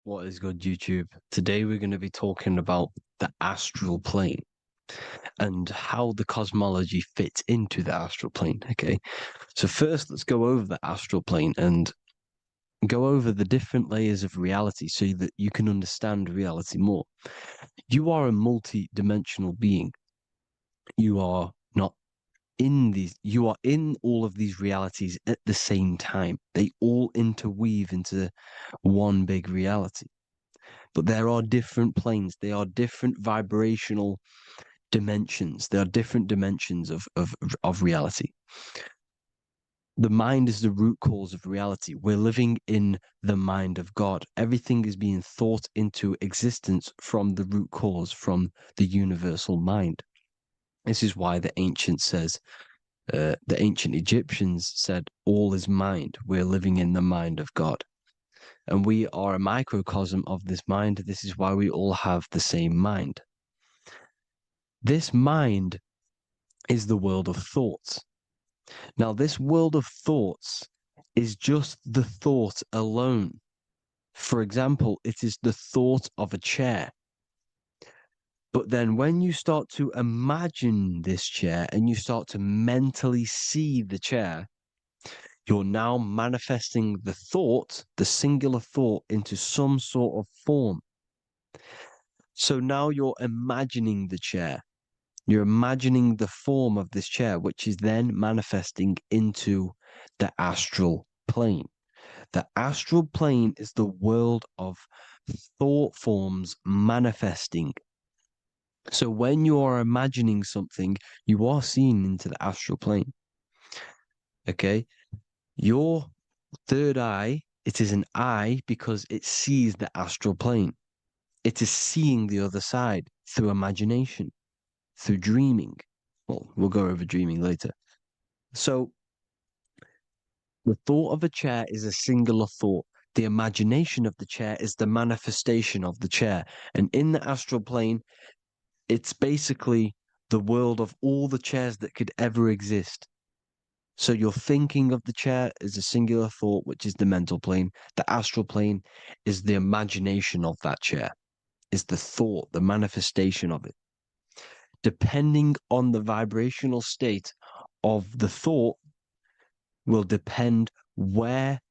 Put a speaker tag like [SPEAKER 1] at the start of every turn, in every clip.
[SPEAKER 1] What is good, YouTube? Today we're going to be talking about the astral plane and how the cosmology fits into the astral plane. Okay, so first let's go over the astral plane and go over the different layers of reality so that you can understand reality more. You are a multi-dimensional being. You are not in these, you are in all of these realities at the same time. They all interweave into one big reality. But there are different planes. They are different vibrational dimensions. There are different dimensions of reality. The mind is the root cause of reality. We're living in the mind of God. Everything is being thought into existence from the root cause, from the universal mind. This is why the ancient Egyptians said, all is mind. We're living in the mind of God. And we are a microcosm of this mind. This is why we all have the same mind. This mind is the world of thoughts. Now, this world of thoughts is just the thought alone. For example, it is the thought of a chair. But then when you start to imagine this chair and you start to mentally see the chair, you're now manifesting the thought, the singular thought, into some sort of form. So now you're imagining the chair. You're imagining the form of this chair, which is then manifesting into the astral plane. The astral plane is the world of thought forms manifesting. So when you are imagining something, you are seeing into the astral plane. Okay? Your third eye, it is an eye because it sees the astral plane. It is seeing the other side through imagination, through dreaming. Well, we'll go over dreaming later. So the thought of a chair is a singular thought. The imagination of the chair is the manifestation of the chair. And in the astral plane, it's basically the world of all the chairs that could ever exist. So your thinking of the chair is a singular thought, which is the mental plane. The astral plane is the imagination of that chair, is the thought, the manifestation of it. Depending on the vibrational state of the thought will depend what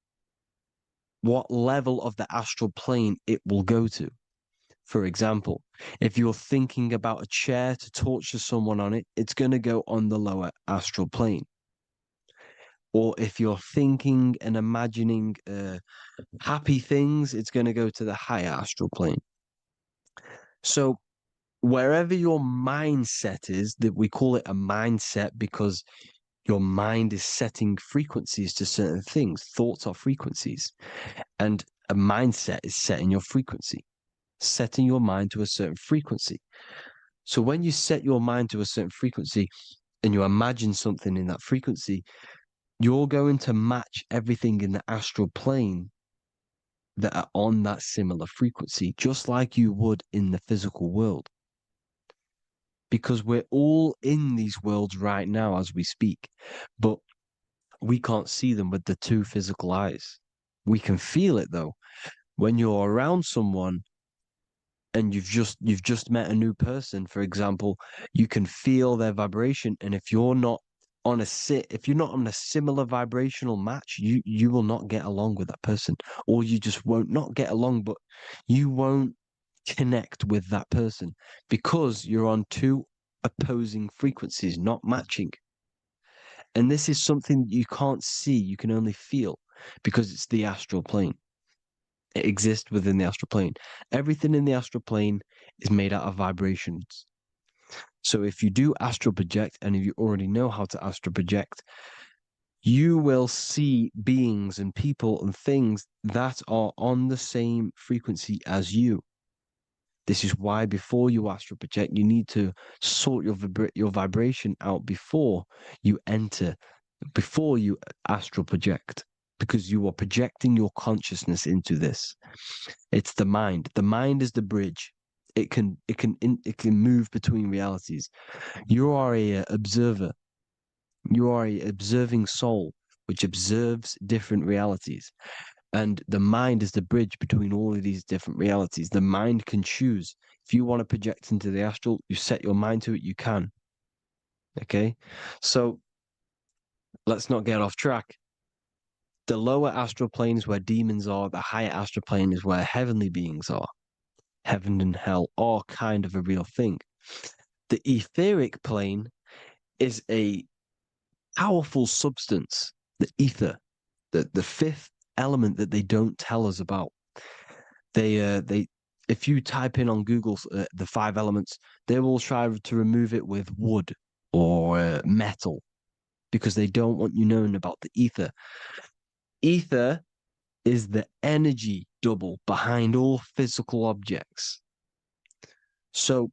[SPEAKER 1] level of the astral plane it will go to. For example, if you're thinking about a chair to torture someone on it, it's going to go on the lower astral plane. Or if you're thinking and imagining happy things, it's going to go to the higher astral plane. So wherever your mindset is, that we call it a mindset because your mind is setting frequencies to certain things. Thoughts are frequencies. And a mindset is setting your frequency, setting your mind to a certain frequency. So when you set your mind to a certain frequency and you imagine something in that frequency, you're going to match everything in the astral plane that are on that similar frequency, just like you would in the physical world. Because we're all in these worlds right now as we speak, but we can't see them with the two physical eyes. We can feel it though. When you're around someone and you've just met a new person, for example, you can feel their vibration. And if you're not on a similar vibrational match, you will not get along with that person. Or you just won't not get along, but you won't connect with that person because you're on two opposing frequencies, not matching. And this is something you can't see, you can only feel because it's the astral plane. It exists within the astral plane. Everything in the astral plane is made out of vibrations. So if you do astral project, and if you already know how to astral project, you will see beings and people and things that are on the same frequency as you. This is why before you astral project, you need to sort your vibration out before you astral project, because you are projecting your consciousness into this. It's the mind. The mind is the bridge. It can move between realities. You are a observer. You are a observing soul which observes different realities. And the mind is the bridge between all of these different realities. The mind can choose. If you want to project into the astral, you set your mind to it, you can. Okay? So let's not get off track. The lower astral plane is where demons are, the higher astral plane is where heavenly beings are. Heaven and hell are kind of a real thing. The etheric plane is a powerful substance, the ether, the fifth element that they don't tell us about. They if you type in on Google the five elements, they will try to remove it with wood or metal because they don't want you knowing about the ether. Ether is the energy double behind all physical objects. So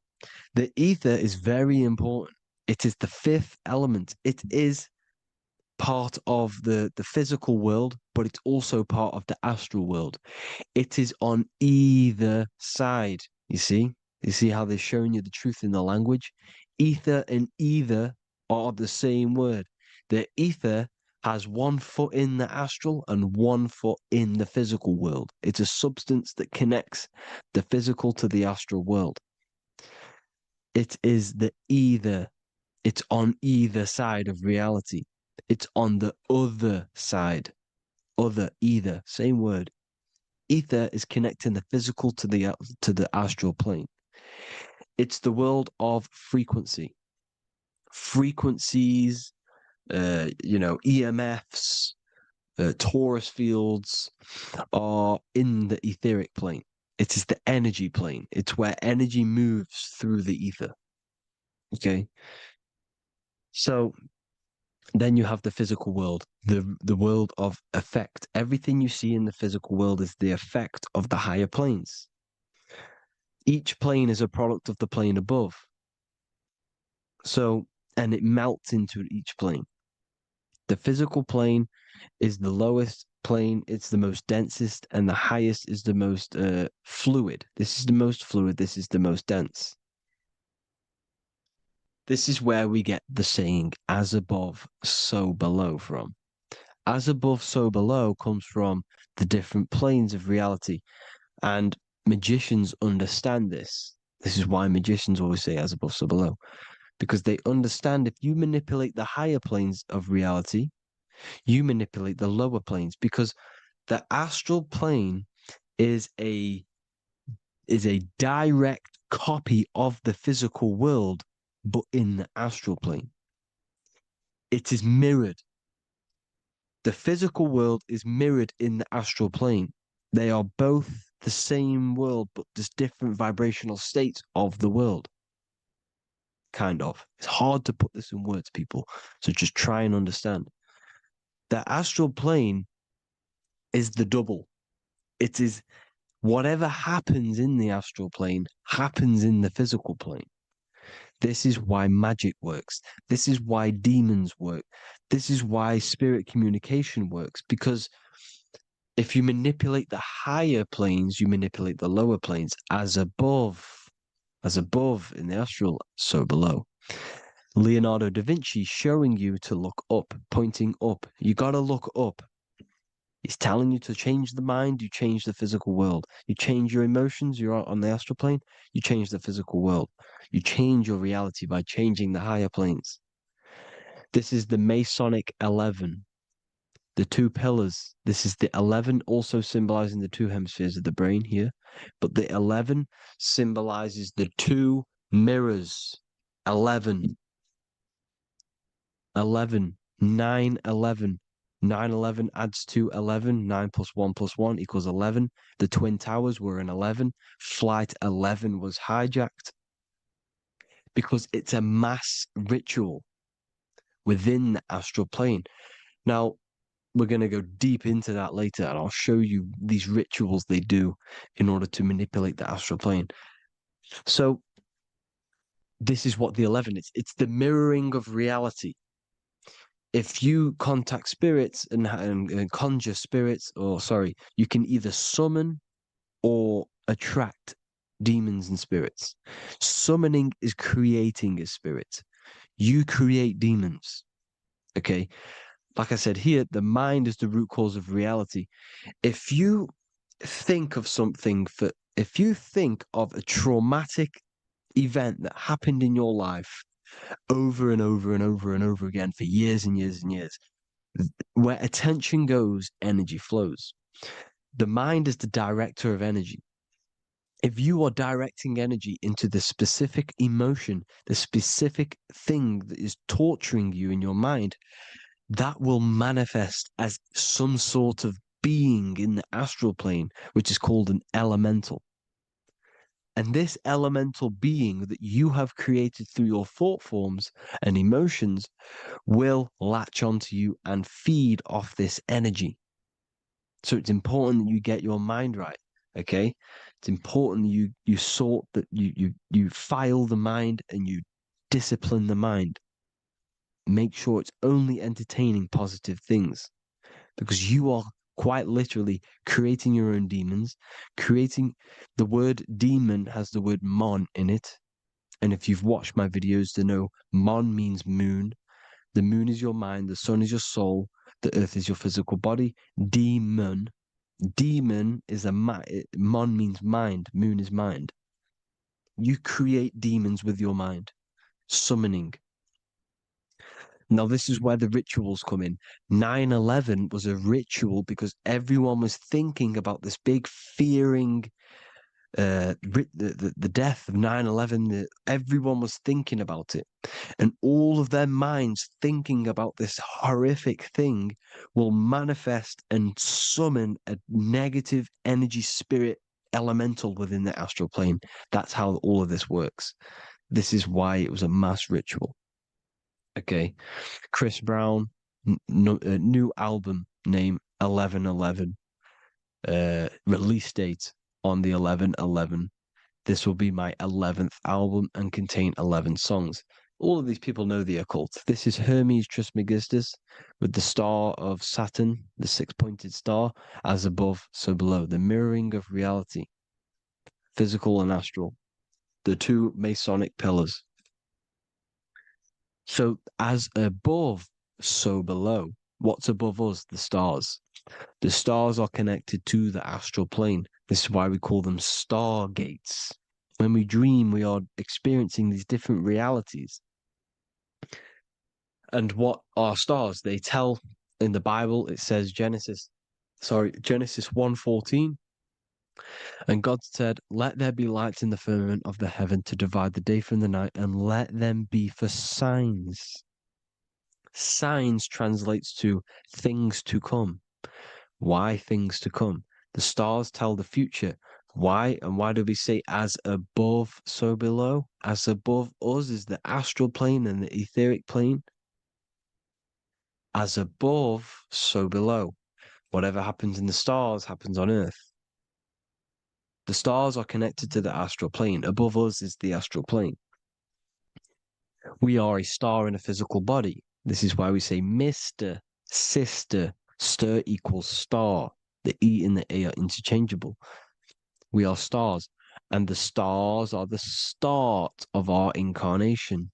[SPEAKER 1] the ether is very important. It is the fifth element. It is part of the physical world, but it's also part of the astral world. It is on either side. You see? You see how they're showing you the truth in the language? Ether and either are the same word. The ether has 1 foot in the astral and 1 foot in the physical world. It's a substance that connects the physical to the astral world. It is the either. It's on either side of reality. It's on the other side. Other, either, same word. Ether is connecting the physical to the astral plane. It's the world of frequency. Frequencies, EMFs, torus fields are in the etheric plane. It is the energy plane. It's where energy moves through the ether. Okay. So then you have the physical world, the world of effect. Everything you see in the physical world is the effect of the higher planes. Each plane is a product of the plane above. So, and it melts into each plane. The physical plane is the lowest plane, it's the most densest, and the highest is the most fluid. This is the most fluid, this is the most dense. This is where we get the saying, as above, so below from. As above, so below comes from the different planes of reality. And magicians understand this. This is why magicians always say as above, so below. Because they understand if you manipulate the higher planes of reality, you manipulate the lower planes. Because the astral plane is a direct copy of the physical world, but in the astral plane. It is mirrored. The physical world is mirrored in the astral plane. They are both the same world, but there's different vibrational states of the world. Kind of. It's hard to put this in words, people. So just try and understand. The astral plane is the double. It is whatever happens in the astral plane happens in the physical plane. This is why magic works. This is why demons work. This is why spirit communication works. Because if you manipulate the higher planes, you manipulate the lower planes. As above in the astral, so below. Leonardo da Vinci showing you to look up, pointing up. You got to look up. He's telling you to change the mind, you change the physical world. You change your emotions, you're on the astral plane, you change the physical world. You change your reality by changing the higher planes. This is the Masonic 11, the two pillars. This is the 11 also symbolizing the two hemispheres of the brain here, but the 11 symbolizes the two mirrors. 11, 11, 9, 11. 9/11 adds to 11. 9 plus 1 plus 1 equals 11. The Twin Towers were an 11. Flight 11 was hijacked because it's a mass ritual within the astral plane. Now, we're going to go deep into that later, and I'll show you these rituals they do in order to manipulate the astral plane. So, this is what the 11 is. It's the mirroring of reality. If you contact spirits and conjure spirits, or sorry, you can either summon or attract demons and spirits. Summoning is creating a spirit. You create demons. Okay. like I said here, the mind is the root cause of reality. If you think of if you think of a traumatic event that happened in your life over and over and over and over again for years and years and years, where attention goes, energy flows. The mind is the director of energy. If you are directing energy into the specific emotion, the specific thing that is torturing you in your mind, that will manifest as some sort of being in the astral plane, which is called an elemental. And this elemental being that you have created through your thought forms and emotions will latch onto you and feed off this energy. So it's important that you get your mind right. Okay. It's important you sort that you file the mind and you discipline the mind. Make sure it's only entertaining positive things, because you are quite literally creating your own demons. Creating the word demon has the word mon in it. And if you've watched my videos to know, mon means moon. The moon is your mind, the sun is your soul, the earth is your physical body. Demon is mon means mind, moon is mind. You create demons with your mind, summoning. Now, this is where the rituals come in. 9/11 was a ritual because everyone was thinking about this big fearing, the death of 9/11. Everyone was thinking about it. And all of their minds thinking about this horrific thing will manifest and summon a negative energy spirit elemental within the astral plane. That's how all of this works. This is why it was a mass ritual. Okay. Chris Brown, new album name 11/11, release date on the 11/11. This will be my 11th album and contain 11 songs. All of these people know the occult. This is Hermes Trismegistus with the star of Saturn, the six-pointed star, as above, so below. The mirroring of reality, physical and astral, the two Masonic pillars. So as above, so below. What's above us? The stars. The stars are connected to the astral plane. This is why we call them stargates. When we dream, we are experiencing these different realities. And what are stars? They tell in the Bible, it says Genesis 1:14. And God said, "Let there be lights in the firmament of the heaven to divide the day from the night, and let them be for signs." Signs translates to things to come. Why things to come? The stars tell the future. Why? And why do we say as above, so below? As above us is the astral plane and the etheric plane. As above, so below. Whatever happens in the stars happens on Earth. The stars are connected to the astral plane. Above us is the astral plane. We are a star in a physical body. This is why we say Mr., sister, stir equals star. The E and the A are interchangeable. We are stars, and the stars are the start of our incarnation.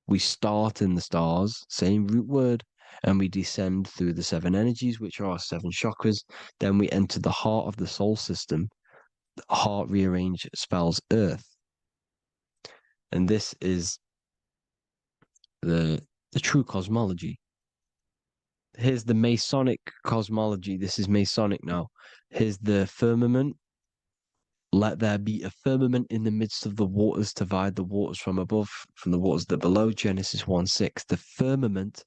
[SPEAKER 1] We start in the stars, same root word, and we descend through the seven energies, which are our seven chakras. Then we enter the heart of the soul system. The heart rearranged spells earth. And this is the true cosmology. Here's the Masonic cosmology. This is Masonic now. Here's the firmament. Let there be a firmament in the midst of the waters to divide the waters from above, from the waters that below. Genesis 1:6. The firmament,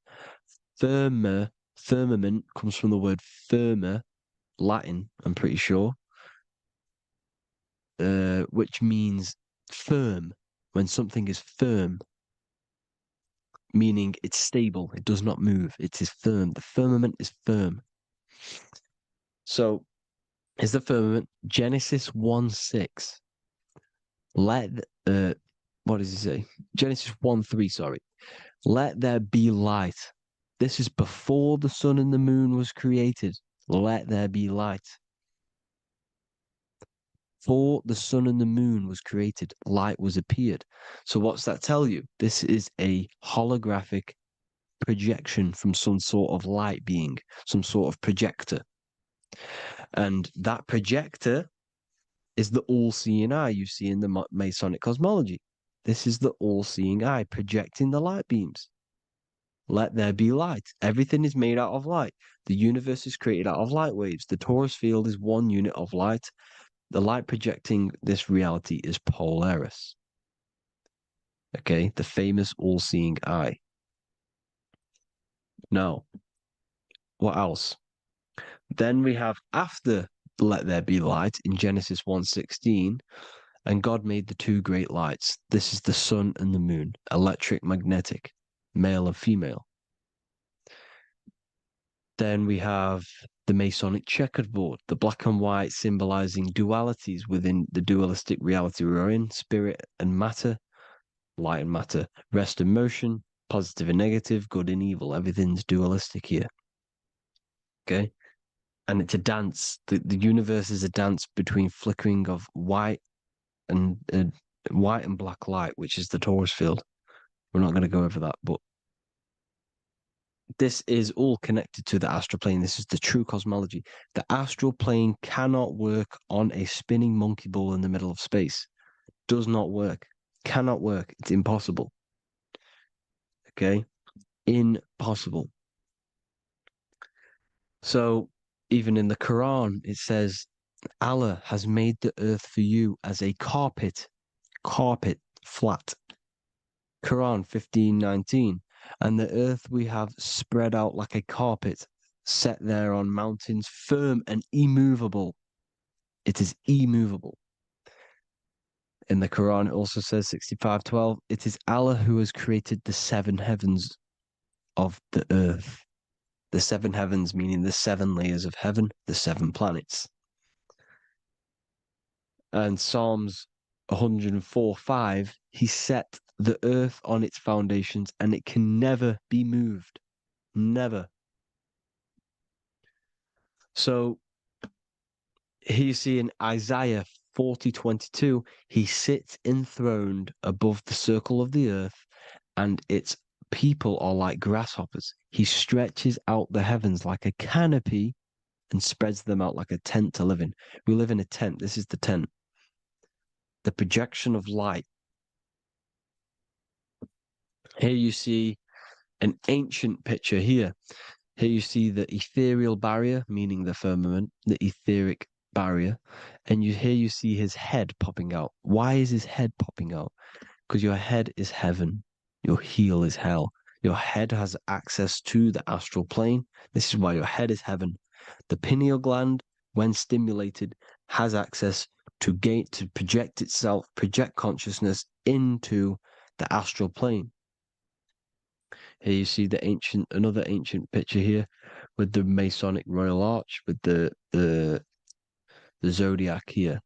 [SPEAKER 1] firmament comes from the word firma, Latin, I'm pretty sure, which means firm. When something is firm, meaning it's stable, it does not move, it is firm. The firmament is firm. So, is the firmament Genesis 1:6. What does he say? Genesis 1:3, sorry. Let there be light. This is before the sun and the moon was created. Let there be light. Before the sun and the moon was created, light was appeared. So what's that tell you? This is a holographic projection from some sort of light being, some sort of projector. And that projector is the all-seeing eye you see in the Masonic cosmology. This is the all-seeing eye projecting the light beams. Let there be light. Everything is made out of light. The universe is created out of light waves. The torus field is one unit of light. The light projecting this reality is Polaris. Okay, the famous all-seeing eye. Now, what else? Then we have after let there be light in Genesis 1:16, and God made the two great lights. This is the sun and the moon, electric, magnetic, male and female. Then we have the Masonic checkerboard, the black and white symbolizing dualities within the dualistic reality we're in, spirit and matter, light and matter, rest and motion, positive and negative, good and evil. Everything's dualistic here. Okay? And it's a dance. The universe is a dance between flickering of white and black light, which is the torus field. We're not going to go over that, but this is all connected to the astral plane. This is the true cosmology. The astral plane cannot work on a spinning monkey ball in the middle of space. Does not work. Cannot work. It's impossible. Okay? Impossible. So even in the Quran, it says, Allah has made the earth for you as a carpet, flat. Quran 15:19. And the earth we have spread out like a carpet, set there on mountains, firm and immovable. It is immovable. In the Quran, it also says 65:12, it is Allah who has created the seven heavens of the earth. The seven heavens meaning the seven layers of heaven, the seven planets. And Psalms 104:5, he set the earth on its foundations and it can never be moved. Never. So here you see in Isaiah 40:22, he sits enthroned above the circle of the earth, and its people are like grasshoppers. He stretches out the heavens like a canopy and spreads them out like a tent to live in. We live in a tent. This is the tent. The projection of light. Here you see an ancient picture here. Here you see the ethereal barrier, meaning the firmament, the etheric barrier, and here you see his head popping out. Why is his head popping out? Because your head is heaven, your heel is hell. Your head has access to the astral plane. This is why your head is heaven. The pineal gland, when stimulated, has access to project itself, project consciousness into the astral plane. Here you see another ancient picture here with the Masonic Royal Arch, with the zodiac here,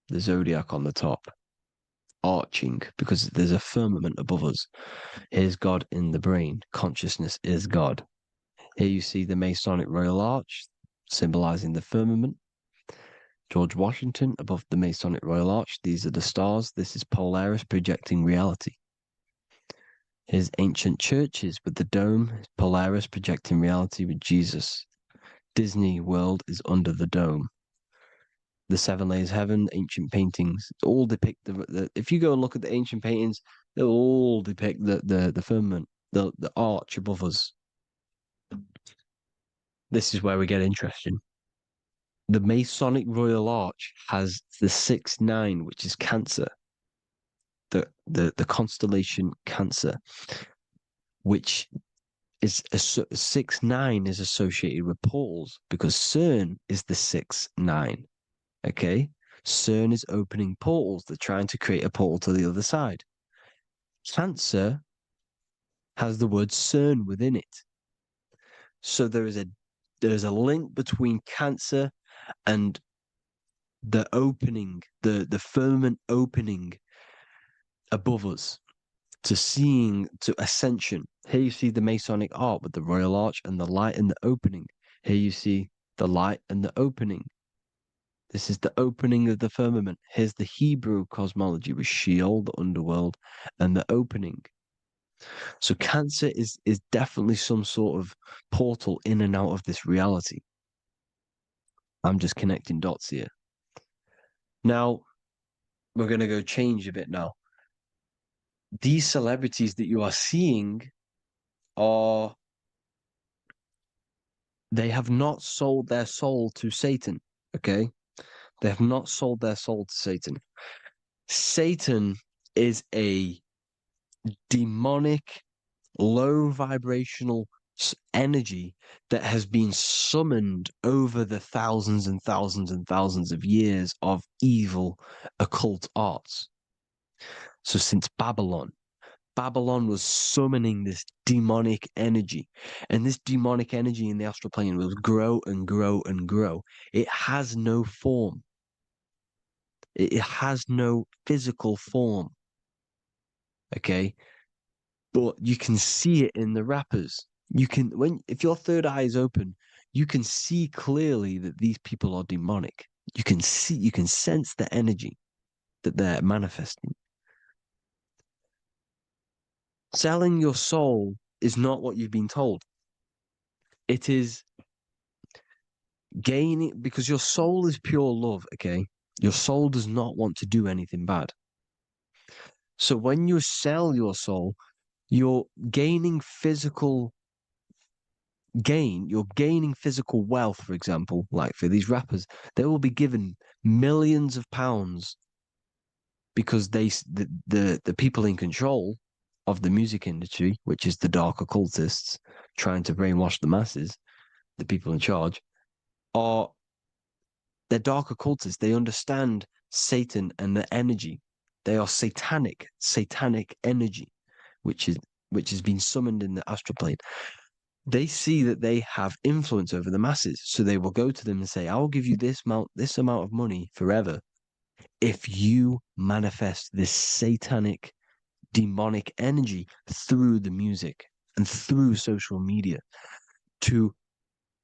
[SPEAKER 1] the zodiac on the top, arching because there's a firmament above us. Here's God in the brain. Consciousness is God. Here you see the Masonic Royal Arch, symbolizing the firmament. George Washington above the Masonic Royal Arch. These are the stars. This is Polaris projecting reality. Here's ancient churches with the dome, Polaris projecting reality with Jesus. Disney World is under the dome. The seven layers of heaven, ancient paintings, all depict if you go and look at the ancient paintings, they'll all depict the firmament, the arch above us. This is where we get interesting. The Masonic Royal Arch has the 6-9, which is Cancer. The constellation Cancer, which is 6-9 is associated with portals because CERN is the 6-9. Okay, CERN is opening portals. They're trying to create a portal to the other side. Cancer has the word CERN within it, so there is a link between Cancer and the opening, the firmament opening above us to ascension. Here you see the Masonic art with the Royal Arch and the light and the opening. Here you see the light and the opening. This is the opening of the firmament. Here's the Hebrew cosmology with Sheol, the underworld, and the opening. So Cancer is definitely some sort of portal in and out of this reality. I'm just connecting dots here. Now, we're going to go change a bit now. These celebrities that you are seeing are, they have not sold their soul to Satan, okay? They have not sold their soul to Satan. Satan is a demonic, low vibrational energy that has been summoned over the thousands and thousands and thousands of years of evil occult arts. So since Babylon, Babylon was summoning this demonic energy, and this demonic energy in the astral plane will grow and grow and grow. It has no form. It has no physical form. Okay, but you can see it in the rappers. You can, when if your third eye is open, you can see clearly that these people are demonic. You can see, you can sense the energy that they're manifesting. Selling your soul is not what you've been told. It is gaining, because your soul is pure love, okay? Your soul does not want to do anything bad. So when you sell your soul, you're gaining physical you're gaining physical wealth, for example, like for these rappers, they will be given millions of pounds because the people in control of the music industry, which is the dark occultists trying to brainwash the masses, the people in charge, are they're dark occultists. They understand Satan and the energy. They are satanic energy, which has been summoned in the astral plane. They see that they have influence over the masses, so they will go to them and say, "I will give you this amount of money forever if you manifest this satanic, demonic energy through the music and through social media to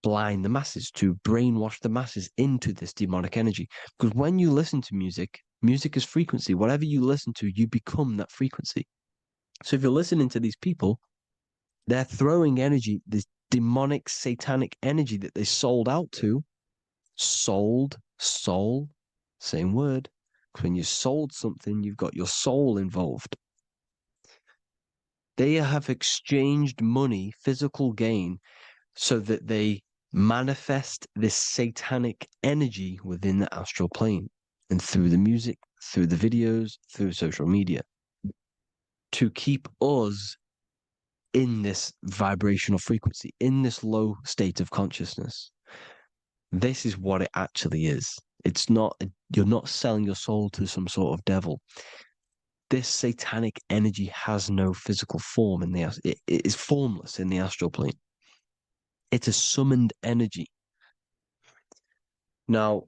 [SPEAKER 1] blind the masses, to brainwash the masses into this demonic energy." Because when you listen to music, music is frequency. Whatever you listen to, you become that frequency. So if you're listening to these people, they're throwing energy, this demonic, satanic energy that they sold out to. Soul, same word. When you sold something, you've got your soul involved. They have exchanged money, physical gain, so that they manifest this satanic energy within the astral plane and through the music, through the videos, through social media to keep us in this vibrational frequency, in this low state of consciousness. This is what it actually is. It's not, you're not selling your soul to some sort of devil. This satanic energy has no physical form in it is formless in the astral plane. It's a summoned energy. Now,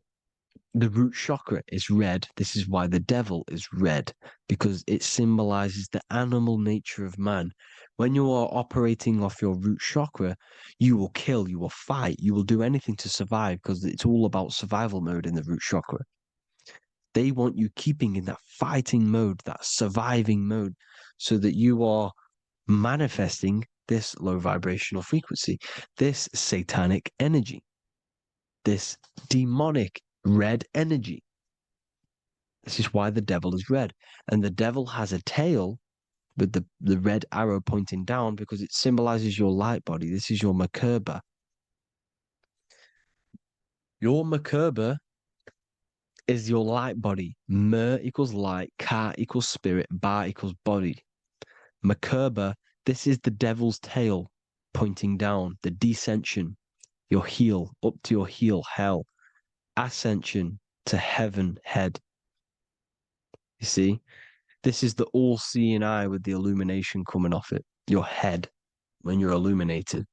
[SPEAKER 1] the root chakra is red. This is why the devil is red, because it symbolizes the animal nature of man. When you are operating off your root chakra, you will kill, you will fight, you will do anything to survive because it's all about survival mode in the root chakra. They want you keeping in that fighting mode, that surviving mode, so that you are manifesting this low vibrational frequency, this satanic energy, this demonic red energy. This is why the devil is red. And the devil has a tail with the red arrow pointing down because it symbolizes your light body. This is your Merkaba. Your Merkaba is your light body. Mer equals light, Ka equals spirit, Ba equals body. Merkaba, this is the devil's tail pointing down, the descension, your heel, up to your heel, hell. Ascension to heaven, head. You see? This is the all-seeing eye with the illumination coming off it, your head, when you're illuminated.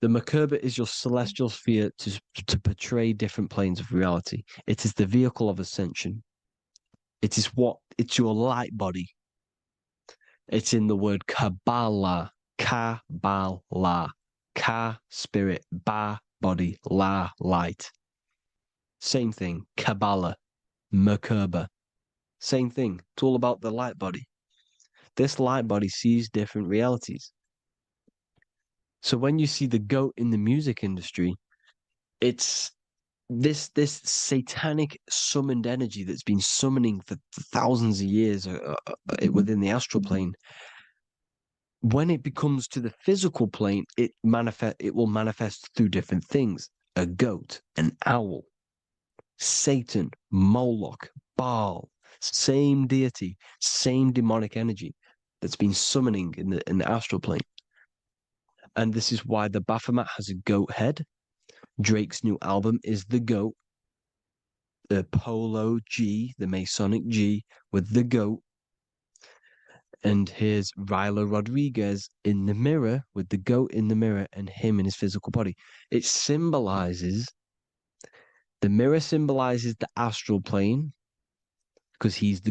[SPEAKER 1] The Merkaba is your celestial sphere to portray different planes of reality. It is the vehicle of ascension. It's your light body. It's in the word Kabbalah, Kabbalah, Ka, spirit, Ba, body, La, light. Same thing, Kabbalah, Merkaba. Same thing. It's all about the light body. This light body sees different realities. So when you see the goat in the music industry, it's this satanic summoned energy that's been summoning for thousands of years within the astral plane. When it becomes to the physical plane, it will manifest through different things: a goat, an owl, Satan, Moloch, Baal, same deity, same demonic energy that's been summoning in the astral plane. And this is why the Baphomet has a goat head. Drake's new album is the goat, the Polo G, the Masonic G with the goat. And here's Rylo Rodriguez in the mirror with the goat in the mirror and him in his physical body. It symbolizes, the mirror symbolizes the astral plane because he's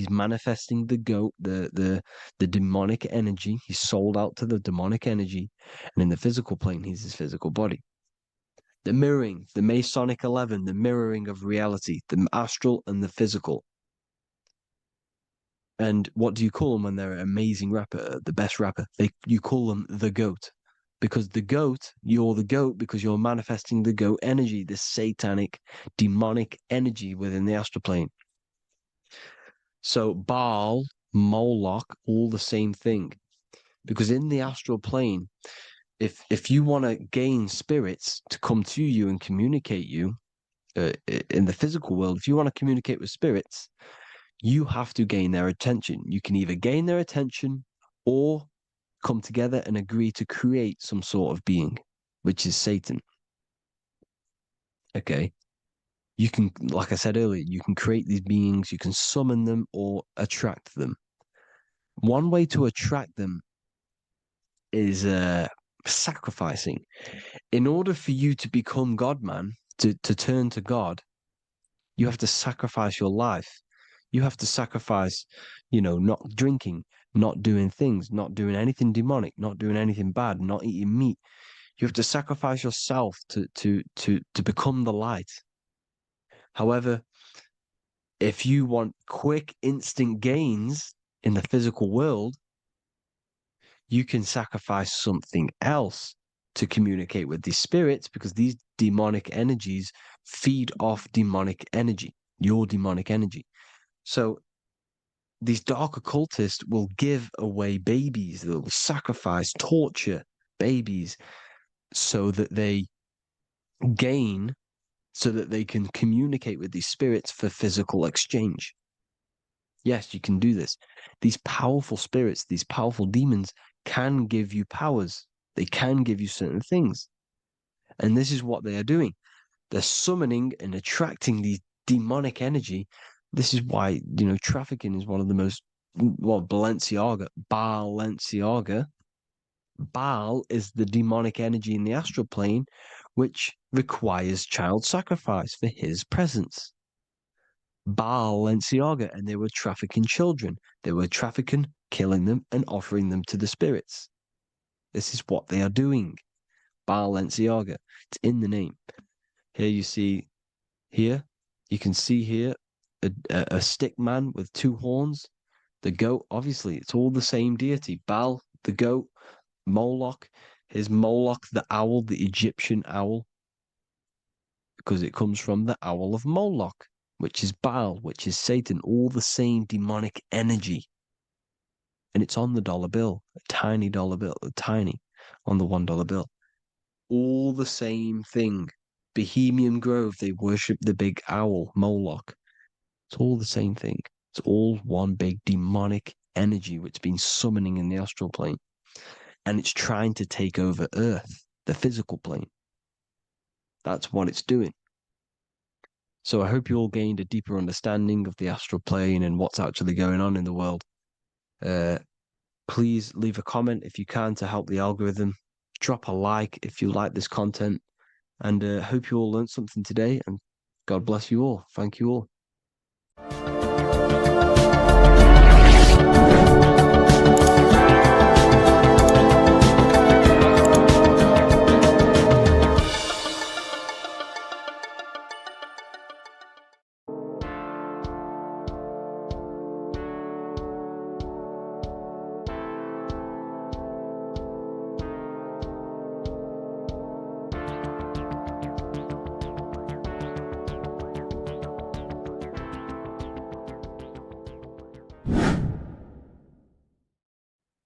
[SPEAKER 1] manifesting the goat, the demonic energy. He's sold out to the demonic energy. And in the physical plane, he's his physical body. The mirroring, the Masonic 11, the mirroring of reality, the astral and the physical. And what do you call them when they're an amazing rapper, the best rapper? You call them the GOAT. Because you're the GOAT because you're manifesting the GOAT energy, this satanic, demonic energy within the astral plane. So Baal, Moloch, all the same thing. Because in the astral plane, if you want to gain spirits to come to you and communicate you in the physical world, if you want to communicate with spirits, you have to gain their attention. You can either gain their attention or come together and agree to create some sort of being, which is Satan. Okay. You can, like I said earlier, you can create these beings, you can summon them or attract them. One way to attract them is sacrificing. In order for you to become God, man, to turn to God, you have to sacrifice your life. You have to sacrifice, not drinking, not doing things, not doing anything demonic, not doing anything bad, not eating meat. You have to sacrifice yourself to become the light. However, if you want quick, instant gains in the physical world, you can sacrifice something else to communicate with these spirits, because these demonic energies feed off demonic energy, your demonic energy. So these dark occultists will give away babies, they'll sacrifice, torture babies so that they gain, so that they can communicate with these spirits for physical exchange. Yes, you can do this. These powerful spirits, these powerful demons can give you powers. They can give you certain things. And this is what they are doing. They're summoning and attracting these demonic energy. This is why, trafficking is one of the most, Balenciaga. Baal is the demonic energy in the astral plane, which requires child sacrifice for his presence. Balenciaga, and they were trafficking children. They were trafficking, killing them, and offering them to the spirits. This is what they are doing. Balenciaga. It's in the name. Here you can see here a stick man with two horns. The goat, obviously, it's all the same deity. Baal, the goat, Moloch. Here's Moloch, the owl, the Egyptian owl, because it comes from the owl of Moloch, which is Baal, which is Satan, all the same demonic energy. And it's on the dollar bill, a tiny dollar bill, tiny, on the $1 bill. All the same thing. Bohemian Grove, they worship the big owl, Moloch. It's all the same thing. It's all one big demonic energy which has been summoning in the astral plane. And it's trying to take over Earth, the physical plane. That's what it's doing. So I hope you all gained a deeper understanding of the astral plane and what's actually going on in the world. Please leave a comment if you can to help the algorithm. Drop a like if you like this content. And hope you all learned something today. And God bless you all. Thank you all.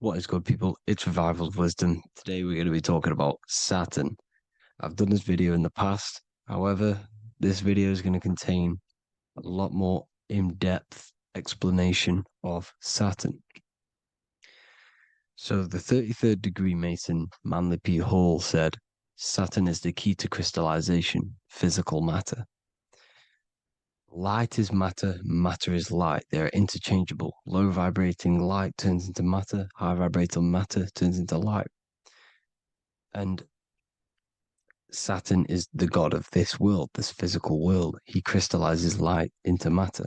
[SPEAKER 1] What is good, people? It's Revival of Wisdom. Today we're going to be talking about Saturn. I've done this video in the past. However, this video is going to contain a lot more in-depth explanation of Saturn. So the 33rd degree Mason, Manly P. Hall, said, Saturn is the key to crystallization, physical matter. Light is matter, matter is light. They are interchangeable. Low vibrating light turns into matter, high vibrating matter turns into light. And Saturn is the god of this world, this physical world. He crystallizes light into matter.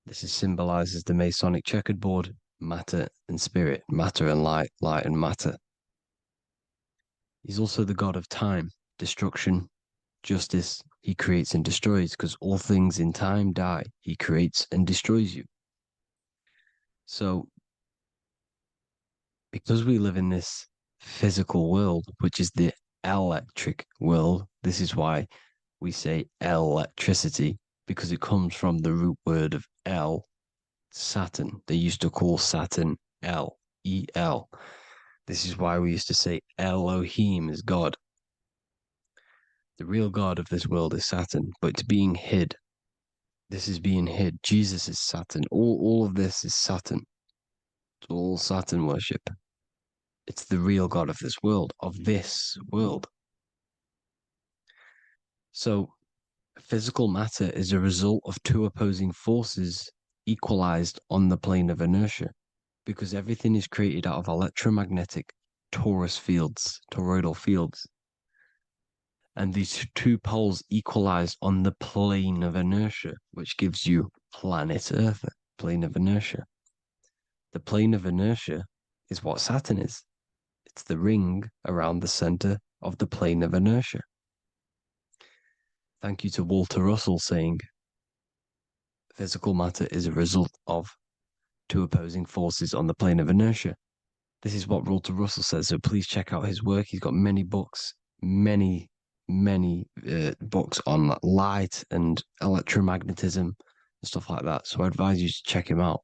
[SPEAKER 1] This is symbolized as the Masonic checkerboard, matter and spirit, matter and light, light and matter. He's also the god of time, destruction, justice. He creates and destroys, because all things in time die. He creates and destroys you. So, because we live in this physical world, which is the electric world, this is why we say electricity, because it comes from the root word of El, Saturn. They used to call Saturn El, E-L. This is why we used to say Elohim is God. The real God of this world is Saturn, but it's being hid. This is being hid. Jesus is Saturn. All of this is Saturn. It's all Saturn worship. It's the real God of this world, So, physical matter is a result of two opposing forces equalized on the plane of inertia, because everything is created out of electromagnetic toroidal fields. And these two poles equalize on the plane of inertia, which gives you planet Earth, plane of inertia. The plane of inertia is what Saturn is. It's the ring around the center of the plane of inertia. Thank you to Walter Russell saying, physical matter is a result of two opposing forces on the plane of inertia. This is what Walter Russell says, so please check out his work. He's got many books, many books on light and electromagnetism and stuff like that. So I advise you to check him out.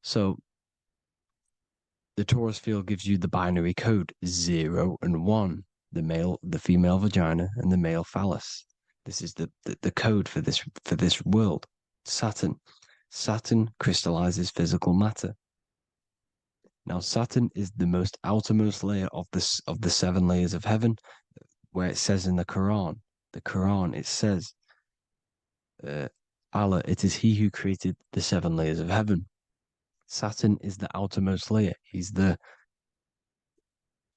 [SPEAKER 1] So the torus field gives you the binary code 0 and 1, the female vagina and the male phallus. This is the code for this world. Saturn crystallizes physical matter. Now Saturn is the most outermost layer of the 7 layers of heaven, where it says in the Quran, it says, Allah, it is He who created the 7 layers of heaven. Saturn is the outermost layer. He's the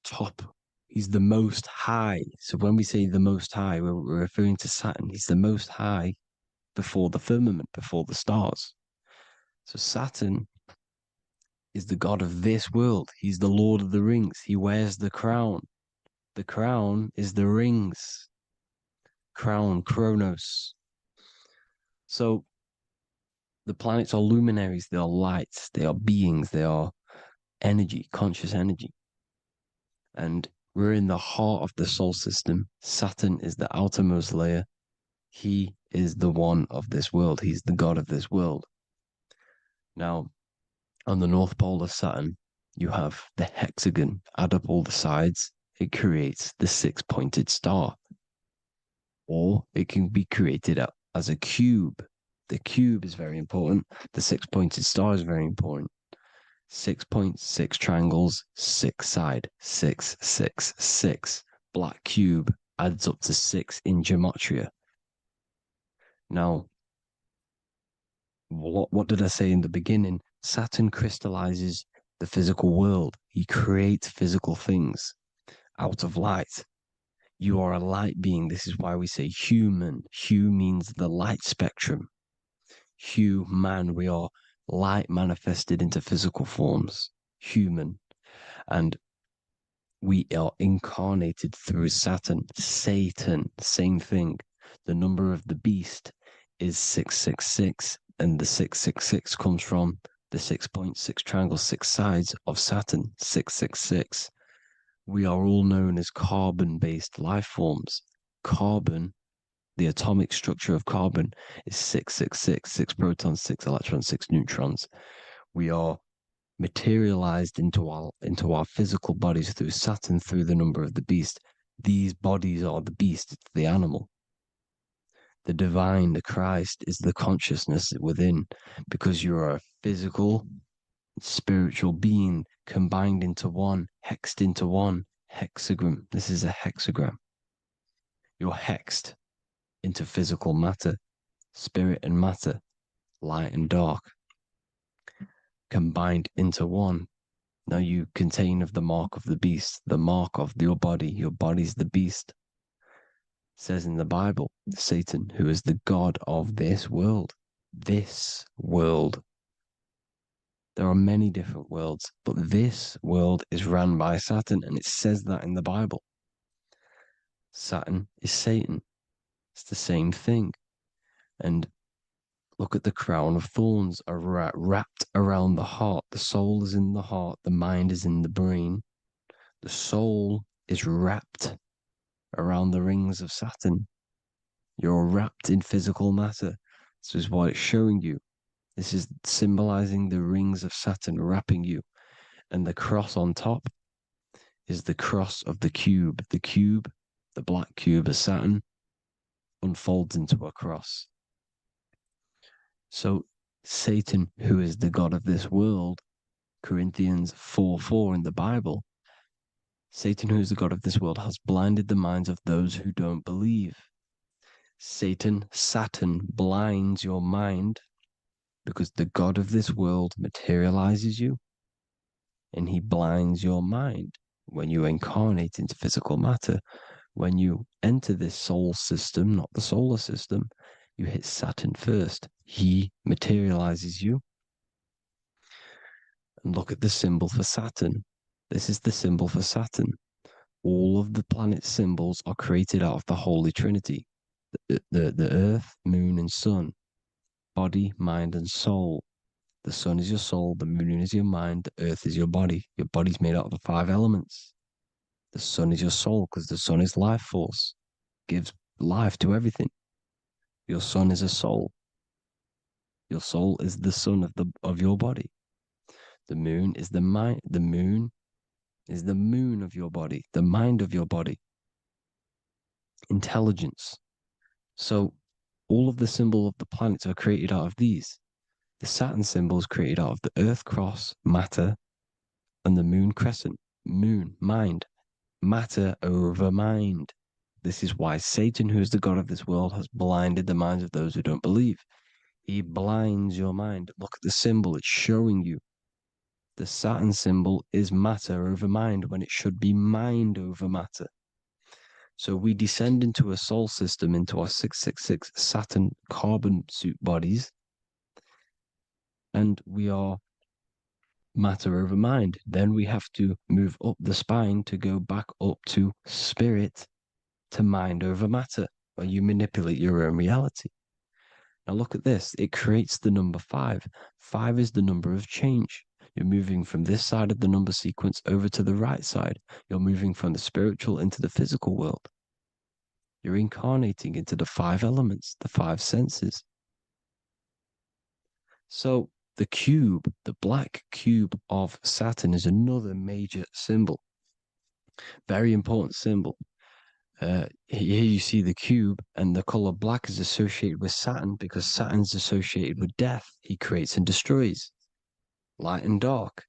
[SPEAKER 1] top. He's the most high. So when we say the most high, we're referring to Saturn. He's the most high before the firmament, before the stars. So Saturn is the god of this world. He's the Lord of the Rings. He wears the crown. The crown is the rings. Crown, Kronos. So the planets are luminaries, they are lights, they are beings, they are energy, conscious energy. And we're in the heart of the solar system. Saturn is the outermost layer. He is the one of this world. He's the god of this world. Now, on the North Pole of Saturn, you have the hexagon. Add up all the sides, it creates the 6-pointed star. Or it can be created as a cube. The cube is very important. The 6-pointed star is very important. 6 points, 6 triangles, 6 side, 6, 6, 6. Black cube adds up to 6 in gematria. Now, what did I say in the beginning? Saturn crystallizes the physical world. He creates physical things out of light. You are a light being. This is why we say human. Hue means the light spectrum. Hue, man, we are light manifested into physical forms, human. And we are incarnated through Saturn. Satan, same thing. The number of the beast is 666, and the 666 comes from the 6.6 triangle, 6 sides of Saturn, 666. We are all known as carbon-based life forms. Carbon, the atomic structure of carbon, is 666, 6 protons, 6 electrons, 6 neutrons. We are materialized into our physical bodies through Saturn, through the number of the beast. These bodies are the beast, it's the animal. The divine, the Christ, is the consciousness within, because you are a physical, spiritual being combined into one, hexed into one. Hexagram. This is a hexagram. You're hexed into physical matter, spirit and matter, light and dark, combined into one. Now you contain of the mark of the beast, the mark of your body. Your body's the beast. It says in the Bible, Satan, who is the god of this world. This world. There are many different worlds, but this world is run by Saturn, and it says that in the Bible. Saturn is Satan. It's the same thing. And look at the crown of thorns are wrapped around the heart. The soul is in the heart. The mind is in the brain. The soul is wrapped around the rings of Saturn. You're wrapped in physical matter. This is what it's showing you. This is symbolizing the rings of Saturn wrapping you. And the cross on top is the cross of the cube. The cube, the black cube of Saturn, unfolds into a cross. So Satan, who is the god of this world, Corinthians 4:4 in the Bible, Satan, who is the god of this world, has blinded the minds of those who don't believe. Satan blinds your mind because the god of this world materializes you, and he blinds your mind when you incarnate into physical matter. When you enter this soul system, not the solar system, you hit Saturn first. He materializes you. And look at the symbol for Saturn. This is the symbol for Saturn. All of the planet symbols are created out of the Holy Trinity. The Earth, Moon, and Sun. Body, mind, and soul. The Sun is your soul, the Moon is your mind, the Earth is your body. Your body's made out of the 5 elements. The Sun is your soul because the Sun is life force. Gives life to everything. Your Sun is a soul. Your soul is the sun of your body. The Moon is the mind. The Moon is the moon of your body, the mind of your body. Intelligence. So all of the symbol of the planets are created out of these. The Saturn symbol is created out of the Earth cross, matter, and the Moon crescent, moon, mind, matter over mind. This is why Satan, who is the god of this world, has blinded the minds of those who don't believe. He blinds your mind. Look at the symbol, it's showing you. The Saturn symbol is matter over mind when it should be mind over matter. So we descend into a soul system, into our 666 Saturn carbon suit bodies, and we are matter over mind. Then we have to move up the spine to go back up to spirit, to mind over matter, where you manipulate your own reality. Now look at this. It creates the number 5. 5 is the number of change. You're moving from this side of the number sequence over to the right side. You're moving from the spiritual into the physical world. You're incarnating into the 5 elements, the 5 senses. So the cube, the black cube of Saturn, is another major symbol. Very important symbol. Here you see the cube, and the color black is associated with Saturn because Saturn's associated with death. He creates and destroys. Light and dark.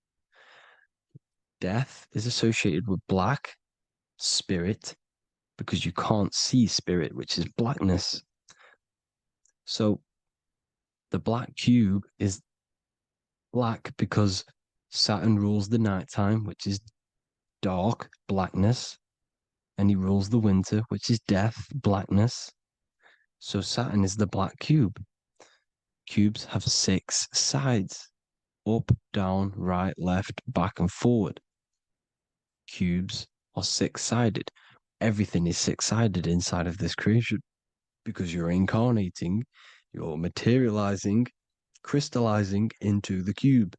[SPEAKER 1] Death is associated with black, spirit, because you can't see spirit, which is blackness. So the black cube is black because Saturn rules the nighttime, which is dark, blackness, and he rules the winter, which is death, blackness. So Saturn is the black cube. Cubes have 6 sides. Up, down, right, left, back, and forward. Cubes are 6-sided. Everything is 6-sided inside of this creation because you're incarnating, you're materializing, crystallizing into the cube,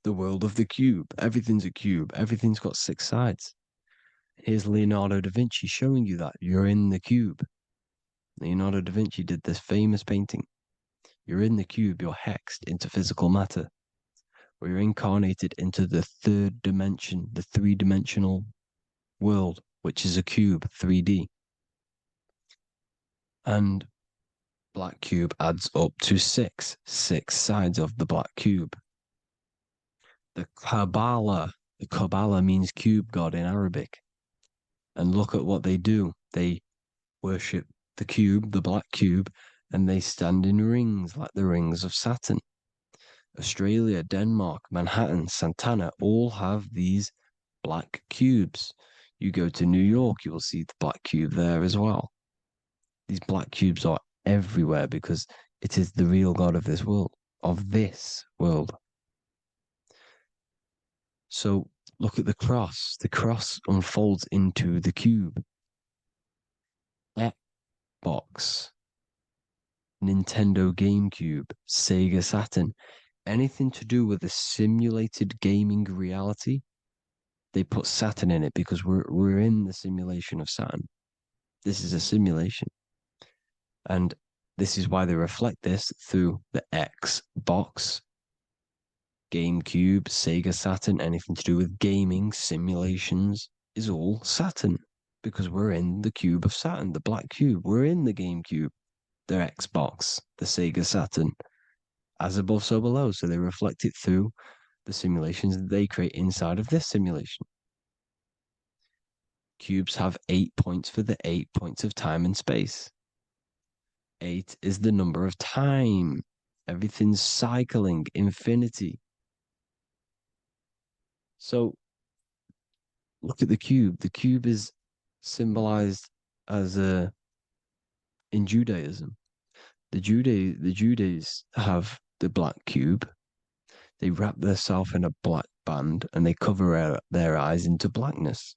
[SPEAKER 1] the world of the cube. Everything's a cube. Everything's got 6 sides. Here's Leonardo da Vinci showing you that you're in the cube. Leonardo da Vinci did this famous painting. You're in the cube, you're hexed into physical matter. We're incarnated into the third dimension, the three-dimensional world, which is a cube, 3D. And black cube adds up to six sides of the black cube. The Kabbalah means cube god in Arabic. And look at what they do. They worship the cube, the black cube, and they stand in rings like the rings of Saturn. Australia, Denmark, Manhattan, Santana all have these black cubes. You go to New York, you will see the black cube there as well. These black cubes are everywhere because it is the real God of this world, So look at the cross. The cross unfolds into the cube. Xbox, Nintendo GameCube, Sega Saturn, anything to do with a simulated gaming reality, they put Saturn in it because we're in the simulation of Saturn. This is a simulation. And this is why they reflect this through the Xbox, GameCube, Sega Saturn, anything to do with gaming, simulations, is all Saturn. Because we're in the cube of Saturn, the black cube. We're in the GameCube, the Xbox, the Sega Saturn. As above, so below. So they reflect it through the simulations that they create inside of this simulation. Cubes have 8 points for the 8 points of time and space. 8 is the number of time. Everything's cycling, infinity. So look at the cube. The cube is symbolized as in Judaism. The Judays have the black cube. They wrap themselves in a black band and they cover their eyes into blackness.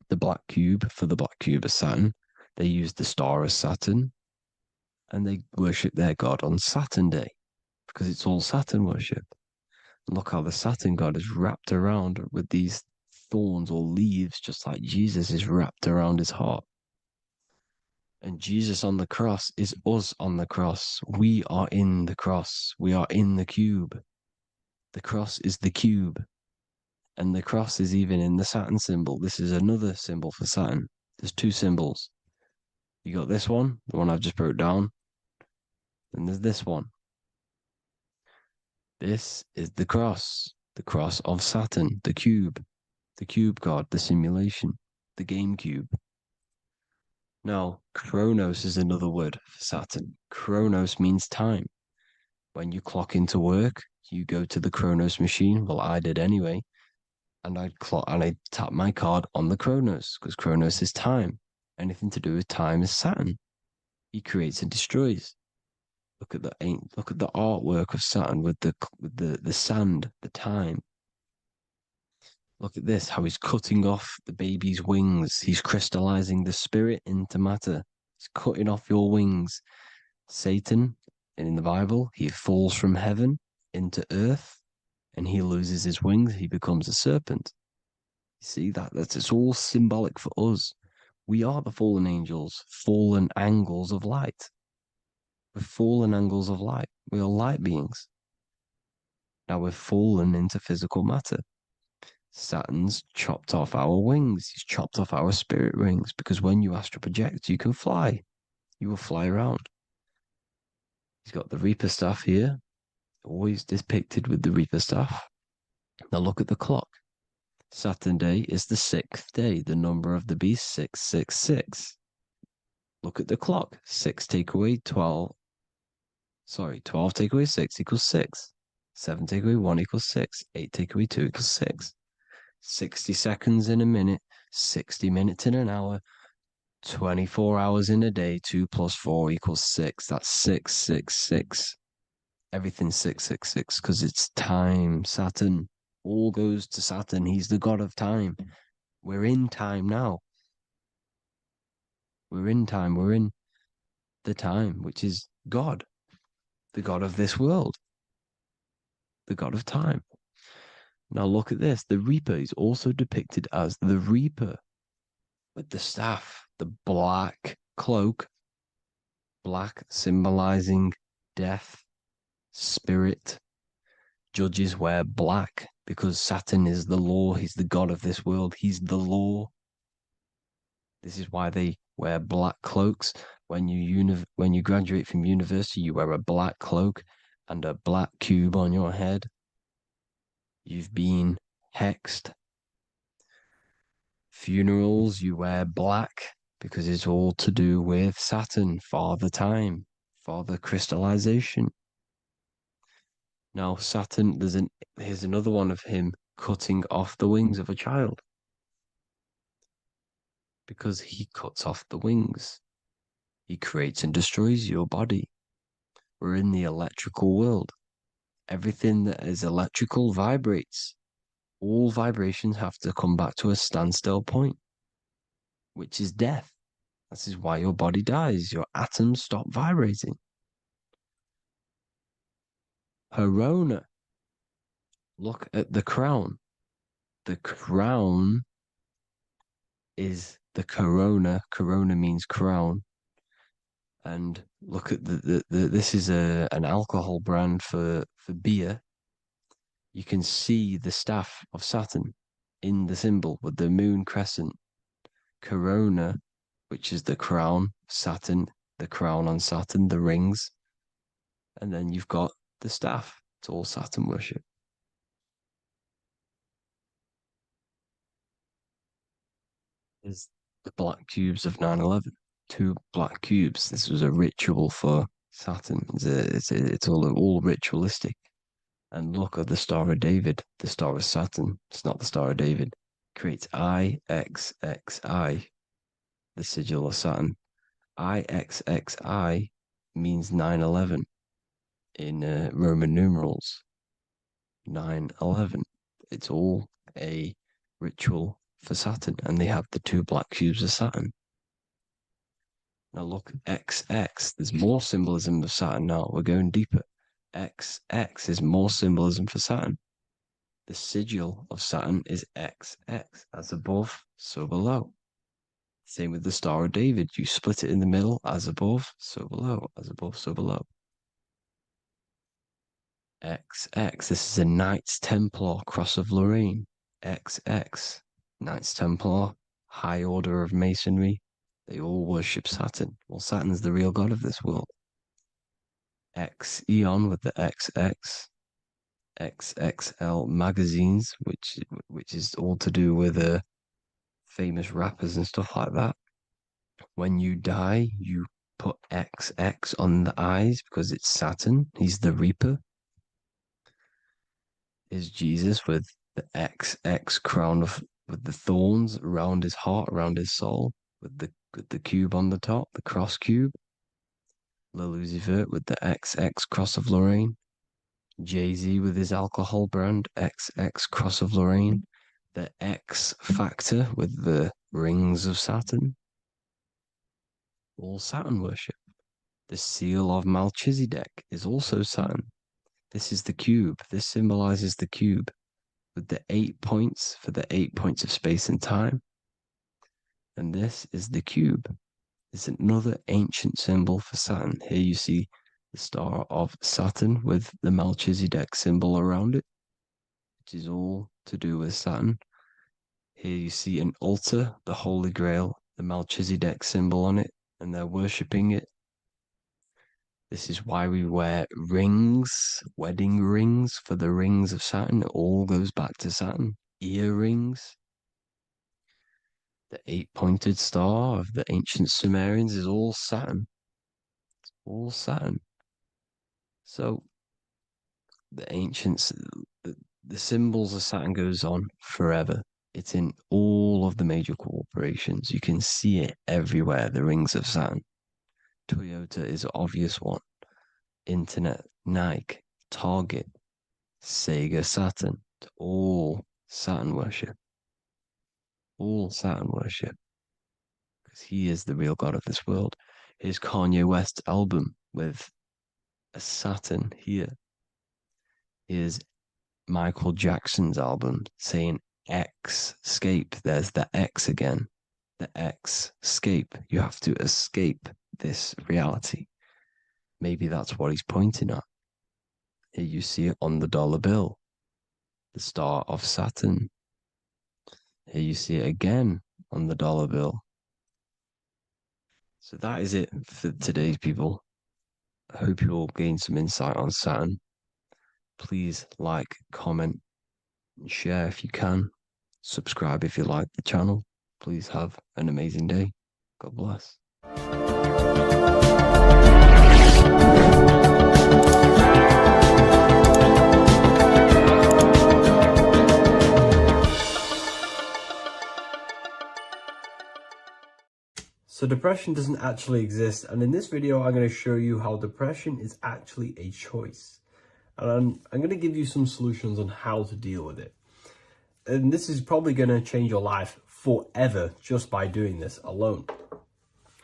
[SPEAKER 1] The black cube for the black cube of Saturn. They use the star of Saturn and they worship their god on Saturn Day because it's all Saturn worship. Look how the Saturn god is wrapped around with these thorns or leaves, just like Jesus is wrapped around his heart. And Jesus on the cross is us on the cross. We are in the cross. We are in the cube. The cross is the cube. And the cross is even in the Saturn symbol. This is another symbol for Saturn. There's two symbols. You got this one, the one I've just broke down. And there's this one. This is the cross of Saturn, the cube god, the simulation, the game cube. Now, Chronos is another word for Saturn. Chronos means time. When you clock into work, you go to the Chronos machine. Well, I did anyway. And I tap my card on the Chronos because Chronos is time. Anything to do with time is Saturn. He creates and destroys. Look at the artwork of Saturn with the sand, the time. Look at this, how he's cutting off the baby's wings. He's crystallizing the spirit into matter. He's cutting off your wings. Satan, in the Bible, he falls from heaven into earth and he loses his wings. He becomes a serpent. You see that's it's all symbolic for us. We are the fallen angels, fallen angles of light. We're fallen angles of light. We are light beings. Now we're fallen into physical matter. Saturn's chopped off our wings. He's chopped off our spirit wings because when you astral project, you can fly. You will fly around. He's got the Reaper staff here, always depicted with the Reaper staff. Now look at the clock. Saturn Day is the 6th day, the number of the beast, 666. Look at the clock. 6 take away 12. 12 take away 6 equals 6. 7 take away 1 equals 6. 8 take away 2 equals 6. 60 seconds in a minute, 60 minutes in an hour, 24 hours in a day, 2 plus 4 equals 6. That's 666. Everything's 666 because it's time. Saturn. All goes to Saturn. He's the god of time. We're in time now. We're in time. We're in the time, which is God, the god of this world, the god of time. Now look at this. The Reaper is also depicted as the Reaper with the staff, the black cloak, black symbolizing death, spirit, Judges wear black because Saturn is the law. He's the god of this world. He's the law. This is why they wear black cloaks. When you graduate from university, you wear a black cloak and a black cube on your head. You've been hexed. Funerals, you wear black because it's all to do with Saturn, Father Time, Father Crystallization. Now, Saturn, here's another one of him cutting off the wings of a child because he cuts off the wings. He creates and destroys your body. We're in the electrical world. Everything that is electrical vibrates. All vibrations have to come back to a standstill point, which is death. This is why your body dies. Your atoms stop vibrating. Corona. Look at the crown. The crown is the corona. Corona means crown. And look at this is an alcohol brand for beer. You can see the staff of Saturn in the symbol with the moon crescent. Corona, which is the crown, Saturn, the crown on Saturn, the rings. And then you've got the staff. It's all Saturn worship. Is the black cubes of 9/11. Two black cubes. This was a ritual for Saturn. It's all ritualistic. And look at the Star of David, the Star of Saturn. It's not the Star of David. Creates IXXI, the sigil of Saturn. IXXI means 9/11 in Roman numerals. 9/11. It's all a ritual for Saturn, and they have the two black cubes of Saturn. Now look, XX, there's more symbolism of Saturn now. We're going deeper. XX is more symbolism for Saturn. The sigil of Saturn is XX, as above, so below. Same with the Star of David. You split it in the middle, as above, so below, as above, so below. XX, this is a Knights Templar Cross of Lorraine. XX, Knights Templar, high order of Masonry. They all worship Saturn. Well, Saturn's the real god of this world. X Eon with the XX, XXL magazines, which is all to do with famous rappers and stuff like that. When you die, you put XX on the eyes because it's Saturn. He's the Reaper. Is Jesus with the XX crown with the thorns around his heart, around his soul, with the cube on the top, the cross cube. Lucifer with the XX Cross of Lorraine. Jay-Z with his alcohol brand, XX Cross of Lorraine. The X Factor with the rings of Saturn. All Saturn worship. The seal of Melchizedek is also Saturn. This is the cube. This symbolizes the cube with the 8 points for the 8 points of space and time. And this is the cube. It's another ancient symbol for Saturn. Here you see the star of Saturn with the Melchizedek symbol around it, which is all to do with Saturn. Here you see an altar, the Holy Grail, the Melchizedek symbol on it, and they're worshipping it. This is why we wear rings, wedding rings for the rings of Saturn. It all goes back to Saturn. Earrings. The 8-pointed star of the ancient Sumerians is all Saturn. It's all Saturn. So the ancients, the symbols of Saturn goes on forever. It's in all of the major corporations. You can see it everywhere, the rings of Saturn. Toyota is an obvious one. Internet, Nike, Target, Sega, Saturn. It's all Saturn worship. All Saturn worship. Because he is the real god of this world. Here's Kanye West's album with a Saturn here. Here's Michael Jackson's album saying X escape. There's the X again. The X escape. You have to escape this reality. Maybe that's what he's pointing at. Here you see it on the dollar bill, the star of Saturn. Here you see it again on the dollar bill. So that is it for today's people. I hope you all gain some insight on Saturn. Please like, comment, and share if you can. Subscribe if you like the channel. Please have an amazing day. God bless. So depression doesn't actually exist, and in this video I'm going to show you how depression is actually a choice. And I'm going to give you some solutions on how to deal with it. And this is probably going to change your life forever just by doing this alone.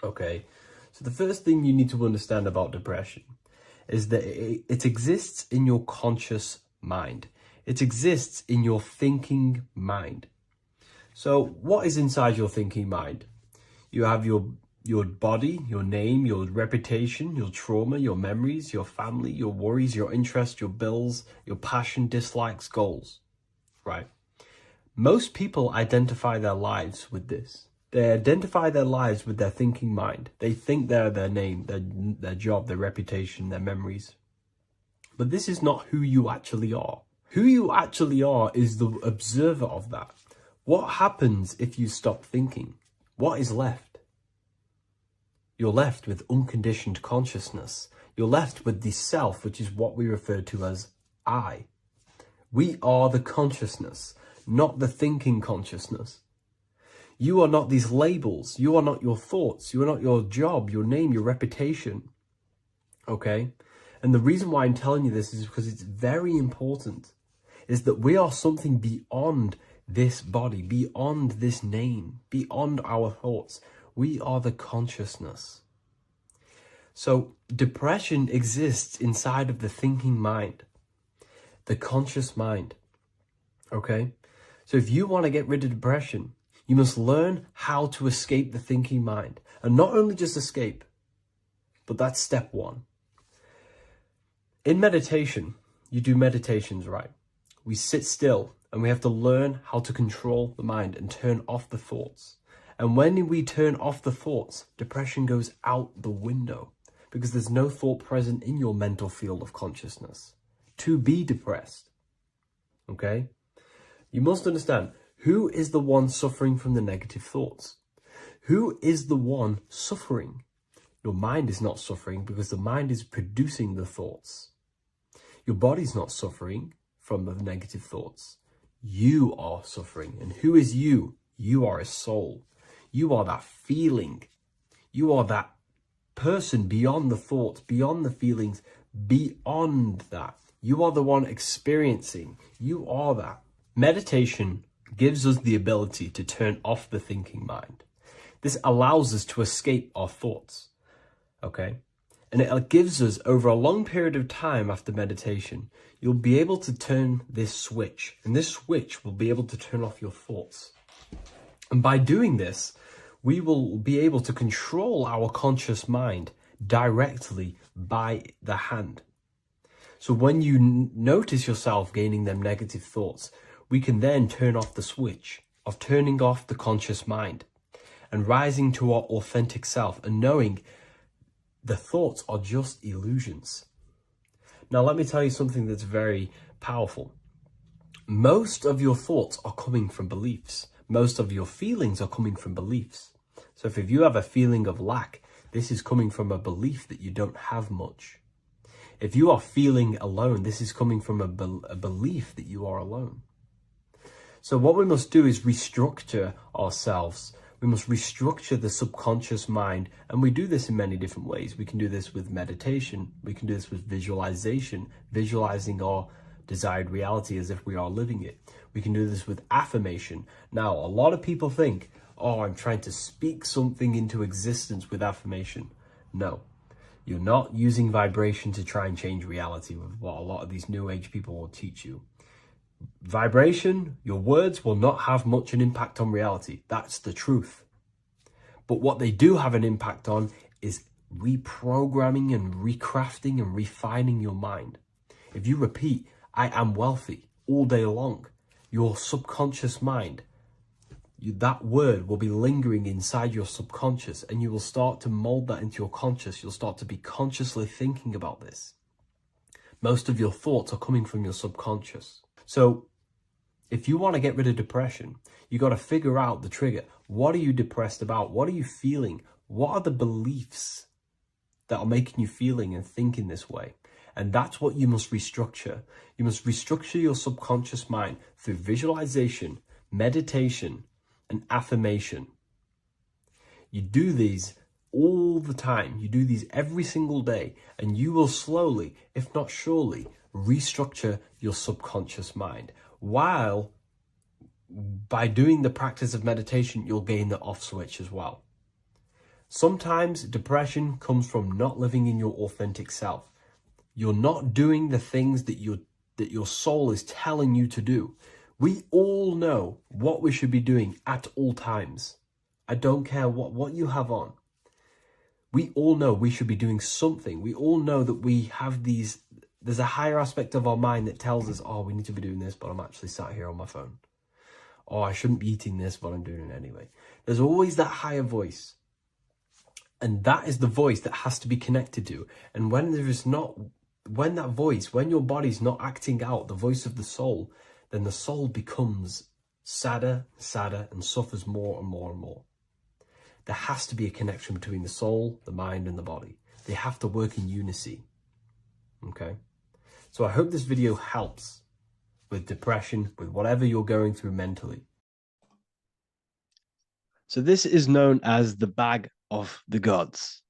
[SPEAKER 1] Okay, so the first thing you need to understand about depression is that it exists in your conscious mind. It exists in your thinking mind. So what is inside your thinking mind? You have your body, your name, your reputation, your trauma, your memories, your family, your worries, your interests, your bills, your passion, dislikes, goals, right? Most people identify their lives with this. They identify their lives with their thinking mind. They think they're their name, their job, their reputation, their memories. But this is not who you actually are. Who you actually are is the observer of that. What happens if you stop thinking? What is left? You're left with unconditioned consciousness. You're left with the self, which is what we refer to as I. We are the consciousness, not the thinking consciousness. You are not these labels. You are not your thoughts. You are not your job, your name, your reputation. Okay? And the reason why I'm telling you this is because it's very important, is that we are something beyond this body, beyond this name, beyond our thoughts. We are the consciousness. So depression exists inside of the thinking mind, the conscious mind. Okay? So if you want to get rid of depression, you must learn how to escape the thinking mind. And not only just escape, but that's step one. In meditation, you do meditations, right? We sit still and we have to learn how to control the mind and turn off the thoughts. And when we turn off the thoughts, depression goes out the window because there's no thought present in your mental field of consciousness to be depressed. Okay? You must understand, who is the one suffering from the negative thoughts? Who is the one suffering? Your mind is not suffering because the mind is producing the thoughts. Your body's not suffering from the negative thoughts. You are suffering. And who is you? You are a soul. You are that feeling. You are that person beyond the thoughts, beyond the feelings, beyond that. You are the one experiencing. You are that. Meditation gives us the ability to turn off the thinking mind. This allows us to escape our thoughts. Okay? And it gives us, over a long period of time after meditation, you'll be able to turn this switch. And this switch will be able to turn off your thoughts. And by doing this, we will be able to control our conscious mind directly by the hand. So when you notice yourself gaining them negative thoughts, we can then turn off the switch of turning off the conscious mind and rising to our authentic self and knowing the thoughts are just illusions. Now, let me tell you something that's very powerful. Most of your thoughts are coming from beliefs. Most of your feelings are coming from beliefs. So if you have a feeling of lack, this is coming from a belief that you don't have much. If you are feeling alone, this is coming from a belief that you are alone. So what we must do is restructure ourselves. We must restructure the subconscious mind. And we do this in many different ways. We can do this with meditation. We can do this with visualization, visualizing our desired reality as if we are living it. We can do this with affirmation. Now, a lot of people think, oh, I'm trying to speak something into existence with affirmation. No, you're not using vibration to try and change reality with what a lot of these new age people will teach you. Vibration, your words will not have much an impact on reality. That's the truth. But what they do have an impact on is reprogramming and recrafting and refining your mind.
[SPEAKER 2] If you repeat, I am wealthy all day long, your subconscious mind, that word will be lingering inside your subconscious, and you will start to mold that into your conscious. You'll start to be consciously thinking about this. Most of your thoughts are coming from your subconscious. So if you want to get rid of depression, you got to figure out the trigger. What are you depressed about? What are you feeling? What are the beliefs that are making you feeling and thinking this way? And that's what you must restructure. You must restructure your subconscious mind through visualization, meditation, and affirmation. You do these all the time. You do these every single day, and you will slowly, if not surely, restructure your subconscious mind. While by doing the practice of meditation, you'll gain the off switch as well. Sometimes depression comes from not living in your authentic self. You're not doing the things that your soul is telling you to do. We all know what we should be doing at all times. I don't care what you have on. We all know we should be doing something. We all know that we have there's a higher aspect of our mind that tells us, oh, we need to be doing this, but I'm actually sat here on my phone. Oh, I shouldn't be eating this, but I'm doing it anyway. There's always that higher voice. And that is the voice that has to be connected to. And when your body's not acting out the voice of the soul, then the soul becomes sadder, and suffers more and more and more. There has to be a connection between the soul, the mind, and the body. They have to work in unison. Okay? So I hope this video helps with depression, with whatever you're going through mentally.
[SPEAKER 1] So this is known as the bag of the gods.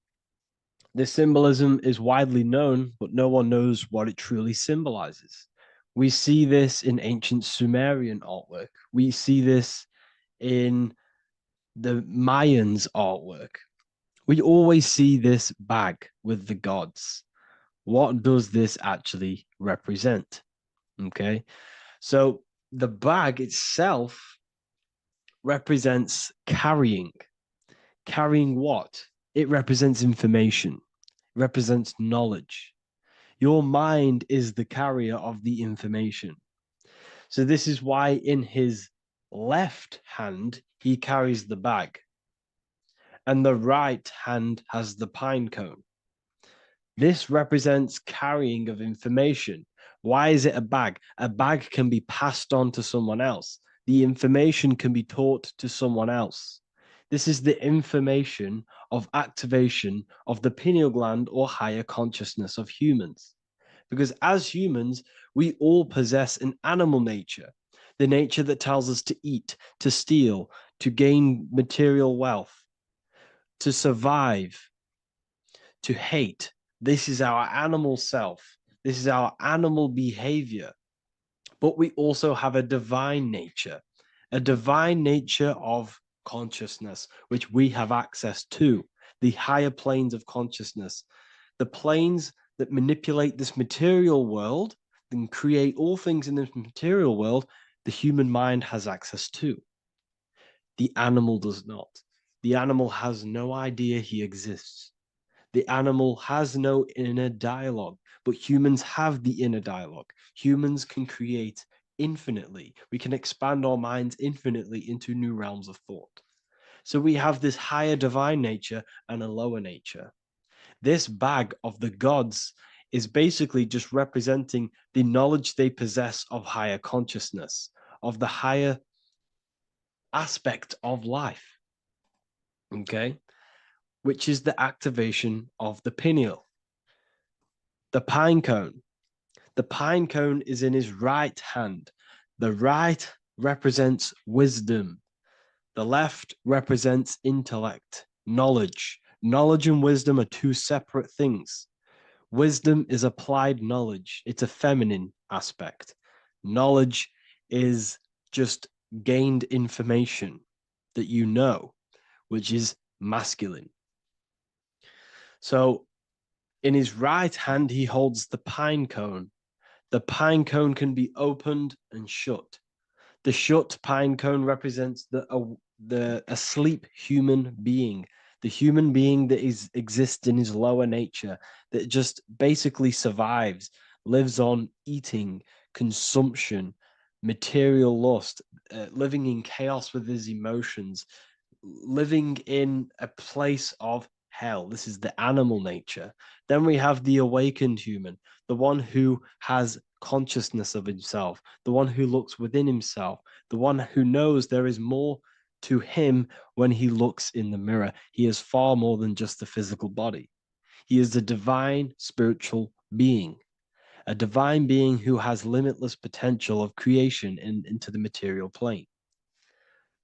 [SPEAKER 1] This symbolism is widely known, but no one knows what it truly symbolizes. We see this in ancient Sumerian artwork. We see this in the Mayans' artwork. We always see this bag with the gods. What does this actually represent? Okay, so the bag itself represents carrying. Carrying what? It represents information. It represents knowledge. Your mind is the carrier of the information. So this is why in his left hand, he carries the bag, and the right hand has the pine cone. This represents carrying of information. Why is it a bag? A bag can be passed on to someone else. The information can be taught to someone else. This is the information of activation of the pineal gland or higher consciousness of humans. Because as humans, we all possess an animal nature, the nature that tells us to eat, to steal, to gain material wealth, to survive, to hate. This is our animal self. This is our animal behavior. But we also have a divine nature of consciousness, which we have access to, the higher planes of consciousness, the planes that manipulate this material world and create all things in this material world. The human mind has access to. The animal does not. The animal has no idea he exists. The animal has no inner dialogue, but humans have the inner dialogue. Humans can create infinitely. We can expand our minds infinitely into new realms of thought. So we have this higher divine nature and a lower nature. This bag of the gods is basically just representing the knowledge they possess of higher consciousness, of the higher aspect of life. Okay? Which is the activation of the pineal. The pine cone. The pine cone is in his right hand. The right represents wisdom. The left represents intellect, knowledge. Knowledge and wisdom are two separate things. Wisdom is applied knowledge. It's a feminine aspect. Knowledge is just gained information that you know, which is masculine. So in his right hand, he holds the pine cone. The pine cone can be opened and shut. The shut pine cone represents the asleep human being, the human being that exists in his lower nature, that just basically survives, lives on eating, consumption, material lust, living in chaos with his emotions, living in a place of hell. This is the animal nature. Then we have the awakened human, the one who has consciousness of himself, the one who looks within himself, the one who knows there is more to him when he looks in the mirror. He is far more than just the physical body. He is a divine spiritual being, a divine being who has limitless potential of creation into the material plane.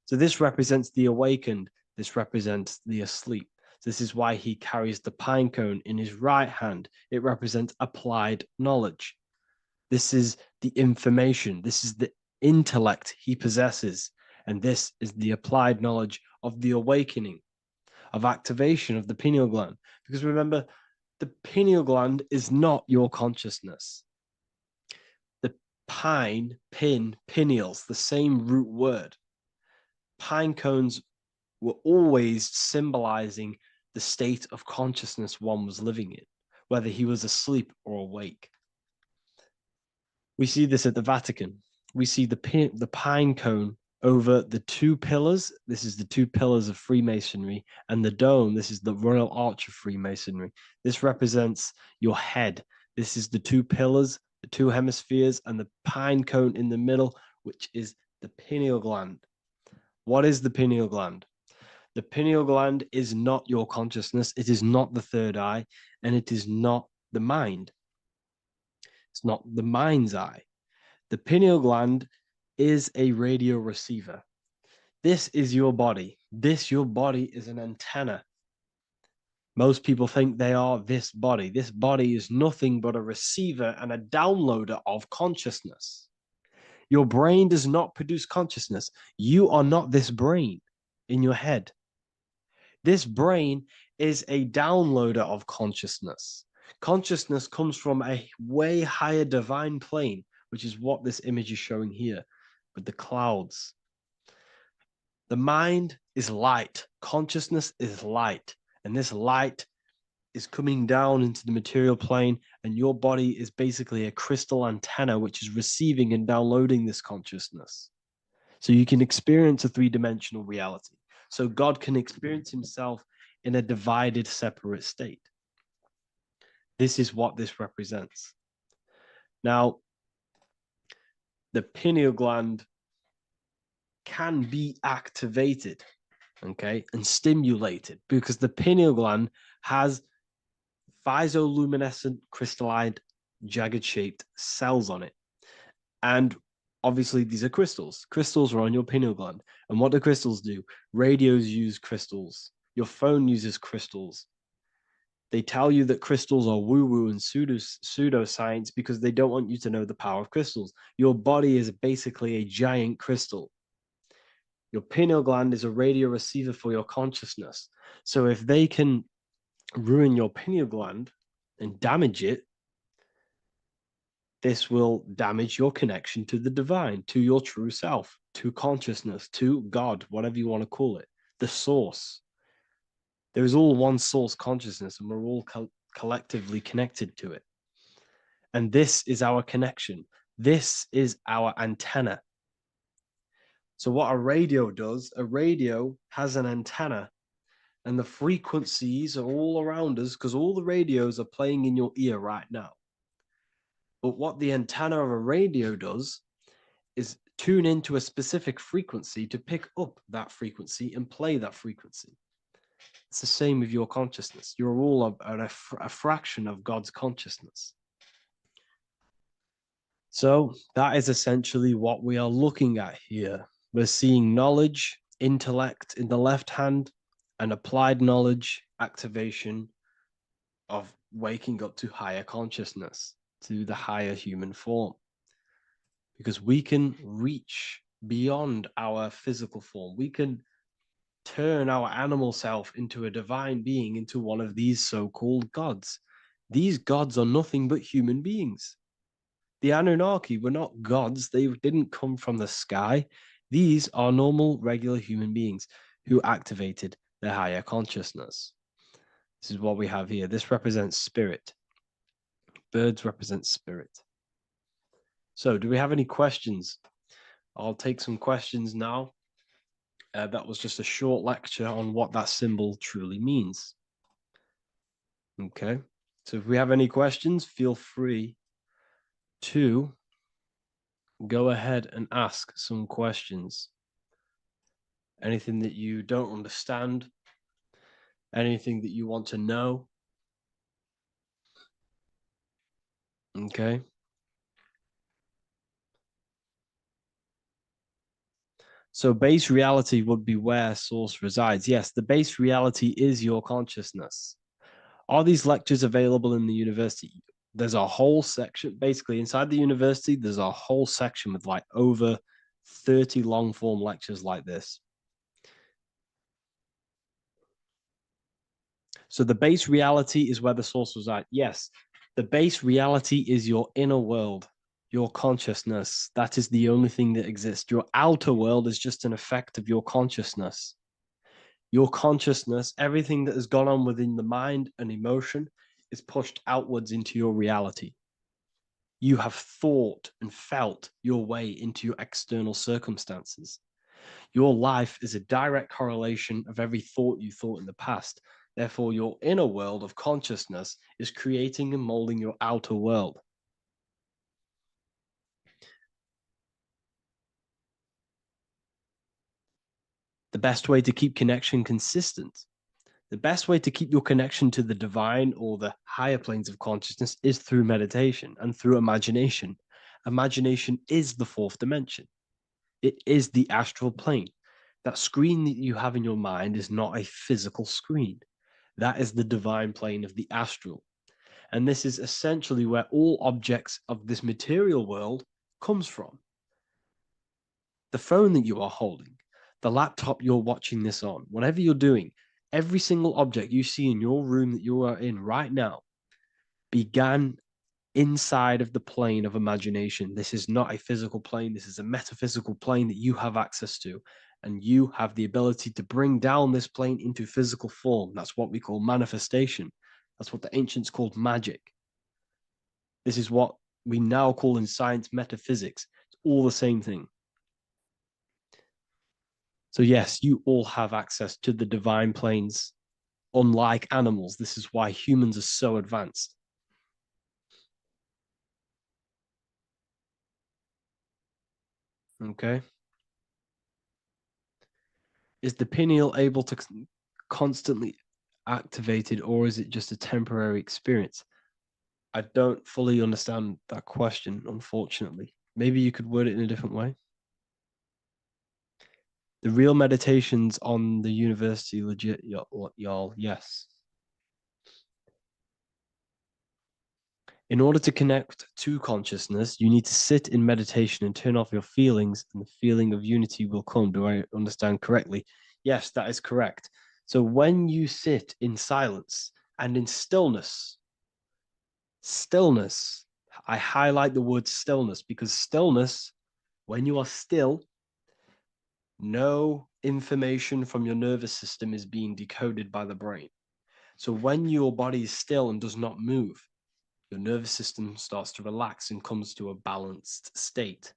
[SPEAKER 1] So this represents the awakened, this represents the asleep. This is why he carries the pine cone in his right hand. It represents applied knowledge. This is the information. This is the intellect he possesses. And this is the applied knowledge of the awakening, of activation of the pineal gland. Because remember, the pineal gland is not your consciousness. The pineals, the same root word. Pine cones were always symbolizing the state of consciousness one was living in, whether he was asleep or awake. We see this at the Vatican. We see the pine cone over the two pillars. This is the two pillars of Freemasonry, and the dome. This is the Royal Arch of Freemasonry. This represents your head. This is the two pillars, the two hemispheres, and the pine cone in the middle, which is the pineal gland. What is the pineal gland? The pineal gland is not your consciousness. It is not the third eye, and it is not the mind. It's not the mind's eye. The pineal gland is a radio receiver. This is your body. Your body is an antenna. Most people think they are this body. This body is nothing but a receiver and a downloader of consciousness. Your brain does not produce consciousness. You are not this brain in your head. This brain is a downloader of consciousness. Consciousness comes from a way higher divine plane, which is what this image is showing here with the clouds. The mind is light. Consciousness is light. And this light is coming down into the material plane, and your body is basically a crystal antenna which is receiving and downloading this consciousness. So you can experience a three-dimensional reality. So God can experience himself in a divided, separate state. This is what this represents. Now, the pineal gland can be activated, okay, and stimulated because the pineal gland has phytoluminescent crystallized jagged-shaped cells on it. And obviously, these are crystals. Crystals are on your pineal gland. And what do crystals do? Radios use crystals. Your phone uses crystals. They tell you that crystals are woo-woo and pseudoscience because they don't want you to know the power of crystals. Your body is basically a giant crystal. Your pineal gland is a radio receiver for your consciousness. So if they can ruin your pineal gland and damage it, this will damage your connection to the divine, to your true self, to consciousness, to God, whatever you want to call it, the source. There is all one source consciousness, and we're all collectively connected to it. And this is our connection. This is our antenna. So what a radio does, a radio has an antenna, and the frequencies are all around us because all the radios are playing in your ear right now. But what the antenna of a radio does is tune into a specific frequency to pick up that frequency and play that frequency. It's the same with your consciousness. You're all a fraction of God's consciousness. So that is essentially what we are looking at here. We're seeing knowledge, intellect in the left hand, and applied knowledge, activation of waking up to higher consciousness, to the higher human form. Because we can reach beyond our physical form. We can turn our animal self into a divine being, into one of these so-called gods. These gods are nothing but human beings. The Anunnaki were not gods. They didn't come from the sky. These are normal, regular human beings who activated their higher consciousness. This is what we have here. This represents spirit. Birds represent spirit. So do we have any questions? I'll take some questions now. That was just a short lecture on what that symbol truly means. Okay, so if we have any questions, feel free to go ahead and ask some questions. Anything that you don't understand, anything that you want to know. Okay. So base reality would be where source resides. Yes, the base reality is your consciousness. Are these lectures available in the university? There's a whole section, basically inside the university, there's a whole section with like over 30 long form lectures like this. So the base reality is where the source resides. Yes, the base reality is your inner world, your consciousness. That is the only thing that exists. Your outer world is just an effect of your consciousness. Your consciousness, everything that has gone on within the mind and emotion, is pushed outwards into your reality. You have thought and felt your way into your external circumstances. Your life is a direct correlation of every thought you thought in the past. Therefore, your inner world of consciousness is creating and molding your outer world. The best way to keep connection consistent, the best way to keep your connection to the divine or the higher planes of consciousness is through meditation and through imagination. Imagination is the fourth dimension. It is the astral plane. That screen that you have in your mind is not a physical screen. That is the divine plane of the astral. And this is essentially where all objects of this material world comes from. The phone that you are holding, the laptop you're watching this on, whatever you're doing, every single object you see in your room that you are in right now began inside of the plane of imagination. This is not a physical plane. This is a metaphysical plane that you have access to. And you have the ability to bring down this plane into physical form. That's what we call manifestation. That's what the ancients called magic. This is what we now call in science metaphysics. It's all the same thing. So yes, you all have access to the divine planes. Unlike animals, this is why humans are so advanced. Okay. Is the pineal able to constantly activated, or is it just a temporary experience? I don't fully understand that question, unfortunately. Maybe you could word it in a different way. The real meditations on the university, legit, y'all, yes. In order to connect to consciousness, you need to sit in meditation and turn off your feelings, and the feeling of unity will come. Do I understand correctly? Yes, that is correct. So when you sit in silence and in stillness, I highlight the word stillness because stillness, when you are still, no information from your nervous system is being decoded by the brain. So when your body is still and does not move, your nervous system starts to relax and comes to a balanced state.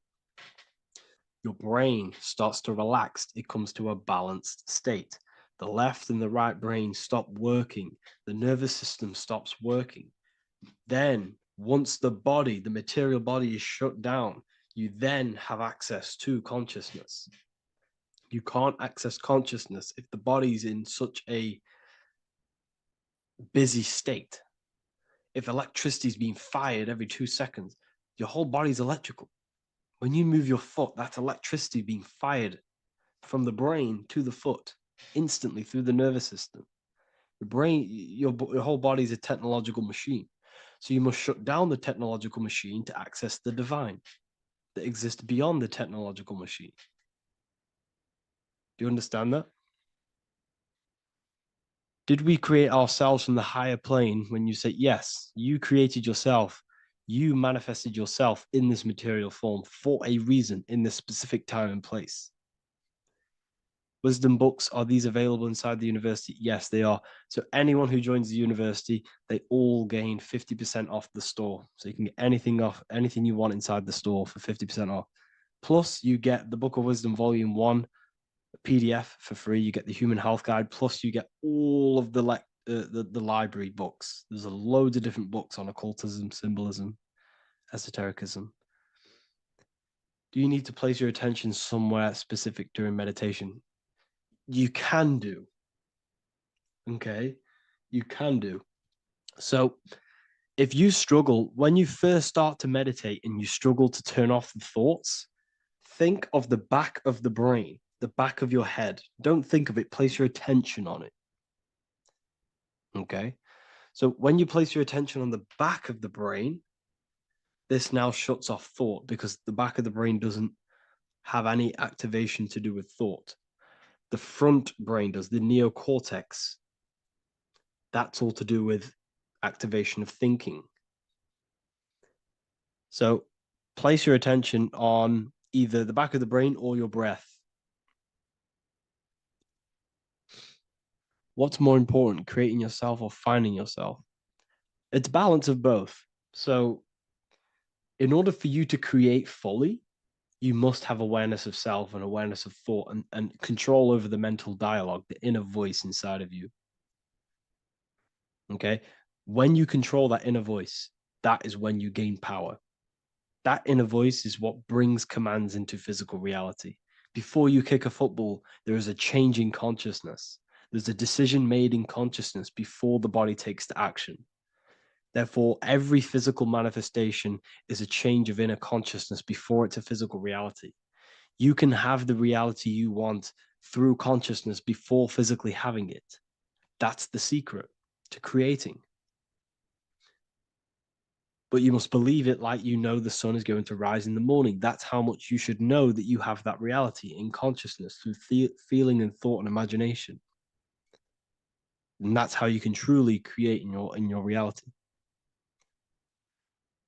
[SPEAKER 1] Your brain starts to relax, it comes to a balanced state. The left and the right brain stop working, the nervous system stops working. Then, once the body, the material body is shut down, you then have access to consciousness. You can't access consciousness if the body's in such a busy state. If electricity is being fired every 2 seconds, your whole body's electrical. When you move your foot, that's electricity being fired from the brain to the foot instantly through the nervous system. Your brain, your whole body is a technological machine. So you must shut down the technological machine to access the divine that exists beyond the technological machine. Do you understand that? Did we create ourselves from the higher plane? When you say yes, you created yourself, you manifested yourself in this material form for a reason in this specific time and place. wisdom books, are these available inside the university? Yes, they are. So anyone who joins the university, they all gain 50% off the store. So you can get anything you want inside the store for 50% off. Plus, you get the Book of Wisdom Volume 1 PDF for free. You get the Human Health Guide. Plus, you get all of the library books. There's a load of different books on occultism, symbolism, esotericism. Do you need to place your attention somewhere specific during meditation? You can do. Okay, you can do. So if you struggle, when you first start to meditate and you struggle to turn off the thoughts, think of the back of the brain, the back of your head. Don't think of it, place your attention on it. Okay. So when you place your attention on the back of the brain, this now shuts off thought because the back of the brain doesn't have any activation to do with thought. The front brain does, the neocortex. That's all to do with activation of thinking. So place your attention on either the back of the brain or your breath. What's more important, creating yourself or finding yourself? It's balance of both. So in order for you to create fully, you must have awareness of self and awareness of thought and control over the mental dialogue, the inner voice inside of you. Okay. When you control that inner voice, that is when you gain power. That inner voice is what brings commands into physical reality. Before you kick a football, there is a change in consciousness. There's a decision made in consciousness before the body takes the action. Therefore, every physical manifestation is a change of inner consciousness before it's a physical reality. You can have the reality you want through consciousness before physically having it. That's the secret to creating. But you must believe it like you know the sun is going to rise in the morning. That's how much you should know that you have that reality in consciousness through feeling and thought and imagination. And that's how you can truly create in your reality.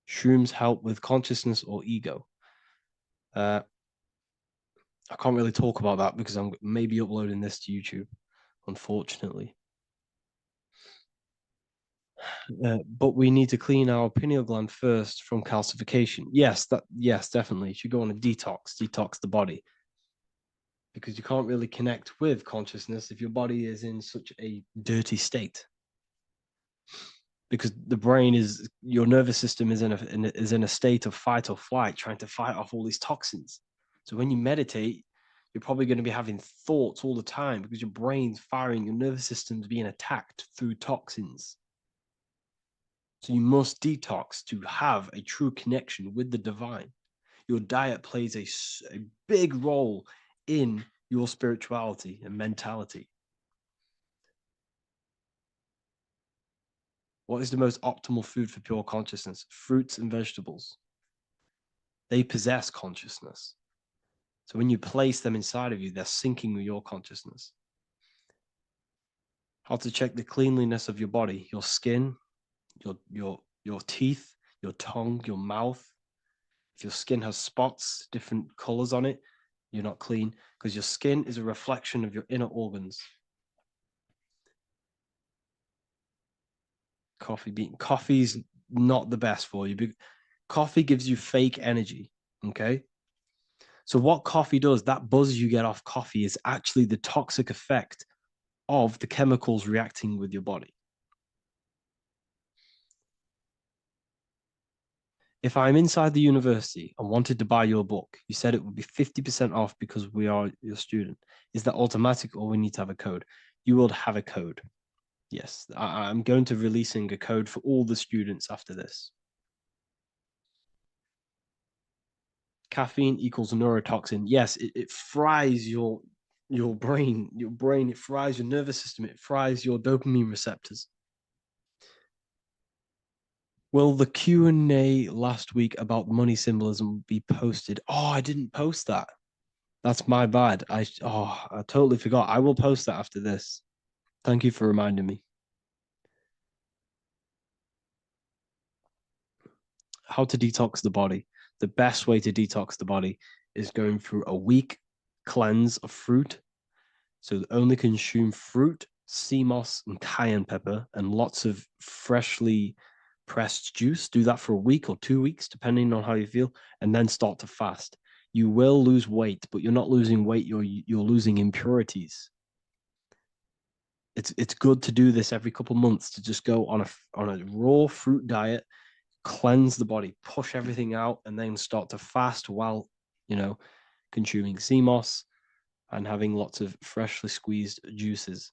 [SPEAKER 1] Shrooms help with consciousness or ego. I can't really talk about that because I'm maybe uploading this to YouTube, unfortunately. But we need to clean our pineal gland first from calcification. Yes, definitely. You should go on a detox the body. Because you can't really connect with consciousness if your body is in such a dirty state. Because the brain is, your nervous system is in a state of fight or flight, trying to fight off all these toxins. So when you meditate, you're probably going to be having thoughts all the time because your brain's firing, your nervous system's being attacked through toxins. So you must detox to have a true connection with the divine. Your diet plays a big role in your spirituality and mentality. What is the most optimal food for pure consciousness? Fruits and vegetables. They possess consciousness. So when you place them inside of you, they're syncing with your consciousness. How to check the cleanliness of your body, your skin, your teeth, your tongue, your mouth. If your skin has spots, different colors on it, you're not clean because your skin is a reflection of your inner organs. Coffee's not the best for you. Coffee gives you fake energy. Okay. So what coffee does, that buzz you get off coffee is actually the toxic effect of the chemicals reacting with your body. If I'm inside the university and wanted to buy your book, you said it would be 50% off because we are your student. Is that automatic or we need to have a code? You will have a code. Yes, I'm going to releasing a code for all the students after this. Caffeine equals neurotoxin. Yes, it fries your brain, it fries your nervous system, it fries your dopamine receptors. Will the Q&A last week about money symbolism be posted? Oh, I didn't post that. That's my bad. I totally forgot. I will post that after this. Thank you for reminding me. How to detox the body. The best way to detox the body is going through a week cleanse of fruit, So only consume fruit, sea moss, and cayenne pepper, and lots of freshly pressed juice. Do that for a week or 2 weeks, depending on how you feel, and then start to fast. You will lose weight, but you're not losing weight. You're losing impurities. It's good to do this every couple months to just go on a raw fruit diet, cleanse the body, push everything out, and then start to fast while you know consuming sea moss and having lots of freshly squeezed juices.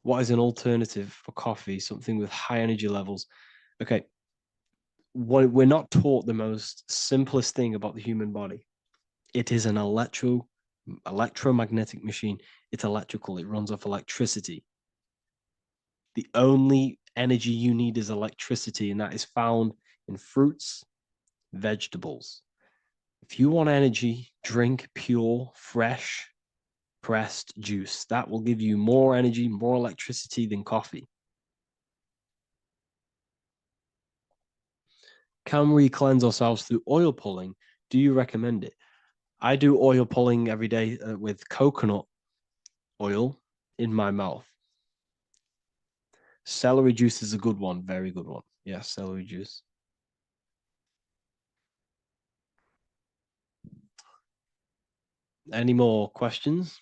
[SPEAKER 1] What is an alternative for coffee? Something with high energy levels. Okay, we're not taught the most simplest thing about the human body. It is an electromagnetic machine. It's electrical. It runs off electricity. The only energy you need is electricity, and that is found in fruits, vegetables. If you want energy, drink pure, fresh, pressed juice. That will give you more energy, more electricity than coffee. Can we cleanse ourselves through oil pulling? Do you recommend it? I do oil pulling every day with coconut oil in my mouth. Celery juice is a good one, very good one. Yes, celery juice. Any more questions?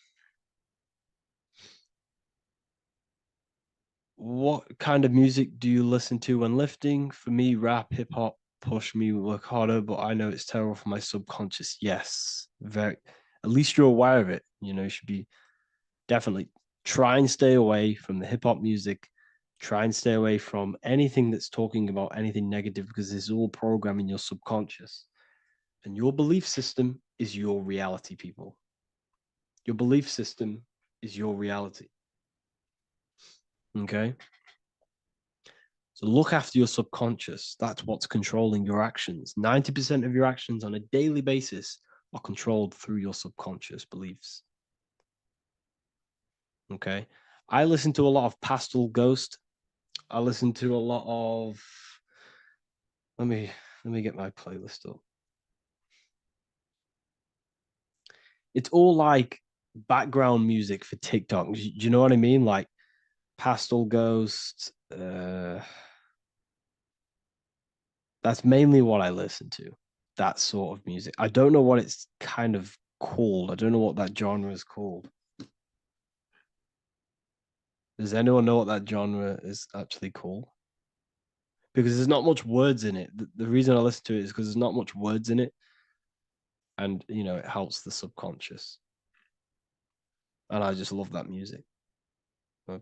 [SPEAKER 1] What kind of music do you listen to when lifting? For me, rap, hip hop push me work harder, but I know it's terrible for my subconscious. Yes, very. At least you're aware of it. You should be definitely try and stay away from the hip hop music. Try and stay away from anything that's talking about anything negative because it's all programming your subconscious. And your belief system is your reality, people. Your belief system is your reality. Okay. So look after your subconscious. That's what's controlling your actions. 90% of your actions on a daily basis are controlled through your subconscious beliefs. Okay. I listen to a lot of Pastel Ghost. I listen to a lot of let me get my playlist up. It's all like background music for TikTok. Do you know what I mean? Like Pastel Ghost. That's mainly what I listen to. That sort of music. I don't know what it's kind of called. I don't know what that genre is called. Does anyone know what that genre is actually called? Because there's not much words in it. The reason I listen to it is because there's not much words in it, and it helps the subconscious. And I just love that music. Uh,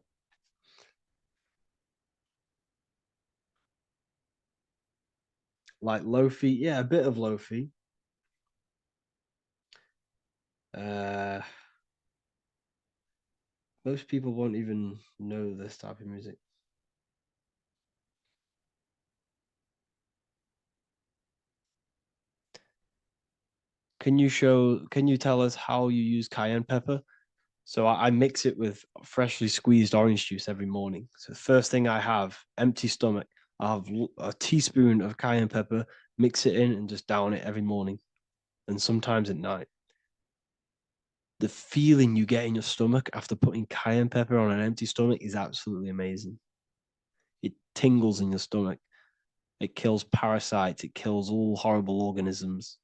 [SPEAKER 1] Like lofi, yeah, a bit of lofi. Uh, Most people won't even know this type of music. Can you tell us how you use cayenne pepper? So I mix it with freshly squeezed orange juice every morning. So the first thing I have, empty stomach, I have a teaspoon of cayenne pepper, mix it in and just down it every morning and sometimes at night. The feeling you get in your stomach after putting cayenne pepper on an empty stomach is absolutely amazing. It tingles in your stomach. It kills parasites. It kills all horrible organisms.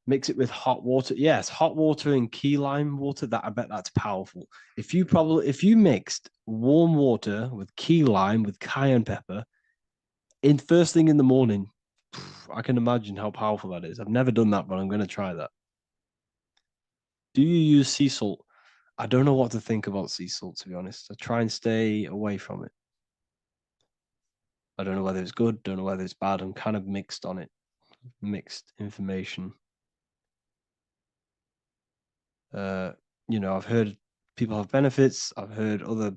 [SPEAKER 1] Mix it with hot water. Yes, hot water and key lime water. That I bet that's powerful. If you mixed warm water with key lime with cayenne pepper in first thing in the morning, I can imagine how powerful that is. I've never done that, but I'm going to try that. Do you use sea salt? I don't know what to think about sea salt, to be honest. I try and stay away from it. I don't know whether it's good, don't know whether it's bad. I'm kind of mixed on it, mixed information. Uh, I've heard people have benefits. I've heard other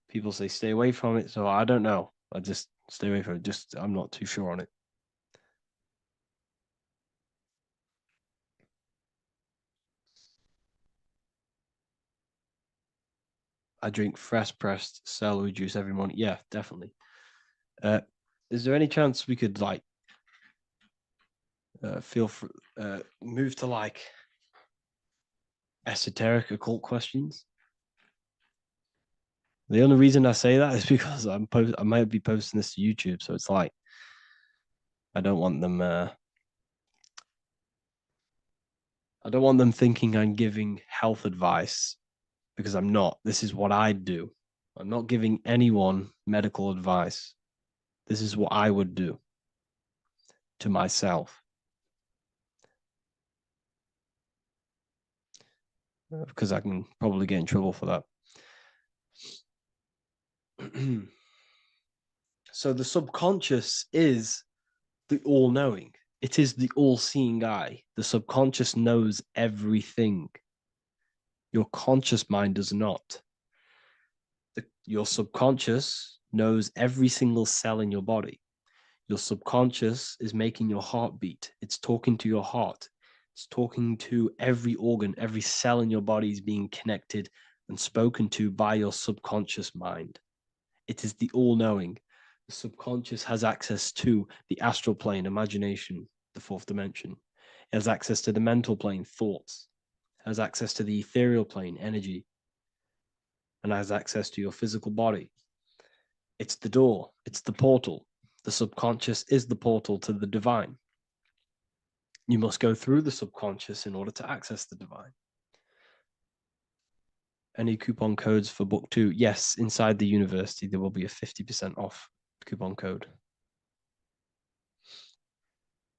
[SPEAKER 1] people say stay away from it. So I don't know. I just stay away from it. Just I'm not too sure on it. I drink fresh pressed celery juice every morning. Yeah, definitely. Is there any chance we could like move to like esoteric occult questions? The only reason I say that is because I might be posting this to YouTube, so it's like I don't want them. I don't want them thinking I'm giving health advice because I'm not. This is what I do. I'm not giving anyone medical advice. This is what I would do to myself because I can probably get in trouble for that. So the subconscious is the all-knowing. It is the all-seeing eye. The subconscious knows everything. Your conscious mind does not. Your subconscious knows every single cell in your body. Your subconscious is making your heart beat. It's talking to your heart. It's talking to every organ, every cell in your body is being connected and spoken to by your subconscious mind. It is the all-knowing. The subconscious has access to the astral plane, imagination, the fourth dimension. It has access to the mental plane, thoughts. It has access to the ethereal plane, energy, and has access to your physical body. It's the door, it's the portal. The subconscious is the portal to the divine. You must go through the subconscious in order to access the divine. Any coupon codes for book 2? Yes, inside the university, there will be a 50% off coupon code.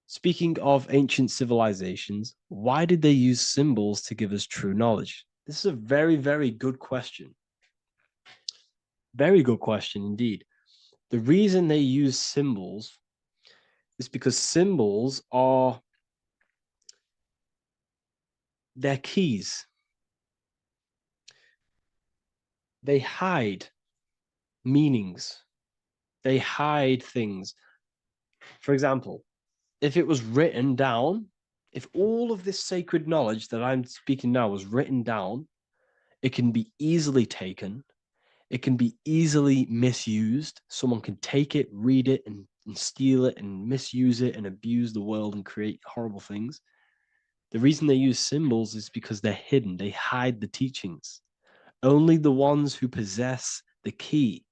[SPEAKER 1] Speaking of ancient civilizations, why did they use symbols to give us true knowledge? This is a very, very good question. Very good question indeed. The reason they use symbols is because symbols are their keys. They hide meanings. They hide things. For example, if it was written down, if all of this sacred knowledge that I'm speaking now was written down, it can be easily taken. It can be easily misused. Someone can take it, read it, and steal it and misuse it and abuse the world and create horrible things. The reason they use symbols is because they're hidden. They hide the teachings. Only the ones who possess the key,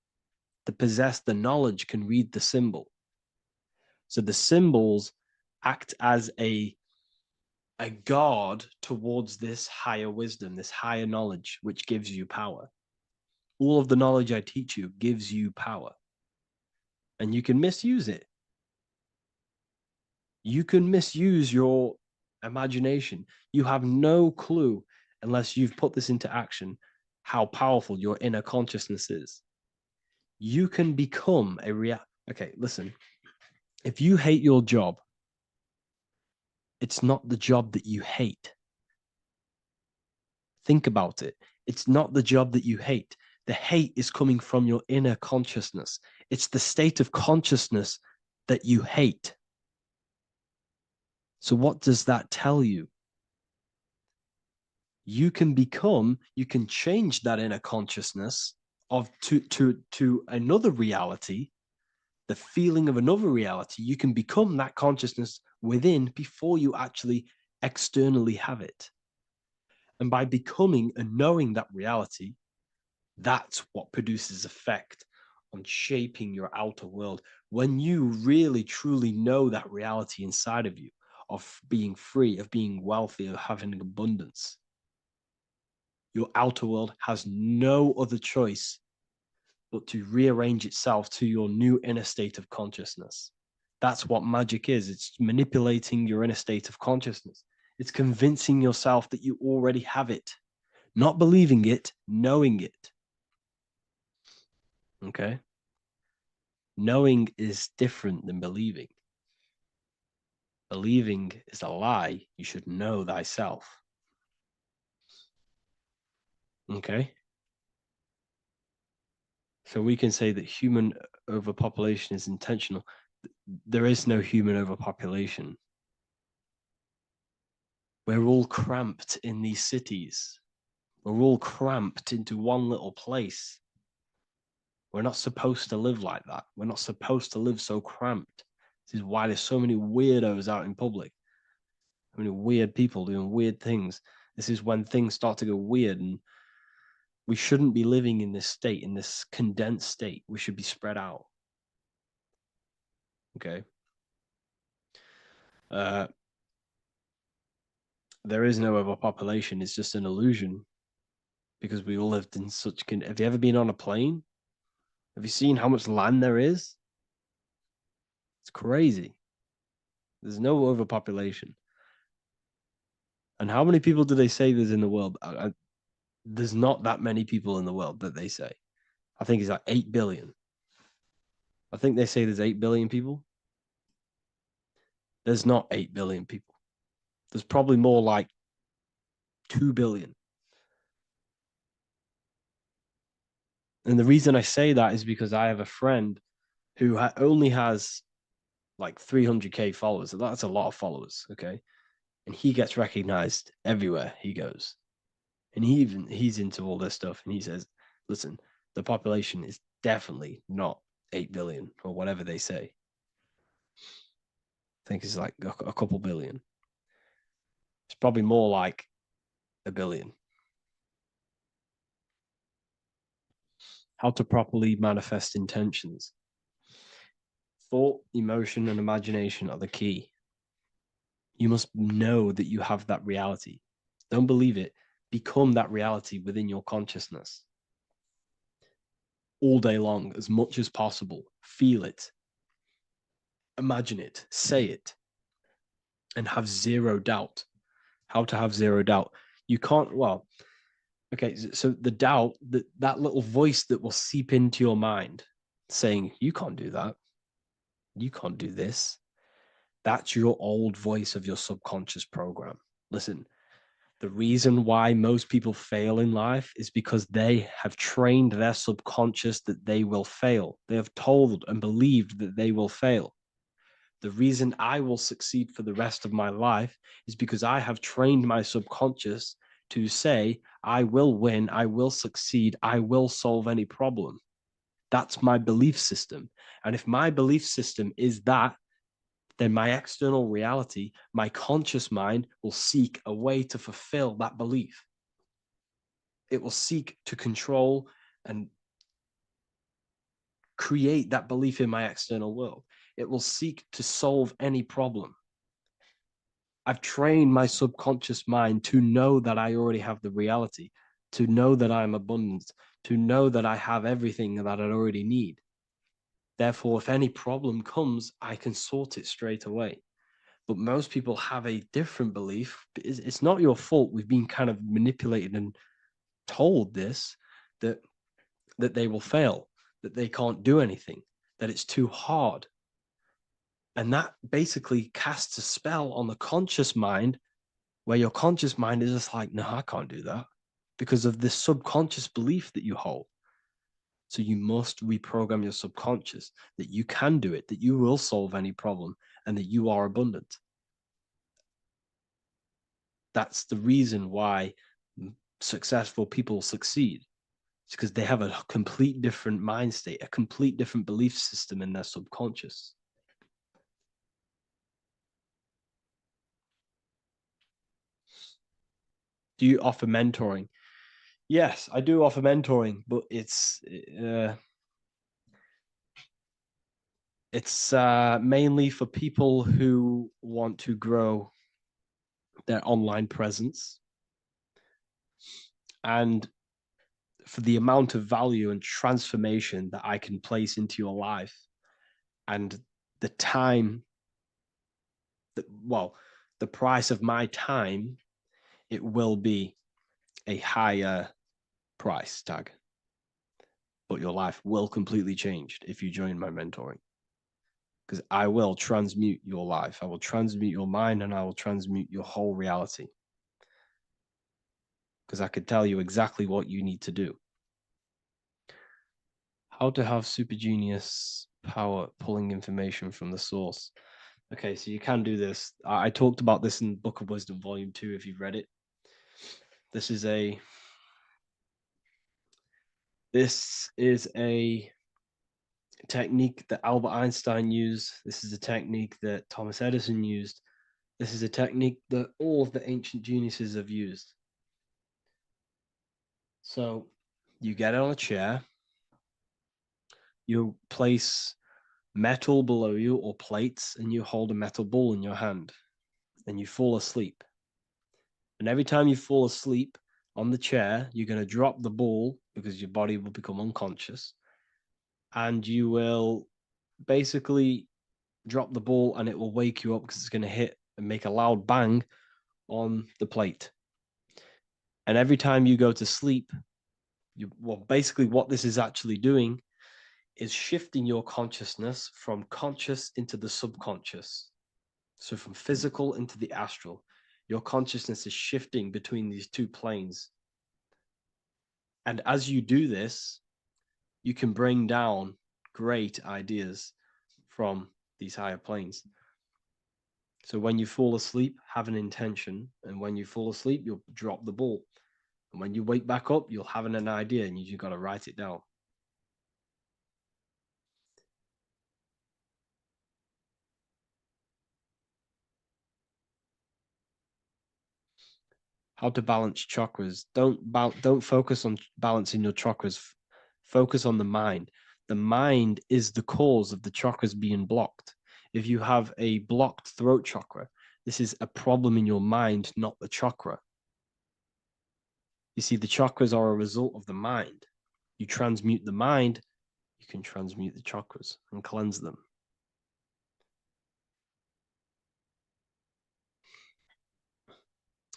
[SPEAKER 1] that possess the knowledge, can read the symbol. So the symbols act as a guard towards this higher wisdom, this higher knowledge, which gives you power. All of the knowledge I teach you gives you power. And you can misuse it. You can misuse your imagination. You have no clue unless you've put this into action how powerful your inner consciousness is. You can become a Okay, listen. If you hate your job, it's not the job that you hate. Think about it. It's not the job that you hate. The hate is coming from your inner consciousness. It's the state of consciousness that you hate. So what does that tell you? You can change that inner consciousness to another reality, the feeling of another reality. You can become that consciousness within before you actually externally have it. And by becoming and knowing that reality, that's what produces effect on shaping your outer world. When you really, truly know that reality inside of you, of being free, of being wealthy, of having abundance, your outer world has no other choice but to rearrange itself to your new inner state of consciousness. That's what magic is. It's manipulating your inner state of consciousness. It's convincing yourself that you already have it, not believing it, knowing it. Okay? Knowing is different than believing. Believing is a lie. You should know thyself. Okay? So we can say that human overpopulation is intentional. There is no human overpopulation. We're all cramped in these cities. We're all cramped into one little place. We're not supposed to live like that. We're not supposed to live so cramped. This is why there's so many weirdos out in public. So many weird people doing weird things. This is when things start to go weird, and we shouldn't be living in this state, in this condensed state. We should be spread out. Okay. There is no overpopulation. It's just an illusion because we all lived in such. Have you ever been on a plane? Have you seen how much land there is? It's crazy. There's no overpopulation. And how many people do they say there's in the world? There's not that many people in the world that they say. I think it's like 8 billion. I think they say there's 8 billion people. There's not 8 billion people. There's probably more like 2 billion. And the reason I say that is because I have a friend who only has like 300K followers. That's a lot of followers. Okay. And he gets recognized everywhere he goes. And he's into all this stuff. And he says, listen, the population is definitely not 8 billion or whatever they say. I think it's like a couple billion. It's probably more like a billion. How to properly manifest intentions. Thought, emotion, and imagination are the key. You must know that you have that reality. Don't believe it. Become that reality within your consciousness. All day long, as much as possible. Feel it. Imagine it. Say it. And have zero doubt. How to have zero doubt. You can't, well, okay, so the doubt, that little voice that will seep into your mind saying, you can't do that. You can't do this. That's your old voice of your subconscious program. Listen, the reason why most people fail in life is because they have trained their subconscious that they will fail. They have told and believed that they will fail. The reason I will succeed for the rest of my life is because I have trained my subconscious to say, I will win, I will succeed, I will solve any problem. That's my belief system. And if my belief system is that, then my external reality, my conscious mind will seek a way to fulfill that belief. It will seek to control and create that belief in my external world. It will seek to solve any problem. I've trained my subconscious mind to know that I already have the reality, to know that I'm abundant, to know that I have everything that I already need. Therefore, if any problem comes, I can sort it straight away. But most people have a different belief. It's not your fault. We've been kind of manipulated and told this, that they will fail, that they can't do anything, that it's too hard. And that basically casts a spell on the conscious mind, where your conscious mind is just like, no, I can't do that, because of this subconscious belief that you hold. So you must reprogram your subconscious that you can do it, that you will solve any problem, and that you are abundant. That's the reason why successful people succeed. It's because they have a complete different mind state, a complete different belief system in their subconscious. Do you offer mentoring? Yes, I do offer mentoring, but it's mainly for people who want to grow their online presence, and for the amount of value and transformation that I can place into your life, and the time that, well, the price of my time, it will be a higher price tag, but your life will completely change if you join my mentoring, because I will transmute your life. I will transmute your mind, and I will transmute your whole reality, because I could tell you exactly what you need to do. How to have super genius power pulling information from the source. Okay, so you can do this. I talked about this in Book of Wisdom, Volume 2, if you've read it. This is a This is a technique that Albert Einstein used. This is a technique that Thomas Edison used. This is a technique that all of the ancient geniuses have used. So you get on a chair, you place metal below you or plates, and you hold a metal ball in your hand, and you fall asleep. And every time you fall asleep on the chair, you're going to drop the ball because your body will become unconscious. And you will basically drop the ball and it will wake you up because it's going to hit and make a loud bang on the plate. And every time you go to sleep, basically what this is actually doing is shifting your consciousness from conscious into the subconscious. So from physical into the astral. Your consciousness is shifting between these two planes. And as you do this, you can bring down great ideas from these higher planes. So when you fall asleep, have an intention. And when you fall asleep, you'll drop the ball. And when you wake back up, you'll have an idea and you just got to write it down. How to balance chakras. Don't focus on balancing your chakras. Focus on the mind. The mind is the cause of the chakras being blocked. If you have a blocked throat chakra, this is a problem in your mind, not the chakra. You see, the chakras are a result of the mind. You transmute the mind, you can transmute the chakras and cleanse them.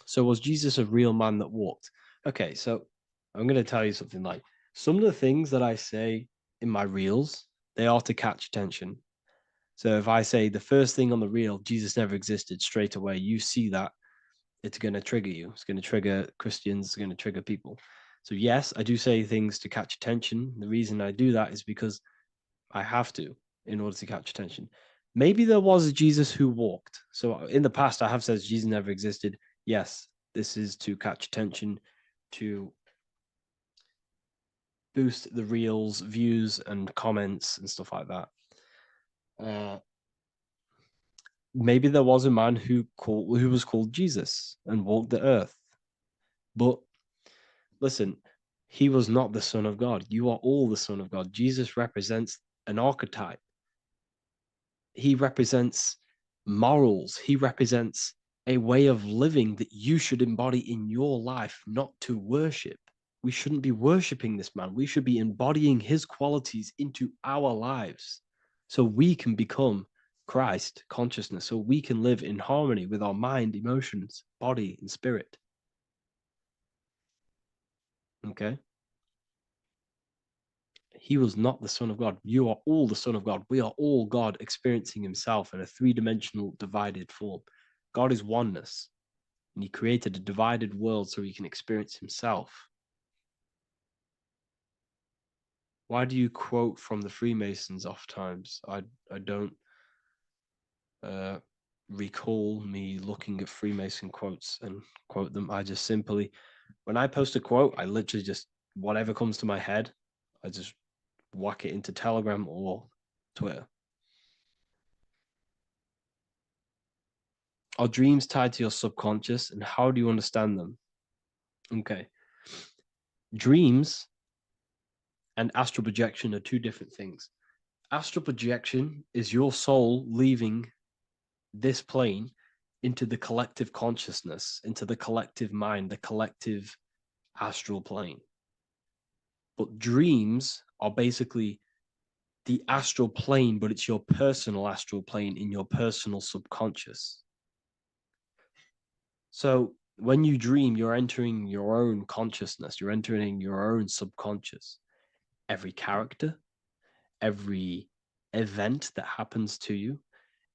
[SPEAKER 1] So was Jesus a real man that walked? Okay, so I'm going to tell you something like some of the things that I say in my reels, they are to catch attention. So if I say the first thing on the reel, Jesus never existed, straight away, you see that, it's going to trigger you. It's going to trigger Christians, it's going to trigger people. So yes, I do say things to catch attention. The reason I do that is because I have to in order to catch attention. Maybe there was a Jesus who walked. So in the past, I have said Jesus never existed. Yes, this is to catch attention, to boost the reels, views, and comments and stuff like that. Maybe there was a man who was called Jesus and walked the earth. But listen, he was not the Son of God. You are all the Son of God. Jesus represents an archetype. He represents morals. He represents a way of living that you should embody in your life, not to worship. We shouldn't be worshiping this man. We should be embodying his qualities into our lives so we can become Christ consciousness, so we can live in harmony with our mind, emotions, body, and spirit. Okay? He was not the Son of God. You are all the Son of God. We are all God experiencing himself in a three-dimensional divided form. God is oneness, and he created a divided world so he can experience himself. Why do you quote from the Freemasons oft times? I don't recall me looking at Freemason quotes and quote them. I just simply, when I post a quote, I literally just, whatever comes to my head, I just whack it into Telegram or Twitter. Are dreams tied to your subconscious, and how do you understand them? Okay. Dreams and astral projection are two different things. Astral projection is your soul leaving this plane into the collective consciousness, into the collective mind, the collective astral plane. But dreams are basically the astral plane, but it's your personal astral plane in your personal subconscious. So when you dream, you're entering your own consciousness, you're entering your own subconscious. Every character, every event that happens to you,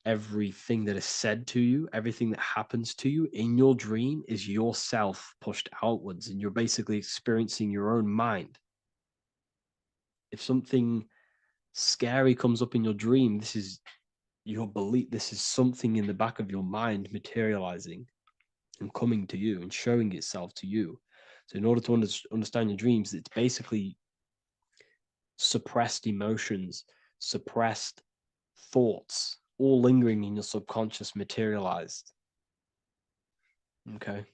[SPEAKER 1] everything that is said to you, everything that happens to you in your dream is yourself pushed outwards, and you're basically experiencing your own mind. If something scary comes up in your dream, this is your belief, this is something in the back of your mind materializing and coming to you and showing itself to you. So in order to understand your dreams, it's basically suppressed emotions, suppressed thoughts, all lingering in your subconscious materialized. Okay.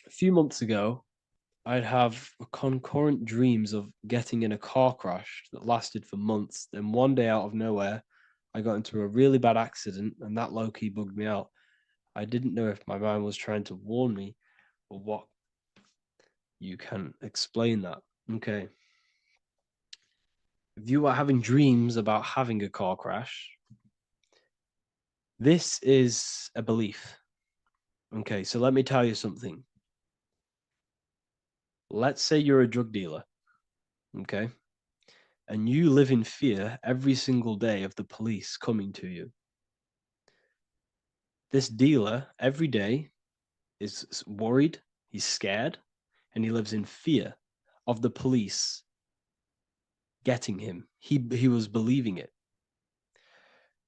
[SPEAKER 1] A few months ago, I'd have concurrent dreams of getting in a car crash that lasted for months. Then one day, out of nowhere, I got into a really bad accident, and that low key bugged me out. I didn't know if my mind was trying to warn me or what. You can explain that. Okay. If you are having dreams about having a car crash, this is a belief. Okay, so let me tell you something. Let's say you're a drug dealer, okay? And you live in fear every single day of the police coming to you. This dealer every day is worried, he's scared, and he lives in fear of the police getting him. He was believing it.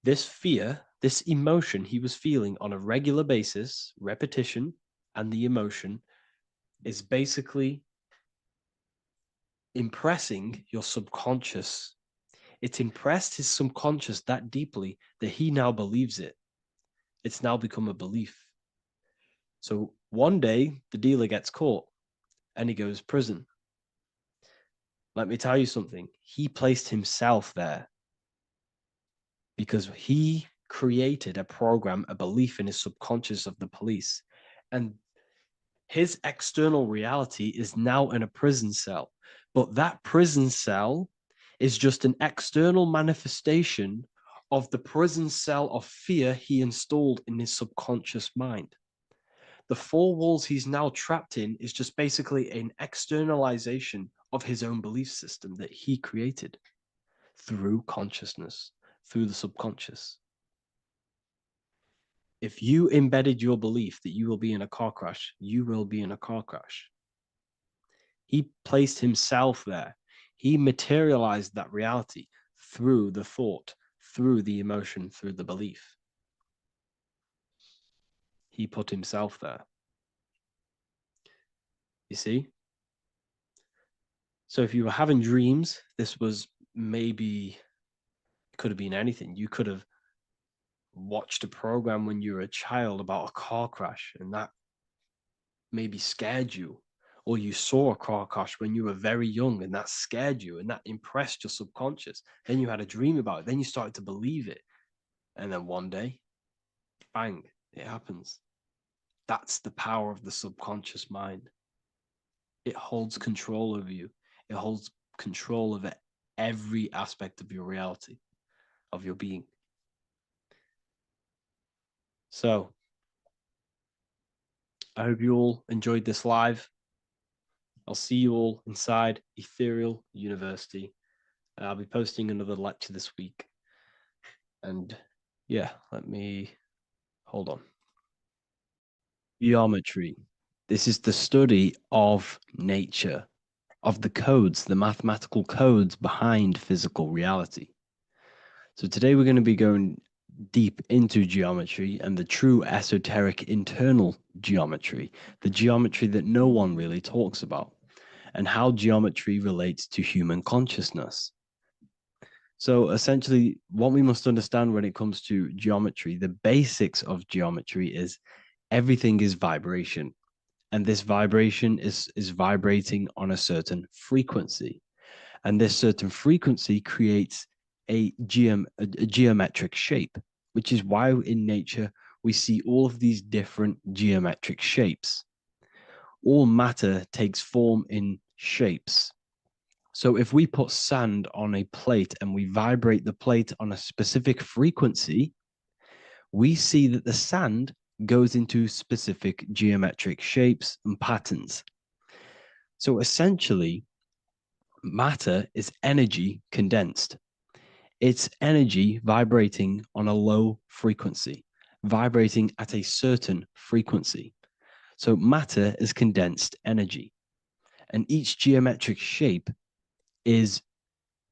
[SPEAKER 1] This fear, this emotion he was feeling on a regular basis, repetition, and the emotion is basically impressing your subconscious. It's impressed his subconscious that deeply that he now believes it. It's now become a belief. So one day the dealer gets caught and he goes to prison. Let me tell you something. He placed himself there because he created a program, a belief in his subconscious of the police. And his external reality is now in a prison cell. But that prison cell is just an external manifestation of the prison cell of fear he installed in his subconscious mind. The four walls he's now trapped in is just basically an externalization of his own belief system that he created through consciousness, through the subconscious. If you embedded your belief that you will be in a car crash, you will be in a car crash. He placed himself there. He materialized that reality through the thought, through the emotion, through the belief. He put himself there. You see? So if you were having dreams, this was maybe, it could have been anything. You could have watched a program when you were a child about a car crash and that maybe scared you. Or you saw a car crash when you were very young and that scared you and that impressed your subconscious. Then you had a dream about it. Then you started to believe it. And then one day, bang, it happens. That's the power of the subconscious mind. It holds control over you. It holds control over every aspect of your reality, of your being. So I hope you all enjoyed this live. I'll see you all inside Ethereal University. I'll be posting another lecture this week. And yeah, let me hold on. Geometry. This is the study of nature, of the codes, the mathematical codes behind physical reality. So today we're going to be going deep into geometry and the true esoteric internal geometry, the geometry that no one really talks about, and how geometry relates to human consciousness. So essentially, what we must understand when it comes to geometry, the basics of geometry is everything is vibration. And this vibration is vibrating on a certain frequency. And this certain frequency creates a geometric shape, which is why in nature we see all of these different geometric shapes. All matter takes form in shapes. So if we put sand on a plate and we vibrate the plate on a specific frequency, we see that the sand goes into specific geometric shapes and patterns. So essentially, matter is energy condensed. It's energy vibrating on a low frequency, vibrating at a certain frequency. So matter is condensed energy. And each geometric shape is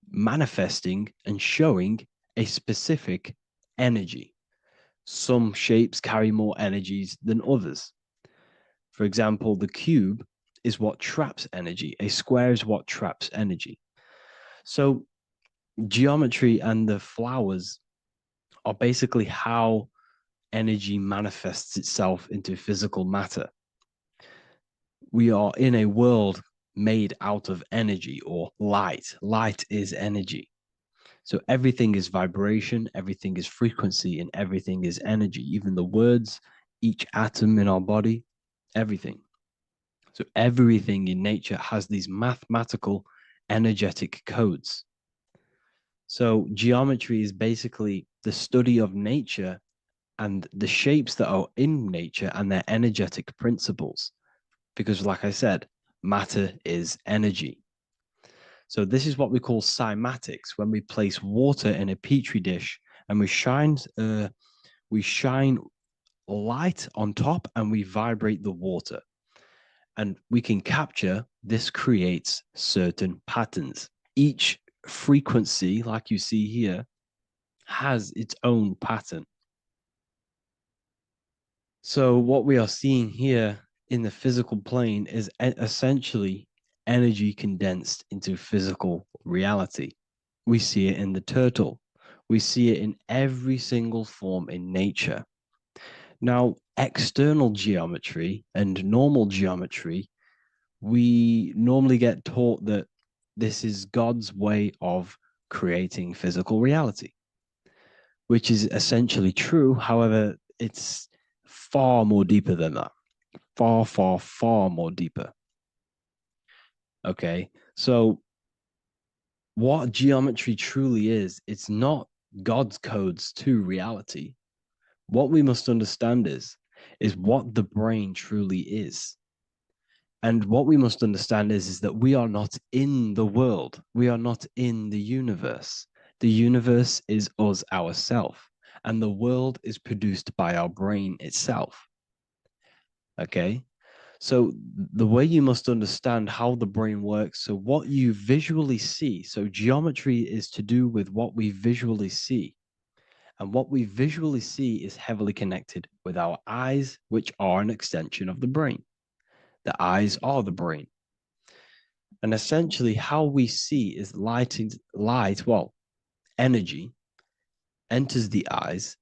[SPEAKER 1] manifesting and showing a specific energy. Some shapes carry more energies than others. For example, the cube is what traps energy. A square is what traps energy. So geometry and the flowers are basically how energy manifests itself into physical matter. We are in a world made out of energy or light. Light is energy. So everything is vibration, everything is frequency, and everything is energy. Even the words, each atom in our body, everything. So everything in nature has these mathematical energetic codes. So geometry is basically the study of nature and the shapes that are in nature and their energetic principles. Because, like I said, matter is energy. So this is what we call cymatics. When we place water in a petri dish and we shine light on top and we vibrate the water, and we can capture. This creates certain patterns. Each frequency, like you see here, has its own pattern. So what we are seeing here in the physical plane is essentially energy condensed into physical reality. We see it in the turtle. We see it in every single form in nature. Now, external geometry and normal geometry, we normally get taught that this is God's way of creating physical reality, which is essentially true. However, it's far more deeper than that. Far, far, far more deeper. Okay. So what geometry truly is, it's not God's codes to reality. What we must understand is what the brain truly is. And what we must understand is that we are not in the world. We are not in the universe. The universe is us ourselves. And the world is produced by our brain itself. Okay. So the way you must understand how the brain works, so what you visually see, so geometry is to do with what we visually see. And what we visually see is heavily connected with our eyes, which are an extension of the brain. The eyes are the brain. And essentially how we see is energy enters the eyes,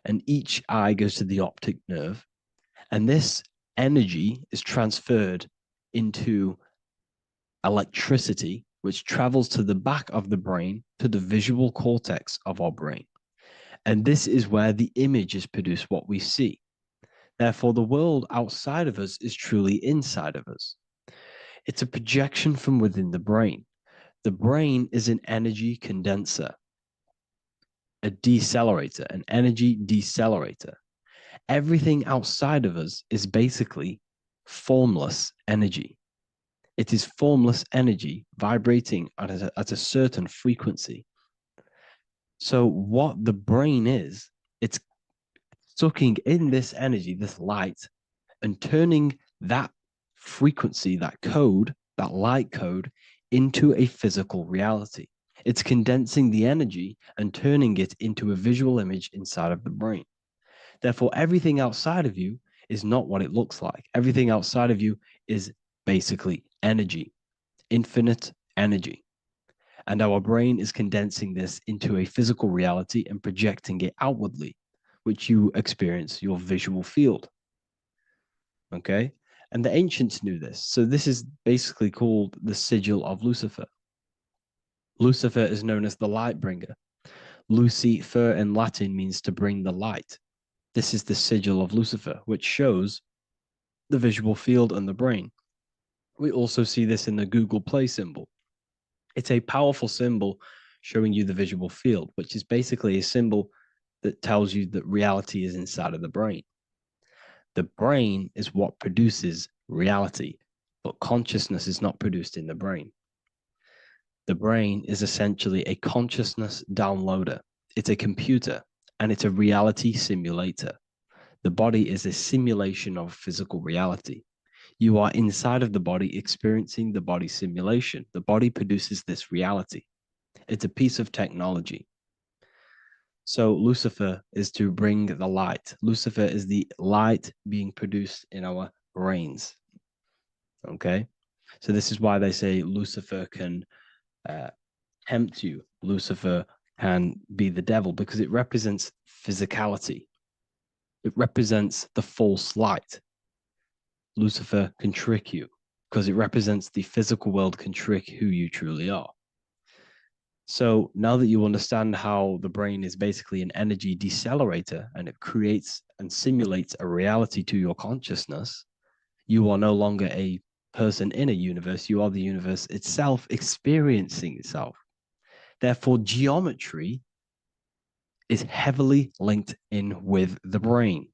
[SPEAKER 1] and each eye goes to the optic nerve. And this energy is transferred into electricity, which travels to the back of the brain, to the visual cortex of our brain. And this is where the image is produced, what we see. Therefore, the world outside of us is truly inside of us. It's a projection from within the brain. The brain is an energy condenser, a decelerator, an energy decelerator. Everything outside of us is basically formless energy. It is formless energy vibrating at a certain frequency. So what the brain is, it's sucking in this energy, this light, and turning that frequency, that code, that light code, into a physical reality. It's condensing the energy and turning it into a visual image inside of the brain. Therefore, everything outside of you is not what it looks like. Everything outside of you is basically energy, infinite energy. And our brain is condensing this into a physical reality and projecting it outwardly, which you experience your visual field. Okay. And the ancients knew this. So this is basically called the sigil of Lucifer. Lucifer is known as the light bringer. Lucifer in Latin means to bring the light. This is the sigil of Lucifer, which shows the visual field and the brain. We also see this in the Google Play symbol. It's a powerful symbol showing you the visual field, which is basically a symbol that tells you that reality is inside of the brain. The brain is what produces reality, but consciousness is not produced in the brain. The brain is essentially a consciousness downloader. It's a computer and it's a reality simulator. The body is a simulation of physical reality. You are inside of the body experiencing the body simulation. The body produces this reality. It's a piece of technology. So Lucifer is to bring the light. Lucifer is the light being produced in our brains. Okay. So this is why they say Lucifer can tempt you. Lucifer can be the devil because it represents physicality. It represents the false light. Lucifer can trick you because it represents the physical world can trick who you truly are. So now that you understand how the brain is basically an energy decelerator and it creates and simulates a reality to your consciousness, you are no longer a person in a universe. You are the universe itself experiencing itself. Therefore, geometry is heavily linked in with the brain.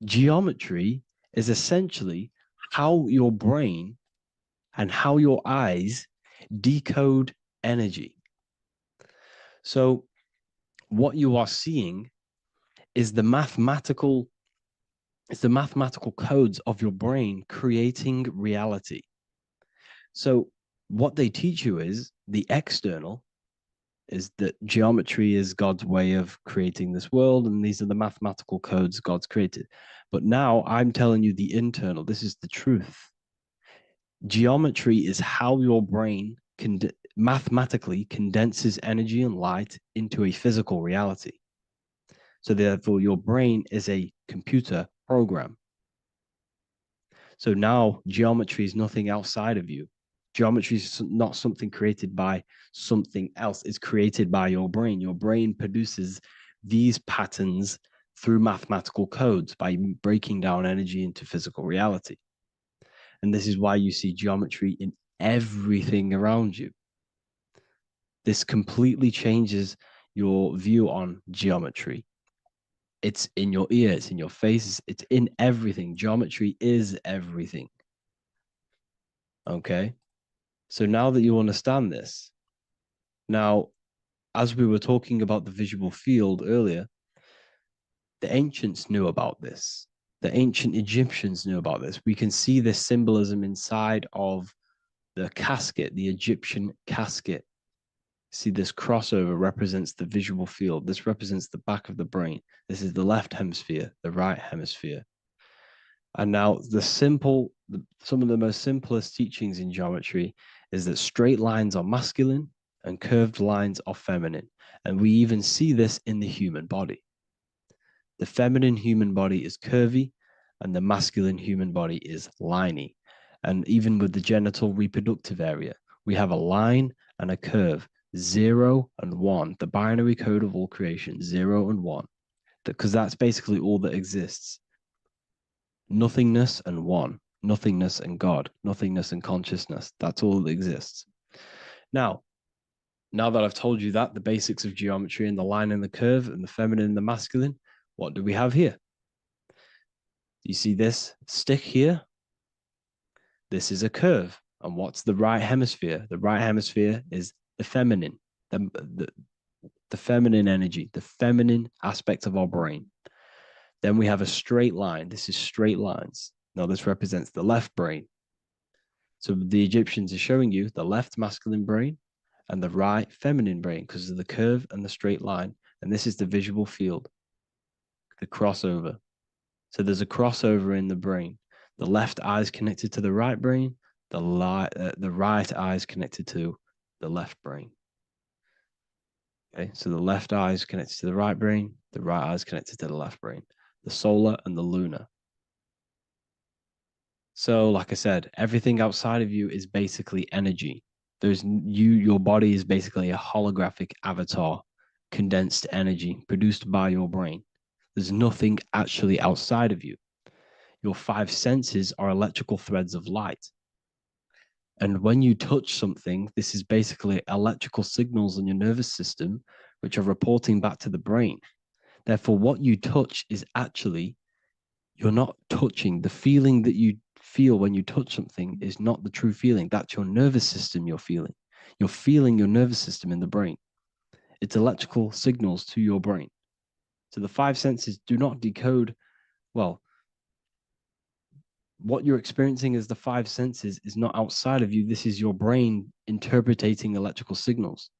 [SPEAKER 1] Geometry is essentially how your brain and how your eyes decode energy. So, what you are seeing is the mathematical codes of your brain creating reality. So, what they teach you is the external is that geometry is God's way of creating this world, and these are the mathematical codes God's created. But now I'm telling you the internal. This is the truth. Geometry is how your brain mathematically condenses energy and light into a physical reality. So therefore, your brain is a computer program. So now geometry is nothing outside of you. Geometry is not something created by something else. It's created by your brain. Your brain produces these patterns through mathematical codes by breaking down energy into physical reality. And this is why you see geometry in everything around you. This completely changes your view on geometry. It's in your ear, it's in your face, it's in everything. Geometry is everything. Okay. So now that you understand this, now, as we were talking about the visual field earlier, the ancients knew about this. The ancient Egyptians knew about this. We can see this symbolism inside of the casket, the Egyptian casket. See, this crossover represents the visual field. This represents the back of the brain. This is the left hemisphere, the right hemisphere. And now some of the most simplest teachings in geometry is that straight lines are masculine and curved lines are feminine. And we even see this in the human body. The feminine human body is curvy and the masculine human body is liney. And even with the genital reproductive area, we have a line and a curve, 0 and 1, the binary code of all creation, 0 and 1, because that's basically all that exists. Nothingness and one, nothingness and God, nothingness and consciousness. That's all that exists. Now that I've told you that, the basics of geometry and the line and the curve and the feminine and the masculine, what do we have here? You see this stick here? This is a curve. And what's the right hemisphere? The right hemisphere is the feminine, the feminine energy, the feminine aspect of our brain. Then we have a straight line. This is straight lines. Now this represents the left brain. So the Egyptians are showing you the left masculine brain and the right feminine brain because of the curve and the straight line. And this is the visual field, the crossover. So there's a crossover in the brain. The left eye is connected to the right brain. The right eye is connected to the left brain. Okay, so the left eye is connected to the right brain. The right eye is connected to the left brain. The solar and the lunar. So, like I said, everything outside of you is basically energy. Your body is basically a holographic avatar, condensed energy produced by your brain. There's nothing actually outside of you. Your five senses are electrical threads of light. And when you touch something, this is basically electrical signals in your nervous system, which are reporting back to the brain. Therefore, what you touch is actually, you're not touching. The feeling that you feel when you touch something is not the true feeling. That's your nervous system you're feeling. You're feeling your nervous system in the brain. It's electrical signals to your brain. So the five senses do not decode, well, what you're experiencing as the five senses is not outside of you. This is your brain interpreting electrical signals.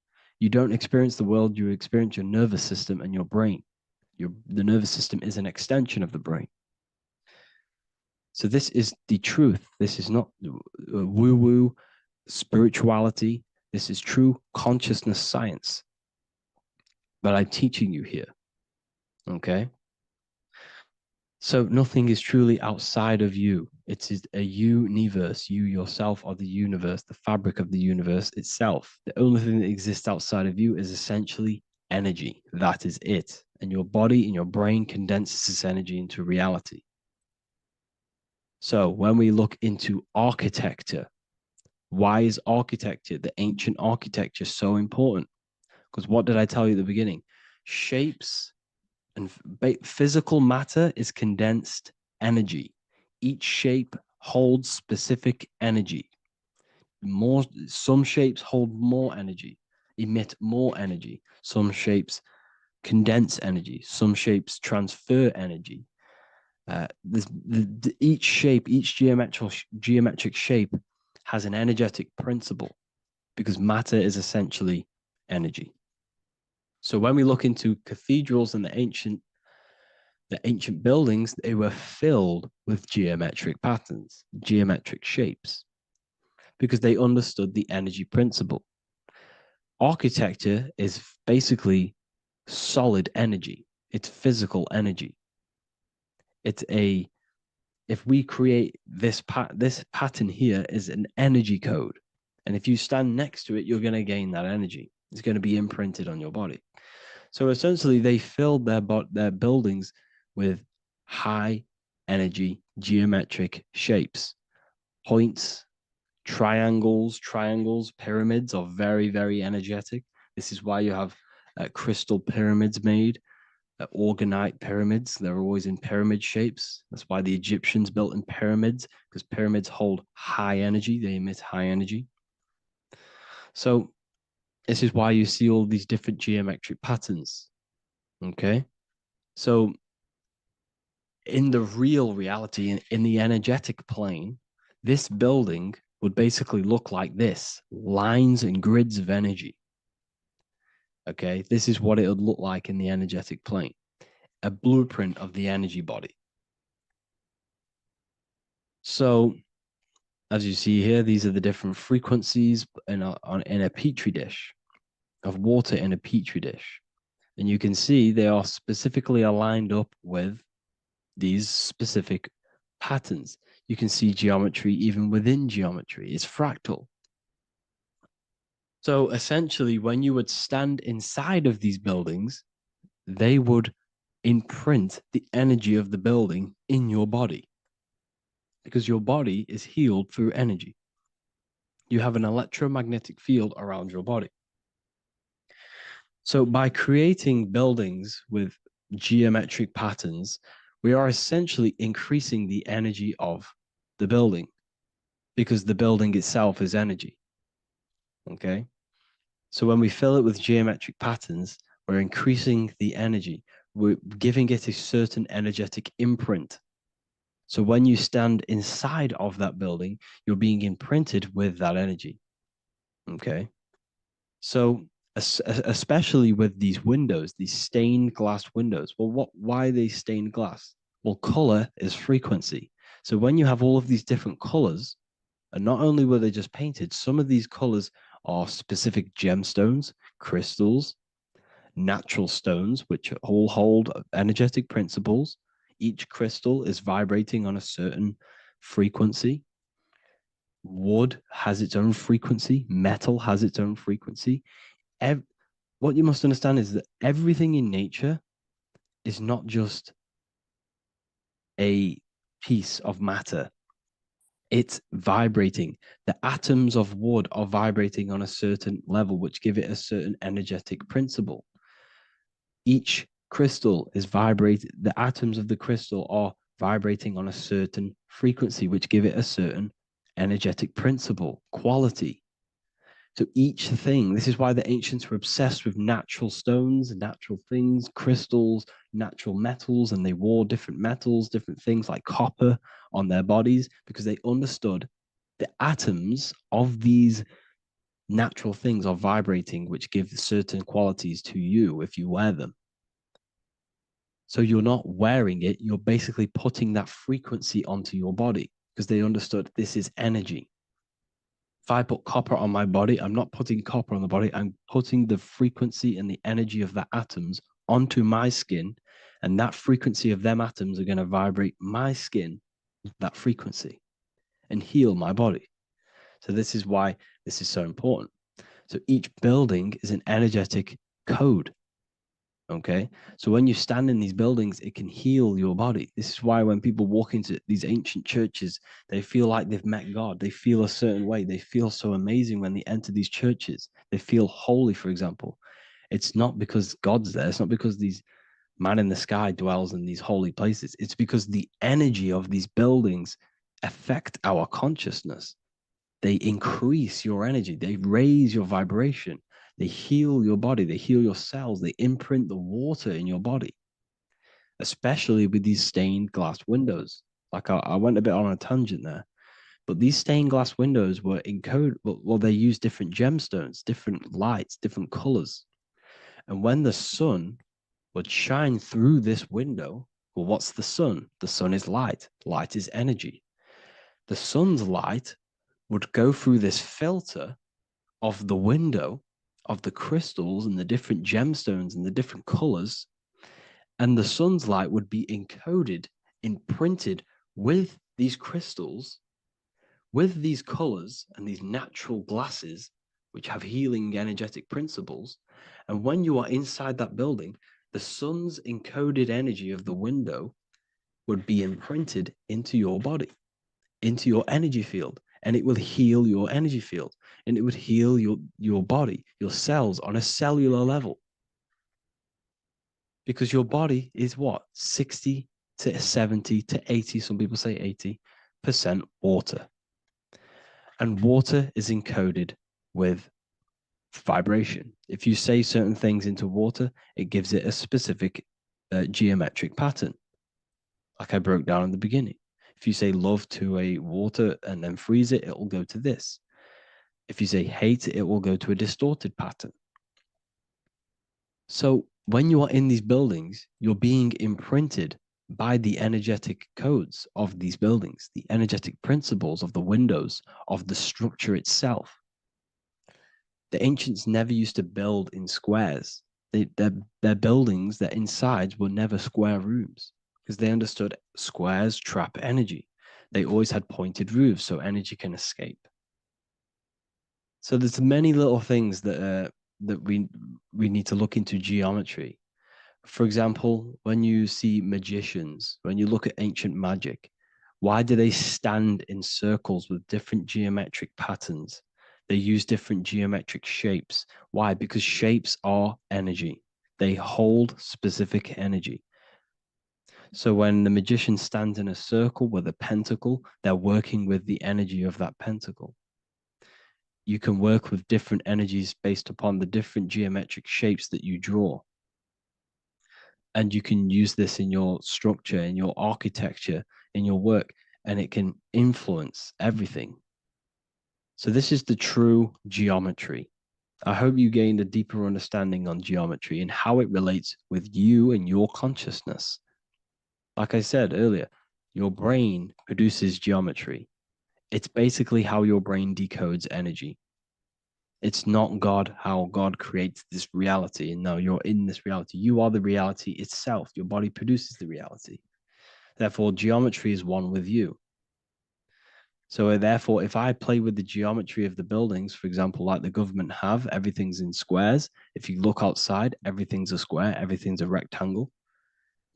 [SPEAKER 1] You don't experience the world, you experience your nervous system and your brain. The nervous system is an extension of the brain. So this is the truth. This is not woo-woo spirituality. This is true consciousness science that I'm teaching you here. Okay? So nothing is truly outside of you. It is a universe. You yourself are the universe, the fabric of the universe itself. The only thing that exists outside of you is essentially energy. That is it. And your body and your brain condenses this energy into reality. So when we look into architecture, why is architecture, the ancient architecture, so important? Because what did I tell you at the beginning? Shapes and physical matter is condensed energy. Each shape holds specific energy. Some shapes hold more energy, emit more energy. Some shapes condense energy. Some shapes transfer energy. Each shape, each geometric shape has an energetic principle because matter is essentially energy. So when we look into cathedrals and the ancient buildings, they were filled with geometric patterns, geometric shapes, because they understood the energy principle. Architecture is basically solid energy. It's physical energy. It's a if we create this pattern here is an energy code, and if you stand next to it, you're going to gain that energy. It's going to be imprinted on your body. So essentially, they filled their buildings with high energy geometric shapes, points, triangles, pyramids are very, very energetic. This is why you have crystal pyramids made, organite pyramids. They're always in pyramid shapes. That's why the Egyptians built in pyramids, because pyramids hold high energy. They emit high energy. So this is why you see all these different geometric patterns. Okay. So in the real reality, in the energetic plane, this building would basically look like this: lines and grids of energy. Okay, this is what it would look like in the energetic plane, a blueprint of the energy body. So, as you see here, these are the different frequencies in a petri dish, of water in a petri dish. And you can see they are specifically aligned up with these specific patterns. You can see geometry even within geometry. It's fractal. So essentially, when you would stand inside of these buildings, they would imprint the energy of the building in your body because your body is healed through energy. You have an electromagnetic field around your body. So by creating buildings with geometric patterns, we are essentially increasing the energy of the building because the building itself is energy. Okay. So when we fill it with geometric patterns, we're increasing the energy. We're giving it a certain energetic imprint. So when you stand inside of that building, you're being imprinted with that energy. Okay. So especially with these windows, these stained glass windows. Well, why are they stained glass? Well, color is frequency. So when you have all of these different colors, and not only were they just painted, some of these colors are specific gemstones, crystals, natural stones, which all hold energetic principles. Each crystal is vibrating on a certain frequency. Wood has its own frequency, metal has its own frequency. What you must understand is that everything in nature is not just a piece of matter. It's vibrating. The atoms of wood are vibrating on a certain level, which give it a certain energetic principle. Each crystal is vibrating, the atoms of the crystal are vibrating on a certain frequency, which give it a certain energetic principle, quality. So each thing, this is why the ancients were obsessed with natural stones, natural things, crystals, natural metals, and they wore different metals, different things like copper on their bodies because they understood the atoms of these natural things are vibrating, which give certain qualities to you if you wear them. So you're not wearing it, you're basically putting that frequency onto your body because they understood this is energy. If I put copper on my body, I'm not putting copper on the body, I'm putting the frequency and the energy of the atoms onto my skin. And that frequency of them atoms are going to vibrate my skin, that frequency, and heal my body. So this is why this is so important. So each building is an energetic code. Okay. So when you stand in these buildings, it can heal your body. This is why when people walk into these ancient churches, they feel like they've met God. They feel a certain way. They feel so amazing when they enter these churches. They feel holy, for example. It's not because God's there. It's not because these man in the sky dwells in these holy places. It's because the energy of these buildings affect our consciousness. They increase your energy. They raise your vibration. They heal your body. They heal your cells. They imprint the water in your body, especially with these stained glass windows. Like I went a bit on a tangent there, but these stained glass windows were encoded. Well, they use different gemstones, different lights, different colors. And when the sun would shine through this window, well, what's the sun? The sun is light. Light is energy. The sun's light would go through this filter of the window of the crystals and the different gemstones and the different colors, and the sun's light would be encoded, imprinted with these crystals, with these colors and these natural glasses, which have healing energetic principles. And when you are inside that building, the sun's encoded energy of the window would be imprinted into your body, into your energy field, and it will heal your energy field, and it would heal your body, your cells on a cellular level. Because your body is what? 60 to 70 to 80, some people say 80% water. And water is encoded with vibration. If you say certain things into water, it gives it a specific geometric pattern, like I broke down in the beginning. If you say love to a water and then freeze it, it will go to this. If you say hate, it will go to a distorted pattern. So when you are in these buildings, you're being imprinted by the energetic codes of these buildings, the energetic principles of the windows, of the structure itself. The ancients never used to build in squares. Their buildings, their insides were never square rooms because they understood squares trap energy. They always had pointed roofs so energy can escape. So there's many little things that we need to look into geometry. For example, when you see magicians, when you look at ancient magic, why do they stand in circles with different geometric patterns? They use different geometric shapes. Why? Because shapes are energy. They hold specific energy. So when the magician stands in a circle with a pentacle, they're working with the energy of that pentacle. You can work with different energies based upon the different geometric shapes that you draw. And you can use this in your structure, in your architecture, in your work, and it can influence everything. So this is the true geometry. I hope you gained a deeper understanding on geometry and how it relates with you and your consciousness. Like I said earlier, your brain produces geometry. It's basically how your brain decodes energy. It's not God, how God creates this reality. And no, you're in this reality. You are the reality itself. Your body produces the reality. Therefore, geometry is one with you. So therefore, if I play with the geometry of the buildings, for example, like the government have, everything's in squares. If you look outside, everything's a square, everything's a rectangle.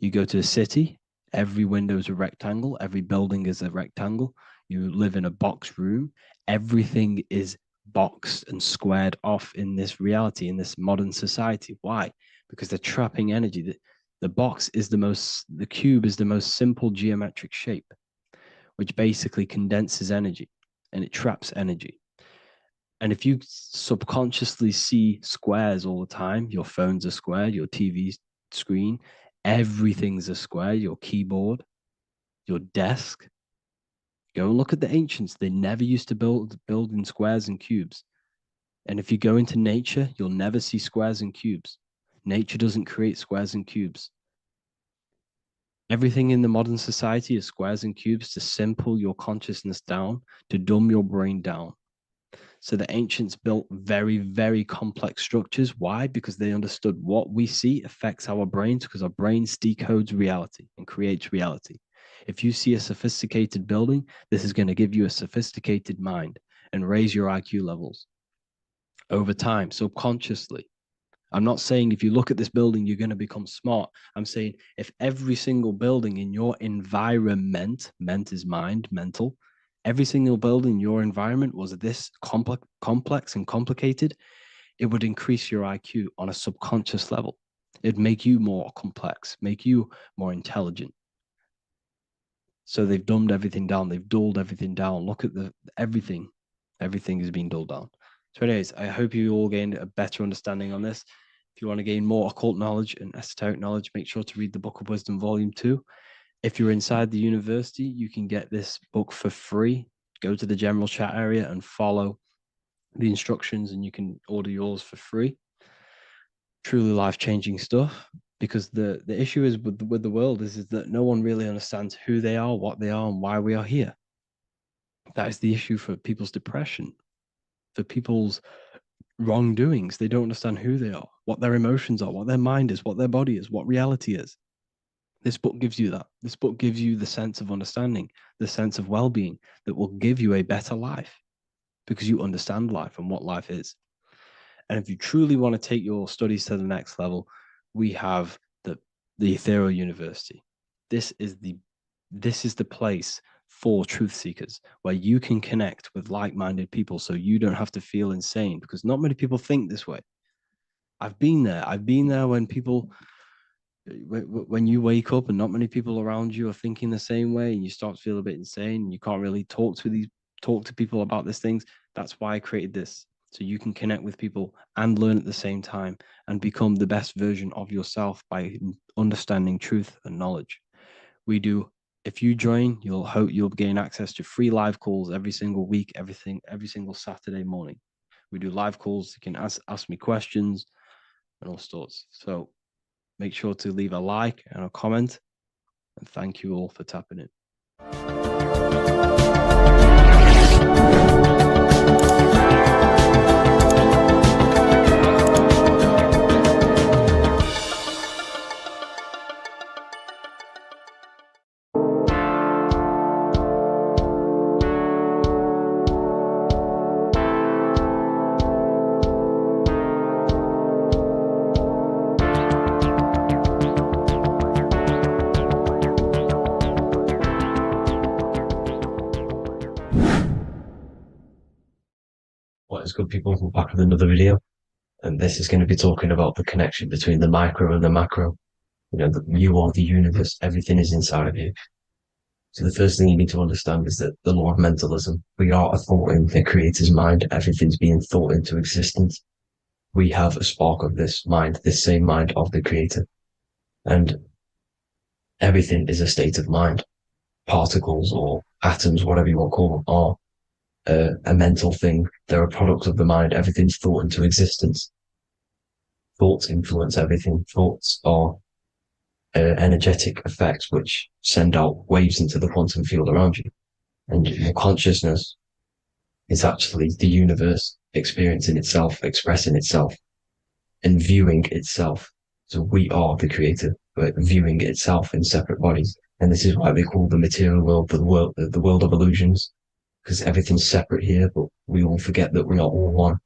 [SPEAKER 1] You go to a city, every window is a rectangle, every building is a rectangle. You live in a box room, everything is boxed and squared off in this reality, in this modern society. Why? Because they're trapping energy. The box is the cube is the most simple geometric shape, which basically condenses energy and it traps energy. And if you subconsciously see squares all the time, your phone's a square, your TV screen, everything's a square, your keyboard, your desk. Go and look at the ancients. They never used to build in squares and cubes. And if you go into nature, you'll never see squares and cubes. Nature doesn't create squares and cubes. Everything in the modern society is squares and cubes to simple your consciousness down, to dumb your brain down. So the ancients built very, very complex structures. Why? Because they understood what we see affects our brains, because our brains decodes reality and creates reality. If you see a sophisticated building, this is going to give you a sophisticated mind and raise your IQ levels over time, subconsciously. I'm not saying if you look at this building, you're going to become smart. I'm saying if every single building in your environment, ment is mind, mental, every single building in your environment was this complex and complicated, it would increase your IQ on a subconscious level. It'd make you more complex, make you more intelligent. So they've dumbed everything down. They've dulled everything down. Look at the everything. Everything is being dulled down. So anyways, I hope you all gained a better understanding on this. If you want to gain more occult knowledge and esoteric knowledge, make sure to read the Book of Wisdom, Volume 2. If you're inside the university, you can get this book for free. Go to the general chat area and follow the instructions, and you can order yours for free. Truly life-changing stuff. Because the issue is with the world is that no one really understands who they are, what they are, and why we are here. That is the issue for people's depression, for people's wrongdoings. They don't understand who they are, what their emotions are, what their mind is, what their body is, what reality is. This book gives you that. This book gives you the sense of understanding, the sense of well-being that will give you a better life because you understand life and what life is. And if you truly want to take your studies to the next level, we have the Ethereal University. This is the place for truth seekers where you can connect with like-minded people so you don't have to feel insane, because not many people think this way. I've been there when people, when you wake up and not many people around you are thinking the same way, and you start to feel a bit insane and you can't really talk to people about these things. That's why I created this, so you can connect with people and learn at the same time and become the best version of yourself by understanding truth and knowledge. If you join, you'll gain access to free live calls every single week, every single Saturday morning. We do live calls. You can ask me questions and all sorts. So make sure to leave a like and a comment, and thank you all for tapping in.
[SPEAKER 3] What is good, people? We're back with another video, and this is going to be talking about the connection between the micro and the macro. You are the universe, everything is inside of you. So the first thing you need to understand is that the law of mentalism, we are a thought in the creator's mind, everything's being thought into existence. We have a spark of this mind, this same mind of the creator, and everything is a state of mind. Particles or atoms, whatever you want to call them, are a mental thing. They're a product of the mind. Everything's thought into existence. Thoughts influence everything. Thoughts are energetic effects which send out waves into the quantum field around you. And your consciousness is actually the universe experiencing itself, expressing itself, and viewing itself. So we are the creator, but viewing itself in separate bodies. And this is why they call the material world the world of illusions, because everything's separate here, but we all forget that we are all one.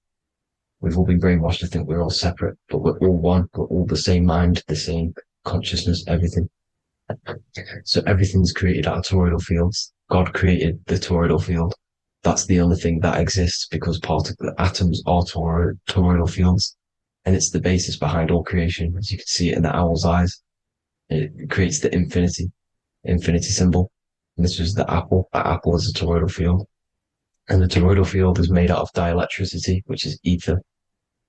[SPEAKER 3] We've all been brainwashed to think we're all separate, but we're all one. We're all the same mind, the same consciousness, everything. So everything's created out of toroidal fields. God created the toroidal field. That's the only thing that exists, because the atoms are toroidal fields, and it's the basis behind all creation. As you can see it in the owl's eyes, it creates the infinity symbol. And this was the apple. That apple is a toroidal field. And the toroidal field is made out of dielectricity, which is ether.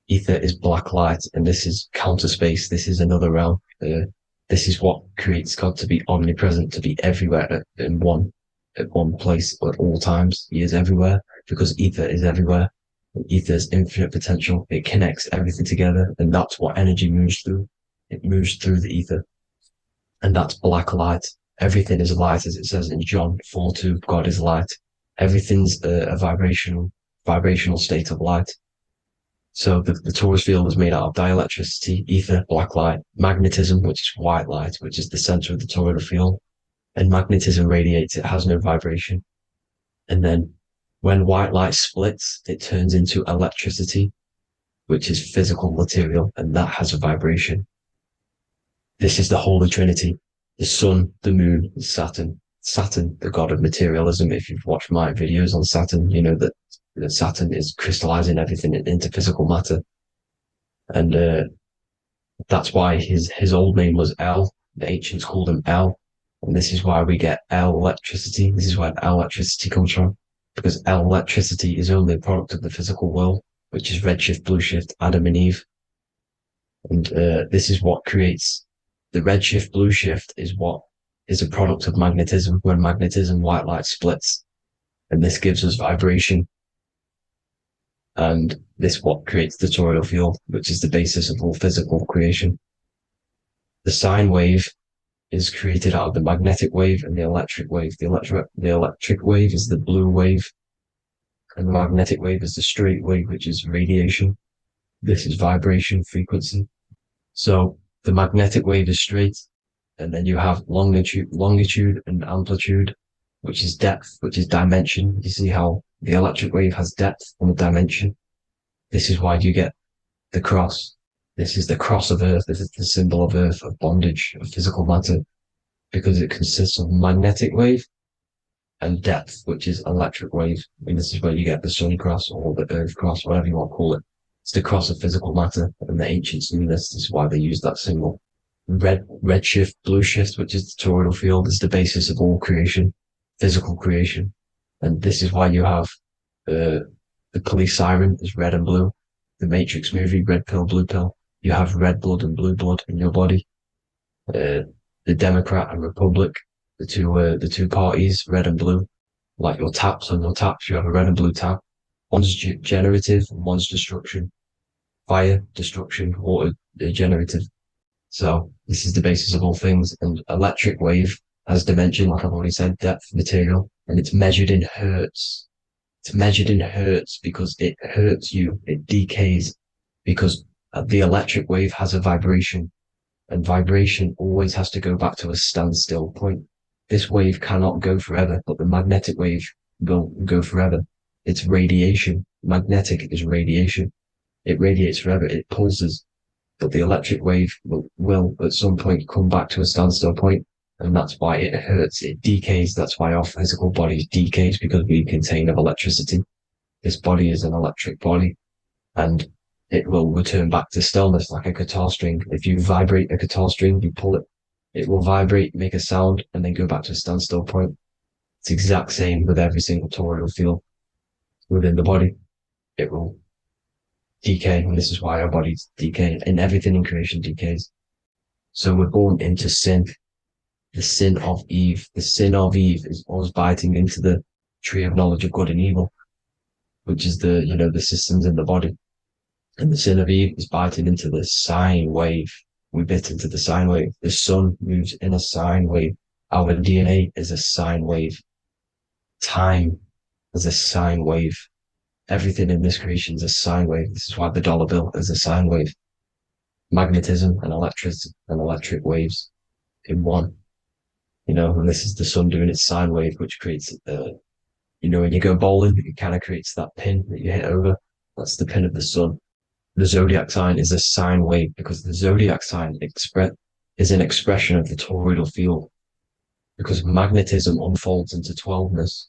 [SPEAKER 3] Ether is black light, and this is counter space. This is another realm. This is what creates God to be omnipresent, to be everywhere at one place at all times. He is everywhere because ether is everywhere. Ether is infinite potential. It connects everything together, and that's what energy moves through. It moves through the ether. and that's black light. Everything is light, as it says in John 4:2. God is light. Everything's a vibrational state of light. So the torus field is made out of dielectricity, ether, black light, magnetism, which is white light, which is the center of the toroidal field. And magnetism radiates, it has no vibration. And then when white light splits, it turns into electricity, which is physical material, and that has a vibration. This is the Holy Trinity, the sun, the moon, Saturn. Saturn, the god of materialism. If you've watched my videos on Saturn, you know that Saturn is crystallizing everything into physical matter. And that's why his old name was El. The ancients called him El. And this is why we get L electricity. This is where L electricity comes from. Because L electricity is only a product of the physical world, which is redshift, blueshift, Adam and Eve. And this is what creates the redshift, blueshift is what is a product of magnetism. When magnetism, white light splits. And this gives us vibration. And this what creates the toroidal field, which is the basis of all physical creation. The sine wave is created out of the magnetic wave and the electric wave. The electric wave is the blue wave, and the magnetic wave is the straight wave, which is radiation. This is vibration frequency. So the magnetic wave is straight, and then you have longitude and amplitude, which is depth, which is dimension. You see how the electric wave has depth and a dimension. This is why you get the cross. This is the cross of Earth. This is the symbol of Earth, of bondage, of physical matter, because it consists of magnetic wave and depth, which is electric wave. I mean, this is where you get the sun cross or the earth cross, whatever you want to call it. It's the cross of physical matter, and the ancients knew this. This is why they used that symbol. Redshift, blueshift, which is the toroidal field, is the basis of all creation, physical creation. And this is why you have the police siren is red and blue. The Matrix movie, red pill, blue pill. You have red blood and blue blood in your body. The Democrat and Republic, the two parties, red and blue. Like your taps on your taps, you have a red and blue tap. One's generative, one's destruction. Fire, destruction, water, generative. So this is the basis of all things. And electric wave has dimension, like I've already said, depth, material, and it's measured in hertz. It's measured in hertz because it hurts you. It decays because the electric wave has a vibration, and vibration always has to go back to a standstill point. This wave cannot go forever, but the magnetic wave will go forever. It's radiation. Magnetic is radiation. It radiates forever. It pulses, but the electric wave will at some point come back to a standstill point. And that's why it hurts, it decays. That's why our physical body decays, because we contain of electricity. This body is an electric body, and it will return back to stillness like a guitar string. If you vibrate a guitar string, you pull it, it will vibrate, make a sound, and then go back to a standstill point. It's the exact same with every single toroidal field within the body. It will decay, and this is why our bodies decay, and everything in creation decays. So we're born into sin. The sin of Eve. The sin of Eve is us biting into the tree of knowledge of good and evil, which is the systems in the body. And the sin of Eve is biting into the sine wave. We bit into the sine wave. The sun moves in a sine wave. Our DNA is a sine wave. Time is a sine wave. Everything in this creation is a sine wave. This is why the dollar bill is a sine wave. Magnetism and electric waves in one. And this is the sun doing its sine wave, which creates, when you go bowling, it kind of creates that pin that you hit over. That's the pin of the sun. The zodiac sign is a sine wave because the zodiac sign is an expression of the toroidal field, because magnetism unfolds into 12ness.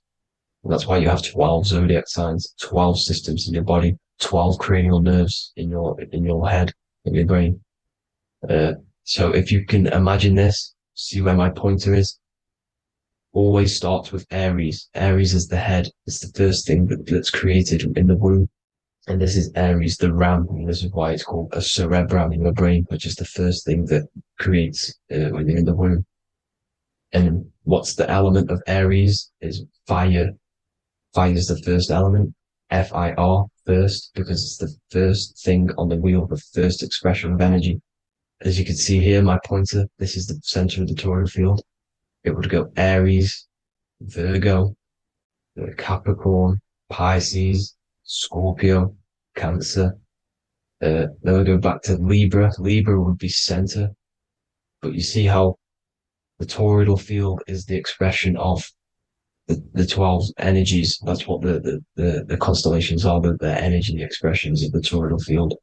[SPEAKER 3] And that's why you have 12 zodiac signs, 12 systems in your body, 12 cranial nerves in your head, in your brain. So if you can imagine this, see where my pointer is. Always starts with Aries. Aries is the head. It's the first thing that's created in the womb. And this is Aries, the ram. And this is why it's called a cerebrum in your brain, which is the first thing that creates when you're in the womb. And what's the element of Aries is fire. Fire is the first element. Fire, first, because it's the first thing on the wheel, the first expression of energy. as you can see here, my pointer, this is the center of the toroidal field. It would go Aries, Virgo, Capricorn, Pisces, Scorpio, Cancer. Then we go back to Libra. Libra would be center, but you see how the toroidal field is the expression of the 12 energies. That's what the constellations are, the energy expressions of the toroidal field.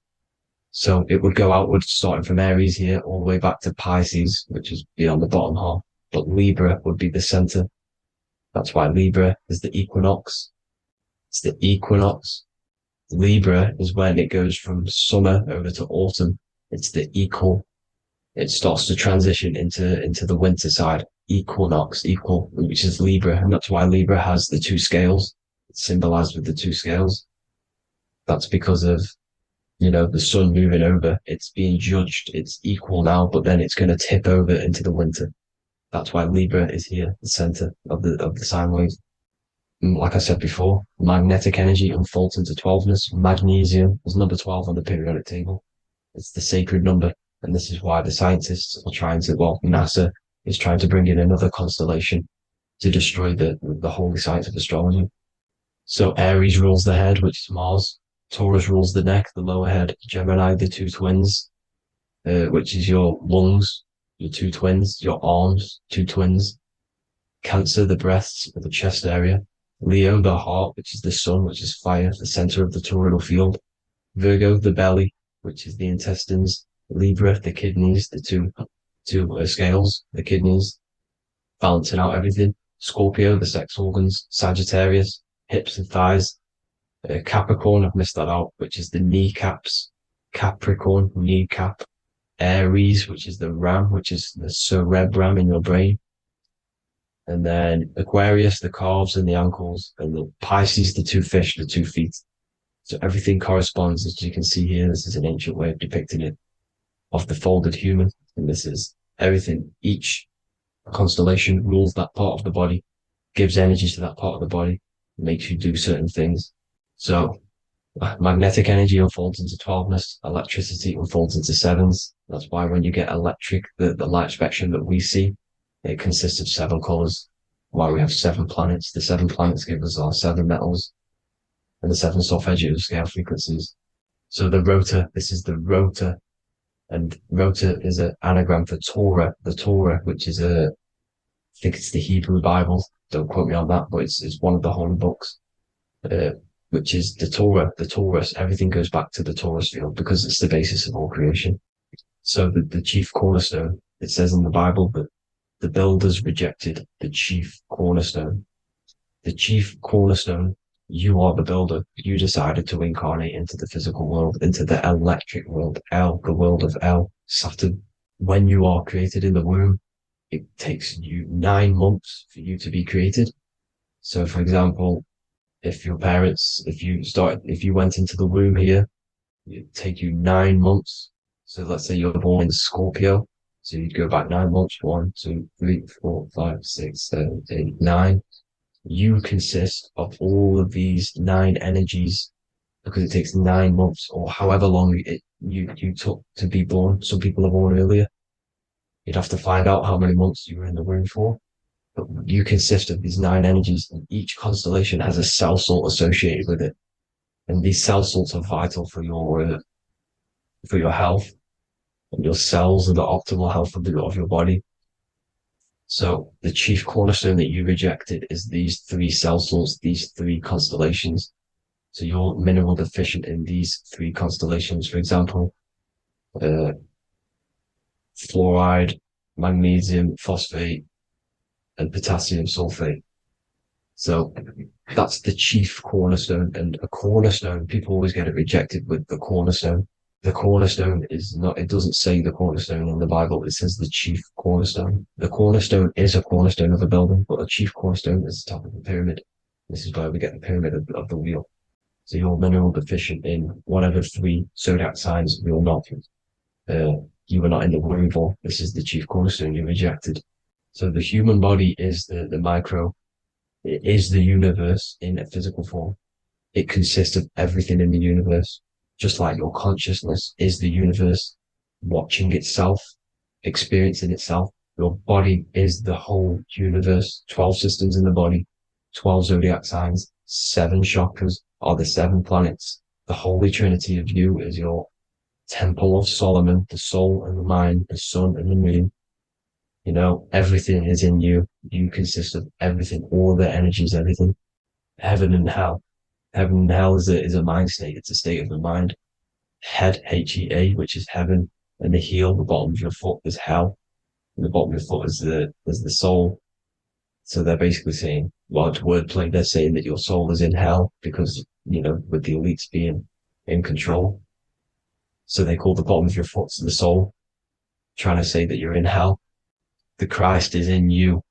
[SPEAKER 3] So it would go outwards, starting from Aries here, all the way back to Pisces, which is beyond the bottom half. But Libra would be the center. That's why Libra is the equinox. It's the equinox. Libra is when it goes from summer over to autumn. It's the equal. It starts to transition into the winter side. Equinox, equal, which is Libra. And that's why Libra has the two scales. It's symbolized with the two scales. That's because of, the sun moving over. It's being judged. It's equal now, but then it's going to tip over into the winter. That's why Libra is here, the center of the sine wave. Like I said before, magnetic energy unfolds into 12ness. Magnesium is number 12 on the periodic table. It's the sacred number. And this is why the scientists are NASA is trying to bring in another constellation to destroy the holy science of astrology. So Aries rules the head, which is Mars. Taurus rules the neck, the lower head. Gemini, the two twins, which is your lungs, your two twins, your arms, two twins. Cancer, the breasts, or the chest area. Leo, the heart, which is the sun, which is fire, the center of the toroidal field. Virgo, the belly, which is the intestines. Libra, the kidneys, the two scales, the kidneys, balancing out everything. Scorpio, the sex organs. Sagittarius, hips and thighs. Capricorn, I've missed that out, which is the kneecaps. Capricorn, kneecap. Aries, which is the ram, which is the cerebrum in your brain. And then Aquarius, the calves and the ankles. And the Pisces, the two fish, the 2 feet. So everything corresponds, as you can see here. This is an ancient way of depicting it, of the folded human. And this is everything. Each constellation rules that part of the body, gives energy to that part of the body, makes you do certain things. So magnetic energy unfolds into 12ness, electricity unfolds into 7s. That's why when you get electric, the light spectrum that we see, it consists of 7 colors. Why we have 7 planets. The 7 planets give us our 7 metals and the 7 solfeggio scale frequencies. So the rotor, this is the rotor, and rotor is an anagram for Torah. The Torah, which is I think it's the Hebrew Bible. Don't quote me on that, but it's one of the holy books. Which is the Torah, the Taurus. Everything goes back to the Taurus field because it's the basis of all creation. So the chief cornerstone, it says in the Bible that the builders rejected the chief cornerstone. The chief cornerstone, you are the builder. You decided to incarnate into the physical world, into the electric world, the world of Saturn. When you are created in the womb, it takes you 9 months for you to be created. So for example, if you went into the womb here, it'd take you 9 months. So let's say you're born in Scorpio. So you'd go back 9 months, 1, 2, 3, 4, 5, 6, 7, 8, 9. You consist of all of these 9 energies because it takes 9 months or however long you took to be born. Some people are born earlier. You'd have to find out how many months you were in the womb for. But you consist of these 9 energies, and each constellation has a cell salt associated with it. And these cell salts are vital for your health, and your cells and the optimal health of your body. So the chief cornerstone that you rejected is these 3 cell salts, these 3 constellations. So you're mineral deficient in these 3 constellations. For example, fluoride, magnesium, phosphate, and potassium sulfate. So that's the chief cornerstone. And a cornerstone, people always get it rejected with the cornerstone. The cornerstone is not, it doesn't say the cornerstone in the Bible. It says the chief cornerstone. The cornerstone is a cornerstone of a building, but the chief cornerstone is the top of the pyramid. This is where we get the pyramid of the wheel. So you're mineral deficient in one of the 3 zodiac signs. You're not. You were not in the womb for. This is the chief cornerstone you rejected. So the human body is the micro. It is the universe in a physical form. It consists of everything in the universe. Just like your consciousness is the universe. watching itself, experiencing itself. Your body is the whole universe. 12 systems in the body, 12 zodiac signs, 7 chakras are the 7 planets. The Holy Trinity of you is your Temple of Solomon, the soul and the mind, the sun and the moon. You know, everything is in you. You consist of everything, all the energies, everything. Heaven and hell. Heaven and hell is a mind state. It's a state of the mind. Head, HEA, which is heaven, and the heel, the bottom of your foot, is hell. And the bottom of your foot is the soul. So they're basically saying, well, it's wordplay. They're saying that your soul is in hell because, you know, with the elites being in control. So they call the bottom of your foot the soul, trying to say that you're in hell. The Christ is in you.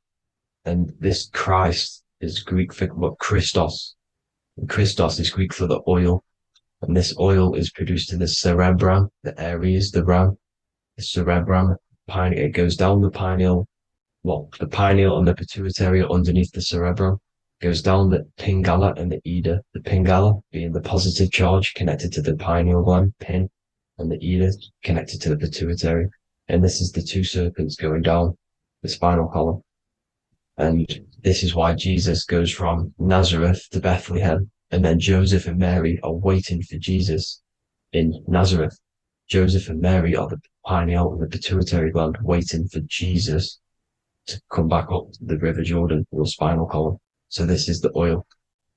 [SPEAKER 3] And this Christ is Greek for what? Christos. And Christos is Greek for the oil. And this oil is produced in the cerebrum, the Aries, the ram, the cerebrum. It goes down the pineal, well, the pineal and the pituitary are underneath the cerebrum. Goes down the pingala and the ida. The pingala being the positive charge connected to the pineal gland, pin, and the ida connected to the pituitary. And this is the 2 serpents going down the spinal column. And this is why Jesus goes from Nazareth to Bethlehem, and then Joseph and Mary are waiting for Jesus in Nazareth. Joseph and Mary are the pineal and the pituitary gland waiting for Jesus to come back up the River Jordan, your spinal column. So this is the oil.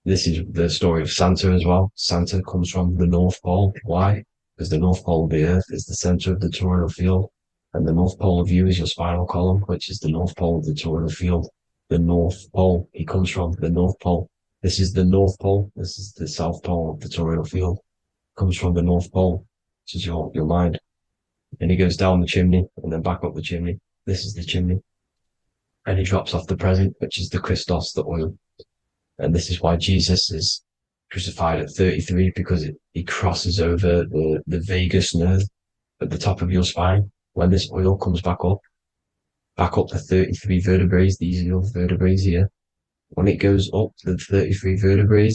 [SPEAKER 3] This is the story of Santa as well. Santa comes from the North Pole. Why? Because the North Pole of the Earth is the center of the toroidal field, and the North Pole of you is your spinal column, which is the North Pole of the toroidal field. The North Pole, he comes from the North Pole. This is the North Pole. This is the South Pole of the toroidal field. Comes from the North Pole, which is your mind. And he goes down the chimney and then back up the chimney. This is the chimney. And he drops off the present, which is the Christos, the oil. And this is why Jesus is crucified at 33, because he crosses over the vagus nerve at the top of your spine. When this oil comes back up the 33 vertebrae, these are your vertebrae here. When it goes up the 33 vertebrae,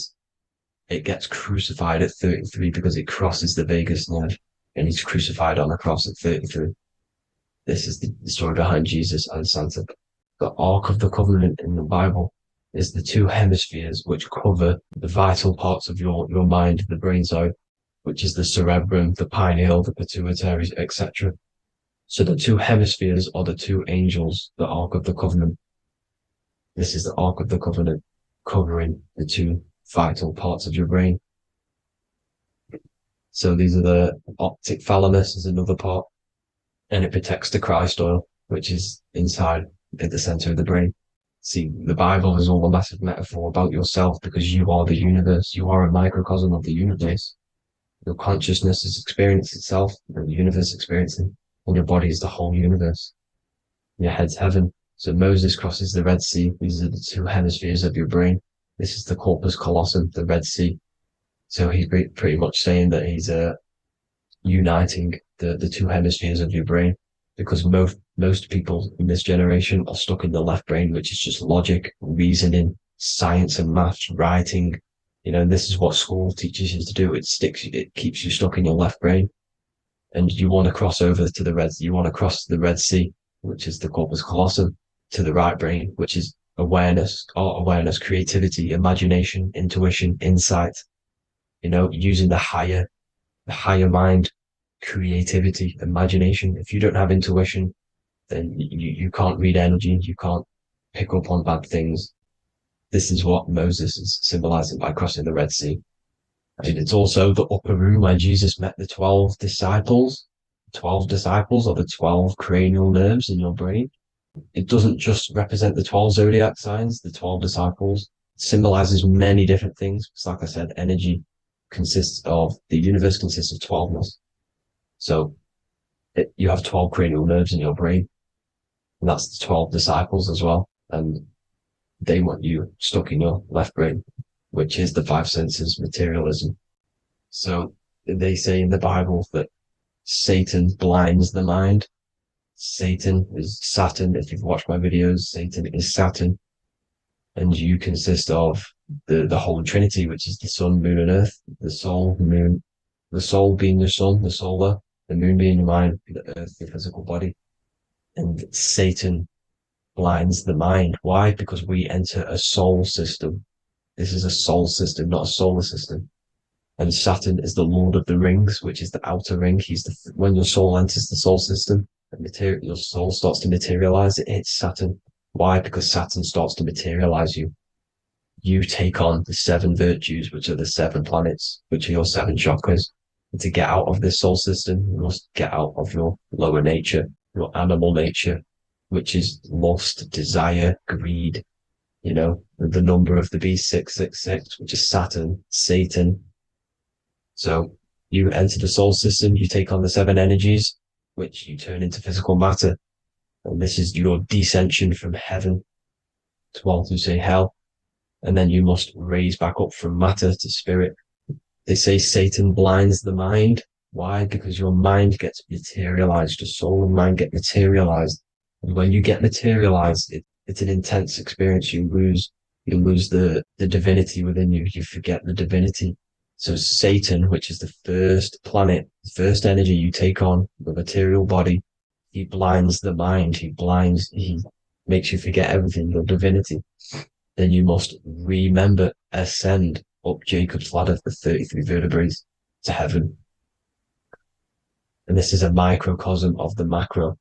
[SPEAKER 3] it gets crucified at 33 because it crosses the vagus nerve, and he's crucified on a cross at 33. This is the story behind Jesus and Santa. The Ark of the Covenant in the Bible is the 2 hemispheres which cover the vital parts of your mind, the brain side, which is the cerebrum, the pineal, the pituitary, etc. So the 2 hemispheres are the 2 angels, the Ark of the Covenant. This is the Ark of the Covenant covering the 2 vital parts of your brain. So these are the optic thalamus is another part, and it protects the Christ oil, which is inside at the center of the brain. See, the Bible is all a massive metaphor about yourself because you are the universe. You are a microcosm of the universe. Your consciousness is experiencing itself, and the universe experiencing, and your body is the whole universe. Your head's heaven. So Moses crosses the Red Sea. These are the 2 hemispheres of your brain. This is the corpus callosum, the Red Sea. So he's pretty much saying that he's uniting the 2 hemispheres of your brain, because most people in this generation are stuck in the left brain, which is just logic, reasoning, science and maths, writing. You know, and this is what school teaches you to do. It keeps you stuck in your left brain. And you want to cross over to you want to cross the Red Sea, which is the corpus callosum, to the right brain, which is awareness, art awareness, creativity, imagination, intuition, insight, you know, using the higher mind, creativity, imagination. If you don't have intuition, then you can't read energy, you can't pick up on bad things. This is what Moses is symbolizing by crossing the Red Sea. And it's also the upper room where Jesus met the 12 disciples. 12 disciples are the 12 cranial nerves in your brain. It doesn't just represent the 12 zodiac signs, the 12 disciples. It symbolizes many different things. It's like I said, energy the universe consists of 12ness. So you have 12 cranial nerves in your brain, and that's the 12 disciples as well. And they want you stuck in your left brain, which is the 5 senses, materialism. So they say in the Bible that Satan blinds the mind. Satan is Saturn. If you've watched my videos, Satan is Saturn. And you consist of the Holy Trinity, which is the sun, moon, and earth, the soul, moon, the soul being the sun, the solar, the moon being your mind, the earth, your physical body. And Satan blinds the mind. Why? Because we enter a soul system. This is a soul system, not a solar system. And Saturn is the Lord of the Rings, which is the outer ring. When your soul enters the soul system, your soul starts to materialize. It hits Saturn. Why? Because Saturn starts to materialize you. You take on the 7 virtues, which are the 7 planets, which are your 7 chakras. And to get out of this soul system, you must get out of your lower nature, your animal nature, which is lust, desire, greed. You know, the number of the beast 666, which is Saturn, Satan. So you enter the soul system, you take on the 7 energies, which you turn into physical matter. And this is your descension from heaven to what to say hell. And then you must raise back up from matter to spirit. They say Satan blinds the mind. Why? Because your mind gets materialized. Your soul and mind get materialized. And when you get materialized, it's an intense experience. You lose the divinity within you. You forget the divinity. So Satan, which is the first planet, the first energy you take on, the material body, he blinds the mind. He makes you forget everything, your divinity. Then you must remember, ascend up Jacob's ladder, the 33 vertebrae, to heaven. And this is a microcosm of the macro,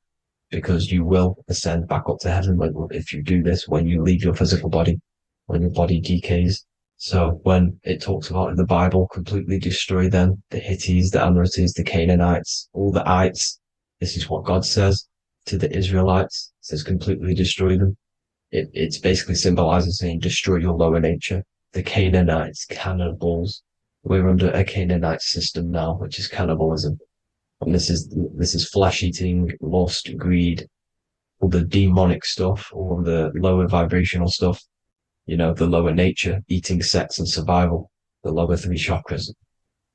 [SPEAKER 3] because you will ascend back up to heaven if you do this, when you leave your physical body, when your body decays. So when it talks about in the Bible, completely destroy them, the Hittites, the Amorites, the Canaanites, all the ites, this is what God says to the Israelites. It says completely destroy them. It's basically symbolizing saying destroy your lower nature. The Canaanites, cannibals. We're under a Canaanite system now, which is cannibalism. And this is flesh eating, lust, greed, all the demonic stuff, all the lower vibrational stuff, you know, the lower nature, eating, sex and survival, the lower 3 chakras.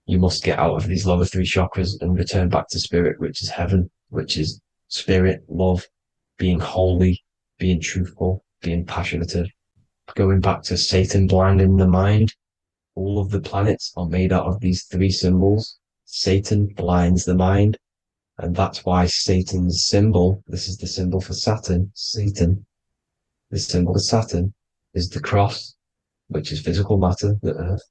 [SPEAKER 3] You must get out of these lower 3 chakras and return back to spirit, which is heaven, which is spirit, love, being holy, being truthful, being passionate. Going back to Satan blinding the mind, all of the planets are made out of these 3 symbols. Satan blinds the mind, and that's why Satan's symbol, this is the symbol for Saturn, Satan, the symbol for Saturn is the cross, which is physical matter, the earth,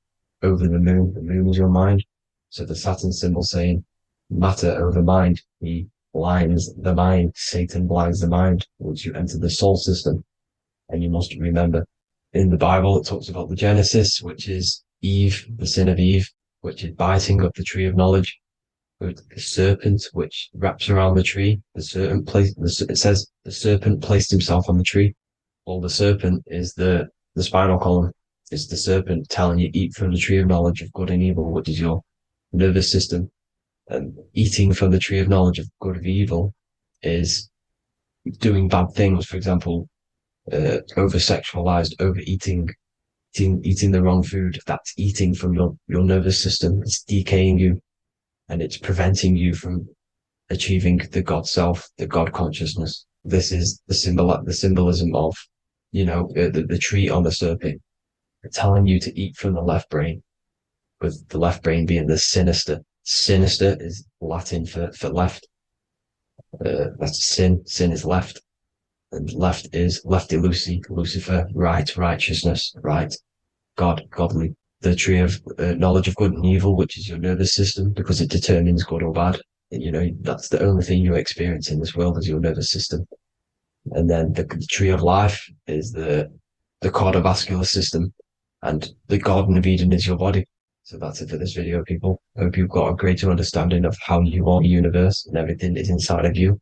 [SPEAKER 3] over the moon is your mind. So the Saturn symbol saying matter over mind, he blinds the mind, Satan blinds the mind once you enter the soul system. And you must remember, in the Bible, it talks about the Genesis, which is Eve, the sin of Eve, which is biting of the tree of knowledge, with the serpent, which wraps around the tree. It says the serpent placed himself on the tree. Well, the serpent is the spinal column. It's the serpent telling you eat from the tree of knowledge of good and evil, which is your nervous system. And eating from the tree of knowledge of good and evil is doing bad things. For example, over-sexualized, overeating, eating the wrong food. That's eating from your nervous system. It's decaying you, and it's preventing you from achieving the God self, the God consciousness. This is the symbolism of, you know, the tree on the serpent, telling you to eat from the left brain, with the left brain being the sinister. Sinister is Latin for left. That's sin. Sin is left. And left is lefty Lucy, Lucifer, right, righteousness, right, God, godly. The tree of knowledge of good and evil, which is your nervous system, because it determines good or bad. You know, that's the only thing you experience in this world is your nervous system. And then the tree of life is the cardiovascular system, and the Garden of Eden is your body. So that's it for this video, people. Hope you've got a greater understanding of how you are the universe and everything is inside of you.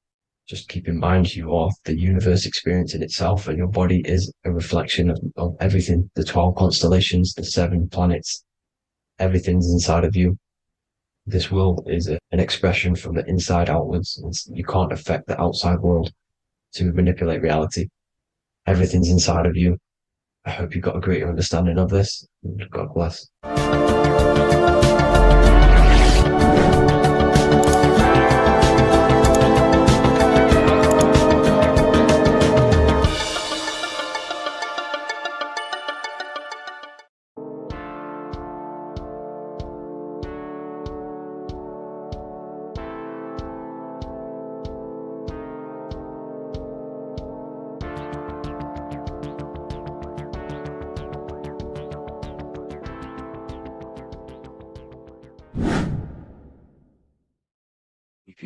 [SPEAKER 3] Just keep in mind you are the universe experience in itself, and your body is a reflection of everything. The 12 constellations, the 7 planets, everything's inside of you. This world is an expression from the inside outwards. You can't affect the outside world to manipulate reality. Everything's inside of you. I hope you got a greater understanding of this. God bless.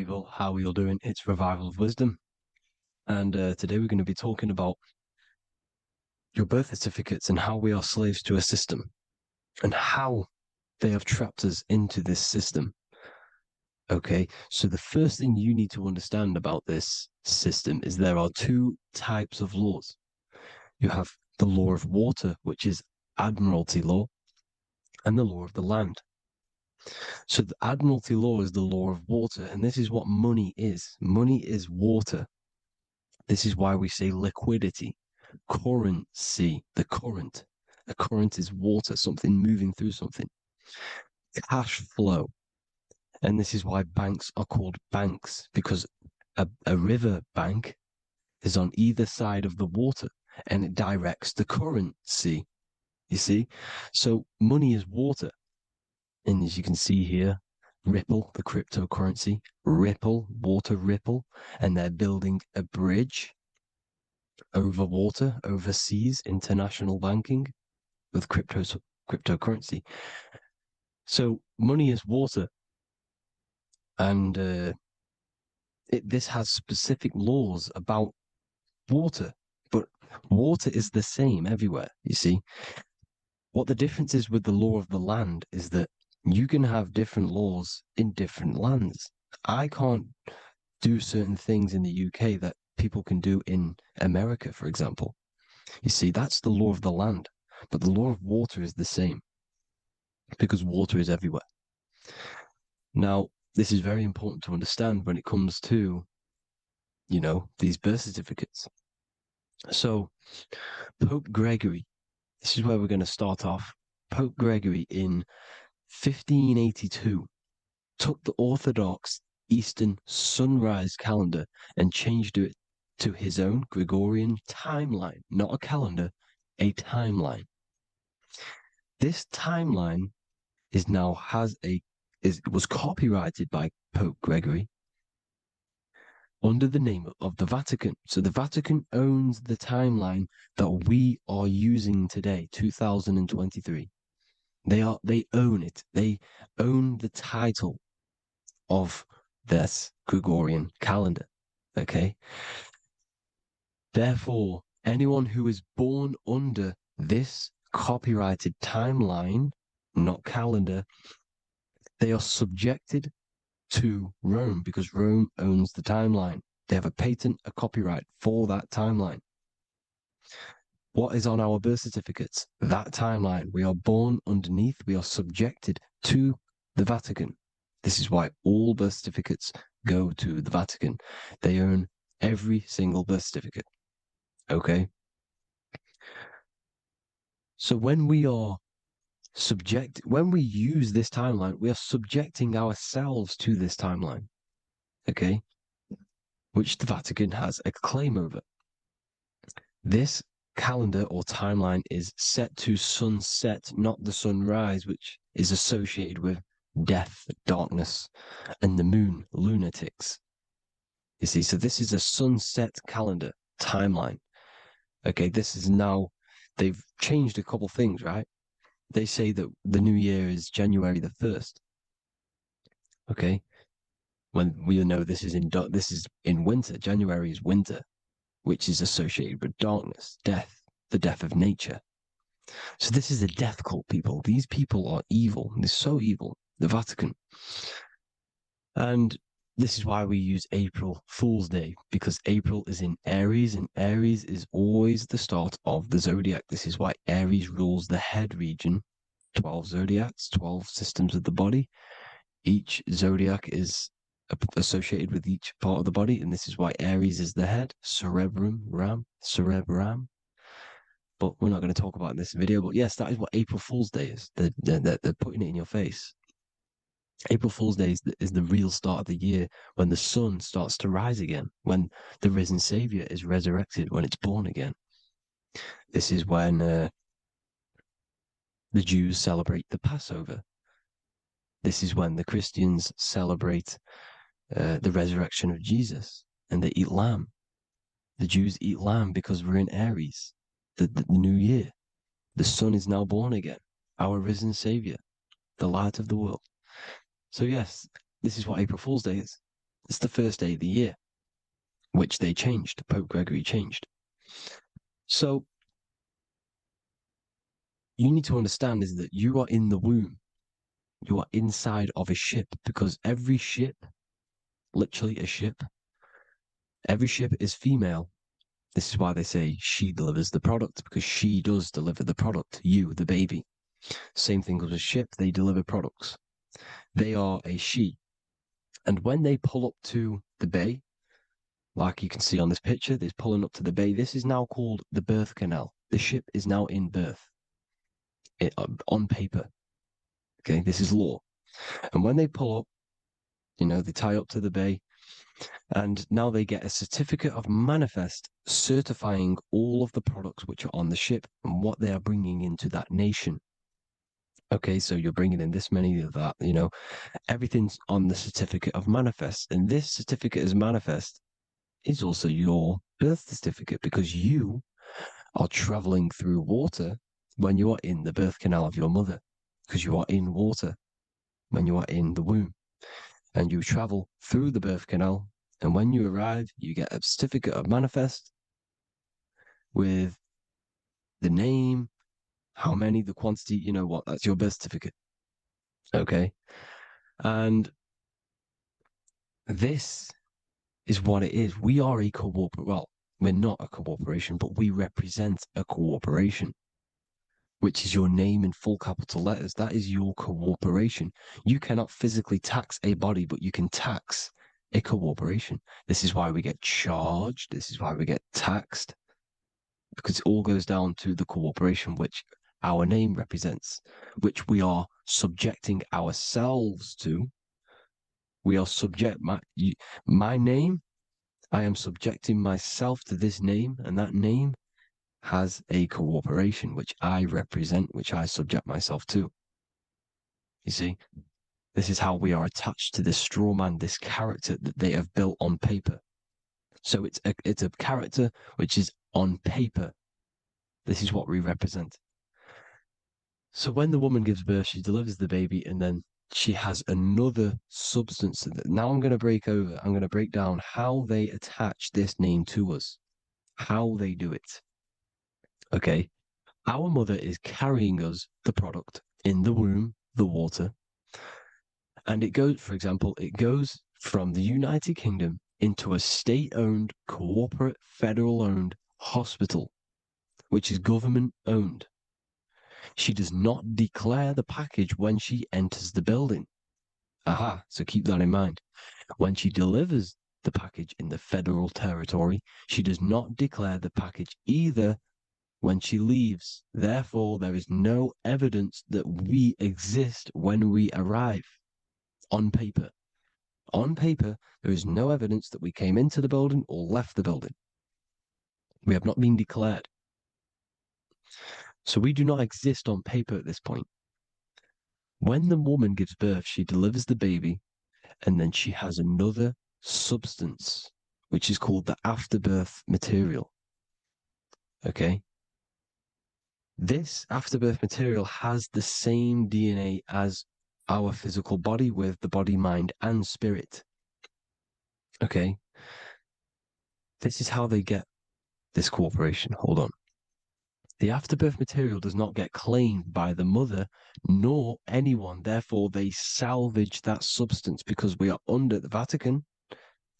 [SPEAKER 1] people, how are you doing? It's Revival of Wisdom. And today we're going to be talking about your birth certificates and how we are slaves to a system and how they have trapped us into this system. Okay, so the first thing you need to understand about this system is there are two types of laws. You have the law of water, which is admiralty law, and the law of the land. So the admiralty law is the law of water, and this is what money is. Money is water. This is why we say liquidity, currency, the current. A current is water, something moving through something. Cash flow. And this is why banks are called banks, because a river bank is on either side of the water and it directs the currency. You see? So money is water. And as you can see here, Ripple, the cryptocurrency, Ripple, water Ripple, and they're building a bridge over water, overseas, international banking with cryptocurrency. So money is water, and this has specific laws about water, but water is the same everywhere. You see, what the difference is with the law of the land is that you can have different laws in different lands. I can't do certain things in the UK that people can do in America, for example. You see, that's the law of the land, but the law of water is the same because water is everywhere. Now, this is very important to understand when it comes to, these birth certificates. So, Pope Gregory, this is where we're going to start off. Pope Gregory in 1582 took the Orthodox Eastern sunrise calendar and changed it to his own Gregorian timeline, not a calendar, a timeline. This timeline was copyrighted by Pope Gregory under the name of the Vatican. So the Vatican owns the timeline that we are using today, 2023. They own it. They own the title of this Gregorian calendar. Okay. Therefore, anyone who is born under this copyrighted timeline, not calendar, they are subjected to Rome because Rome owns the timeline. They have a patent, a copyright for that timeline. What is on our birth certificates? That timeline. We are born underneath, we are subjected to the Vatican. This is why all birth certificates go to the Vatican. They own every single birth certificate. Okay? So when we use this timeline, we are subjecting ourselves to this timeline. Okay? Which the Vatican has a claim over. This calendar or timeline is set to sunset, not the sunrise, which is associated with death, darkness, and the moon, lunatics. You see, so this is a sunset calendar timeline. Okay, they've changed a couple things, right? They say that the new year is January the 1st. Okay, when we know this is in winter. January is winter, which is associated with darkness, death, the death of nature. So this is a death cult, people. These people are evil. They're so evil. The Vatican. And this is why we use April Fool's Day, because April is in Aries, and Aries is always the start of the zodiac. This is why Aries rules the head region. 12 zodiacs, 12 systems of the body. Each zodiac is associated with each part of the body, and this is why Aries is the head, cerebrum. But we're not going to talk about in this video. But yes, that is what April Fool's Day is. They're putting it in your face. April Fool's Day is the real start of the year, when the sun starts to rise again, when the risen Savior is resurrected, when it's born again. This is when the Jews celebrate the Passover. This is when the Christians celebrate the resurrection of Jesus, and they eat lamb. The Jews eat lamb because we're in Aries, the new year. The sun is now born again, our risen Savior, the light of the world. So yes, this is what April Fool's Day is. It's the first day of the year, which they changed. Pope Gregory changed. So you need to understand is that you are in the womb. You are inside of a ship, because every ship, literally a ship, every ship is female. This is why they say she delivers the product, because she does deliver the product, you, the baby. Same thing with a ship, they deliver products. They are a she. And when they pull up to the bay, like you can see on this picture, they're pulling up to the bay. This is now called the birth canal. The ship is now in birth on paper. Okay, this is law. And when they pull up, they tie up to the bay, and now they get a certificate of manifest certifying all of the products which are on the ship and what they are bringing into that nation. Okay, so you're bringing in this many of that, everything's on the certificate of manifest. And this certificate of manifest is also your birth certificate, because you are traveling through water when you are in the birth canal of your mother, because you are in water when you are in the womb, and you travel through the birth canal. And when you arrive, you get a certificate of manifest with the name, how many, the quantity, that's your birth certificate. Okay. And this is what it is. We are a well, we're not a corporation, but we represent a corporation, which is your name in full capital letters. That is your corporation. You cannot physically tax a body, but you can tax a corporation. This is why we get charged. This is why we get taxed, because it all goes down to the corporation which our name represents, which we are subjecting ourselves to. We are my name, I am subjecting myself to this name, and that name has a corporation which I represent, which I subject myself to. You see, this is how we are attached to this straw man, this character that they have built on paper. So it's a character which is on paper. This is what we represent. So when the woman gives birth, she delivers the baby, and then she has another substance. Now I'm going to break down how they attach this name to us, how they do it. Okay. Our mother is carrying us the product in the womb, the water. And it goes, for example, it goes from the United Kingdom into a state-owned, corporate, federal-owned hospital, which is government-owned. She does not declare the package when she enters the building. Aha, so keep that in mind. When she delivers the package in the federal territory, she does not declare the package either when she leaves. Therefore, there is no evidence that we exist when we arrive. On paper. On paper, there is no evidence that we came into the building or left the building. We have not been declared. So we do not exist on paper at this point. When the woman gives birth, she delivers the baby, and then she has another substance, which is called the afterbirth material. Okay? This afterbirth material has the same DNA as our physical body, with the body, mind, and spirit. Okay? This is how they get this corporation. Hold on. The afterbirth material does not get claimed by the mother nor anyone. Therefore, they salvage that substance, because we are under the Vatican.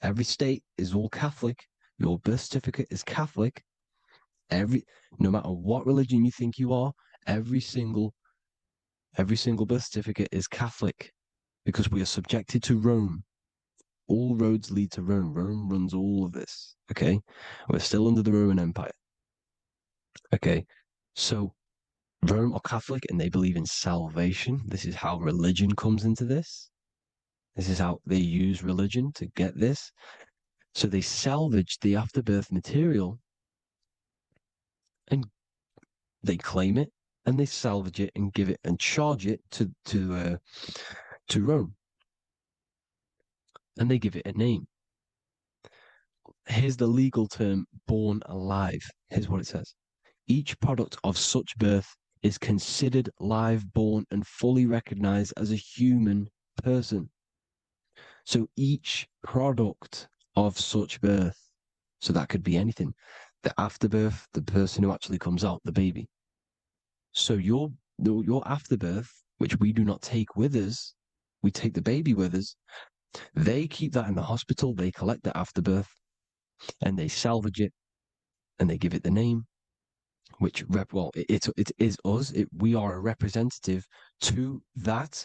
[SPEAKER 1] Every state is all Catholic. Your birth certificate is Catholic. No matter what religion you think you are, every single birth certificate is Catholic, because we are subjected to Rome. All roads lead to Rome. Rome runs all of this. Okay, we're still under the Roman Empire. Okay, so Rome are Catholic and they believe in salvation. This is how religion comes into this. This is how they use religion to get this. So they salvage the afterbirth material and they claim it, and they salvage it and give it and charge it to Rome, and they give it a name. Here's the legal term: born alive. Here's what it says: each product of such birth is considered live, born, and fully recognized as a human person. So each product of such birth, so that could be anything, the afterbirth, the person who actually comes out, the baby. So your afterbirth, which we do not take with us, we take the baby with us. They keep that in the hospital. They collect the afterbirth, and they salvage it, and they give it the name, which it is us. We are a representative to that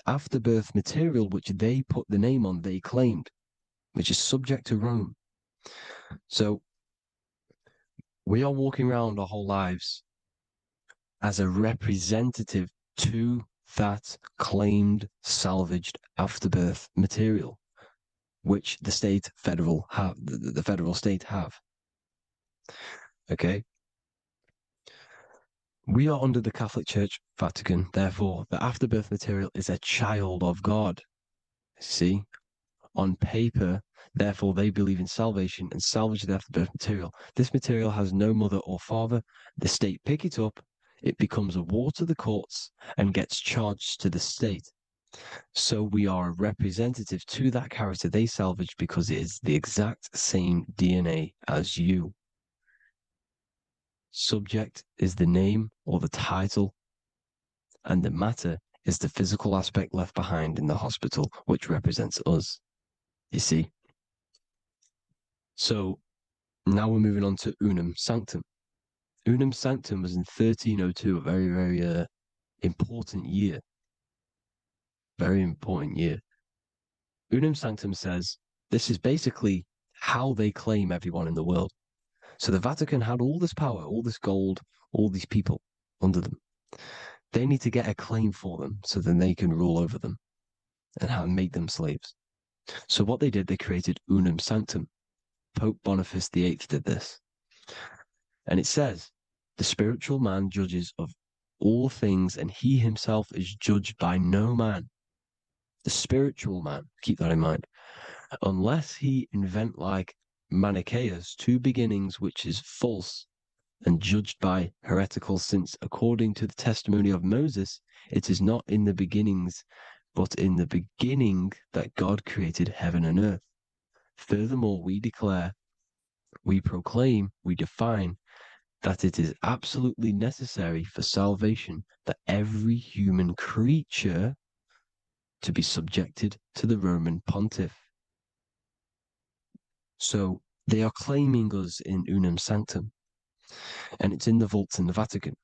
[SPEAKER 1] afterbirth material, which they put the name on. They claimed, which is subject to Rome. So we are walking around our whole lives as a representative to that claimed salvaged afterbirth material, which the federal state have. Okay. We are under the Catholic Church, Vatican. Therefore, the afterbirth material is a child of God. See, on paper, therefore, they believe in salvation and salvage the afterbirth material. This material has no mother or father. The state pick it up. It becomes a war to the courts and gets charged to the state. So we are a representative to that character they salvaged because it is the exact same DNA as you. Subject is the name or the title, and the matter is the physical aspect left behind in the hospital, which represents us. You see? So now we're moving on to Unum Sanctum. Unum Sanctum was in 1302, a very, very important year. Very important year. Unum Sanctum says this is basically how they claim everyone in the world. So the Vatican had all this power, all this gold, all these people under them. They need to get a claim for them so then they can rule over them and make them slaves. So what they did, they created Unum Sanctum. Pope Boniface VIII did this. And it says, the spiritual man judges of all things, and he himself is judged by no man. The spiritual man, keep that in mind, unless he invent like Manichaeus, two beginnings, which is false and judged by heretical, since according to the testimony of Moses, it is not in the beginnings, but in the beginning that God created heaven and earth. Furthermore, we declare, we proclaim, we define that it is absolutely necessary for salvation that every human creature to be subjected to the Roman pontiff. So they are claiming us in Unum Sanctum, and it's in the vaults in the Vatican.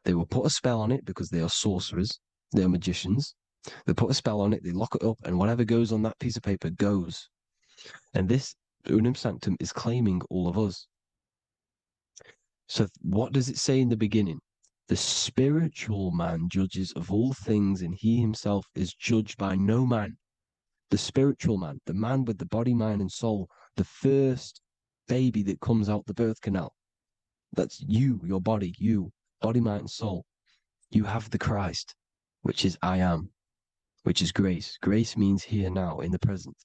[SPEAKER 1] They will put a spell on it because they are sorcerers, they are magicians. They put a spell on it, they lock it up, and whatever goes on that piece of paper goes. And this Unum Sanctum is claiming all of us. So what does it say in the beginning? The spiritual man judges of all things, and he himself is judged by no man. The spiritual man, the man with the body, mind, and soul, the first baby that comes out the birth canal. That's you, your body, body, mind, and soul. You have the Christ, which is I am, which is grace. Grace means here now, in the present.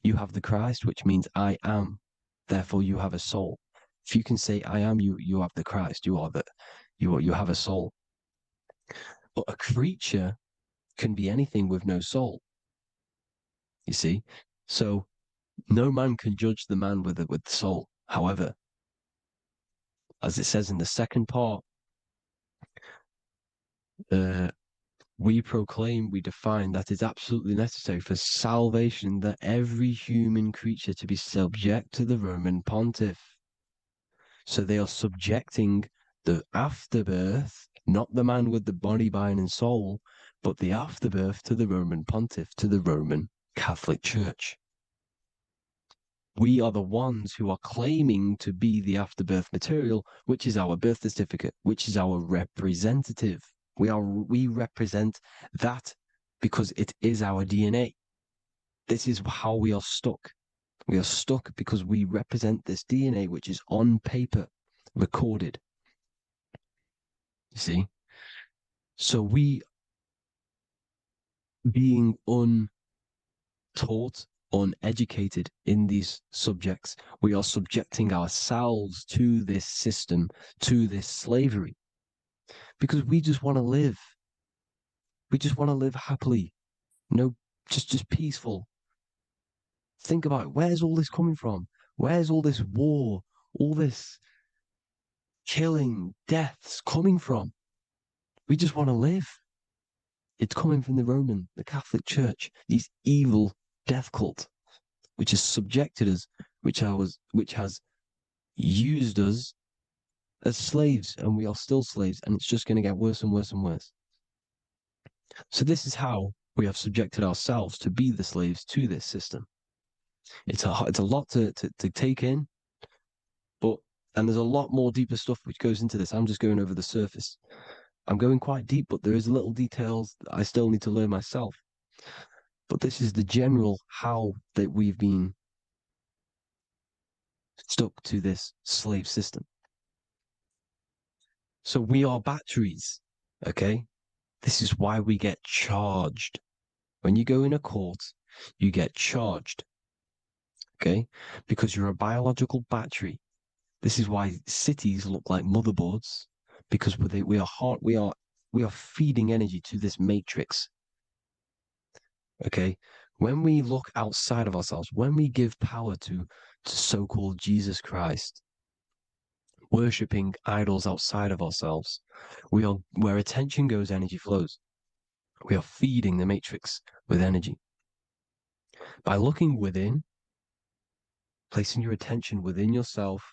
[SPEAKER 1] You have the Christ, which means I am. Therefore, you have a soul. If you can say I am, you have the Christ. You have a soul. But a creature can be anything with no soul. You see, so no man can judge the man with the soul. However, as it says in the second part, we proclaim, we define that it's absolutely necessary for salvation that every human creature to be subject to the Roman pontiff. So they are subjecting the afterbirth, not the man with the body, mind, and soul, but the afterbirth to the Roman pontiff, to the Roman Catholic Church. We are the ones who are claiming to be the afterbirth material, which is our birth certificate, which is our representative. We represent that because it is our DNA. This is how we are stuck. We are stuck because we represent this DNA, which is on paper, recorded. You see? So we, being untaught, uneducated in these subjects, we are subjecting ourselves to this system, to this slavery, because we just want to live. We just want to live happily. No just peaceful. Think about it. Where's all this coming from? Where's all this war, all this killing, deaths coming from? We just want to live. It's coming from the Catholic Church, these evil death cult, which has subjected us, which has used us as slaves, and we are still slaves, and it's just going to get worse and worse and worse. So this is how we have subjected ourselves to be the slaves to this system. It's a lot to take in, and there's a lot more deeper stuff which goes into this. I'm just going over the surface. I'm going quite deep, but there is little details that I still need to learn myself. But this is the general how that we've been stuck to this slave system. So we are batteries, okay? This is why we get charged. When you go in a court, you get charged, okay? Because you're a biological battery. This is why cities look like motherboards, because we are feeding energy to this matrix. Okay, when we look outside of ourselves, when we give power to so-called Jesus Christ, worshipping idols outside of ourselves, where attention goes, energy flows. We are feeding the matrix with energy. By looking within, placing your attention within yourself,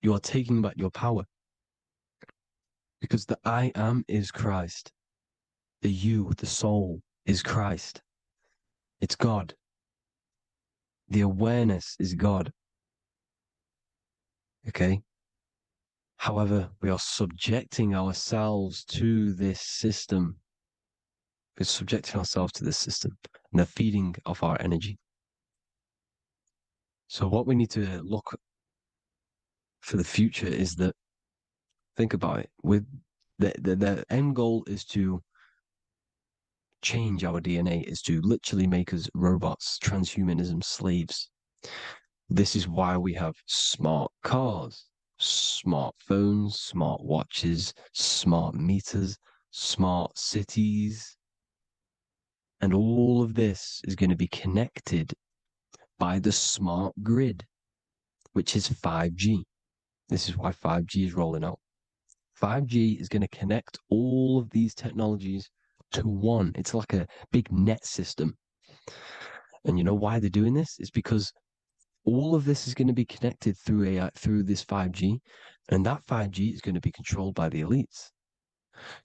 [SPEAKER 1] you are taking back your power. Because the I am is Christ. The you, the soul, is Christ. It's God. The awareness is God. Okay? However, we are subjecting ourselves to this system. We're subjecting ourselves to this system and the feeding of our energy. So what we need to look for the future is that, think about it, with the end goal is to change our DNA, is to literally make us robots, transhumanism, slaves. This is why we have smart cars, smartphones, smart watches, smart meters, smart cities. And all of this is going to be connected by the smart grid, which is 5G. This is why 5G is rolling out. 5G is going to connect all of these technologies to one. It's like a big net system. And you know why they're doing this? It's because all of this is going to be connected through AI, through this 5G, and that 5G is going to be controlled by the elites.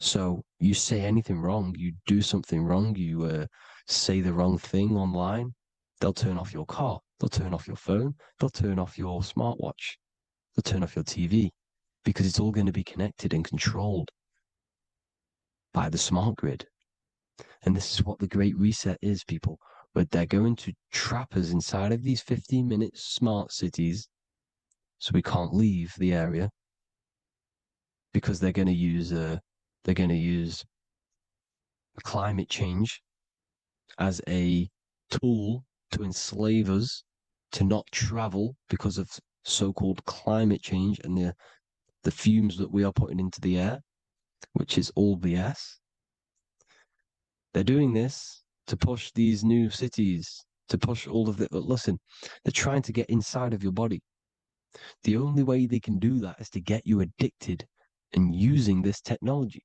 [SPEAKER 1] So you say anything wrong, you do something wrong, you say the wrong thing online, they'll turn off your car, they'll turn off your phone, they'll turn off your smartwatch, they'll turn off your TV, because it's all going to be connected and controlled by the smart grid. And this is what the Great Reset is, people. But they're going to trap us inside of these 15-minute smart cities so we can't leave the area, because they're going to use climate change as a tool to enslave us to not travel because of so-called climate change and the fumes that we are putting into the air, which is all BS. They're doing this to push these new cities, to push all of it. But listen, they're trying to get inside of your body. The only way they can do that is to get you addicted and using this technology.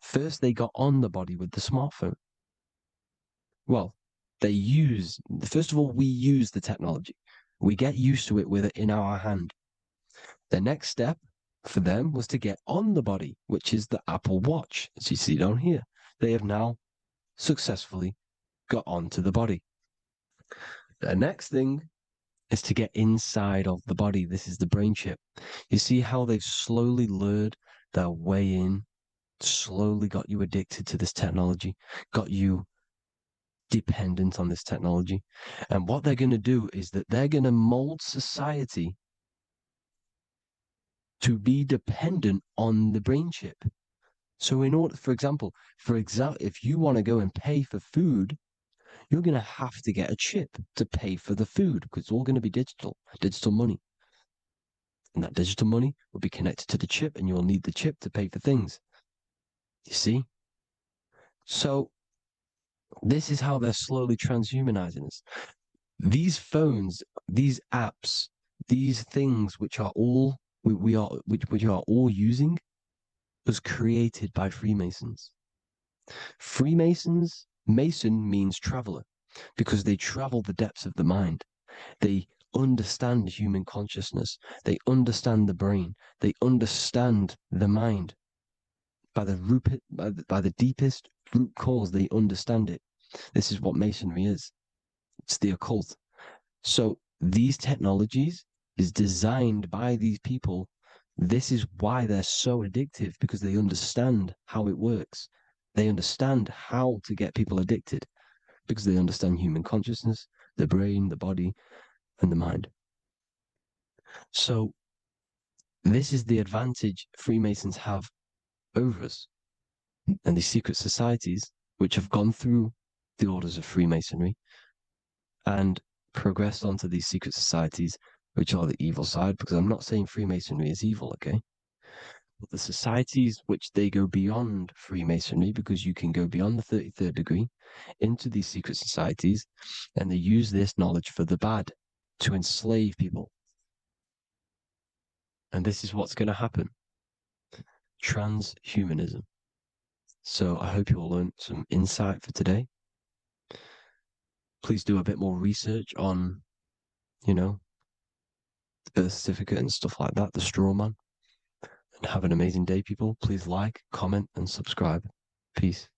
[SPEAKER 1] First, they got on the body with the smartphone. Well, first of all, we use the technology. We get used to it with it in our hand. The next step for them was to get on the body, which is the Apple Watch, as you see down here. They have now successfully got onto the body. The next thing is to get inside of the body. This is the brain chip. You see how they've slowly lured their way in, slowly got you addicted to this technology, got you dependent on this technology. And what they're going to do is that they're going to mold society to be dependent on the brain chip. So in order, for example, if you want to go and pay for food, you're going to have to get a chip to pay for the food, because it's all going to be digital money. And that digital money will be connected to the chip, and you'll need the chip to pay for things. You see? So This is how they're slowly transhumanizing us. These phones, these apps, these things which are all which are all using was created by Freemasons. Mason means traveler because they travel the depths of the mind. They understand human consciousness. They understand the brain. They understand the mind. By the deepest root cause, they understand it. This is what Masonry is. It's the occult. So these technologies is designed by these people. This is why they're so addictive, because they understand how it works. They understand how to get people addicted because they understand human consciousness, the brain, the body, and the mind. So this is the advantage Freemasons have over us. And these secret societies, which have gone through the orders of Freemasonry and progressed onto these secret societies, which are the evil side, because I'm not saying Freemasonry is evil, okay? But the societies which they go beyond Freemasonry, because you can go beyond the 33rd degree into these secret societies, and they use this knowledge for the bad, to enslave people. And this is what's going to happen. Transhumanism. So I hope you all learned some insight for today. Please do a bit more research on, the birth certificate and stuff like that, the straw man. And have an amazing day, people. Please like, comment, and subscribe. Peace.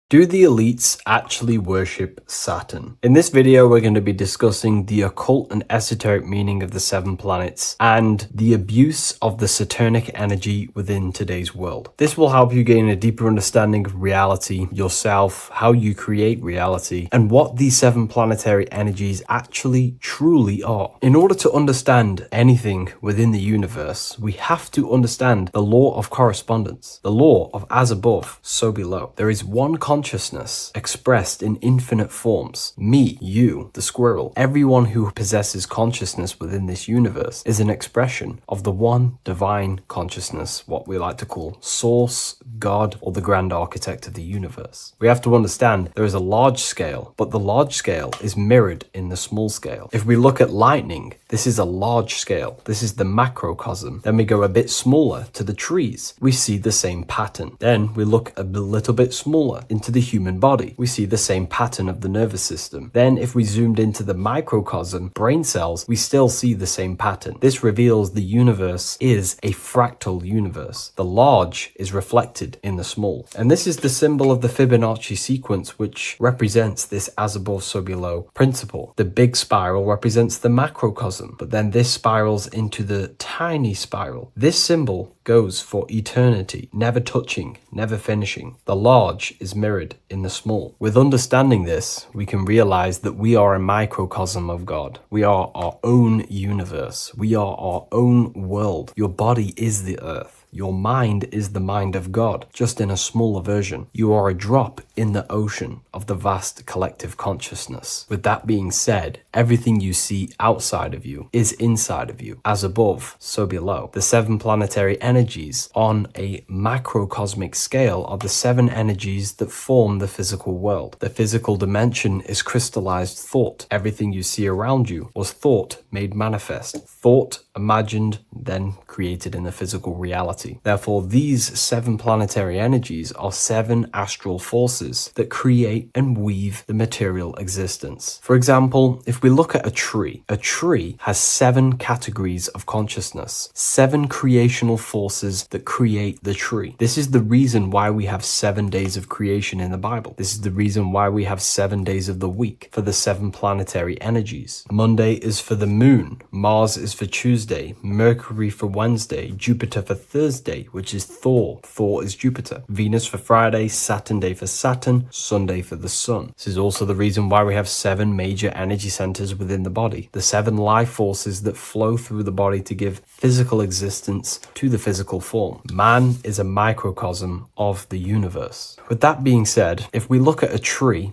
[SPEAKER 2] Do the elites actually worship Saturn? In this video, we're going to be discussing the occult and esoteric meaning of the 7 planets and the abuse of the Saturnic energy within today's world. This will help you gain a deeper understanding of reality, yourself, how you create reality, and what these 7 planetary energies actually truly are. In order to understand anything within the universe, we have to understand the law of correspondence, the law of as above, so below. There is one consciousness expressed in infinite forms. Me, you, the squirrel, everyone who possesses consciousness within this universe is an expression of the one divine consciousness, what we like to call Source, God, or the grand architect of the universe. We have to understand there is a large scale, but the large scale is mirrored in the small scale. If we look at lightning, this is a large scale. This is the macrocosm. Then we go a bit smaller to the trees. We see the same pattern. Then we look a little bit smaller into the human body. We see the same pattern of the nervous system. Then if we zoomed into the microcosm, brain cells, we still see the same pattern. This reveals the universe is a fractal universe. The large is reflected in the small. And this is the symbol of the Fibonacci sequence, which represents this as above, so below principle. The big spiral represents the macrocosm, but then this spirals into the tiny spiral. This symbol goes for eternity, never touching, never finishing. The large is mirrored in the small. With understanding this, we can realize that we are a microcosm of God. We are our own universe. We are our own world. Your body is the earth. Your mind is the mind of God, just in a smaller version. You are a drop in the ocean of the vast collective consciousness. With that being said, everything you see outside of you is inside of you. As above, so below. The 7 planetary energies on a macrocosmic scale are the 7 energies that form the physical world. The physical dimension is crystallized thought. Everything you see around you was thought made manifest. Thought imagined, then created in the physical reality. Therefore, these 7 planetary energies are 7 astral forces that create and weave the material existence. For example, if we look at a tree has 7 categories of consciousness, 7 creational forces that create the tree. This is the reason why we have 7 days of creation in the Bible. This is the reason why we have 7 days of the week for the 7 planetary energies. Monday is for the moon, Mars is for Tuesday, Mercury for Wednesday, Jupiter for Thursday, Thursday, which is Thor. Thor is Jupiter. Venus for Friday, Saturn day for Saturn, Sunday for the Sun. This is also the reason why we have 7 major energy centers within the body, the 7 life forces that flow through the body to give physical existence to the physical form. Man is a microcosm of the universe. With that being said, if we look at a tree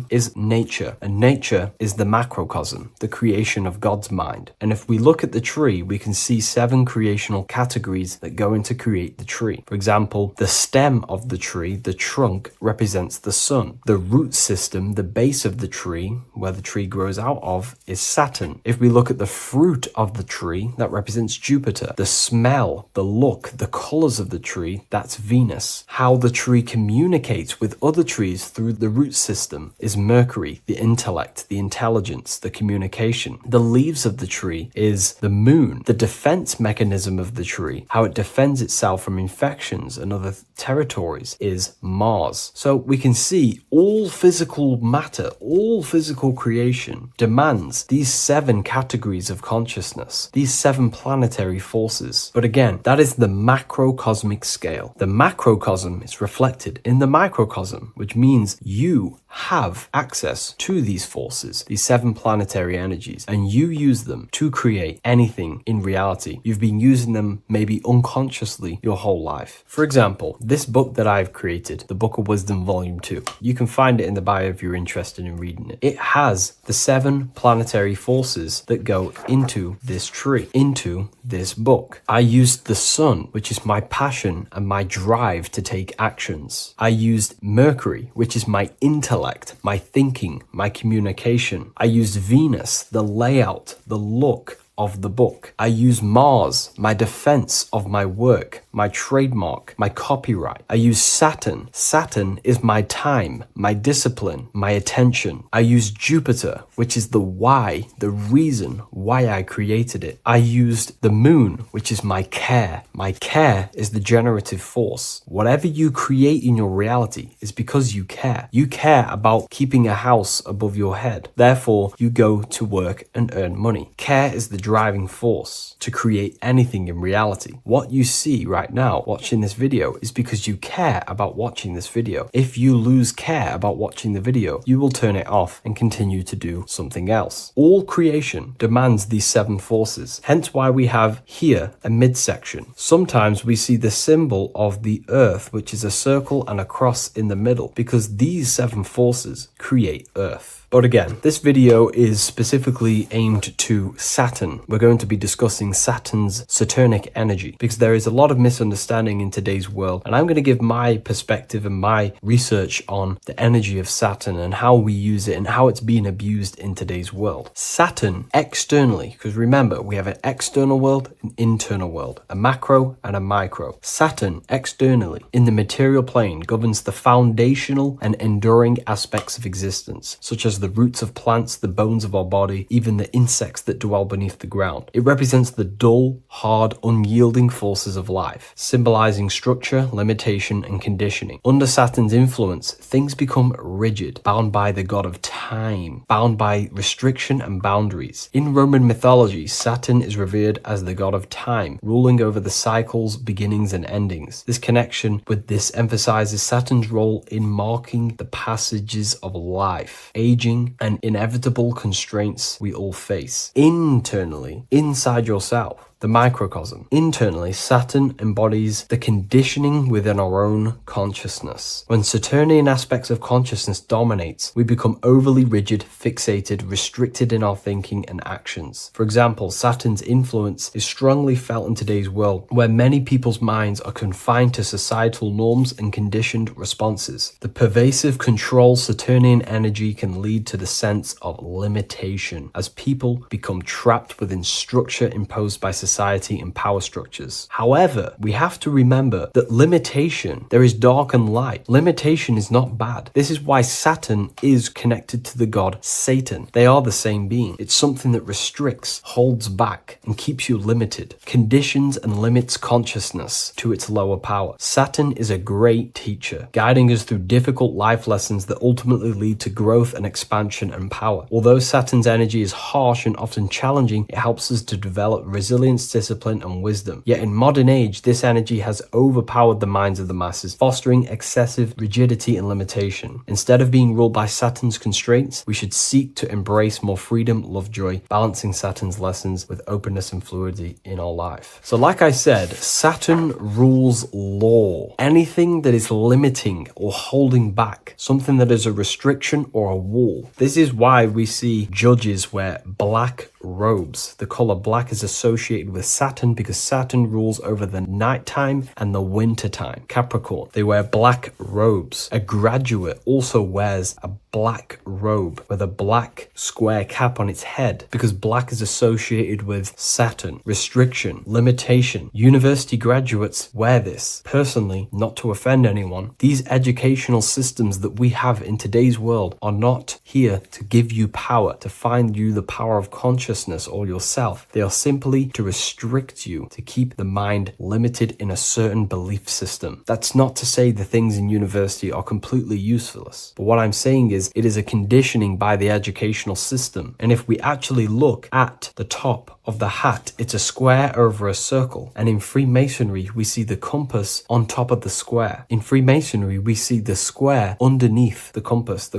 [SPEAKER 2] is nature, and nature is the macrocosm, the creation of God's mind. And if we look at the tree, we can see 7 creational categories that go into create the tree. For example, the stem of the tree, the trunk, represents the sun. The root system, the base of the tree, where the tree grows out of, is Saturn. If we look at the fruit of the tree, that represents Jupiter. The smell, the look, the colors of the tree, that's Venus. How the tree communicates with other trees through the root system is Mercury, the intellect, the intelligence, the communication. The leaves of the tree is the moon. The defense mechanism of the tree, how it defends itself from infections and other territories, is Mars. So we can see all physical matter, all physical creation demands these 7 categories of consciousness, these 7 planetary forces. But again, that is the macrocosmic scale. The macrocosm is reflected in the microcosm, which means you have access to these forces, these 7 planetary energies, and you use them to create anything in reality. You've been using them maybe unconsciously your whole life. For example, this book that I've created, the Book of Wisdom Volume 2, you can find it in the bio if you're interested in reading it. It has the 7 planetary forces that go into this tree, into this book. I used the sun, which is my passion and my drive to take actions. I used Mercury, which is my intellect, my thinking, my communication. I used Venus, the layout, the look of the book. I use Mars, my defense of my work, my trademark, my copyright. I use Saturn. Saturn is my time, my discipline, my attention. I use Jupiter, which is the why, the reason why I created it. I used the moon, which is my care. My care is the generative force. Whatever you create in your reality is because you care. You care about keeping a house above your head. Therefore, you go to work and earn money. Care is the driving force to create anything in reality. What you see right now watching this video is because you care about watching this video. If you lose care about watching the video, you will turn it off and continue to do something else. All creation demands these 7 forces, hence why we have here a midsection. Sometimes we see the symbol of the earth, which is a circle and a cross in the middle, because these 7 forces create earth. But again, this video is specifically aimed to Saturn. We're going to be discussing Saturn's Saturnic energy because there is a lot of misunderstanding in today's world, and I'm going to give my perspective and my research on the energy of Saturn and how we use it and how it's being abused in today's world. Saturn externally, because remember, we have an external world, an internal world, a macro and a micro. Saturn externally in the material plane governs the foundational and enduring aspects of existence, such as the roots of plants, the bones of our body, even the insects that dwell beneath the ground. It represents the dull, hard, unyielding forces of life, symbolizing structure, limitation, and conditioning. Under Saturn's influence, things become rigid, bound by the god of time, bound by restriction and boundaries. In Roman mythology, Saturn is revered as the god of time, ruling over the cycles, beginnings, and endings. This connection with this emphasizes Saturn's role in marking the passages of life, aging, and inevitable constraints we all face. Internally, inside yourself, the microcosm. Internally, Saturn embodies the conditioning within our own consciousness. When Saturnian aspects of consciousness dominates, we become overly rigid, fixated, restricted in our thinking and actions. For example, Saturn's influence is strongly felt in today's world, where many people's minds are confined to societal norms and conditioned responses. The pervasive control Saturnian energy can lead to the sense of limitation, as people become trapped within structure imposed by society and power structures. However, we have to remember that limitation, there is dark and light. Limitation is not bad. This is why Saturn is connected to the god Satan. They are the same being. It's something that restricts, holds back, and keeps you limited, conditions and limits consciousness to its lower power. Saturn is a great teacher, guiding us through difficult life lessons that ultimately lead to growth and expansion and power. Although Saturn's energy is harsh and often challenging, it helps us to develop resilience, patience, discipline, and wisdom. Yet in modern age, this energy has overpowered the minds of the masses, fostering excessive rigidity and limitation. Instead of being ruled by Saturn's constraints, we should seek to embrace more freedom, love, joy, balancing Saturn's lessons with openness and fluidity in our life. So like I said, Saturn rules law. Anything that is limiting or holding back, something that is a restriction or a wall. This is why we see judges wear black robes. The color black is associated with Saturn because Saturn rules over the nighttime and the winter time. Capricorn, they wear black robes. A graduate also wears a black robe with a black square cap on its head because black is associated with Saturn, restriction, limitation. University graduates wear this. Personally, not to offend anyone, these educational systems that we have in today's world are not here to give you power, to find you the power of consciousness or yourself. They are simply to restrict you, to keep the mind limited in a certain belief system. That's not to say the things in university are completely useless, but what I'm saying is it is a conditioning by the educational system. And if we actually look at the top of the hat, it's a square over a circle. And in Freemasonry, we see the compass on top of the square. In Freemasonry, we see the square underneath the compass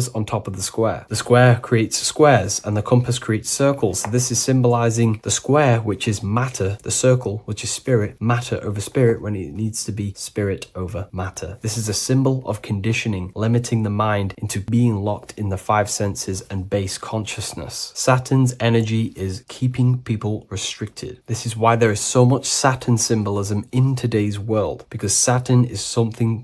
[SPEAKER 2] on top of the square. The square creates squares and the compass creates circles. So this is symbolizing the square, which is matter, the circle, which is spirit, matter over spirit when it needs to be spirit over matter. This is a symbol of conditioning, limiting the mind into being locked in the five senses and base consciousness. Saturn's energy is keeping people restricted. This is why there is so much Saturn symbolism in today's world, because Saturn is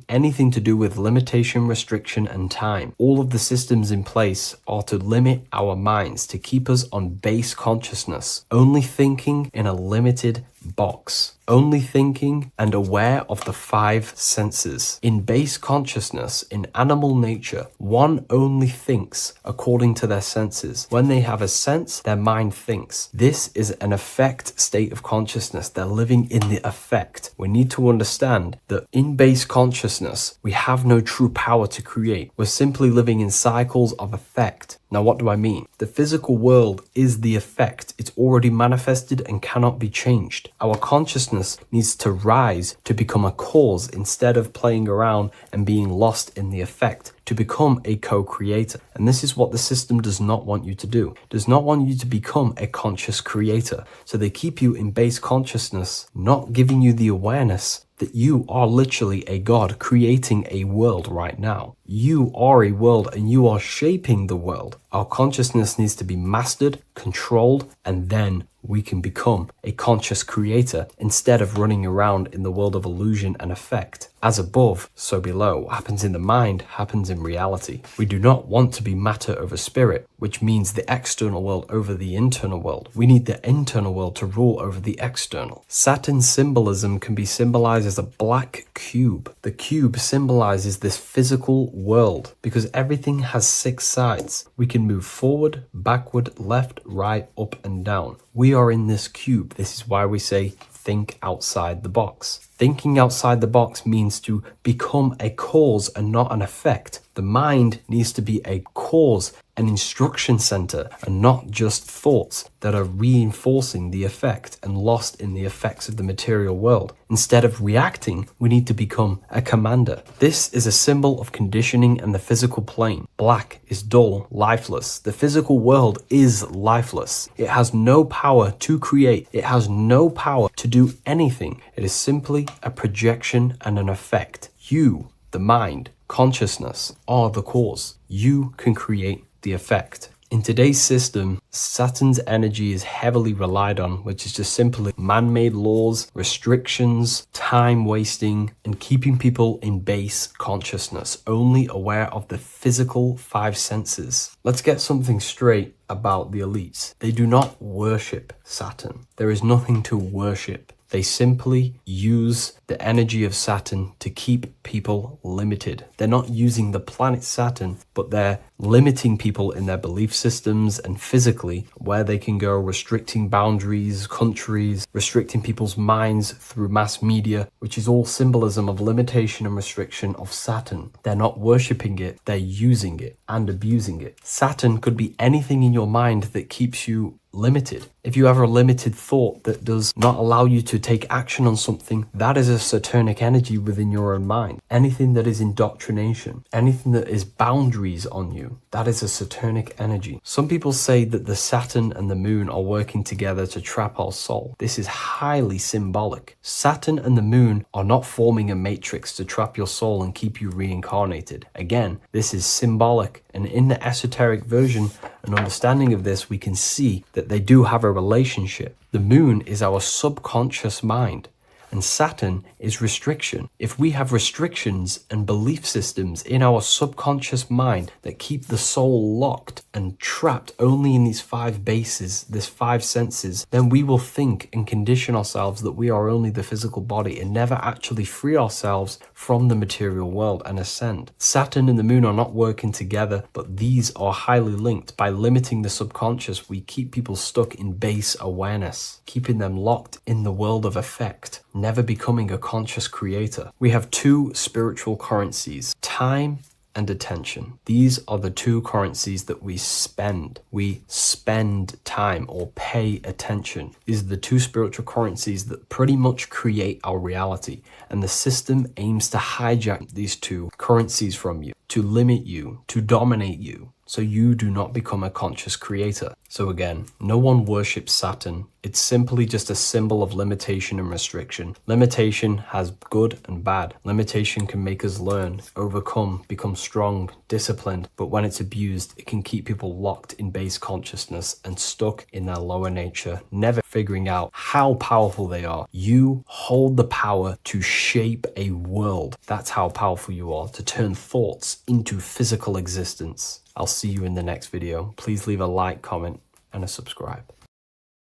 [SPEAKER 2] anything to do with limitation, restriction, and time. All of the systems in place are to limit our minds, to keep us on base consciousness, only thinking in a limited box, only thinking and aware of the five senses. In base consciousness, in animal nature, one only thinks according to their senses. When they have a sense, their mind thinks. This is an affect state of consciousness. They're living in the affect. We need to understand that in base consciousness, we have no true power to create. We're simply living in cycles of affect. Now, what do I mean? The physical world is the effect. It's already manifested and cannot be changed. Our consciousness needs to rise to become a cause instead of playing around and being lost in the effect, to become a co-creator. And this is what the system does not want you to do. It does not want you to become a conscious creator. So they keep you in base consciousness, not giving you the awareness that you are literally a god creating a world right now. You are a world and you are shaping the world. Our consciousness needs to be mastered, controlled, and then we can become a conscious creator instead of running around in the world of illusion and effect. As above, so below. What happens in the mind happens in reality. We do not want to be matter over spirit, which means the external world over the internal world. We need the internal world to rule over the external. Saturn symbolism can be symbolized as a black cube. The cube symbolizes this physical world because everything has 6 sides. We can move forward, backward, left, right, up, and down. We are in this cube. This is why we say think outside the box. Thinking outside the box means to become a cause and not an effect. The mind needs to be a cause, an instruction center, and not just thoughts that are reinforcing the effect and lost in the effects of the material world. Instead of reacting, we need to become a commander. This is a symbol of conditioning and the physical plane. Black is dull, lifeless. The physical world is lifeless. It has no power to create. It has no power to do anything. It is simply a projection and an effect. You, the mind, consciousness, are the cause. You can create the effect. In today's system, Saturn's energy is heavily relied on, which is just simply man-made laws, restrictions, time wasting, and keeping people in base consciousness, only aware of the physical 5 senses. Let's get something straight about the elites. They do not worship Saturn. There is nothing to worship. They simply use the energy of Saturn to keep people limited. They're not using the planet Saturn, but they're limiting people in their belief systems and physically where they can go, restricting boundaries, countries, restricting people's minds through mass media, which is all symbolism of limitation and restriction of Saturn. They're not worshipping it, they're using it and abusing it. Saturn could be anything in your mind that keeps you limited. If you have a limited thought that does not allow you to take action on something, that is a Saturnic energy within your own mind. Anything that is indoctrination, anything that is boundaries on you, that is a Saturnic energy. Some people say that the Saturn and the moon are working together to trap our soul. This is highly symbolic. Saturn and the moon are not forming a matrix to trap your soul and keep you reincarnated. Again, this is symbolic, and in the esoteric version and understanding of this, we can see that they do have a relationship. The moon is our subconscious mind, and Saturn is restriction. If we have restrictions and belief systems in our subconscious mind that keep the soul locked and trapped only in these 5 bases, these 5 senses, then we will think and condition ourselves that we are only the physical body and never actually free ourselves from the material world and ascend. Saturn and the moon are not working together, but these are highly linked. By limiting the subconscious, we keep people stuck in base awareness, keeping them locked in the world of effect, never becoming a conscious creator. We have 2 spiritual currencies, time and attention. These are the 2 currencies that we spend. We spend time or pay attention. These are the 2 spiritual currencies that pretty much create our reality. And the system aims to hijack these 2 currencies from you, to limit you, to dominate you, so you do not become a conscious creator. So again, no one worships Saturn. It's simply just a symbol of limitation and restriction. Limitation has good and bad. Limitation can make us learn, overcome, become strong, disciplined, but when it's abused, it can keep people locked in base consciousness and stuck in their lower nature, never figuring out how powerful they are. You hold the power to shape a world. That's how powerful you are, to turn thoughts into physical existence. I'll see you in the next video. Please leave a like, comment, and a subscribe.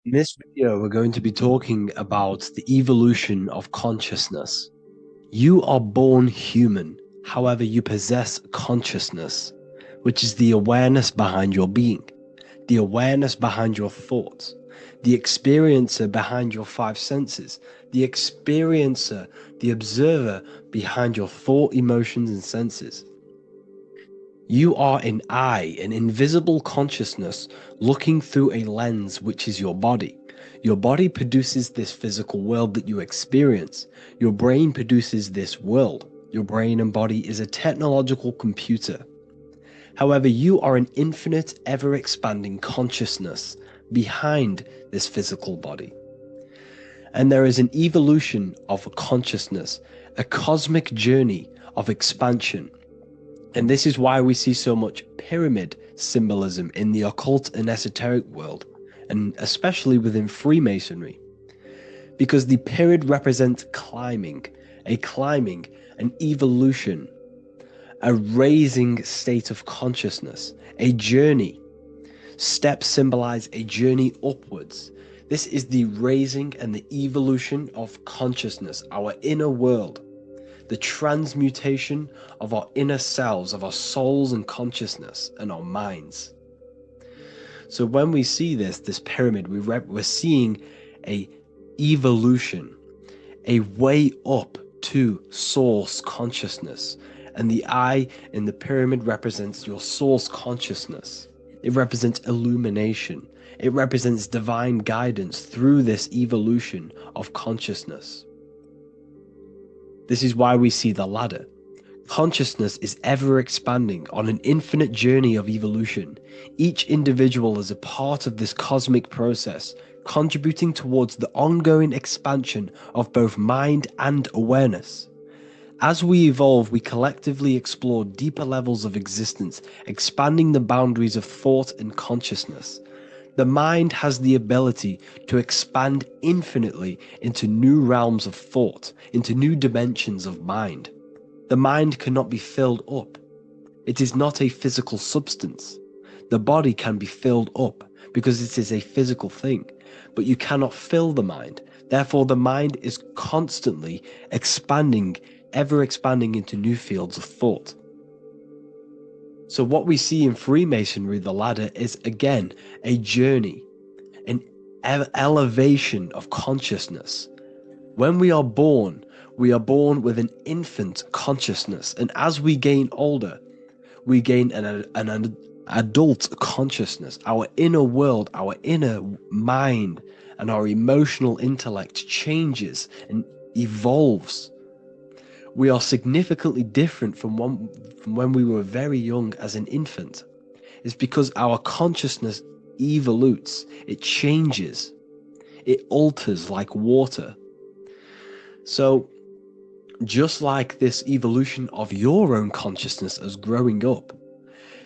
[SPEAKER 1] In this video, we're going to be talking about the evolution of consciousness. You are born human, however, you possess consciousness, which is the awareness behind your being, the awareness behind your thoughts, the experiencer behind your 5 senses, the experiencer, the observer behind your thought, emotions, and senses. You are an eye, an invisible consciousness looking through a lens, which is your body. Your body produces this physical world that you experience. Your brain produces this world. Your brain and body is a technological computer. However, you are an infinite, ever-expanding consciousness behind this physical body. And there is an evolution of consciousness, a cosmic journey of expansion. And this is why we see so much pyramid symbolism in the occult and esoteric world, and especially within Freemasonry. Because the pyramid represents climbing, an evolution, a raising state of consciousness, a journey. Steps symbolize a journey upwards. This is the raising and the evolution of consciousness, our inner world. The transmutation of our inner selves, of our souls and consciousness and our minds. So when we see this pyramid, we're seeing a evolution, a way up to source consciousness. And the eye in the pyramid represents your source consciousness. It represents illumination. It represents divine guidance through this evolution of consciousness. This is why we see the ladder. Consciousness is ever expanding on an infinite journey of evolution. Each individual is a part of this cosmic process, contributing towards the ongoing expansion of both mind and awareness. As we evolve, we collectively explore deeper levels of existence, expanding the boundaries of thought and consciousness. The mind has the ability to expand infinitely into new realms of thought, into new dimensions of mind. The mind cannot be filled up. It is not a physical substance. The body can be filled up because it is a physical thing, but you cannot fill the mind. Therefore, the mind is constantly expanding, ever expanding into new fields of thought. So what we see in Freemasonry, the ladder, is again a journey, an elevation of consciousness. When we are born with an infant consciousness, and as we gain older, we gain an adult consciousness. Our inner world, our inner mind, and our emotional intellect changes and evolves. We are significantly different from when we were very young as an infant. It's because our consciousness evolutes, it changes, it alters like water. So, just like this evolution of your own consciousness as growing up,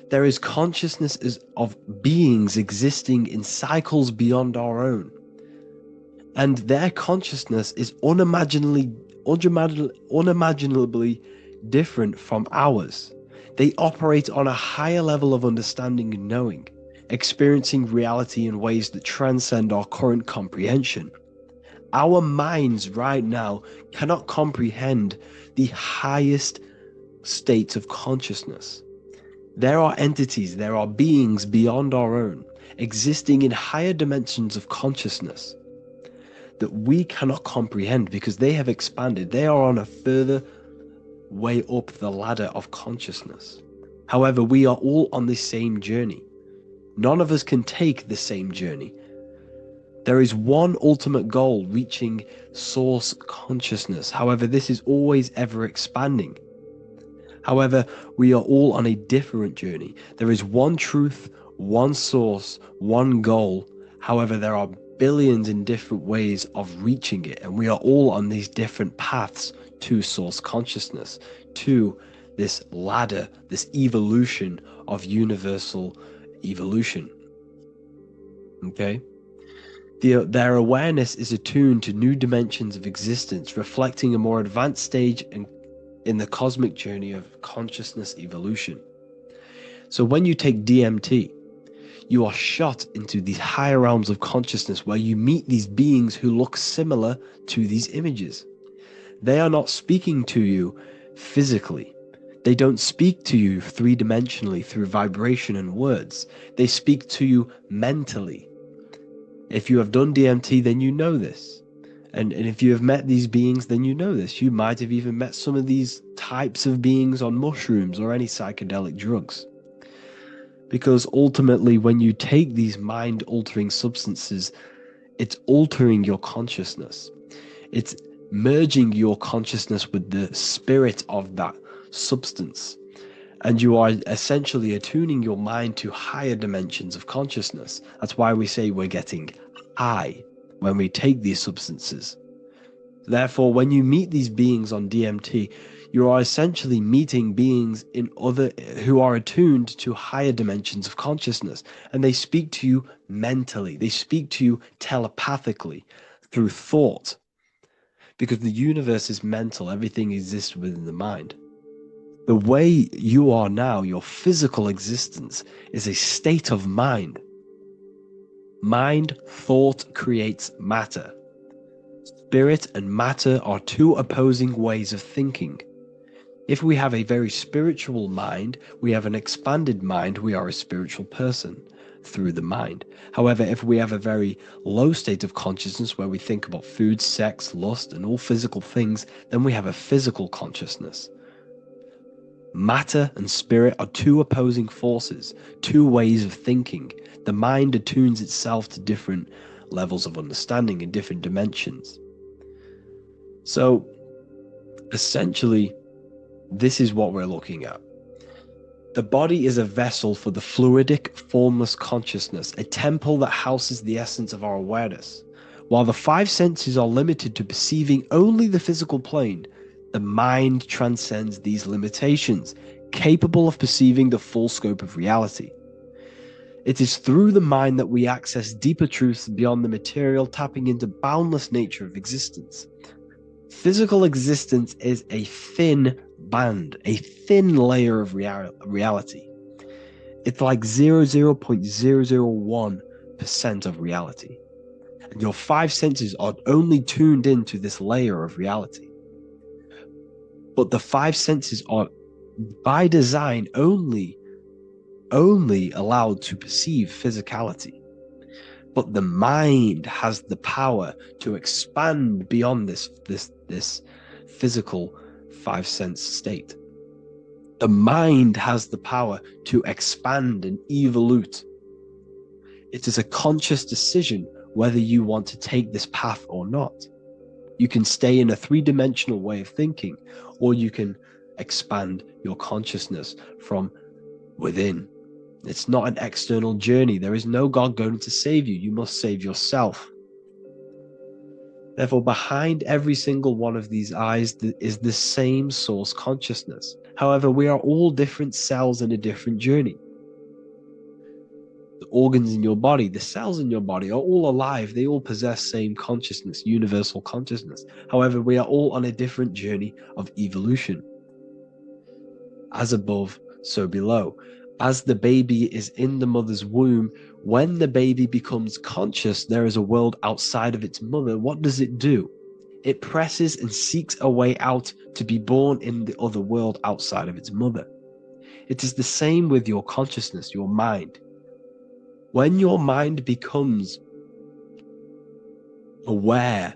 [SPEAKER 1] there is consciousness of beings existing in cycles beyond our own. And their consciousness is unimaginably different from ours. They operate on a higher level of understanding and knowing, experiencing reality in ways that transcend our current comprehension. Our minds right now cannot comprehend the highest states of consciousness. There are entities, there are beings beyond our own, existing in higher dimensions of consciousness that we cannot comprehend because they have expanded. They are on a further way up the ladder of consciousness. However, we are all on the same journey. None of us can take the same journey. There is one ultimate goal, reaching source consciousness. However, this is always ever expanding. However, we are all on a different journey. There is one truth, one source, one goal. However, there are billions in different ways of reaching it, and we are all on these different paths to source consciousness, to this ladder, this evolution of universal evolution. Okay? Their awareness is attuned to new dimensions of existence, reflecting a more advanced stage in the cosmic journey of consciousness evolution. So when you take DMT, you are shot into these higher realms of consciousness where you meet these beings who look similar to these images. They are not speaking to you physically. They don't speak to you three-dimensionally through vibration and words. They speak to you mentally. If you have done DMT, then you know this. And if you have met these beings, then you know this. You might have even met some of these types of beings on mushrooms or any psychedelic drugs. Because ultimately, when you take these mind-altering substances, it's altering your consciousness. It's merging your consciousness with the spirit of that substance. And you are essentially attuning your mind to higher dimensions of consciousness. That's why we say we're getting high when we take these substances. Therefore, when you meet these beings on DMT, you are essentially meeting beings who are attuned to higher dimensions of consciousness, and they speak to you mentally. They speak to you telepathically through thought, because the universe is mental. Everything exists within the mind. The way you are now, your physical existence, is a state of mind. Mind, thought creates matter. Spirit and matter are two opposing ways of thinking. If we have a very spiritual mind, we have an expanded mind, we are a spiritual person through the mind. However, if we have a very low state of consciousness where we think about food, sex, lust, and all physical things, then we have a physical consciousness. Matter and spirit are two opposing forces, two ways of thinking. The mind attunes itself to different levels of understanding in different dimensions. So, essentially, this is what we're looking at. The body is a vessel for the fluidic, formless consciousness, a temple that houses the essence of our awareness. While the five senses are limited to perceiving only the physical plane, the mind transcends these limitations, capable of perceiving the full scope of reality. It is through the mind that we access deeper truths beyond the material, tapping into boundless nature of existence. Physical existence is a thin band, a thin layer of reality. It's like 0.001% of reality. And your five senses are only tuned into this layer of reality. But the five senses are, by design, only only allowed to perceive physicality. But the mind has the power to expand beyond this physical five sense state. The mind has the power to expand and evolute. It is a conscious decision whether you want to take this path or not. You can stay in a three-dimensional way of thinking, or you can expand your consciousness from within. It's not an external journey. There is no God going to save you. You must save yourself. Therefore, behind every single one of these eyes is the same source consciousness. However, we are all different cells in a different journey. The organs in your body, the cells in your body are all alive. They all possess same consciousness, universal consciousness. However, we are all on a different journey of evolution. As above, so below. As the baby is in the mother's womb, when the baby becomes conscious, there is a world outside of its mother. What does it do? It presses and seeks a way out to be born in the other world outside of its mother. It is the same with your consciousness, your mind. When your mind becomes aware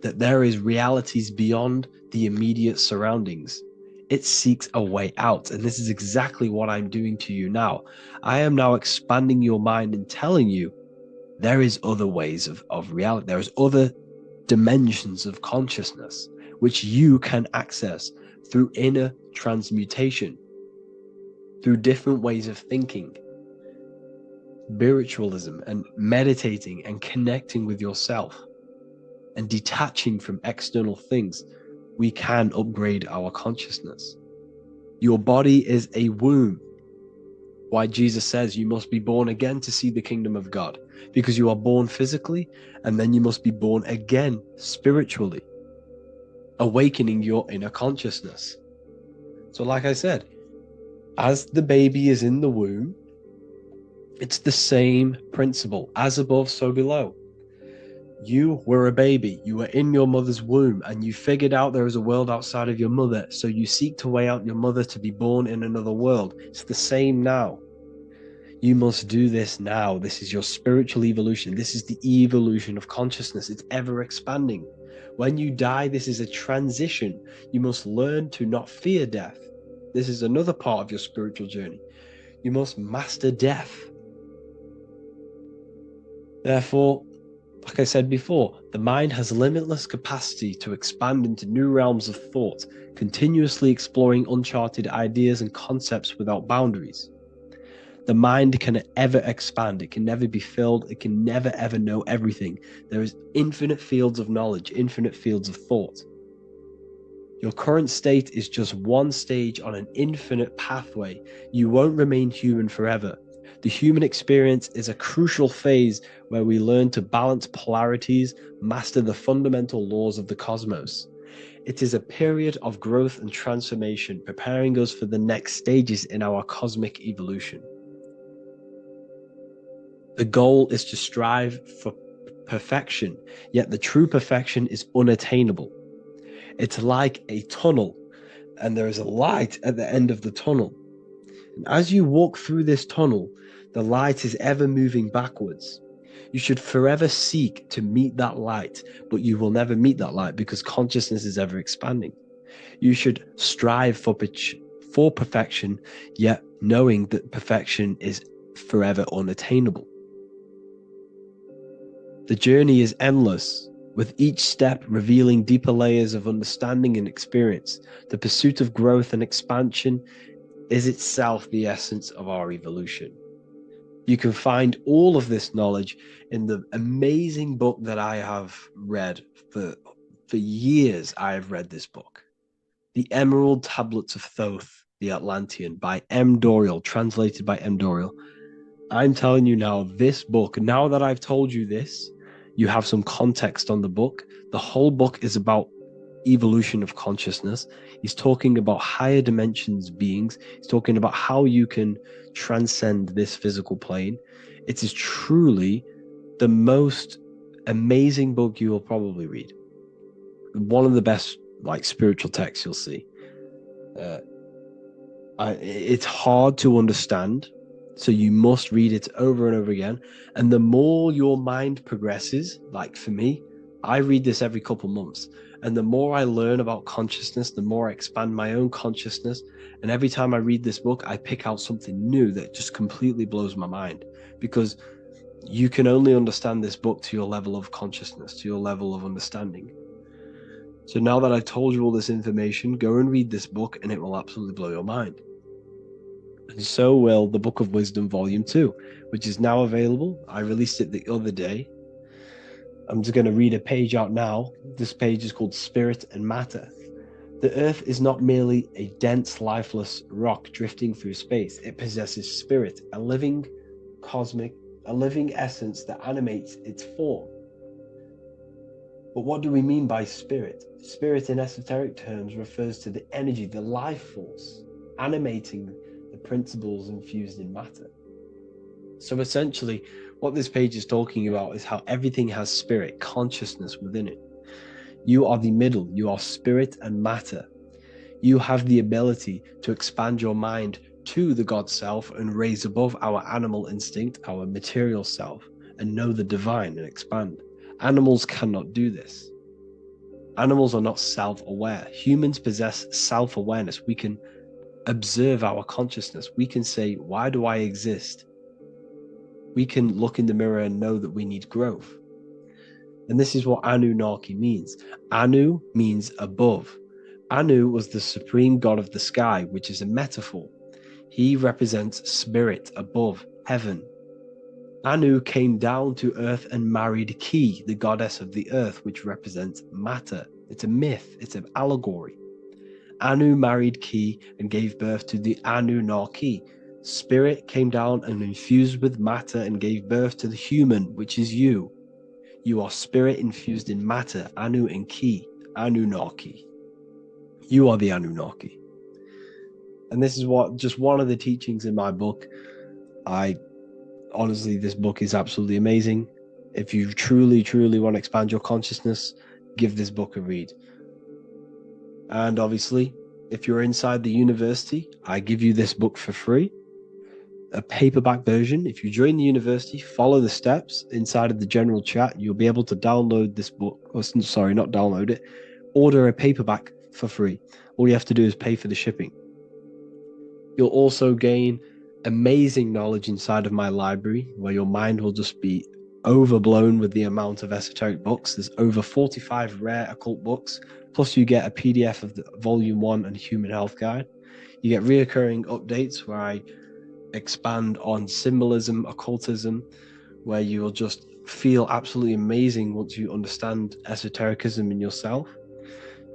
[SPEAKER 1] that there is realities beyond the immediate surroundings, it seeks a way out. And this is exactly what I'm doing to you now. I am now expanding your mind and telling you there is other ways of reality. There's other dimensions of consciousness which you can access through inner transmutation, through different ways of thinking, spiritualism, and meditating and connecting with yourself and detaching from external things. We can upgrade our consciousness. Your body is a womb. Why Jesus says you must be born again to see the kingdom of God, because you are born physically and then you must be born again spiritually, awakening your inner consciousness. So like I said, as the baby is in the womb, it's the same principle. As above, so below. You were a baby, you were in your mother's womb, and you figured out there is a world outside of your mother, so you seek to weigh out your mother to be born in another world. It's the same now. You must do this now. This is your spiritual evolution. This is the evolution of consciousness. It's ever expanding. When you die, this is a transition. You must learn to not fear death. This is another part of your spiritual journey. You must master death. Therefore, like I said before, the mind has limitless capacity to expand into new realms of thought, continuously exploring uncharted ideas and concepts without boundaries. The mind can ever expand. It can never be filled. It can never ever know everything. There is infinite fields of knowledge, infinite fields of thought. Your current state is just one stage on an infinite pathway. You won't remain human forever. The human experience is a crucial phase where we learn to balance polarities, master the fundamental laws of the cosmos. It is a period of growth and transformation, preparing us for the next stages in our cosmic evolution. The goal is to strive for perfection, yet the true perfection is unattainable. It's like a tunnel, and there is a light at the end of the tunnel. And as you walk through this tunnel, the light is ever moving backwards. You should forever seek to meet that light, but you will never meet that light because consciousness is ever expanding. You should strive for perfection, yet knowing that perfection is forever unattainable. The journey is endless, with each step revealing deeper layers of understanding and experience. The pursuit of growth and expansion is itself the essence of our evolution. You can find all of this knowledge in the amazing book that I have read for years. I have read this book, The Emerald Tablets of Thoth, the Atlantean, by M. Dorial, translated by M. Dorial. I'm telling you now, this book, now that I've told you this, you have some context on the book. The whole book is about evolution of consciousness. He's talking about higher dimensions beings. He's talking about how you can transcend this physical plane. It is truly the most amazing book you will probably read. One of the best spiritual texts you'll see. It's hard to understand. So you must read it over and over again. And the more your mind progresses, like for me, I read this every couple months. And the more I learn about consciousness, the more I expand my own consciousness. And every time I read this book, I pick out something new that just completely blows my mind. Because you can only understand this book to your level of consciousness, to your level of understanding. So now that I've told you all this information, go and read this book and it will absolutely blow your mind. And so will the Book of Wisdom Volume 2, which is now available. I released it the other day. I'm just going to read a page out now. This page is called Spirit and Matter. The Earth is not merely a dense, lifeless rock drifting through space. It possesses spirit, a living essence that animates its form. But what do we mean by spirit? Spirit in esoteric terms refers to the energy, the life force, animating the principles infused in matter. So essentially, what this page is talking about is how everything has spirit, consciousness within it. You are the middle, you are spirit and matter. You have the ability to expand your mind to the God self and raise above our animal instinct, our material self, and know the divine and expand. Animals cannot do this. Animals are not self-aware. Humans possess self-awareness. We can observe our consciousness. We can say, why do I exist? We can look in the mirror and know that we need growth. And this is what Anunnaki means. Anu means above. Anu was the supreme god of the sky, which is a metaphor. He represents spirit above, heaven. Anu came down to earth and married Ki, the goddess of the earth, which represents matter. It's a myth, it's an allegory. Anu married Ki and gave birth to the Anunnaki. Spirit came down and infused with matter and gave birth to the human, which is you. You are spirit infused in matter, Anu and Ki, Anunnaki. You are the Anunnaki. And this is just one of the teachings in my book. Honestly, this book is absolutely amazing. If you truly, truly want to expand your consciousness, give this book a read. And obviously, if you're inside the university, I give you this book for free, a paperback version. If you join the university, follow the steps inside of the general chat, you'll be able to download this book, or sorry, not download it, order a paperback for free. All you have to do is pay for the shipping. You'll also gain amazing knowledge inside of my library, where your mind will just be overblown with the amount of esoteric books. There's over 45 rare occult books, plus you get a PDF of the Volume 1 and Human Health Guide. You get reoccurring updates where I expand on symbolism, occultism, where you will just feel absolutely amazing once you understand esotericism in yourself.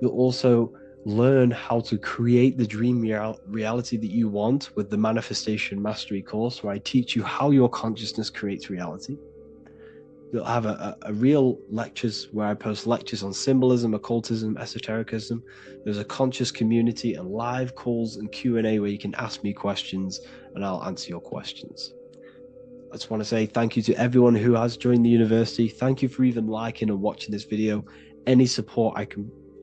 [SPEAKER 1] You'll also learn how to create the dream reality that you want with the Manifestation Mastery course, where I teach you how your consciousness creates reality. You'll have a real lectures where I post lectures on symbolism, occultism, esotericism. There's a conscious community and live calls and Q&A where you can ask me questions and I'll answer your questions. I just want to say thank you to everyone who has joined the university. Thank you for even liking and watching this video. Any support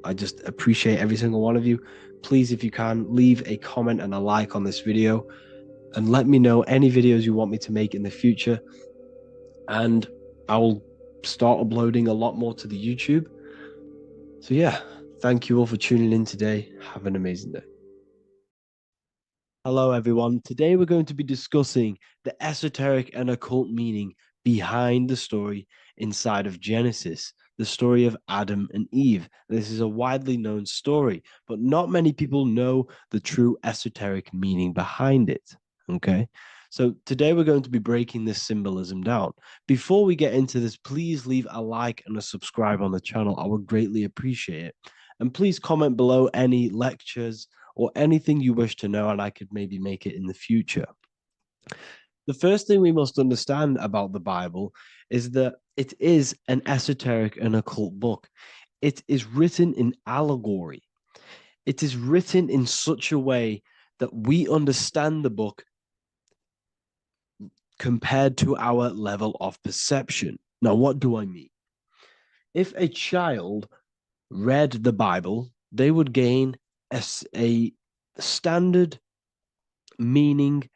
[SPEAKER 1] I just appreciate every single one of you. Please, if you can, leave a comment and a like on this video and let me know any videos you want me to make in the future. And I will start uploading a lot more to the YouTube. So yeah, thank you all for tuning in today. Have an amazing day. Hello, everyone. Today we're going to be discussing the esoteric and occult meaning behind the story inside of Genesis, the story of Adam and Eve. This is a widely known story, but not many people know the true esoteric meaning behind it. Okay, so today we're going to be breaking this symbolism down. Before we get into this, please leave a like and a subscribe on the channel. I would greatly appreciate it. And please comment below any lectures or anything you wish to know, and I could maybe make it in the future. The first thing we must understand about the Bible is that it is an esoteric and occult book. It is written in allegory. It is written in such a way that we understand the book compared to our level of perception. Now, what do I mean? If a child read the Bible, they would gain a standard meaning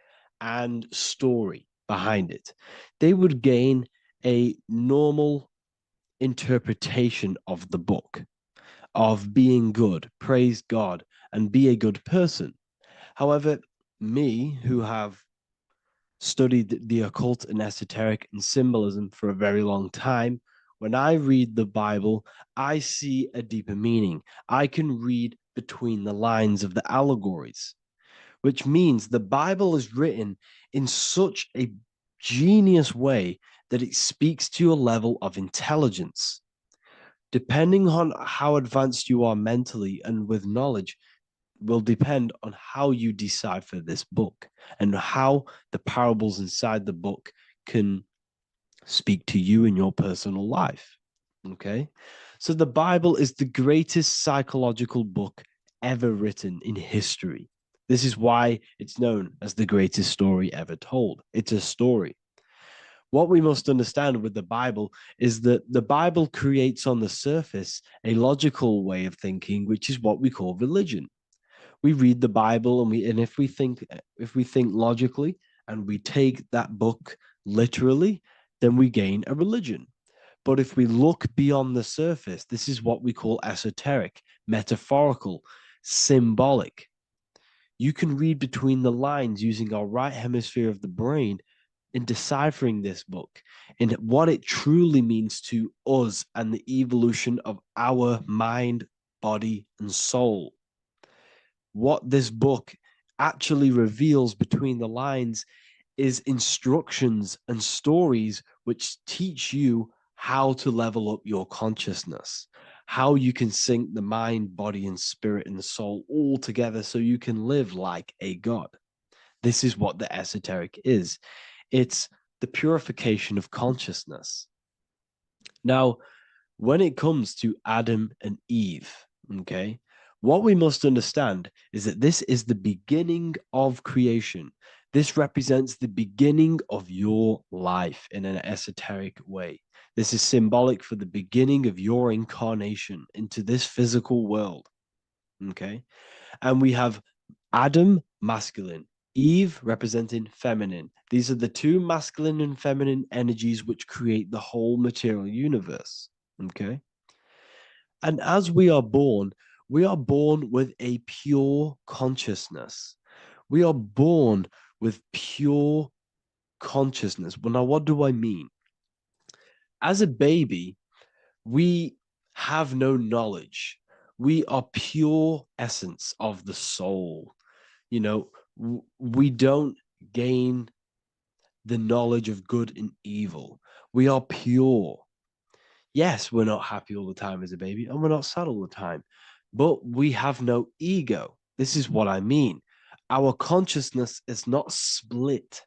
[SPEAKER 1] and story behind it. They would gain a normal interpretation of the book, of being good, praise God, and be a good person. However, me, who have studied the occult and esoteric and symbolism for a very long time, when I read the Bible, I see a deeper meaning. I can read between the lines of the allegories, which means the Bible is written in such a genius way that it speaks to your level of intelligence. Depending on how advanced you are mentally and with knowledge, will depend on how you decipher this book and how the parables inside the book can speak to you in your personal life. Okay. So the Bible is the greatest psychological book ever written in history. This is why it's known as the greatest story ever told. It's a story. What we must understand with the Bible is that the Bible creates on the surface a logical way of thinking, which is what we call religion. We read the Bible and if we think logically and we take that book literally, then we gain a religion. But if we look beyond the surface, this is what we call esoteric, metaphorical, symbolic. You can read between the lines using our right hemisphere of the brain in deciphering this book and what it truly means to us and the evolution of our mind, body, and soul. What this book actually reveals between the lines is instructions and stories which teach you how to level up your consciousness, how you can sync the mind, body, and spirit and the soul all together so you can live like a god. This is what the esoteric is. It's the purification of consciousness. Now, when it comes to Adam and Eve, okay, what we must understand is that this is the beginning of creation. This represents the beginning of your life in an esoteric way. This is symbolic for the beginning of your incarnation into this physical world. Okay. And we have Adam, masculine, Eve representing feminine. These are the two masculine and feminine energies which create the whole material universe. Okay. And as we are born with a pure consciousness. We are born with pure consciousness. Well, now, what do I mean? As a baby, we have no knowledge. We are pure essence of the soul. You know, we don't gain the knowledge of good and evil. We are pure. Yes, we're not happy all the time as a baby, and we're not sad all the time, but we have no ego. This is what I mean. Our consciousness is not split.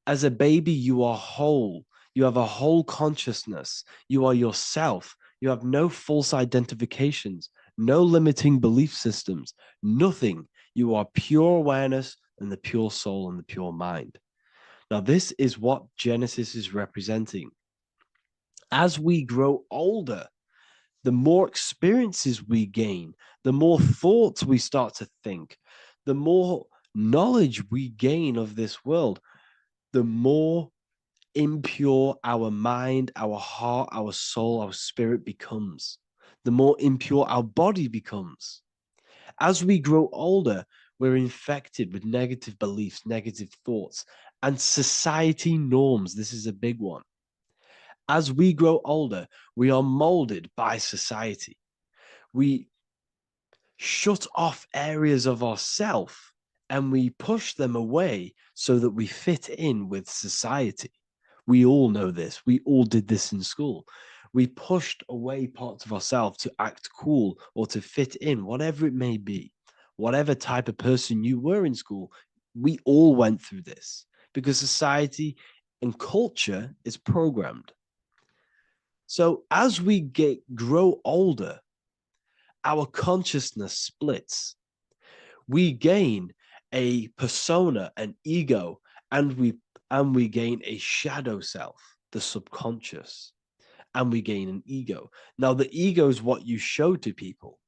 [SPEAKER 1] As a baby, you are whole. You have a whole consciousness. You are yourself. You have no false identifications, no limiting belief systems, nothing. You are pure awareness and the pure soul and the pure mind. Now, this is what Genesis is representing. As we grow older, the more experiences we gain, the more thoughts we start to think, the more knowledge we gain of this world, the more impure our mind, our heart, our soul, our spirit becomes, the more impure our body becomes. As we grow older, we're infected with negative beliefs, negative thoughts, and society norms. This is a big one. As we grow older, we are molded by society. We shut off areas of ourself and we push them away so that we fit in with society. We all know this. We all did this in school. We pushed away parts of ourselves to act cool or to fit in, whatever it may be. Whatever type of person you were in school, we all went through this because society and culture is programmed. So as we grow older, our consciousness splits. We gain a persona, an ego, and we gain a shadow self, the subconscious, and we gain an ego. Now, the ego is what you show to people.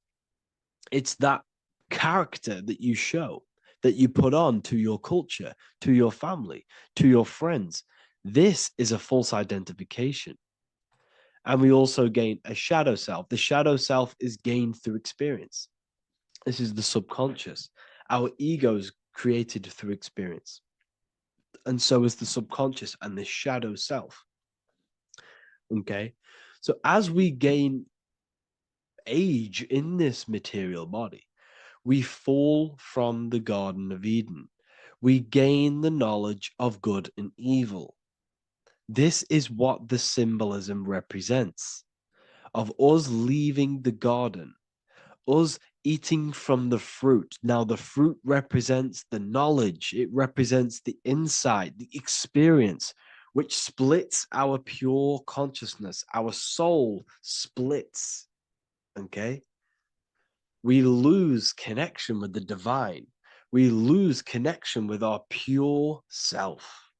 [SPEAKER 1] It's that character that you show. that you put on to your culture, to your family, to your friends. This is a false identification. And we also gain a shadow self. The shadow self is gained through experience. This is the subconscious. Our ego is created through experience. And so is the subconscious and the shadow self. Okay. So as we gain age in this material body, we fall from the Garden of Eden. We gain the knowledge of good and evil. This is what the symbolism represents of us leaving the garden, us eating from the fruit. Now, the fruit represents the knowledge, it represents the insight, the experience, which splits our pure consciousness. Our soul splits. Okay? We lose connection with the divine. We lose connection with our pure self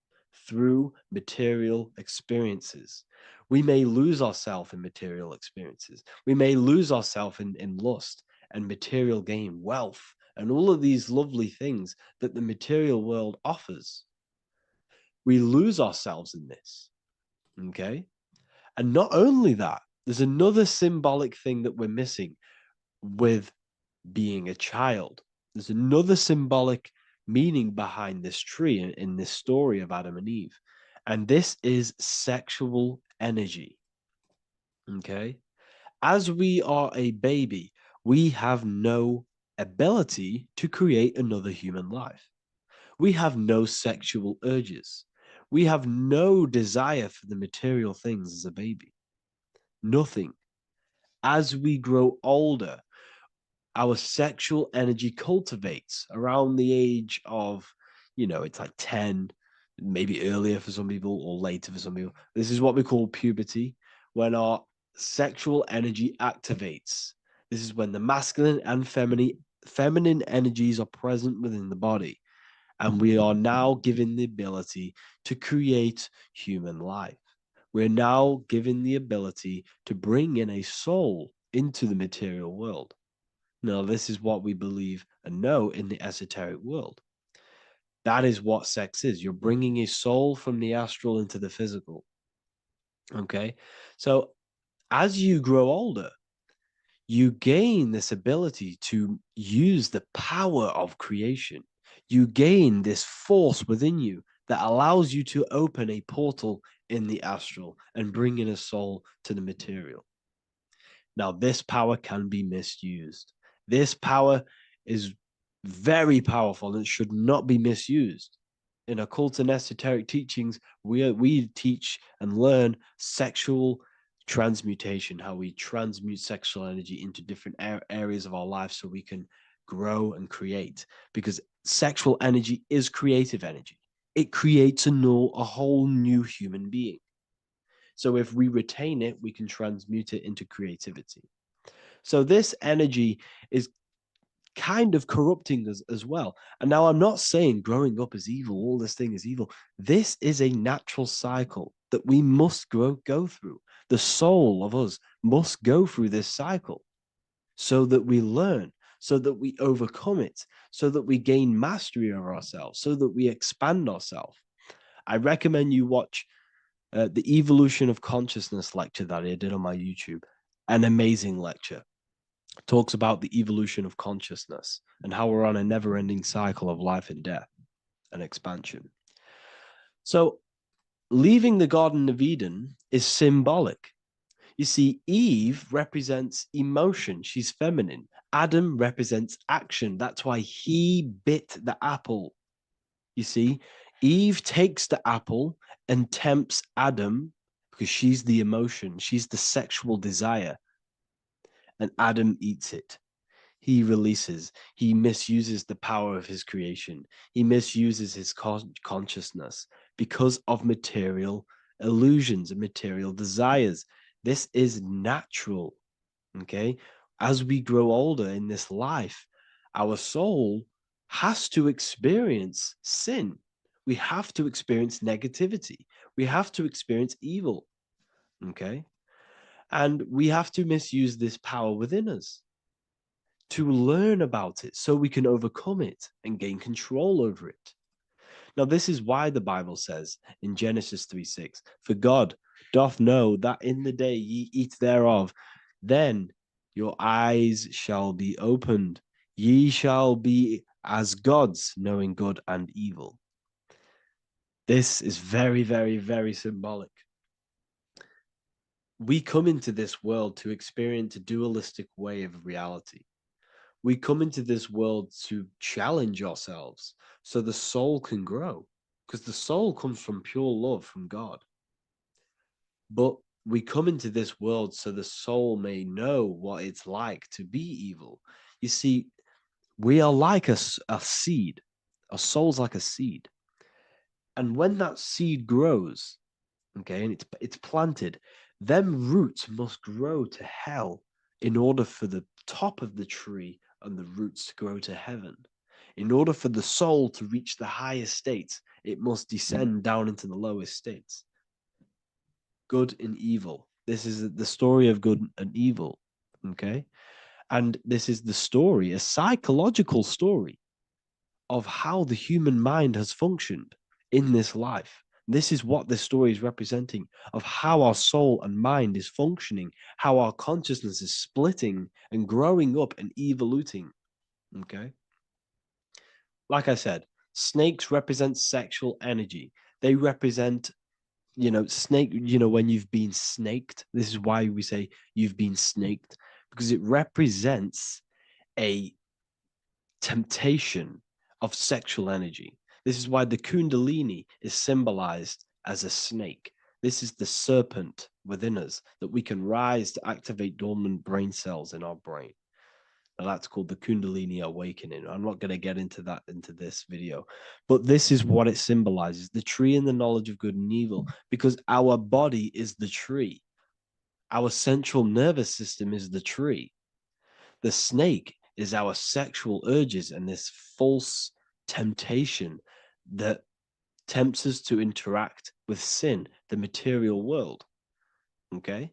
[SPEAKER 1] through material experiences. We may lose ourselves in material experiences. We may lose ourselves in lust and material gain, wealth, and all of these lovely things that the material world offers. We lose ourselves in this. Okay? And not only that, there's another symbolic thing that we're missing with being a child. There's another symbolic meaning behind this tree in this story of Adam and Eve. And this is sexual energy. Okay. As we are a baby, we have no ability to create another human life. We have no sexual urges. We have no desire for the material things as a baby. Nothing. As we grow older, our sexual energy cultivates around the age of, it's like 10, maybe earlier for some people or later for some people. This is what we call puberty, when our sexual energy activates. This is when the masculine and feminine energies are present within the body. And we are now given the ability to create human life. We're now given the ability to bring in a soul into the material world. Now, this is what we believe and know in the esoteric world. That is what sex is. You're bringing a soul from the astral into the physical. Okay. So as you grow older, you gain this ability to use the power of creation. You gain this force within you that allows you to open a portal in the astral and bring in a soul to the material. Now, this power can be misused. This power is very powerful and should not be misused. In occult and esoteric teachings, we teach and learn sexual transmutation, how we transmute sexual energy into different areas of our life so we can grow and create. Because sexual energy is creative energy. It creates a whole new human being. So if we retain it, we can transmute it into creativity. So this energy is kind of corrupting us as well. And now I'm not saying growing up is evil, all this thing is evil. This is a natural cycle that we must go through. The soul of us must go through this cycle so that we learn, so that we overcome it, so that we gain mastery over ourselves, so that we expand ourselves. I recommend you watch the Evolution of Consciousness lecture that I did on my YouTube. An amazing lecture. Talks about the evolution of consciousness and how we're on a never-ending cycle of life and death and expansion. So leaving the Garden of Eden is symbolic. You see, Eve represents emotion. She's feminine. Adam represents action. That's why he bit the apple. You see, Eve takes the apple and tempts Adam because she's the emotion. She's the sexual desire. And Adam eats it. He releases, he misuses the power of his creation. He misuses his consciousness because of material illusions and material desires. This is natural. Okay. As we grow older in this life, our soul has to experience sin. We have to experience negativity. We have to experience evil. Okay. And we have to misuse this power within us to learn about it so we can overcome it and gain control over it. Now, this is why the Bible says in Genesis 3:6, "For God doth know that in the day ye eat thereof, then your eyes shall be opened. Ye shall be as gods, knowing good and evil." This is very, very, very symbolic. We come into this world to experience a dualistic way of reality. We come into this world to challenge ourselves so the soul can grow, because the soul comes from pure love from God. But we come into this world so the soul may know what it's like to be evil. You see, we are like a seed. Our soul's like a seed. And when that seed grows, okay, and it's planted, them roots must grow to hell in order for the top of the tree and the roots to grow to heaven. In order for the soul to reach the highest states, it must descend down into the lowest states. Good and evil. This is the story of good and evil, okay? And this is the story, a psychological story of how the human mind has functioned in this life. This is what this story is representing of how our soul and mind is functioning, how our consciousness is splitting and growing up and evoluting. Okay. Like I said, snakes represent sexual energy. They represent, snake, when you've been snaked. This is why we say you've been snaked, because it represents a temptation of sexual energy. This is why the Kundalini is symbolized as a snake. This is the serpent within us that we can rise to activate dormant brain cells in our brain. Now that's called the Kundalini awakening. I'm not going to get into that into this video, but this is what it symbolizes, the tree and the knowledge of good and evil, because our body is the tree. Our central nervous system is the tree. The snake is our sexual urges and this false temptation that tempts us to interact with sin, the material world, okay,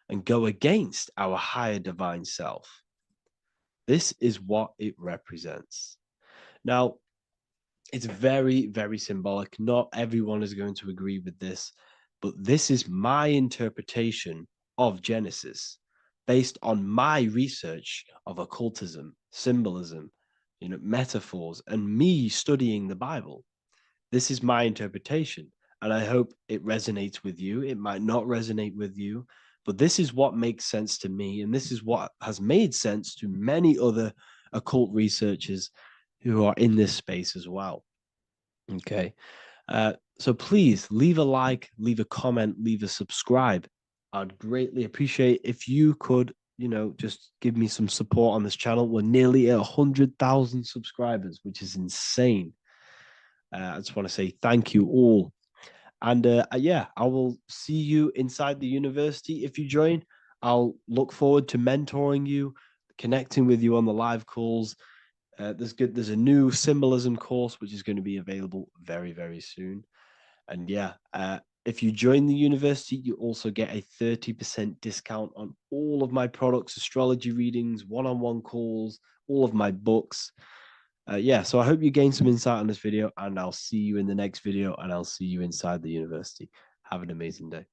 [SPEAKER 1] and go against our higher divine self. This is what it represents. Now, it's very, very symbolic. Not everyone is going to agree with this, but this is my interpretation of Genesis based on my research of occultism, symbolism, metaphors, and me studying the Bible. This is my interpretation, and I hope it resonates with you. It might not resonate with you, but this is what makes sense to me, and this is what has made sense to many other occult researchers who are in this space as well. Okay. So please leave a like, leave a comment, leave a subscribe. I'd greatly appreciate if you could, just give me some support on this channel. We're nearly at 100,000 subscribers, which is insane. I just want to say thank you all. And yeah, I will see you inside the university. If you join, I'll look forward to mentoring you, connecting with you on the live calls. There's a new symbolism course which is going to be available very, very soon. And yeah, if you join the university, you also get a 30% discount on all of my products, astrology readings, one-on-one calls, all of my books. Yeah, so I hope you gain some insight on this video, and I'll see you in the next video, and I'll see you inside the university. Have an amazing day.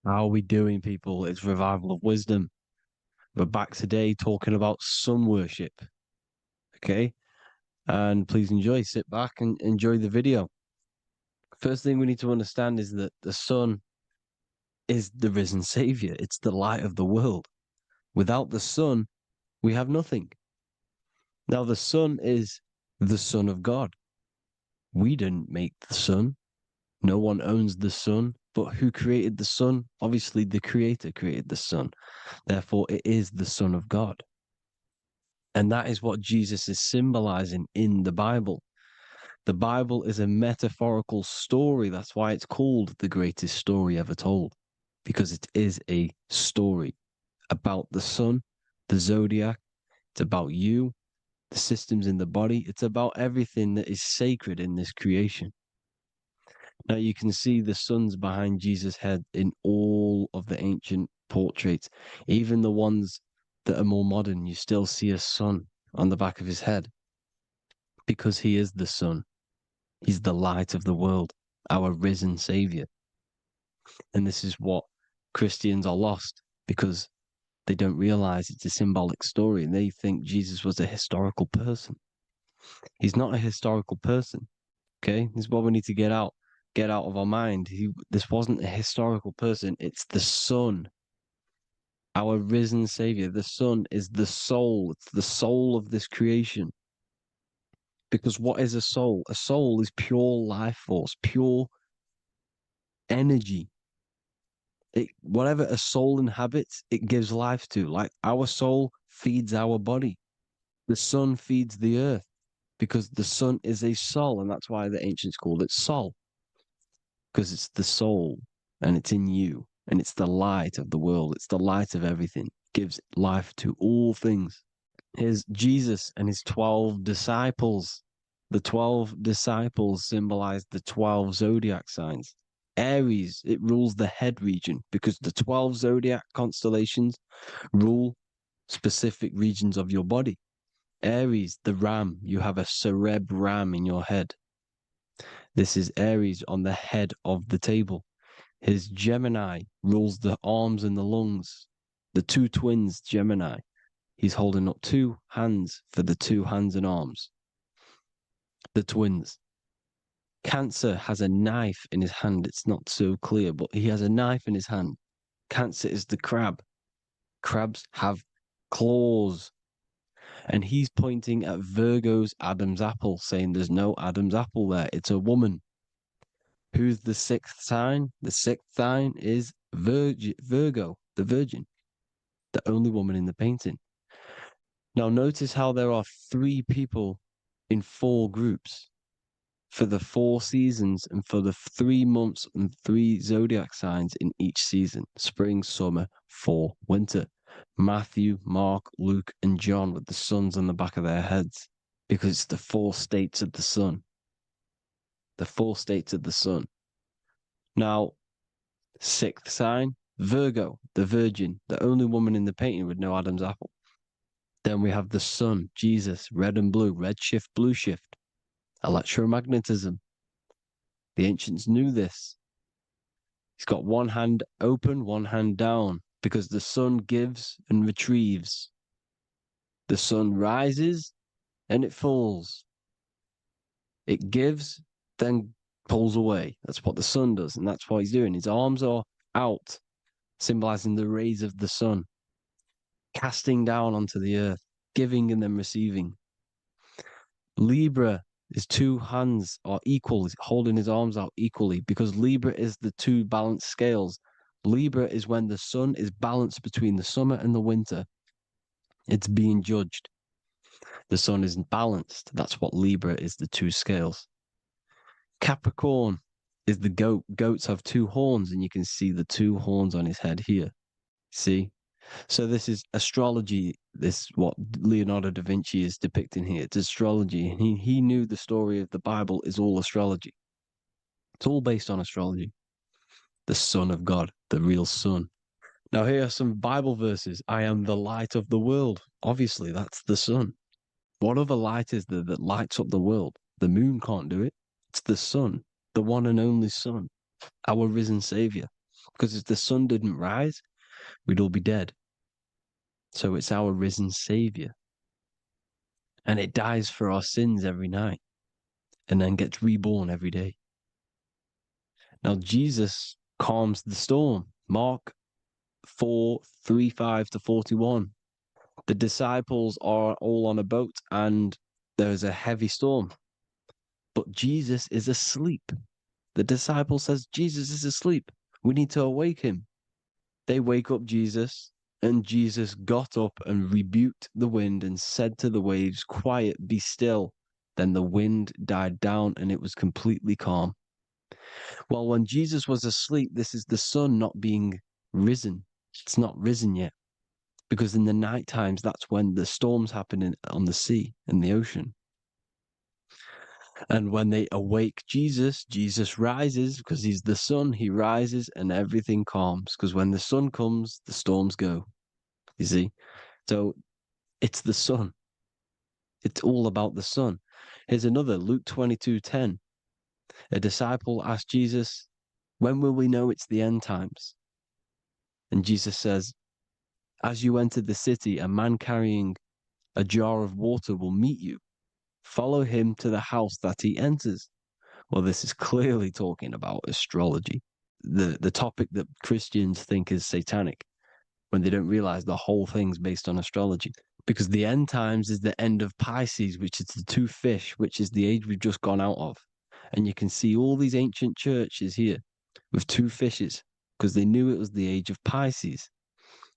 [SPEAKER 1] How are we doing, people? It's Revival of Wisdom. We're back today talking about sun worship. Okay? And please enjoy, sit back and enjoy the video. First thing we need to understand is that the sun is the risen savior. It's the light of the world. Without the sun, we have nothing. Now, the sun is the Son of God. We didn't make the sun. No one owns the sun. But who created the sun? Obviously, the Creator created the sun. Therefore, it is the Son of God. And that is what Jesus is symbolizing in the Bible. The Bible is a metaphorical story. That's why it's called the greatest story ever told, because it is a story about the sun, the zodiac. It's about you, the systems in the body. It's about everything that is sacred in this creation. Now you can see the suns behind Jesus' head in all of the ancient portraits, even the ones that are more modern. You still see a sun on the back of his head because he is the sun. He's the light of the world, our risen savior. And this is what Christians are lost because they don't realize it's a symbolic story and they think Jesus was a historical person. He's not a historical person. Okay, this is what we need to get out of our mind. This wasn't a historical person. It's the Son, our risen Savior. The Son is the soul. It's the soul of this creation. Because what is a soul? A soul is pure life force, pure energy. Whatever a soul inhabits, it gives life to. Like our soul feeds our body. The sun feeds the earth because the sun is a soul, and that's why the ancients called it Sol. Because it's the soul and it's in you and it's the light of the world. It's the light of everything. It gives life to all things. Here's Jesus and his 12 disciples. The 12 disciples symbolize the 12 zodiac signs. Aries, it rules the head region because the 12 zodiac constellations rule specific regions of your body. Aries, the ram, you have a cerebrum in your head. This is Aries on the head of the table. His Gemini rules the arms and the lungs. The two twins, Gemini. He's holding up two hands for the two hands and arms. The twins. Cancer has a knife in his hand. It's not so clear, but he has a knife in his hand. Cancer is the crab. Crabs have claws. And he's pointing at Virgo's Adam's apple, saying there's no Adam's apple there. It's a woman. Who's the sixth sign? The sixth sign is Virgo, the Virgin, the only woman in the painting. Now, notice how there are 3 people in 4 groups for the 4 seasons and for the 3 months and 3 zodiac signs in each season: spring, summer, fall, winter. Matthew, Mark, Luke, and John with the suns on the back of their heads because it's the 4 states of the sun. The 4 states of the sun. Now, 6th sign, Virgo, the Virgin, the only woman in the painting with no Adam's apple. Then we have the sun, Jesus, red and blue, red shift, blue shift, electromagnetism. The ancients knew this. He's got one hand open, one hand down, because the sun gives and retrieves. The sun rises and it falls. It gives, then pulls away. That's what the sun does, and that's what he's doing. His arms are out, symbolizing the rays of the sun, casting down onto the earth, giving and then receiving. Libra, his 2 hands are equal. He's holding his arms out equally because Libra is the 2 balanced scales. Libra is when the sun is balanced between the summer and the winter. It's being judged. The sun isn't balanced. That's what Libra is, the 2 scales. Capricorn is the goat. Goats have 2 horns, and you can see the 2 horns on his head here. See? So this is astrology. This is what Leonardo da Vinci is depicting here. It's astrology. And he knew the story of the Bible is all astrology. It's all based on astrology. The Son of God, the real Son. Now here are some Bible verses. I am the light of the world. Obviously, that's the sun. What other light is there that lights up the world? The moon can't do it. It's the sun, the one and only Son, our risen Savior. Because if the sun didn't rise, we'd all be dead. So it's our risen Savior. And it dies for our sins every night and then gets reborn every day. Now, Jesus calms the storm. Mark 4:35-41. The disciples are all on a boat and there's a heavy storm. But Jesus is asleep. The disciple says, Jesus is asleep. We need to awake him. They wake up Jesus, and Jesus got up and rebuked the wind and said to the waves, quiet, be still. Then the wind died down and it was completely calm. Well, when Jesus was asleep, this is the sun not being risen. It's not risen yet. Because in the night times, that's when the storms happen on the sea, in the ocean. And when they awake Jesus, Jesus rises because he's the sun. He rises and everything calms. Because when the sun comes, the storms go. You see? So it's the sun. It's all about the sun. Here's another, Luke 22:10. A disciple asked Jesus, when will we know it's the end times? And Jesus says, as you enter the city, a man carrying a jar of water will meet you. Follow him to the house that he enters. Well, this is clearly talking about astrology, the topic that Christians think is satanic when they don't realize the whole thing's based on astrology. Because the end times is the end of Pisces, which is the two fish, which is the age we've just gone out of. And you can see all these ancient churches here with two fishes because they knew it was the age of Pisces.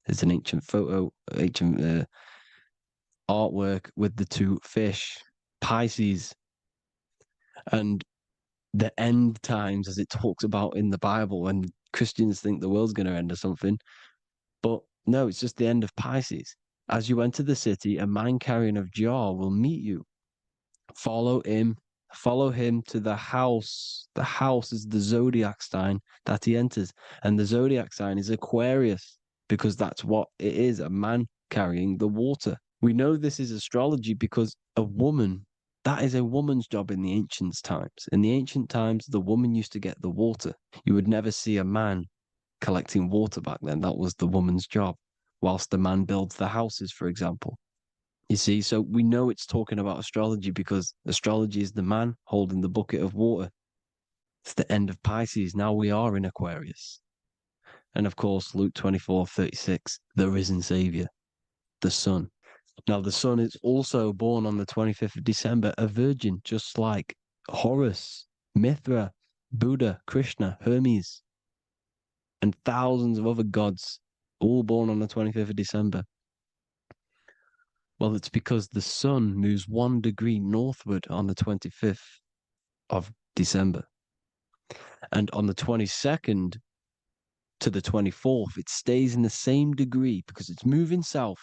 [SPEAKER 1] There's an ancient photo, ancient artwork with the two fish, Pisces. And the end times, as it talks about in the Bible, when Christians think the world's going to end or something. But no, it's just the end of Pisces. As you enter the city, a man carrying a jar will meet you. Follow him to the house. The house is the zodiac sign that he enters. And the zodiac sign is Aquarius, because that's what it is, a man carrying the water. We know this is astrology because a woman, that is a woman's job in the ancient times. In the ancient times, the woman used to get the water. You would never see a man collecting water back then. That was the woman's job, whilst the man builds the houses, for example. You see, so we know it's talking about astrology because astrology is the man holding the bucket of water. It's the end of Pisces. Now we are in Aquarius. And of course, Luke 24:36, the risen Savior, the Son. Now, the Son is also born on the 25th of December, a virgin, just like Horus, Mithra, Buddha, Krishna, Hermes, and thousands of other gods, all born on the 25th of December. Well, it's because the sun moves 1 degree northward on the 25th of December. And on the 22nd to the 24th, it stays in the same degree because it's moving south.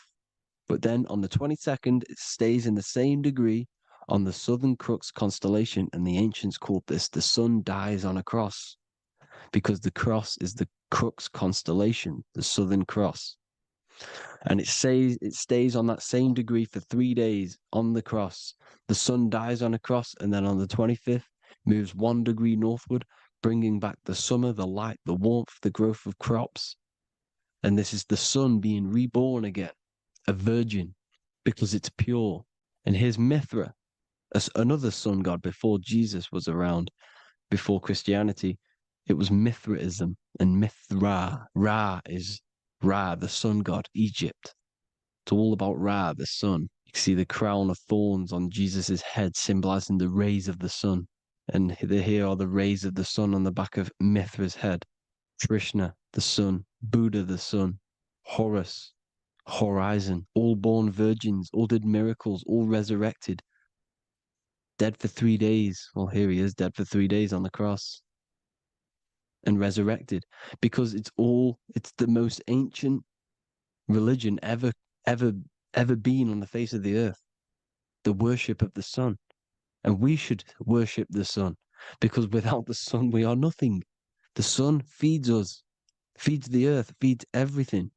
[SPEAKER 1] But then on the 22nd, it stays in the same degree on the Southern Crux constellation. And the ancients called this the sun dies on a cross because the cross is the Crux constellation, the Southern Cross. And it stays on that same degree for 3 days on the cross. The sun dies on a cross, and then on the 25th, moves 1 degree northward, bringing back the summer, the light, the warmth, the growth of crops. And this is the sun being reborn again, a virgin, because it's pure. And here's Mithra, another sun god before Jesus was around, before Christianity. It was Mithraism, and Mithra, Ra is Ra, the sun god, Egypt. It's all about Ra, the sun. You can see the crown of thorns on Jesus' head, symbolizing the rays of the sun. And here are the rays of the sun on the back of Mithra's head. Krishna, the sun. Buddha, the sun. Horus, horizon. All born virgins, all did miracles, all resurrected. Dead for 3 days. Well, here he is, dead for 3 days on the cross. And resurrected, because it's the most ancient religion ever been on the face of the earth, the worship of the sun. And we should worship the sun, because without the sun we are nothing. The sun feeds us, feeds the earth, feeds everything.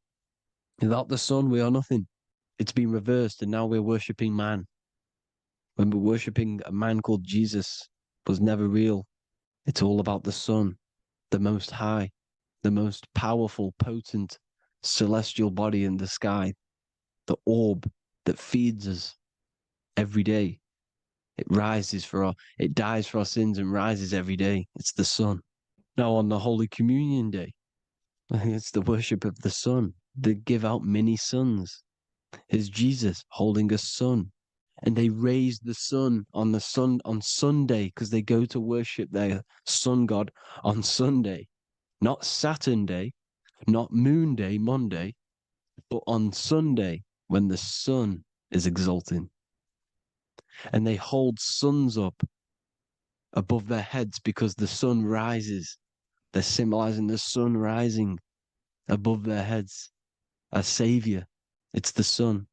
[SPEAKER 1] Without the sun we are nothing. It's been reversed, and now we're worshiping man. When we're worshiping a man called Jesus, was never real. It's all about the sun, the most high, the most powerful, potent, celestial body in the sky, the orb that feeds us every day. It dies for our sins and rises every day. It's the sun. Now on the Holy Communion Day, it's the worship of the sun. They give out mini suns. Here's Jesus holding a sun. And they raise the sun on Sunday because they go to worship their sun god on Sunday. Not Saturn Day, not Moon Day, Monday, but on Sunday when the sun is exalting. And they hold suns up above their heads because the sun rises. They're symbolizing the sun rising above their heads as savior. It's the sun.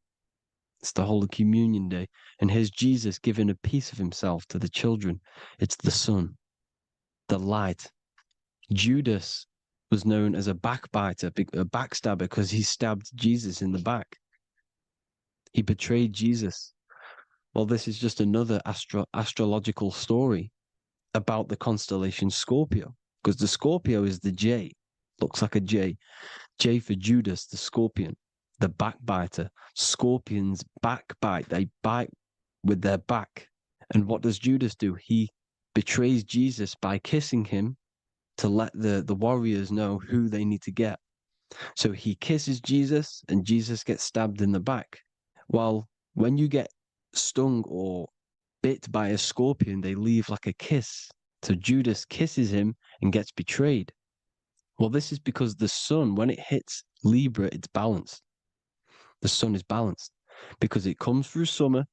[SPEAKER 1] It's the Holy Communion Day. And here's Jesus giving a piece of himself to the children. It's the sun, the light. Judas was known as a backbiter, a backstabber, because he stabbed Jesus in the back. He betrayed Jesus. Well, this is just another astrological story about the constellation Scorpio, because the Scorpio is the J, looks like a J. J for Judas, the scorpion, the backbiter. Scorpions backbite. They bite with their back. And what does Judas do? He betrays Jesus by kissing him to let the warriors know who they need to get. So he kisses Jesus and Jesus gets stabbed in the back. Well, when you get stung or bit by a scorpion, they leave like a kiss. So Judas kisses him and gets betrayed. Well, this is because the sun, when it hits Libra, it's balanced. The sun is balanced because it comes through summer.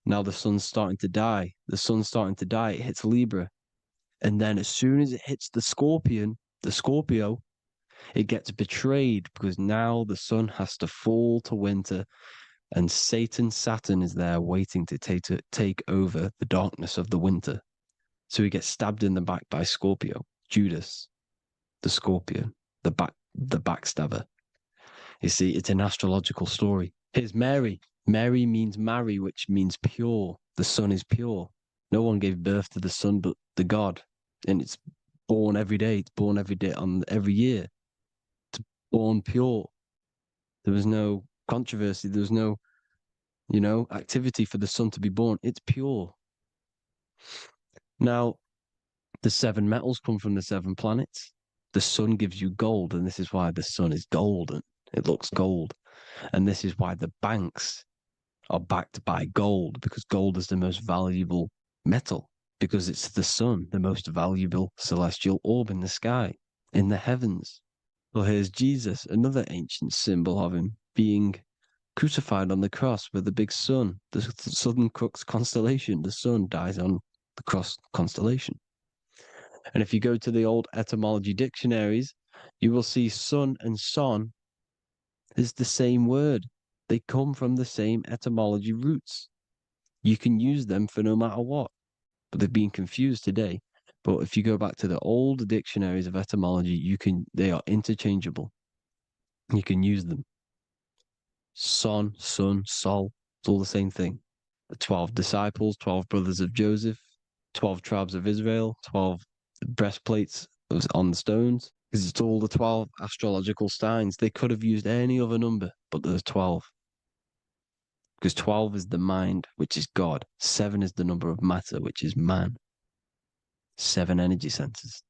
[SPEAKER 1] Now the sun's starting to die. The sun's starting to die. It hits Libra. And then as soon as it hits the scorpion, the Scorpio, it gets betrayed because now the sun has to fall to winter and Saturn is there waiting to take over the darkness of the winter. So he gets stabbed in the back by Scorpio, Judas, the scorpion, the backstabber. You see, it's an astrological story. Here's Mary. Mary means marry, which means pure. The sun is pure. No one gave birth to the sun but the God. And it's born every day. It's born every day on every year. It's born pure. There was no controversy. There was no, activity for the sun to be born. It's pure. Now, the 7 metals come from the 7 planets. The sun gives you gold, and this is why the sun is golden. It looks gold. And this is why the banks are backed by gold, because gold is the most valuable metal, because it's the sun, the most valuable celestial orb in the sky, in the heavens. Well, here's Jesus, another ancient symbol of him being crucified on the cross with the big sun, the Southern Cross constellation. The sun dies on the cross constellation. And if you go to the old etymology dictionaries, you will see sun and son is the same word. They come from the same etymology roots. You can use them for no matter what, but they've been confused today. But if you go back to the old dictionaries of etymology, they are interchangeable. You can use them. Son, sun, sol, it's all the same thing. The 12 disciples, 12 brothers of Joseph, 12 tribes of Israel, 12 breastplates on the stones, because it's all the 12 astrological signs. They could have used any other number, but there's 12. Because 12 is the mind, which is God. 7 is the number of matter, which is man. 7 energy centers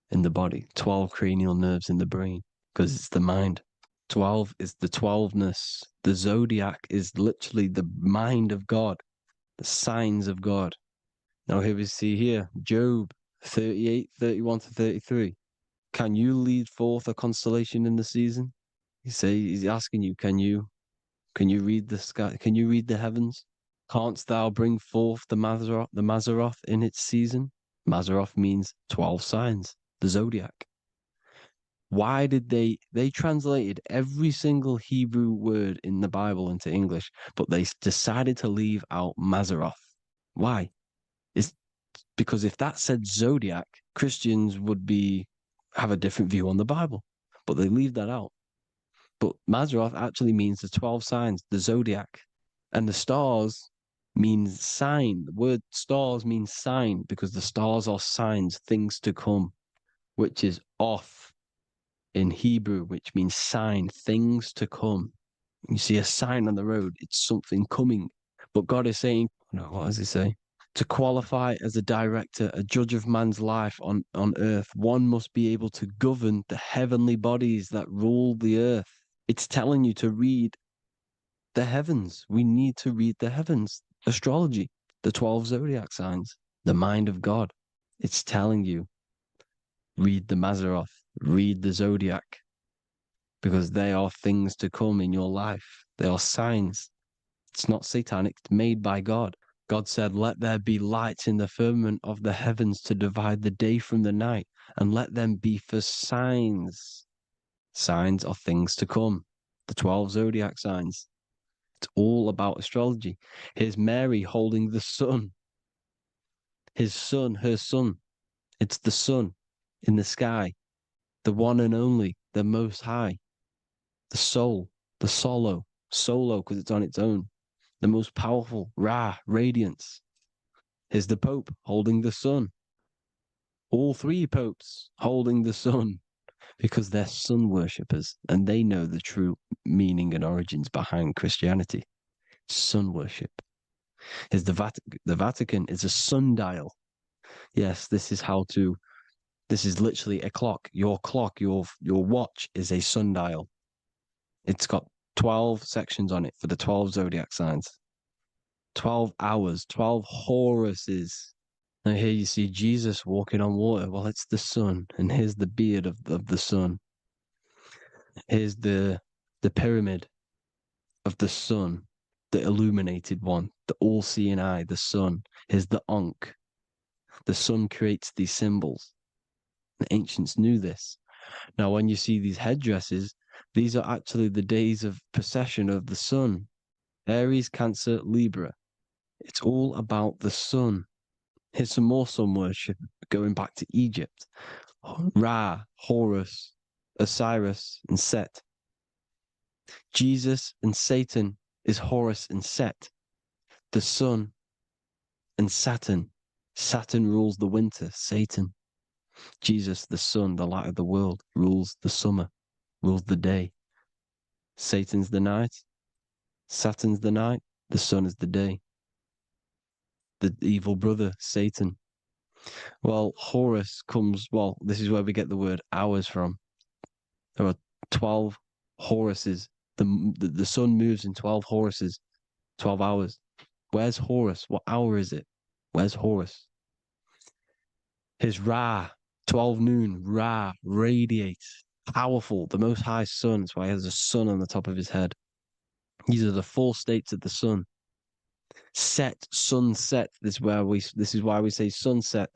[SPEAKER 1] in the body. 12 cranial nerves in the brain, because it's the mind. 12 is the 12ness. The zodiac is literally the mind of God, the signs of God. Now here we see here, Job 38, 31 to 33. Can you lead forth a constellation in the season? He's asking you, can you read the sky? Can you read the heavens? Canst thou bring forth the Mazzaroth in its season? Mazzaroth means 12 signs, the zodiac. Why did they translated every single Hebrew word in the Bible into English, but they decided to leave out Mazzaroth? Why? It's because if that said zodiac, Christians would have a different view on the Bible, but they leave that out. But Mazzaroth actually means the 12 signs, the zodiac, and the stars means sign. The word stars means sign because the stars are signs, things to come, which is off in Hebrew, which means sign, things to come. You see a sign on the road, it's something coming. But God is saying, no, what does he say? To qualify as a director, a judge of man's life on earth, one must be able to govern the heavenly bodies that rule the earth. It's telling you to read the heavens. We need to read the heavens. Astrology, the 12 zodiac signs, the mind of God. It's telling you, read the Mazzaroth, read the zodiac, because they are things to come in your life. They are signs. It's not satanic, it's made by God. God said, "Let there be lights in the firmament of the heavens to divide the day from the night, and let them be for signs." Signs of things to come. The 12 zodiac signs. It's all about astrology. Here's Mary holding the sun. His son, her son. It's the sun in the sky, the one and only, the most high, the soul, the solo because it's on its own, the most powerful, Ra, radiance. Here's the Pope holding the sun. All three popes holding the sun because they're sun worshippers and they know the true meaning and origins behind Christianity. Sun worship. Here's the Vatican. The Vatican is a sundial. Yes, this is literally a clock. Your clock, your watch is a sundial. It's got 12 sections on it for the 12 zodiac signs. 12 hours, 12 Horuses. Now here you see Jesus walking on water. Well, it's the sun, and here's the beard of the sun. Here's the pyramid of the sun, the illuminated one, the all-seeing eye, the sun. Here's the Ankh. The sun creates these symbols. The ancients knew this. Now, when you see these headdresses, these are actually the days of precession of the sun. Aries, Cancer, Libra. It's all about the sun. Here's some more sun worship going back to Egypt. Ra, Horus, Osiris, and Set. Jesus and Satan is Horus and Set. The sun and Saturn. Saturn rules the winter, Satan. Jesus, the sun, the light of the world, rules the summer, rules the day. Satan's the night, Saturn's the night, the sun is the day. The evil brother, Satan. Well, Horus comes, well, this is where we get the word hours from. There are 12 Horuses. The sun moves in 12 Horuses, 12 hours. Where's Horus? What hour is it? Where's Horus? His Ra, 12 noon, Ra, radiates, powerful, the most high sun. That's why he has a sun on the top of his head. These are the four states of the sun. Set, sunset. This is why we say sunset,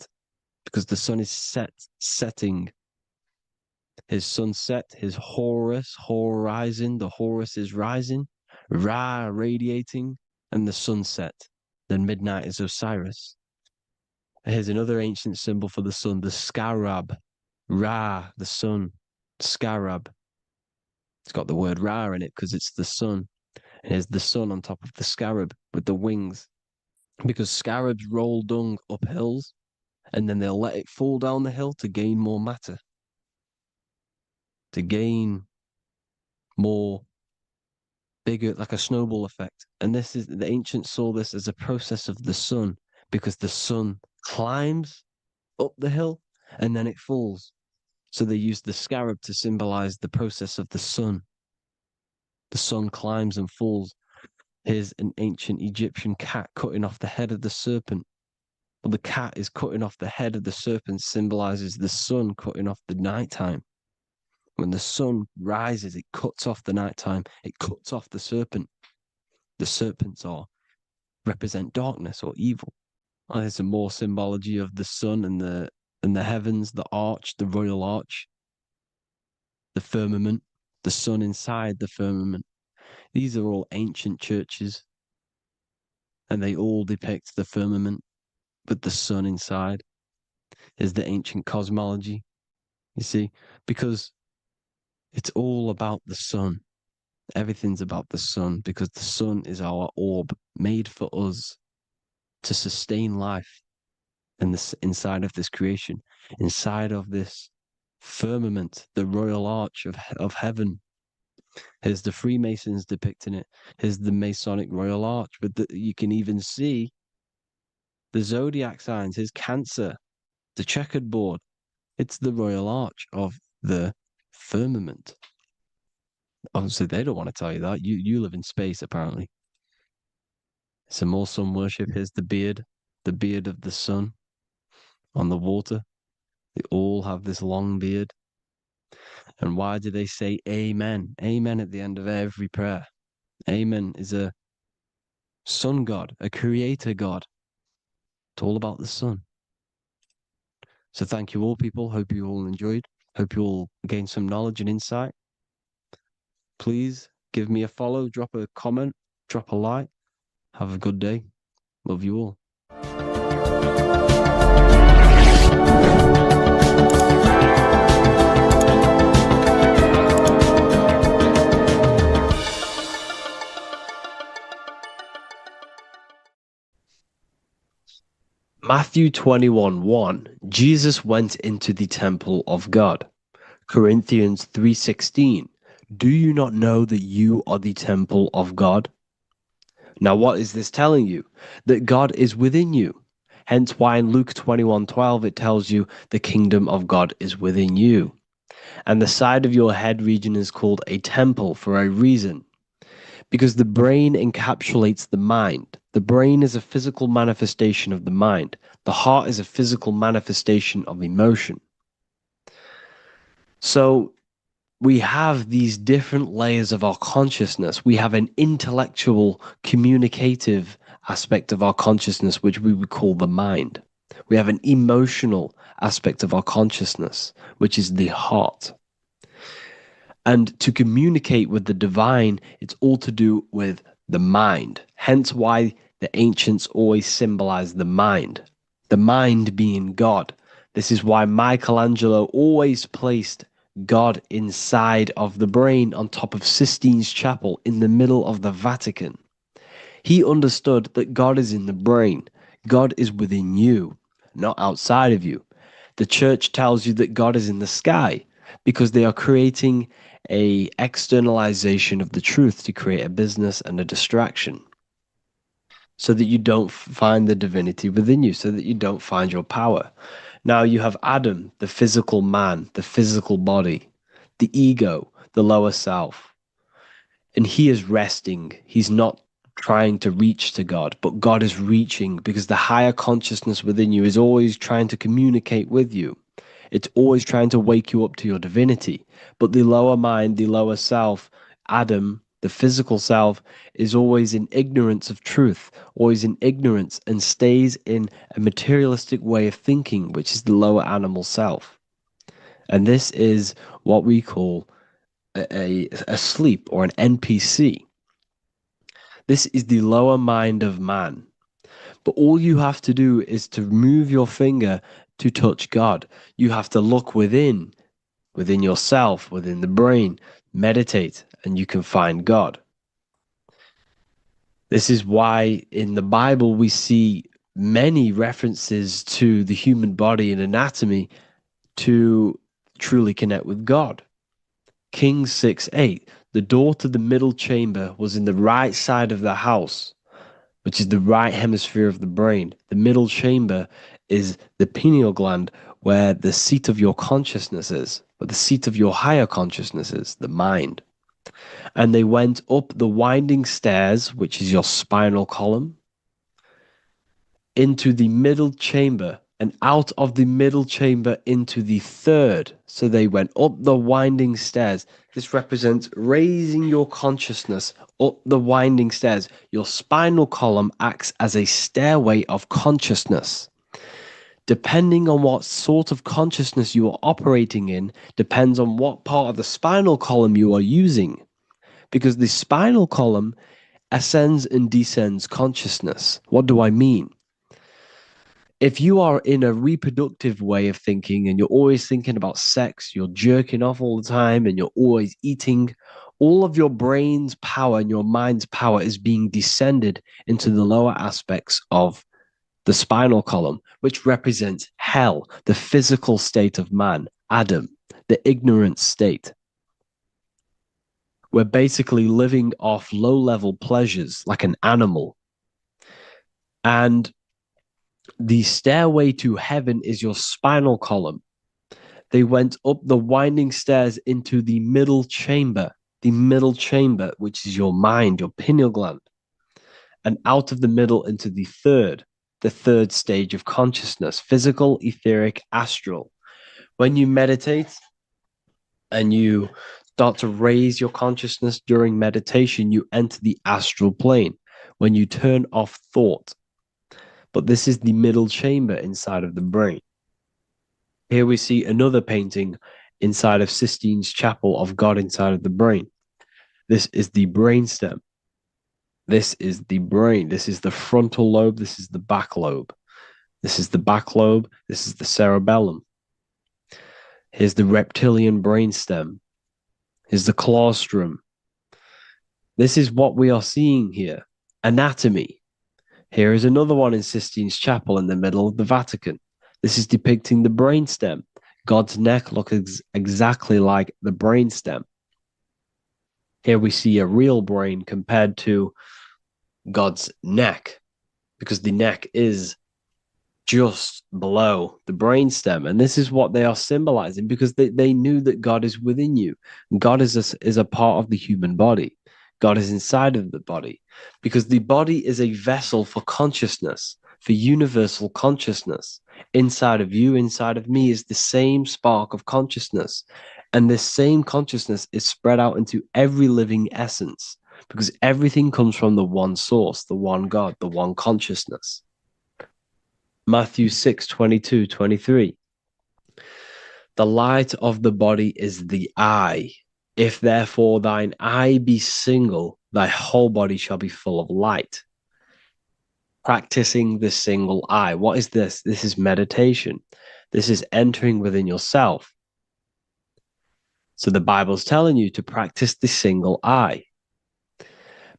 [SPEAKER 1] because the sun is setting. His sunset, his Horus, horizon, the Horus is rising, Ra radiating, and the sunset. Then midnight is Osiris. Here's another ancient symbol for the sun, the scarab. Ra, the sun, scarab. It's got the word Ra in it because it's the sun. And here's the sun on top of the scarab with the wings. Because scarabs roll dung up hills and then they'll let it fall down the hill to gain more matter. To gain more bigger, like a snowball effect. And this is, the ancients saw this as a process of the sun because the sun climbs up the hill and then it falls. So they used the scarab to symbolize the process of the sun. The sun climbs and falls. Here's an ancient Egyptian cat cutting off the head of the serpent. Well, the cat is cutting off the head of the serpent, symbolizes the sun cutting off the nighttime. When the sun rises, it cuts off the nighttime. It cuts off the serpent. The serpents represent darkness or evil. Oh, there's some more symbology of the sun and the heavens, the arch, the royal arch, the firmament, the sun inside the firmament. These are all ancient churches, and they all depict the firmament with the sun inside. Is the ancient cosmology, you see, because it's all about the sun. Everything's about the sun because the sun is our orb made for us to sustain life in this, inside of this creation, inside of this firmament, the royal arch of heaven. Here's the Freemasons depicting it. Here's the Masonic royal arch, but you can even see the zodiac signs. Here's Cancer, the checkered board. It's the royal arch of the firmament. Obviously, they don't want to tell you that. You live in space, apparently. Some more sun worship. Here's the beard of the sun on the water. They all have this long beard. And why do they say amen? Amen at the end of every prayer. Amen is a sun god, a creator god. It's all about the sun. So thank you all, people. Hope you all enjoyed. Hope you all gained some knowledge and insight. Please give me a follow, drop a comment, drop a like. Have a good day. Love you all. Matthew 21:1, Jesus went into the temple of God. Corinthians 3:16, do you not know that you are the temple of God? Now, what is this telling you? That God is within you. Hence why in Luke 21:12 it tells you the kingdom of God is within you. And the side of your head region is called a temple for a reason. Because the brain encapsulates the mind. The brain is a physical manifestation of the mind. The heart is a physical manifestation of emotion. So we have these different layers of our consciousness. We have an intellectual, communicative aspect of our consciousness, which we would call the mind. We have an emotional aspect of our consciousness, which is the heart. And to communicate with the divine, it's all to do with the mind. Hence why the ancients always symbolize the mind being God. This is why Michelangelo always placed God inside of the brain on top of Sistine Chapel in the middle of the Vatican. He understood that God is in the brain. God is within you, not outside of you. The church tells you that God is in the sky because they are creating a externalization of the truth to create a business and a distraction so that you don't find the divinity within you, so that you don't find your power. Now you have Adam, the physical man, the physical body, the ego, the lower self. And he is resting. He's not trying to reach to God, but God is reaching because the higher consciousness within you is always trying to communicate with you. It's always trying to wake you up to your divinity. But the lower mind, the lower self, Adam, the physical self, is always in ignorance of truth, always in ignorance, and stays in a materialistic way of thinking, which is the lower animal self. And this is what we call a sleep or an NPC. This is the lower mind of man. But all you have to do is to move your finger to touch God. You have to look within yourself, within the brain, meditate, and you can find God. This is why in the Bible we see many references to the human body and anatomy to truly connect with God. Kings 6:8, the door to the middle chamber was in the right side of the house, which is the right hemisphere of the brain. The middle chamber is the pineal gland, where the seat of your consciousness is, where the seat of your higher consciousness is, the mind. And they went up the winding stairs, which is your spinal column, into the middle chamber, and out of the middle chamber into the third. So they went up the winding stairs. This represents raising your consciousness up the winding stairs. Your spinal column acts as a stairway of consciousness. Depending on what sort of consciousness you are operating in, depends on what part of the spinal column you are using. Because the spinal column ascends and descends consciousness. What do I mean? If you are in a reproductive way of thinking and you're always thinking about sex, you're jerking off all the time and you're always eating, all of your brain's power and your mind's power is being descended into the lower aspects of the spinal column, which represents hell, the physical state of man, Adam, the ignorant state. We're basically living off low-level pleasures like an animal. And the stairway to heaven is your spinal column. They went up the winding stairs into the middle chamber, which is your mind, your pineal gland, and out of the middle into the third stage of consciousness, physical, etheric, astral. When you meditate and you start to raise your consciousness during meditation, you enter the astral plane. when you turn off thought. But this is the middle chamber inside of the brain. Here we see another painting inside of Sistine's chapel of God inside of the brain. This is the brainstem. This is the brain. This is the frontal lobe. This is the back lobe. This is the back lobe. This is the cerebellum. Here's the reptilian brainstem. Here's the claustrum. This is what we are seeing here. Anatomy. Here is another one in Sistine's chapel in the middle of the Vatican. This is depicting the brainstem. God's neck looks exactly like the brainstem. Here we see a real brain compared to God's neck, because the neck is just below the brainstem. And this is what they are symbolizing, because they knew that God is within you. God is a part of the human body. God is inside of the body, because the body is a vessel for consciousness, for universal consciousness. Inside of you, inside of me, is the same spark of consciousness. And this same consciousness is spread out into every living essence, because everything comes from the one source, the one God, the one consciousness. Matthew 6:22-23. The light of the body is the eye. If therefore thine eye be single, thy whole body shall be full of light. Practicing the single eye. What is this? This is meditation. This is entering within yourself. So the Bible's telling you to practice the single eye.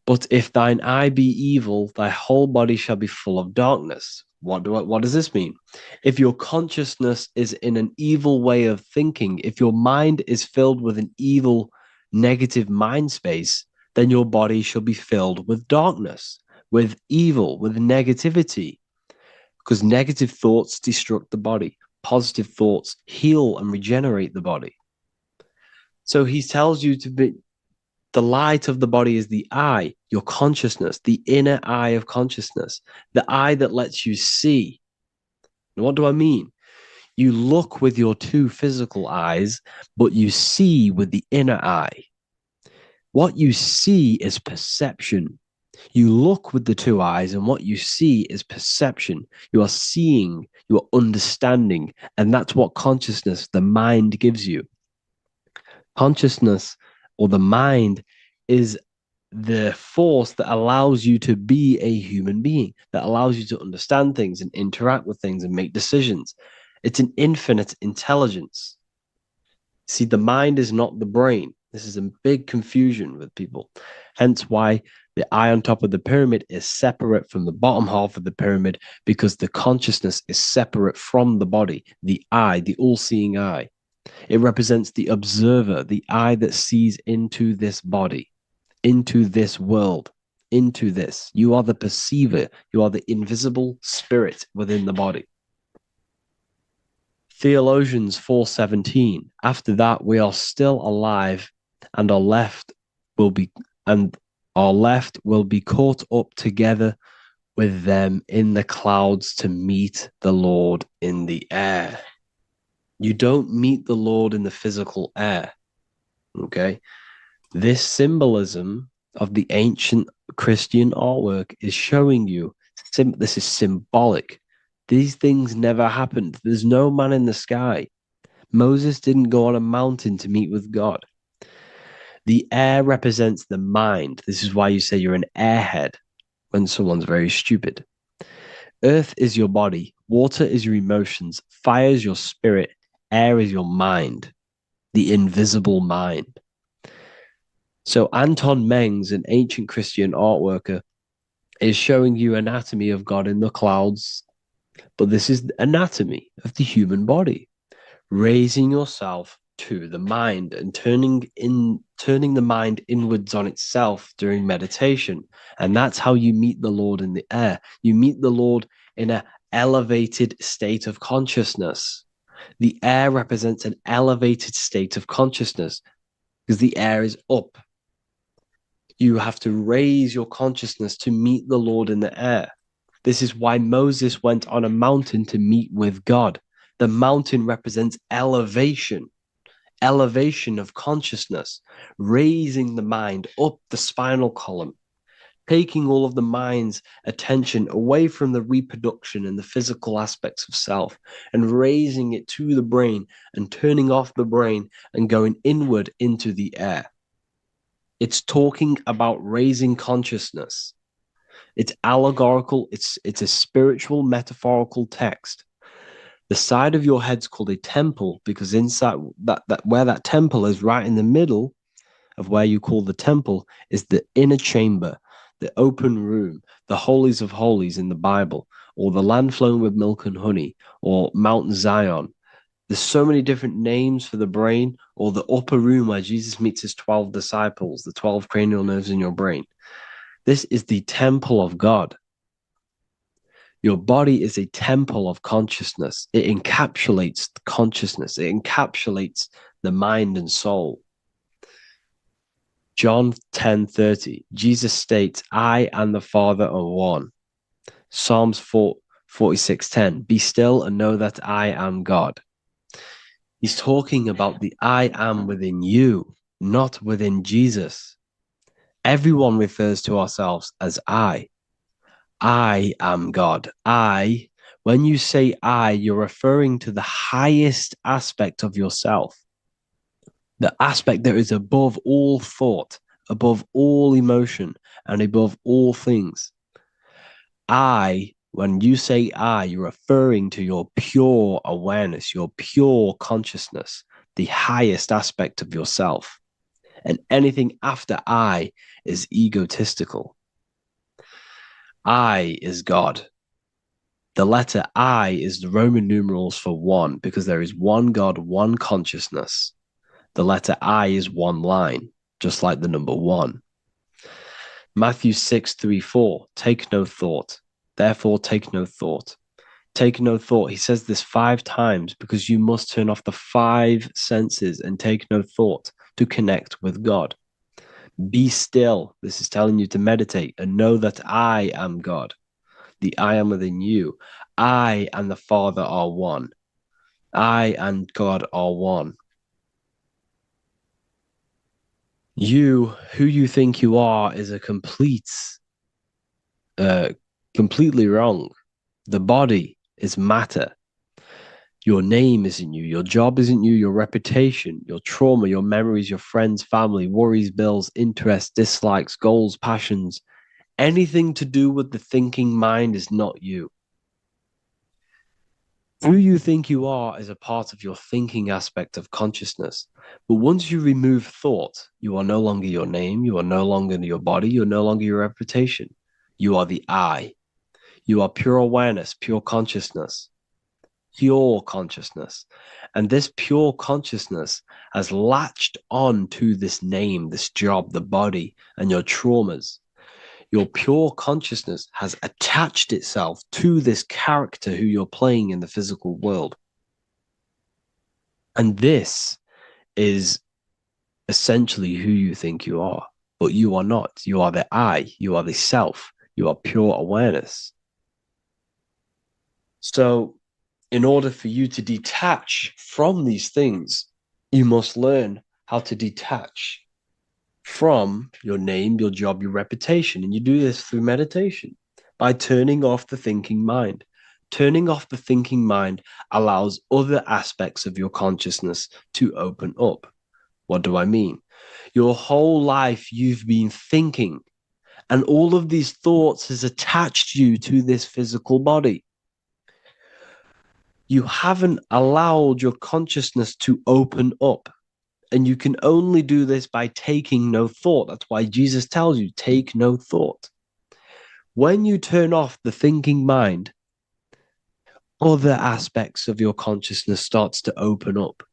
[SPEAKER 1] But if thine eye be evil, thy whole body shall be full of darkness. What does this mean? If your consciousness is in an evil way of thinking, if your mind is filled with an evil, negative mind space, then your body shall be filled with darkness, with evil, with negativity. Because negative thoughts destruct the body. Positive thoughts heal and regenerate the body. So he tells you to be, the light of the body is the eye, your consciousness, the inner eye of consciousness, the eye that lets you see. And what do I mean? You look with your two physical eyes, but you see with the inner eye. What you see is perception. You look with the two eyes, and what you see is perception. You are seeing, you are understanding, and that's what consciousness, the mind, gives you. Consciousness, or the mind, is the force that allows you to be a human being, that allows you to understand things and interact with things and make decisions. It's an infinite intelligence. See, the mind is not the brain. This is a big confusion with people. Hence why the eye on top of the pyramid is separate from the bottom half of the pyramid, because the consciousness is separate from the body, the eye, the all-seeing eye. It represents the observer, the eye that sees into this body, into this world, into this. You are the perceiver. You are the invisible spirit within the body. Theologians 4:17. After that, we are still alive, and our left will be caught up together with them in the clouds to meet the Lord in the air. You don't meet the Lord in the physical air. Okay? This symbolism of the ancient Christian artwork is showing you this is symbolic. These things never happened. There's no man in the sky. Moses didn't go on a mountain to meet with God. The air represents the mind. This is why you say you're an airhead when someone's very stupid. Earth is your body. Water is your emotions. Fire is your spirit. Air is your mind, the invisible mind. So Anton Mengs, an ancient Christian art worker, is showing you anatomy of God in the clouds. But this is anatomy of the human body, raising yourself to the mind and turning the mind inwards on itself during meditation. And that's how you meet the Lord in the air. You meet the Lord in an elevated state of consciousness. The air represents an elevated state of consciousness because the air is up. You have to raise your consciousness to meet the Lord in the air. This is why Moses went on a mountain to meet with God. The mountain represents elevation of consciousness, raising the mind up the spinal column, taking all of the mind's attention away from the reproduction and the physical aspects of self and raising it to the brain and turning off the brain and going inward into the air. It's talking about raising consciousness. It's allegorical, it's a spiritual, metaphorical text. The side of your head's called a temple because inside that where that temple is, right in the middle of where you call the temple, is the inner chamber, the open room, the holies of holies in the Bible, or the land flowing with milk and honey, or Mount Zion. There's so many different names for the brain, or the upper room where Jesus meets his 12 disciples, the 12 cranial nerves in your brain. This is the temple of God. Your body is a temple of consciousness. It encapsulates the consciousness. It encapsulates the mind and soul. John 10:30, Jesus states, I and the Father are one. Psalms 46:10, be still and know that I am God. He's talking about the I am within you, not within Jesus. Everyone refers to ourselves as I. I am God. When you say I, you're referring to the highest aspect of yourself, the aspect that is above all thought, above all emotion, and above all things. When you say I, you're referring to your pure awareness, your pure consciousness, the highest aspect of yourself. And anything after I is egotistical. I is God. The letter I is the Roman numerals for one, because there is one God, one consciousness. The letter I is one line, just like the number one. Matthew 6:3-4, take no thought. Therefore, take no thought. Take no thought. He says this 5 times because you must turn off the 5 senses and take no thought to connect with God. Be still. This is telling you to meditate and know that I am God. The I am within you. I and the Father are one. I and God are one. You, who you think you are, is completely wrong. The body is matter. Your name isn't you. Your job isn't you. Your reputation, your trauma, your memories, your friends, family, worries, bills, interests, dislikes, goals, passions, anything to do with the thinking mind is not you. Who you think you are is a part of your thinking aspect of consciousness. But once you remove thought, you are no longer your name. You are no longer your body. You're no longer your reputation. You are the I. You are pure awareness, pure consciousness. Pure consciousness. And this pure consciousness has latched on to this name, this job, the body, and your traumas. Your pure consciousness has attached itself to this character who you're playing in the physical world. And this is essentially who you think you are, but you are not. You are the I, you are the self, you are pure awareness. So, in order for you to detach from these things, you must learn how to detach from your name, your job, your reputation. And you do this through meditation by turning off the thinking mind. Turning off the thinking mind allows other aspects of your consciousness to open up. What do I mean? Your whole life you've been thinking, and all of these thoughts has attached you to this physical body. You haven't allowed your consciousness to open up. And you can only do this by taking no thought. That's why Jesus tells you, take no thought. When you turn off the thinking mind, other aspects of your consciousness starts to open up.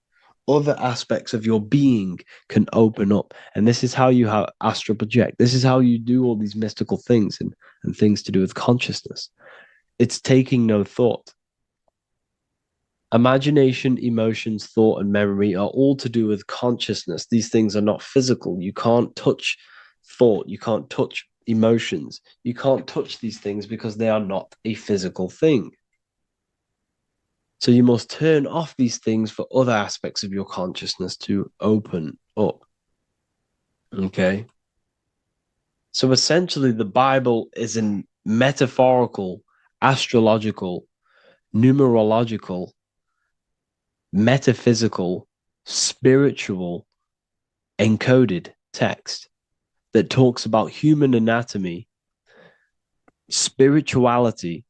[SPEAKER 1] Other aspects of your being can open up. And this is how you astral project. This is how you do all these mystical things and things to do with consciousness. It's taking no thought. Imagination, emotions, thought, and memory are all to do with consciousness. These things are not physical. You can't touch thought. You can't touch emotions. You can't touch these things because they are not a physical thing. So you must turn off these things for other aspects of your consciousness to open up. Okay? So essentially, the Bible is a metaphorical, astrological, numerological, metaphysical, spiritual, encoded text that talks about human anatomy, spirituality,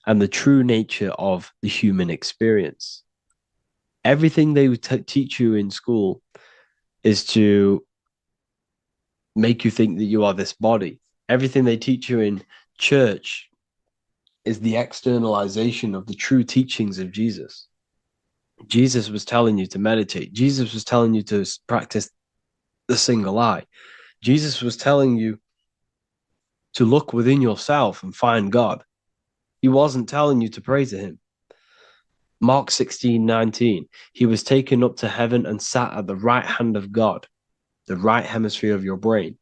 [SPEAKER 1] and the true nature of the human experience. Everything they teach you in school is to make you think that you are this body. Everything they teach you in church is the externalization of the true teachings of Jesus. Jesus was telling you to meditate. Jesus was telling you to practice the single eye. Jesus was telling you to look within yourself and find God. He wasn't telling you to pray to him. Mark 16:19, he was taken up to heaven and sat at the right hand of God, the right hemisphere of your brain.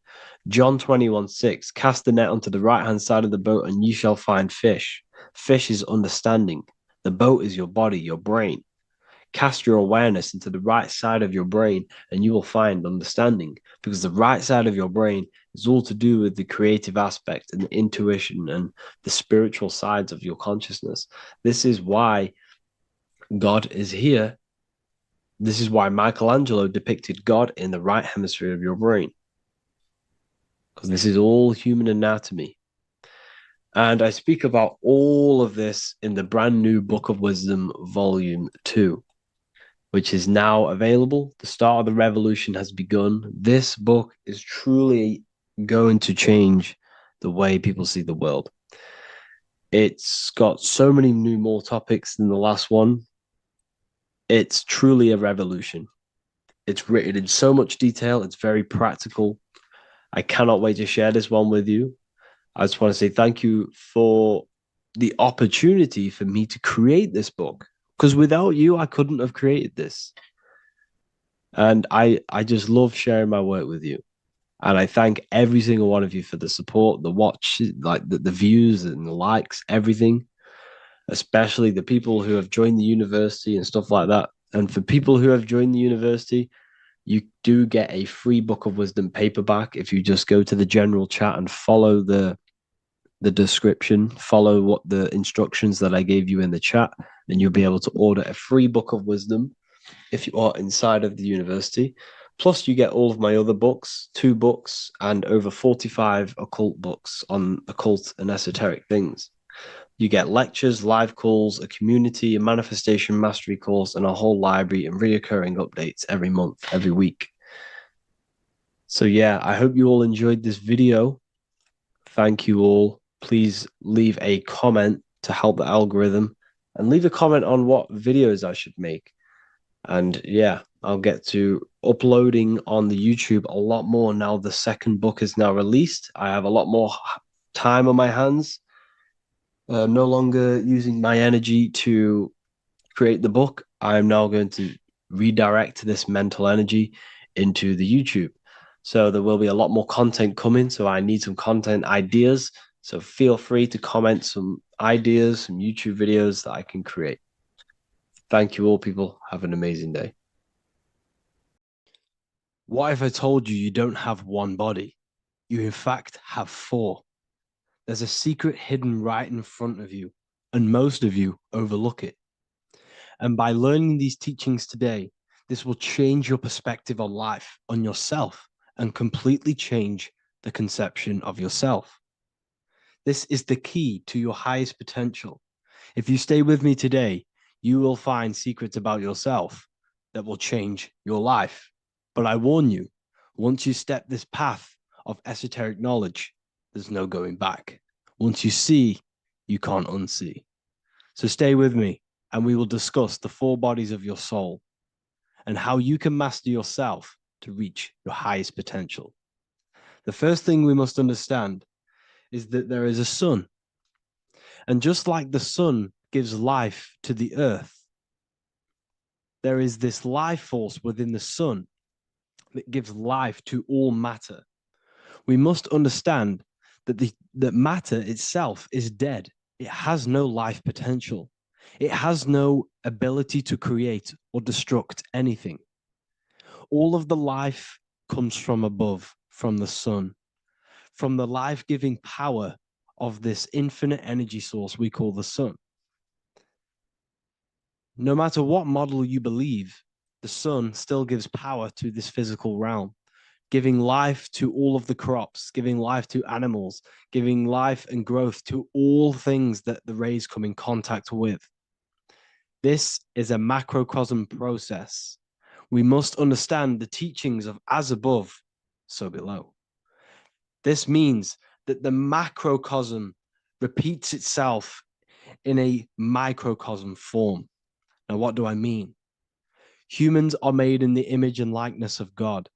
[SPEAKER 1] John 21:6, cast the net onto the right hand side of the boat and you shall find fish. Fish is understanding. The boat is your body, your brain. Cast your awareness into the right side of your brain and you will find understanding, because the right side of your brain is all to do with the creative aspect and the intuition and the spiritual sides of your consciousness. This is why God is here. This is why Michelangelo depicted God in the right hemisphere of your brain, because this is all human anatomy. And I speak about all of this in the brand new Book of Wisdom, Volume 2, which is now available. The start of the revolution has begun. This book is truly going to change the way people see the world. It's got so many new more topics than the last one. It's truly a revolution. It's written in so much detail. It's very practical. I cannot wait to share this one with you. I just want to say thank you for the opportunity for me to create this book, because without you, I couldn't have created this. And I just love sharing my work with you. And I thank every single one of you for the support, the watch, like the views and the likes, everything, especially the people who have joined the university and stuff like that. And for people who have joined the university, you do get a free Book of Wisdom paperback if you just go to the general chat and follow the description, follow what the instructions that I gave you in the chat, and you'll be able to order a free Book of Wisdom if you are inside of the university. Plus, you get all of my other books, 2 books, and over 45 occult books on occult and esoteric things. You get lectures, live calls, a community, a manifestation mastery course, and a whole library and reoccurring updates every month, every week. So yeah, I hope you all enjoyed this video. Thank you all. Please leave a comment to help the algorithm, and leave a comment on what videos I should make. And yeah, I'll get to uploading on the YouTube a lot more now. The second book is now released. I have a lot more time on my hands. No longer using my energy to create the book. I'm now going to redirect this mental energy into the YouTube. So there will be a lot more content coming. So I need some content ideas. So feel free to comment some ideas, some YouTube videos that I can create. Thank you all, people. Have an amazing day. What if I told you you don't have one body? You, in fact, have 4. There's a secret hidden right in front of you, and most of you overlook it. And by learning these teachings today, this will change your perspective on life, on yourself, and completely change the conception of yourself. This is the key to your highest potential. If you stay with me today, you will find secrets about yourself that will change your life. But I warn you, once you step this path of esoteric knowledge, there's no going back. Once you see, you can't unsee. So stay with me, and we will discuss the 4 bodies of your soul and how you can master yourself to reach your highest potential. The first thing we must understand is that there is a sun. And just like the sun gives life to the earth, there is this life force within the sun that gives life to all matter. We must understand that that matter itself is dead. It has no life potential. It has no ability to create or destruct anything. All of the life comes from above, from the sun, from the life-giving power of this infinite energy source we call the sun. No matter what model you believe, the sun still gives power to this physical realm, giving life to all of the crops, giving life to animals, giving life and growth to all things that the rays come in contact with. This is a macrocosm process. We must understand the teachings of as above, so below. This means that the macrocosm repeats itself in a microcosm form. Now, what do I mean? Humans are made in the image and likeness of God.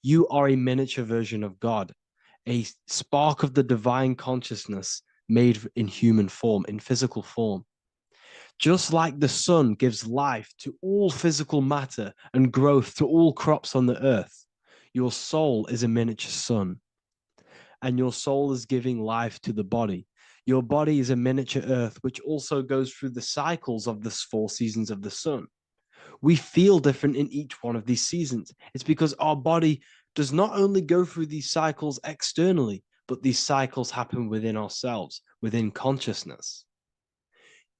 [SPEAKER 1] You are a miniature version of God, a spark of the divine consciousness made in human form, in physical form. Just like the sun gives life to all physical matter and growth to all crops on the earth, your soul is a miniature sun, and your soul is giving life to the body. Your body is a miniature earth, which also goes through the cycles of the 4 seasons of the sun. We feel different in each one of these seasons. It's because our body does not only go through these cycles externally, but these cycles happen within ourselves, within consciousness.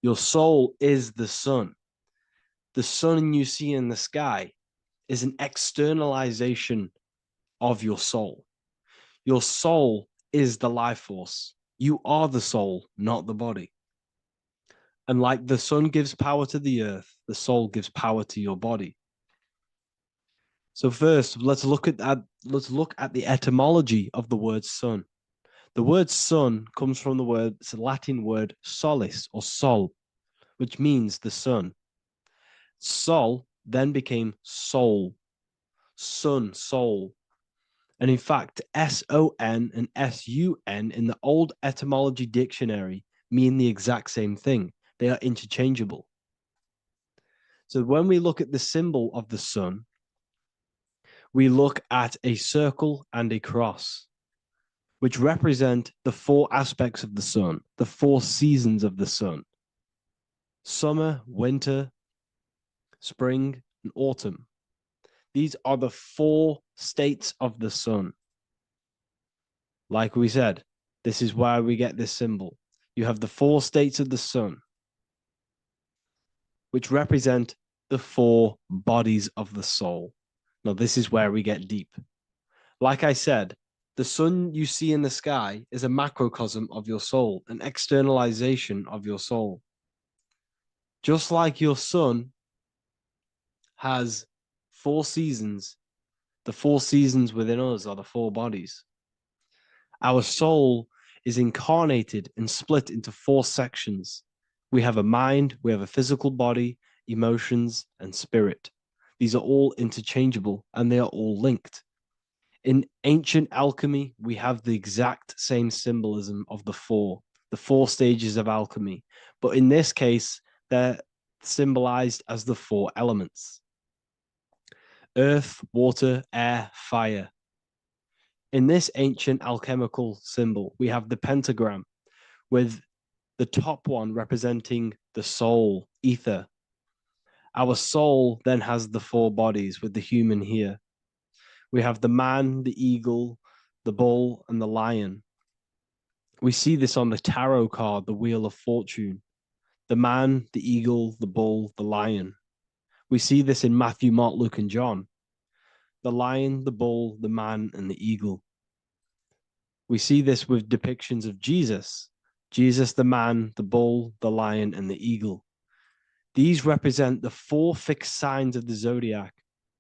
[SPEAKER 1] Your soul is the sun. The sun you see in the sky is an externalization of your soul. Your soul is the life force. You are the soul, not the body. And like the sun gives power to the earth, the soul gives power to your body. So first, let's look at the etymology of the word sun. The word sun comes from it's a Latin word solis or sol, which means the sun. Sol then became soul, sun, soul. And in fact, S-O-N and S-U-N in the old etymology dictionary mean the exact same thing. They are interchangeable. So when we look at the symbol of the sun, we look at a circle and a cross, which represent the 4 aspects of the sun, the 4 seasons of the sun: summer, winter, spring, and autumn. These are the 4 states of the sun. Like we said, this is why we get this symbol. You have the 4 states of the sun, which represent the 4 bodies of the soul. Now, this is where we get deep. Like I said, the sun you see in the sky is a macrocosm of your soul, an externalization of your soul. Just like your sun has 4 seasons, the 4 seasons within us are the 4 bodies. Our soul is incarnated and split into 4 sections. We have a mind, we have a physical body, emotions, and spirit. These are all interchangeable and they are all linked. In ancient alchemy, we have the exact same symbolism of the 4 stages of alchemy. But in this case, they're symbolized as the 4 elements: earth, water, air, fire. In this ancient alchemical symbol, we have the pentagram, with the top one representing the soul, ether. Our soul then has the 4 bodies, with the human here. We have the man, the eagle, the bull, and the lion. We see this on the tarot card, the Wheel of Fortune. The man, the eagle, the bull, the lion. We see this in Matthew, Mark, Luke, and John. The lion, the bull, the man, and the eagle. We see this with depictions of Jesus. Jesus, the man, the bull, the lion, and the eagle. These represent the 4 fixed signs of the zodiac: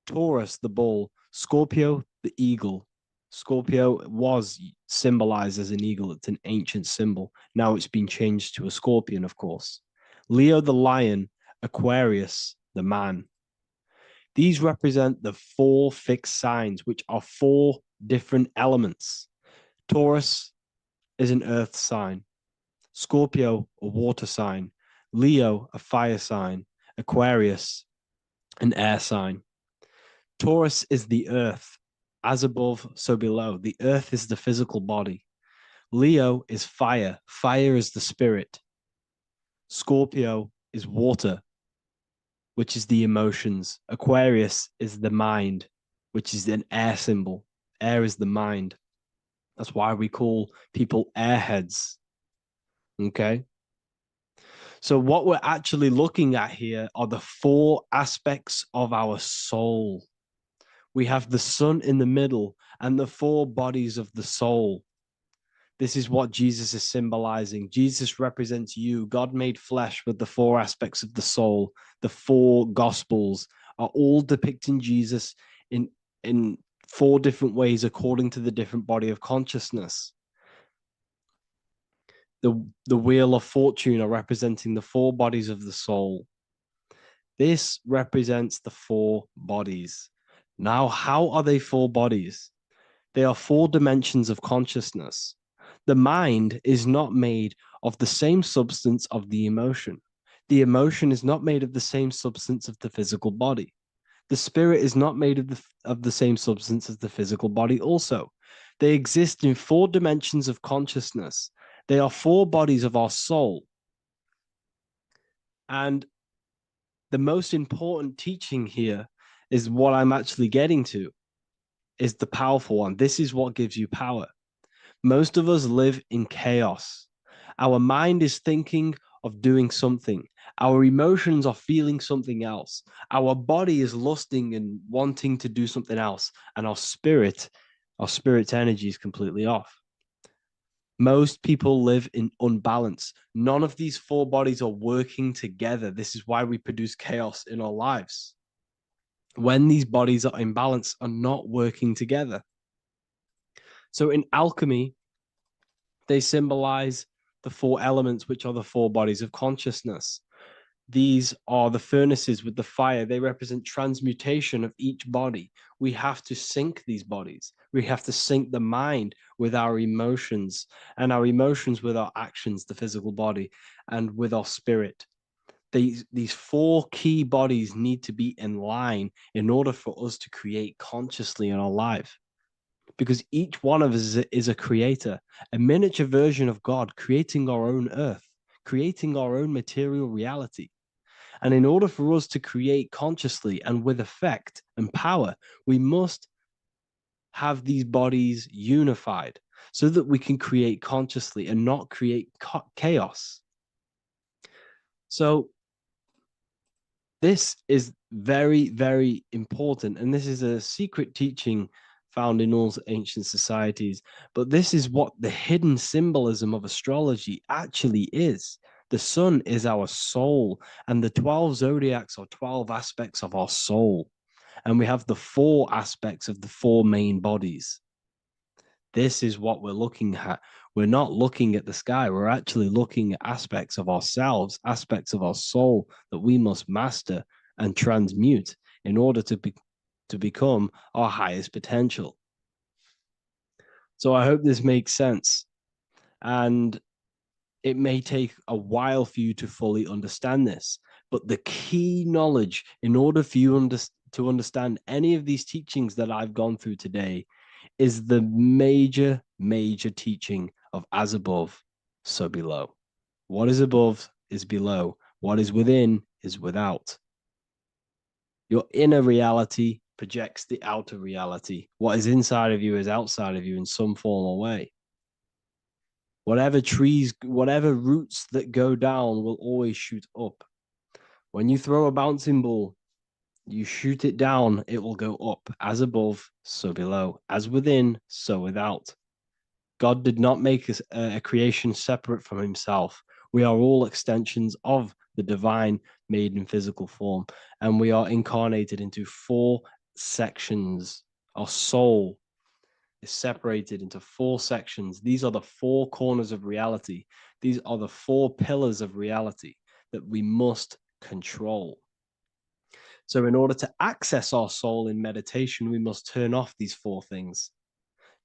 [SPEAKER 1] Taurus, the bull; Scorpio, the eagle. Scorpio was symbolized as an eagle. It's an ancient symbol. Now it's been changed to a scorpion, of course. Leo, the lion; Aquarius, the man. These represent the 4 fixed signs, which are 4 different elements. Taurus is an earth sign. Scorpio, a water sign. Leo, a fire sign. Aquarius, an air sign. Taurus is the earth. As above, so below. The earth is the physical body. Leo is fire. Fire is the spirit. Scorpio is water, which is the emotions. Aquarius is the mind, which is an air symbol. Air is the mind. That's why we call people airheads. Okay. So what we're actually looking at here are the four aspects of our soul. We have the sun in the middle and the four bodies of the soul. This is what Jesus is symbolizing. Jesus represents you. God made flesh with the four aspects of the soul. The four gospels are all depicting Jesus in four different ways according to the different body of consciousness. The wheel of fortune are representing the four bodies of the soul. This represents the four bodies. Now, how are they four bodies? They are four dimensions of consciousness. The mind is not made of the same substance of the emotion. The emotion is not made of the same substance of the physical body. The spirit is not made of the same substance as the physical body also. They exist in four dimensions of consciousness. They are four bodies of our soul. And the most important teaching here is what I'm actually getting to, is the powerful one. This is what gives you power. Most of us live in chaos. Our mind is thinking of doing something. Our emotions are feeling something else. Our body is lusting and wanting to do something else. And our spirit's energy is completely off. Most people live in unbalance. None of these four bodies are working together. This is why we produce chaos in our lives. When these bodies are in balance, are not working together. So in alchemy, they symbolize the four elements, which are the four bodies of consciousness. These are the furnaces with the fire. They represent transmutation of each body. We have to sync these bodies. We have to sync the mind with our emotions, and our emotions with our actions, the physical body, and with our spirit. These four key bodies need to be in line in order for us to create consciously in our life. Because each one of us is a creator, a miniature version of God, creating our own earth, creating our own material reality. And in order for us to create consciously and with effect and power, we must have these bodies unified so that we can create consciously and not create chaos. So this is very, very important. And this is a secret teaching found in all ancient societies. But this is what the hidden symbolism of astrology actually is. The sun is our soul, and the 12 zodiacs are 12 aspects of our soul. And we have the four aspects of the four main bodies. This is what we're looking at. We're not looking at the sky. We're actually looking at aspects of ourselves, aspects of our soul that we must master and transmute in order to become our highest potential. So I hope this makes sense. And it may take a while for you to fully understand this, but the key knowledge in order for you to understand any of these teachings that I've gone through today is the major, major teaching of as above, so below. What is above is below. What is within is without. Your inner reality projects the outer reality. What is inside of you is outside of you in some form or way. Whatever trees, whatever roots that go down will always shoot up. When you throw a bouncing ball, you shoot it down, it will go up. As above, so below. As within, so without. God did not make a creation separate from himself. We are all extensions of the divine made in physical form, and we are incarnated into four sections. Our soul is separated into four sections. These are the four corners of reality. These are the four pillars of reality that we must control. So in order to access our soul in meditation, we must turn off these four things.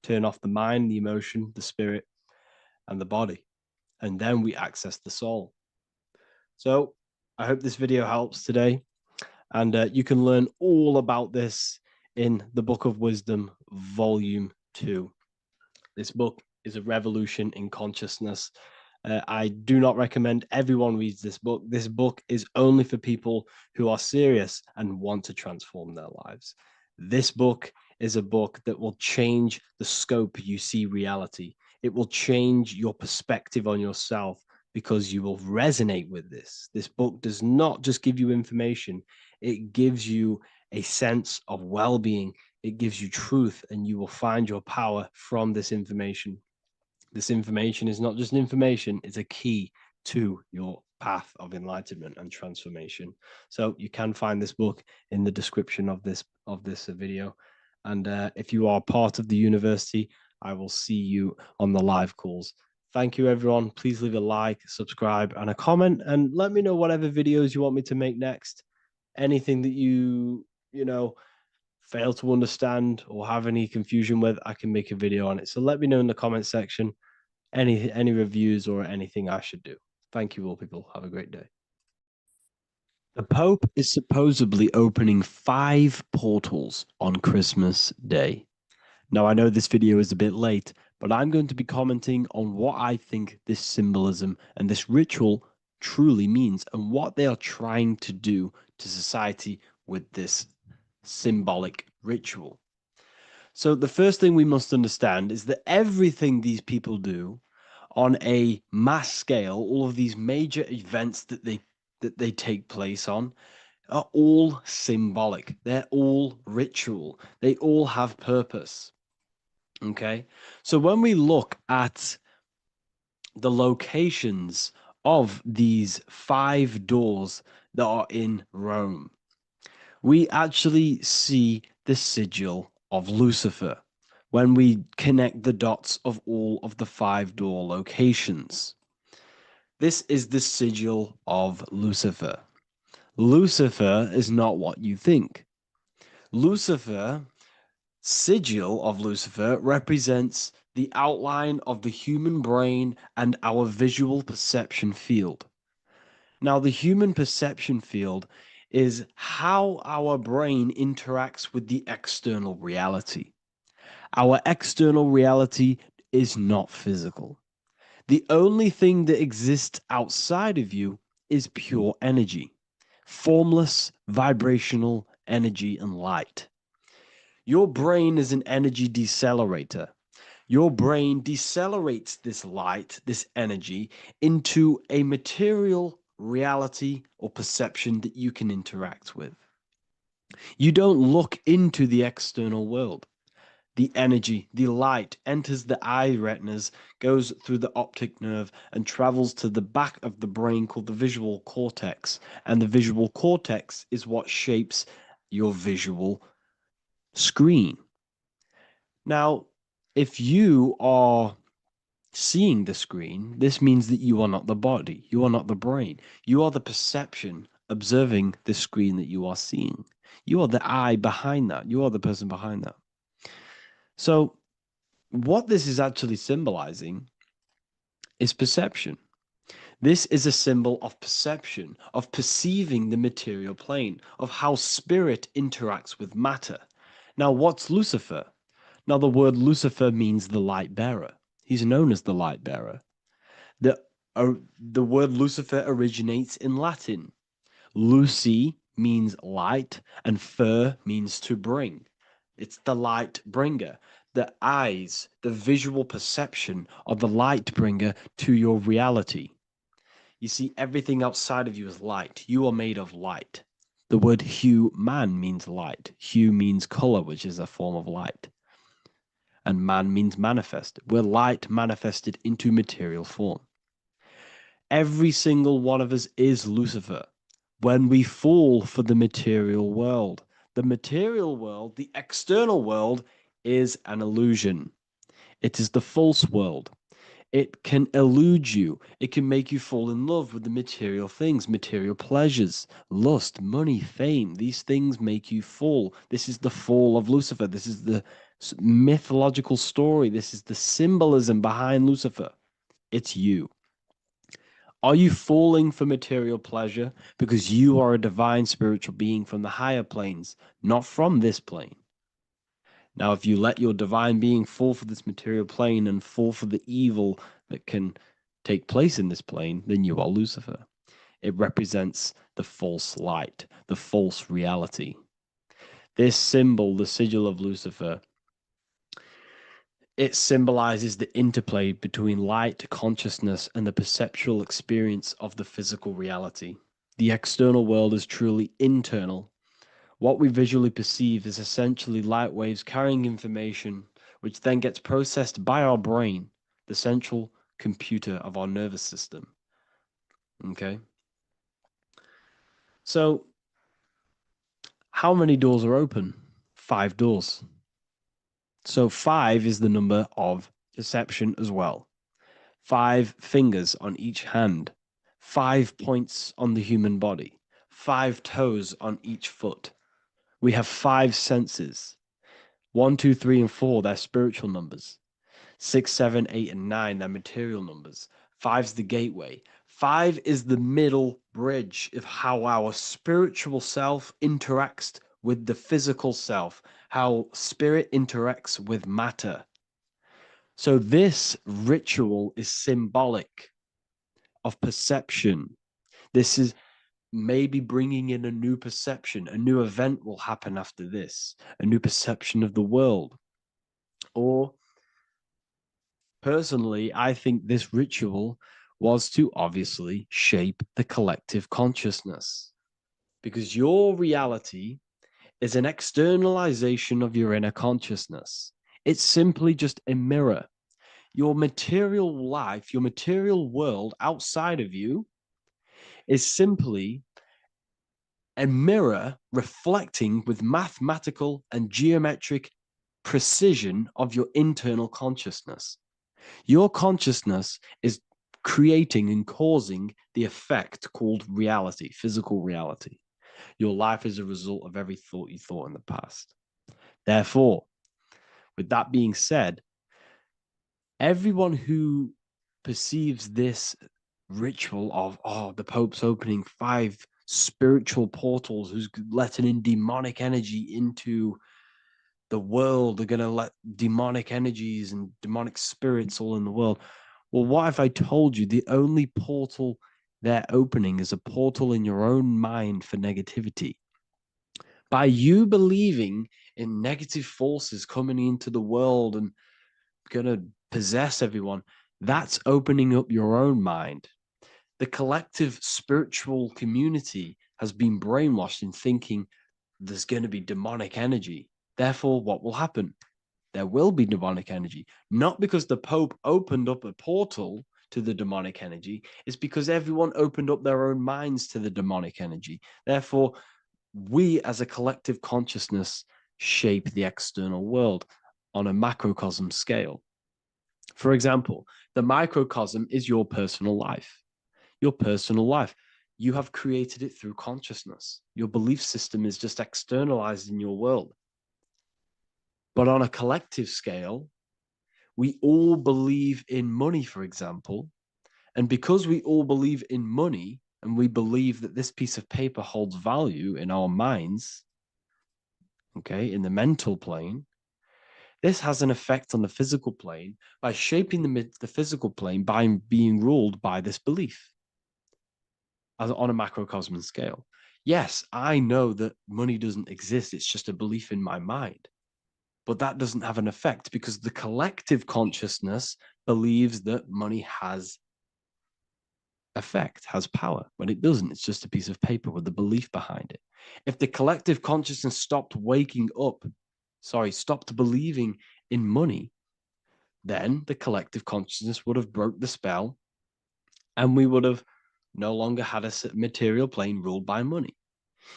[SPEAKER 1] Turn off the mind, the emotion, the spirit, and the body. And then we access the soul. So I hope this video helps today. And you can learn all about this in the Book of Wisdom, Volume 2. This book is a revolution in consciousness. I do not recommend everyone reads this book. This book is only for people who are serious and want to transform their lives. This book is a book that will change the scope you see reality. It will change your perspective on yourself because you will resonate with this. This book does not just give you information, it gives you a sense of well being, it gives you truth, and you will find your power from this information. This information is not just information, it's a key to your path of enlightenment and transformation. So you can find this book in the description of this video. And if you are part of the university, I will see you on the live calls. Thank you, everyone. Please leave a like, subscribe, and a comment, and let me know whatever videos you want me to make next. Anything that you know fail to understand or have any confusion with, I can make a video on it. So let me know in the comment section any reviews or anything I should do. Thank you all, people. Have a great day. The Pope is supposedly opening 5 portals on Christmas Day. Now, I know this video is a bit late, but I'm going to be commenting on what I think this symbolism and this ritual truly means and what they are trying to do to society with this symbolic ritual. So the first thing we must understand is that everything these people do on a mass scale, all of these major events that they take place on are all symbolic. They're all ritual. They all have purpose. Okay? So when we look at the locations of these 5 doors that are in Rome, we actually see the sigil of Lucifer when we connect the dots of all of the 5 door locations. This is the sigil of Lucifer. Lucifer is not what you think. Lucifer, sigil of Lucifer, represents the outline of the human brain and our visual perception field. Now, the human perception field is how our brain interacts with the external reality. Our external reality is not physical. The only thing that exists outside of you is pure energy, formless, vibrational energy and light. Your brain is an energy decelerator. Your brain decelerates this light, this energy, into a material reality or perception that you can interact with. You don't look into the external world. The energy, the light enters the eye retinas, goes through the optic nerve, and travels to the back of the brain called the visual cortex. And the visual cortex is what shapes your visual screen. Now, if you are seeing the screen, this means that you are not the body, you are not the brain, you are the perception observing the screen that you are seeing. You are the eye behind that, you are the person behind that. So, what this is actually symbolizing is perception. This is a symbol of perception, of perceiving the material plane, of how spirit interacts with matter. Now, what's Lucifer? Now, the word Lucifer means the light bearer. He's known as the light bearer. The word Lucifer originates in Latin. Luci means light, and fer means to bring. It's the light bringer. The eyes, the visual perception of the light bringer to your reality. You see, everything outside of you is light. You are made of light. The word hue man means light. Hue means color, which is a form of light. And man means manifest. We're light manifested into material form. Every single one of us is Lucifer. When we fall for the material world, the external world, is an illusion. It is the false world. It can elude you. It can make you fall in love with the material things, material pleasures, lust, money, fame. These things make you fall. This is the fall of Lucifer. This is the mythological story. This is the symbolism behind Lucifer. It's you. Are you falling for material pleasure because you are a divine spiritual being from the higher planes, not from this plane? Now, if you let your divine being fall for this material plane and fall for the evil that can take place in this plane, then you are Lucifer. It represents the false light, the false reality. This symbol, the sigil of Lucifer, it symbolizes the interplay between light, consciousness, and the perceptual experience of the physical reality. The external world is truly internal. What we visually perceive is essentially light waves carrying information, which then gets processed by our brain, the central computer of our nervous system. Okay? So, how many doors are open? 5 doors. So 5 is the number of perception as well. 5 fingers on each hand, 5 points on the human body, 5 toes on each foot. We have 5 senses. 1, 2, 3, and 4, they're spiritual numbers. 6, 7, 8, and 9, they're material numbers. 5's the gateway. 5 is the middle bridge of how our spiritual self interacts with the physical self, how spirit interacts with matter. So this ritual is symbolic of perception. This is maybe bringing in a new perception. A new event will happen after this, a new perception of the world. Or personally, I think this ritual was to obviously shape the collective consciousness, because your reality is an externalization of your inner consciousness. It's simply just a mirror. Your material life, your material world outside of you is simply a mirror reflecting with mathematical and geometric precision of your internal consciousness. Your consciousness is creating and causing the effect called reality, physical reality. Your life is a result of every thought you thought in the past. Therefore, with that being said, everyone who perceives this ritual of, oh, the Pope's opening 5 spiritual portals, who's letting in demonic energy into the world, they're going to let demonic energies and demonic spirits all in the world. Well, what if I told you the only portal they're opening is a portal in your own mind for negativity? By you believing in negative forces coming into the world and going to possess everyone, that's opening up your own mind. The collective spiritual community has been brainwashed in thinking there's going to be demonic energy. Therefore, what will happen? There will be demonic energy. Not because the Pope opened up a portal to the demonic energy, it's because everyone opened up their own minds to the demonic energy. Therefore, we as a collective consciousness shape the external world on a macrocosm scale. For example, the microcosm is your personal life. Your personal life. You have created it through consciousness. Your belief system is just externalized in your world. But on a collective scale, we all believe in money, for example. And because we all believe in money and we believe that this piece of paper holds value in our minds, okay, in the mental plane, this has an effect on the physical plane by shaping the physical plane by being ruled by this belief as on a macrocosm scale. Yes, I know that money doesn't exist. It's just a belief in my mind. But that doesn't have an effect because the collective consciousness believes that money has effect, has power. When it doesn't, it's just a piece of paper with a belief behind it. If the collective consciousness stopped stopped believing in money, then the collective consciousness would have broke the spell and we would have no longer had a material plane ruled by money.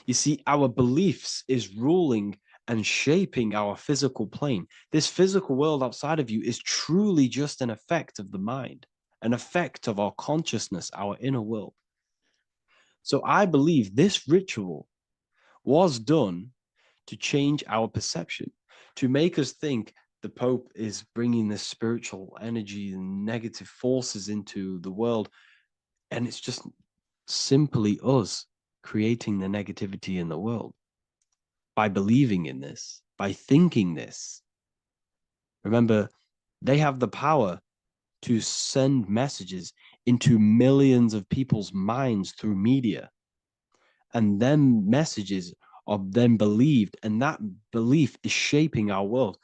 [SPEAKER 1] You see, our beliefs is ruling and shaping our physical plane. This physical world outside of you is truly just an effect of the mind, an effect of our consciousness, our inner world. So I believe this ritual was done to change our perception, to make us think the Pope is bringing this spiritual energy and negative forces into the world. And it's just simply us creating the negativity in the world by believing in this, by thinking this. Remember, they have the power to send messages into millions of people's minds through media. And them messages are then believed, and that belief is shaping our world.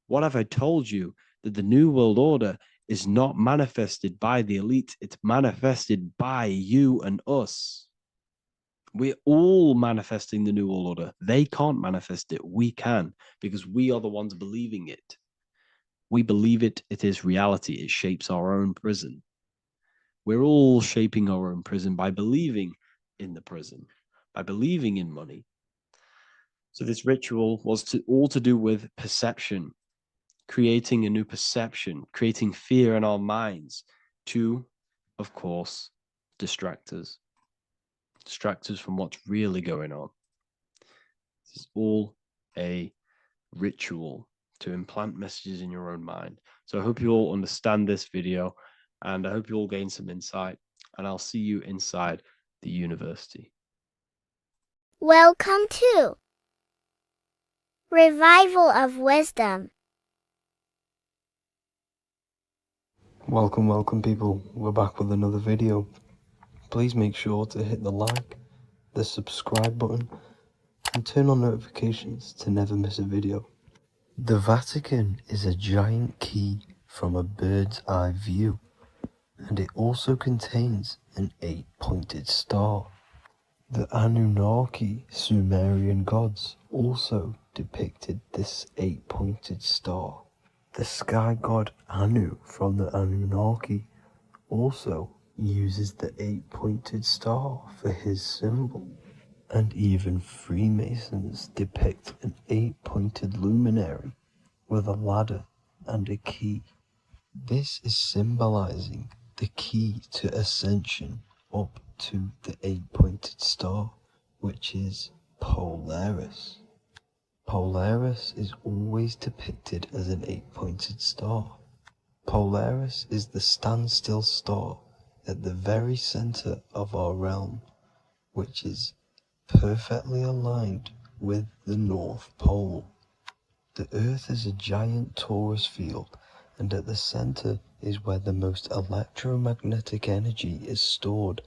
[SPEAKER 1] What have I told you? That the New World Order is not manifested by the elite, it's manifested by you and us. We're all manifesting the New World Order. They can't manifest it. We can, because we are the ones believing it. We believe it. It is reality. It shapes our own prison. We're all shaping our own prison by believing in the prison, by believing in money. So this ritual was all to do with perception, creating a new perception, creating fear in our minds to, of course, distract us from what's really going on. This is all a ritual to implant messages in your own mind. So I hope you all understand this video, and I hope you all gain some insight, and I'll see you inside the university.
[SPEAKER 4] Welcome to Revival of Wisdom.
[SPEAKER 5] Welcome people, we're back with another video. Please make sure to hit the like, the subscribe button, and turn on notifications to never miss a video. The Vatican is a giant key from a bird's eye view, and it also contains an 8-pointed star. The Anunnaki Sumerian gods also depicted this 8-pointed star. The sky god Anu from the Anunnaki also uses the 8-pointed star for his symbol. And even Freemasons depict an 8-pointed luminary with a ladder and a key. This is symbolizing the key to ascension up to the 8-pointed star, which is Polaris. Polaris is always depicted as an 8-pointed star. Polaris is the standstill star at the very center of our realm, which is perfectly aligned with the North Pole. The Earth is a giant torus field, and at the center is where the most electromagnetic energy is stored.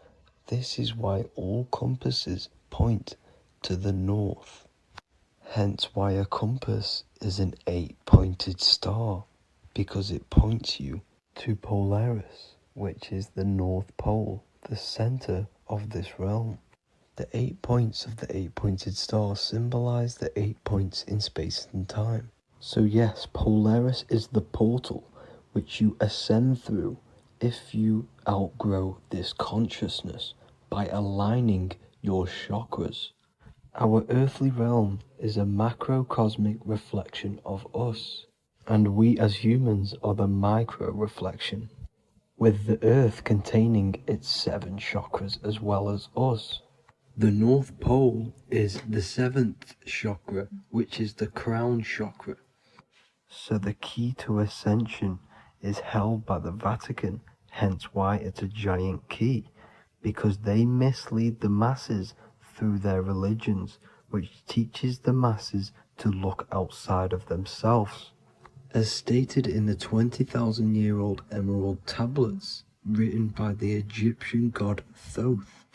[SPEAKER 5] This is why all compasses point to the north. Hence why a compass is an 8-pointed star, because it points you to Polaris, which is the North Pole, the center of this realm. The 8 points of the 8-pointed star symbolize the 8 points in space and time. So yes, Polaris is the portal which you ascend through if you outgrow this consciousness by aligning your chakras. Our earthly realm is a macrocosmic reflection of us, and we as humans are the micro reflection, with the earth containing its 7 chakras as well as us. The North Pole is the 7th chakra, which is the crown chakra. So the key to ascension is held by the Vatican, hence why it's a giant key, because they mislead the masses through their religions, which teaches the masses to look outside of themselves. As stated in the 20,000-year-old emerald tablets, written by the Egyptian god Thoth.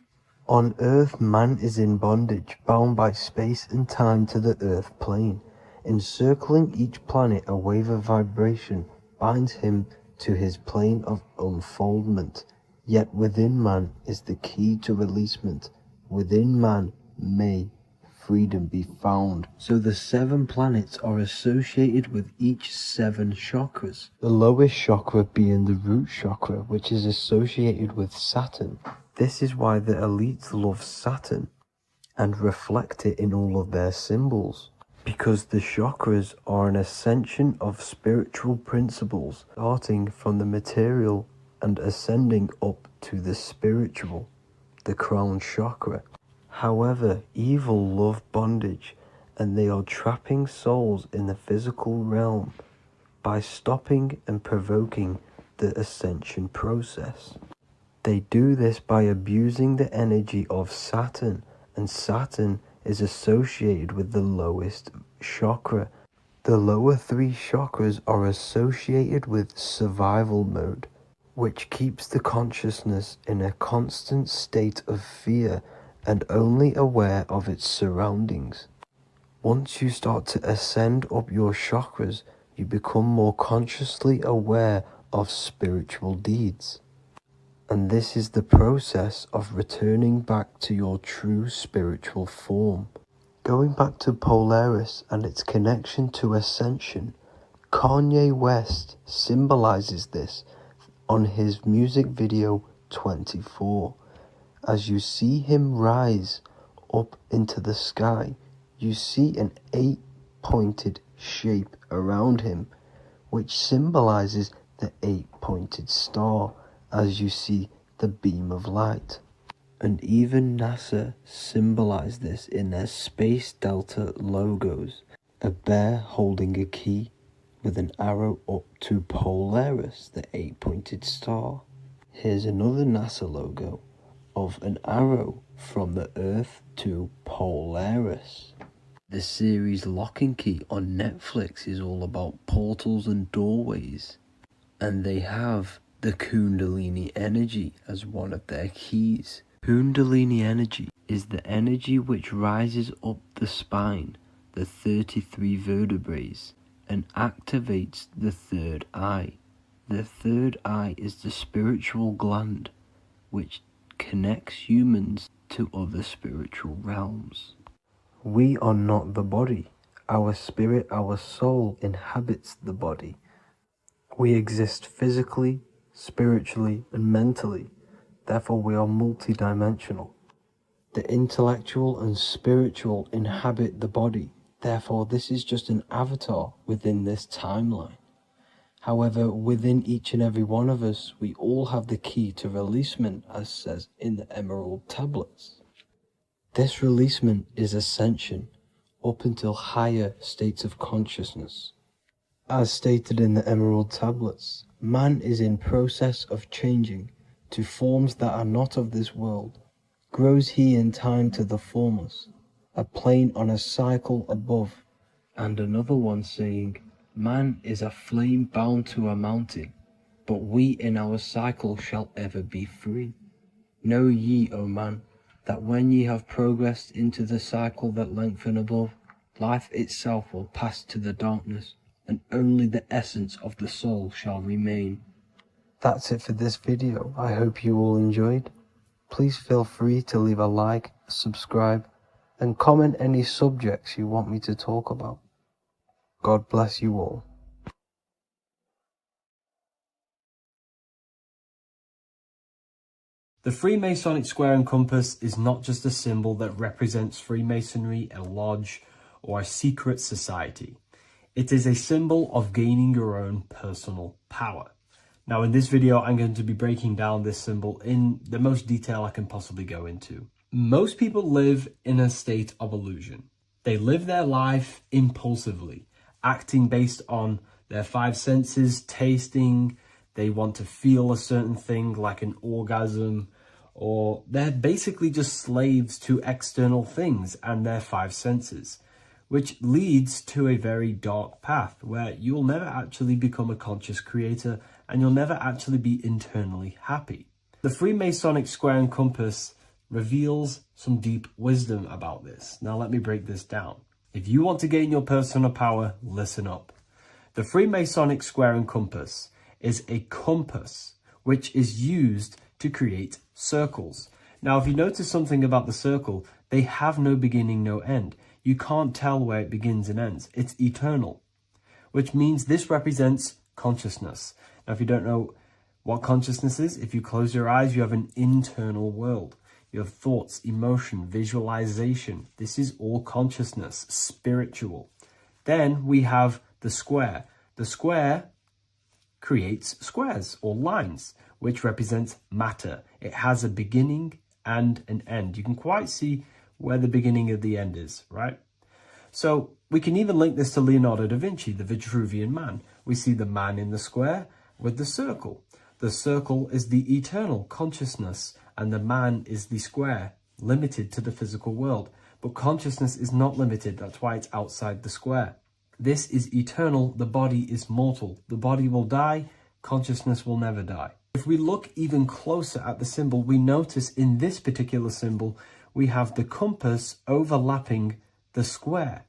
[SPEAKER 5] On Earth, man is in bondage, bound by space and time to the Earth plane. Encircling each planet, a wave of vibration binds him to his plane of unfoldment. Yet within man is the key to releasement. Within man may freedom be found. So the 7 planets are associated with each 7 chakras. The lowest chakra being the root chakra, which is associated with Saturn. This is why the elites love Saturn and reflect it in all of their symbols. Because the chakras are an ascension of spiritual principles, starting from the material and ascending up to the spiritual, the crown chakra. However, evil love bondage, and they are trapping souls in the physical realm by stopping and provoking the ascension process. They do this by abusing the energy of Saturn, and Saturn is associated with the lowest chakra. The lower 3 chakras are associated with survival mode, which keeps the consciousness in a constant state of fear and only aware of its surroundings. Once you start to ascend up your chakras, you become more consciously aware of spiritual deeds. And this is the process of returning back to your true spiritual form. Going back to Polaris and its connection to ascension, Kanye West symbolizes this on his music video 24. As you see him rise up into the sky, you see an 8-pointed shape around him, which symbolizes the 8-pointed star, as you see the beam of light. And even NASA symbolize this in their Space Delta logos, a bear holding a key with an arrow up to Polaris, the 8-pointed star. Here's another NASA logo of an arrow from the Earth to Polaris. The series Lock and Key on Netflix is all about portals and doorways, and they have the Kundalini energy as one of their keys. Kundalini energy is the energy which rises up the spine, the 33 vertebrae, and activates the third eye. The third eye is the spiritual gland which connects humans to other spiritual realms. We are not the body. Our spirit, our soul inhabits the body. We exist physically, spiritually, and mentally. Therefore, we are multidimensional. The intellectual and spiritual inhabit the body. Therefore, this is just an avatar within this timeline. However, within each and every one of us, we all have the key to releasement, as says in the Emerald tablets. This releasement is ascension up until higher states of consciousness. As stated in the Emerald tablets, man is in process of changing to forms that are not of this world. Grows he in time to the formless, a plane on a cycle above, and another one saying, man is a flame bound to a mountain, but we in our cycle shall ever be free. Know ye, O man, that when ye have progressed into the cycle that lengthen above, life itself will pass to the darkness, and only the essence of the soul shall remain. That's it for this video. I hope you all enjoyed. Please feel free to leave a like, subscribe, and comment any subjects you want me to talk about. God bless you all.
[SPEAKER 2] The Freemasonic square and compass is not just a symbol that represents Freemasonry, a lodge, or a secret society. It is a symbol of gaining your own personal power. Now, in this video, I'm going to be breaking down this symbol in the most detail I can possibly go into. Most people live in a state of illusion. They live their life impulsively, acting based on their five senses, tasting. They want to feel a certain thing like an orgasm, or they're basically just slaves to external things and their five senses, which leads to a very dark path where you'll never actually become a conscious creator and you'll never actually be internally happy. The Freemasonic square and compass reveals some deep wisdom about this. Now let me break this down. If you want to gain your personal power, listen up. The Freemasonic square and compass is a compass which is used to create circles. Now, if you notice something about the circle, they have no beginning, no end. You can't tell where it begins and ends. It's eternal, which means this represents consciousness. Now, if you don't know what consciousness is, if you close your eyes, you have an internal world. You have thoughts, emotion, visualization. This is all consciousness, spiritual. Then we have the square. The square creates squares or lines, which represents matter. It has a beginning and an end. You can quite see where the beginning of the end is, right? So we can even link this to Leonardo da Vinci, the Vitruvian Man. We see the man in the square with the circle. The circle is the eternal consciousness, and the man is the square, limited to the physical world. But consciousness is not limited. That's why it's outside the square. This is eternal. The body is mortal. The body will die. Consciousness will never die. If we look even closer at the symbol, we notice in this particular symbol, we have the compass overlapping the square.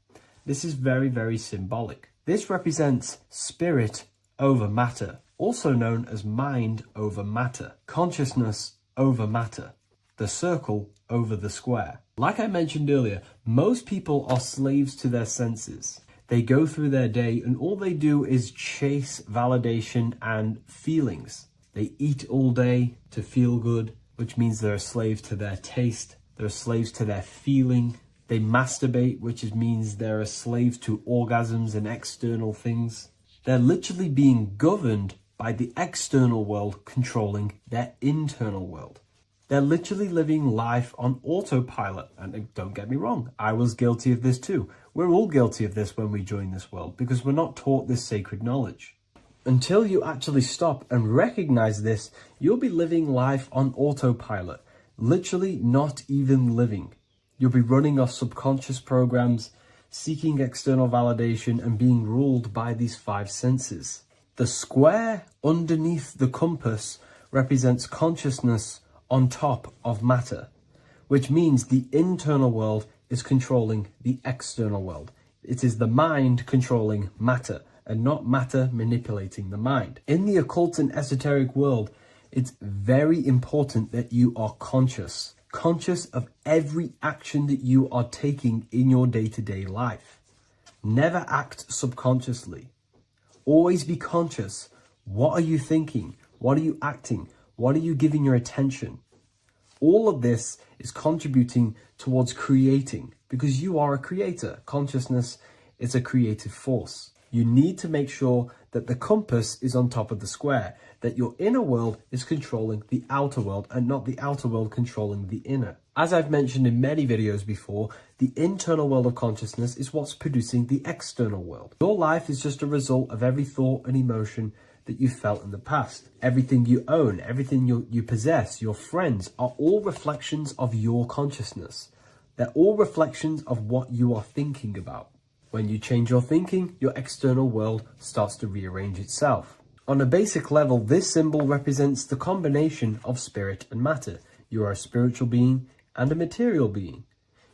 [SPEAKER 2] This is very, very symbolic. This represents spirit over matter, also known as mind over matter, consciousness over matter, the circle over the square. Like I mentioned earlier, most people are slaves to their senses. They go through their day and all they do is chase validation and feelings. They eat all day to feel good, which means they're a slave to their taste. They're slaves to their feeling. They masturbate, which means they're a slave to orgasms and external things. They're literally being governed by the external world controlling their internal world. They're literally living life on autopilot. And don't get me wrong, I was guilty of this too. We're all guilty of this when we join this world because we're not taught this sacred knowledge. Until you actually stop and recognize this, you'll be living life on autopilot, literally not even living. You'll be running off subconscious programs, seeking external validation and being ruled by these five senses. The square underneath the compass represents consciousness on top of matter, which means the internal world is controlling the external world. It is the mind controlling matter and not matter manipulating the mind. In the occult and esoteric world, it's very important that you are conscious of every action that you are taking in your day-to-day life. Never act subconsciously. Always be conscious. What are you thinking? What are you acting? What are you giving your attention? All of this is contributing towards creating because you are a creator. Consciousness is a creative force. You need to make sure that the compass is on top of the square, that your inner world is controlling the outer world and not the outer world controlling the inner. As I've mentioned in many videos before, the internal world of consciousness is what's producing the external world. Your life is just a result of every thought and emotion that you felt in the past. Everything you own, everything you possess, your friends are all reflections of your consciousness. They're all reflections of what you are thinking about. When you change your thinking, your external world starts to rearrange itself. On a basic level, this symbol represents the combination of spirit and matter. You are a spiritual being and a material being.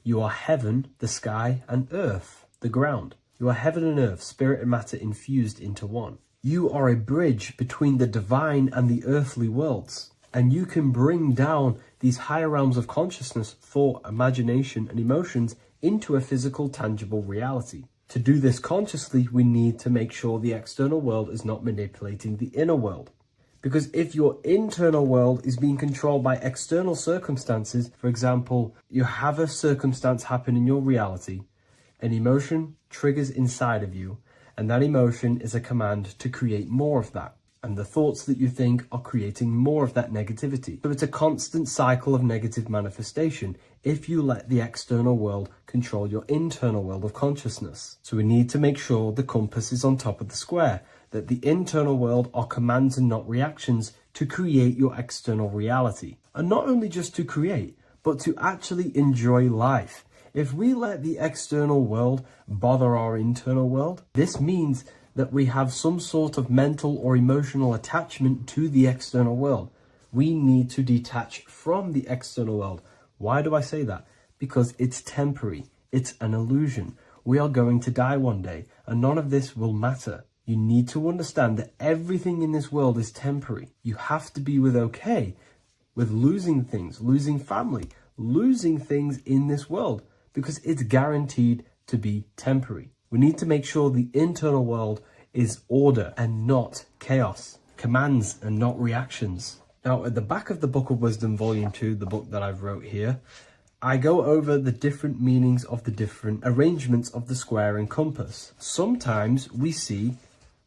[SPEAKER 2] You are heaven, the sky, and earth, the ground. You are heaven and earth, spirit and matter infused into one. You are a bridge between the divine and the earthly worlds. And you can bring down these higher realms of consciousness, thought, imagination, and emotions into a physical, tangible reality. To do this consciously, we need to make sure the external world is not manipulating the inner world. Because if your internal world is being controlled by external circumstances, for example, you have a circumstance happen in your reality, an emotion triggers inside of you, and that emotion is a command to create more of that. And the thoughts that you think are creating more of that negativity. So it's a constant cycle of negative manifestation if you let the external world control your internal world of consciousness. So we need to make sure the compass is on top of the square, that the internal world are commands and not reactions to create your external reality. And not only just to create, but to actually enjoy life. If we let the external world bother our internal world, this means that we have some sort of mental or emotional attachment to the external world. We need to detach from the external world. Why do I say that? Because it's temporary. It's an illusion. We are going to die one day, and none of this will matter. You need to understand that everything in this world is temporary. You have to be okay with losing things, losing family, losing things in this world, because it's guaranteed to be temporary. We need to make sure the internal world is order and not chaos, commands and not reactions. Now, at the back of the Book of Wisdom, Volume 2, the book that I've wrote here, I go over the different meanings of the different arrangements of the square and compass. Sometimes we see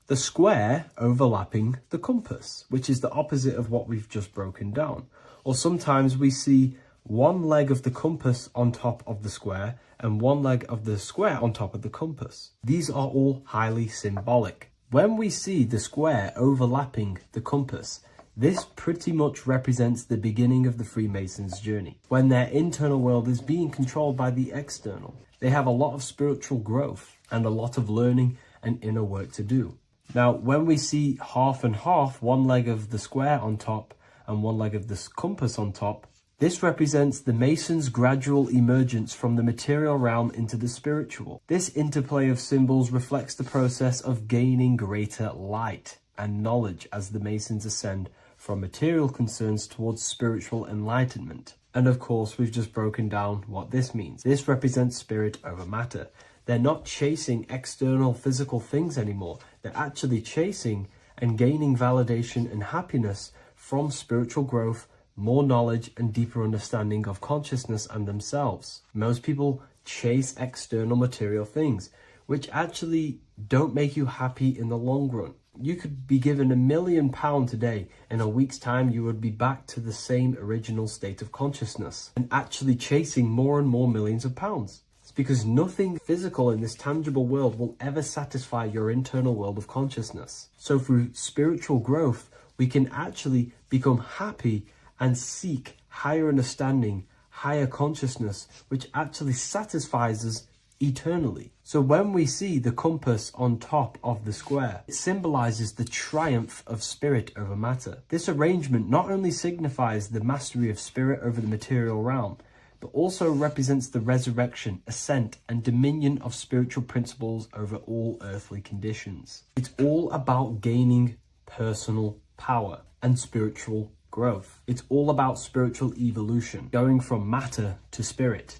[SPEAKER 2] the square overlapping the compass, which is the opposite of what we've just broken down. Or sometimes we see one leg of the compass on top of the square and one leg of the square on top of the compass. These are all highly symbolic. When we see the square overlapping the compass, this pretty much represents the beginning of the Freemasons' journey, when their internal world is being controlled by the external. They have a lot of spiritual growth and a lot of learning and inner work to do. Now, when we see half and half, one leg of the square on top and one leg of the compass on top, This represents the Mason's gradual emergence from the material realm into the spiritual. This interplay of symbols reflects the process of gaining greater light and knowledge as the Masons ascend from material concerns towards spiritual enlightenment. And of course, we've just broken down what this means. This represents spirit over matter. They're not chasing external physical things anymore. They're actually chasing and gaining validation and happiness from spiritual growth, more knowledge, and deeper understanding of consciousness and themselves. Most people chase external material things, which actually don't make you happy in the long run. You could be given £1 million today, in a week's time you would be back to the same original state of consciousness and actually chasing more and more millions of pounds. It's because nothing physical in this tangible world will ever satisfy your internal world of consciousness. So through spiritual growth, we can actually become happy and seek higher understanding, higher consciousness, which actually satisfies us eternally. So when we see the compass on top of the square, it symbolizes the triumph of spirit over matter. This arrangement not only signifies the mastery of spirit over the material realm, but also represents the resurrection, ascent, and dominion of spiritual principles over all earthly conditions. It's all about gaining personal power and spiritual growth. It's all about spiritual evolution, going from matter to spirit.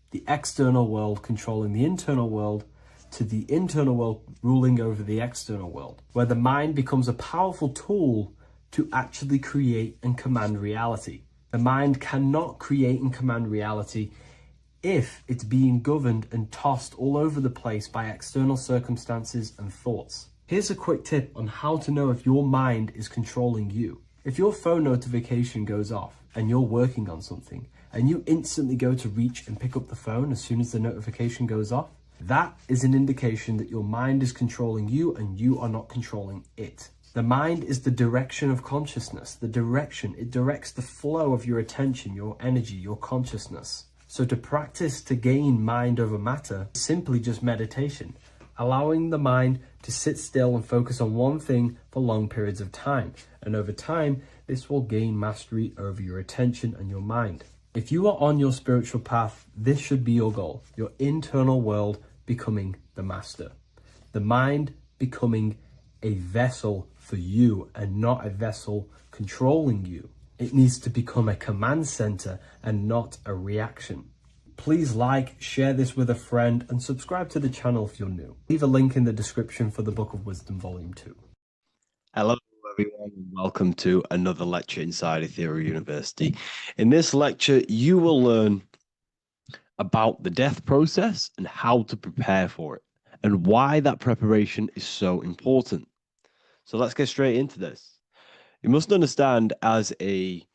[SPEAKER 2] The external world controlling the internal world, to the internal world ruling over the external world, where the mind becomes a powerful tool to actually create and command reality. The mind cannot create and command reality if it's being governed and tossed all over the place by external circumstances and thoughts. Here's a quick tip on how to know if your mind is controlling you. If your phone notification goes off and you're working on something, and you instantly go to reach and pick up the phone as soon as the notification goes off, that is an indication that your mind is controlling you and you are not controlling it. The mind is the direction of consciousness. The direction, it directs the flow of your attention, your energy, your consciousness. So to practice to gain mind over matter is simply just meditation, allowing the mind to sit still and focus on one thing for long periods of time. And over time, this will gain mastery over your attention and your mind. If you are on your spiritual path, this should be your goal. Your internal world becoming the master. The mind becoming a vessel for you and not a vessel controlling you. It needs to become a command center and not a reaction. Please like, share this with a friend, and subscribe to the channel if you're new. Leave a link in the description for the Book of Wisdom Volume 2.
[SPEAKER 1] Hello everyone, and welcome to another lecture inside Ethereal University. In this lecture, you will learn about the death process and how to prepare for it, and why that preparation is so important. So let's get straight into this. You must understand, as a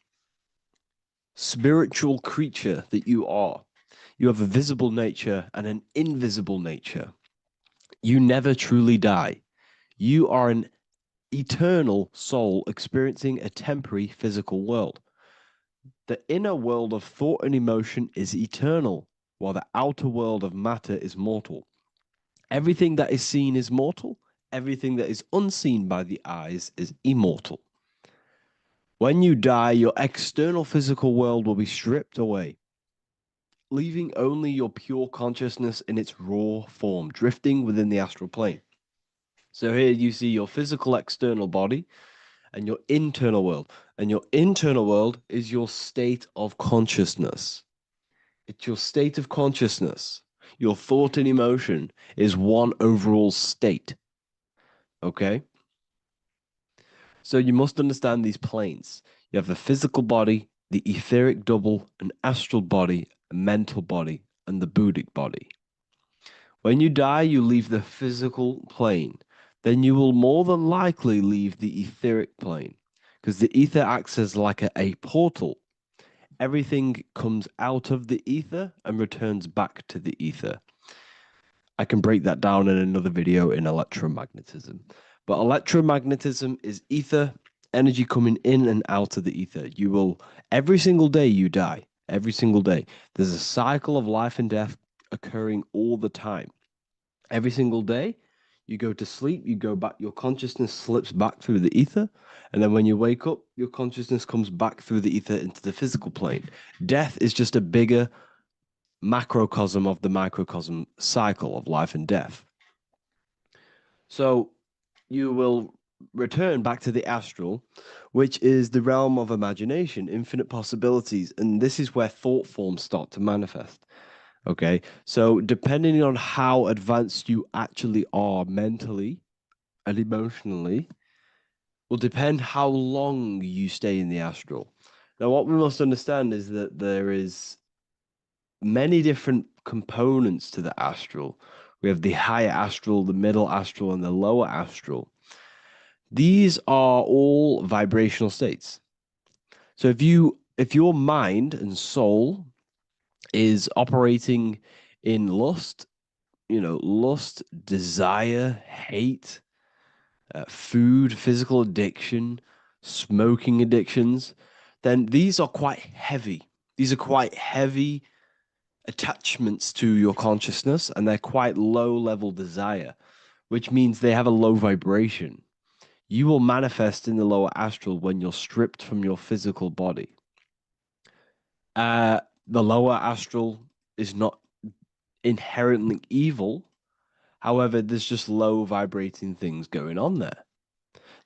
[SPEAKER 1] spiritual creature that you are, you have a visible nature and an invisible nature. You never truly die. You are an eternal soul experiencing a temporary physical world. The inner world of thought and emotion is eternal, while the outer world of matter is mortal. Everything that is seen is mortal. Everything that is unseen by the eyes is immortal. When you die, your external physical world will be stripped away, leaving only your pure consciousness in its raw form, drifting within the astral plane. So here you see your physical external body and your internal world. And your internal world is your state of consciousness. It's your state of consciousness. Your thought and emotion is one overall state. Okay? So you must understand these planes. You have the physical body, the etheric double, an astral body, a mental body, and the Buddhic body. When you die, you leave the physical plane. Then you will more than likely leave the etheric plane, because the ether acts as like a portal. Everything comes out of the ether and returns back to the ether. I can break that down in another video in electromagnetism. But electromagnetism is ether, energy coming in and out of the ether. You will, every single day you die, every single day. There's a cycle of life and death occurring all the time. Every single day, You go to sleep, you go back, your consciousness slips back through the ether. And then when you wake up, your consciousness comes back through the ether into the physical plane. Death is just a bigger macrocosm of the microcosm cycle of life and death. So you will return back to the astral, which is the realm of imagination, infinite possibilities. And this is where thought forms start to manifest. Okay. So depending on how advanced you actually are mentally and emotionally, will depend how long you stay in the astral. Now, what we must understand is that there is many different components to the astral. We have the higher astral, the middle astral, and the lower astral. These are all vibrational states. So if your mind and soul is operating in lust, lust, desire, hate, food, physical addiction, smoking addictions, then these are quite heavy. These are quite heavy attachments to your consciousness, and they're quite low level desire, which means they have a low vibration. You will manifest in the lower astral when you're stripped from your physical body. The lower astral is not inherently evil. However, there's just low vibrating things going on there.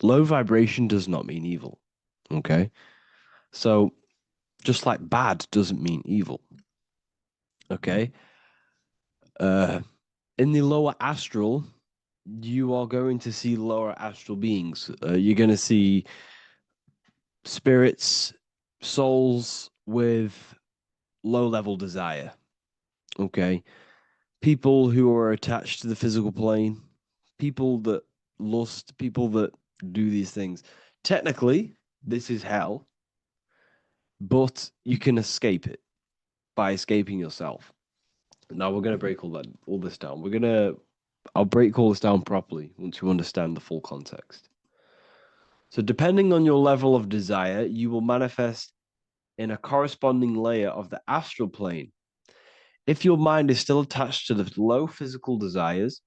[SPEAKER 1] Low vibration does not mean evil. Okay. So just like bad doesn't mean evil. Okay. In the lower astral, you are going to see lower astral beings. You're going to see spirits, souls with low level desire. Okay. People who are attached to the physical plane, people that lust, people that do these things. Technically, this is hell, but you can escape it by escaping yourself. Now we're going to break all this down. I'll break all this down properly once you understand the full context. So depending on your level of desire, you will manifest in a corresponding layer of the astral plane. If your mind is still attached to the low physical desires,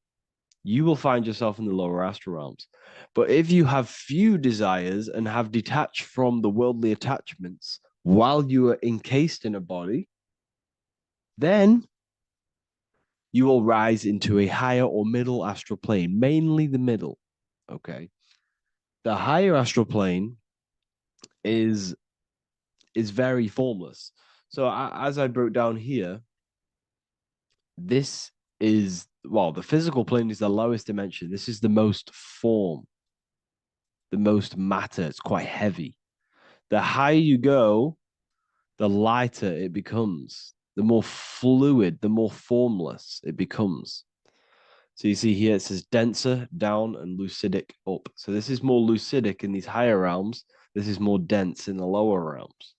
[SPEAKER 1] you will find yourself in the lower astral realms. But if you have few desires and have detached from the worldly attachments while you are encased in a body, then you will rise into a higher or middle astral plane, mainly the middle. Okay. The higher astral plane is very formless. So as I broke down here, this is, well, the physical plane is the lowest dimension. This is the most form, the most matter. It's quite heavy. The higher you go, the lighter it becomes, the more fluid, the more formless it becomes. So you see here it says denser down and lucidic up. So this is more lucidic in these higher realms. This is more dense in the lower realms.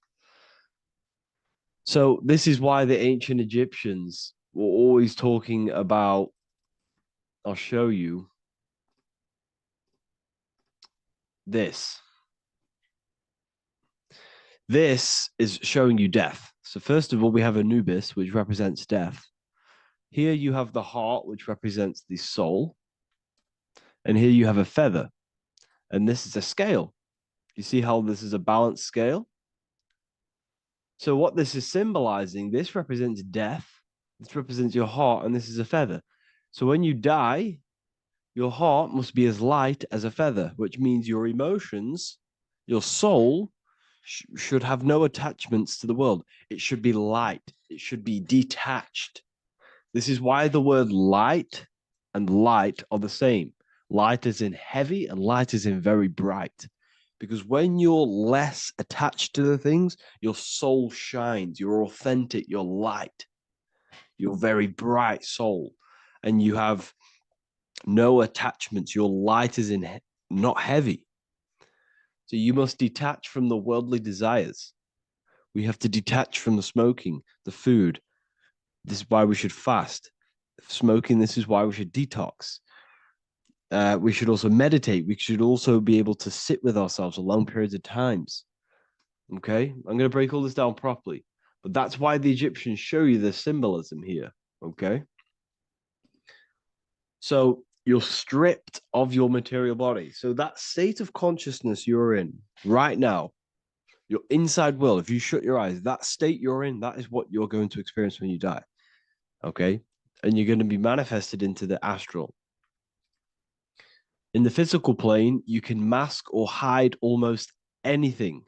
[SPEAKER 1] So this is why the ancient Egyptians were always talking about, I'll show you this. This is showing you death. So first of all, we have Anubis, which represents death. Here you have the heart, which represents the soul. And here you have a feather. And this is a scale. You see how this is a balanced scale? So what this is symbolizing, this represents death. This represents your heart, and this is a feather. So when you die, your heart must be as light as a feather, which means your emotions, your soul, should have no attachments to the world. It should be light. It should be detached. This is why the word light and light are the same. Light is in heavy and light is in very bright. Because when you're less attached to the things, your soul shines. You're authentic. You're light. You're very bright soul. And you have no attachments. Your light is in not heavy. So you must detach from the worldly desires. We have to detach from the smoking, the food. This is why we should fast. Smoking, this is why we should detox. We should also meditate. We should also be able to sit with ourselves for long periods of times. Okay, I'm going to break all this down properly. But that's why the Egyptians show you the symbolism here. Okay. So You're stripped of your material body. So that state of consciousness you're in right now, your inside world, if you shut your eyes, that state you're in, that is what you're going to experience when you die. Okay? And you're going to be manifested into the astral. In the physical plane, you can mask or hide almost anything.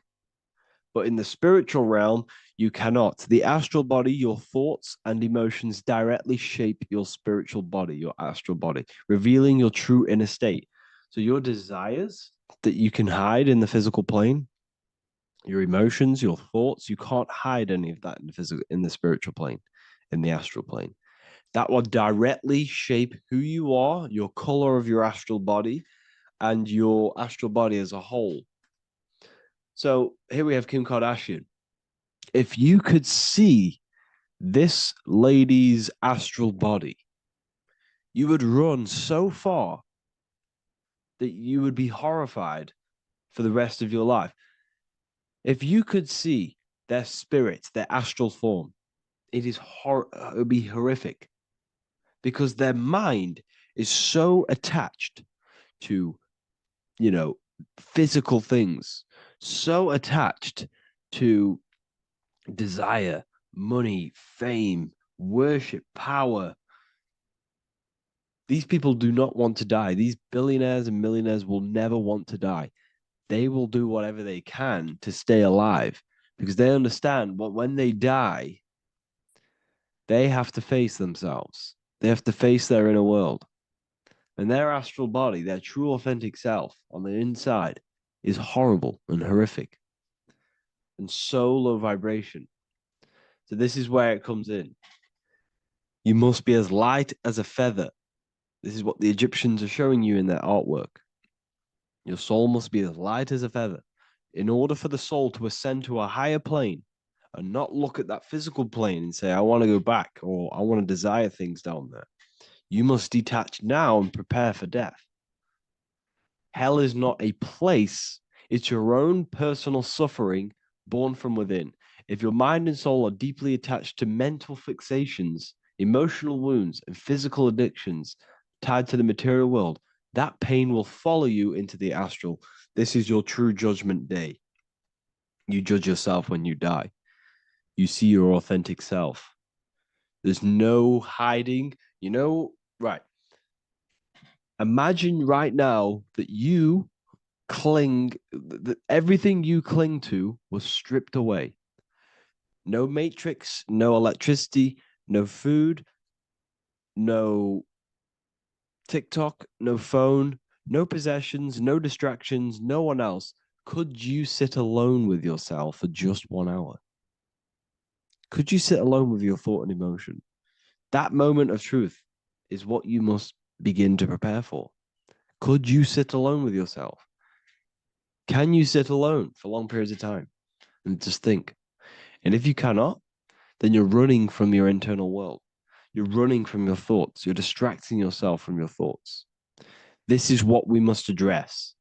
[SPEAKER 1] But in the spiritual realm, you cannot. The astral body, your thoughts and emotions directly shape your spiritual body, your astral body, revealing your true inner state. So your desires that you can hide in the physical plane, your emotions, your thoughts, you can't hide any of that in the spiritual plane, in the astral plane. That will directly shape who you are, your color of your astral body, and your astral body as a whole. So here we have Kim Kardashian. If you could see this lady's astral body, you would run so far that you would be horrified for the rest of your life. If you could see their spirit, their astral form, it would be horrific because their mind is so attached to, physical things, so attached to desire, money, fame, worship, power. These people do not want to die. These billionaires and millionaires will never want to die. They will do whatever they can to stay alive because they understand what when they die, they have to face themselves. They have to face their inner world. And their astral body, their true authentic self on the inside is horrible and horrific and so low vibration. So this is where it comes in. You must be as light as a feather. This is what the Egyptians are showing you in their artwork. Your soul must be as light as a feather. In order for the soul to ascend to a higher plane and not look at that physical plane and say, I want to go back or I want to desire things down there, you must detach now and prepare for death. Hell is not a place, it's your own personal suffering born from within. If your mind and soul are deeply attached to mental fixations, emotional wounds, and physical addictions tied to the material world, that pain will follow you into the astral. This is your true judgment day. You judge yourself when you die. You see your authentic self. There's no hiding. Right. Imagine right now that that everything you cling to was stripped away. No matrix, no electricity, no food, no TikTok, no phone, no possessions, no distractions, no one else. Could you sit alone with yourself for just 1 hour? Could you sit alone with your thought and emotion? That moment of truth is what you must begin to prepare for. Could you sit alone with yourself? Can you sit alone for long periods of time and just think? And if you cannot, then you're running from your internal world. You're running from your thoughts. You're distracting yourself from your thoughts. This is what we must address.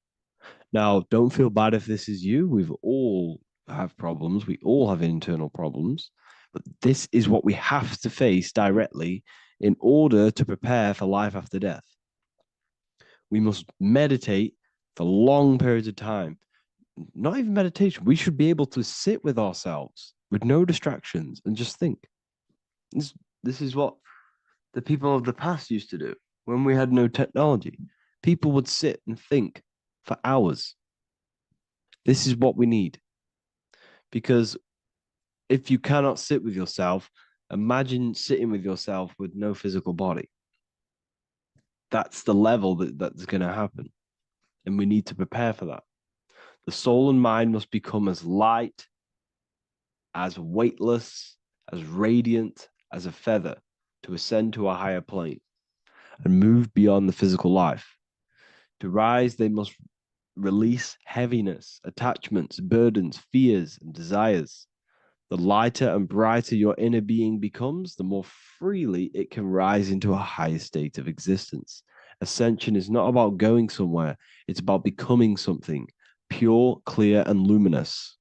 [SPEAKER 1] Now, don't feel bad if this is you. We've all have problems. We all have internal problems. But this is what we have to face directly in order to prepare for life after death. We must meditate for long periods of time. Not even meditation. We should be able to sit with ourselves with no distractions and just think. This is what the people of the past used to do when we had no technology. People would sit and think for hours. This is what we need. Because if you cannot sit with yourself, imagine sitting with yourself with no physical body. That's the level that's going to happen. And we need to prepare for that. The soul and mind must become as light, as weightless, as radiant as a feather to ascend to a higher plane and move beyond the physical life. To rise, they must release heaviness, attachments, burdens, fears, and desires. The lighter and brighter your inner being becomes, the more freely it can rise into a higher state of existence. Ascension is not about going somewhere, it's about becoming something pure, clear, and luminous.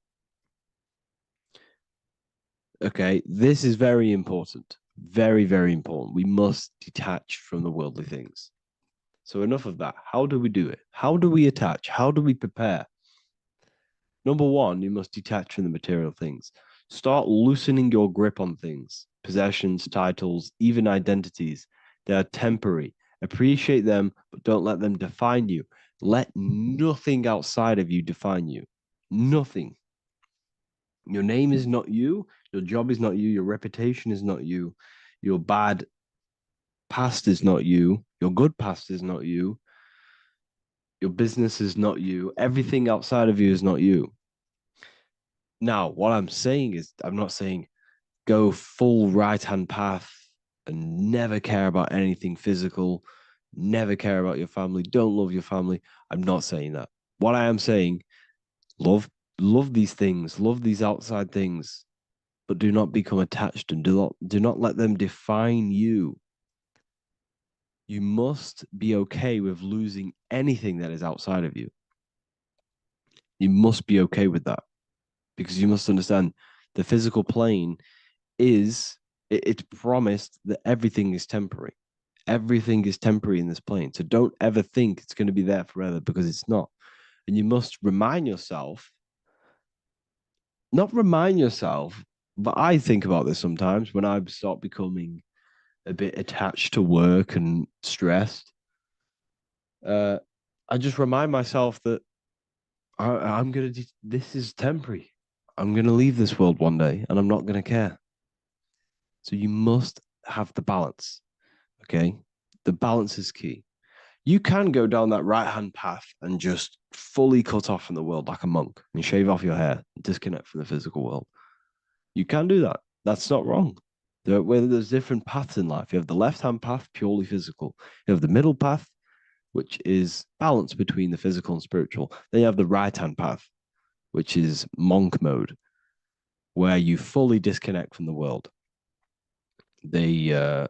[SPEAKER 1] Okay, this is very important. Very, very important. We must detach from the worldly things. So enough of that. How do we do it? How do we attach? How do we prepare? Number one, you must detach from the material things. Start loosening your grip on things, possessions, titles, even identities. They are temporary. Appreciate them, but don't let them define you. Let nothing outside of you define you. Nothing. Your name is not you. Your job is not you. Your reputation is not you. Your bad past is not you. Your good past is not you. Your business is not you. Everything outside of you is not you. Now, what I'm saying is, I'm not saying go full right hand path and never care about anything physical, never care about your family, don't love your family. I'm not saying that. What I am saying, love these things, love these outside things, but do not become attached and do not let them define you. You must be okay with losing anything that is outside of you. You must be okay with that, because you must understand the physical plane it's promised that everything is temporary. Everything is temporary in this plane. So don't ever think it's going to be there forever, because it's not. And you must remind yourself, not remind yourself, but I think about this sometimes when I start becoming a bit attached to work and stressed. I just remind myself that I'm going to, this is temporary. I'm going to leave this world one day and I'm not going to care. So you must have the balance. Okay. The balance is key. You can go down that right hand path and just fully cut off from the world like a monk and shave off your hair, disconnect from the physical world. You can do that. That's not wrong. There's different paths in life. You have the left hand path, purely physical. You have the middle path, which is balance between the physical and spiritual. Then you have the right hand path, which is monk mode, where you fully disconnect from the world. They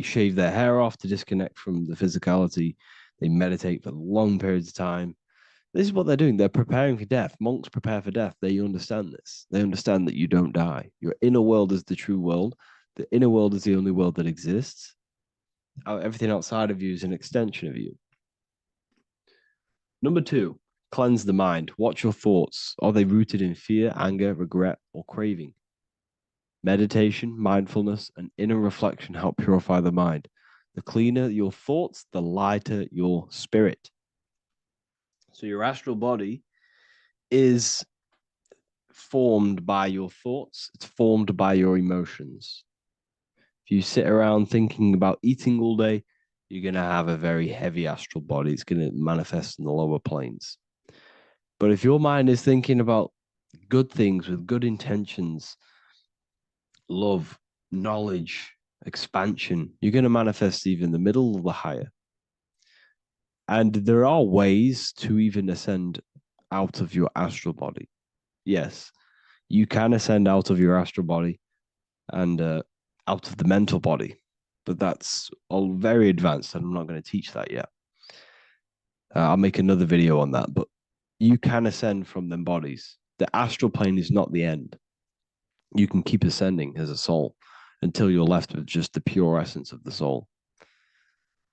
[SPEAKER 1] shave their hair off to disconnect from the physicality. They meditate for long periods of time. This is what they're doing. They're preparing for death. Monks prepare for death. They understand this. They understand that you don't die. Your inner world is the true world. The inner world is the only world that exists. Everything outside of you is an extension of you. Number two, cleanse the mind. Watch your thoughts. Are they rooted in fear, anger, regret, or craving? Meditation, mindfulness, and inner reflection help purify the mind. The cleaner your thoughts, the lighter your spirit. So your astral body is formed by your thoughts, it's formed by your emotions. If you sit around thinking about eating all day, you're going to have a very heavy astral body. It's going to manifest in the lower planes. But if your mind is thinking about good things with good intentions, love, knowledge, expansion, you're going to manifest even the middle or the higher. And there are ways to even ascend out of your astral body. Yes, you can ascend out of your astral body and out of the mental body, but that's all very advanced, and I'm not going to teach that yet. I'll make another video on that, but you can ascend from them bodies. The astral plane is not the end. You can keep ascending as a soul until you're left with just the pure essence of the soul.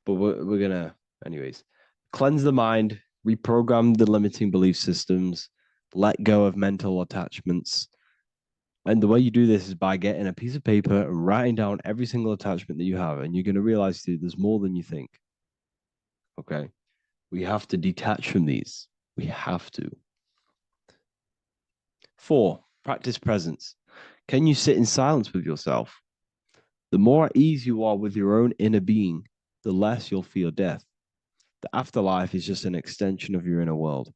[SPEAKER 1] But we're going to, anyways, cleanse the mind, reprogram the limiting belief systems, let go of mental attachments. And the way you do this is by getting a piece of paper and writing down every single attachment that you have. And you're going to realize that there's more than you think. Okay. We have to detach from these. We have to. 4, practice presence. Can you sit in silence with yourself? The more at ease you are with your own inner being, the less you'll feel death. The afterlife is just an extension of your inner world.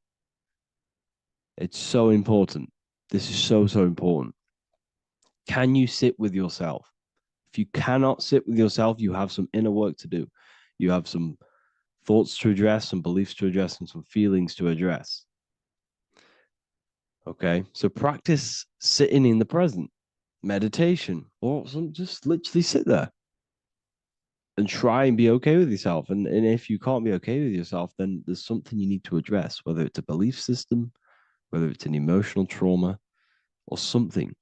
[SPEAKER 1] It's so important. This is so, so important. Can you sit with yourself? If you cannot sit with yourself, you have some inner work to do. You have some thoughts to address, some beliefs to address, and some feelings to address. Okay, so practice sitting in the present, meditation, or just literally sit there and try and be okay with yourself. And if you can't be okay with yourself, then there's something you need to address, whether it's a belief system, whether it's an emotional trauma, or something.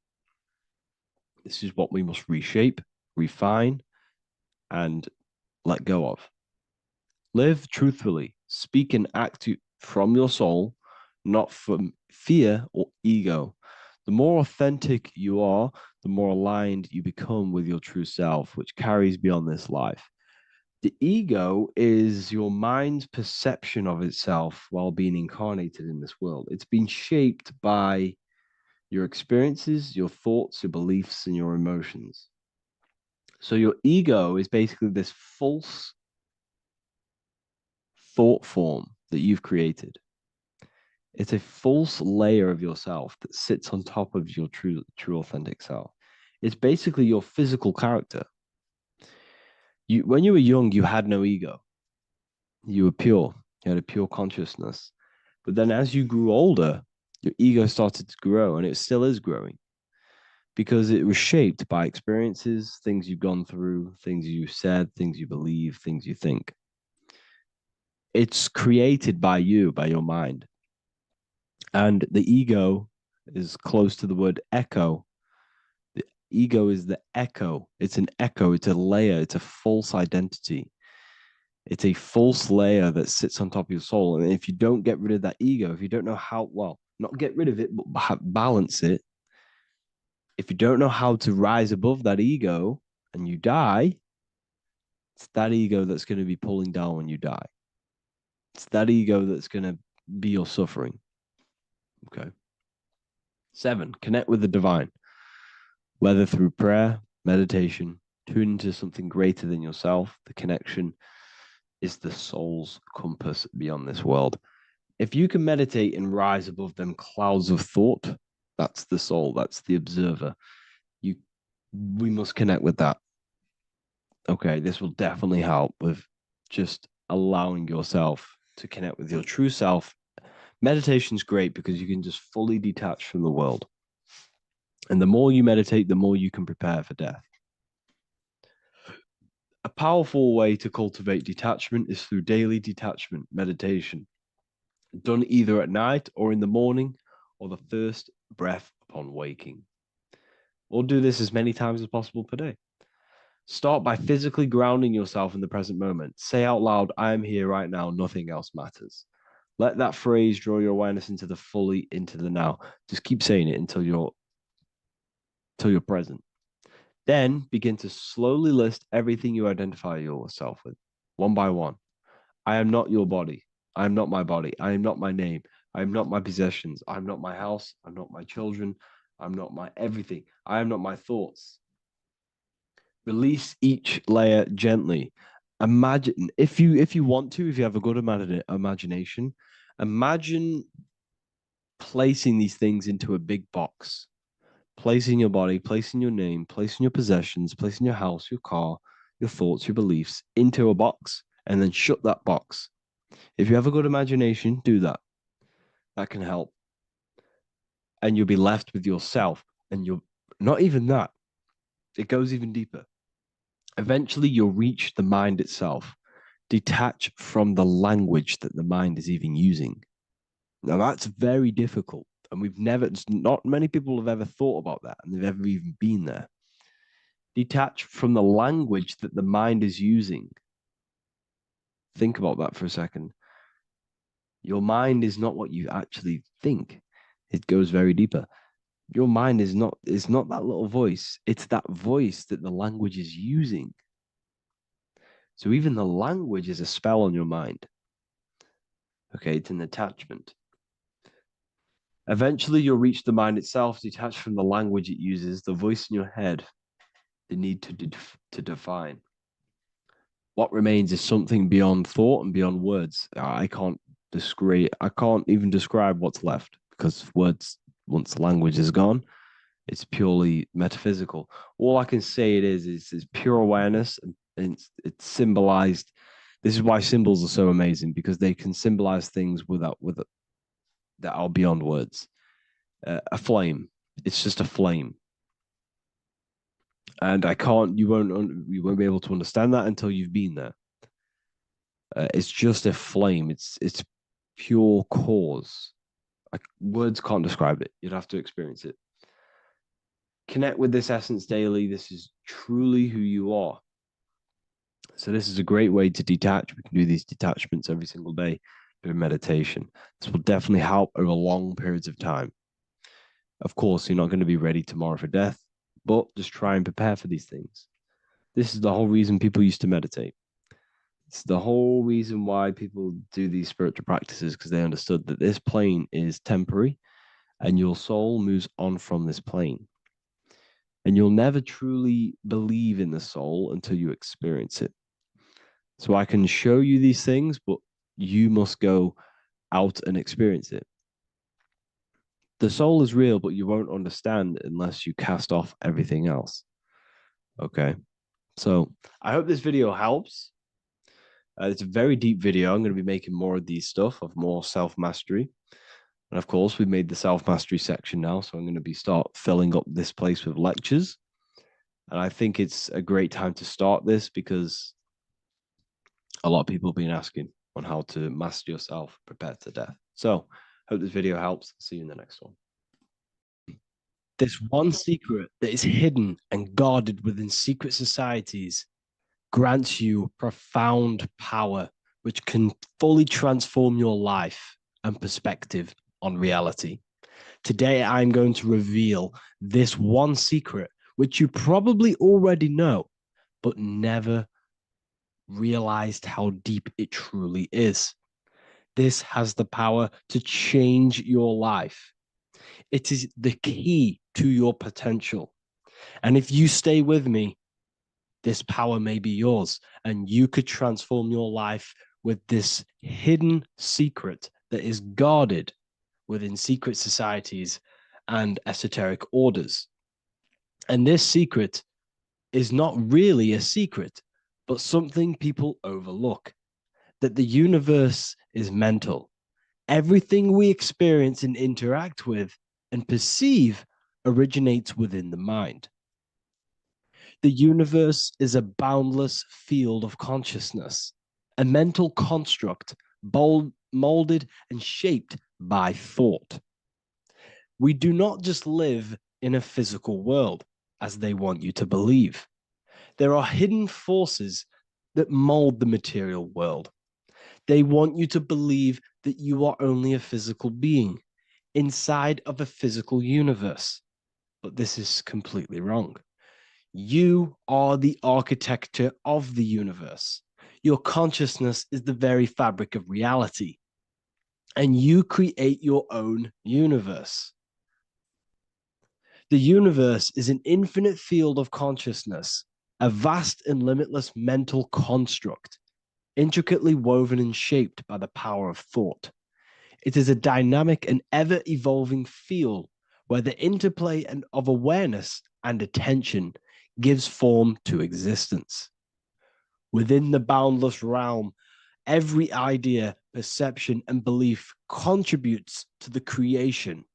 [SPEAKER 1] This is what we must reshape, refine, and let go of. Live truthfully. Speak and act from your soul, not from fear or ego. The more authentic you are, the more aligned you become with your true self, which carries beyond this life. The ego is your mind's perception of itself while being incarnated in this world. It's been shaped by your experiences, your thoughts, your beliefs, and your emotions. So your ego is basically this false thought form that you've created. It's a false layer of yourself that sits on top of your true authentic self. It's basically your physical character. When you were young, you had no ego. You were pure. You had a pure consciousness. But then as you grew older, your ego started to grow, and it still is growing because it was shaped by experiences, things you've gone through, things you said, things you believe, things you think. It's created by you, by your mind. And the ego is close to the word echo. The ego is the echo. It's an echo. It's a layer. It's a false identity. It's a false layer that sits on top of your soul. And if you don't get rid of that ego, if you don't know how, well, not get rid of it, but balance it, if you don't know how to rise above that ego and you die, it's that ego that's going to be pulling down when you die. It's that ego that's going to be your suffering. Okay. 7, connect with the divine, whether through prayer, meditation, tune into something greater than yourself. The connection is the soul's compass beyond this world. If you can meditate and rise above them clouds of thought, that's the soul, that's the observer. We must connect with that. Okay, this will definitely help with just allowing yourself to connect with your true self. Meditation's great because you can just fully detach from the world. And the more you meditate, the more you can prepare for death. A powerful way to cultivate detachment is through daily detachment meditation, done either at night or in the morning or the first breath upon waking. Or do this as many times as possible per day. Start by physically grounding yourself in the present moment. Say out loud, I am here right now, nothing else matters. Let that phrase draw your awareness into the now. Just keep saying it until you're present. Then begin to slowly list everything you identify yourself with, one by one. I am not your body. I am not my body. I am not my name. I am not my possessions. I am not my house. I'm not my children. I'm not my everything. I am not my thoughts. Release each layer gently. Imagine, if you want to, if you have a good imagination, imagine placing these things into a big box. Placing your body, placing your name, placing your possessions, placing your house, your car, your thoughts, your beliefs into a box, and then shut that box. If you have a good imagination, do that. That can help. And you'll be left with yourself. And you're not even that. It goes even deeper. Eventually, you'll reach the mind itself. Detach from the language that the mind is even using. Now, that's very difficult. And not many people have ever thought about that, and they've ever even been there. Detach from the language that the mind is using. Think about that for a second. Your mind is not what you actually think. It goes very deeper. Your mind is not that little voice. It's that voice that the language is using. So even the language is a spell on your mind. Okay, it's an attachment. Eventually, you'll reach the mind itself, detached from the language it uses, the voice in your head, the need to define. What remains is something beyond thought and beyond words. I can't even describe what's left because words, once the language is gone, it's purely metaphysical. All I can say it is pure awareness, and it's symbolized. This is why symbols are so amazing, because they can symbolize things that are beyond words. A flame, it's just a flame, and you won't be able to understand that until you've been there. It's just a flame. It's pure cause. Words can't describe it. You'd have to experience it. Connect with this essence daily. This is truly who you are. So this is a great way to detach. We can do these detachments every single day during meditation. This will definitely help over long periods of time. Of course, you're not going to be ready tomorrow for death, but just try and prepare for these things. This is the whole reason people used to meditate. It's the whole reason why people do these spiritual practices, because they understood that this plane is temporary and your soul moves on from this plane. And you'll never truly believe in the soul until you experience it. So I can show you these things, but you must go out and experience it. The soul is real, but you won't understand unless you cast off everything else. Okay. So I hope this video helps. It's a very deep video. I'm going to be making more of these stuff, of more self-mastery. And of course, we've made the self-mastery section now. So I'm going to be start filling up this place with lectures. And I think it's a great time to start this because a lot of people have been asking on how to master yourself, prepare to death. So hope this video helps. See you in the next one. This one secret that is hidden and guarded within secret societies grants you profound power, which can fully transform your life and perspective on reality. Today, I'm going to reveal this one secret, which you probably already know, but never realized how deep it truly is. This has the power to change your life. It is the key to your potential. And if you stay with me, this power may be yours, and you could transform your life with this hidden secret that is guarded within secret societies and esoteric orders. And this secret is not really a secret, but something people overlook, that the universe is mental. Everything we experience and interact with and perceive originates within the mind. The universe is a boundless field of consciousness, a mental construct molded and shaped by thought. We do not just live in a physical world, as they want you to believe. There are hidden forces that mold the material world. They want you to believe that you are only a physical being inside of a physical universe. But this is completely wrong. You are the architecture of the universe. Your consciousness is the very fabric of reality. And you create your own universe. The universe is an infinite field of consciousness, a vast and limitless mental construct, intricately woven and shaped by the power of thought. It is a dynamic and ever-evolving field where the interplay of awareness and attention gives form to existence. Within the boundless realm, every idea, perception, and belief contributes to the creation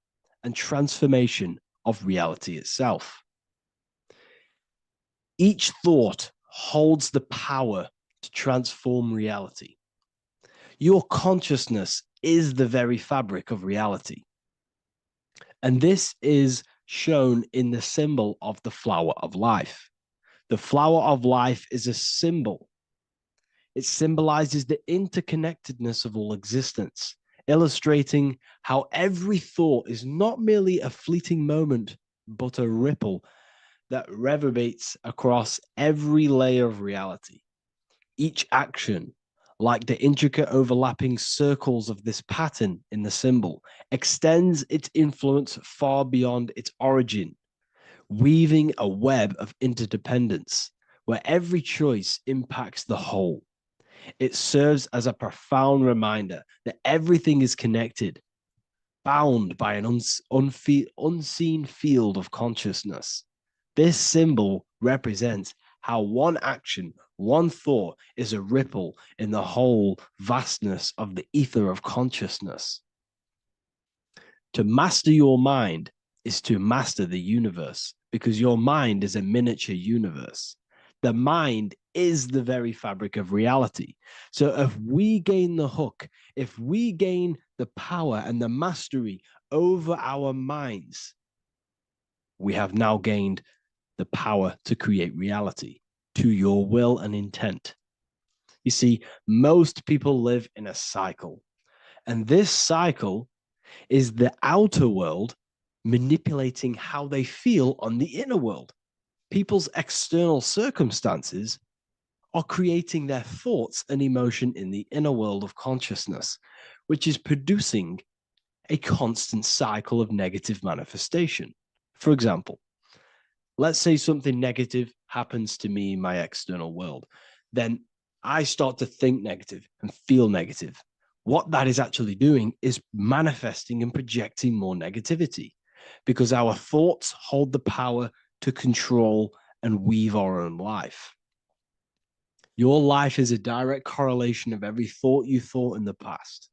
[SPEAKER 1] and transformation of reality itself. Each thought holds the power to transform reality. Your consciousness is the very fabric of reality. And this is shown in the symbol of the flower of life. The flower of life is a symbol. It symbolizes the interconnectedness of all existence, illustrating how every thought is not merely a fleeting moment, but a ripple that reverberates across every layer of reality. Each action, like the intricate overlapping circles of this pattern in the symbol, extends its influence far beyond its origin, weaving a web of interdependence where every choice impacts the whole. It serves as a profound reminder that everything is connected, bound by an unseen field of consciousness. This symbol represents how one action, one thought is a ripple in the whole vastness of the ether of consciousness. To master your mind is to master the universe, because your mind is a miniature universe. The mind is the very fabric of reality. So if we gain the hook, if we gain the power and the mastery over our minds, we have now gained the power to create reality to your will and intent. You see, most people live in a cycle, and this cycle is the outer world manipulating how they feel on the inner world. People's external circumstances are creating their thoughts and emotion in the inner world of consciousness, which is producing a constant cycle of negative manifestation. For example, let's say something negative happens to me in my external world. Then I start to think negative and feel negative. What that is actually doing is manifesting and projecting more negativity because our thoughts hold the power to control and weave our own life. Your life is a direct correlation of every thought you thought in the past.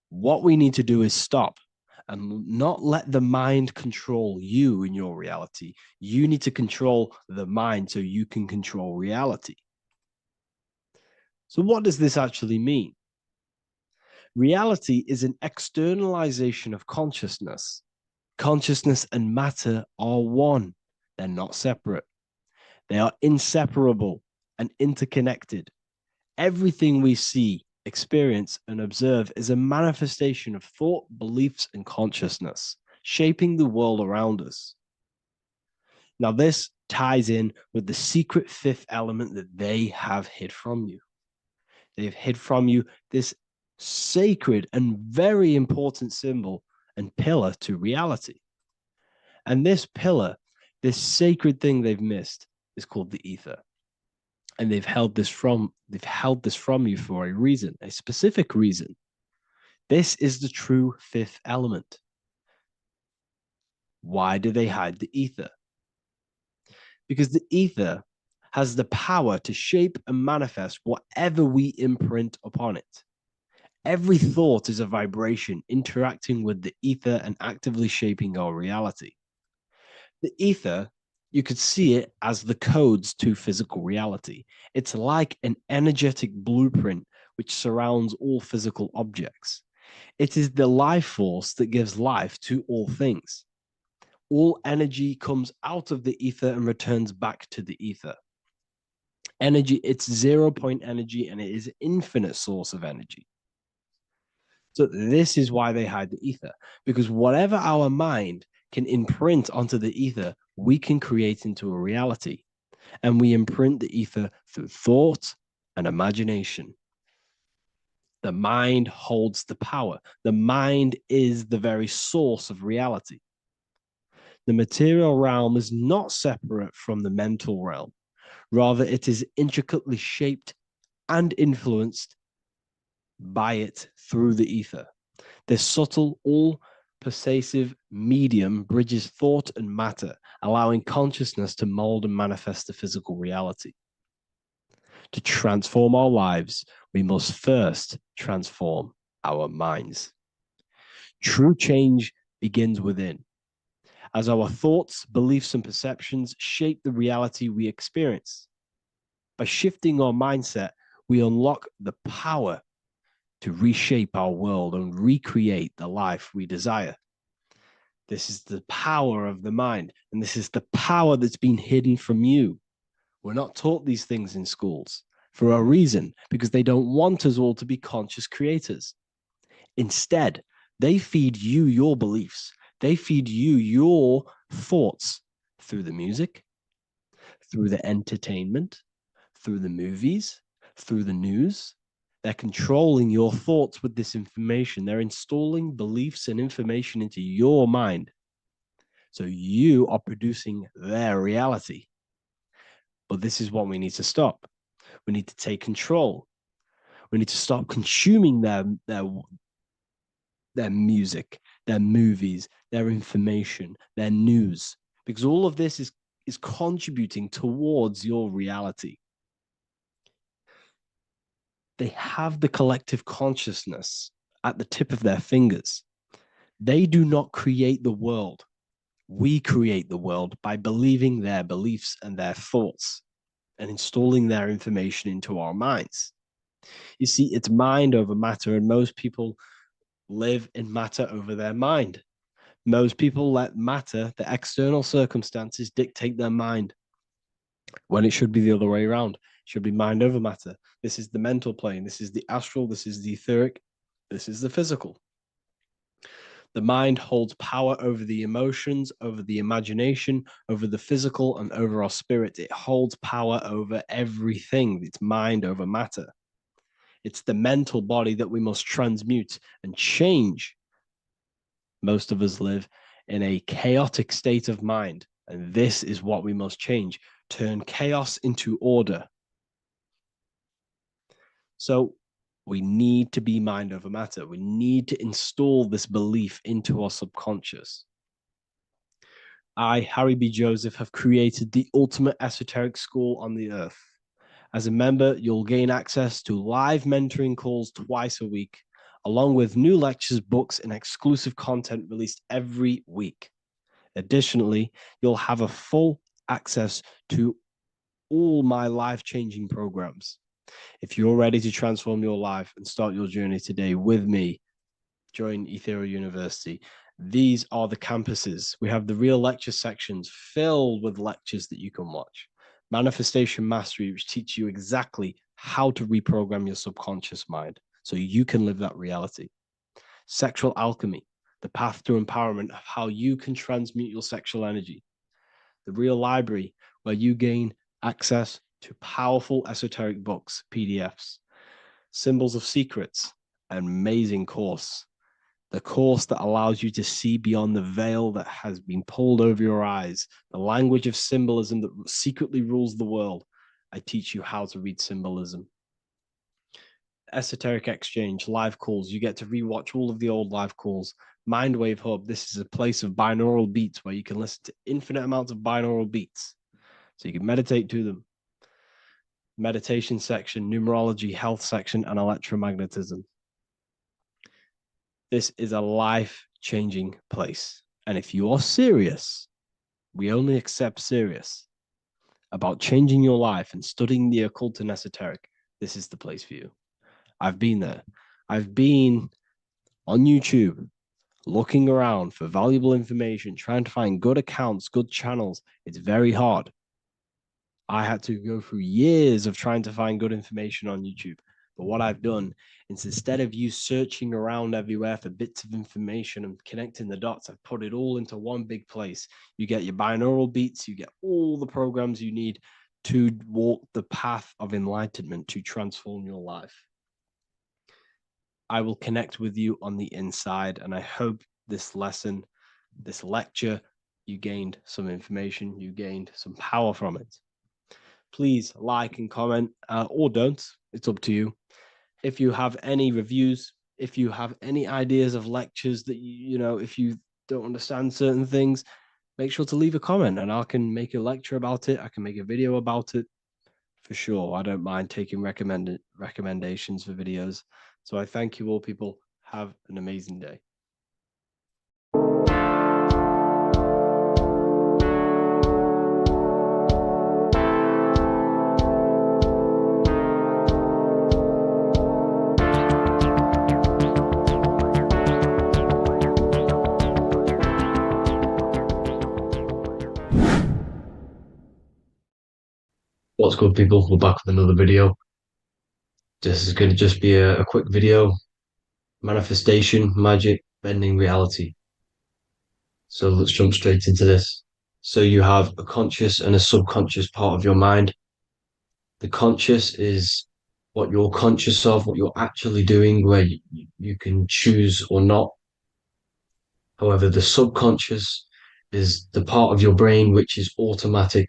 [SPEAKER 1] What we need to do is stop and not let the mind control you in your reality. You need to control the mind so you can control reality. So, what does this actually mean? Reality is an externalization of consciousness. Consciousness and matter are one, they're not separate. They are inseparable and interconnected. Everything we see, experience, and observe is a manifestation of thought, beliefs, and consciousness, shaping the world around us. Now, this ties in with the secret fifth element that they have hid from you. They've hid from you this sacred and very important symbol and pillar to reality. And this pillar, this sacred thing they've missed, is called the ether. And they've held this from you for a reason, a specific reason. This is the true fifth element. Why do they hide the ether? Because the ether has the power to shape and manifest whatever we imprint upon it. Every thought is a vibration interacting with the ether and actively shaping our reality. The ether, you could see it as the codes to physical reality. It's like an energetic blueprint which surrounds all physical objects. It is the life force that gives life to all things. All energy comes out of the ether and returns back to the ether. Energy, it's 0 point energy, and it is an infinite source of energy. So this is why they hide the ether, because whatever our mind can imprint onto the ether, we can create into a reality. And we imprint the ether through thought and imagination. The mind holds the power. The mind is the very source of reality. The material realm is not separate from the mental realm. Rather, it is intricately shaped and influenced by it through the ether. This subtle, all-pervasive medium bridges thought and matter, allowing consciousness to mold and manifest the physical reality. To transform our lives, we must first transform our minds. True change begins within, as our thoughts, beliefs, and perceptions shape the reality we experience. By shifting our mindset, we unlock the power to reshape our world and recreate the life we desire. This is the power of the mind, and this is the power that's been hidden from you. We're not taught these things in schools for a reason, because they don't want us all to be conscious creators. Instead, they feed you your beliefs. They feed you your thoughts through the music, through the entertainment, through the movies, through the news. They're controlling your thoughts with this information. They're installing beliefs and information into your mind. So you are producing their reality. But this is what we need to stop. We need to take control. We need to stop consuming their music, their movies, their information, their news, because all of this is contributing towards your reality. They have the collective consciousness at the tip of their fingers. They do not create the world. We create the world by believing their beliefs and their thoughts and installing their information into our minds. You see, it's mind over matter, and most people live in matter over their mind. Most people let matter, the external circumstances, dictate their mind, when it should be the other way around. It
[SPEAKER 6] should be mind over matter. This is the mental plane. This is the astral. This is the etheric. This is the physical. The mind holds power over the emotions, over the imagination, over the physical, and over our spirit. It holds power over everything. It's mind over matter. It's the mental body that we must transmute and change. Most of us live in a chaotic state of mind, and this is what we must change. Turn chaos into order. So we need to be mind over matter. We need to install this belief into our subconscious. I, Harry B. Joseph, have created the ultimate esoteric school on the earth. As a member, you'll gain access to live mentoring calls twice a week, along with new lectures, books, and exclusive content released every week. Additionally, you'll have a full access to all my life-changing programs. If you're ready to transform your life and start your journey today with me, join Ethereal University. These are the campuses. We have the real lecture sections filled with lectures that you can watch. Manifestation Mastery, which teach you exactly how to reprogram your subconscious mind so you can live that reality. Sexual Alchemy, the path to empowerment of how you can transmute your sexual energy. The Real Library, where you gain access to powerful esoteric books, PDFs. Symbols of Secrets, an amazing course. The course that allows you to see beyond the veil that has been pulled over your eyes, the language of symbolism that secretly rules the world. I teach you how to read symbolism. Esoteric Exchange, live calls. You get to rewatch all of the old live calls. Mindwave Hub, this is a place of binaural beats where you can listen to infinite amounts of binaural beats. So you can meditate to them. Meditation section, numerology, health section, and electromagnetism. This is a life-changing place. And if you are serious, we only accept serious about changing your life and studying the occult and esoteric, this is the place for you. I've been there. I've been on YouTube looking around for valuable information, trying to find good accounts, good channels. It's very hard. I had to go through years of trying to find good information on YouTube. But what I've done is instead of you searching around everywhere for bits of information and connecting the dots, I've put it all into one big place. You get your binaural beats, you get all the programs you need to walk the path of enlightenment to transform your life. I will connect with you on the inside, and I hope this lesson, this lecture, you gained some information, you gained some power from it. Please like and comment, or don't. It's up to you. If you have any reviews, if you have any ideas of lectures that you know, if you don't understand certain things, make sure to leave a comment and I can make a lecture about it. I can make a video about it for sure. I don't mind taking recommendations for videos. So I thank you all, people. Have an amazing day.
[SPEAKER 3] What's good, people? We're back with another video. This is going to just be a quick video. Manifestation, magic, bending reality. So let's jump straight into this. So you have a conscious and a subconscious part of your mind. The conscious is what you're conscious of, what you're actually doing, where you can choose or not. However, the subconscious is the part of your brain which is automatic.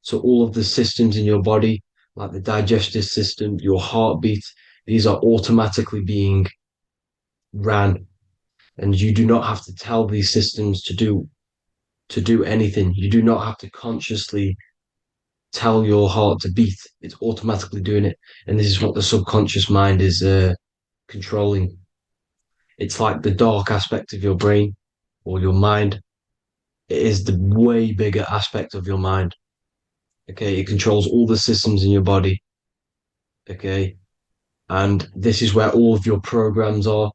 [SPEAKER 3] So all of the systems in your body, like the digestive system, your heartbeat, these are automatically being ran. And you do not have to tell these systems to do anything. You do not have to consciously tell your heart to beat. It's automatically doing it. And this is what the subconscious mind is controlling. It's like the dark aspect of your brain or your mind. It is the way bigger aspect of your mind. Okay, it controls all the systems in your body. Okay, and this is where all of your programs are.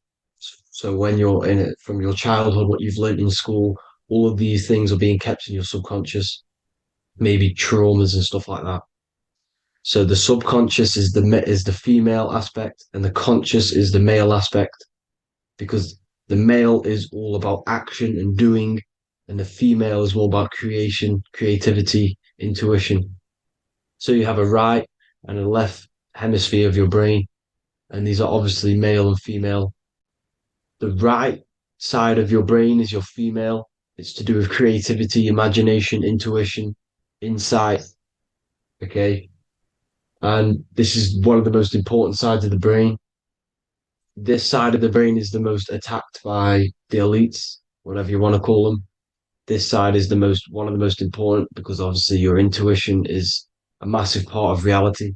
[SPEAKER 3] So when you're in it from your childhood, what you've learned in school, all of these things are being kept in your subconscious, maybe traumas and stuff like that. So the subconscious is the female aspect, and the conscious is the male aspect, because the male is all about action and doing, and the female is more about creation, creativity, intuition. So you have a right and a left hemisphere of your brain, and these are obviously male and female. The right side of your brain is your female. It's to do with creativity, imagination, intuition, insight. Okay. And this is one of the most important sides of the brain. This side of the brain is the most attacked by the elites, whatever you want to call them. This side is the most one of the most important because obviously your intuition is a massive part of reality.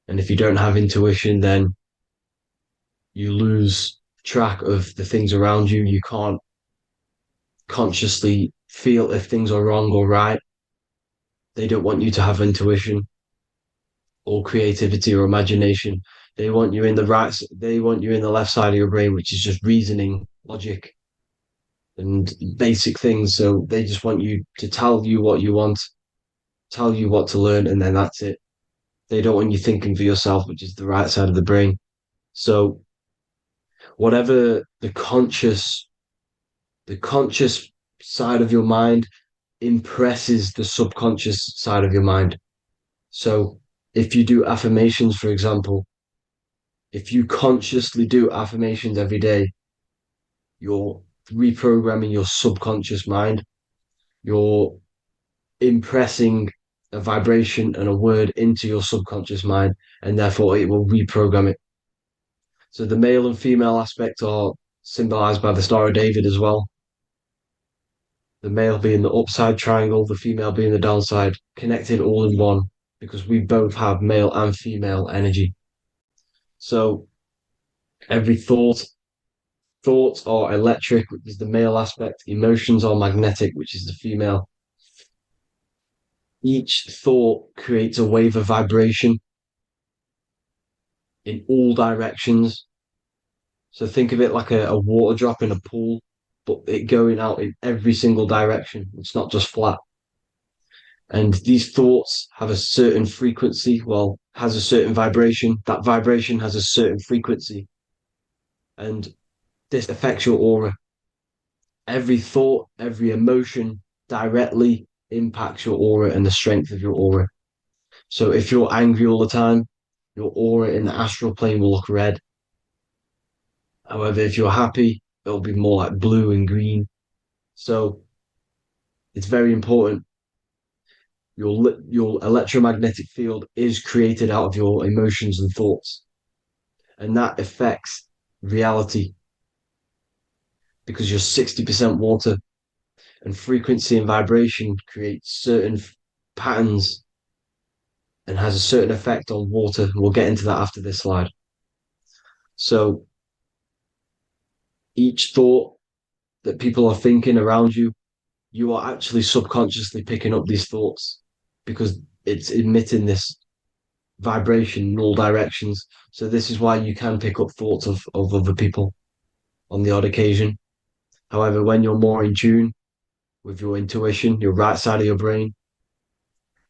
[SPEAKER 3] And if you don't have intuition, then you lose track of the things around you. You can't consciously feel if things are wrong or right. They don't want you to have intuition or creativity or imagination. They want you in the right, they want you in the left side of your brain, which is just reasoning, logic, and basic things. So they just want you to tell you what you want, tell you what to learn, and then that's it. They don't want you thinking for yourself, which is the right side of the brain. So whatever the conscious side of your mind impresses the subconscious side of your mind. So if you do affirmations, for example, if you consciously do affirmations every day, you're reprogramming your subconscious mind. You're impressing a vibration and a word into your subconscious mind, and therefore it will reprogram it. So the male and female aspect are symbolized by the Star of David as well. The male being the upside triangle, the female being the downside, connected all in one, because we both have male and female energy. So every thoughts are electric, which is the male aspect. Emotions are magnetic, which is the female. Each thought creates a wave of vibration in all directions. So think of it like a water drop in a pool, but it going out in every single direction. It's not just flat. And these thoughts have a certain frequency, well, has a certain vibration. That vibration has a certain frequency. And this affects your aura. Every thought, every emotion directly impacts your aura and the strength of your aura. So if you're angry all the time, your aura in the astral plane will look red. However, if you're happy, it'll be more like blue and green. So it's very important. Your electromagnetic field is created out of your emotions and thoughts, and that affects reality because you're 60% water, and frequency and vibration create certain patterns and has a certain effect on water. We'll get into that after this slide. So each thought that people are thinking around you, you are actually subconsciously picking up these thoughts because it's emitting this vibration in all directions. So this is why you can pick up thoughts of other people on the odd occasion. However, when you're more in tune with your intuition, your right side of your brain,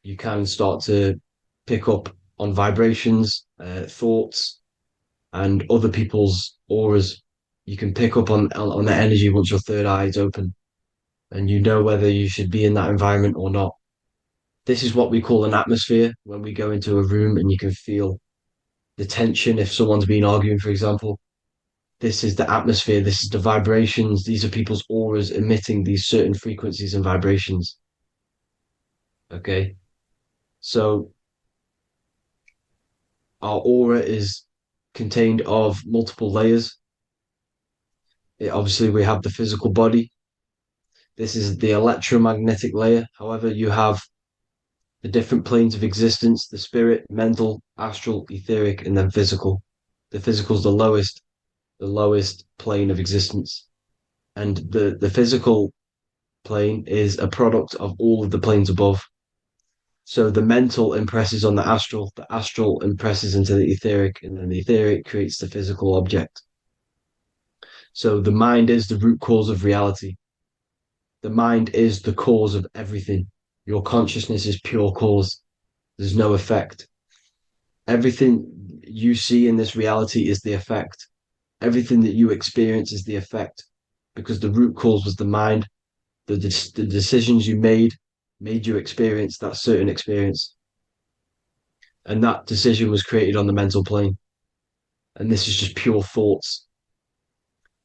[SPEAKER 3] you can start to pick up on vibrations, thoughts, and other people's auras. You can pick up on the energy once your third eye is open, and you know whether you should be in that environment or not. This is what we call an atmosphere when we go into a room and you can feel the tension if someone's been arguing, for example. This is the atmosphere, this is the vibrations, these are people's auras emitting these certain frequencies and vibrations. Okay. So our aura is contained of multiple layers. Obviously, we have the physical body. This is the electromagnetic layer. However, you have the different planes of existence, the spirit, mental, astral, etheric, and then physical. The physical is the lowest plane of existence. And the physical plane is a product of all of the planes above. So the mental impresses on the astral impresses into the etheric, and then the etheric creates the physical object. So the mind is the root cause of reality. The mind is the cause of everything. Your consciousness is pure cause. There's no effect. Everything you see in this reality is the effect. Everything that you experience is the effect, because the root cause was the mind. The decisions you made you experience that certain experience, and that decision was created on the mental plane. And this is just pure thoughts.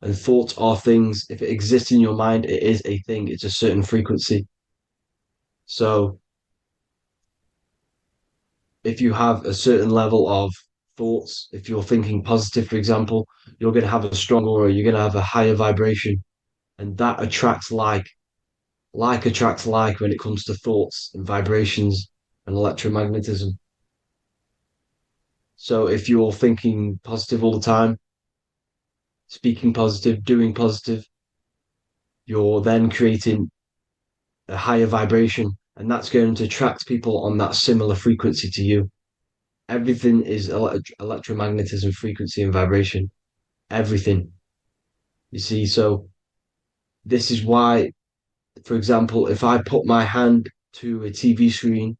[SPEAKER 3] And thoughts are things. If it exists in your mind, it is a thing. It's a certain frequency. So if you have a certain level of thoughts, if you're thinking positive, for example, you're going to have a strong aura, you're going to have a higher vibration, and that attracts like. Like attracts like when it comes to thoughts and vibrations and electromagnetism. So if you're thinking positive all the time, speaking positive, doing positive, you're then creating a higher vibration, and that's going to attract people on that similar frequency to you. Everything is electromagnetism, frequency, and vibration. Everything. You see, so this is why, for example, if I put my hand to a TV screen,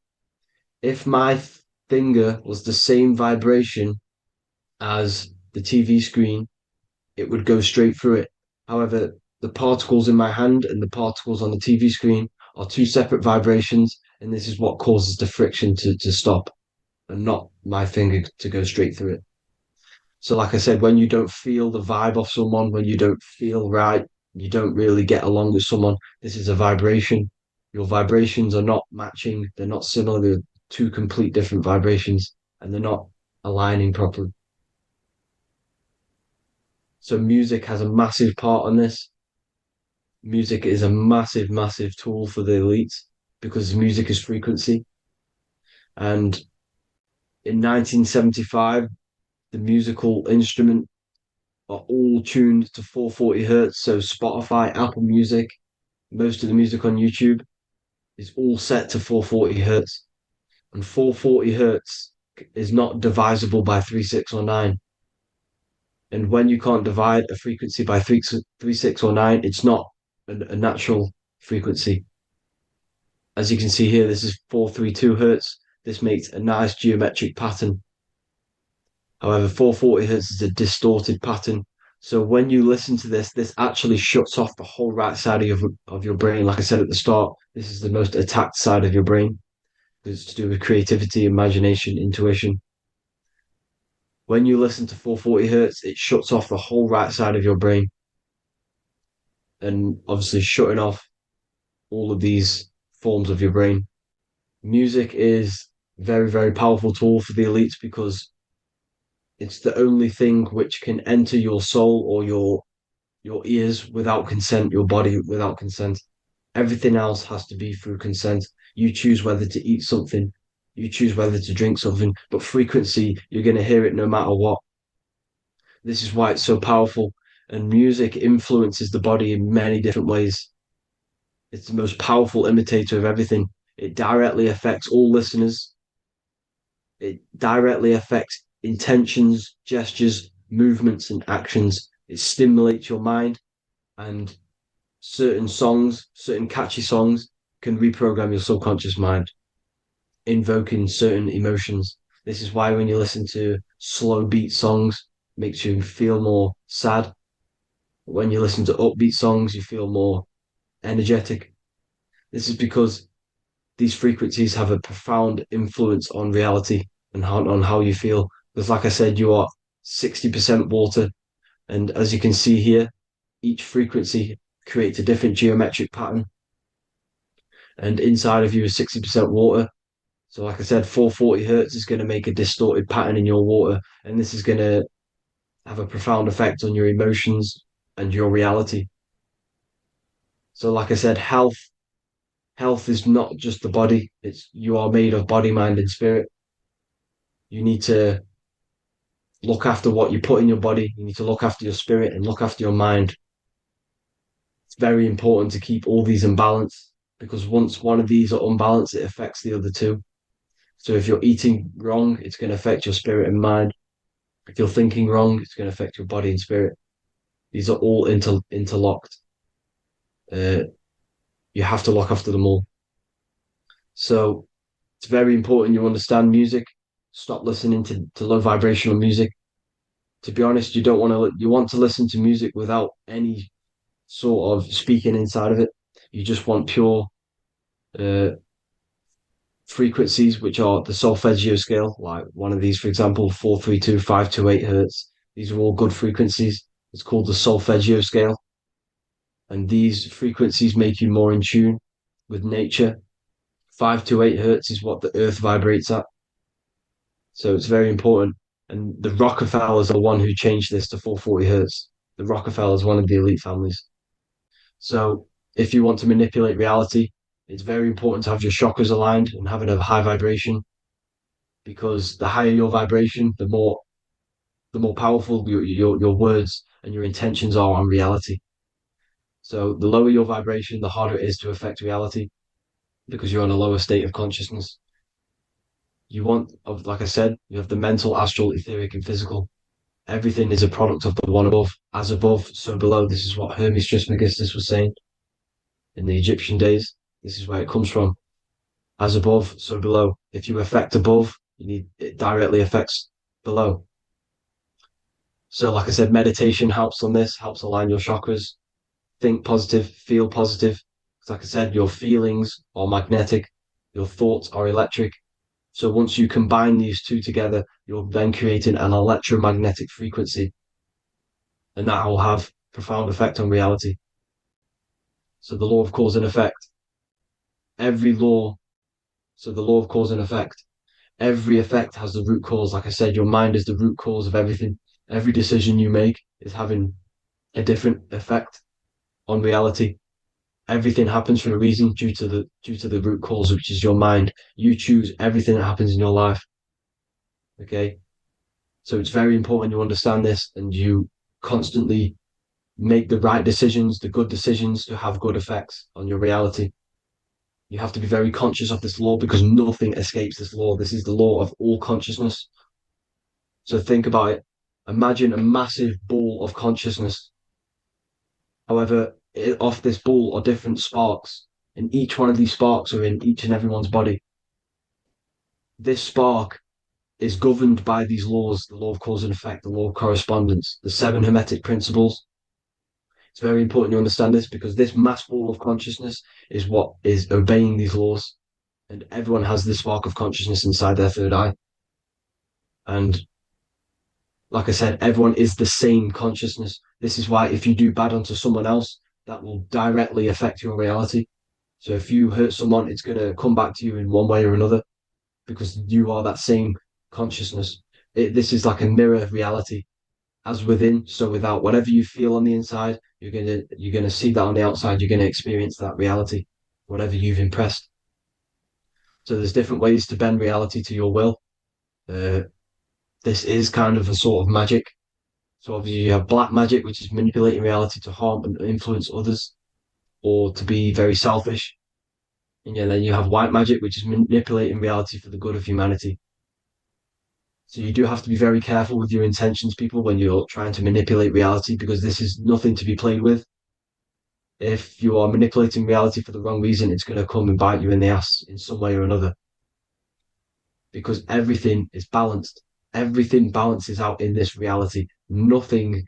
[SPEAKER 3] if my finger was the same vibration as the TV screen, it would go straight through it. However, the particles in my hand and the particles on the TV screen are two separate vibrations, and this is what causes the friction to stop and not my finger to go straight through it. So, like I said, when you don't feel the vibe of someone, when you don't feel right, you don't really get along with someone, this is a vibration. Your vibrations are not matching, they're not similar, they're two complete different vibrations, and they're not aligning properly. So, music has a massive part on this. Music is a massive, massive tool for the elites because music is frequency. And in 1975, the musical instrument are all tuned to 440 hertz. So Spotify, Apple Music, most of the music on YouTube is all set to 440 hertz. And 440 hertz is not divisible by 3, 6, or 9. And when you can't divide a frequency by 3, 6, or 9, it's not a natural frequency. As you can see here, this is 432 hertz. This makes a nice geometric pattern. However, 440 hertz is a distorted pattern. So when you listen to this actually shuts off the whole right side of your brain. Like I said at the start, this is the most attacked side of your brain. It's to do with creativity, imagination, intuition. When you listen to 440 hertz, it shuts off the whole right side of your brain. And obviously shutting off all of these forms of your brain. Music is very, very powerful tool for the elites because it's the only thing which can enter your soul or your ears without consent, your body without consent. Everything else has to be through consent. You choose whether to eat something, you choose whether to drink something, but frequency, you're going to hear it no matter what. This is why it's so powerful. And music influences the body in many different ways. It's the most powerful imitator of everything. It directly affects all listeners. It directly affects intentions, gestures, movements, and actions. It stimulates your mind, and certain songs, certain catchy songs, can reprogram your subconscious mind, invoking certain emotions. This is why when you listen to slow beat songs, it makes you feel more sad. When you listen to upbeat songs, you feel more energetic. This is because these frequencies have a profound influence on reality and on how you feel. Because, like I said, you are 60% water. And as you can see here, each frequency creates a different geometric pattern. And inside of you is 60% water. So, like I said, 440 hertz is going to make a distorted pattern in your water. And this is going to have a profound effect on your emotions and your reality. So, like I said, health is not just the body. It's you are made of body, mind, and spirit. You need to look after what you put in your body. You need to look after your spirit and look after your mind. It's very important to keep all these in balance because once one of these are unbalanced, it affects the other two. So if you're eating wrong, it's going to affect your spirit and mind. If you're thinking wrong, it's going to affect your body and spirit. These are all interlocked. You have to look after them all. So it's very important you understand music Stop listening to low vibrational music. To be honest, you don't want to. You want to listen to music without any sort of speaking inside of it. You just want pure uh, frequencies, which are the solfeggio scale, like one of these, for example, 432, 528 hertz. These are all good frequencies. It's called the solfeggio scale. And these frequencies make you more in tune with nature. 528 hertz is what the earth vibrates at. So it's very important. And the Rockefellers are the one who changed this to 440 hertz. The Rockefellers, one of the elite families. So if you want to manipulate reality, it's very important to have your chakras aligned and having a high vibration, because the higher your vibration, the more powerful your words and your intentions are on reality. So the lower your vibration, the harder it is to affect reality, because you're on a lower state of consciousness. You want, like I said, you have the mental, astral, etheric, and physical. Everything is a product of the one above. As above, so below. This is what Hermes Trismegistus was saying in the Egyptian days. This is where it comes from. As above, so below. If you affect above, it directly affects below. So, like I said, meditation helps on this, helps align your chakras. Think positive, feel positive. Like I said, your feelings are magnetic, your thoughts are electric. So once you combine these two together, you're then creating an electromagnetic frequency, and that will have profound effect on reality. So the law of cause and effect. Every law, so the law of cause and effect. Every effect has the root cause. Like I said, your mind is the root cause of everything. Every decision you make is having a different effect on reality. Everything happens for a reason due to the root cause, which is your mind. You choose everything that happens in your life. Okay. So it's very important you understand this and you constantly make the right decisions, the good decisions to have good effects on your reality. You have to be very conscious of this law because nothing escapes this law. This is the law of all consciousness. So think about it. Imagine a massive ball of consciousness. However, off this ball are different sparks, and each one of these sparks are in each and everyone's body. This spark is governed by these laws, the law of cause and effect, the law of correspondence, the seven hermetic principles. It's very important you understand this because this mass ball of consciousness is what is obeying these laws. And everyone has this spark of consciousness inside their third eye. And like I said, everyone is the same consciousness. This is why if you do bad onto someone else, that will directly affect your reality. So if you hurt someone, it's going to come back to you in one way or another because you are that same consciousness. This is like a mirror reality. As within, so without. Whatever you feel on the inside, you're gonna see that on the outside. You're gonna experience that reality, whatever you've impressed. So there's different ways to bend reality to your will. This is kind of a sort of magic. So obviously you have black magic, which is manipulating reality to harm and influence others, or to be very selfish. And yeah, then you have white magic, which is manipulating reality for the good of humanity. So you do have to be very careful with your intentions, people, when you're trying to manipulate reality, because this is nothing to be played with. If you are manipulating reality for the wrong reason, it's going to come and bite you in the ass in some way or another. Because everything is balanced. Everything balances out in this reality. Nothing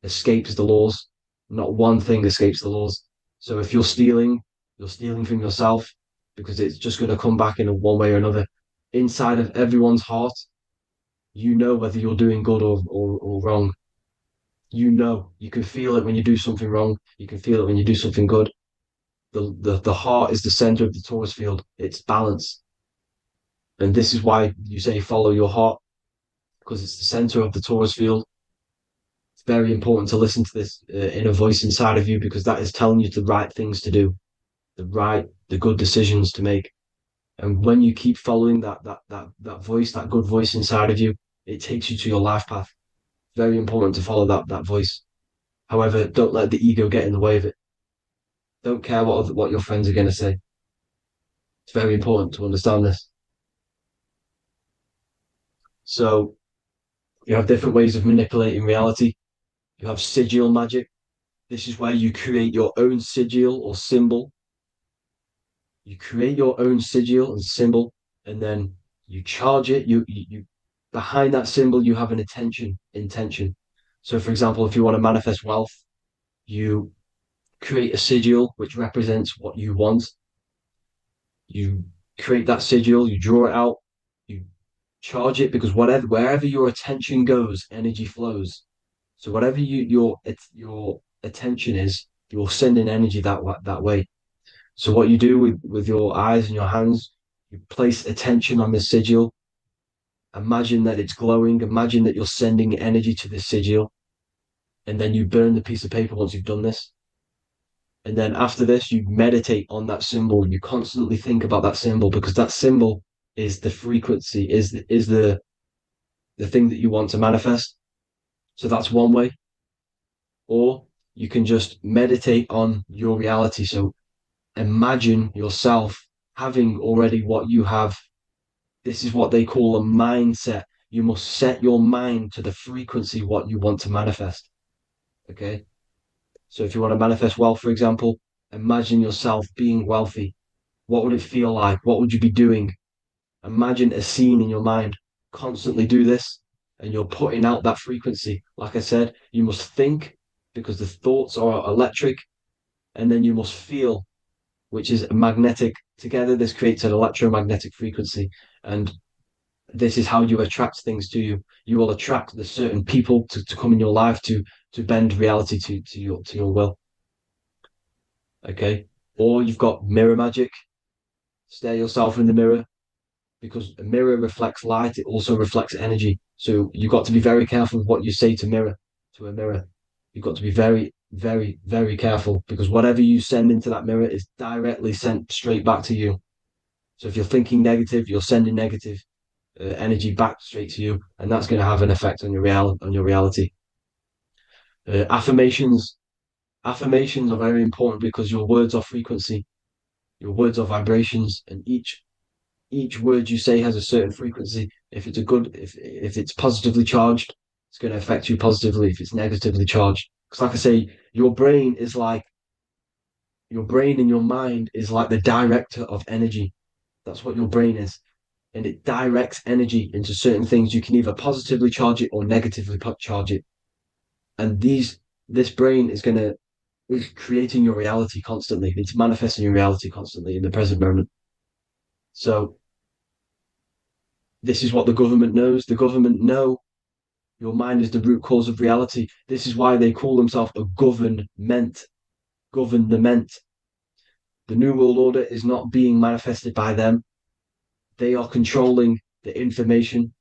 [SPEAKER 3] escapes the laws. Not one thing escapes the laws. So if you're stealing from yourself because it's just going to come back in a one way or another. Inside of everyone's heart, you know whether you're doing good or wrong. You can feel it when you do something wrong. You can feel it when you do something good. The heart is the center of the torus field. It's balance. And this is why you say follow your heart, because it's the center of the torus field. It's very important to listen to this inner voice inside of you because that is telling you the right things to do, the good decisions to make. And when you keep following that voice, that good voice inside of you, it takes you to your life path. Very important to follow that voice. However, don't let the ego get in the way of it. Don't care what your friends are going to say. It's very important to understand this. So you have different ways of manipulating reality. You have sigil magic. This is where you create your own sigil or symbol. You create your own sigil and symbol, and then You charge it. You behind that symbol you have an intention. So, for example, if you want to manifest wealth, you create a sigil which represents what you want. You create that sigil, you draw it out, you charge it, because wherever your attention goes, energy flows. So whatever your attention is, you're sending energy that way. So what you do with your eyes and your hands, you place attention on the sigil. Imagine that it's glowing. Imagine that you're sending energy to the sigil, and then you burn the piece of paper once you've done this. And then after this, you meditate on that symbol. You constantly think about that symbol, because that symbol is the frequency, is the thing that you want to manifest. So that's one way. Or you can just meditate on your reality. So imagine yourself having already what you have. This is what they call a mindset. You must set your mind to the frequency what you want to manifest. Okay. So if you want to manifest wealth, for example, imagine yourself being wealthy. What would it feel like? What would you be doing? Imagine a scene in your mind. Constantly do this, and you're putting out that frequency. Like I said, you must think, because the thoughts are electric, and then you must feel, which is magnetic. Together, this creates an electromagnetic frequency, and this is how you attract things to you. You will attract the certain people to come in your life to bend reality to your will. Okay. Or you've got mirror magic. Stare yourself in the mirror, because a mirror reflects light. It also reflects energy. So you've got to be very careful with what you say to a mirror. You've got to be very, very, very careful, because whatever you send into that mirror is directly sent straight back to you. So if you're thinking negative, you're sending negative energy back straight to you, and that's going to have an effect on your reality. Affirmations. Affirmations are very important, because your words are frequency. Your words are vibrations, and each word you say has a certain frequency. If it's positively charged, it's going to affect you positively. If it's negatively charged, because like I say, your brain and your mind is like the director of energy. That's what your brain is, and it directs energy into certain things. You can either positively charge it or negatively charge it, and this brain is creating your reality constantly. It's manifesting your reality constantly in the present moment. So this is what the government knows. The government know your mind is the root cause of reality. This is why they call themselves a government. Government. The New World Order is not being manifested by them. They are controlling the information.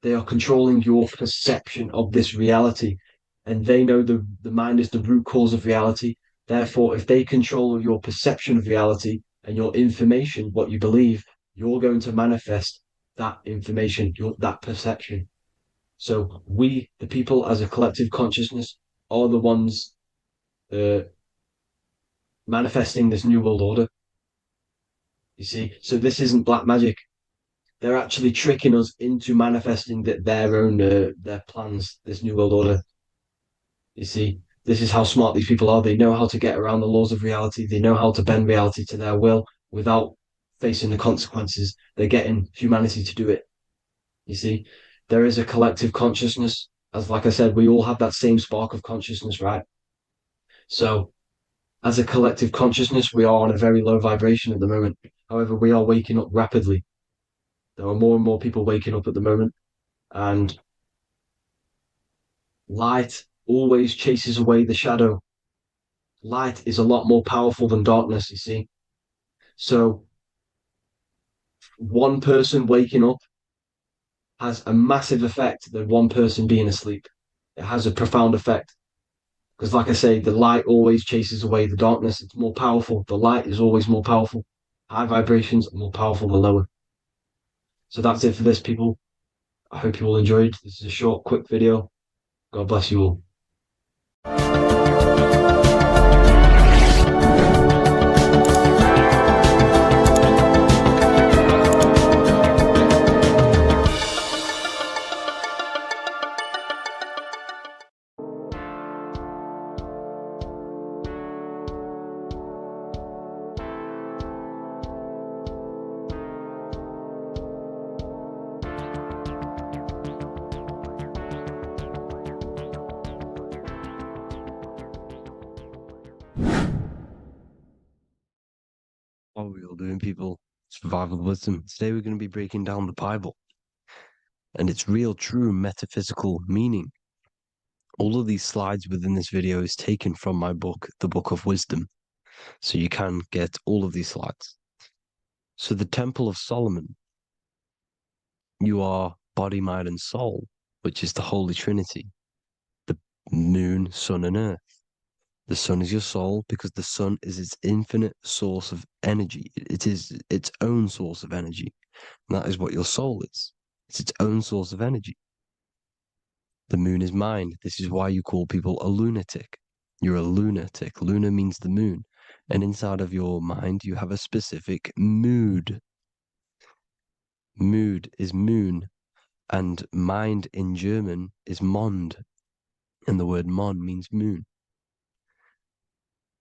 [SPEAKER 3] They are controlling your perception of this reality. And they know the mind is the root cause of reality. Therefore, if they control your perception of reality and your information, what you believe, you're going to manifest that information, that perception. So we, the people, as a collective consciousness, are the ones manifesting this new world order. You see, so this isn't black magic. They're actually tricking us into manifesting their own their plans. This new world order. You see, this is how smart these people are. They know how to get around the laws of reality. They know how to bend reality to their will without facing the consequences. They're getting humanity to do it. You see, there is a collective consciousness. As like I said, we all have that same spark of consciousness, right? So as a collective consciousness, we are on a very low vibration at the moment. However, we are waking up rapidly. There are more and more people waking up at the moment, and light always chases away the shadow. Light is a lot more powerful than darkness, you see. So one person waking up has a massive effect than one person being asleep. It has a profound effect. Because, like I say, the light always chases away the darkness. It's more powerful. The light is always more powerful. High vibrations are more powerful than lower. So that's it for this, people. I hope you all enjoyed. This is a short, quick video. God bless you all.
[SPEAKER 1] How are we all doing, people? Survival wisdom. Today we're going to be breaking down the Bible and its real, true metaphysical meaning. All of these slides within this video is taken from my book, The Book of Wisdom. So you can get all of these slides. So the Temple of Solomon, you are body, mind, and soul, which is the Holy Trinity. The moon, sun, and earth. The sun is your soul because the sun is its infinite source of energy. It is its own source of energy. And that is what your soul is. It's its own source of energy. The moon is mind. This is why you call people a lunatic. You're a lunatic. Luna means the moon. And inside of your mind, you have a specific mood. Mood is moon. And mind in German is Mond. And the word Mon means moon.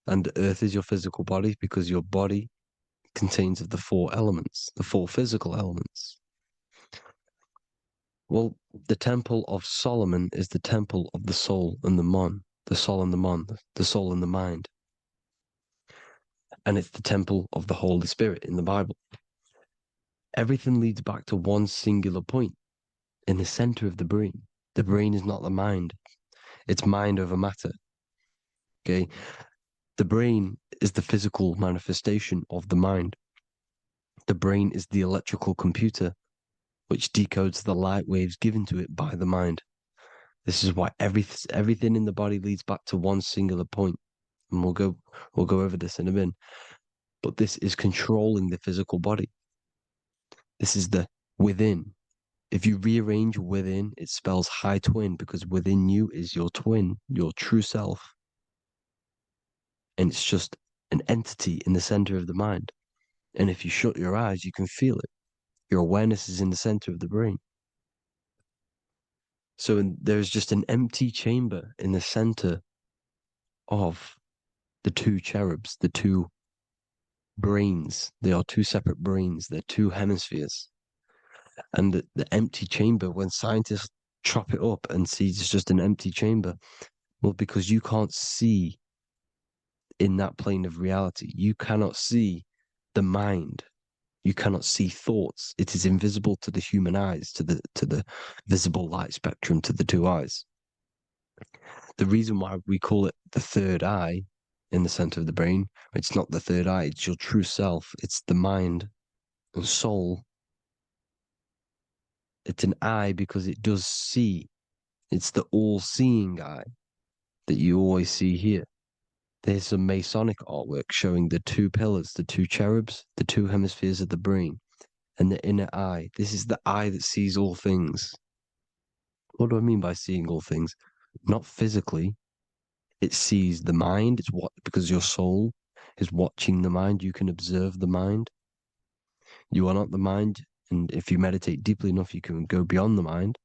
[SPEAKER 1] And earth is your physical body because your body contains of the four elements, the four physical elements. Well, the Temple of Solomon is the temple of the soul and the mon, the soul and the mon, the soul and the mind. And it's the temple of the Holy Spirit in the Bible. Everything leads back to one singular point in the center of the brain. The brain is not the mind. It's mind over matter. Okay? The brain is the physical manifestation of the mind. The brain is the electrical computer which decodes the light waves given to it by the mind. This is why everything in the body leads back to one singular point. And we'll go over this in a minute. But this is controlling the physical body. This is the within. If you rearrange within, it spells high twin because within you is your twin, your true self. And it's just an entity in the center of the mind. And if you shut your eyes, you can feel it. Your awareness is in the center of the brain. So there's just an empty chamber in the center of the two cherubs, the two brains. They are two separate brains. They're two hemispheres. And the empty chamber, when scientists chop it up and see it's just an empty chamber, well, because you can't see in that plane of reality. You cannot see the mind. You cannot see thoughts. It is invisible to the human eyes, to the visible light spectrum, to the two eyes. The reason why we call it the third eye in the center of the brain, it's not the third eye, it's your true self. It's the mind and soul. It's an eye because it does see. It's the all-seeing eye that you always see here. There's some Masonic artwork showing the two pillars, the two cherubs, the two hemispheres of the brain, and the inner eye. This is the eye that sees all things. What do I mean by seeing all things? Not physically. It sees the mind. It's what, because your soul is watching the mind. You can observe the mind. You are not the mind. And if you meditate deeply enough, you can go beyond the mind.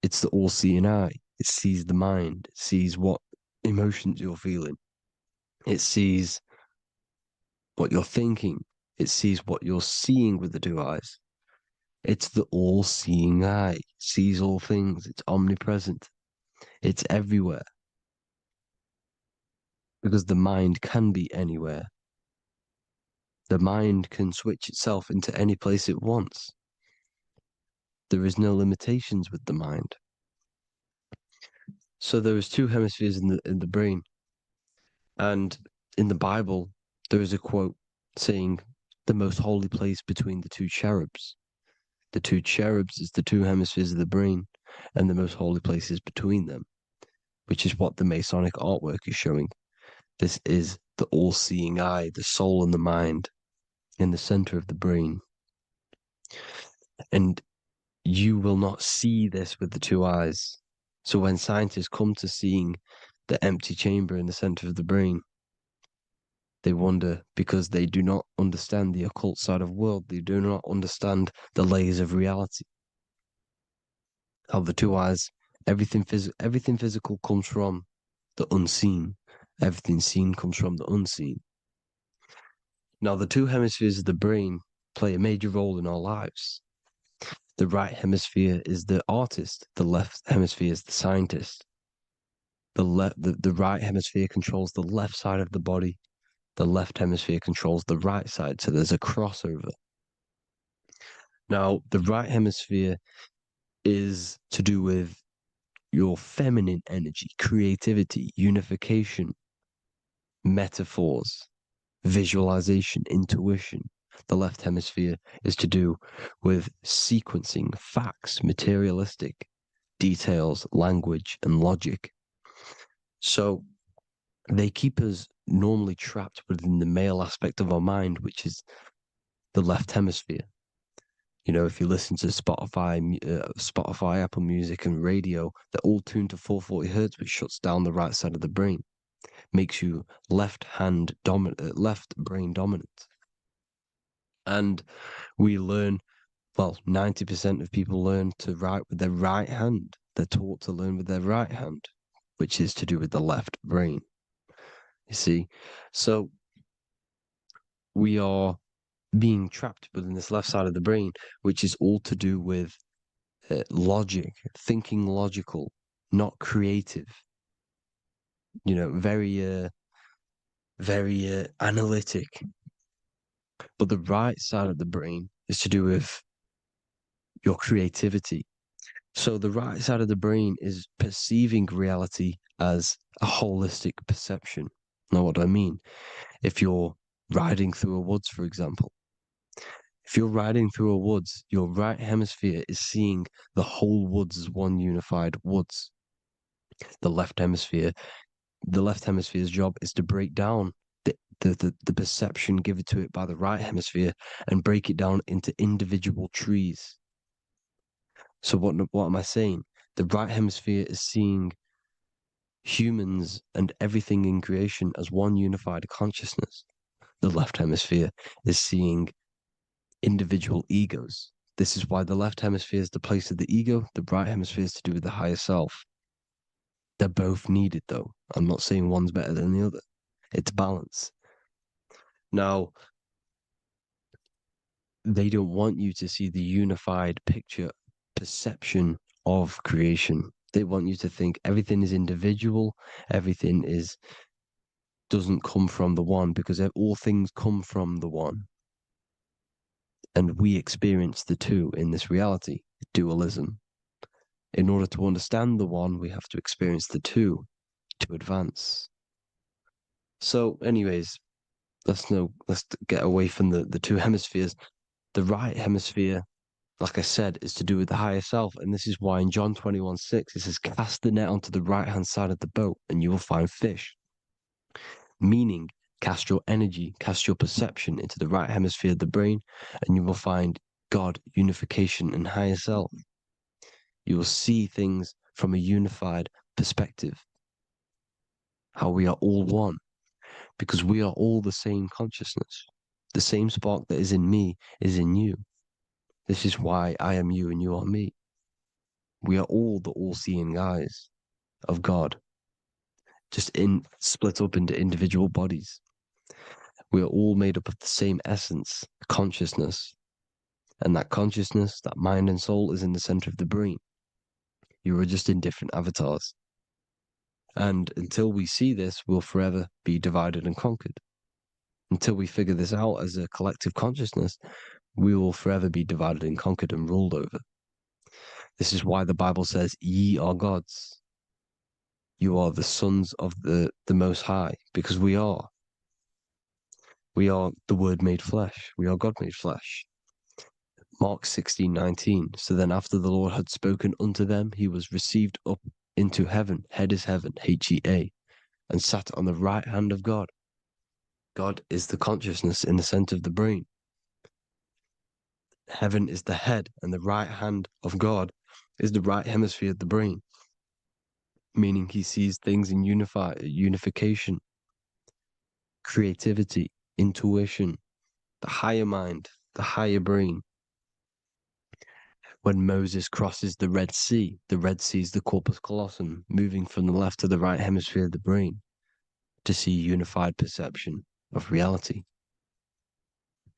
[SPEAKER 1] It's the all-seeing eye. It sees the mind. It sees what emotions you're feeling. It sees what you're thinking. It sees what you're seeing with the two eyes. It's the all-seeing eye. It sees all things. It's omnipresent. It's everywhere. Because the mind can be anywhere. The mind can switch itself into any place it wants. There is no limitations with the mind. So there is two hemispheres in the brain. And in the Bible, there is a quote saying the most holy place between the two cherubs. The two cherubs is the two hemispheres of the brain, and the most holy place is between them, which is what the Masonic artwork is showing. This is the all-seeing eye, the soul and the mind in the center of the brain. And you will not see this with the two eyes. So when scientists come to seeing the empty chamber in the center of the brain, they wonder because they do not understand the occult side of the world. They do not understand the layers of reality. How the two eyes, everything physical comes from the unseen. Everything seen comes from the unseen. Now, the two hemispheres of the brain play a major role in our lives. The right hemisphere is the artist. The left hemisphere is the scientist. The right hemisphere controls the left side of the body. The left hemisphere controls the right side, so there's a crossover. Now, the right hemisphere is to do with your feminine energy, creativity, unification, metaphors, visualization, intuition. The left hemisphere is to do with sequencing, facts, materialistic details, language, and logic. So they keep us normally trapped within the male aspect of our mind, which is the left hemisphere. You know, if you listen to Spotify, Apple Music, and radio, they're all tuned to 440 hertz, which shuts down the right side of the brain, makes you left brain dominant. And we learn, well, 90% of people learn to write with their right hand. They're taught to learn with their right hand, which is to do with the left brain. You see, so we are being trapped within this left side of the brain, which is all to do with logic, thinking logical, not creative. You know, very analytic. But the right side of the brain is to do with your creativity. So the right side of the brain is perceiving reality as a holistic perception. Now, what do I mean? If you're riding through a woods, for example, if you're riding through a woods, your right hemisphere is seeing the whole woods as one unified woods. The left hemisphere's job is to break down the perception given to it by the right hemisphere and break it down into individual trees. So what am I saying? The right hemisphere is seeing humans and everything in creation as one unified consciousness. The left hemisphere is seeing individual egos. This is why the left hemisphere is the place of the ego, the right hemisphere is to do with the higher self. They're both needed, though. I'm not saying one's better than the other. It's balance. Now, they don't want you to see the unified picture, perception of creation. They want you to think everything is individual, everything doesn't come from the one, because all things come from the one. And we experience the two in this reality, dualism. In order to understand the one, we have to experience the two to advance. So, anyways, let's get away from the two hemispheres. The right hemisphere, like I said, is to do with the higher self. And this is why in John 21:6, it says, cast the net onto the right-hand side of the boat and you will find fish. Meaning, cast your energy, cast your perception into the right hemisphere of the brain, and you will find God, unification, and higher self. You will see things from a unified perspective. How we are all one, because we are all the same consciousness. The same spark that is in me is in you. This is why I am you and you are me. We are all the all-seeing eyes of God, just split up into individual bodies. We are all made up of the same essence, consciousness. And that consciousness, that mind and soul, is in the center of the brain. You are just in different avatars. And until we see this, we'll forever be divided and conquered. Until we figure this out as a collective consciousness, we will forever be divided and conquered and ruled over. This is why the Bible says, ye are gods. You are the sons of the Most High, because we are. We are the Word made flesh. We are God made flesh. Mark 16:19. So then after the Lord had spoken unto them, he was received up into heaven, head is heaven, H-E-A, and sat on the right hand of God. God is the consciousness in the center of the brain. Heaven is the head, and the right hand of God is the right hemisphere of the brain, meaning he sees things in unification, creativity, intuition, the higher mind, the higher brain. When Moses crosses the Red Sea is the corpus callosum, moving from the left to the right hemisphere of the brain to see unified perception of reality.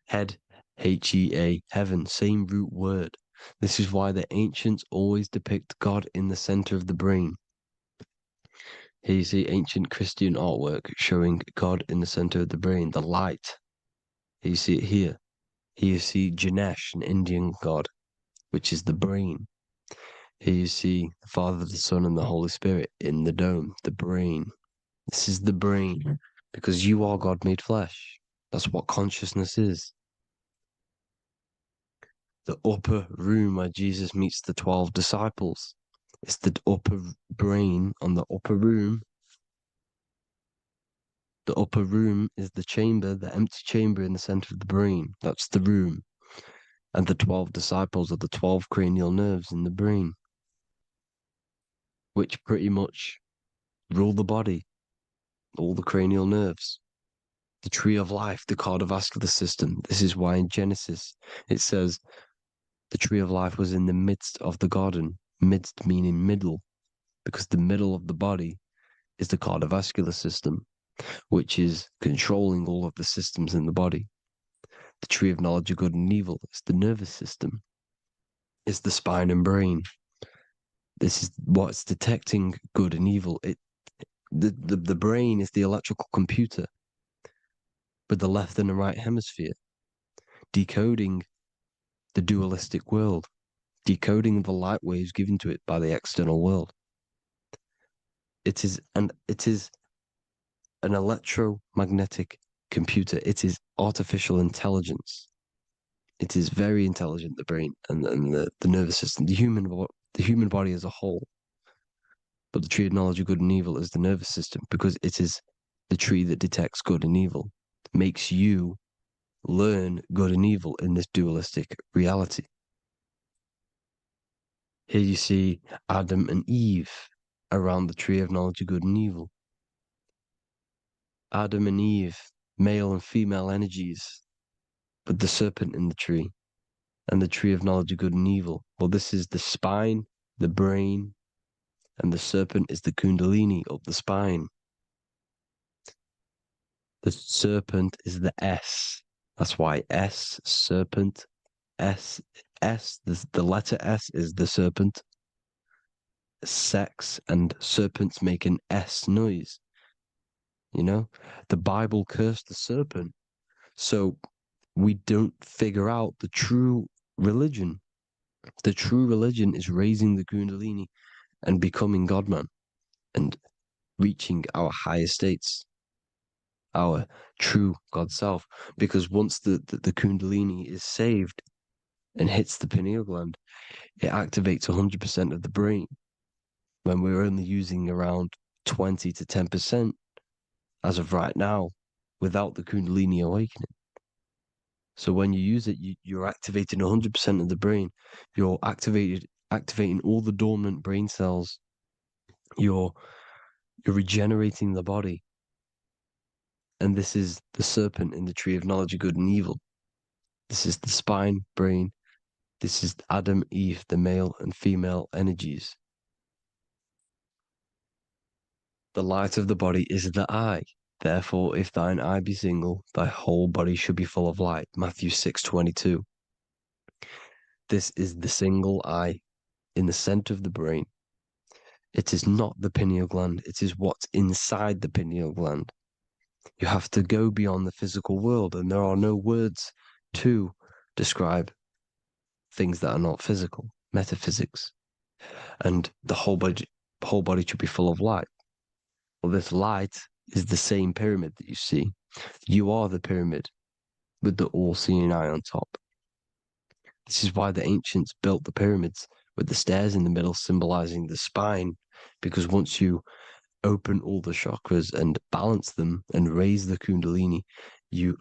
[SPEAKER 1] Head, H-E-A, heaven, same root word. This is why the ancients always depict God in the center of the brain. Here you see ancient Christian artwork showing God in the center of the brain, the light. Here you see it here. Here you see Ganesh, an Indian god, which is the brain. Here you see the Father, the Son, and the Holy Spirit in the dome, the brain. This is the brain, because you are God made flesh. That's what consciousness is. The upper room where Jesus meets the 12 disciples. It's the upper brain on the upper room. The upper room is the chamber, the empty chamber in the center of the brain. That's the room. And the 12 disciples are the 12 cranial nerves in the brain, which pretty much rule the body, all the cranial nerves. The tree of life, the cardiovascular system. This is why in Genesis it says the tree of life was in the midst of the garden. Midst meaning middle, because the middle of the body is the cardiovascular system, which is controlling all of the systems in the body. The tree of knowledge of good and evil is the nervous system, is the spine and brain. This is what's detecting good and evil. The brain is the electrical computer with the left and the right hemisphere, decoding the dualistic world, decoding the light waves given to it by the external world. It is an electromagnetic computer. It is artificial intelligence. It is very intelligent, the brain and the nervous system, the human body as a whole. But the tree of knowledge of good and evil is the nervous system, because it is the tree that detects good and evil, makes you learn good and evil in this dualistic reality. Here you see Adam and Eve around the tree of knowledge of good and evil. Adam and Eve, male and female energies, with the serpent in the tree, and the tree of knowledge of good and evil. Well, this is the spine, the brain, and the serpent is the kundalini up the spine. The serpent is the S. That's why S, serpent, S, the letter S is the serpent. Sex and serpents make an S noise. You know, the Bible cursed the serpent. So we don't figure out the true religion. The true religion is raising the kundalini and becoming God-man and reaching our higher states, our true God self. Because once the kundalini is saved and hits the pineal gland, it activates 100% of the brain when we're only using around 20 to 10% as of right now without the kundalini awakening. So when you use it, you're activating 100% of the brain. You're activating all the dormant brain cells. You're regenerating the body. And this is the serpent in the tree of knowledge of good and evil. This is the spine, brain. This is Adam, Eve, the male and female energies. The light of the body is the eye. Therefore, if thine eye be single, thy whole body should be full of light. Matthew 6:22. This is the single eye in the center of the brain. It is not the pineal gland. It is what's inside the pineal gland. You have to go beyond the physical world, and there are no words to describe things that are not physical, metaphysics. And the whole body should be full of light. Well, this light is the same pyramid that you see. You are the pyramid with the all-seeing eye on top. This is why the ancients built the pyramids with the stairs in the middle symbolizing the spine, because once you open all the chakras and balance them and raise the kundalini, you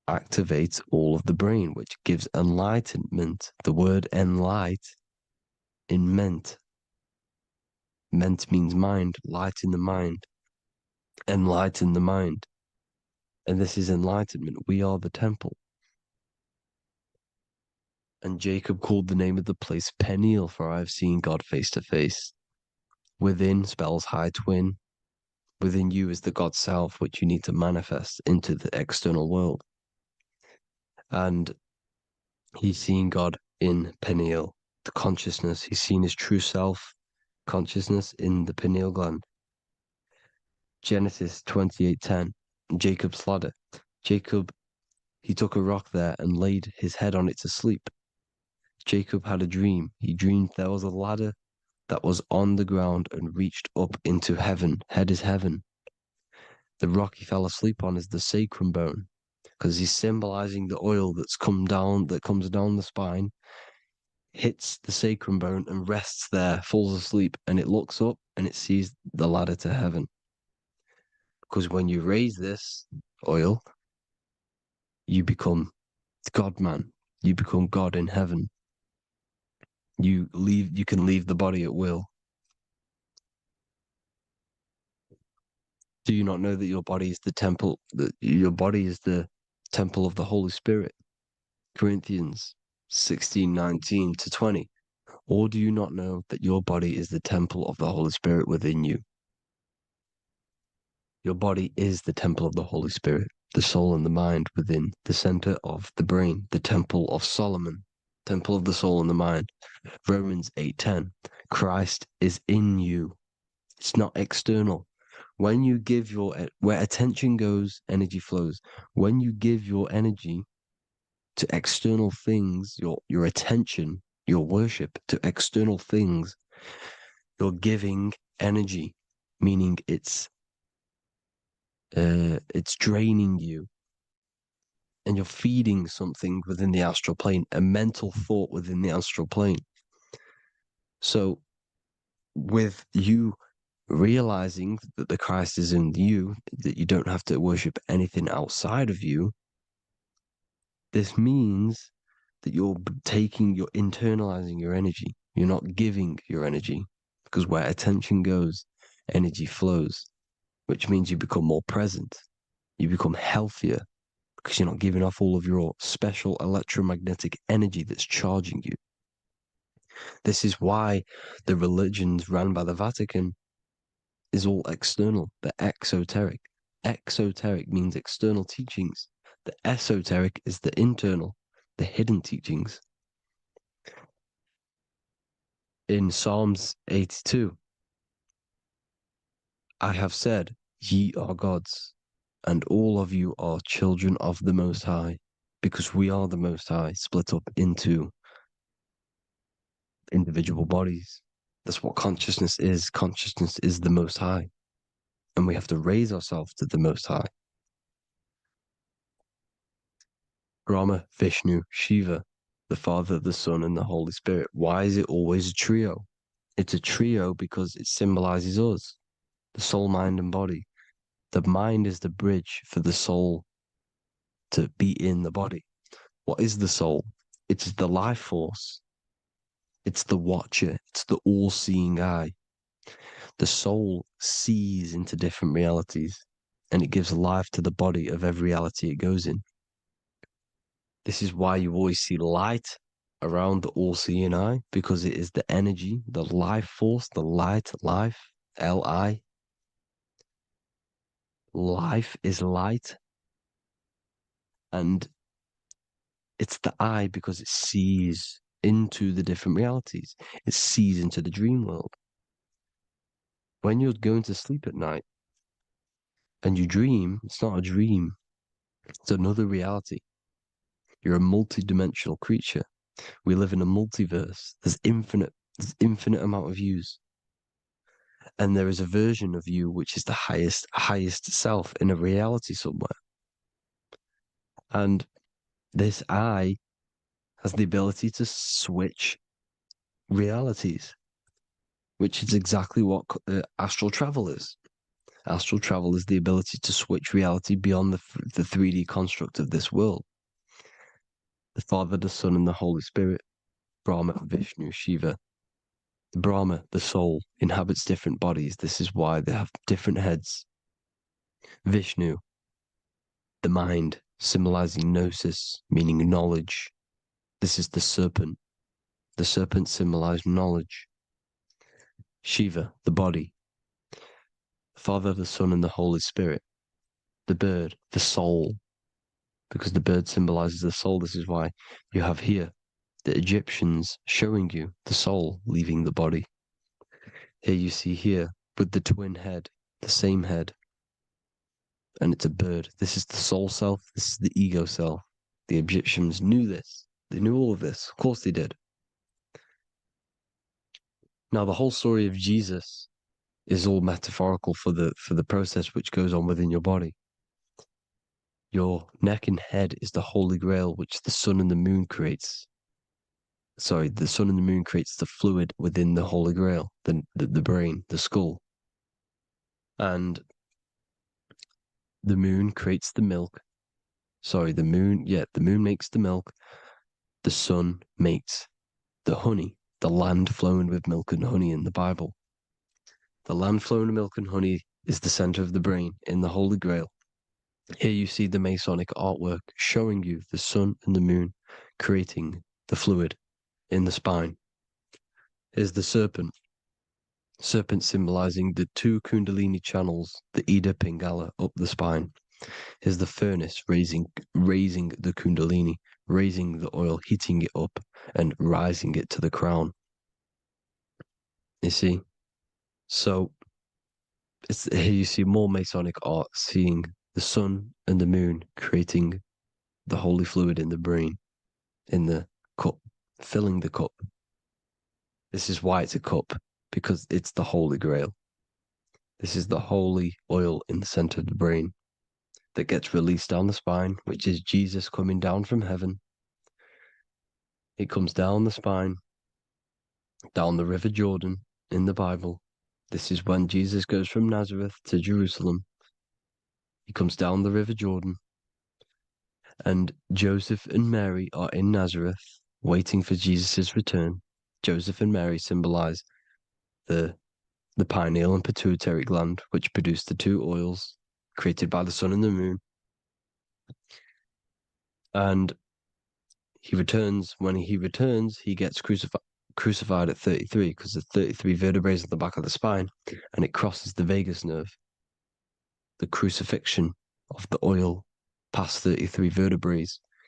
[SPEAKER 1] activate all of the brain, which gives enlightenment. The word enlight in ment. Ment means mind, light in the mind. Enlighten the mind. And this is enlightenment. We are the temple. And Jacob called the name of the place Peniel, for I have seen God face to face. Within spells high twin. Within you is the God self, which you need to manifest into the external world. And he's seen God in Peniel, the consciousness. He's seen his true self consciousness in the pineal gland. Genesis 28:10, Jacob's ladder. Jacob, he took a rock there and laid his head on it to sleep. Jacob had a dream. He dreamed there was a ladder that was on the ground and reached up into heaven. Head is heaven. The rock he fell asleep on is the sacrum bone, because he's symbolizing the oil that comes down the spine, hits the sacrum bone and rests there, falls asleep, and it looks up and it sees the ladder to heaven. Because when you raise this oil, you become God man. You become God in heaven. You can leave the body at will. Do you not know that your body is the temple, that your body is the temple of the Holy Spirit? Corinthians 16:19-20. Or do you not know that your body is the temple of the Holy Spirit within you? Your body is the temple of the Holy Spirit, the soul and the mind within the center of the brain, the temple of Solomon, temple of the soul and the mind. Romans 8:10. Christ is in you. It's not external. When you give where attention goes, energy flows. When you give your energy to external things, your attention, your worship to external things, you're giving energy, meaning it's draining you, and you're feeding something within the astral plane, a mental thought within the astral plane. So with you realizing that the Christ is in you, that you don't have to worship anything outside of you, this means that you're internalizing your energy. You're not giving your energy, because where attention goes, energy flows, which means you become more present. You become healthier because you're not giving off all of your special electromagnetic energy that's charging you. This is why the religions run by the Vatican is all external. They're exoteric. Exoteric means external teachings. The esoteric is the internal, the hidden teachings. In Psalms 82, I have said, ye are gods, and all of you are children of the Most High, because we are the Most High, split up into individual bodies. That's what consciousness is. Consciousness is the Most High, and we have to raise ourselves to the Most High. Brahma, Vishnu, Shiva, the Father, the Son, and the Holy Spirit. Why is it always a trio? It's a trio because it symbolizes us, the soul, mind, and body. The mind is the bridge for the soul to be in the body. What is the soul? It's the life force. It's the watcher. It's the all-seeing eye. The soul sees into different realities, and it gives life to the body of every reality it goes in. This is why you always see light around the all-seeing eye, because it is the energy, the life force, the light, life, L-I. Life is light. And it's the eye because it sees into the different realities. It sees into the dream world. When you're going to sleep at night and you dream, it's not a dream. It's another reality. You're a multi-dimensional creature. We live in a multiverse. There's infinite amount of yous. And there is a version of you which is the highest self in a reality somewhere. And this eye has the ability to switch realities, which is exactly what astral travel is. Astral travel is the ability to switch reality beyond the 3D construct of this world. The Father, the Son, and the Holy Spirit, Brahma, Vishnu, Shiva. The Brahma, the soul, inhabits different bodies. This is why they have different heads. Vishnu, the mind, symbolizing gnosis, meaning knowledge. This is the serpent. The serpent symbolized knowledge. Shiva, the body. Father, the Son, and the Holy Spirit. The bird, the soul, because the bird symbolizes the soul. This is why you have here the Egyptians showing you the soul leaving the body. Here you see here with the twin head, the same head, and it's a bird. This is the soul self. This is the ego self. The Egyptians knew this. They knew all of this. Of course they did. Now, the whole story of Jesus is all metaphorical for the process which goes on within your body. Your neck and head is the holy grail which the sun and the moon creates. Sorry, the sun and the moon creates the fluid within the holy grail, the brain, the skull. And the moon creates the milk. Sorry, the moon makes the milk. The sun makes the honey, the land flowing with milk and honey in the Bible. The land flowing with milk and honey is the center of the brain in the Holy Grail. Here you see the Masonic artwork showing you the sun and the moon creating the fluid in the spine. Here's the serpent. Serpent symbolizing the two Kundalini channels, the Ida Pingala up the spine. Here's the furnace raising the Kundalini, raising the oil, heating it up, and rising it to the crown. You see? So here you see more Masonic art, seeing the sun and the moon creating the holy fluid in the brain, in the cup, filling the cup. This is why it's a cup, because it's the Holy Grail. This is the holy oil in the center of the brain that gets released down the spine, which is Jesus coming down from heaven. It comes down the spine, down the River Jordan in the Bible. This is when Jesus goes from Nazareth to Jerusalem. He comes down the River Jordan, and Joseph and Mary are in Nazareth waiting for Jesus' return. Joseph and Mary symbolize the pineal and pituitary gland, which produce the two oils created by the sun and the moon. And he returns. When he returns, he gets crucified at 33, because there's 33 vertebrae at the back of the spine, and it crosses the vagus nerve. The crucifixion of the oil past 33 vertebrae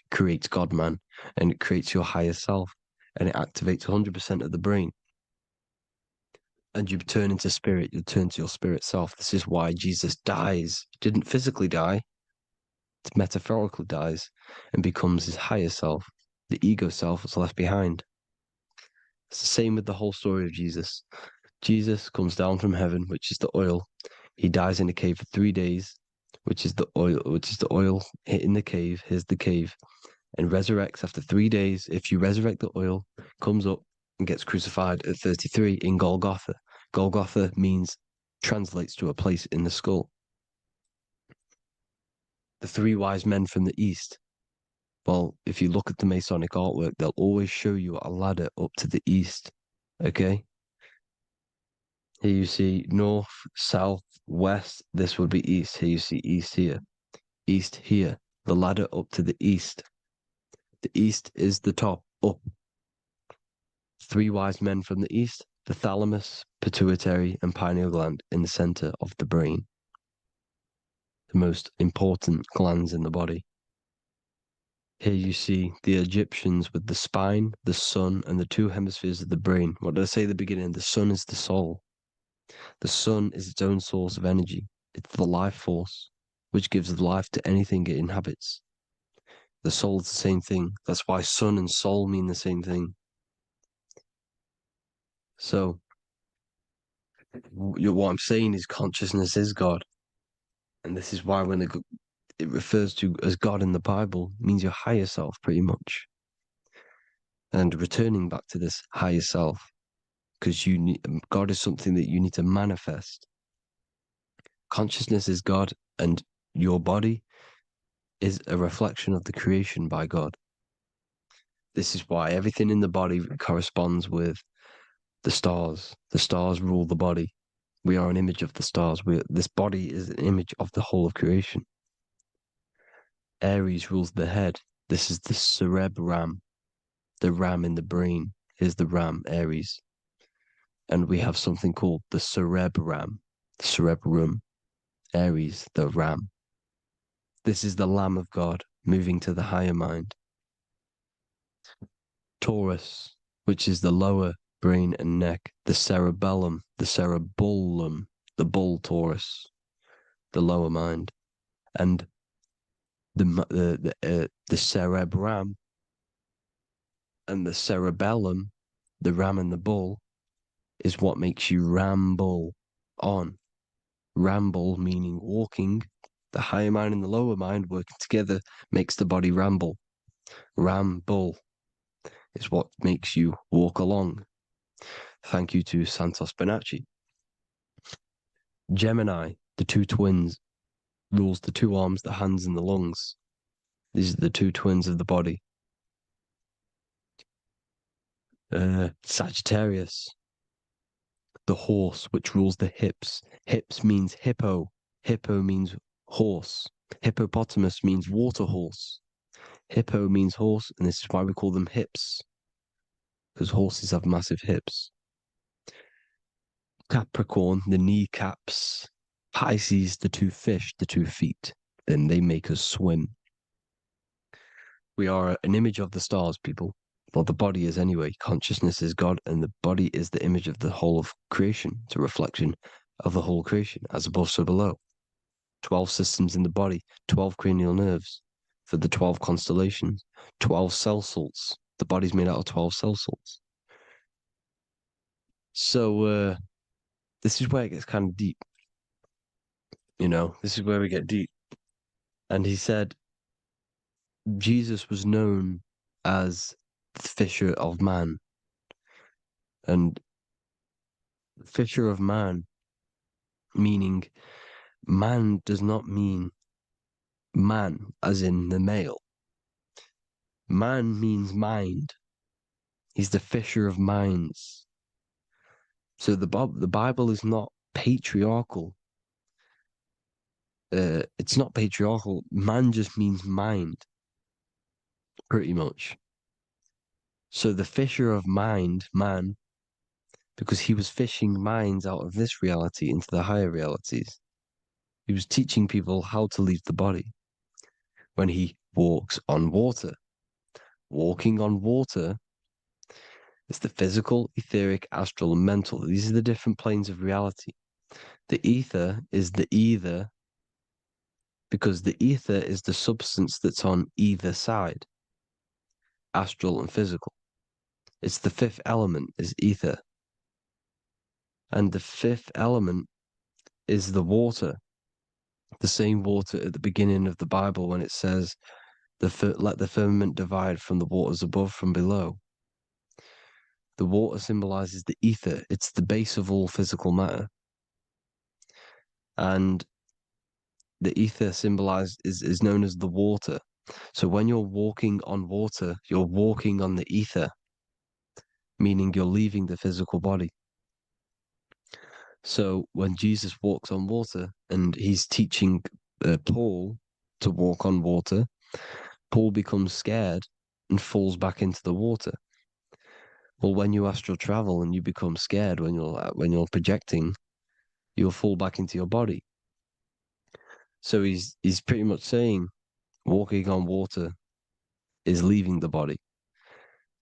[SPEAKER 1] creates God-man, and it creates your higher self, and it activates 100% of the brain. And you turn into spirit, you turn to your spirit self. This is why Jesus dies. He didn't physically die, it metaphorically dies, and becomes his higher self. The ego self is left behind. It's the same with the whole story of Jesus. Jesus comes down from heaven, which is the oil. He dies in a cave for 3 days, which is the oil hitting the cave. Here's the cave, and resurrects after 3 days. If you resurrect the oil, comes up and gets crucified at 33 in Golgotha. Golgotha translates to a place in the skull. The three wise men from the east. Well, if you look at the Masonic artwork, they'll always show you a ladder up to the east. Okay? Here you see north, south, west. This would be east. Here you see east here. East here. The ladder up to the east. The east is the top, up. Three wise men from the east. The thalamus, pituitary, and pineal gland in the center of the brain. The most important glands in the body. Here you see the Egyptians with the spine, the sun, and the two hemispheres of the brain. What did I say at the beginning? The sun is the soul. The sun is its own source of energy. It's the life force, which gives life to anything it inhabits. The soul is the same thing. That's why sun and soul mean the same thing. So, what I'm saying is consciousness is God. And this is why when it refers to as God in the Bible, it means your higher self, pretty much. And returning back to this higher self, because God is something that you need to manifest. Consciousness is God, and your body is a reflection of the creation by God. This is why everything in the body corresponds with the stars. The stars rule the body. We are an image of the stars. This body is an image of the whole of creation. Aries rules the head. This is the cerebrum, the ram in the brain. Here's the ram, Aries. And we have something called the cerebrum, Aries, the ram. This is the Lamb of God moving to the higher mind. Taurus, which is the lower brain and neck, the cerebellum, the bull Taurus, the lower mind. And the cerebrum and the cerebellum, the ram and the bull, is what makes you ramble on. Ramble meaning walking. The higher mind and the lower mind working together makes the body ramble. Ramble is what makes you walk along. Thank you to Santos Bonacci. Gemini, the two twins, rules the two arms, the hands, and the lungs. These are the two twins of the body. Sagittarius, the horse, which rules the hips. Hips means hippo. Hippo means horse. Hippopotamus means water horse. Hippo means horse, and this is why we call them hips, because horses have massive hips. Capricorn, the kneecaps. Pisces, the two fish, the 2 feet. Then they make us swim. We are an image of the stars, people. Well, the body is anyway. Consciousness is God, and the body is the image of the whole of creation. It's a reflection of the whole creation, as above, so below. 12 systems in the body, 12 cranial nerves for the 12 constellations, 12 cell salts. The body's made out of 12 cell salts. So, this is where it gets kind of deep. You know, this is where we get deep. And he said, Jesus was known as the fisher of man. And fisher of man, meaning man does not mean man as in the male. Man means mind. He's the fisher of minds. So the Bible is not patriarchal. It's not patriarchal. Man just means mind, pretty much. So the fisher of mind, man, because he was fishing minds out of this reality into the higher realities. He was teaching people how to leave the body when he walks on water. Walking on water is the physical, etheric, astral, and mental. These are the different planes of reality. The ether is the either, because the ether is the substance that's on either side, astral and physical. It's the fifth element, is ether. And the fifth element is the water. The same water at the beginning of the Bible when it says, let the firmament divide from the waters above from below. The water symbolizes the ether. It's the base of all physical matter. And the ether symbolized is known as the water. So when you're walking on water, you're walking on the ether, meaning you're leaving the physical body. So when Jesus walks on water and he's teaching Paul to walk on water, Paul becomes scared and falls back into the water. Well, when you astral travel and you become scared when you're projecting, you'll fall back into your body. So he's pretty much saying walking on water is leaving the body,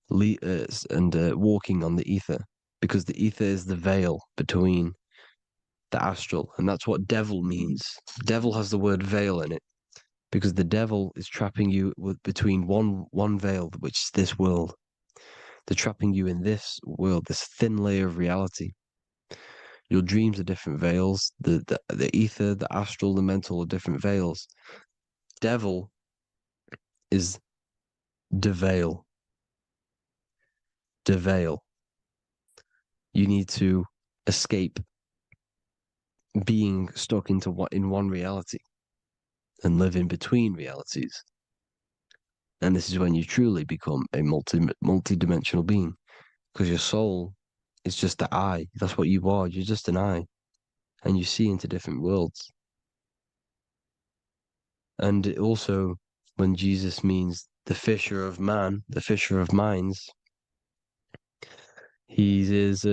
[SPEAKER 1] and walking on the ether, because the ether is the veil between the astral, and that's what devil means. Devil has the word veil in it, because the devil is trapping you between one veil, which is this world. They're trapping you in this world, this thin layer of reality. Your dreams are different veils. The ether, the astral, the mental are different veils. Devil is deveil. Deveil. You need to escape being stuck in one reality and live in between realities. And this is when you truly become a multi-dimensional being, because your soul is just the eye. That's what you are. You're just an eye, and you see into different worlds. And it also, when Jesus means the fisher of man, the fisher of minds, he is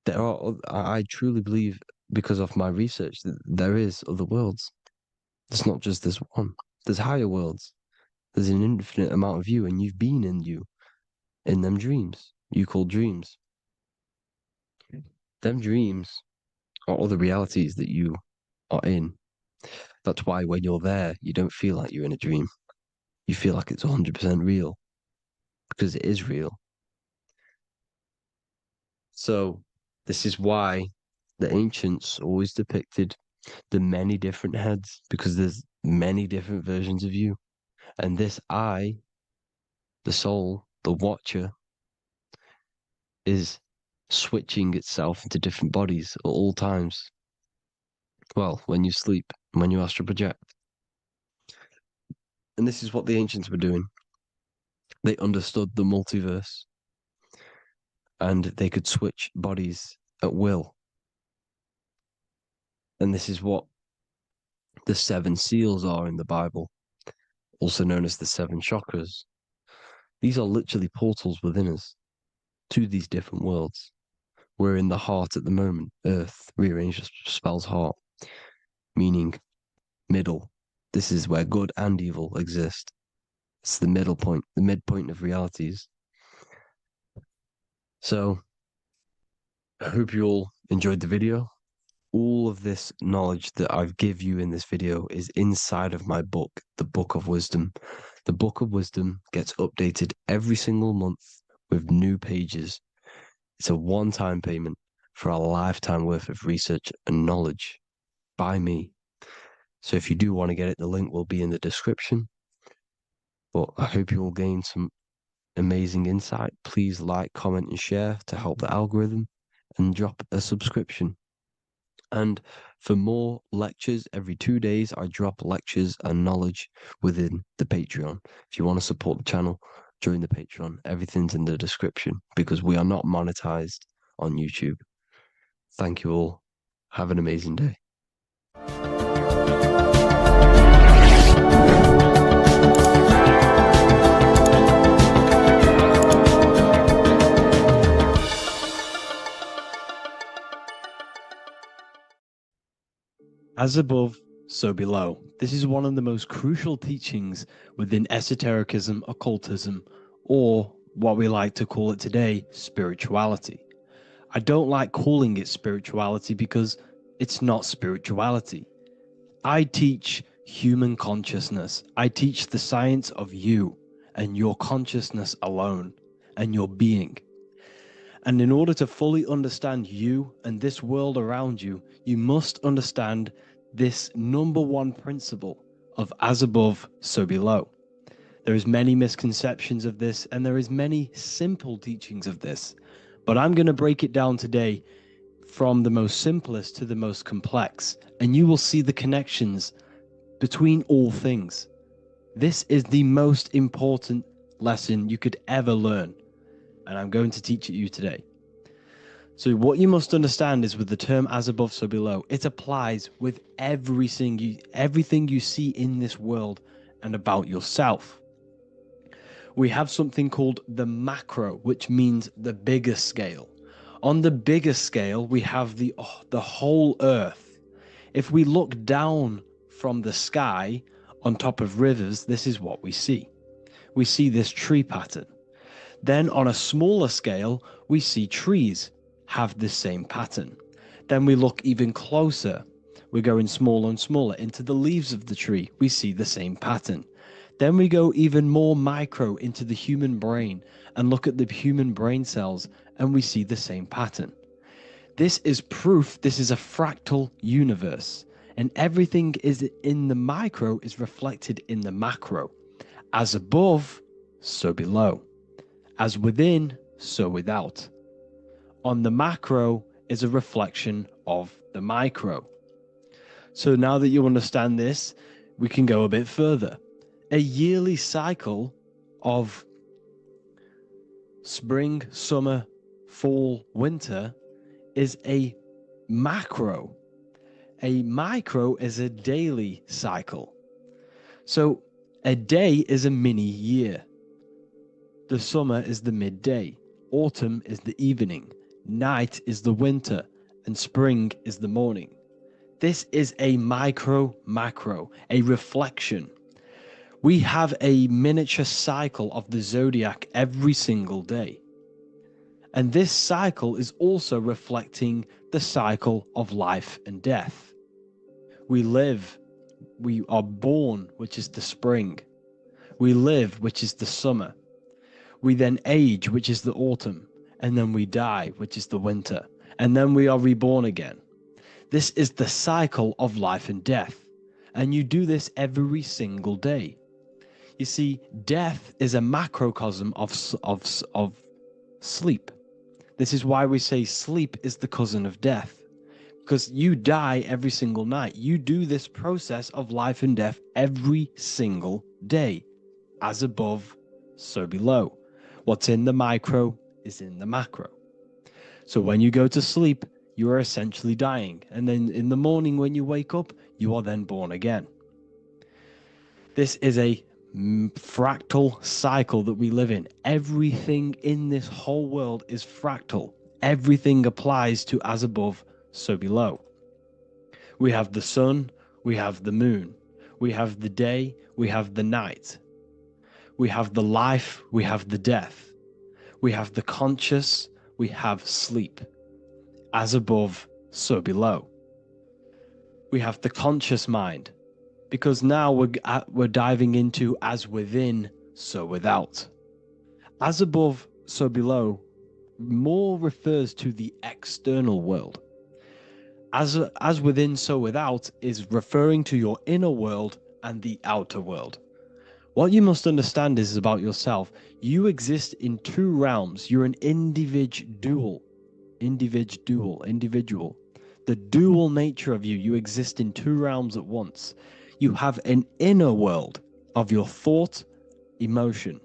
[SPEAKER 1] I truly believe, because of my research, that there is other worlds. It's not just this one. There's higher worlds. There's an infinite amount of you, and you've been in them dreams you call dreams. Them dreams are other realities that you are in. That's why when you're there, you don't feel like you're in a dream. You feel like it's 100% real, because it is real. So this is why the ancients always depicted the many different heads, because there's many different versions of you. And this I, the soul, the watcher, is switching itself into different bodies at all times. Well, when you sleep, when you astral project. And this is what the ancients were doing. They understood the multiverse and they could switch bodies at will. And this is what the 7 seals are in the Bible, also known as the 7 chakras. These are literally portals within us to these different worlds. We're in the heart at the moment. Earth rearranged spells heart, meaning middle. This is where good and evil exist. It's the middle point, the midpoint of realities. So I hope you all enjoyed the video. All of this knowledge that I've give you in this video is inside of my book, the Book of Wisdom. The Book of Wisdom gets updated every single month with new pages. It's a one-time payment for a lifetime worth of research and knowledge by me. So if you do want to get it, the link will be in the description. But I hope you all gain some amazing insight. Please like, comment, and share to help the algorithm, and drop a subscription. And for more lectures, every 2 days, I drop lectures and knowledge within the Patreon. If you want to support the channel, join the Patreon. Everything's in the description because we are not monetized on YouTube. Thank you all. Have an amazing day.
[SPEAKER 6] As above, so below. This is one of the most crucial teachings within esotericism, occultism, or what we like to call it today, spirituality. I don't like calling it spirituality because it's not spirituality. I teach human consciousness. I teach the science of you and your consciousness alone and your being. And in order to fully understand you and this world around you, you must understand this number one principle of as above, so below. There is many misconceptions of this, and there is many simple teachings of this. But I'm going to break it down today from the most simplest to the most complex, and you will see the connections between all things. This is the most important lesson you could ever learn, and I'm going to teach it you today. So what you must understand is with the term as above, so below, it applies with everything you see in this world and about yourself. We have something called the macro, which means the bigger scale. On the bigger scale, we have the whole earth. If we look down from the sky on top of rivers, this is what we see. We see this tree pattern. Then on a smaller scale, we see trees have this same pattern. Then we look even closer. We're going smaller and smaller into the leaves of the tree. We see the same pattern. Then we go even more micro into the human brain and look at the human brain cells, and we see the same pattern. This is proof this is a fractal universe, and everything is in the micro is reflected in the macro. As above, so below. As within, so without. On the macro is a reflection of the micro. So now that you understand this, we can go a bit further. A yearly cycle of spring, summer, fall, winter is a macro. A micro is a daily cycle. So a day is a mini year. The summer is the midday. Autumn is the evening. Night is the winter. And spring is the morning. This is a macro, a reflection. We have a miniature cycle of the zodiac every single day. And this cycle is also reflecting the cycle of life and death. We live, We are born, which is the spring. We live, which is the summer. We then age, which is the autumn. And then we die, which is the winter. And then we are reborn again. This is the cycle of life and death. And you do this every single day. You see, death is a macrocosm of sleep. This is why we say sleep is the cousin of death. Because you die every single night. You do this process of life and death every single day. As above, so below. What's in the micro is in the macro. So when you go to sleep, you are essentially dying. And then in the morning when you wake up, you are then born again. This is a fractal cycle that we live in. Everything in this whole world is fractal. Everything applies to as above, so below. We have the sun, we have the moon, we have the day, we have the night. We have the life, we have the death. We have the conscious, we have sleep. As above, so below. We have the conscious mind, because now we're diving into as within, so without. As above, so below more refers to the external world. As within, so without is referring to your inner world and the outer world. What you must understand is about yourself. You exist in two realms. You're an individual. The dual nature of you. You exist in two realms at once. You have an inner world of your thought, emotion.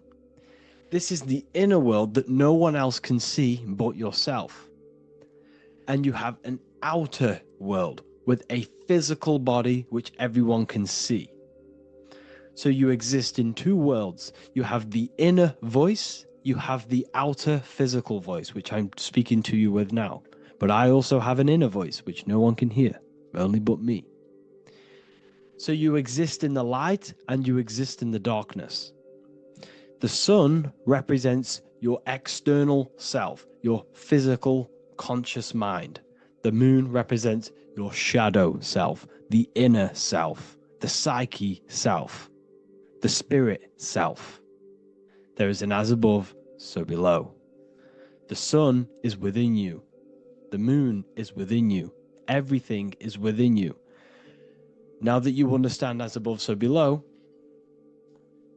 [SPEAKER 6] This is the inner world that no one else can see but yourself. And you have an outer world with a physical body which everyone can see. So you exist in two worlds. You have the inner voice, you have the outer physical voice, which I'm speaking to you with now. But I also have an inner voice, which no one can hear, only but me. So you exist in the light and you exist in the darkness. The sun represents your external self, your physical, conscious mind. The moon represents your shadow self, the inner self, the psyche self, the spirit self. There is an as above, so below. The sun is within you. The moon is within you. Everything is within you. Now that you understand as above, so below,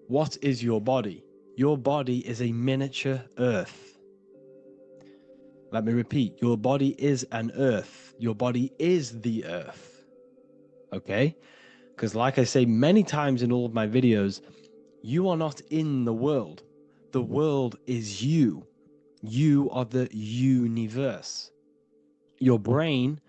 [SPEAKER 6] what is your body? Your body is a miniature earth. Let me repeat, your body is an earth. Your body is the earth. Okay? Because like I say many times in all of my videos, you are not in the world. The world is you. You are the universe. Your brain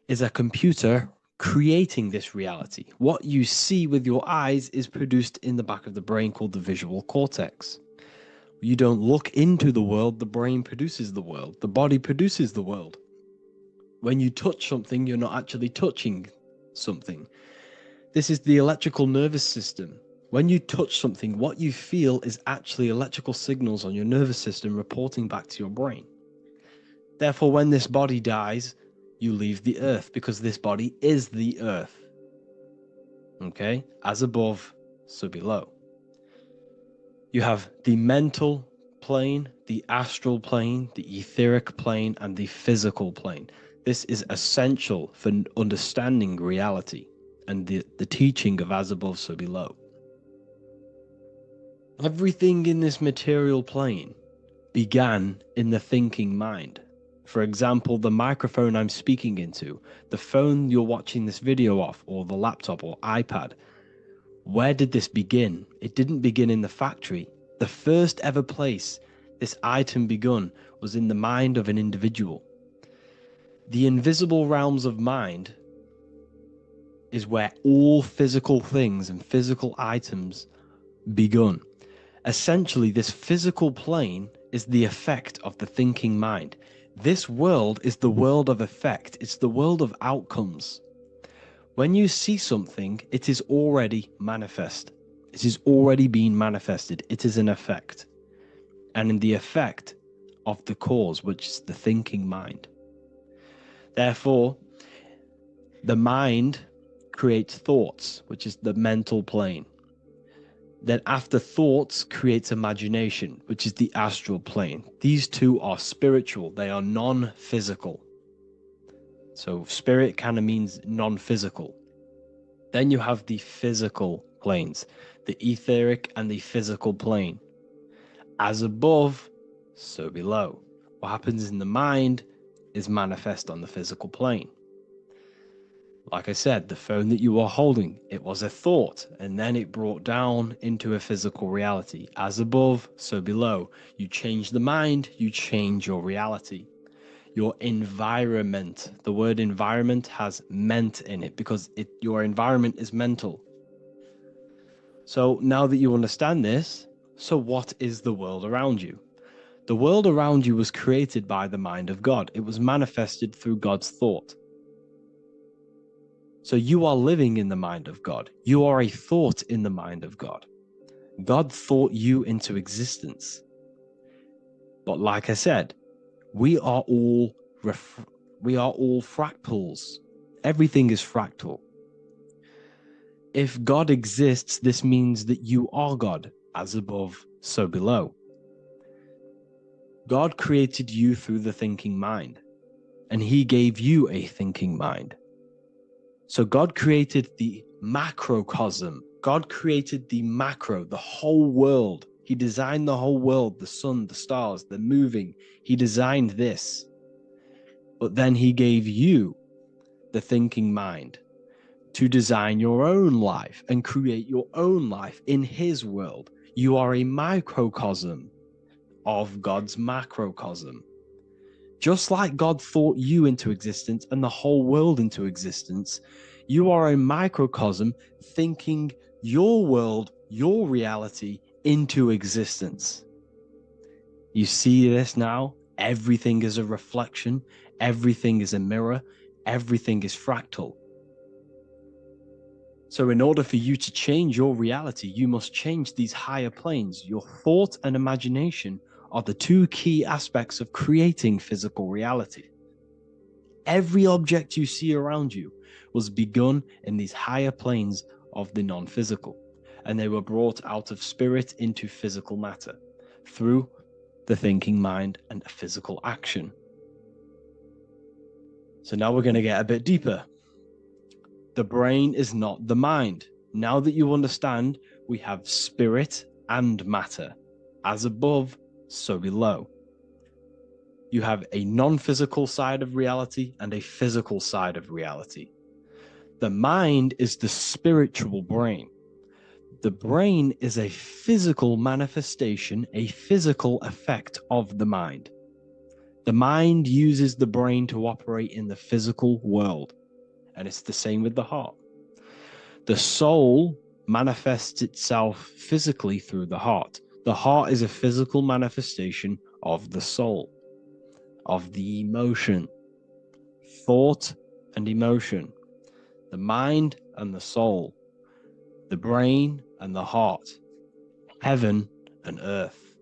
[SPEAKER 6] is a computer creating this reality. What you see with your eyes is produced in the back of the brain called the visual cortex. You don't look into the world, the brain produces the world. The body produces the world. When you touch something, you're not actually touching something. This is the electrical nervous system. When you touch something, what you feel is actually electrical signals on your nervous system reporting back to your brain. Therefore, when this body dies, you leave the earth because this body is the earth. Okay? As above, so below. You have the mental plane, the astral plane, the etheric plane, and the physical plane. This is essential for understanding reality and the teaching of as above, so below. Everything in this material plane began in the thinking mind. For example, the microphone I'm speaking into, the phone you're watching this video off, or the laptop or iPad. Where did this begin? It didn't begin in the factory. The first ever place this item begun was in the mind of an individual. The invisible realms of mind is where all physical things and physical items begun. Essentially, this physical plane is the effect of the thinking mind. This world is the world of effect. It's the world of outcomes. When you see something, it is already manifest. It is already being manifested. It is an effect. And in the effect of the cause, which is the thinking mind. Therefore, the mind creates thoughts, which is the mental plane. Then after thoughts creates imagination, which is the astral plane. These two are spiritual. They are non-physical. So spirit kind of means non-physical. Then you have the physical planes, the etheric and the physical plane. As above, so below. What happens in the mind is manifest on the physical plane. Like I said, the phone that you are holding, it was a thought, and then it brought down into a physical reality. As above, so below. You change the mind, you change your reality. Your environment, the word environment has ment in it because your environment is mental. So now that you understand this, so what is the world around you? The world around you was created by the mind of God. It was manifested through God's thought. So you are living in the mind of God. You are a thought in the mind of God. God thought you into existence. But like I said, we are all fractals. Everything is fractal. If God exists, this means that you are God, as above, so below. God created you through the thinking mind, and he gave you a thinking mind. So God created the macrocosm. God created the macro, the whole world. He designed the whole world, the sun, the stars, the moving. He designed this. But then he gave you the thinking mind to design your own life and create your own life in his world. You are a microcosm of God's macrocosm. Just like God thought you into existence and the whole world into existence, you are a microcosm thinking your world, your reality into existence. You see this now? Everything is a reflection. Everything is a mirror. Everything is fractal. So in order for you to change your reality, you must change these higher planes. Your thought and imagination are the two key aspects of creating physical reality. Every object you see around you was begun in these higher planes of the non-physical, and they were brought out of spirit into physical matter through the thinking mind and physical action. So now we're going to get a bit deeper. The brain is not the mind. Now that you understand, we have spirit and matter. As above, so below. You have a non-physical side of reality and a physical side of reality. The mind is the spiritual brain. The brain is a physical manifestation, a physical effect of the mind. The mind uses the brain to operate in the physical world, and it's the same with the heart. The soul manifests itself physically through the heart. The heart is a physical manifestation of the soul, of the emotion, thought and emotion, the mind and the soul, the brain and the heart, heaven and earth.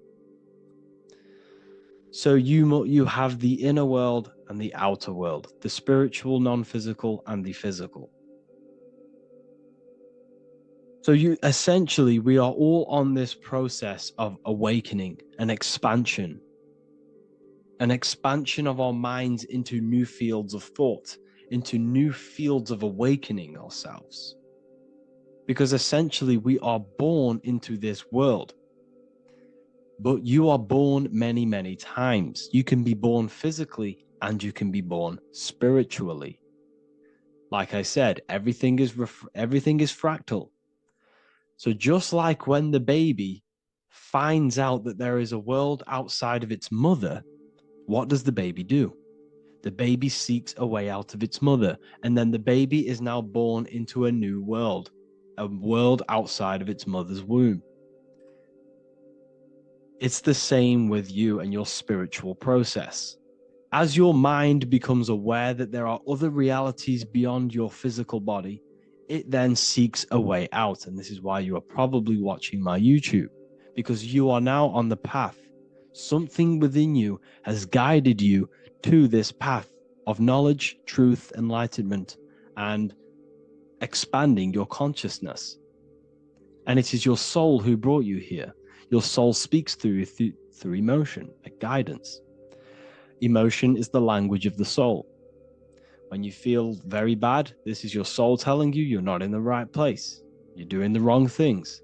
[SPEAKER 6] So you have the inner world and the outer world, the spiritual, non-physical, and the physical. So essentially, we are all on this process of awakening, an expansion of our minds into new fields of thought, into new fields of awakening ourselves. Because essentially, we are born into this world. But you are born many, many times. You can be born physically and you can be born spiritually. Like I said, everything is fractal. So just like when the baby finds out that there is a world outside of its mother, what does the baby do? The baby seeks a way out of its mother, and then the baby is now born into a new world, a world outside of its mother's womb. It's the same with you and your spiritual process. As your mind becomes aware that there are other realities beyond your physical body, it then seeks a way out. And this is why you are probably watching my YouTube, because you are now on the path. Something within you has guided you to this path of knowledge, truth, enlightenment, and expanding your consciousness. And it is your soul who brought you here. Your soul speaks through emotion, like guidance. Emotion is the language of the soul. When you feel very bad, this is your soul telling you you're not in the right place. You're doing the wrong things.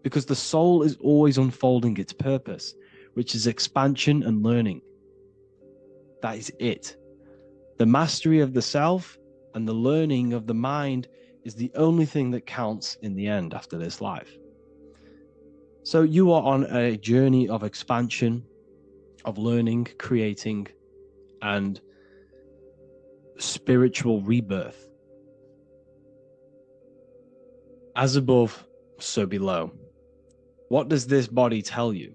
[SPEAKER 6] Because the soul is always unfolding its purpose, which is expansion and learning. That is it. The mastery of the self and the learning of the mind is the only thing that counts in the end after this life. So you are on a journey of expansion, of learning, creating, and spiritual rebirth. As above, so below. What does this body tell you?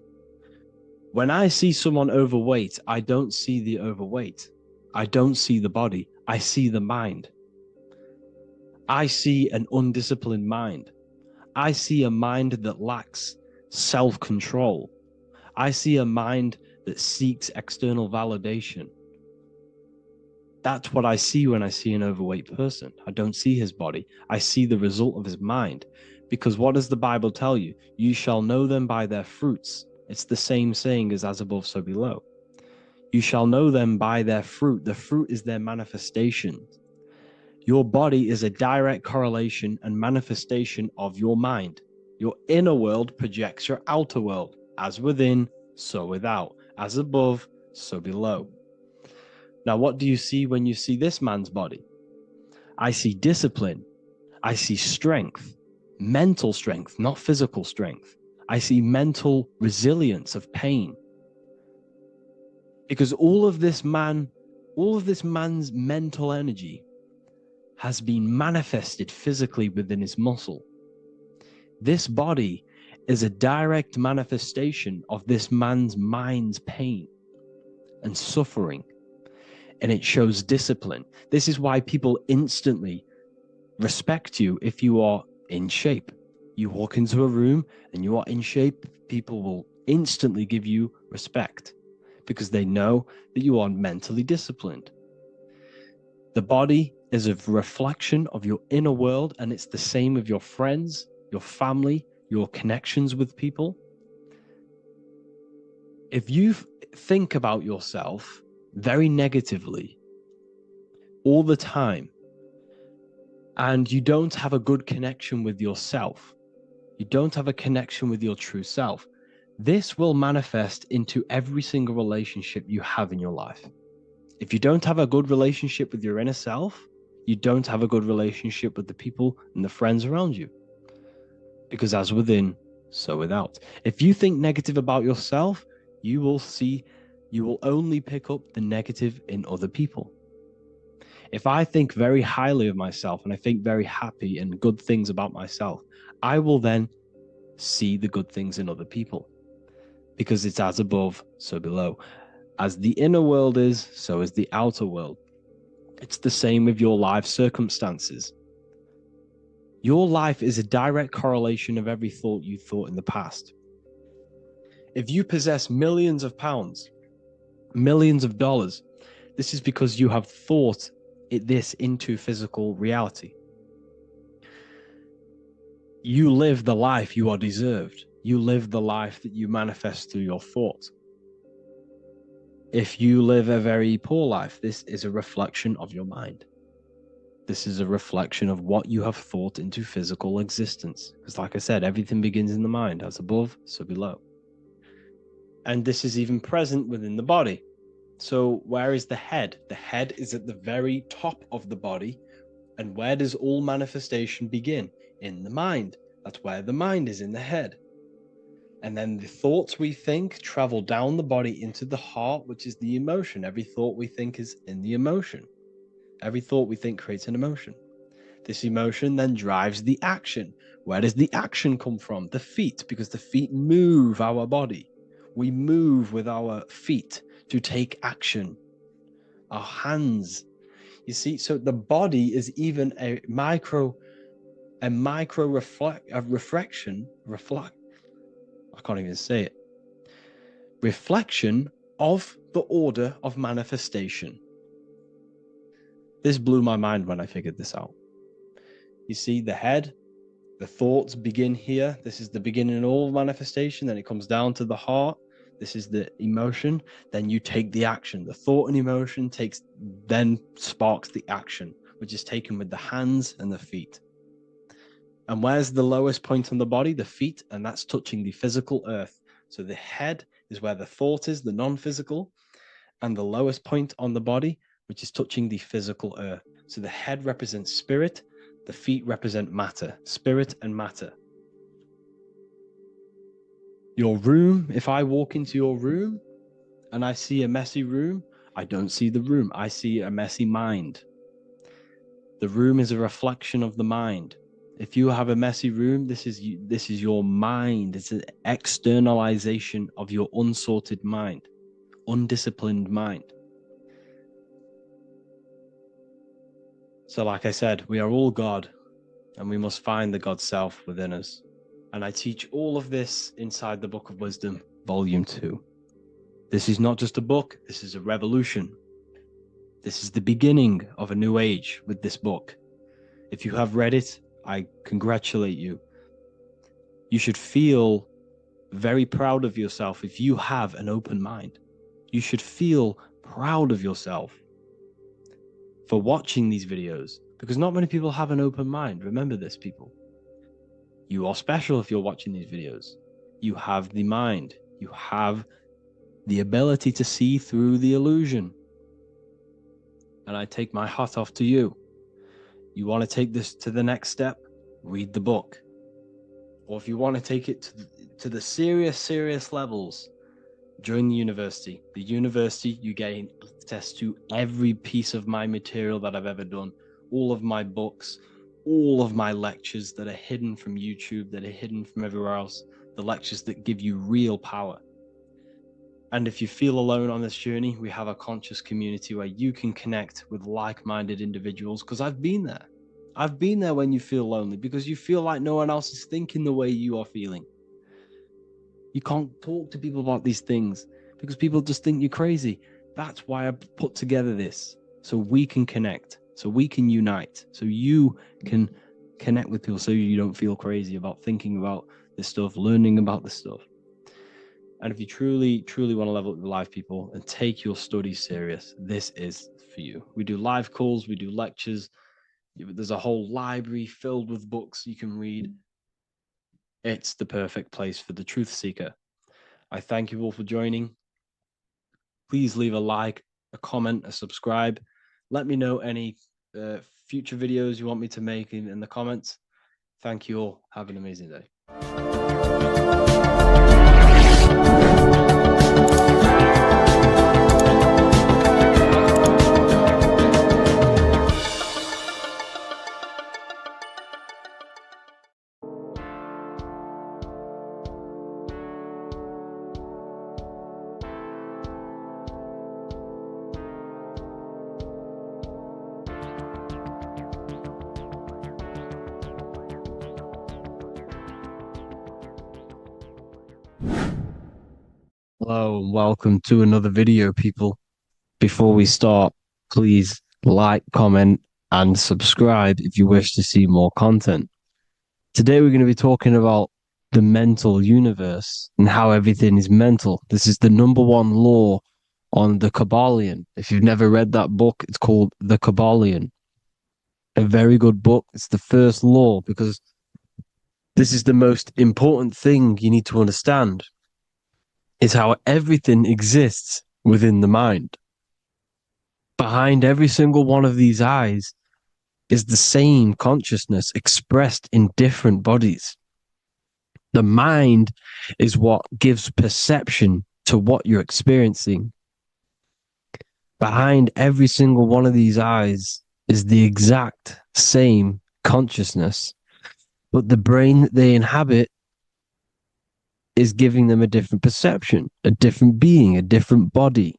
[SPEAKER 6] When I see someone overweight, I don't see the overweight. I don't see the body. I see the mind. I see an undisciplined mind. I see a mind that lacks self-control. I see a mind that seeks external validation. That's what I see when I see an overweight person. I don't see his body. I see the result of his mind. Because what does the Bible tell you? You shall know them by their fruits. It's the same saying as above, so below. You shall know them by their fruit. The fruit is their manifestation. Your body is a direct correlation and manifestation of your mind. Your inner world projects your outer world. As within, so without. As above, so below. Now, what do you see when you see this man's body? I see discipline. I see strength, mental strength, not physical strength. I see mental resilience of pain. Because all of this man's mental energy has been manifested physically within his muscle. This body is a direct manifestation of this man's mind's pain and suffering. And it shows discipline. This is why people instantly respect you if you are in shape. You walk into a room and you are in shape, people will instantly give you respect because they know that you are mentally disciplined. The body is a reflection of your inner world, and it's the same with your friends, your family, your connections with people. If you think about yourself very negatively all the time, and you don't have a good connection with yourself, you don't have a connection with your true self, this will manifest into every single relationship you have in your life. If you don't have a good relationship with your inner self, you don't have a good relationship with the people and the friends around you. Because as within, so without. If you think negative about yourself, you will only pick up the negative in other people. If I think very highly of myself and I think very happy and good things about myself, I will then see the good things in other people. Because it's as above, so below. As the inner world is, so is the outer world. It's the same with your life circumstances. Your life is a direct correlation of every thought you thought in the past. If you possess millions of pounds, millions of dollars, this is because you have thought this into physical reality. You live the life you are deserved. You live the life that you manifest through your thought. If you live a very poor life, this is a reflection of your mind. This is a reflection of what you have thought into physical existence. Because like I said, everything begins in the mind, as above, so below. And this is even present within the body. So where is the head? The head is at the very top of the body. And where does all manifestation begin? In the mind. That's where the mind is, in the head. And then the thoughts we think travel down the body into the heart, which is the emotion. Every thought we think is in the emotion. Every thought we think creates an emotion. This emotion then drives the action. Where does the action come from? The feet, because the feet move our body. We move with our feet to take action. Our hands. You see, so the body is even a micro reflection. I can't even say it. Reflection of the order of manifestation. This blew my mind when I figured this out. You see the head, the thoughts begin here. This is the beginning of all manifestation. Then it comes down to the heart. This is the emotion. Then you take the action. The thought and emotion then sparks the action, which is taken with the hands and the feet. And where's the lowest point on the body? The feet, and that's touching the physical earth. So the head is where the thought is, the non-physical, and the lowest point on the body, which is touching the physical earth. So the head represents spirit, the feet represent matter, spirit and matter. Your room, if I walk into your room and I see a messy room, I don't see the room, I see a messy mind. The room is a reflection of the mind. If you have a messy room, this is your mind. It's an externalization of your unsorted mind, undisciplined mind. So like I said, we are all God, and we must find the God self within us. And I teach all of this inside the Book of Wisdom, Volume 2. This is not just a book, this is a revolution. This is the beginning of a new age with this book. If you have read it, I congratulate you. You should feel very proud of yourself if you have an open mind. You should feel proud of yourself for watching these videos, because not many people have an open mind. Remember this, people. You are special if you're watching these videos. You have the mind. You have the ability to see through the illusion. And I take my hat off to you. You want to take this to the next step? Read the book. Or if you want to take it to the serious levels, join the university. The university, you gain access to every piece of my material that I've ever done, all of my books, all of my lectures that are hidden from YouTube, that are hidden from everywhere else, the lectures that give you real power. And if you feel alone on this journey, we have a conscious community where you can connect with like-minded individuals, because I've been there. I've been there when you feel lonely, because you feel like no one else is thinking the way you are feeling. You can't talk to people about these things because people just think you're crazy. That's why I put together this, so we can connect, so we can unite, so you can connect with people, so you don't feel crazy about thinking about this stuff, learning about this stuff. And if you truly want to level up your life, people, and take your studies serious, this is for you. We do live calls, we do lectures. There's a whole library filled with books you can read. It's the perfect place for the truth seeker. I thank you all for joining. Please leave a like, a comment, a subscribe. Let me know any future videos you want me to make in the comments. Thank you all. Have an amazing day. Hello and welcome to another video, people. Before we start, please like, comment, and subscribe if you wish to see more content. Today we're going to be talking about the mental universe and how everything is mental. This is the #1 law on the Kabbalion. If you've never read that book, it's called The Kabbalion. A very good book. It's the first law, because this is the most important thing you need to understand, is how everything exists within the mind. Behind every single one of these eyes is the same consciousness expressed in different bodies. The mind is what gives perception to what you're experiencing. Behind every single one of these eyes is the exact same consciousness, but the brain that they inhabit is giving them a different perception, a different being, a different body.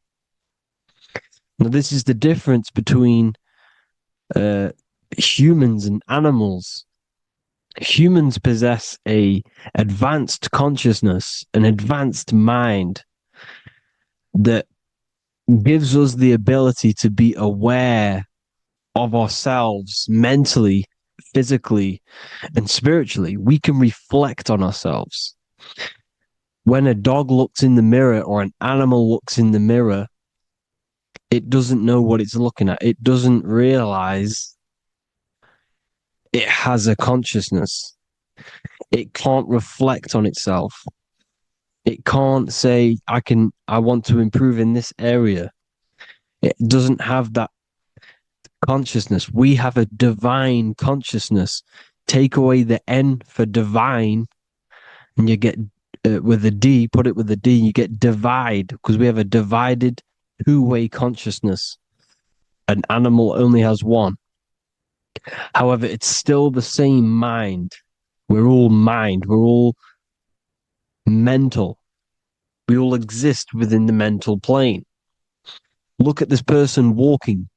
[SPEAKER 6] Now, this is the difference between humans and animals. Humans possess a advanced consciousness, an advanced mind that gives us the ability to be aware of ourselves mentally
[SPEAKER 1] physically and spiritually, we can reflect on ourselves. When a dog looks in the mirror or an animal looks in the mirror, it doesn't know what it's looking at. It doesn't realize it has a consciousness. It can't reflect on itself. It can't say, I want to improve in this area. It doesn't have that consciousness. We have a divine consciousness. Take away the N for divine, and you get with a D, put it with a D, you get divide, because we have a divided two-way consciousness. An animal only has one. However, it's still the same mind. We're all mind. We're all mental. We all exist within the mental plane. Look at this person walking.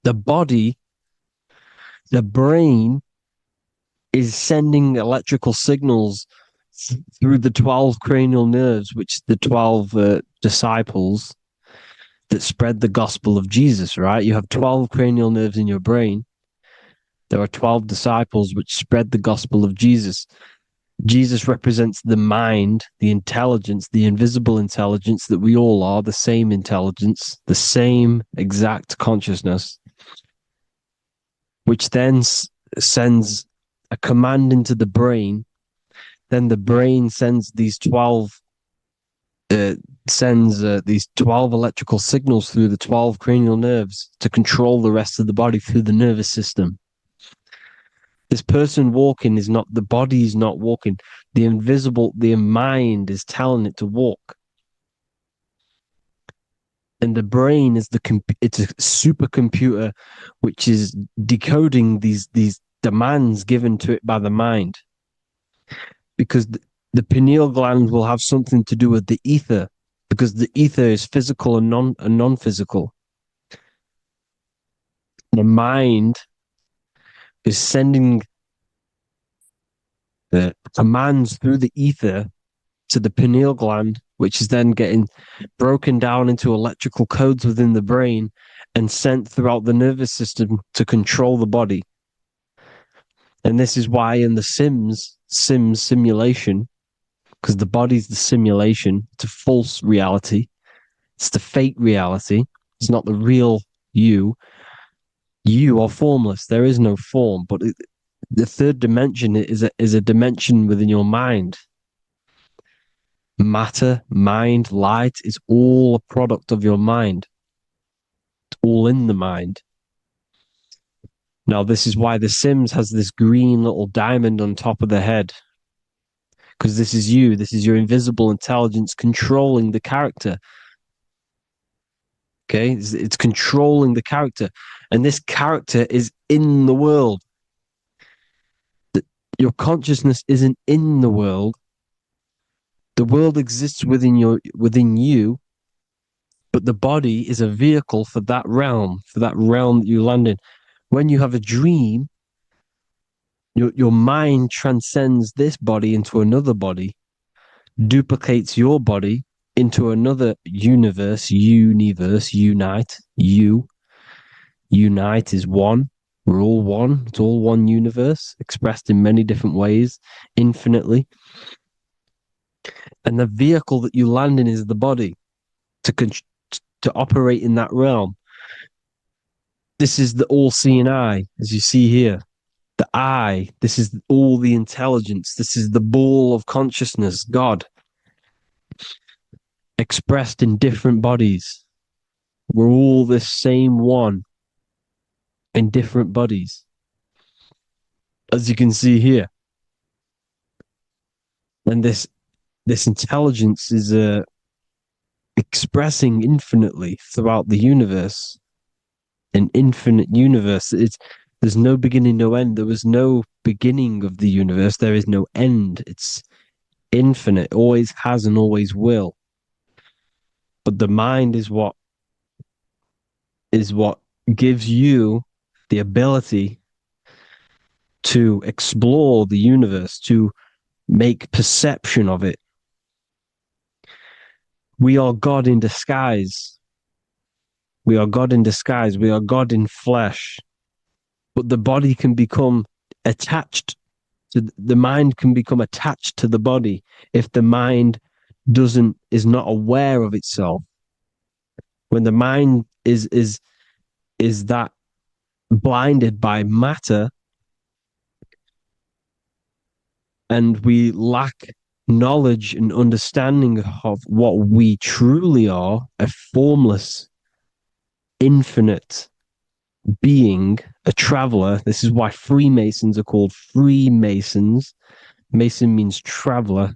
[SPEAKER 1] The body, the brain is sending electrical signals through the 12 cranial nerves, which the 12 disciples that spread the gospel of Jesus, right? You have 12 cranial nerves in your brain. There are 12 disciples which spread the gospel of Jesus. Jesus represents the mind, the intelligence, the invisible intelligence that we all are, the same intelligence, the same exact consciousness, which then sends a command into the brain. Then the brain sends these 12 electrical signals through the 12 cranial nerves to control the rest of the body through the nervous system. This person walking is not, the body is not walking. The mind is telling it to walk. And the brain is it's a supercomputer which is decoding these demands given to it by the mind. Because the pineal gland will have something to do with the ether, because the ether is physical and non-physical. The mind is sending the commands through the ether to the pineal gland, which is then getting broken down into electrical codes within the brain and sent throughout the nervous system to control the body. And this is why in the Sims simulation, because the body's the simulation, it's a false reality. It's the fake reality. It's not the real you. You are formless. There is no form. But the third dimension is a dimension within your mind. Matter, mind, light is all a product of your mind. It's all in the mind. Now, this is why The Sims has this green little diamond on top of the head. Because this is you. This is your invisible intelligence controlling the character. Okay? It's controlling the character. And this character is in the world. Your consciousness isn't in the world. The world exists within you, but the body is a vehicle for that realm that you land in. When you have a dream, your mind transcends this body into another body, duplicates your body into another universe, unite. Unite is one. We're all one. It's all one universe, expressed in many different ways, infinitely. And the vehicle that you land in is the body to operate in that realm. This is the all-seeing eye, as you see here. The I, this is all the intelligence. This is the ball of consciousness, God, expressed in different bodies. We're all this same one in different bodies, as you can see here. And this intelligence is expressing infinitely throughout the universe. An infinite universe. There's no beginning, no end. There was no beginning of the universe. There is no end. It's infinite, always has and always will. But the mind is what gives you the ability to explore the universe, to make perception of it. We are God in disguise. We are God in disguise. We are God in flesh.
[SPEAKER 6] but the body can become attached to the mind can become attached to the body if the mind is not aware of itself. When the mind is that blinded by matter, and we lack knowledge and understanding of what we truly are, a formless, infinite being, a traveler. This is why Freemasons are called Freemasons. Mason means traveler.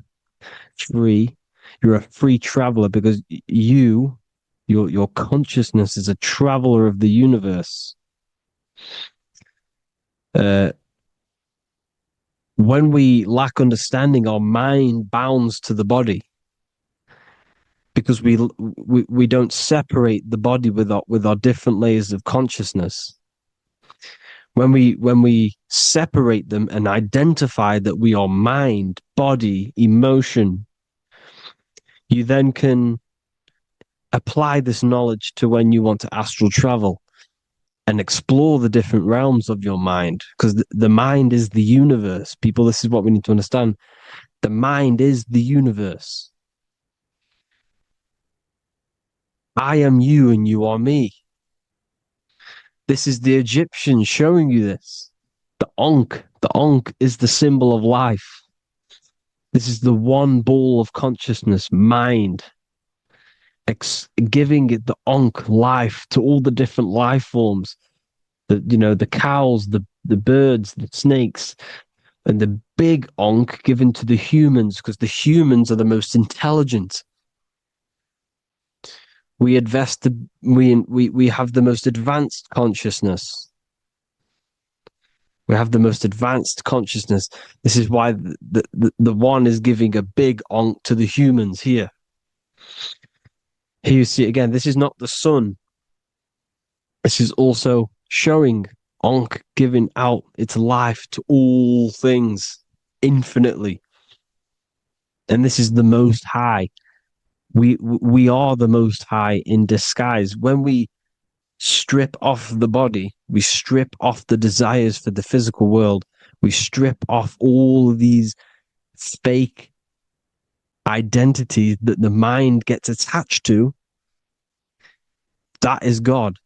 [SPEAKER 6] Free. You're a free traveler because your consciousness is a traveler of the universe. When we lack understanding, our mind bounds to the body because we don't separate the body with our different layers of consciousness. When we separate them and identify that we are mind, body, emotion, you then can apply this knowledge to when you want to astral travel and explore the different realms of your mind, because the mind is the universe. People, this is what we need to understand. The mind is the universe. I am you and you are me. This is the Egyptians showing you this. The Ankh is the symbol of life. This is the one ball of consciousness, mind, giving it the Ankh life to all the different life forms. The cows, the birds, the snakes, and the big Ankh given to the humans, because the humans are the most intelligent. We have the most advanced consciousness. We have the most advanced consciousness. This is why the one is giving a big Ankh to the humans here. Here you see again, this is not the sun. This is also showing Ankh giving out its life to all things infinitely. And this is the Most High. We are the Most High in disguise. When we strip off the body, we strip off the desires for the physical world, we strip off all of these fake identities that the mind gets attached to. That is God.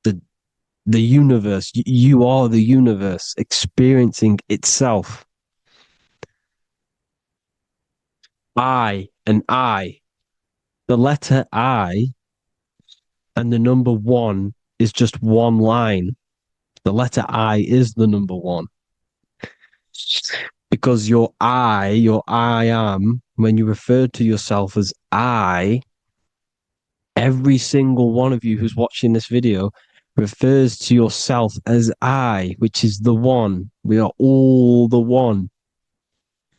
[SPEAKER 6] The universe. You are the universe experiencing itself. I and I. The letter I and the number one is just one line. The letter I is the number one. Because your I am, when you refer to yourself as I, every single one of you who's watching this video refers to yourself as I, which is the one. We are all the one.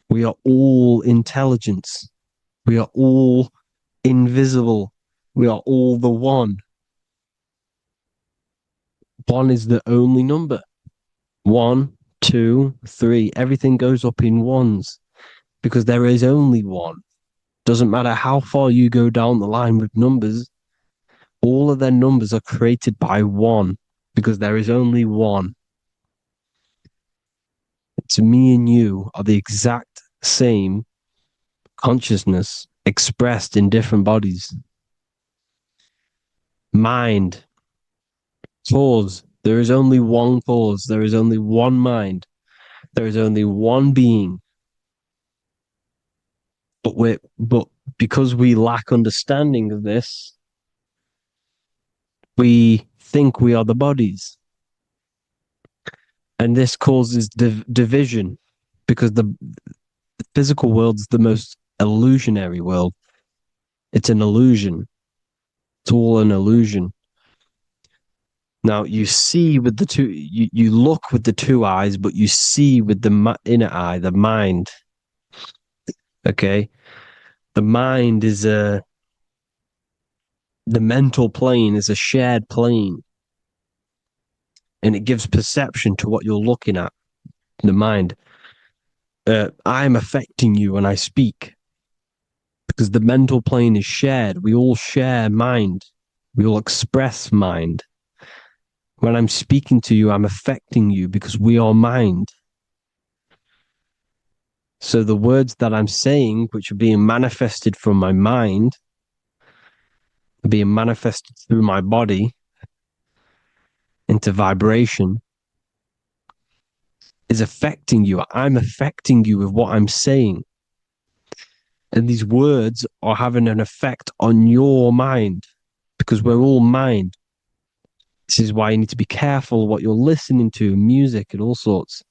[SPEAKER 6] We are all intelligence. We are all invisible. We are all the one. One is the only number. 1, 2, 3. Everything goes up in ones because there is only one. Doesn't matter how far you go down the line with numbers, all of their numbers are created by one because there is only one. To me and you are the exact same consciousness expressed in different bodies. Mind, cause. There is only one cause. There is only one mind. There is only one being. But because we lack understanding of this, we think we are the bodies. And this causes division because the physical world is the most illusionary world. It's an illusion. It's all an illusion. Now you see with the two, you look with the two eyes, but you see with the inner eye, the mind. Okay, the mind is the mental plane is a shared plane, and it gives perception to what you're looking at. The mind. I'm affecting you when I speak because the mental plane is shared. We all share mind. We all express mind. When I'm speaking to you, I'm affecting you because we are mind. So the words that I'm saying, which are being manifested from my mind, are being manifested through my body into vibration, is affecting you. I'm affecting you with what I'm saying. And these words are having an effect on your mind because we're all mind. This is why you need to be careful what you're listening to, music and all sorts,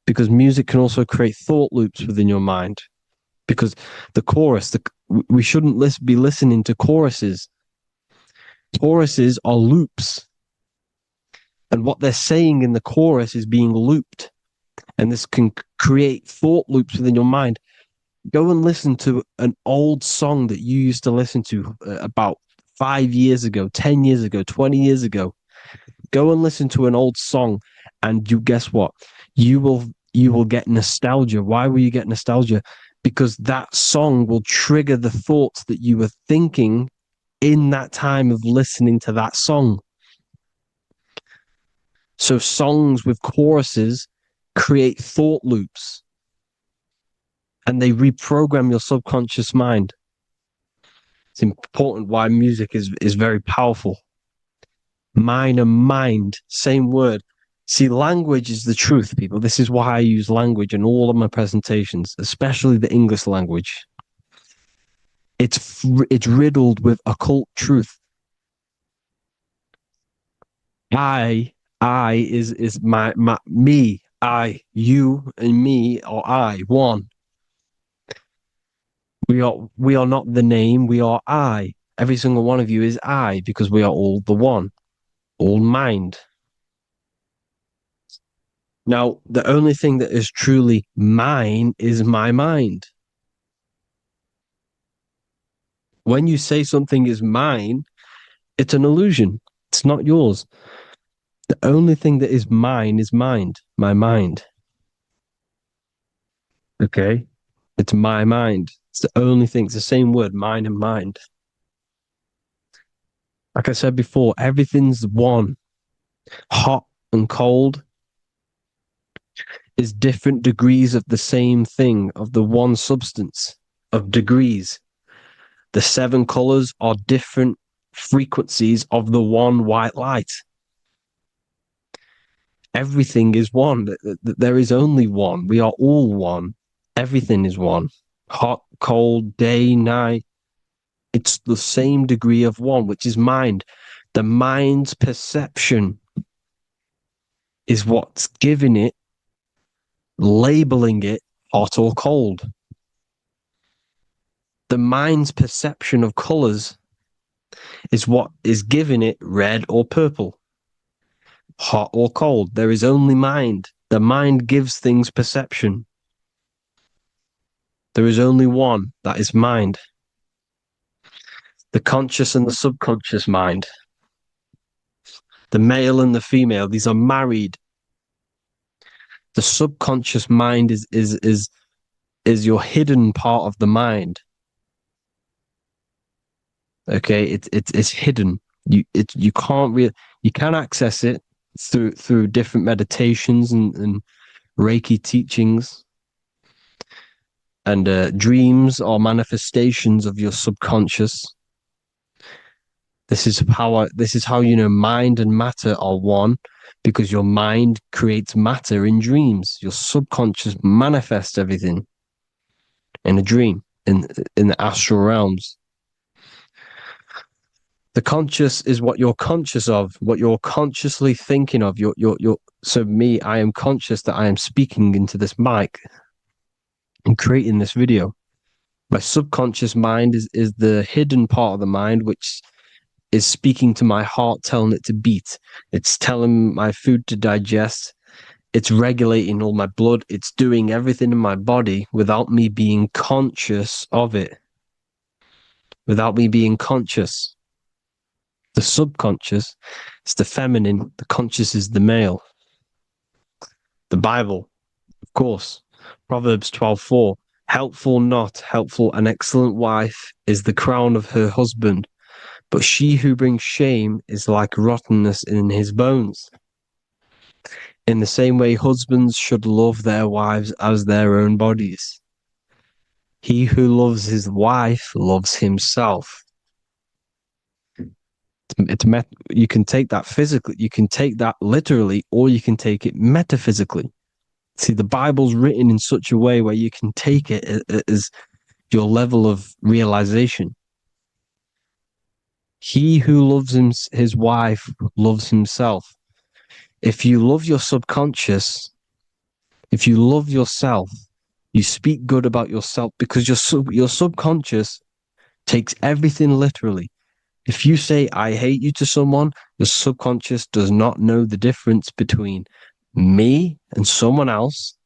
[SPEAKER 6] because music can also create thought loops within your mind. Because the chorus, we shouldn't be listening to choruses. Choruses are loops. And what they're saying in the chorus is being looped. And this can create thought loops within your mind. Go and listen to an old song that you used to listen to about 5 years ago, 10 years ago, 20 years ago. Go and listen to an old song, and you guess what? You will get nostalgia. Why will you get nostalgia? Because that song will trigger the thoughts that you were thinking in that time of listening to that song. So songs with choruses create thought loops, and they reprogram your subconscious mind. It's important why music is very powerful. Mine and mind, same word. See, language is the truth, people. This is why I use language in all of my presentations, especially the English language. It's riddled with occult truth. I is my me, I, you, and me are I, one. We are not the name, we are I. Every single one of you is I, because we are all the one, all mind. Now, the only thing that is truly mine is my mind. When you say something is mine, it's an illusion. It's not yours. The only thing that is mine is mind, my mind. Okay? It's my mind. It's the only thing. It's the same word, mind and mind. Like I said before, everything's one. Hot and cold is different degrees of the same thing, of the one substance, of degrees. The 7 colors are different frequencies of the one white light. Everything is one. There is only one. We are all one. Everything is one. Hot, cold, day, night. It's the same degree of one, which is mind. The mind's perception is what's giving it, labeling it hot or cold. The mind's perception of colors is what is giving it red or purple, hot or cold. There is only mind. The mind gives things perception. There is only one, that is mind. The conscious and the subconscious mind. The male and the female, these are married. The subconscious mind is your hidden part of the mind. Okay, it's hidden. You can't really, you can access it through different meditations and Reiki teachings. And dreams are manifestations of your subconscious. This is how you know mind and matter are one, because your mind creates matter in dreams. Your subconscious manifests everything in a dream, in the astral realms. The conscious is what you're conscious of, what you're consciously thinking of. So me, I am conscious that I am speaking into this mic and creating this video. My subconscious mind is the hidden part of the mind, which is speaking to my heart, telling it to beat. It's telling my food to digest. It's regulating all my blood. It's doing everything in my body without me being conscious of it. Without me being conscious. The subconscious is the feminine. The conscious is the male. The Bible, of course. Proverbs 12:4. Helpful, not helpful. An excellent wife is the crown of her husband,
[SPEAKER 1] But she who brings shame is like rottenness in his bones. In the same way, husbands should love their wives as their own bodies. He who loves his wife loves himself. You can take that physically, you can take that literally, or you can take it metaphysically. See, the Bible's written in such a way where you can take it as your level of realization. He who loves his wife loves himself. If you love your subconscious, if you love yourself, you speak good about yourself because your subconscious takes everything literally. If you say, I hate you to someone, your subconscious does not know the difference between me and someone else.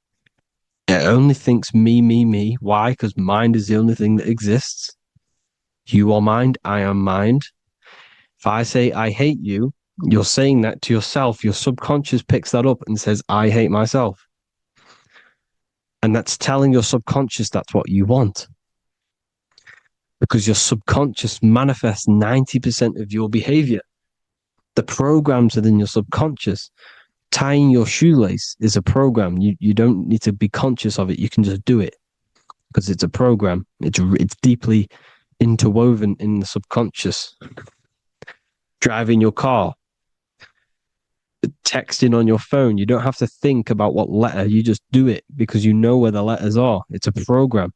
[SPEAKER 1] It only thinks me, me, me. Why? Because mind is the only thing that exists. You are mind, I am mind. If I say, I hate you, you're saying that to yourself. Your subconscious picks that up and says, I hate myself. And that's telling your subconscious that's what you want. Because your subconscious manifests 90% of your behavior. The programs within your subconscious, tying your shoelace is a program. You don't need to be conscious of it. You can just do it because it's a program. It's deeply interwoven in the subconscious. Driving your car, texting on your phone. You don't have to think about what letter. You just do it because you know where the letters are. It's a program.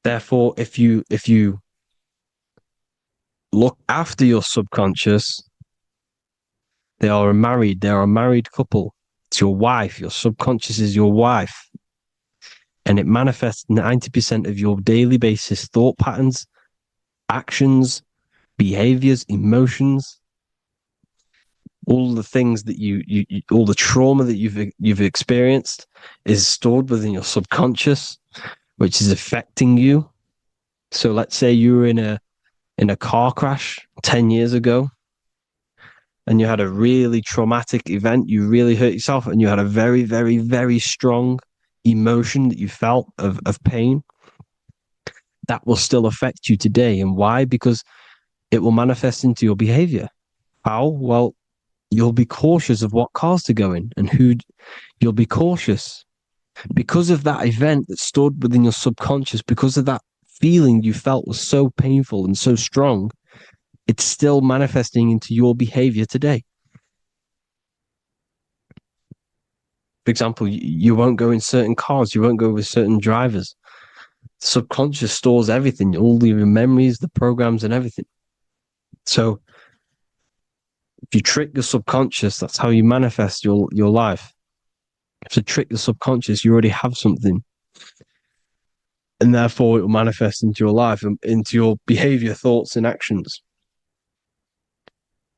[SPEAKER 1] Therefore, if you look after your subconscious, they are a married couple. It's your wife. Your subconscious is your wife. And it manifests 90% of your daily basis thought patterns, actions, behaviors, emotions, all the things that you all the trauma that you've experienced is stored within your subconscious, which is affecting you. So let's say you were in a car crash 10 years ago and you had a really traumatic event, you really hurt yourself, and you had a very, very, very strong emotion that you felt of pain. That will still affect you today. And why? Because it will manifest into your behavior. How? Well, you'll be cautious of what cars to go in and who. You'll be cautious because of that event that stored within your subconscious, because of that feeling you felt was so painful and so strong. It's still manifesting into your behavior today. For example, you won't go in certain cars, you won't go with certain drivers. The subconscious stores everything, all your memories, the programs, and everything. So if you trick your subconscious, that's how you manifest your life. If you trick the subconscious, you already have something. And therefore it will manifest into your life, into your behavior, thoughts, and actions.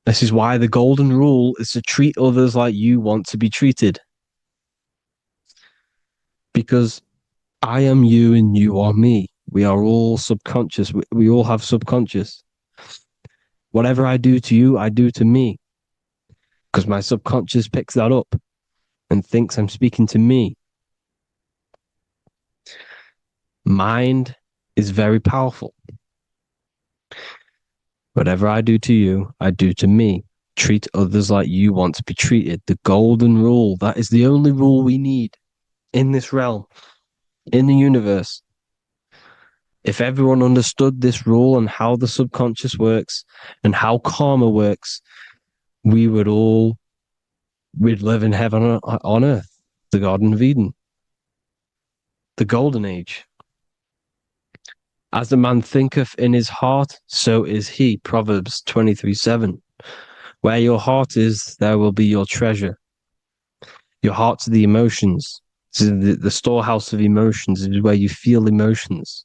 [SPEAKER 1] This is why the golden rule is to treat others like you want to be treated. Because I am you and you are me. We are all subconscious. We all have subconscious. Whatever I do to you, I do to me. Because my subconscious picks that up and thinks I'm speaking to me. Mind is very powerful. Whatever I do to you, I do to me. Treat others like you want to be treated. The golden rule. That is the only rule we need in this realm, in the universe. If everyone understood this rule and how the subconscious works and how karma works, we'd live in heaven on earth, the Garden of Eden, the golden age. As a man thinketh in his heart, so is he. Proverbs 23:7. Where your heart is, there will be your treasure. Your heart's the emotions. The storehouse of emotions is where you feel emotions.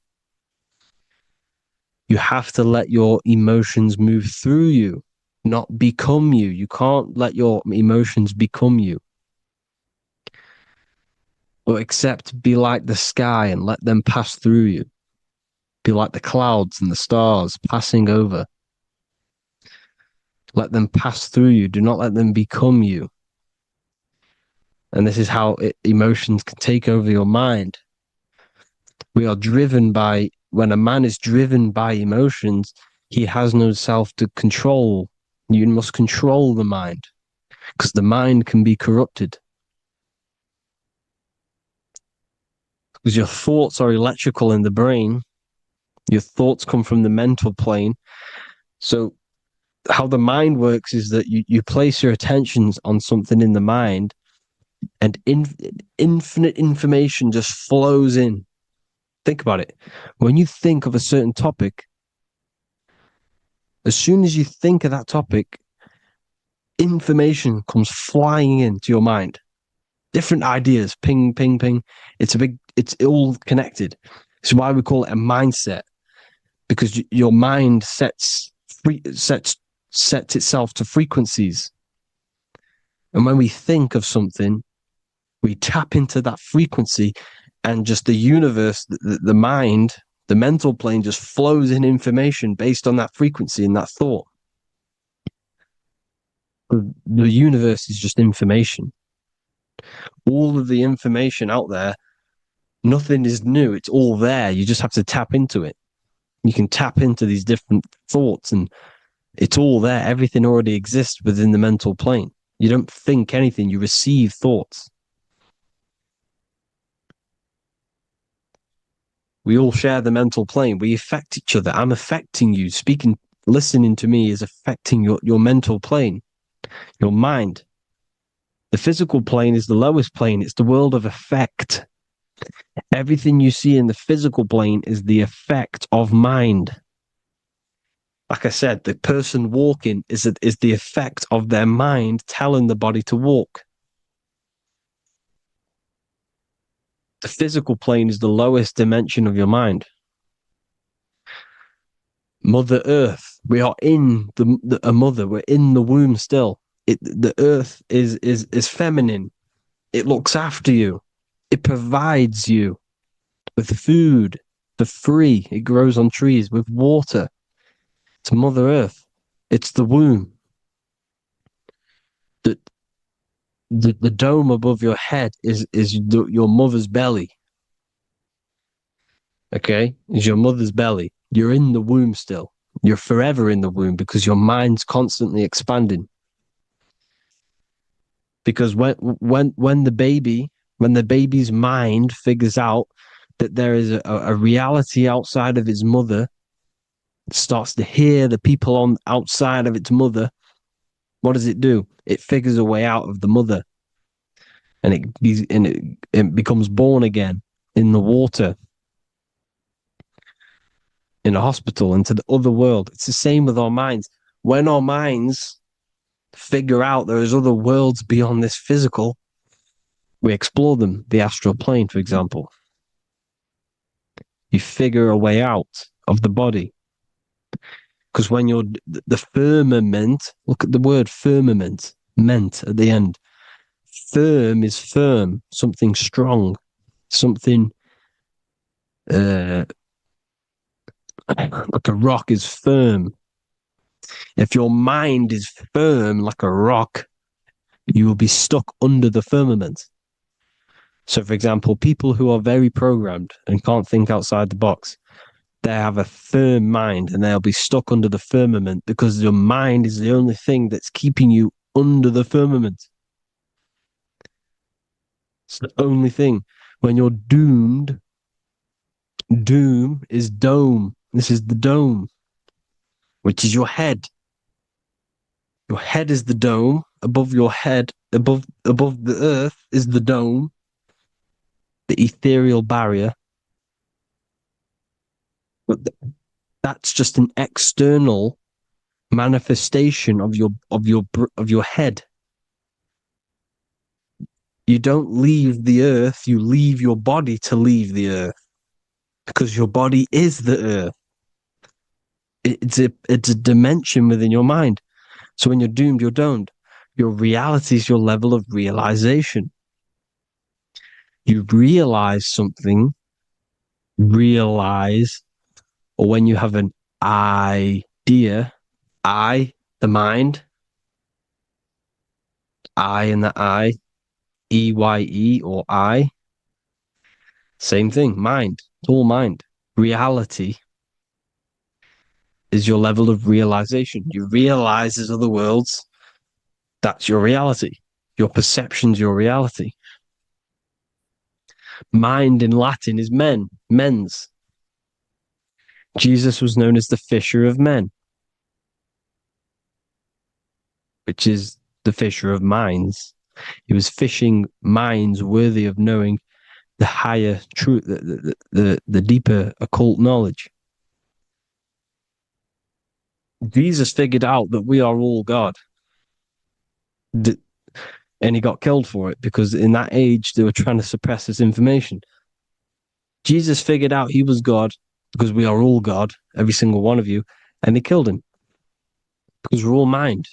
[SPEAKER 1] You have to let your emotions move through you, not become you. You can't let your emotions become you. Or except be like the sky and let them pass through you. Be like the clouds and the stars passing over. Let them pass through you. Do not let them become you. And this is how emotions can take over your mind. We are driven by, when a man is driven by emotions,
[SPEAKER 6] He has no self to control. You must control the mind, because the mind can be corrupted. Because your thoughts are electrical in the brain. Your thoughts come from the mental plane. So how the mind works is that you place your attentions on something in the mind, and infinite information just flows in. Think about it. When you think of a certain topic, as soon as you think of that topic, information comes flying into your mind. Different ideas, ping, ping, ping. It's all connected. It's why we call it a mindset, because your mind sets itself to frequencies. And when we think of something, we tap into that frequency, and just the universe, the mind, the mental plane just flows in information based on that frequency and that thought. The universe is just information. All of the information out there, nothing is new. It's all there. You just have to tap into it. You can tap into these different thoughts, and it's all there. Everything already exists within the mental plane. You don't think anything, you receive thoughts. We all share the mental plane. We affect each other. I'm affecting you. Listening to me is affecting your mental plane, your mind. The physical plane is the lowest plane. It's the world of effect. Everything you see in the physical plane is the effect of mind. Like I said, the person walking is the effect of their mind telling the body to walk. The physical plane is the lowest dimension of your mind. Mother Earth, we are in a mother. We're in the womb still. The Earth is feminine. It looks after you. It provides you with food for free. It grows on trees with water. It's Mother Earth. It's the womb. The dome above your head is your mother's belly. Okay? Is your mother's belly. You're in the womb still. You're forever in the womb because your mind's constantly expanding. Because when the baby's mind figures out that there is a reality outside of its mother, it starts to hear the people on outside of its mother, what does it do? It figures a way out of the mother, and it becomes born again in the water, in a hospital, into the other world. It's the same with our minds. When our minds figure out there is other worlds beyond this physical, we explore them. The astral plane, for example. You figure a way out of the body. Because when you're the firmament, look at the word firmament, meant at the end. Firm is firm, something strong, something like a rock is firm. If your mind is firm like a rock, you will be stuck under the firmament. So, for example, people who are very programmed and can't think outside the box, they have a firm mind and they'll be stuck under the firmament because your mind is the only thing that's keeping you under the firmament. It's the only thing. When you're doomed, doom is dome. This is the dome, which is your head. Your head is the dome. Above your head, above the earth is the dome, the ethereal barrier. But that's just an external manifestation of your head. You don't leave the earth, you leave your body to leave the earth, because your body is the earth. It's a dimension within your mind. So when you're doomed, you're domed. Your reality is your level of realization. You realize something, or when you have an idea, the mind, in the EYE or I. Same thing, mind. It's all mind. Reality is your level of realization. You realize there's other worlds. That's your reality. Your perception's your reality. Mind in Latin is mens. Jesus was known as the fisher of men, which is the fisher of minds. He was fishing minds worthy of knowing the higher truth, the deeper occult knowledge. Jesus figured out that we are all God. And he got killed for it because in that age they were trying to suppress this information. Jesus figured out he was God because we are all God, every single one of you, and they killed him because we're all mind.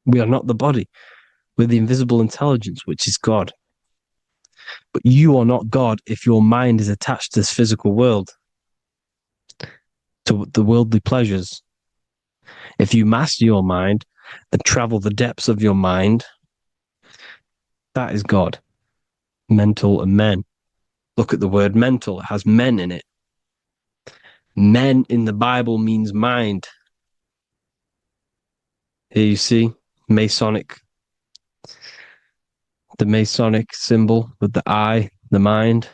[SPEAKER 6] We are not the body. We're the invisible intelligence, which is God. But you are not God if your mind is attached to this physical world, to the worldly pleasures. If you master your mind and travel the depths of your mind, that is God. Mental and men. Look at the word mental. It has men in it. Men in the Bible means mind. Here you see Masonic, the Masonic symbol with the eye, the mind.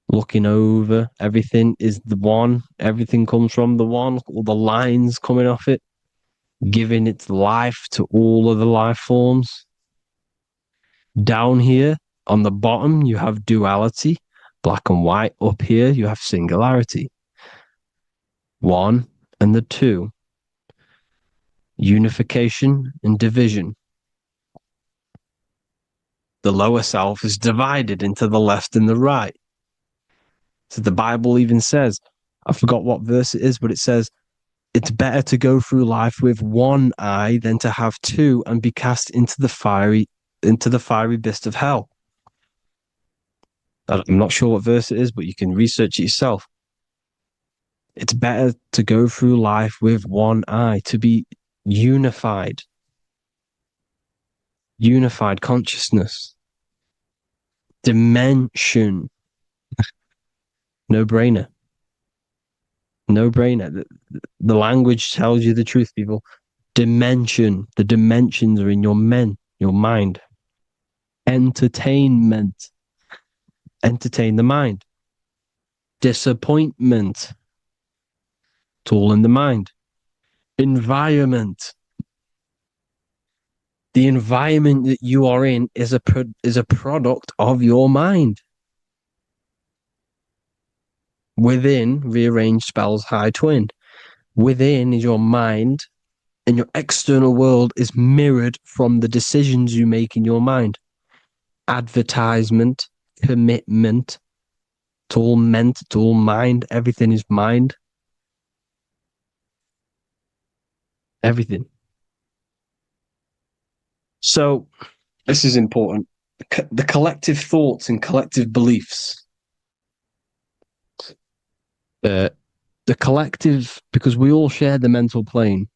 [SPEAKER 6] Looking over, everything is the one. Everything comes from the one. All the lines coming off it, giving its life to all of the life forms. Down here on the bottom, you have duality, black and white. Up here, you have singularity. One and the two. Unification and division. The lower self is divided into the left and the right. So the Bible even says, I forgot what verse it is, but it says, it's better to go through life with one eye than to have two and be cast into the fiery abyss of hell. I'm not sure what verse it is, but you can research it yourself. It's better to go through life with one eye, to be unified. Unified consciousness. Dimension. No brainer. No brainer. The language tells you the truth, people. Dimension. The dimensions are in your mind. Entertainment. Entertain the mind. Disappointment. It's all in the mind. Environment. The environment that you are in is a product of your mind. Within, rearranged spells high twin. Within is your mind, and your external world is mirrored from the decisions you make in your mind. Advertisement, commitment, it's all meant, it's all mind. Everything is mind. Everything. So, this is important. The collective thoughts and collective beliefs. The collective, because we all share the mental plane.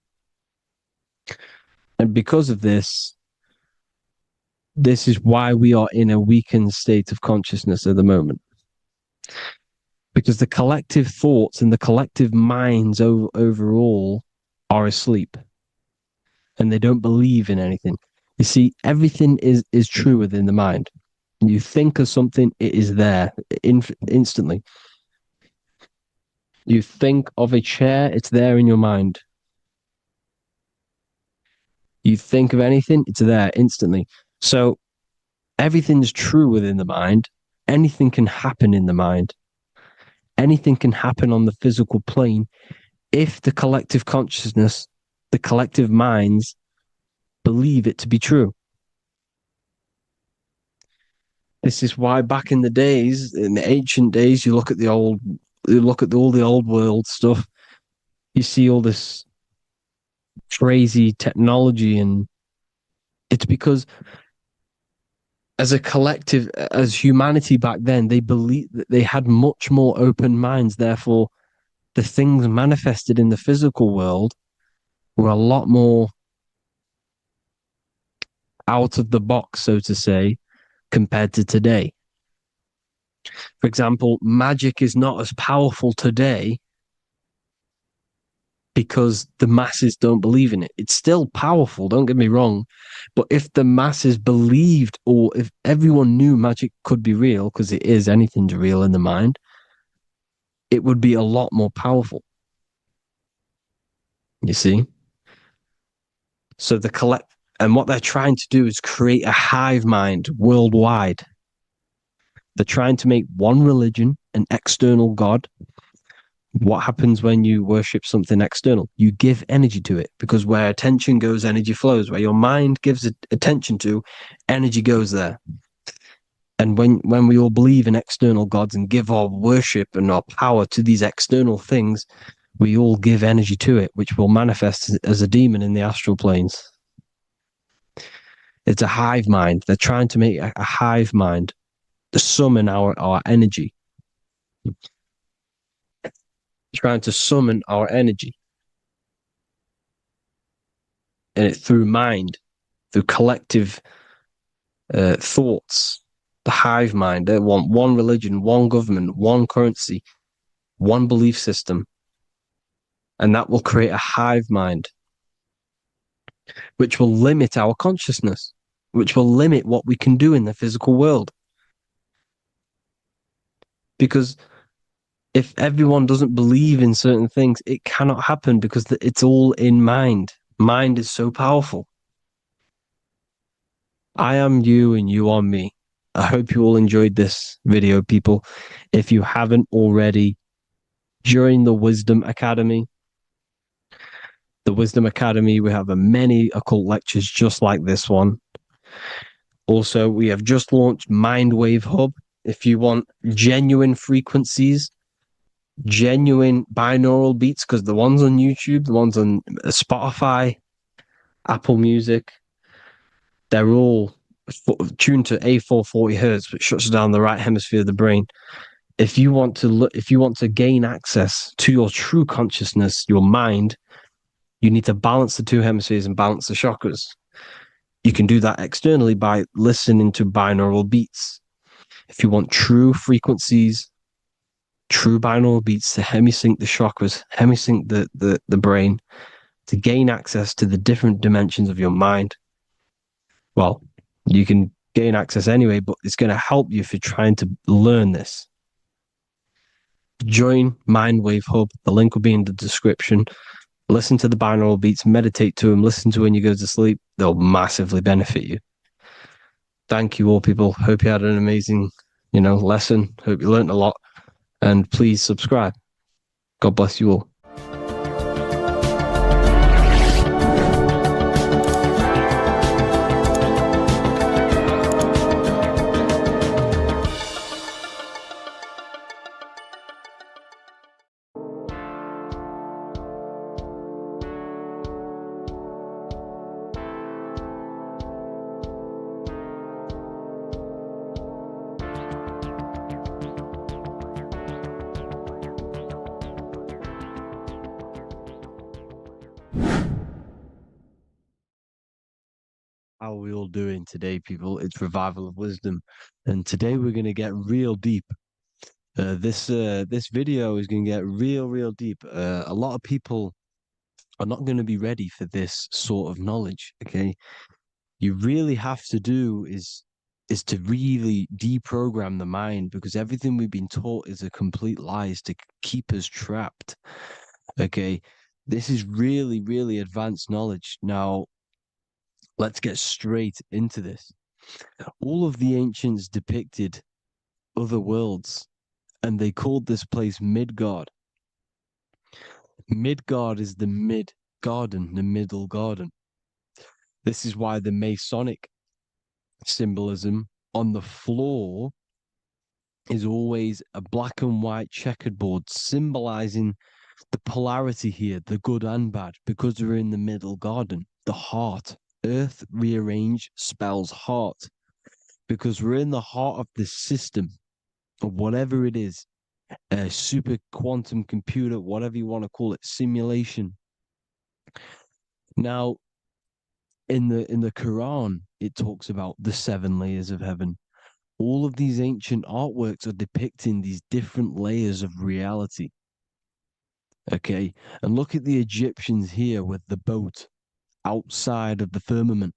[SPEAKER 6] And because of this is why we are in a weakened state of consciousness at the moment. Because the collective thoughts and the collective minds overall are asleep. And they don't believe in anything. You see, everything is true within the mind. You think of something, it is there instantly. You think of a chair, it's there in your mind. You think of anything, it's there instantly. So everything's true within the mind. Anything can happen in the mind. Anything can happen on the physical plane if the collective consciousness, the collective minds, believe it to be true. This is why back in the days, in the ancient days, you look at all the old world stuff, you see all this crazy technology, and it's because as a collective, as humanity back then, they believed that they had much more open minds. Therefore, the things manifested in the physical world were a lot more out of the box, so to say, compared to today. For example, magic is not as powerful today because the masses don't believe in it. It's still powerful, don't get me wrong. But if the masses believed, or if everyone knew magic could be real, because it is, anything's real in the mind, it would be a lot more powerful. You see? So and what they're trying to do is create a hive mind worldwide. They're trying to make one religion, an external god. What happens when you worship something external? You give energy to it, because where attention goes, energy flows. Where your mind gives attention to, energy goes there. And when we all believe in external gods and give our worship and our power to these external things, we all give energy to it, which will manifest as a demon in the astral planes. It's a hive mind. They're trying to make a hive mind to summon our energy. Trying to summon our energy. And it through mind, through collective thoughts. The hive mind. They want one religion, one government, one currency, one belief system. And that will create a hive mind, which will limit our consciousness, which will limit what we can do in the physical world. Because if everyone doesn't believe in certain things, it cannot happen, because it's all in mind. Mind is so powerful. I am you and you are me. I hope you all enjoyed this video, people. If you haven't already, join the Wisdom Academy. The Wisdom Academy, we have many occult lectures just like this one. Also, we have just launched Mindwave Hub. If you want genuine frequencies, genuine binaural beats, because the ones on YouTube, the ones on Spotify, Apple Music, they're all tuned to A440 hertz, which shuts down the right hemisphere of the brain. If you want to gain access to your true consciousness, your mind, you need to balance the two hemispheres and balance the chakras. You can do that externally by listening to binaural beats. If you want true frequencies, true binaural beats to hemisync the chakras, hemisync the brain, to gain access to the different dimensions of your mind, well, you can gain access anyway, but it's going to help you if you're trying to learn this. Join Mindwave Hub. The link will be in the description. Listen to the binaural beats, meditate to them, listen to when you go to sleep. They'll massively benefit you. Thank you all, people. Hope you had an amazing, lesson. Hope you learned a lot. And please subscribe. God bless you all. How are we all doing today, people? It's Revival of Wisdom, and today we're going to get real deep. This video is going to get real deep. A lot of people are not going to be ready for this sort of knowledge. Okay, you really have to do is to really deprogram the mind, because everything we've been taught is a complete lie, is to keep us trapped. Okay, this is really advanced knowledge. Now, let's get straight into this. All of the ancients depicted other worlds, and they called this place Midgard. Midgard is the mid-garden, the middle garden. This is why the Masonic symbolism on the floor is always a black and white checkered board, symbolizing the polarity here, the good and bad, because we're in the middle garden, the heart. Earth rearranged spells heart, because we're in the heart of the system, or whatever it is, a super quantum computer, whatever you want to call it, simulation. Now, in the Quran, it talks about the 7 layers of heaven. All of these ancient artworks are depicting these different layers of reality.
[SPEAKER 1] Okay, and look at the Egyptians here with the boat outside of the firmament.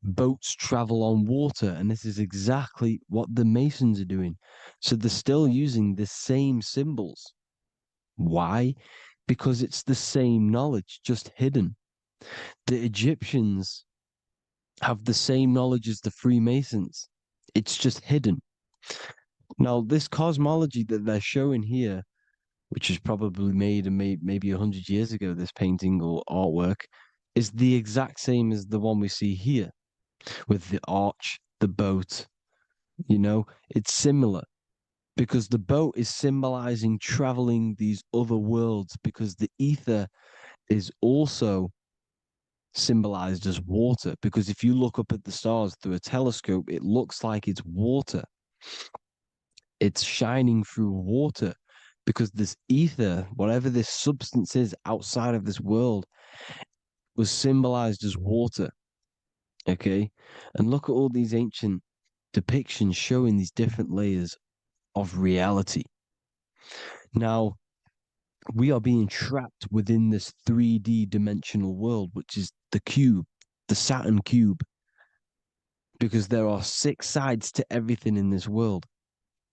[SPEAKER 1] Boats travel on water, and this is exactly what the Masons are doing. So they're still using the same symbols. Why? Because it's the same knowledge, just hidden. The Egyptians have the same knowledge as the Freemasons. It's just hidden. Now, this cosmology that they're showing here, which is probably made and made maybe 100 years ago, this painting or artwork, is the exact same as the one we see here with the arch, the boat. It's similar because the boat is symbolizing traveling these other worlds because the ether is also symbolized as water. Because if you look up at the stars through a telescope, it looks like it's water. It's shining through water because this ether, whatever this substance is outside of this world, was symbolized as water. Okay. And look at all these ancient depictions showing these different layers of reality. Now, we are being trapped within this 3D dimensional world, which is the cube, the Saturn cube, because there are 6 sides to everything in this world: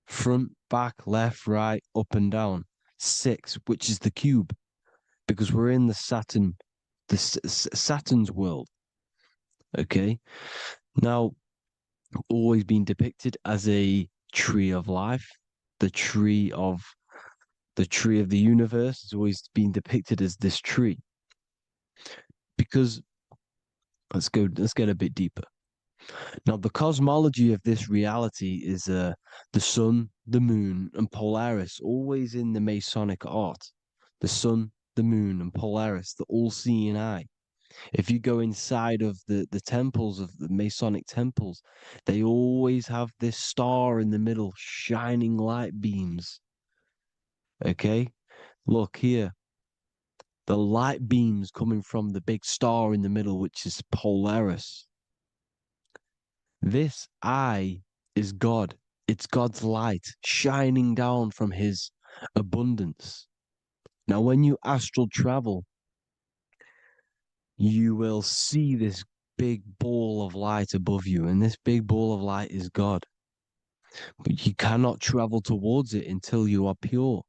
[SPEAKER 1] front, back, left, right, up, and down. 6, which is the cube, because we're in the Saturn's world. Okay. Now, always been depicted as a tree of life, the tree of the universe has always been depicted as this tree. Because let's get a bit deeper. Now, the cosmology of this reality is the sun, the moon, and Polaris, always in the Masonic art. The sun, the moon, and Polaris, the all-seeing eye. If you go inside of the temples of the Masonic temples, they always have this star in the middle, shining light beams. Okay? Look here. The light beams coming from the big star in the middle, which is Polaris. This eye is God. It's God's light shining down from his abundance. Now, when you astral travel, you will see this big ball of light above you, and this big ball of light is God. But you cannot travel towards it until you are pure.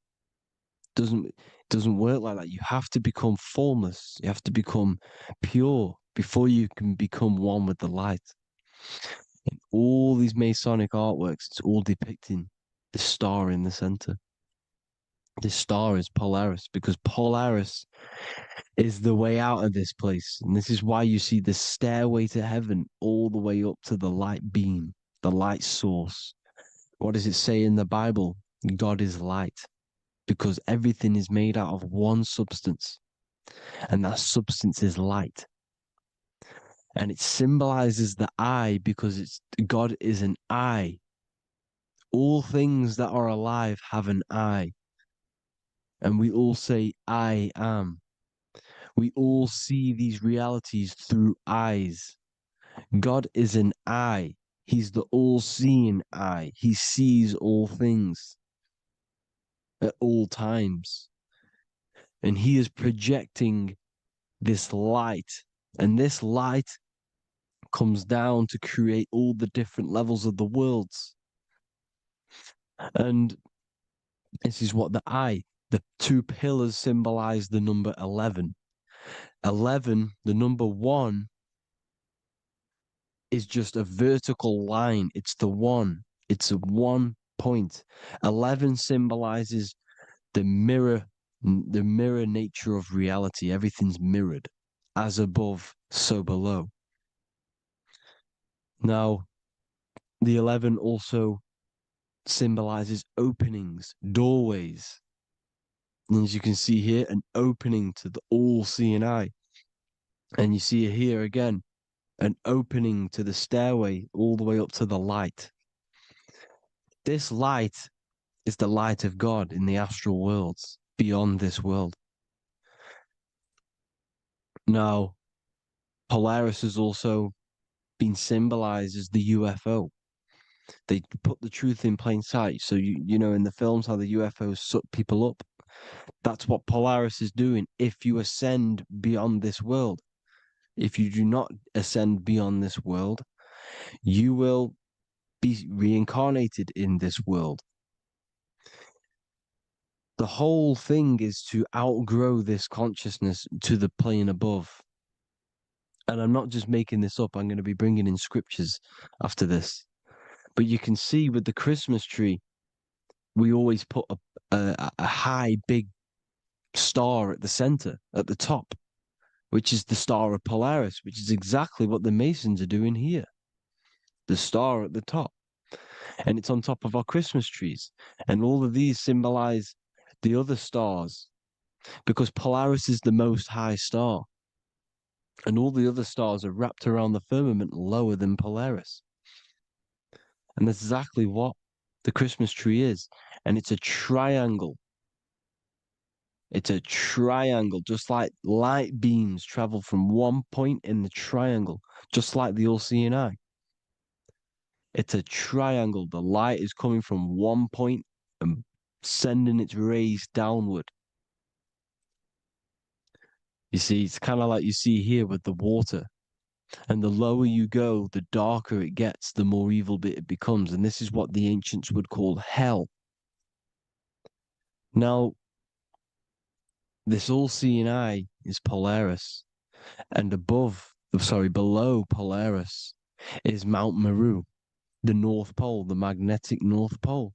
[SPEAKER 1] It doesn't work like that. You have to become formless. You have to become pure before you can become one with the light. In all these Masonic artworks, it's all depicting the star in the center. This star is Polaris because Polaris is the way out of this place. And this is why you see the stairway to heaven all the way up to the light beam, the light source. What does it say in the Bible? God is light because everything is made out of one substance, and that substance is light. And it symbolizes the eye because God is an eye. All things that are alive have an eye. And we all say, I am. We all see these realities through eyes. God is an eye. He's the all-seeing eye. He sees all things at all times. And he is projecting this light. And this light comes down to create all the different levels of the worlds. And this is what the 2 pillars symbolize the number 11. 11, the number 1, is just a vertical line. It's the 1. It's a 1 point. 11 symbolizes the mirror nature of reality. Everything's mirrored. As above, so below. Now, the 11 also symbolizes openings, doorways. And as you can see here, an opening to the all-seeing eye. And you see here again, an opening to the stairway all the way up to the light. This light is the light of God in the astral worlds, beyond this world. Now, Polaris has also been symbolized as the UFO. They put the truth in plain sight. So, you know, in the films, how the UFOs suck people up. That's what Polaris is doing. If you ascend beyond this world, if you do not ascend beyond this world, you will be reincarnated in this world. The whole thing is to outgrow this consciousness to the plane above. And I'm not just making this up, I'm going to be bringing in scriptures after this. But you can see with the Christmas tree, we always put a high, big star at the center, at the top, which is the star of Polaris, which is exactly what the Masons are doing here. The star at the top. And it's on top of our Christmas trees. And all of these symbolize the other stars because Polaris is the most high star. And all the other stars are wrapped around the firmament lower than Polaris. And that's exactly what the Christmas tree is. And it's a triangle. It's a triangle, just like light beams travel from one point in the triangle, just like the all-seeing eye. It's a triangle. The light is coming from one point and sending its rays downward. You see, it's kind of like you see here with the water. And the lower you go, the darker it gets, the more evil it becomes. And this is what the ancients would call hell. Now, this all-seeing eye is Polaris. And below Polaris is Mount Meru, the North Pole, the magnetic North Pole.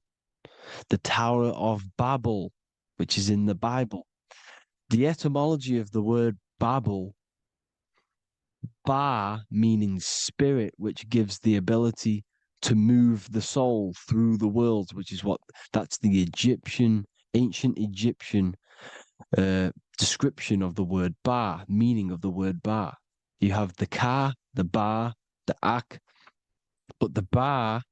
[SPEAKER 1] The Tower of Babel, which is in the Bible. The etymology of the word Babel, Ba meaning spirit, which gives the ability to move the soul through the worlds, which is that's the ancient Egyptian description of the word Ba, meaning of the word Ba. You have the Ka, the Ba, the Ak, but the Ba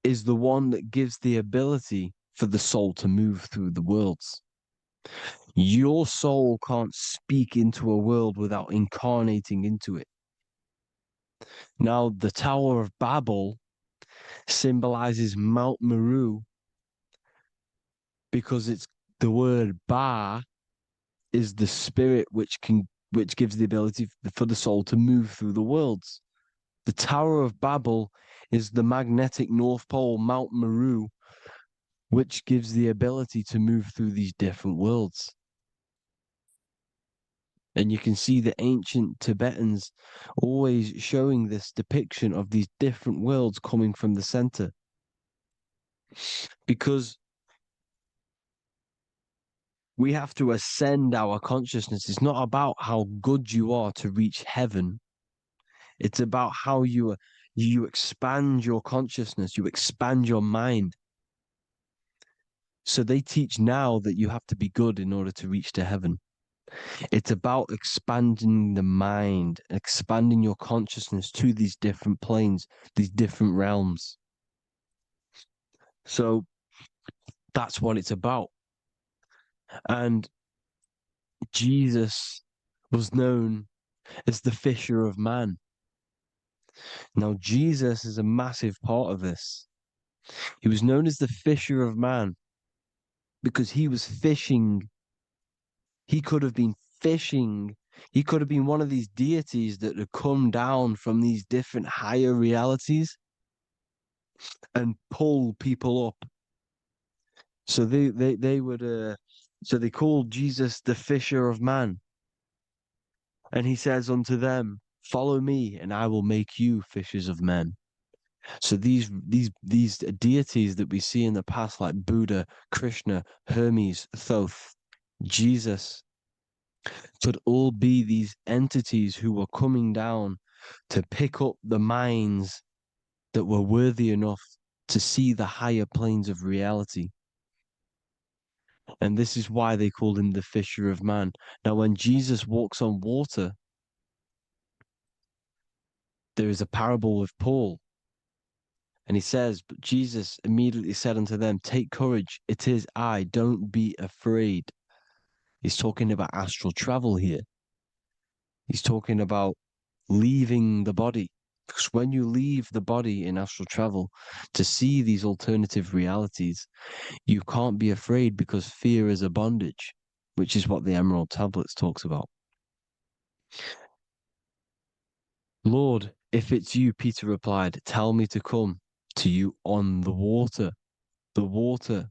[SPEAKER 1] is the one that gives the ability for the soul to move through the worlds. Your soul can't speak into a world without incarnating into it. Now, the Tower of Babel symbolizes Mount Meru because it's the word Ba is the spirit which gives the ability for the soul to move through the worlds. The Tower of Babel is the magnetic North Pole, Mount Meru, which gives the ability to move through these different worlds. And you can see the ancient Tibetans always showing this depiction of these different worlds coming from the center. Because we have to ascend our consciousness. It's not about how good you are to reach heaven. It's about how you expand your consciousness, you expand your mind. So they teach now that you have to be good in order to reach to heaven. It's about expanding the mind, expanding your consciousness to these different planes, these different realms. So that's what it's about. And Jesus was known as the fisher of man. Now, Jesus is a massive part of this. He was known as the fisher of man because he was fishing. He could have been fishing. He could have been one of these deities that had come down from these different higher realities and pull people up. So they called Jesus the fisher of man. And he says unto them, follow me and I will make you fishers of men. So these deities that we see in the past, like Buddha, Krishna, Hermes, Thoth, Jesus, could all be these entities who were coming down to pick up the minds that were worthy enough to see the higher planes of reality. And this is why they called him the fisher of man. Now, when Jesus walks on water, there is a parable with Paul. And he says, but Jesus immediately said unto them, take courage, it is I, don't be afraid. He's talking about astral travel here. He's talking about leaving the body Because when you leave the body in astral travel to see these alternative realities, you can't be afraid because fear is a bondage, which is what the Emerald Tablets talks about. Lord, if it's you, Peter replied, tell me to come to you on the water. The water.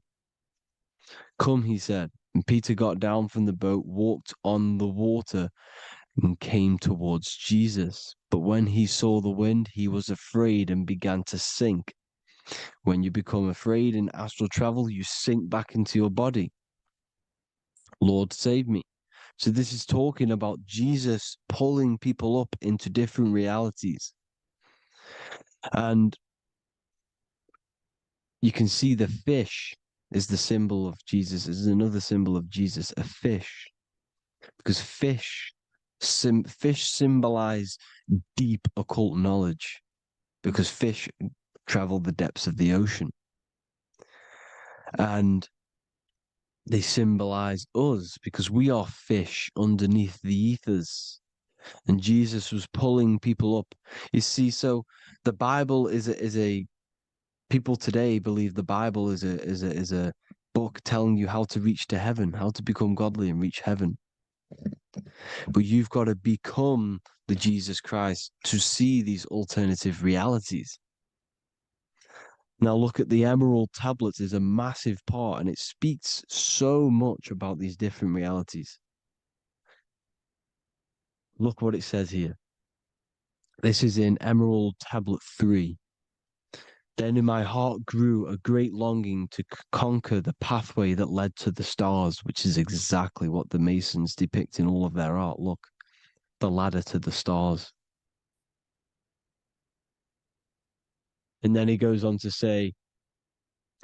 [SPEAKER 1] Come, he said. And Peter got down from the boat, walked on the water, and came towards Jesus. But when he saw the wind, he was afraid and began to sink. When you become afraid in astral travel, you sink back into your body. Lord, save me. So this is talking about Jesus pulling people up into different realities. And you can see the fish is the symbol of Jesus. Is another symbol of Jesus, a fish. Because fish symbolize deep occult knowledge. Because fish travel the depths of the ocean. And they symbolize us because we are fish underneath the ethers. And Jesus was pulling people up. You see, so the Bible is a people today believe the Bible is a book telling you how to reach to heaven, how to become godly and reach heaven. But you've got to become the Jesus Christ to see these alternative realities. Now look at the Emerald Tablets is a massive part, and it speaks so much about these different realities. Look what it says here. This is in Emerald Tablet 3. Then in my heart grew a great longing to conquer the pathway that led to the stars, which is exactly what the Masons depict in all of their art. Look, the ladder to the stars. And then he goes on to say,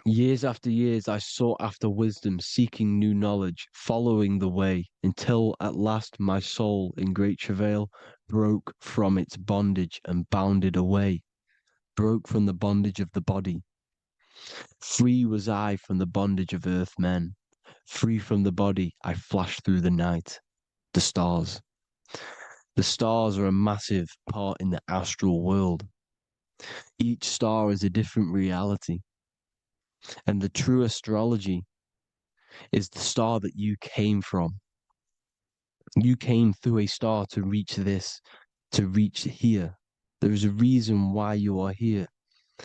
[SPEAKER 1] years after years, I sought after wisdom, seeking new knowledge, following the way, until at last my soul, in great travail, broke from its bondage and bounded away, broke from the bondage of the body. Free was I from the bondage of earth men. Free from the body, I flashed through the night. The stars. The stars are a massive part in the astral world. Each star is a different reality. And the true astrology is the star that you came from. You came through a star to reach this, to reach here. There is a reason why you are here.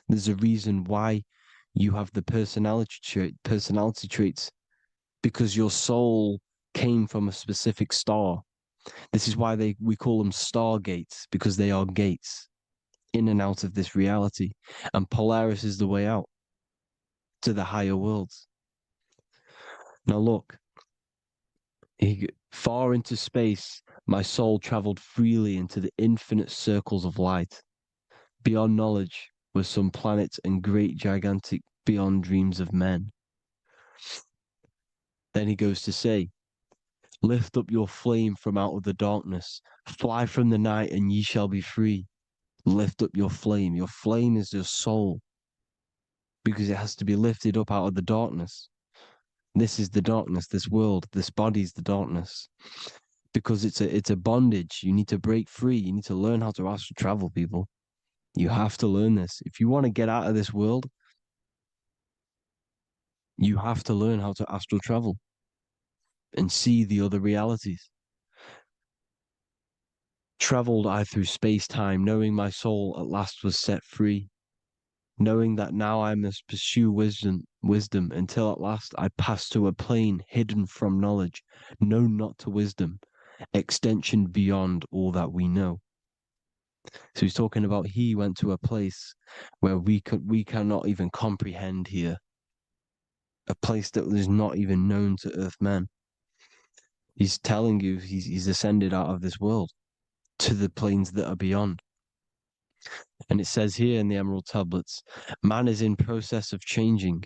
[SPEAKER 1] There's a reason why you have the personality traits, because your soul came from a specific star. This is why we call them stargates, because they are gates in and out of this reality. And Polaris is the way out to the higher worlds. Now look, far into space, my soul traveled freely into the infinite circles of light. Beyond knowledge were some planets and great gigantic beyond dreams of men. Then he goes to say, lift up your flame from out of the darkness, fly from the night and ye shall be free. Lift up your flame. Your flame is your soul, because it has to be lifted up out of the darkness. This is the darkness, this world, this body is the darkness. Because it's a bondage. You need to break free. You need to learn how to astral travel, people. You have to learn this. If you want to get out of this world, you have to learn how to astral travel and see the other realities. Traveled I through space-time, knowing my soul at last was set free, knowing that now I must pursue wisdom until at last I pass to a plane hidden from knowledge, known not to wisdom, extension beyond all that we know. So he's talking about he went to a place where we cannot even comprehend here, a place that is not even known to Earthmen. He's telling you he's ascended out of this world to the planes that are beyond. And it says here in the Emerald Tablets, man is in process of changing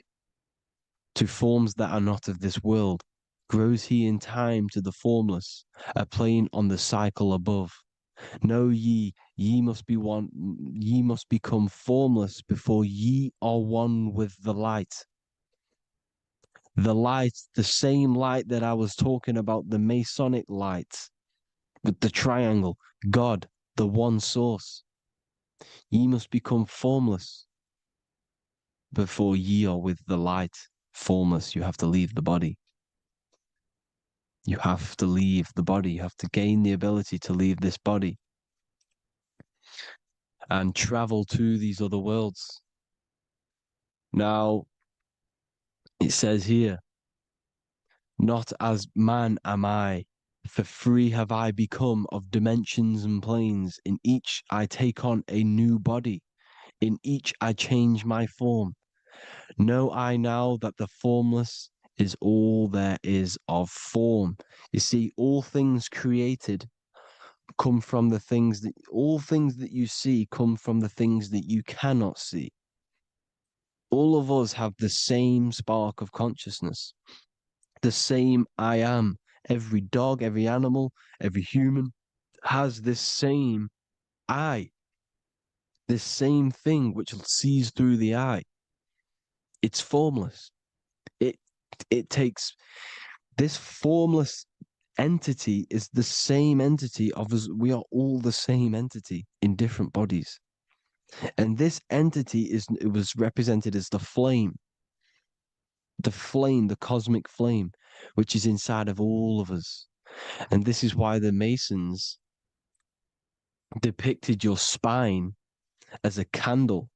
[SPEAKER 1] to forms that are not of this world. Grows he in time to the formless, a plane on the cycle above. Know ye must be one, ye must become formless before ye are one with the light. The light, the same light that I was talking about, the Masonic light, with the triangle, God, the one source. Ye must become formless before ye are with the light. Formless, you have to leave the body. You have to leave the body. You have to gain the ability to leave this body and travel to these other worlds. Now, it says here, not as man am I, for free have I become of dimensions and planes. In each I take on a new body. In each I change my form. Know I now that the formless is all there is of form. You see, all things created come from the things that, all things that you see come from the things that you cannot see. All of us have the same spark of consciousness, the same I am. Every dog, every animal, every human has this same I, this same thing which sees through the eye. It's formless. It takes this formless entity is the same entity of us. We are all the same entity in different bodies. And this entity it was represented as the flame, the cosmic flame, which is inside of all of us. And this is why the Masons depicted your spine as a candle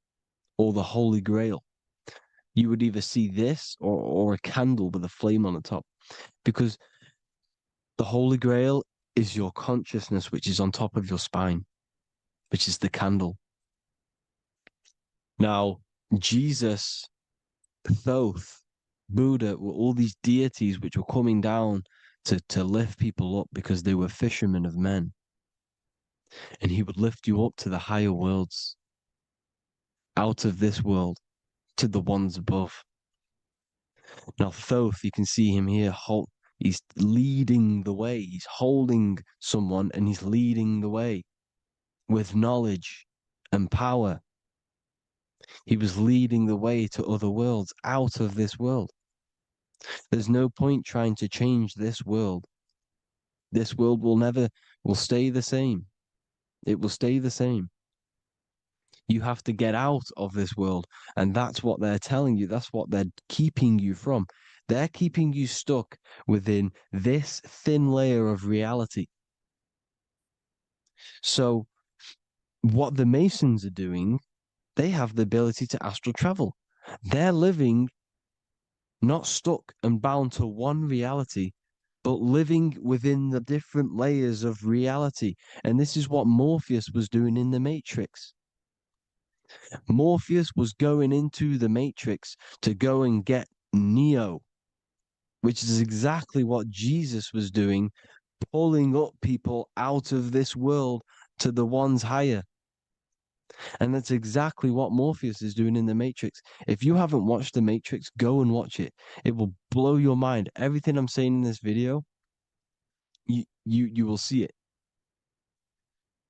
[SPEAKER 1] or the Holy Grail. You would either see this or a candle with a flame on the top, because the Holy Grail is your consciousness, which is on top of your spine, which is the candle. Now, Jesus, Thoth, Buddha were all these deities which were coming down to lift people up because they were fishermen of men. And he would lift you up to the higher worlds, out of this world, to the ones above. Now, Thoth, you can see him here, he's leading the way. He's holding someone and he's leading the way with knowledge and power. He was leading the way to other worlds, out of this world. There's no point trying to change this world. This world will stay the same. It will stay the same. You have to get out of this world. And that's what they're telling you. That's what they're keeping you from. They're keeping you stuck within this thin layer of reality. So what the Masons are doing, they have the ability to astral travel. They're living not stuck and bound to one reality, but living within the different layers of reality. And this is what Morpheus was doing in the Matrix. Morpheus was going into the Matrix to go and get Neo, which is exactly what Jesus was doing, pulling up people out of this world to the ones higher. And that's exactly what Morpheus is doing in the Matrix. If you haven't watched the Matrix, go and watch it. It will blow your mind. Everything I'm saying in this video, you will see it.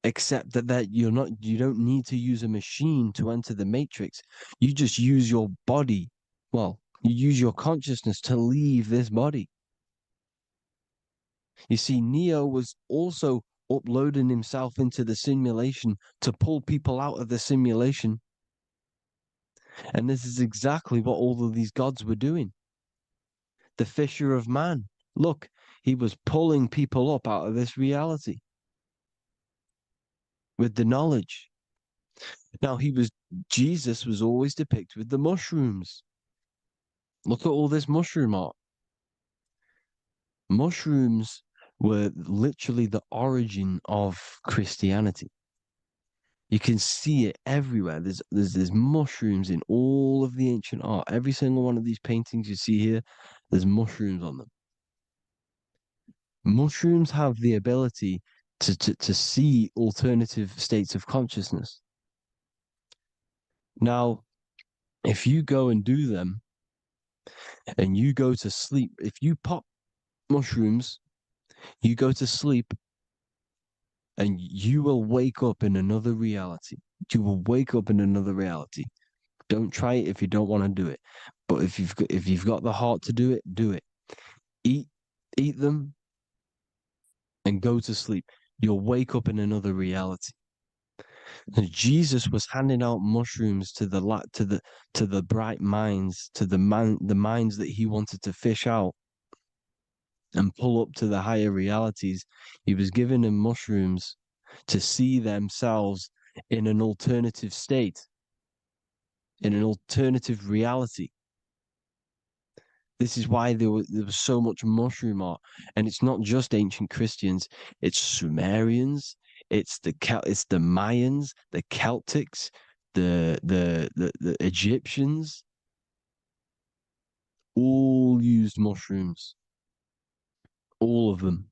[SPEAKER 1] Except that you don't need to use a machine to enter the Matrix. You just use your body. Well, you use your consciousness to leave this body. You see, Neo was also uploading himself into the simulation to pull people out of the simulation. And this is exactly what all of these gods were doing. The fisher of man. Look, he was pulling people up out of this reality with the knowledge. Now, Jesus was always depicted with the mushrooms. Look at all this mushroom art. Mushrooms were literally the origin of Christianity. You can see it everywhere. There's mushrooms in all of the ancient art. Every single one of these paintings you see here, there's mushrooms on them. Mushrooms have the ability to see alternative states of consciousness. Now, if you go and do them and you go to sleep, if you pop mushrooms, you go to sleep and you will wake up in another reality. You will wake up in another reality. Don't try it if you don't want to do it. But if you've got the heart to do it, do it. Eat them and go to sleep. You'll wake up in another reality. Jesus was handing out mushrooms to the bright minds, to the minds that he wanted to fish out and pull up to the higher realities. He was giving them mushrooms to see themselves in an alternative state, in an alternative reality. This is why there was so much mushroom art, and it's not just ancient Christians; it's Sumerians, it's the Mayans, the Celtics, the Egyptians, all used mushrooms, all of them.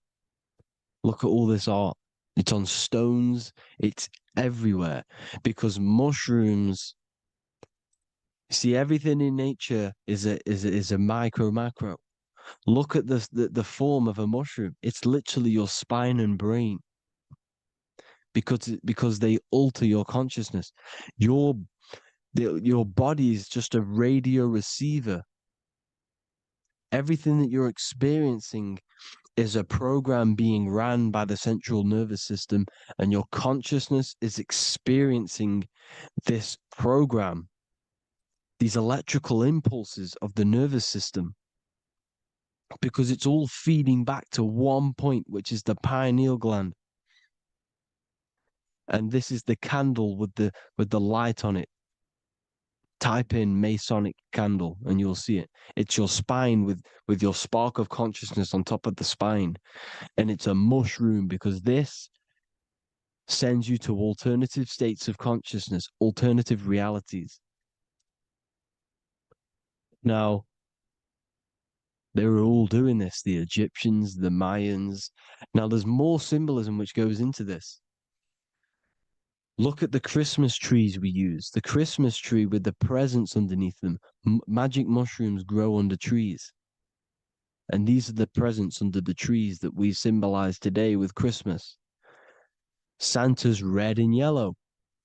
[SPEAKER 1] Look at all this art; it's on stones, it's everywhere, because mushrooms. See, everything in nature is a micro macro. Look at the form of a mushroom. It's literally your spine and brain because they alter your consciousness. Your body is just a radio receiver. Everything that you're experiencing is a program being ran by the central nervous system, and your consciousness is experiencing this program, these electrical impulses of the nervous system, because it's all feeding back to one point, which is the pineal gland. And this is the candle with the light on it. Type in Masonic candle and you'll see it. It's your spine with your spark of consciousness on top of the spine. And it's a mushroom because this sends you to alternative states of consciousness, alternative realities. Now, they were all doing this, the Egyptians, the Mayans. Now, there's more symbolism which goes into this. Look at the Christmas trees we use. The Christmas tree with the presents underneath them. Magic mushrooms grow under trees. And these are the presents under the trees that we symbolize today with Christmas. Santa's red and yellow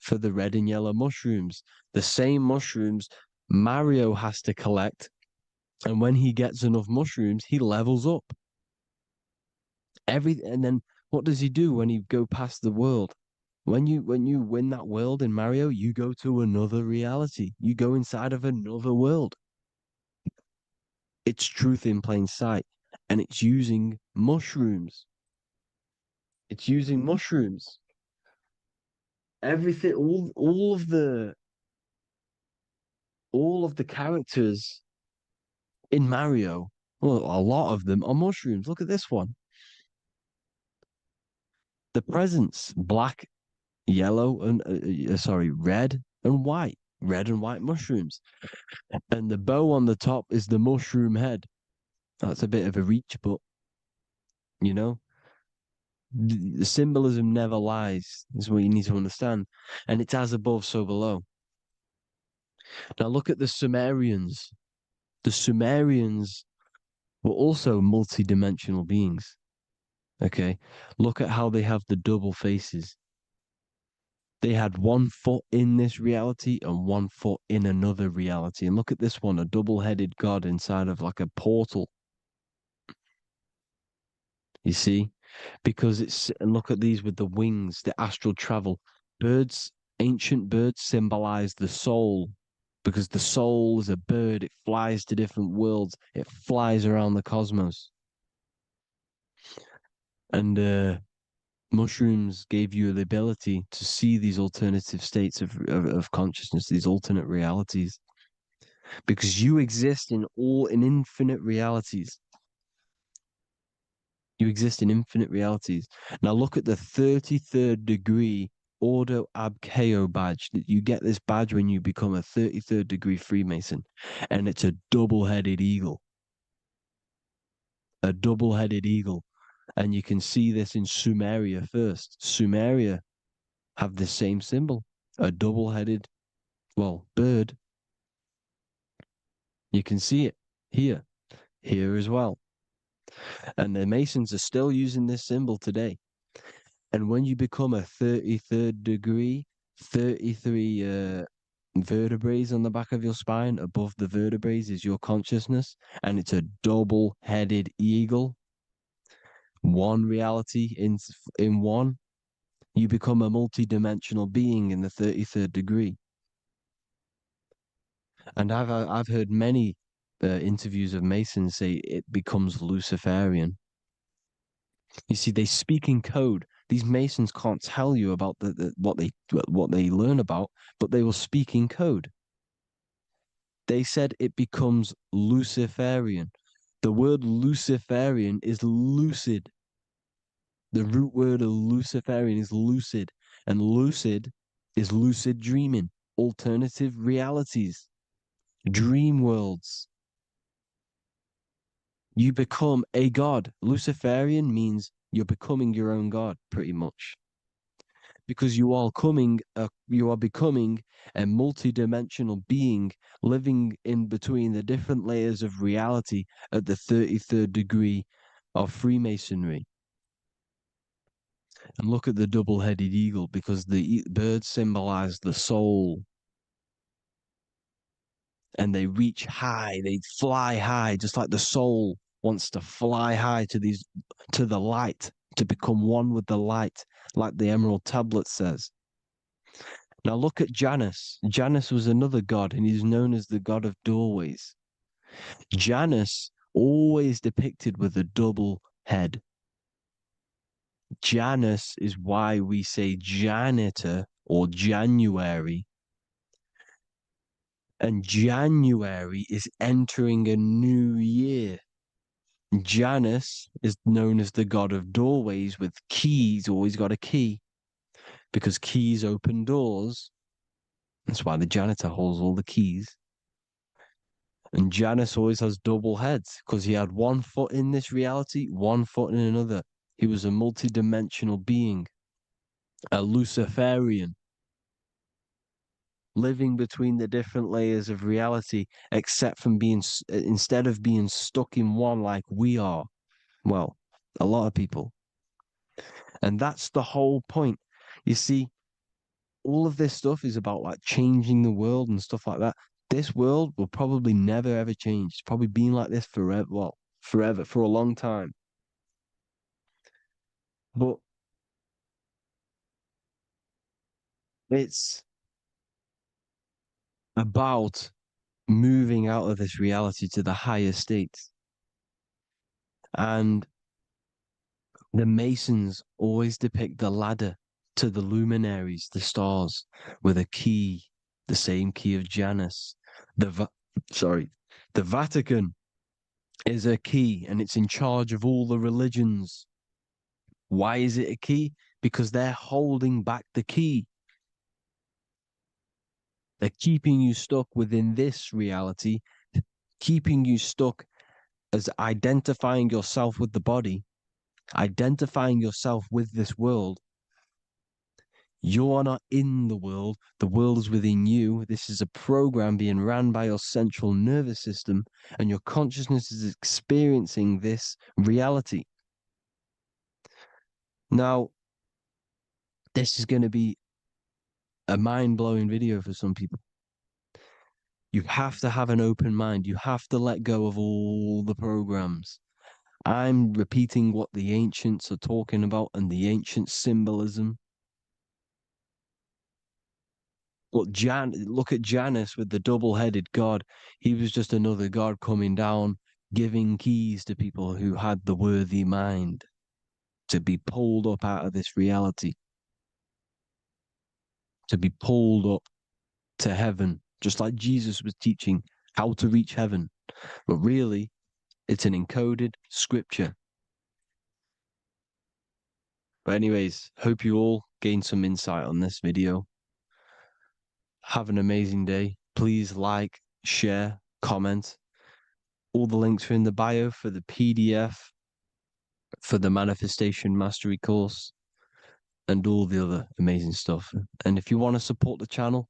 [SPEAKER 1] for the red and yellow mushrooms. The same mushrooms Mario has to collect. And when he gets enough mushrooms, he levels up. And then what does he do when he go past the world? When you win that world in Mario, you go to another reality. You go inside of another world. It's truth in plain sight. And it's using mushrooms. It's using mushrooms. Everything, all of the characters in Mario, well, a lot of them are mushrooms. Look at this one. The presents, black, yellow, and red and white. Red and white mushrooms. And the bow on the top is the mushroom head. That's a bit of a reach, but you know, the symbolism never lies, is what you need to understand. And it's as above, so below. Now look at the Sumerians. The Sumerians were also multi-dimensional beings. Okay, look at how they have the double faces. They had 1 foot in this reality and 1 foot in another reality. And look at this one, a double-headed god inside of like a portal. You see? Because and look at these with the wings, the astral travel. Birds, ancient birds symbolize the soul. Because the soul is a bird, it flies to different worlds, it flies around the cosmos. And mushrooms gave you the ability to see these alternative states of consciousness, these alternate realities, because you exist in infinite realities. You exist in infinite realities. Now look at the 33rd degree Ordo Ab Chao badge. You get this badge when you become a 33rd degree Freemason, and it's a double-headed eagle. A double-headed eagle. And you can see this in Sumeria first. Sumeria have the same symbol, a double-headed, bird. You can see it here as well. And the Masons are still using this symbol today. And when you become a 33rd degree, 33 vertebrae on the back of your spine, above the vertebrae is your consciousness, and it's a double-headed eagle. One reality in one. You become a multi-dimensional being in the 33rd degree. And I've heard many interviews of Masons say it becomes Luciferian. You see, they speak in code. These Masons can't tell you about what they learn about, but they will speak in code. They said it becomes Luciferian. The word Luciferian is lucid. The root word of Luciferian is lucid, and lucid is lucid dreaming, alternative realities, dream worlds. You become a god. Luciferian means you're becoming your own god, pretty much. Because you are becoming a multi-dimensional being living in between the different layers of reality at the 33rd degree of Freemasonry. And look at the double-headed eagle, because the birds symbolize the soul. And they reach high, they fly high, just like the soul wants to fly high to the light, to become one with the light, like the Emerald Tablet says. Now look at Janus. Janus was another god, and he's known as the god of doorways. Janus always depicted with a double head. Janus is why we say janitor or January. And January is entering a new year. Janus is known as the god of doorways with keys, always got a key, because keys open doors. That's why the janitor holds all the keys. And Janus always has double heads, because he had one foot in this reality, one foot in another. He was a multi-dimensional being, a Luciferian, living between the different layers of reality, except from instead of being stuck in one like we are. Well, a lot of people. And that's the whole point. You see, all of this stuff is about like changing the world and stuff like that. This world will probably never ever change. It's probably been like this forever. Well, forever, for a long time. But it's about moving out of this reality to the higher states. And the Masons always depict the ladder to the luminaries, the stars, with a key, the same key of Janus. The Vatican is a key, and it's in charge of all the religions. Why is it a key? Because they're holding back the key. They're keeping you stuck within this reality, keeping you stuck as identifying yourself with the body, identifying yourself with this world. You are not in the world is within you. This is a program being ran by your central nervous system, and your consciousness is experiencing this reality. Now, this is going to be a mind-blowing video for some people. You have to have an open mind. You have to let go of all the programs. I'm repeating what the ancients are talking about and the ancient symbolism. Look at Janus with the double-headed god. He was just another god coming down, giving keys to people who had the worthy mind to be pulled up out of this reality, to be pulled up to heaven, just like Jesus was teaching how to reach heaven. But really, it's an encoded scripture. But anyways, hope you all gained some insight on this video. Have an amazing day. Please like, share, comment. All the links are in the bio for the PDF, for the Manifestation Mastery course, and all the other amazing stuff. And if you want to support the channel,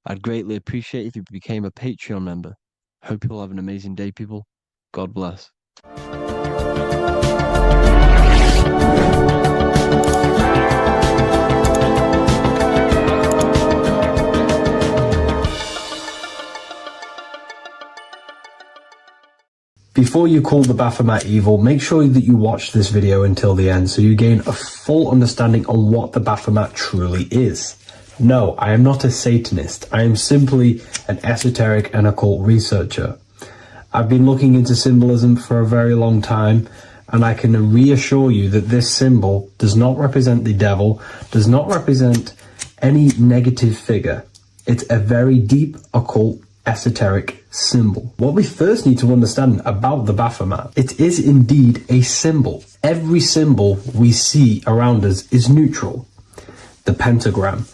[SPEAKER 1] I'd greatly appreciate if you became a Patreon member. Hope you'll have an amazing day, people. God bless.
[SPEAKER 2] Before you call the Baphomet evil, make sure that you watch this video until the end so you gain a full understanding on what the Baphomet truly is. No, I am not a Satanist. I am simply an esoteric and occult researcher. I've been looking into symbolism for a very long time, and I can reassure you that this symbol does not represent the devil, does not represent any negative figure. It's a very deep, occult, esoteric symbol. What we first need to understand about the Baphomet, it is indeed a symbol. Every symbol we see around us is neutral. The pentagram,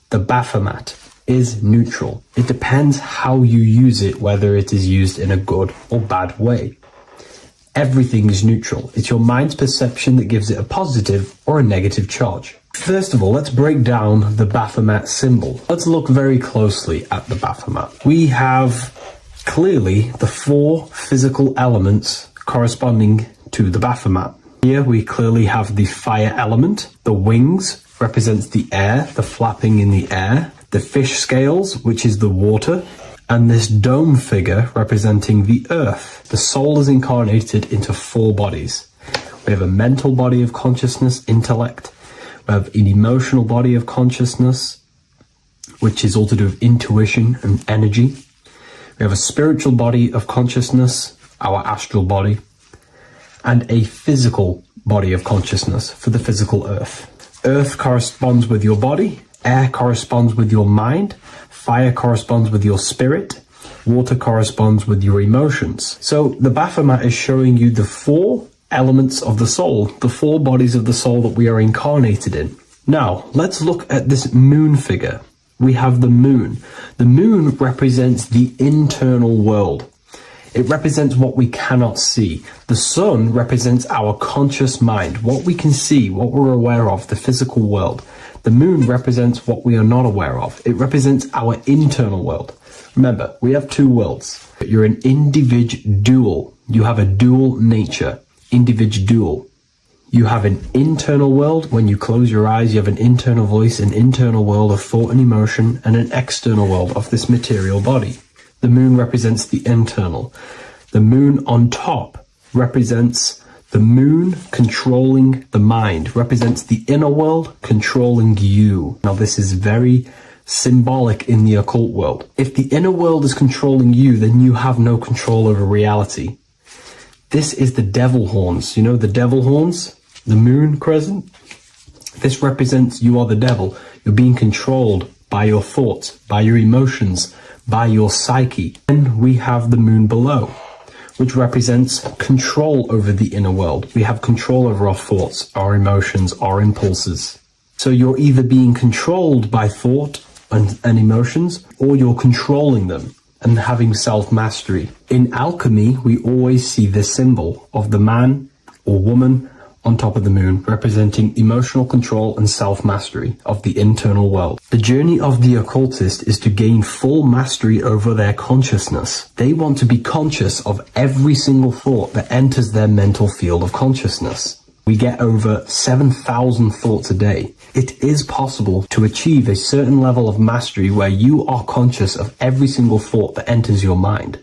[SPEAKER 2] the Baphomet, is neutral. It depends how you use it, whether it is used in a good or bad way. Everything is neutral. It's your mind's perception that gives it a positive or a negative charge. First of all, let's break down the Baphomet symbol. Let's look very closely at the Baphomet. We have clearly the 4 physical elements corresponding to the Baphomet. Here we clearly have the fire element. The wings represents the air, the flapping in the air. The fish scales, which is the water. And this dome figure representing the earth. The soul is incarnated into 4 bodies. We have a mental body of consciousness, intellect. We have an emotional body of consciousness, which is all to do with intuition and energy. We have a spiritual body of consciousness, our astral body, and a physical body of consciousness for the physical earth. Earth corresponds with your body, air corresponds with your mind, fire corresponds with your spirit, water corresponds with your emotions. So the Baphomet is showing you the 4 elements of the soul, the 4 bodies of the soul that we are incarnated in. Now, let's look at this moon figure. We have the moon. The moon represents the internal world. It represents what we cannot see. The sun represents our conscious mind, what we can see, what we're aware of, the physical world. The moon represents what we are not aware of. It represents our internal world. Remember, we have 2 worlds. You're an individual. You have a dual nature. Individual. You have an internal world. When you close your eyes, you have an internal voice, an internal world of thought and emotion, and an external world of this material body. The moon represents the internal. The moon on top represents the moon controlling the mind, represents the inner world controlling you. Now, this is very symbolic in the occult world. If the inner world is controlling you, then you have no control over reality. This is the devil horns. You know the devil horns? The moon crescent? This represents you are the devil. You're being controlled by your thoughts, by your emotions, by your psyche. Then we have the moon below, which represents control over the inner world. We have control over our thoughts, our emotions, our impulses. So you're either being controlled by thought and emotions, or you're controlling them and having self-mastery. In alchemy, we always see this symbol of the man or woman on top of the moon, representing emotional control and self-mastery of the internal world. The journey of the occultist is to gain full mastery over their consciousness. They want to be conscious of every single thought that enters their mental field of consciousness. We get over 7,000 thoughts a day. It is possible to achieve a certain level of mastery where you are conscious of every single thought that enters your mind.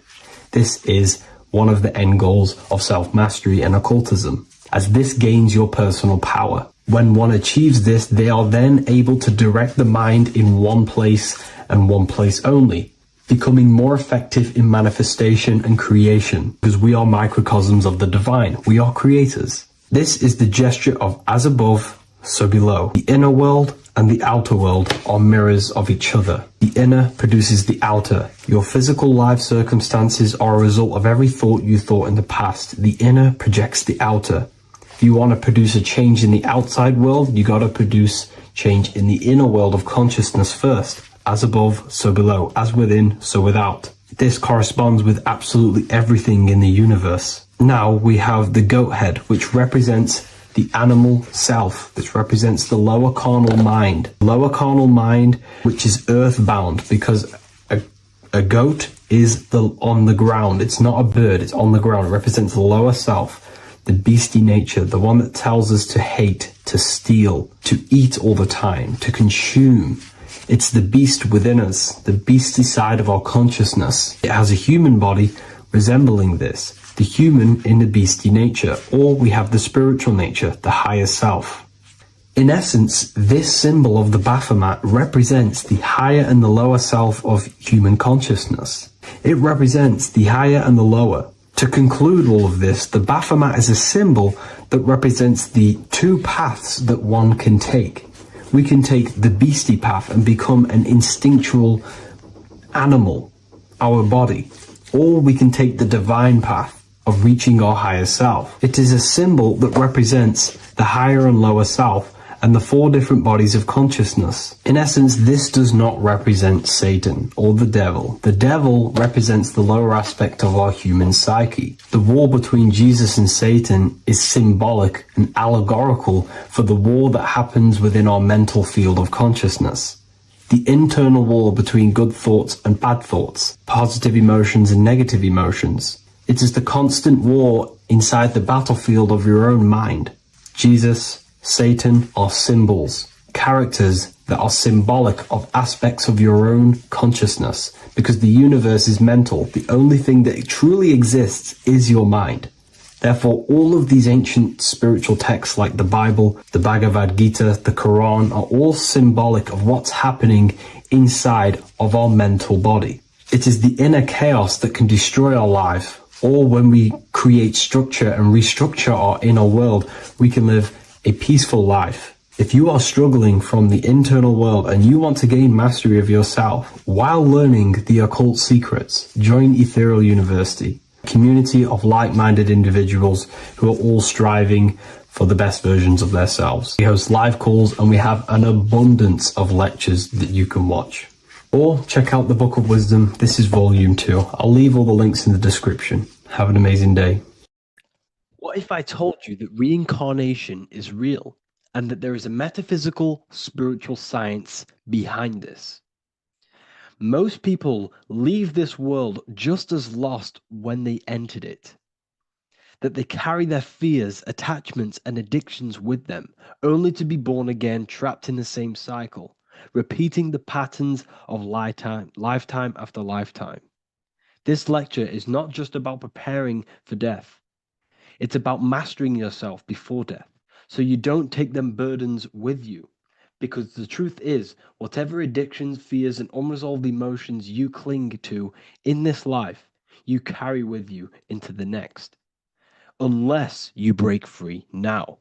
[SPEAKER 2] This is one of the end goals of self-mastery and occultism, as this gains your personal power. When one achieves this, they are then able to direct the mind in one place and one place only, becoming more effective in manifestation and creation, because we are microcosms of the divine. We are creators. This is the gesture of as above, so below. The inner world and the outer world are mirrors of each other. The inner produces the outer. Your physical life circumstances are a result of every thought you thought in the past. The inner projects the outer. If you want to produce a change in the outside world, you got to produce change in the inner world of consciousness first. As above, so below. As within, so without. This corresponds with absolutely everything in the universe. Now we have the goat head, which represents the animal self. This represents the lower carnal mind. Lower carnal mind, which is earthbound, because a goat is on the ground. It's not a bird, it's on the ground. It represents the lower self, the beastie nature, the one that tells us to hate, to steal, to eat all the time, to consume. It's the beast within us, the beastie side of our consciousness. It has a human body resembling this, the human in the beastie nature, or we have the spiritual nature, the higher self. In essence, this symbol of the Baphomet represents the higher and the lower self of human consciousness. It represents the higher and the lower. To conclude all of this, the Baphomet is a symbol that represents the two paths that one can take. We can take the beastie path and become an instinctual animal, our body, or we can take the divine path of reaching our higher self. It is a symbol that represents the higher and lower self and the four different bodies of consciousness. In essence, this does not represent Satan or the devil. The devil represents the lower aspect of our human psyche. The war between Jesus and Satan is symbolic and allegorical for the war that happens within our mental field of consciousness. The internal war between good thoughts and bad thoughts, positive emotions and negative emotions. It is the constant war inside the battlefield of your own mind. Jesus, Satan are symbols, characters that are symbolic of aspects of your own consciousness, because the universe is mental. The only thing that truly exists is your mind. Therefore, all of these ancient spiritual texts like the Bible, the Bhagavad Gita, the Quran are all symbolic of what's happening inside of our mental body. It is the inner chaos that can destroy our life, or when we create structure and restructure our inner world, we can live a peaceful life. If you are struggling from the internal world and you want to gain mastery of yourself while learning the occult secrets, join Ethereal University, a community of like-minded individuals who are all striving for the best versions of themselves. We host live calls and we have an abundance of lectures that you can watch. Or check out the Book of Wisdom. This is volume 2. I'll leave all the links in the description. Have an amazing day.
[SPEAKER 6] What if I told you that reincarnation is real and that there is a metaphysical, spiritual science behind this? Most people leave this world just as lost when they entered it. That they carry their fears, attachments, and addictions with them, only to be born again, trapped in the same cycle, repeating the patterns of lifetime after lifetime. This lecture is not just about preparing for death. It's about mastering yourself before death, so you don't take them burdens with you. Because the truth is, whatever addictions, fears, and unresolved emotions you cling to in this life, you carry with you into the next. Unless you break free now.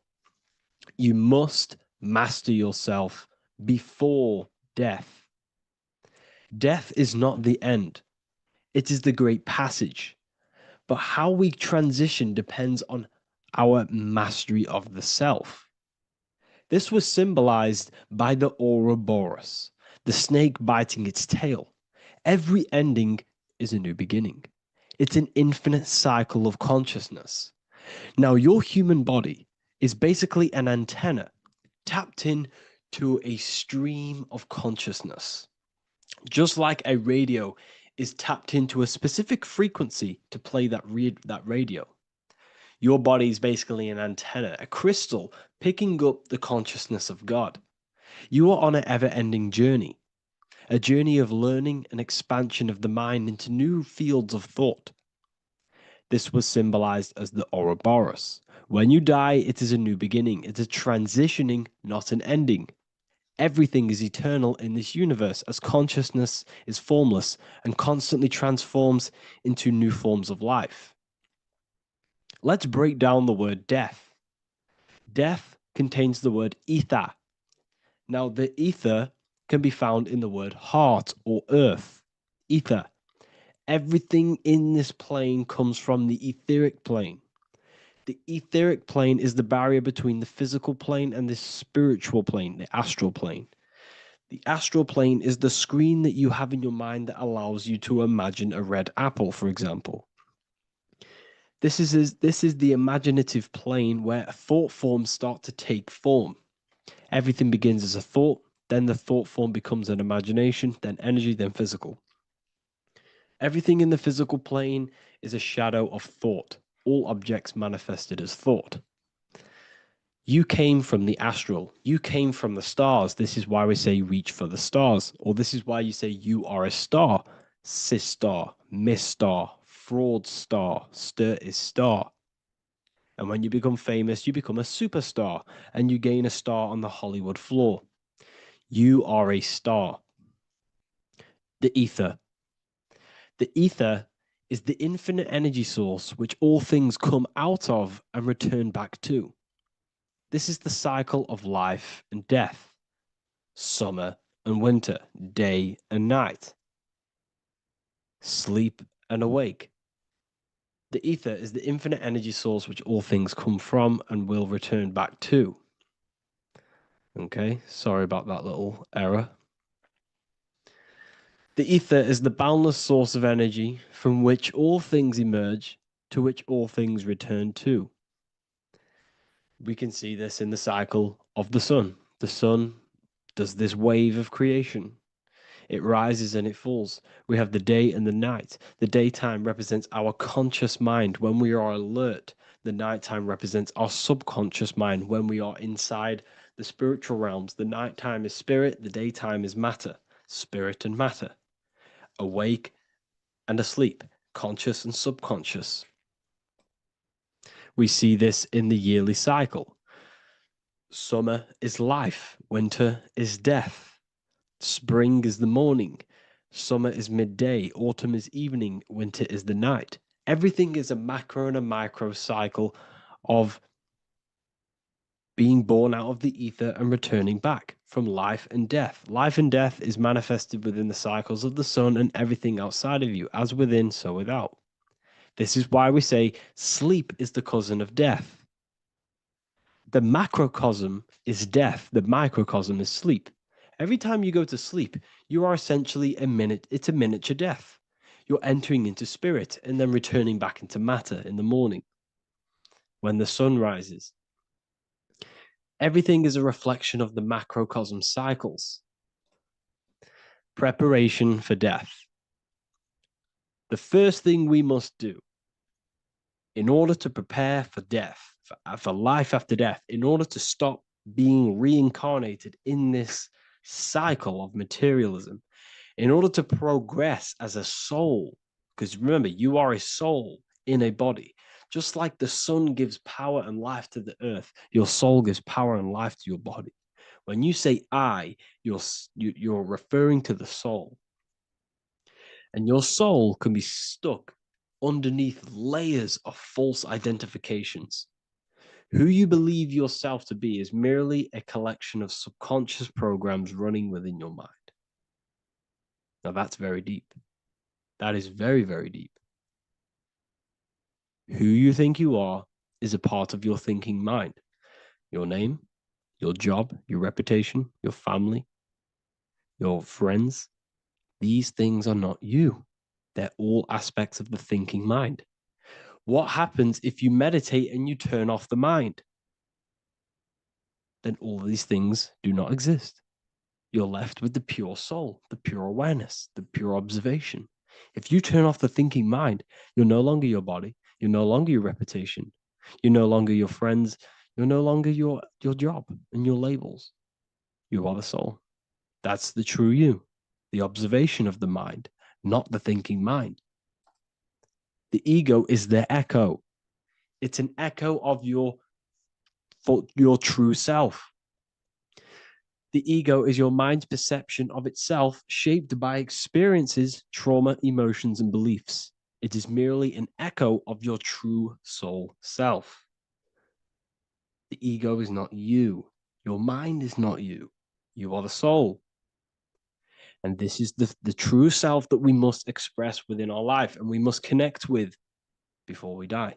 [SPEAKER 6] You must master yourself before death. Death is not the end. It is the great passage. But how we transition depends on our mastery of the self. This was symbolized by the Ouroboros, the snake biting its tail. Every ending is a new beginning. It's an infinite cycle of consciousness. Now, your human body is basically an antenna tapped in to a stream of consciousness. Just like a radio is tapped into a specific frequency to play that radio. Your body is basically an antenna, a crystal picking up the consciousness of God. You are on an ever-ending journey, a journey of learning and expansion of the mind into new fields of thought. This was symbolized as the Ouroboros. When you die, it is a new beginning. It's a transitioning, not an ending. Everything is eternal in this universe, as consciousness is formless and constantly transforms into new forms of life. Let's break down the word death. Death contains the word ether. Now, the ether can be found in the word heart or earth. Ether. Everything in this plane comes from the etheric plane. The etheric plane is the barrier between the physical plane and the spiritual plane, the astral plane. The astral plane is the screen that you have in your mind that allows you to imagine a red apple, for example. This is the imaginative plane where thought forms start to take form. Everything begins as a thought, then the thought form becomes an imagination, then energy, then physical. Everything in the physical plane is a shadow of thought. All objects manifested as thought. You came from the astral. You came from the stars. This is why we say reach for the stars. Or this is why you say you are a star. Cis star, Miss star, fraud star. Stir is star. And when you become famous, you become a superstar and you gain a star on the Hollywood floor. You are a star. The ether. The ether is the infinite energy source which all things come out of and return back to. This is the cycle of life and death, summer and winter, day and night, sleep and awake. The ether is the infinite energy source which all things come from and will return back to. Okay, sorry about that little error. The ether is the boundless source of energy from which all things emerge, to which all things return to. We can see this in the cycle of the sun. The sun does this wave of creation. It rises and it falls. We have the day and the night. The daytime represents our conscious mind when we are alert. The nighttime represents our subconscious mind when we are inside the spiritual realms. The nighttime is spirit, the daytime is matter, spirit and matter, awake and asleep, conscious and subconscious. We see this in the yearly cycle. Summer is life, winter is death. Spring is the morning, summer is midday, autumn is evening, winter is the night. Everything is a macro and a micro cycle of being born out of the ether and returning back from life and death. Life and death is manifested within the cycles of the sun and everything outside of you, as within, so without. This is why we say sleep is the cousin of death. The macrocosm is death, the microcosm is sleep. Every time you go to sleep, you are essentially it's a miniature death. You're entering into spirit and then returning back into matter in the morning when the sun rises. Everything is a reflection of the macrocosm cycles. Preparation for death. The first thing we must do in order to prepare for death, for life after death, in order to stop being reincarnated in this cycle of materialism, in order to progress as a soul, because remember, you are a soul in a body. Just like the sun gives power and life to the earth, your soul gives power and life to your body. When you say I, you're referring to the soul. And your soul can be stuck underneath layers of false identifications. Who you believe yourself to be is merely a collection of subconscious programs running within your mind. Now that's very deep. That is very, very deep. Who you think you are is a part of your thinking mind. Your name, your job, your reputation, your family, your friends. These things are not you. They're all aspects of the thinking mind. What happens if you meditate and you turn off the mind? Then all these things do not exist. You're left with the pure soul, the pure awareness, the pure observation. If you turn off the thinking mind, you're no longer your body, you're no longer your reputation, you're no longer your friends, you're no longer your job and your labels. You are the soul. That's the true you, the observation of the mind, not the thinking mind. The ego is the echo. It's an echo of your true self. The ego is your mind's perception of itself shaped by experiences, trauma, emotions, and beliefs. It is merely an echo of your true soul self. The ego is not you. Your mind is not you. You are the soul. And this is the true self that we must express within our life and we must connect with before we die.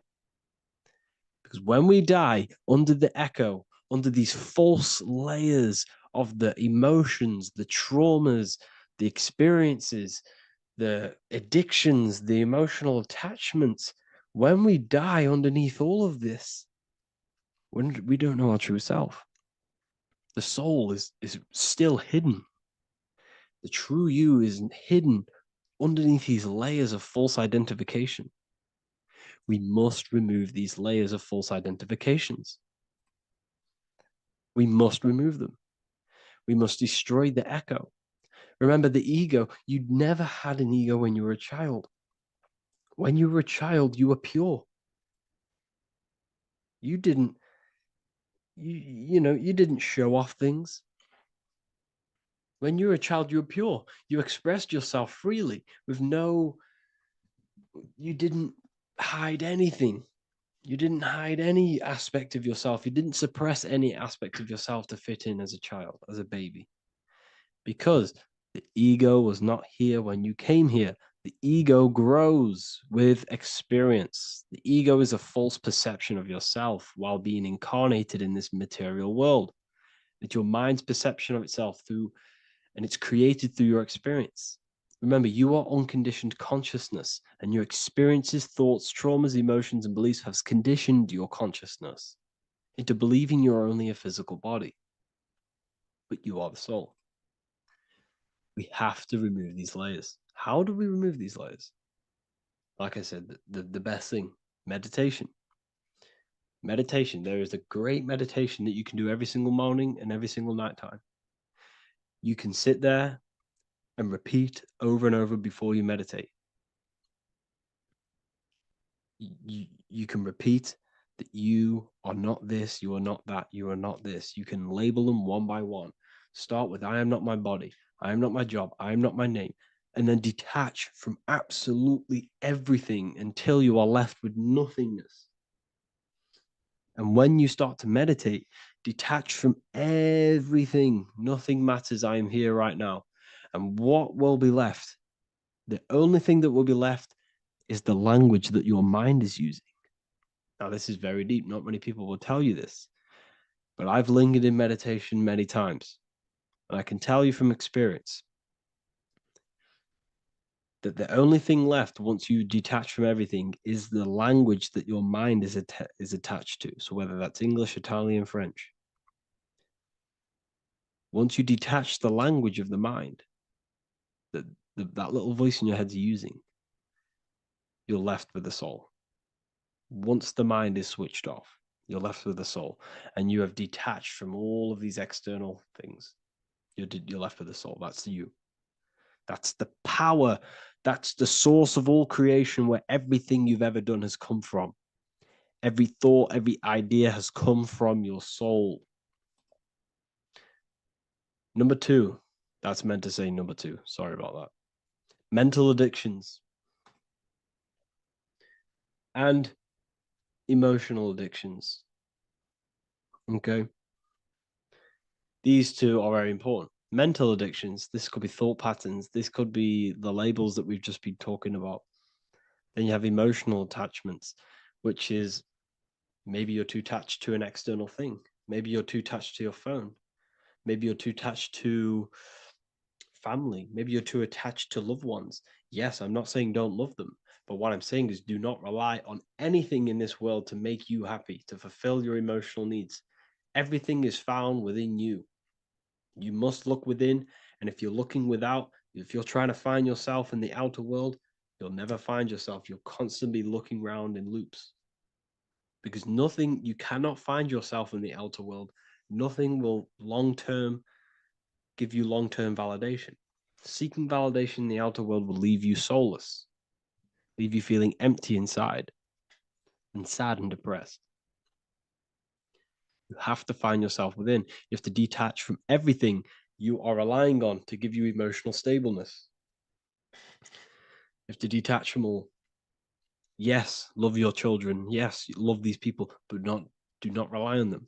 [SPEAKER 6] Because when we die under the echo, under these false layers of the emotions, the traumas, the experiences, the addictions, the emotional attachments, when we die underneath all of this, when we don't know our true self, the soul is still hidden. The true you is hidden underneath these layers of false identification. We must remove these layers of false identifications. We must remove them. We must destroy the echo. Remember the ego, you never had an ego when you were a child. When you were a child, you were pure. You didn't, you didn't show off things. When you were a child, you were pure. You expressed yourself freely with you didn't hide anything. You didn't hide any aspect of yourself. You didn't suppress any aspect of yourself to fit in as a child, as a baby. Because the ego was not here when you came here. The ego grows with experience. The ego is a false perception of yourself while being incarnated in this material world. It's your mind's perception of itself and it's created through your experience. Remember, you are unconditioned consciousness, and your experiences, thoughts, traumas, emotions, and beliefs have conditioned your consciousness into believing you're only a physical body, but you are the soul. We have to remove these layers. How do we remove these layers? Like I said, the best thing, meditation. Meditation. There is a great meditation that you can do every single morning and every single nighttime. You can sit there and repeat over and over before you meditate. You can repeat that you are not this, you are not that, you are not this. You can label them one by one. Start with, I am not my body, I am not my job, I am not my name, and then detach from absolutely everything until you are left with nothingness. And when you start to meditate, detach from everything. Nothing matters. I am here right now. And what will be left? The only thing that will be left is the language that your mind is using. Now, this is very deep. Not many people will tell you this, but I've lingered in meditation many times. And I can tell you from experience that the only thing left once you detach from everything is the language that your mind is attached to. So whether that's English, Italian, French. Once you detach the language of the mind that that little voice in your head's using, you're left with the soul. Once the mind is switched off, you're left with the soul, and you have detached from all of these external things. You're left with the soul. That's you. That's the power. That's the source of all creation, where everything you've ever done has come from. Every thought, every idea has come from your soul. Number two, that's meant to say number two. Sorry about that. Mental addictions and emotional addictions. Okay. These two are very important. Mental addictions, this could be thought patterns, this could be the labels that we've just been talking about. Then you have emotional attachments, which is maybe you're too attached to an external thing. Maybe you're too attached to your phone. Maybe you're too attached to family. Maybe you're too attached to loved ones. Yes, I'm not saying don't love them, but what I'm saying is do not rely on anything in this world to make you happy, to fulfill your emotional needs. Everything is found within you. You must look within, and if you're looking without, if you're trying to find yourself in the outer world, you'll never find yourself. You'll constantly be looking around in loops. Because you cannot find yourself in the outer world. Nothing will give you long-term validation. Seeking validation in the outer world will leave you soulless, leave you feeling empty inside and sad and depressed. You have to find yourself within. You have to detach from everything you are relying on to give you emotional stableness. You have to detach from all. Yes, love your children. Yes, love these people, but do not rely on them.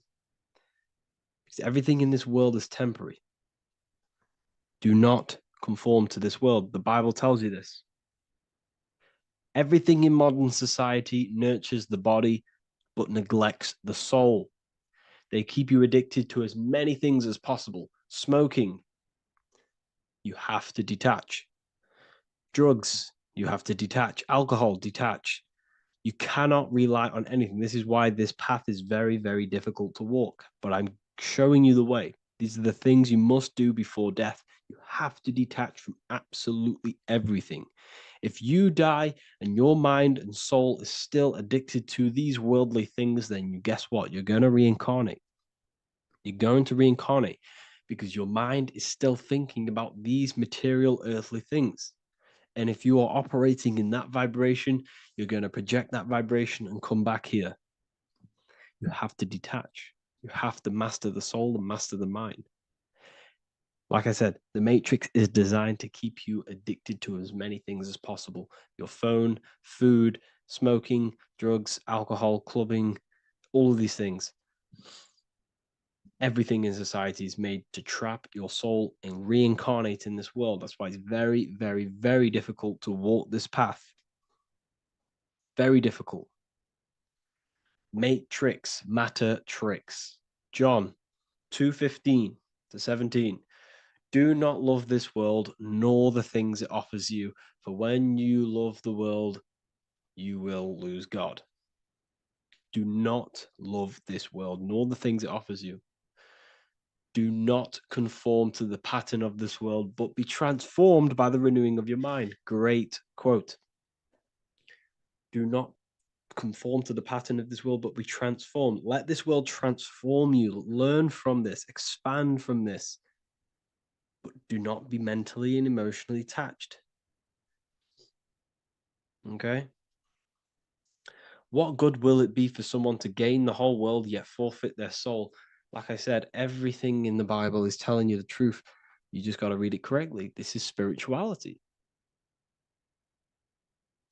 [SPEAKER 6] Because everything in this world is temporary. Do not conform to this world. The Bible tells you this. Everything in modern society nurtures the body, but neglects the soul. They keep you addicted to as many things as possible. Smoking, you have to detach. Drugs, you have to detach. Alcohol, detach. You cannot rely on anything. This is why this path is very, very difficult to walk. But I'm showing you the way. These are the things you must do before death. You have to detach from absolutely everything. If you die and your mind and soul is still addicted to these worldly things, then guess what? You're going to reincarnate. You're going to reincarnate because your mind is still thinking about these material earthly things. And if you are operating in that vibration, you're going to project that vibration and come back here. You have to detach. You have to master the soul and master the mind. Like I said, the matrix is designed to keep you addicted to as many things as possible. Your phone, food, smoking, drugs, alcohol, clubbing, all of these things. Everything in society is made to trap your soul and reincarnate in this world. That's why it's very, very, very difficult to walk this path. Very difficult. Matrix, matter tricks. John 2:15 to 17. Do not love this world, nor the things it offers you, for when you love the world, you will lose God. Do not love this world, nor the things it offers you. Do not conform to the pattern of this world, but be transformed by the renewing of your mind. Great quote. Do not conform to the pattern of this world, but be transformed. Let this world transform you. Learn from this, expand from this, but do not be mentally and emotionally attached. Okay? What good will it be for someone to gain the whole world yet forfeit their soul? Like I said, everything in the Bible is telling you the truth. You just got to read it correctly. This is spirituality.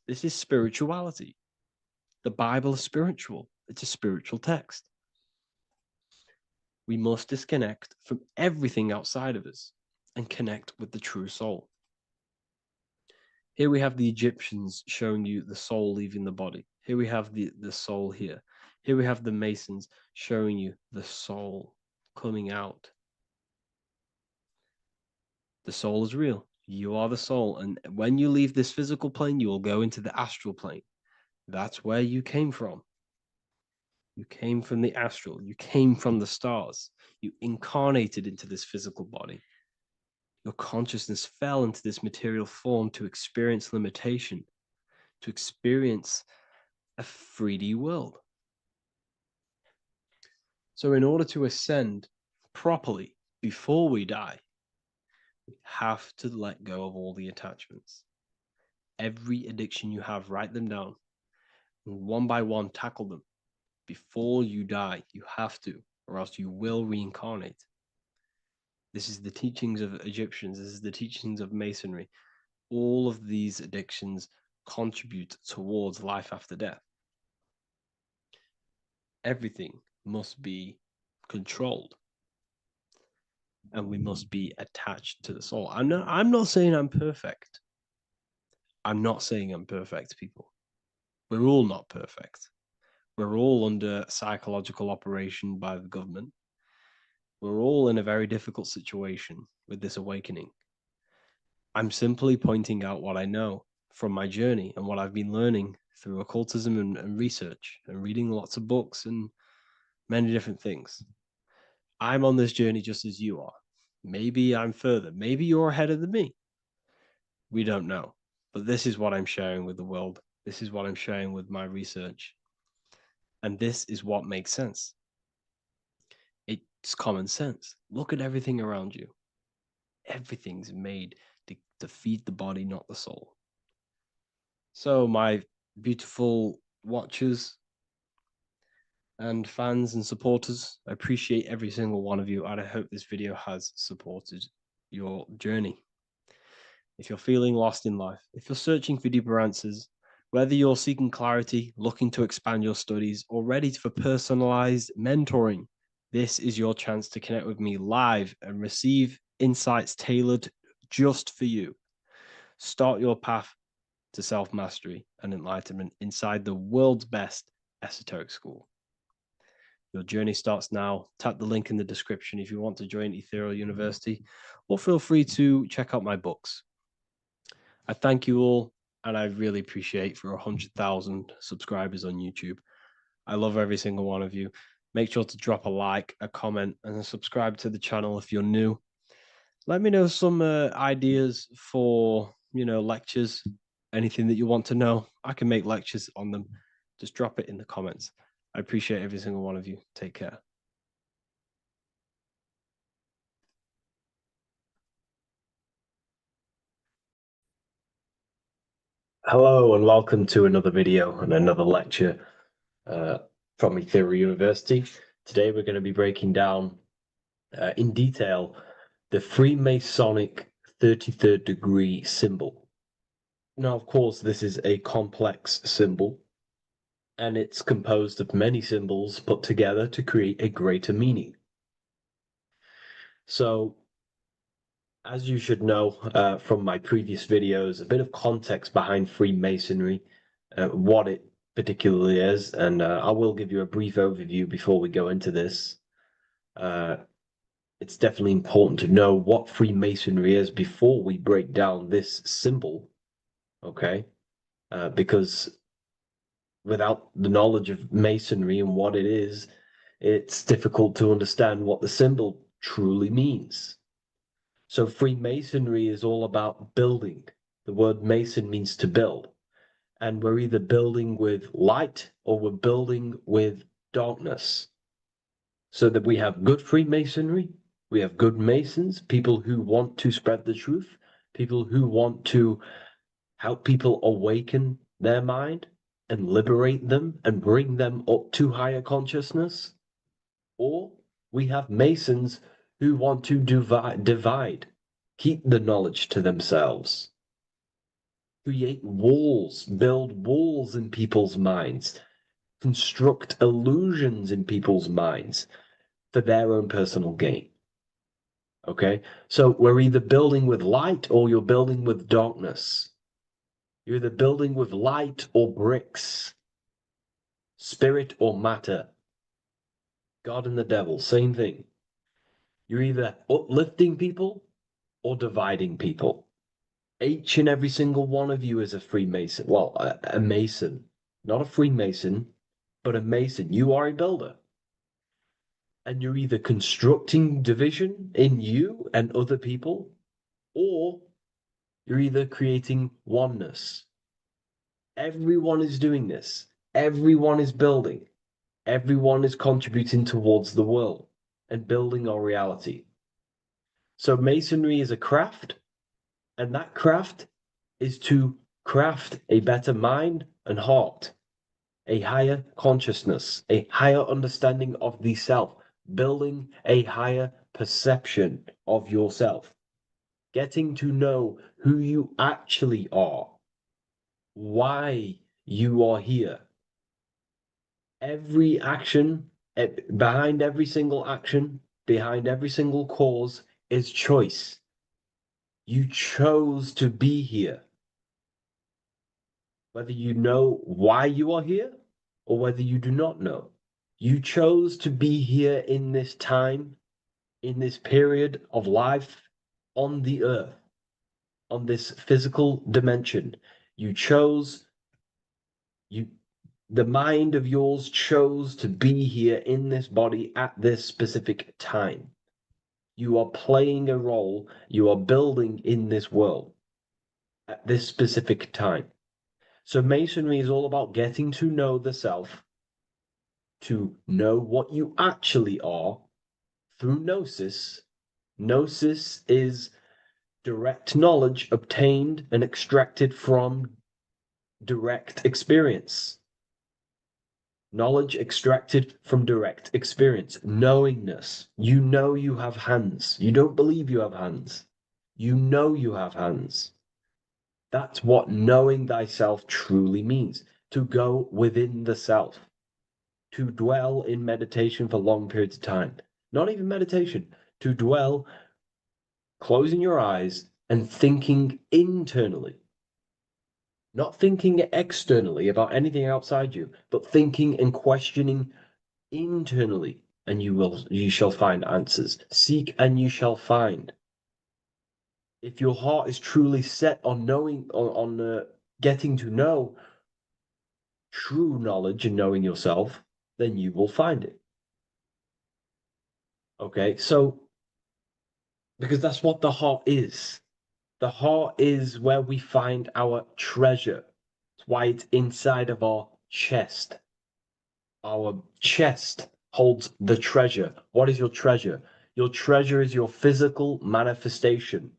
[SPEAKER 6] This is spirituality. The Bible is spiritual. It's a spiritual text. We must disconnect from everything outside of us and connect with the true soul. Here we have the Egyptians showing you the soul leaving the body. Here we have the soul here. Here we have the Masons showing you the soul coming out. The soul is real. You are the soul. And when you leave this physical plane, you will go into the astral plane. That's where you came from. You came from the astral. You came from the stars. You incarnated into this physical body. Your consciousness fell into this material form to experience limitation, to experience a 3D world. So in order to ascend properly before we die, we have to let go of all the attachments. Every addiction you have, write them down. And one by one, tackle them. Before you die, you have to, or else you will reincarnate. This is the teachings of Egyptians. This is the teachings of Masonry. All of these addictions contribute towards life after death. Everything must be controlled. And we must be attached to the soul. I'm not saying I'm perfect. I'm not saying I'm perfect, people. We're all not perfect. We're all under psychological operation by the government. We're all in a very difficult situation with this awakening. I'm simply pointing out what I know from my journey and what I've been learning through occultism and research and reading lots of books and many different things. I'm on this journey just as you are. Maybe I'm further. Maybe you're ahead of me. We don't know. But this is what I'm sharing with the world. This is what I'm sharing with my research. And this is what makes sense. It's common sense. Look at everything around you. Everything's made to feed the body, not the soul. So, my beautiful watchers and fans and supporters, I appreciate every single one of you, and I hope this video has supported your journey. If you're feeling lost in life, if you're searching for deeper answers, whether you're seeking clarity, looking to expand your studies, or ready for personalized mentoring, this is your chance to connect with me live and receive insights tailored just for you. Start your path to self-mastery and enlightenment inside the world's best esoteric school. Your journey starts now. Tap the link in the description if you want to join Ethereal University, or feel free to check out my books. I thank you all, and I really appreciate for 100,000 subscribers on YouTube. I love every single one of you. Make sure to drop a like, a comment, and subscribe to the channel if you're new. Let me know some ideas for, lectures, anything that you want to know. I can make lectures on them. Just drop it in the comments. I appreciate every single one of you. Take care.
[SPEAKER 2] Hello and welcome to another video and another lecture from Ethereal University. Today we're going to be breaking down in detail the Freemasonic 33rd degree symbol. Now, of course, this is a complex symbol and it's composed of many symbols put together to create a greater meaning. So, as you should know from my previous videos, a bit of context behind Freemasonry, what it particularly is, and I will give you a brief overview before we go into this. It's definitely important to know what Freemasonry is before we break down this symbol, okay? Because without the knowledge of Masonry and what it is, it's difficult to understand what the symbol truly means. So Freemasonry is all about building. The word Mason means to build. And we're either building with light or we're building with darkness. So that we have good Freemasonry, we have good Masons, people who want to spread the truth, people who want to help people awaken their mind and liberate them and bring them up to higher consciousness. Or we have Masons who want to divide, keep the knowledge to themselves, create walls, build walls in people's minds, construct illusions in people's minds for their own personal gain. Okay, so we're either building with light or you're building with darkness. You're either building with light or bricks, spirit or matter. God and the devil, same thing. You're either uplifting people or dividing people. Each and every single one of you is a Freemason. Well, a Mason. Not a Freemason, but a Mason. You are a builder. And you're either constructing division in you and other people, or you're either creating oneness. Everyone is doing this. Everyone is building. Everyone is contributing towards the world and building our reality. So Masonry is a craft, and that craft is to craft a better mind and heart, a higher consciousness, a higher understanding of the self, building a higher perception of yourself, getting to know who you actually are, why you are here. Every action, behind every single action, behind every single cause is choice. You chose to be here. Whether you know why you are here or whether you do not know. You chose to be here in this time, in this period of life on the earth, on this physical dimension. You chose, the mind of yours chose to be here in this body at this specific time. You are playing a role, you are building in this world at this specific time. So Masonry is all about getting to know the self, to know what you actually are through gnosis. Gnosis is direct knowledge obtained and extracted from direct experience. Knowledge extracted from direct experience. Knowingness. You know you have hands. You don't believe you have hands. You know you have hands. That's what knowing thyself truly means. To go within the self. To dwell in meditation for long periods of time. Not even meditation. To dwell, closing your eyes and thinking internally. Not thinking externally about anything outside you, but thinking and questioning internally, and you shall find answers. Seek and you shall find. If your heart is truly set on knowing, on getting to know true knowledge and knowing yourself, then you will find it. Okay, so because that's what the heart is. The heart is where we find our treasure. It's why it's inside of our chest. Our chest holds the treasure. What is your treasure? Your treasure is your physical manifestation.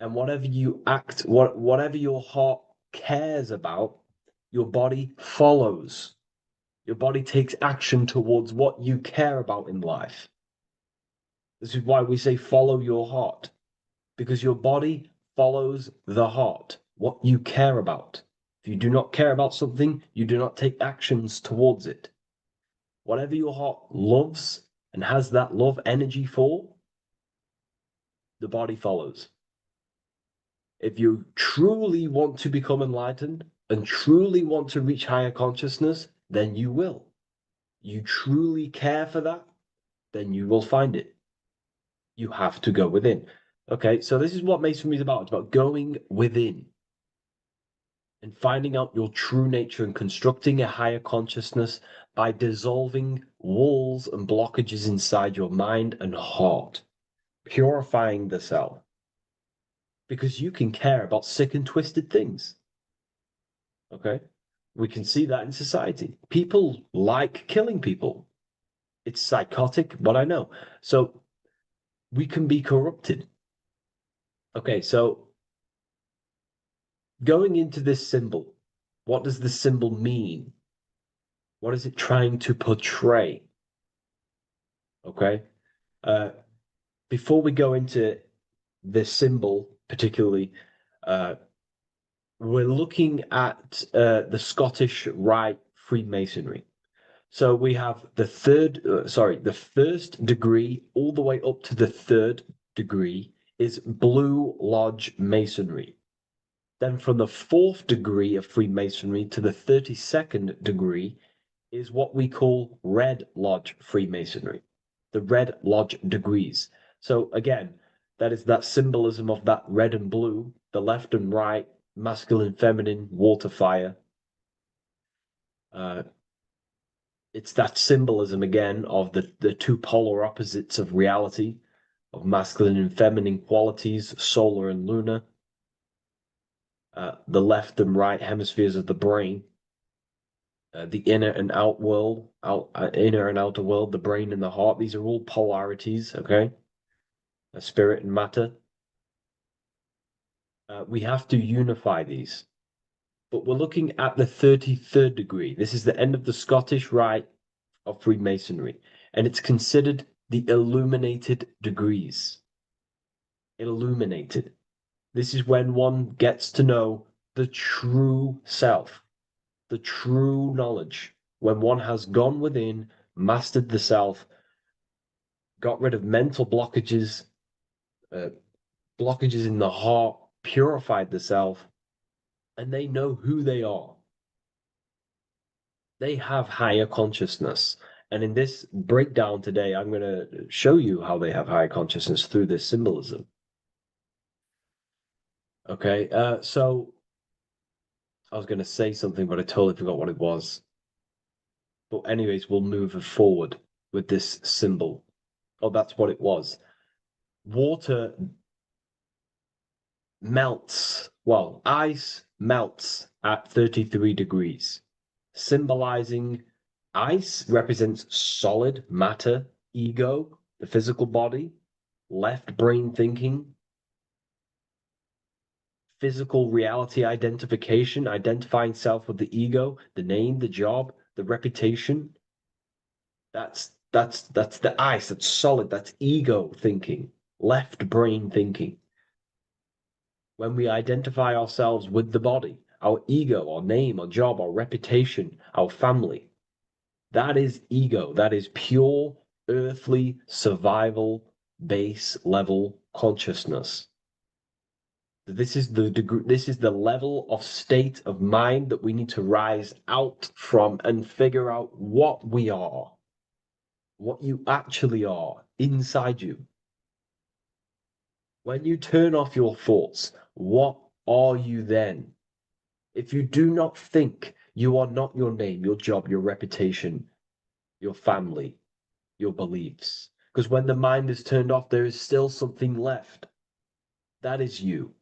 [SPEAKER 2] And whatever you act, whatever your heart cares about, your body follows. Your body takes action towards what you care about in life. This is why we say follow your heart, because your body follows the heart, what you care about. If you do not care about something, you do not take actions towards it. Whatever your heart loves and has that love energy for, the body follows. If you truly want to become enlightened and truly want to reach higher consciousness, then you will. You truly care for that, then you will find it. You have to go within. Okay, so this is what Masonry is about. It's about going within and finding out your true nature and constructing a higher consciousness by dissolving walls and blockages inside your mind and heart, purifying the self. Because you can care about sick and twisted things. Okay? We can see that in society. People like killing people. It's psychotic, but I know. So we can be corrupted. Okay, so going into this symbol, what does the symbol mean? What is it trying to portray? Okay. Before we go into this symbol, particularly, we're looking at the Scottish Rite Freemasonry. So we have the first degree all the way up to the third degree is Blue Lodge Masonry. Then from the fourth degree of Freemasonry to the 32nd degree is what we call Red Lodge Freemasonry, the Red Lodge degrees. So again, that is that symbolism of that red and blue, the left and right, masculine, feminine, water, fire. It's that symbolism again of the two polar opposites of reality, of masculine and feminine qualities, solar and lunar, the left and right hemispheres of the brain, the inner and out world, inner and outer world, the brain and the heart. These are all polarities, okay? Spirit and matter. We have to unify these. But we're looking at the 33rd degree. This is the end of the Scottish Rite of Freemasonry, and it's considered the illuminated degrees. Illuminated. This is when one gets to know the true self, the true knowledge, when one has gone within, mastered the self, got rid of mental blockages, blockages in the heart, purified the self, and they know who they are. They have higher consciousness. And in this breakdown today, I'm going to show you how they have higher consciousness through this symbolism. Okay, so I was going to say something, but I totally forgot what it was. But anyways, we'll move forward with this symbol. Oh, that's what it was. Water melts. Well, ice melts at 33 degrees, symbolizing ice represents solid matter, ego, the physical body, left brain thinking, physical reality identification, identifying self with the ego, the name, the job, the reputation. That's the ice, that's solid, that's ego thinking, left brain thinking. When we identify ourselves with the body, our ego, our name, our job, our reputation, our family, that is ego. That is pure earthly survival base level consciousness. This is the degree, this is the level of state of mind that we need to rise out from and figure out what we are, what you actually are inside you. When you turn off your thoughts, what are you then? If you do not think, you are not your name, your job, your reputation, your family, your beliefs. Because when the mind is turned off, there is still something left. That is you.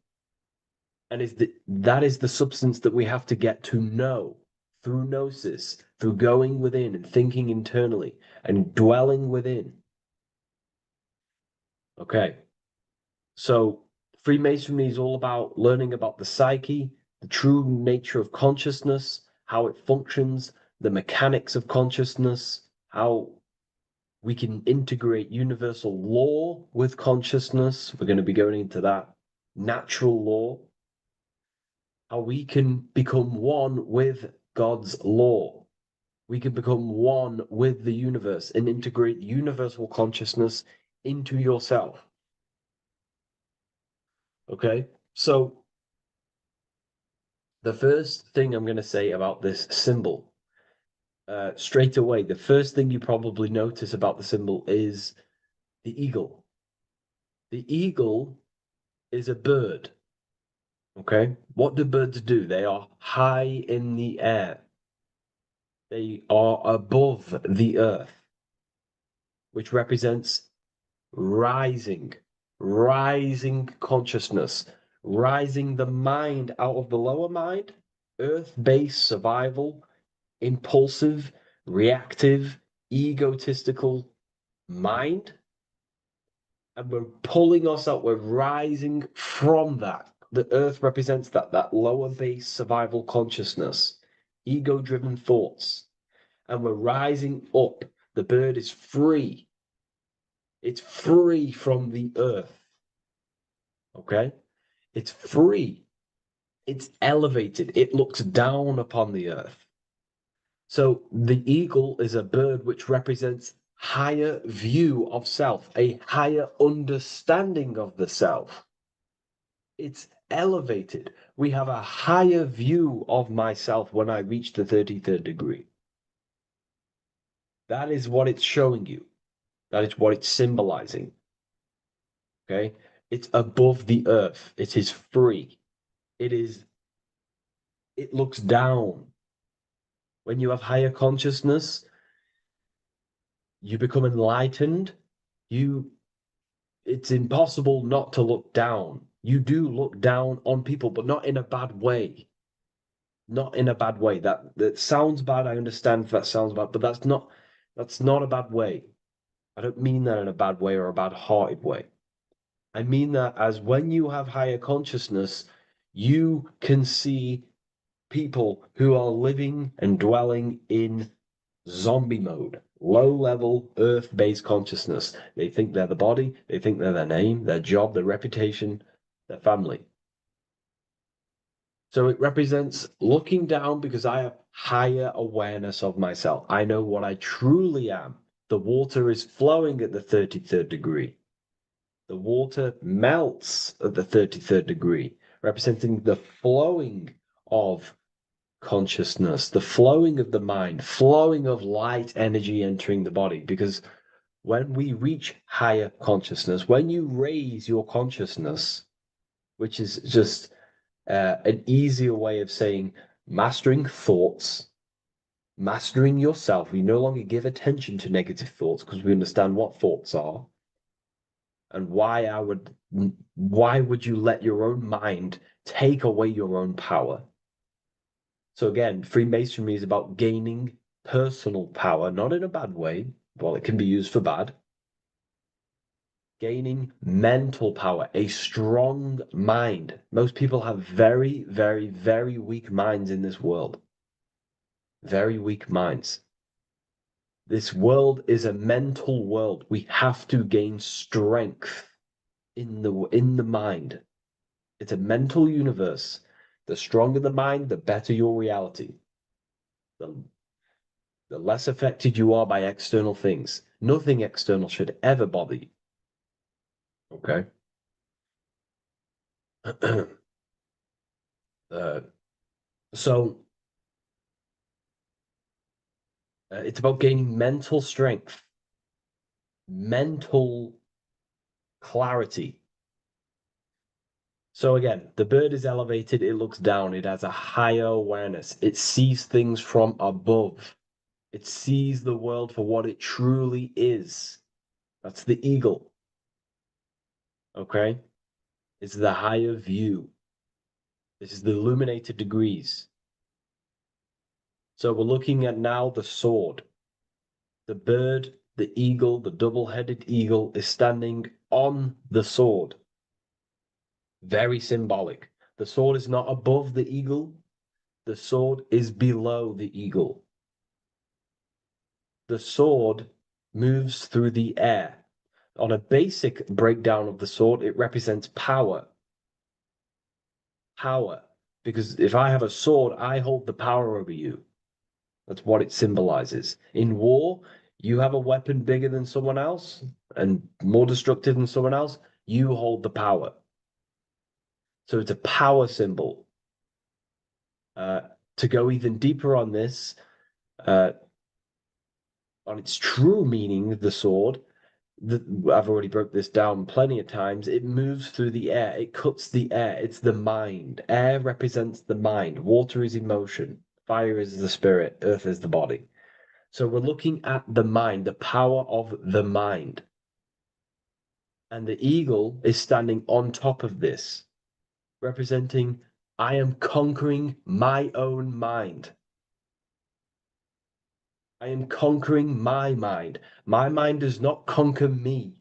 [SPEAKER 2] And that is the substance that we have to get to know through gnosis, through going within and thinking internally and dwelling within. Okay. So Freemasonry is all about learning about the psyche,
[SPEAKER 6] the true nature of consciousness, how it functions, the mechanics of consciousness, how we can integrate universal law with consciousness. We're going to be going into that. Natural law, how we can become one with God's law. We can become one with the universe and integrate universal consciousness into yourself. Okay, so the first thing I'm going to say about this symbol, straight away, the first thing you probably notice about the symbol is the eagle. The eagle is a bird. Okay, what do birds do? They are high in the air. They are above the earth, which represents rising, rising consciousness, rising the mind out of the lower mind, earth-based survival, impulsive, reactive, egotistical mind. And we're pulling us up, we're rising from that. The earth represents that lower base survival consciousness, ego-driven thoughts. And we're rising up. The bird is free. It's free from the earth. Okay? It's free. It's elevated. It looks down upon the earth. So the eagle is a bird which represents higher view of self, a higher understanding of the self. It's elevated. We have a higher view of myself when I reach the 33rd degree. That is what it's showing you. That is what it's symbolizing. Okay? It's above the earth. It is free. It looks down. When you have higher consciousness, you become enlightened. It's impossible not to look down. You do look down on people, but not in a bad way. Not in a bad way. That sounds bad. I understand if that sounds bad, but that's not a bad way. I don't mean that in a bad way or a bad-hearted way. I mean that as when you have higher consciousness, you can see people who are living and dwelling in zombie mode, low level earth based consciousness. They think they're the body, they think they're their name, their job, their reputation, their family. So it represents looking down because I have higher awareness of myself. I know what I truly am. The water is flowing at the 33rd degree. The water melts at the 33rd degree, representing the flowing of consciousness, the flowing of the mind, flowing of light energy entering the body. Because when we reach higher consciousness, when you raise your consciousness, which is just an easier way of saying mastering thoughts, mastering yourself, we no longer give attention to negative thoughts because we understand what thoughts are and why would you let your own mind take away your own power? So again, Freemasonry is about gaining personal power, not in a bad way. Well, it can be used for bad. Gaining mental power, a strong mind. Most people have very, very, very weak minds in this world. Very weak minds. This world is a mental world. We have to gain strength in the mind. It's a mental universe. The stronger the mind, the better your reality. The less affected you are by external things. Nothing external should ever bother you. Okay? So it's about gaining mental strength, mental clarity. So again, the bird is elevated, it looks down, it has a higher awareness, it sees things from above, it sees the world for what it truly is. That's the eagle. Okay? It's the higher view. This is the illuminated degrees. So we're looking at now the sword. The bird, the eagle, the double-headed eagle is standing on the sword. Very symbolic.
[SPEAKER 2] The sword is not above the eagle. The sword is below the eagle. The sword moves through the air. On a basic breakdown of the sword, it represents power. Power. Because if I have a sword, I hold the power over you. That's what it symbolizes. In war, you have a weapon bigger than someone else and more destructive than someone else, you hold the power. So it's a power symbol. To go even deeper on this, on its true meaning, the sword, I've already broke this down plenty of times. It moves through the air. It cuts the air. It's the mind. Air represents the mind. Water is emotion. Fire is the spirit. Earth is the body. So we're looking at the mind, the power of the mind. And the eagle is standing on top of this, representing, I am conquering my own mind. I am conquering my mind. My mind does not conquer me.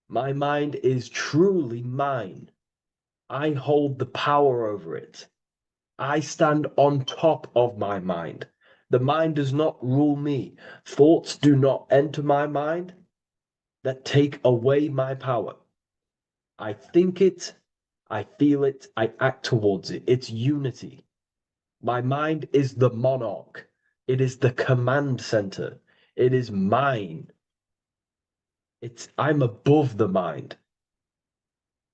[SPEAKER 2] My mind is truly mine. I hold the power over it. I stand on top of my mind. The mind does not rule me. Thoughts do not enter my mind that take away my power. I think it, I feel it, I act towards it. It's unity. My mind is the monarch. It is the command center. It is mine. I'm above the mind.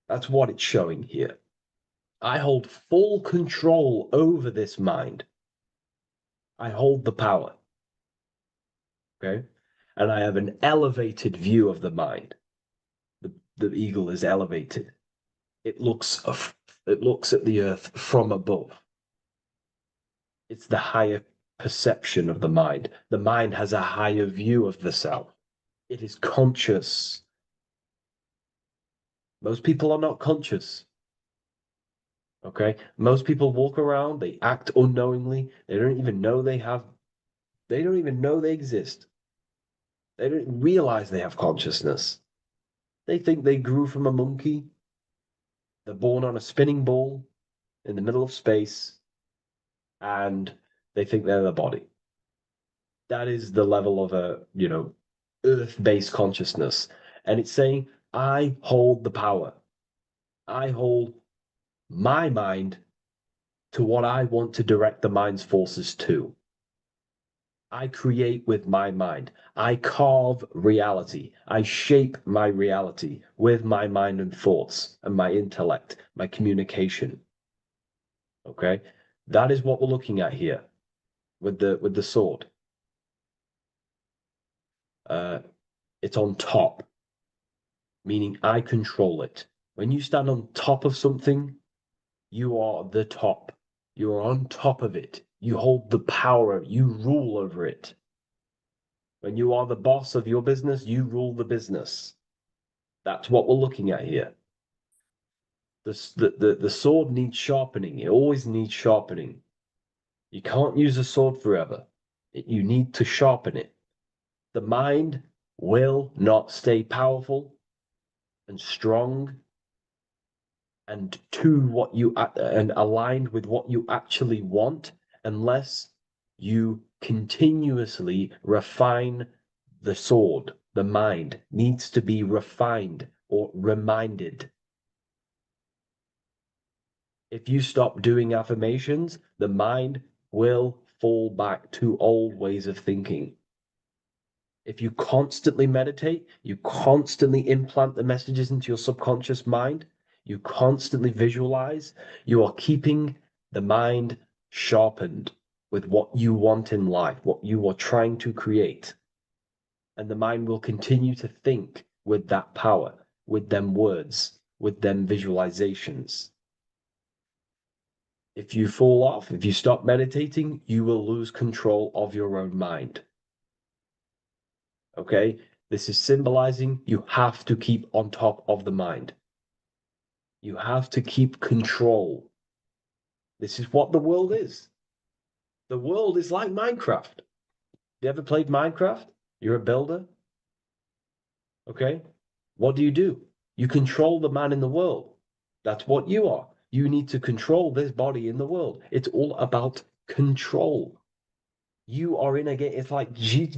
[SPEAKER 2] That's what it's showing here. I hold full control over this mind. I hold the power. Okay? And I have an elevated view of the mind. The eagle is elevated. It looks at the earth from above. It's the higher perception of the mind. The mind has a higher view of the self. It is conscious. Most people are not conscious. Okay? Most people walk around, they act unknowingly, they don't even know they exist. They don't realize they have consciousness. They think they grew from a monkey. They're born on a spinning ball in the middle of space, and they think they're the body. That is the level of earth-based consciousness. And it's saying, I hold the power. I hold my mind to what I want to direct the mind's forces to. I create with my mind. I carve reality. I shape my reality with my mind and thoughts and my intellect, my communication. Okay? That is what we're looking at here with the sword. It's on top, meaning I control it. When you stand on top of something, you are the top. You are on top of it. You hold the power. You rule over it. When you are the boss of your business, you rule the business. That's what we're looking at here. The sword needs sharpening. It always needs sharpening. You can't use a sword forever. You need to sharpen it. The mind will not stay powerful and strong and and aligned with what you actually want unless you continuously refine the sword. The mind needs to be refined or reminded. If you stop doing affirmations, the mind will fall back to old ways of thinking. If you constantly meditate, you constantly implant the messages into your subconscious mind, you constantly visualize, you are keeping the mind sharpened with what you want in life, what you are trying to create. And the mind will continue to think with that power, with them words, with them visualizations. If you fall off, if you stop meditating, you will lose control of your own mind. Okay? This is symbolizing you have to keep on top of the mind. You have to keep control. This is what the world is. The world is like Minecraft. You ever played Minecraft? You're a builder. Okay? What do? You control the man in the world. That's what you are. You need to control this body in the world. It's all about control. You are in a game. It's like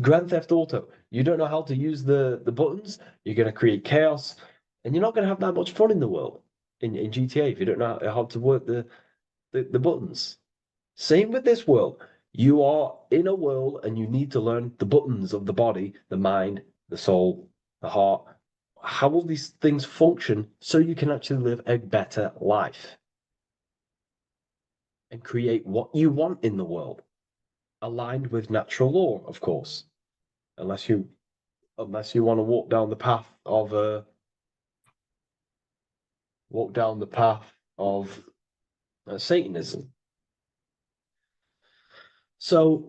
[SPEAKER 2] Grand Theft Auto. You don't know how to use the buttons. You're going to create chaos, and you're not going to have that much fun in the world in GTA if you don't know how to work the buttons. Same with this world. You are in a world, and you need to learn the buttons of the body, the mind, the soul, the heart. How will these things function so you can actually live a better life and create what you want in the world, aligned with natural law, of course, unless you want to walk down the path of Satanism. So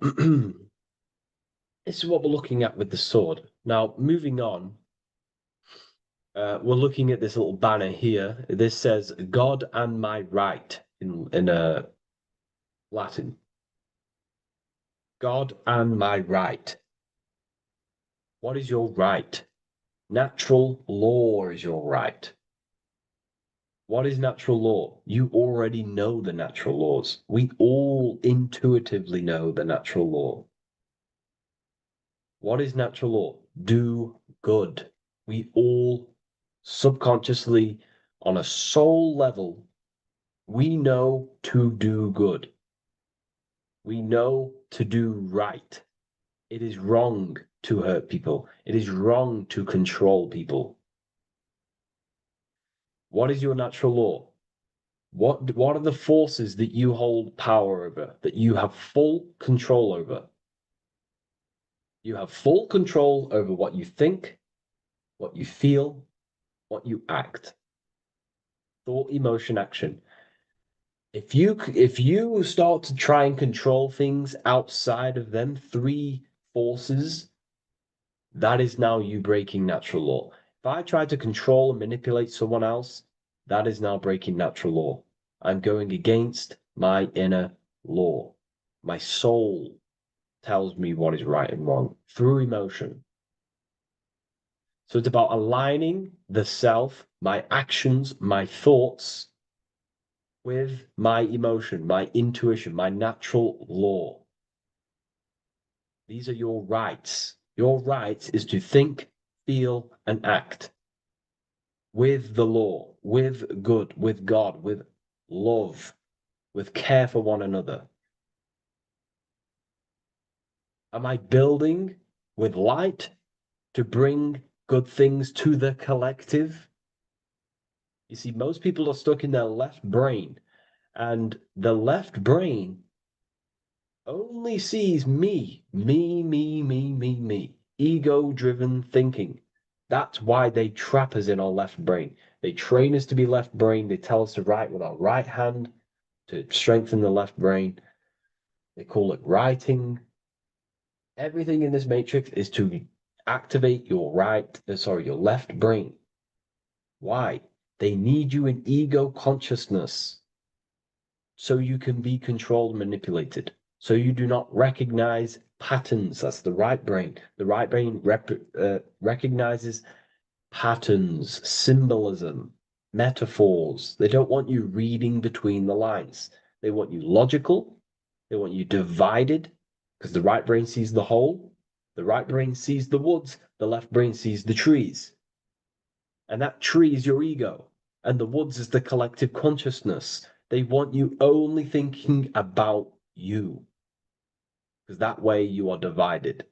[SPEAKER 2] this is what we're looking at with the sword. Now, moving on, we're looking at this little banner here. This says "God and my right" in Latin. God and my right. What is your right? Natural law is your right. What is natural law? You already know the natural laws. We all intuitively know the natural law. What is natural law? Do good. We all subconsciously, on a soul level, we know to do good. We know to do right. It is wrong to hurt people. It is wrong to control people. What is your natural law? What are the forces that you hold power over, that you have full control over? You have full control over what you think, what you feel, what you act. Thought, emotion, action. If you start to try and control things outside of them three forces, that is now you breaking natural law. If I try to control and manipulate someone else, that is now breaking natural law. I'm going against my inner law. My soul tells me what is right and wrong through emotion. So it's about aligning the self, my actions, my thoughts, with my emotion, my intuition, my natural law. These are your rights. Your rights is to think, feel, and act with the law, with good, with God, with love, with care for one another. Am I building with light to bring good things to the collective? You see, most people are stuck in their left brain, and the left brain only sees me, ego-driven thinking. That's why they trap us in our left brain. They train us to be left brain. They tell us to write with our right hand to strengthen the left brain. They call it writing. Everything in this matrix is to activate your your left brain. Why? They need you in ego consciousness so you can be controlled and manipulated. So you do not recognize patterns. That's the right brain. The right brain recognizes patterns, symbolism, metaphors. They don't want you reading between the lines. They want you logical. They want you divided, because the right brain sees the whole. The right brain sees the woods. The left brain sees the trees. And that tree is your ego. And the woods is the collective consciousness. They want you only thinking about you, because that way you are divided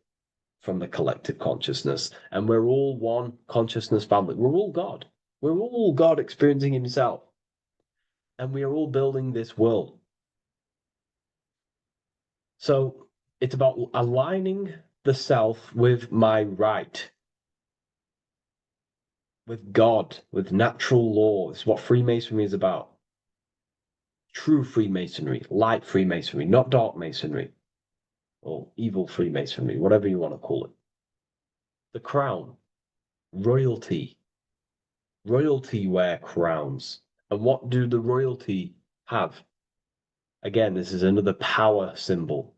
[SPEAKER 2] from the collective consciousness. And we're all one consciousness family. We're all God. We're all God experiencing himself. And we are all building this world. So it's about aligning the self with my right, with God, with natural law. It's what Freemasonry is about. True Freemasonry, light Freemasonry, not dark Masonry or evil Freemasonry, whatever you want to call it. The crown, royalty. Royalty wear crowns. And what do the royalty have? Again, this is another power symbol.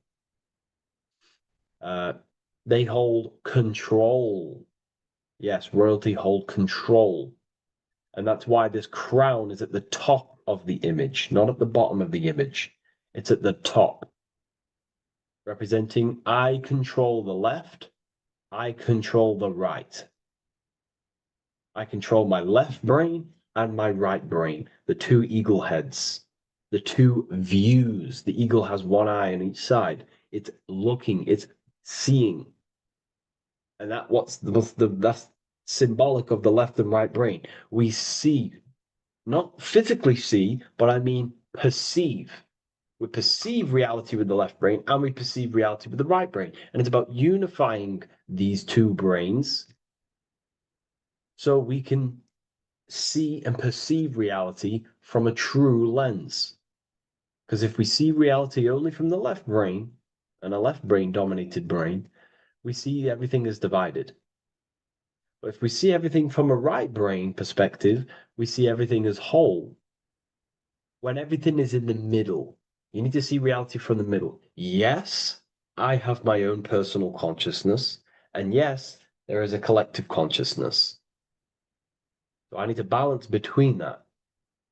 [SPEAKER 2] They hold control. Yes, royalty hold control. And that's why this crown is at the top of the image, not at the bottom of the image. It's at the top, representing I control the left, I control the right. I control my left brain and my right brain, the two eagle heads, the two views. The eagle has one eye on each side. It's looking, it's seeing. And that's symbolic of the left and right brain. We see, not physically see, but I mean perceive. We perceive reality with the left brain and we perceive reality with the right brain. And it's about unifying these two brains so we can see and perceive reality from a true lens. Because if we see reality only from the left brain, and a left brain dominated brain, we see everything as divided. But if we see everything from a right brain perspective, we see everything as whole. When everything is in the middle, you need to see reality from the middle. Yes, I have my own personal consciousness, and yes, there is a collective consciousness. So I need to balance between that.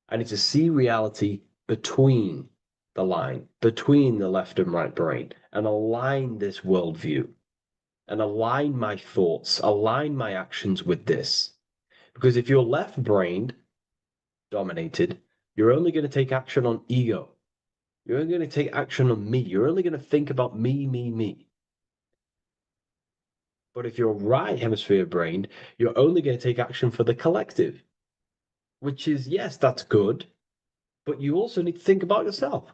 [SPEAKER 2] I need to see reality between the line, between the left and right brain, and align this worldview, and align my thoughts, align my actions with this. Because if you're left-brained dominated, you're only going to take action on ego. You're only going to take action on me. You're only going to think about me, me, me. But if you're right hemisphere brained, you're only going to take action for the collective, which is, yes, that's good, but you also need to think about yourself.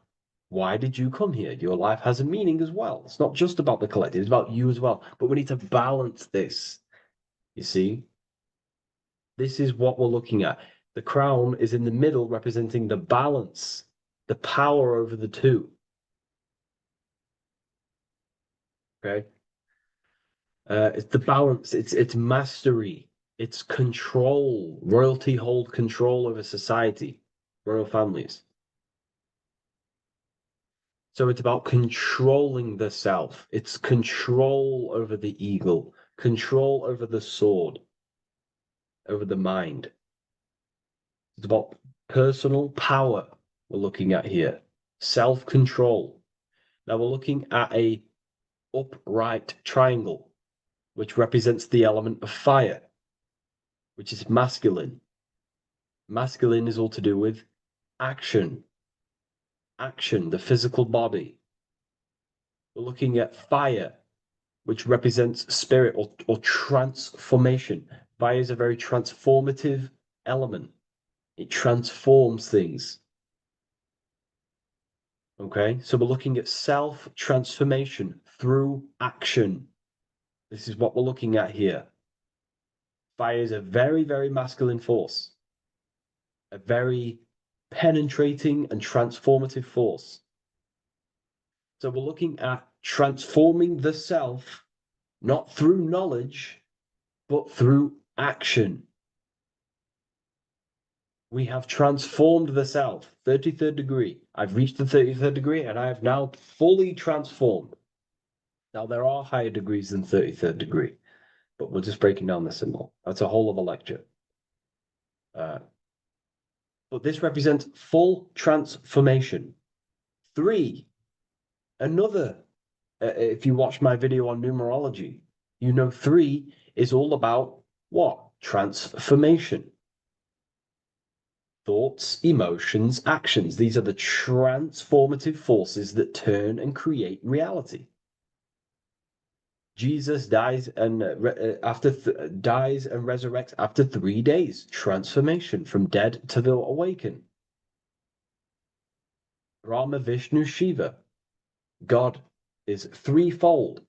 [SPEAKER 2] Why did you come here? Your life has a meaning as well. It's not just about the collective, it's about you as well. But we need to balance this. You see? This is what we're looking at. The crown is in the middle, representing the balance, the power over the two. Okay? It's the balance, it's mastery, it's control. Royalty hold control over society, royal families. So it's about controlling the self. It's control over the eagle, control over the sword, over the mind. It's about personal power we're looking at here, self-control. Now we're looking at a upright triangle, which represents the element of fire, which is masculine. Masculine is all to do with action, the physical body. We're looking at fire, which represents spirit or transformation. Fire is a very transformative element. It transforms things. Okay, so we're looking at self-transformation through action. This is what we're looking at here. Fire is a very, very masculine force. A very penetrating and transformative force. So we're looking at transforming the self, not through knowledge, but through action. We have transformed the self, 33rd degree. I've reached the 33rd degree and I have now fully transformed. Now, there are higher degrees than 33rd degree, but we're just breaking down the symbol. That's a whole of a lecture. But this represents full transformation. 3, another, if you watch my video on numerology, you know 3 is all about what? Transformation. Thoughts, emotions, actions. These are the transformative forces that turn and create reality. Jesus dies and dies and resurrects after 3 days. Transformation from dead to the awakened. Brahma, Vishnu, Shiva. God is threefold.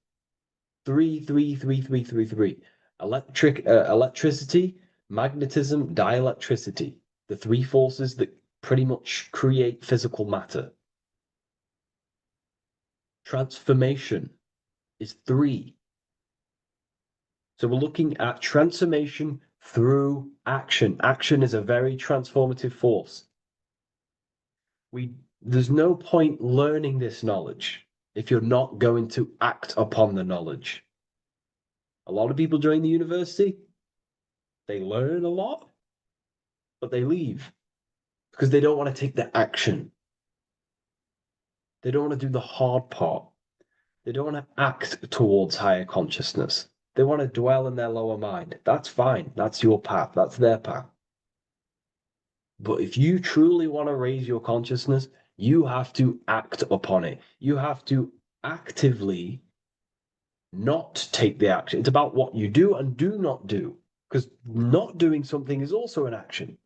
[SPEAKER 2] 3, 3, 3, 3, 3, 3. Electricity, magnetism, dielectricity. The 3 forces that pretty much create physical matter. Transformation is 3. So we're looking at transformation through action. Action is a very transformative force. There's no point learning this knowledge if you're not going to act upon the knowledge. A lot of people join the university, they learn a lot, but they leave.
[SPEAKER 6] because they don't want to take the action. They don't want to do the hard part. They don't want to act towards higher consciousness. They want to dwell in their lower mind. That's fine. That's your path. That's their path. But if you truly want to raise your consciousness, you have to act upon it. You have to actively not take the action. It's about what you do and do not do, because not doing something is also an action.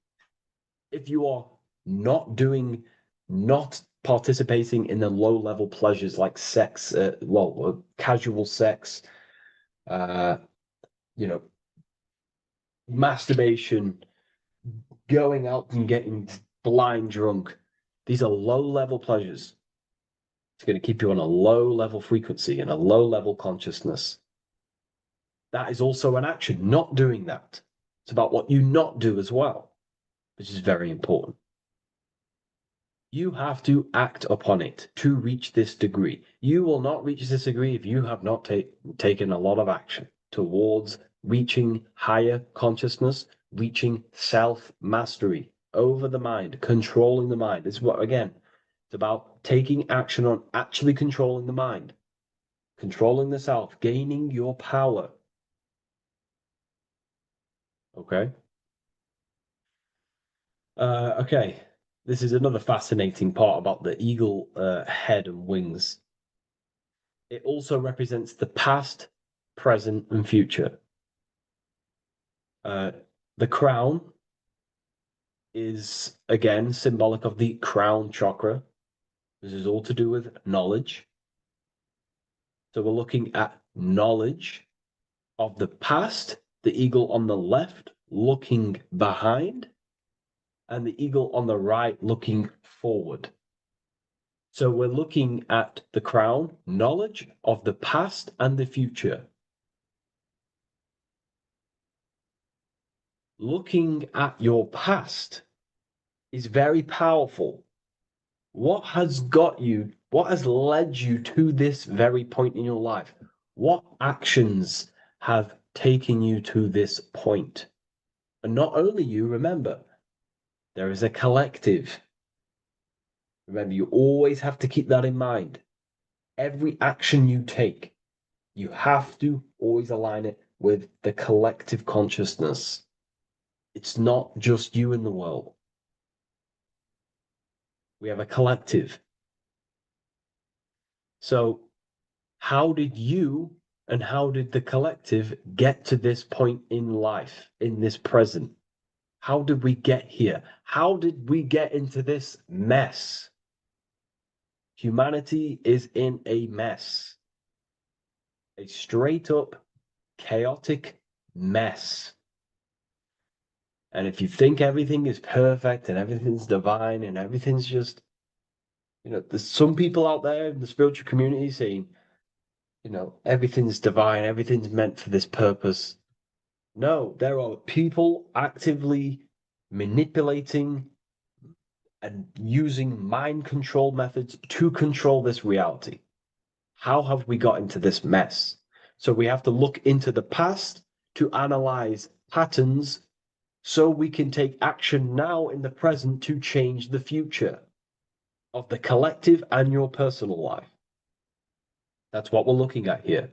[SPEAKER 6] If you are not participating in the low level pleasures like sex, casual sex, masturbation, going out and getting blind drunk, these are low level pleasures. It's going to keep you on a low level frequency and a low level consciousness. That is also an action, not doing that. It's about what you not do as well, which is very important. You have to act upon it to reach this degree. You will not reach this degree if you have not taken a lot of action towards reaching higher consciousness, reaching self-mastery over the mind, controlling the mind. This is what, again, it's about taking action on actually controlling the mind, controlling the self, gaining your power. Okay? Okay. This is another fascinating part about the eagle head and wings. It also represents the past, present, and future. The crown is, again, symbolic of the crown chakra. This is all to do with knowledge. So we're looking at knowledge of the past, the eagle on the left looking behind, and the eagle on the right looking forward. So we're looking at the crown, knowledge of the past and the future. Looking at your past is very powerful. What has led you to this very point in your life? What actions have taken you to this point? And not only you, remember, there is a collective. Remember, you always have to keep that in mind. Every action you take, you have to always align it with the collective consciousness. It's not just you in the world. We have a collective. So how did you and how did the collective get to this point in life, in this present? How did we get here? How did we get into this mess? Humanity is in a mess. A straight up chaotic mess. And if you think everything is perfect and everything's divine and everything's just, there's some people out there in the spiritual community saying, everything's divine, everything's meant for this purpose. No, there are people actively manipulating and using mind control methods to control this reality. How have we got into this mess? So we have to look into the past to analyze patterns so we can take action now in the present to change the future of the collective and your personal life. That's what we're looking at here.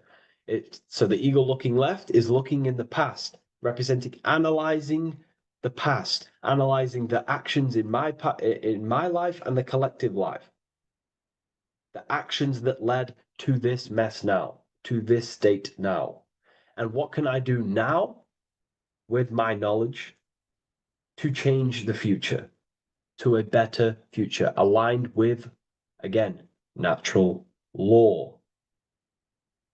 [SPEAKER 6] So the eagle looking left is looking in the past, representing analyzing the past, analyzing the actions in my life and the collective life. The actions that led to this mess now, to this state now. And what can I do now with my knowledge to change the future to a better future, aligned with, again, natural law,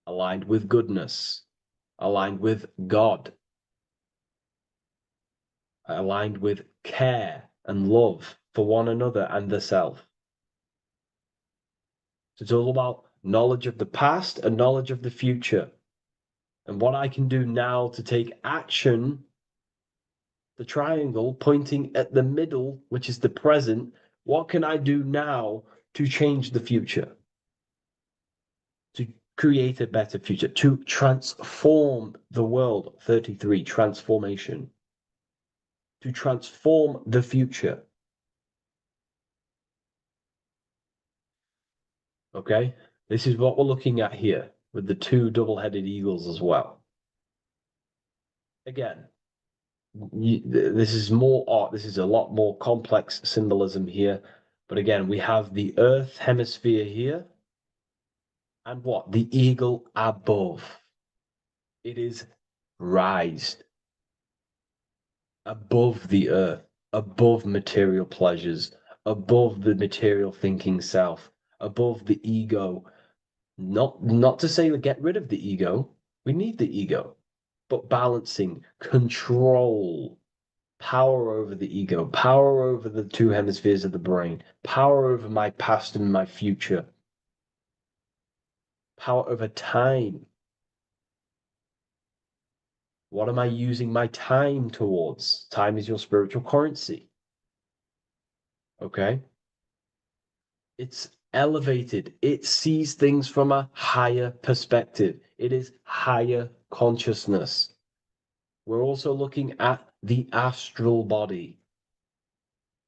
[SPEAKER 6] aligned with goodness, aligned with God, aligned with care and love for one another and the self. So it's all about knowledge of the past and knowledge of the future. And what I can do now to take action, the triangle pointing at the middle, which is the present, what can I do now to change the future? To create a better future, to transform the world. 33, transformation. To transform the future.
[SPEAKER 2] Okay, this is what we're looking at here with the two double-headed eagles as well. Again, this is more art. This is a lot more complex symbolism here. But again, we have the Earth hemisphere here, and what? The eagle above. It is raised above the earth, above material pleasures, above the material thinking self, above the ego. Not to say get rid of the ego. We need the ego, but balancing, control, power over the ego, power over the two hemispheres of the brain, power over my past and my future, power over time. What am I using my time towards? Time is your spiritual currency. Okay? It's elevated. It sees things from a higher perspective. It is higher consciousness. We're also looking at the astral body.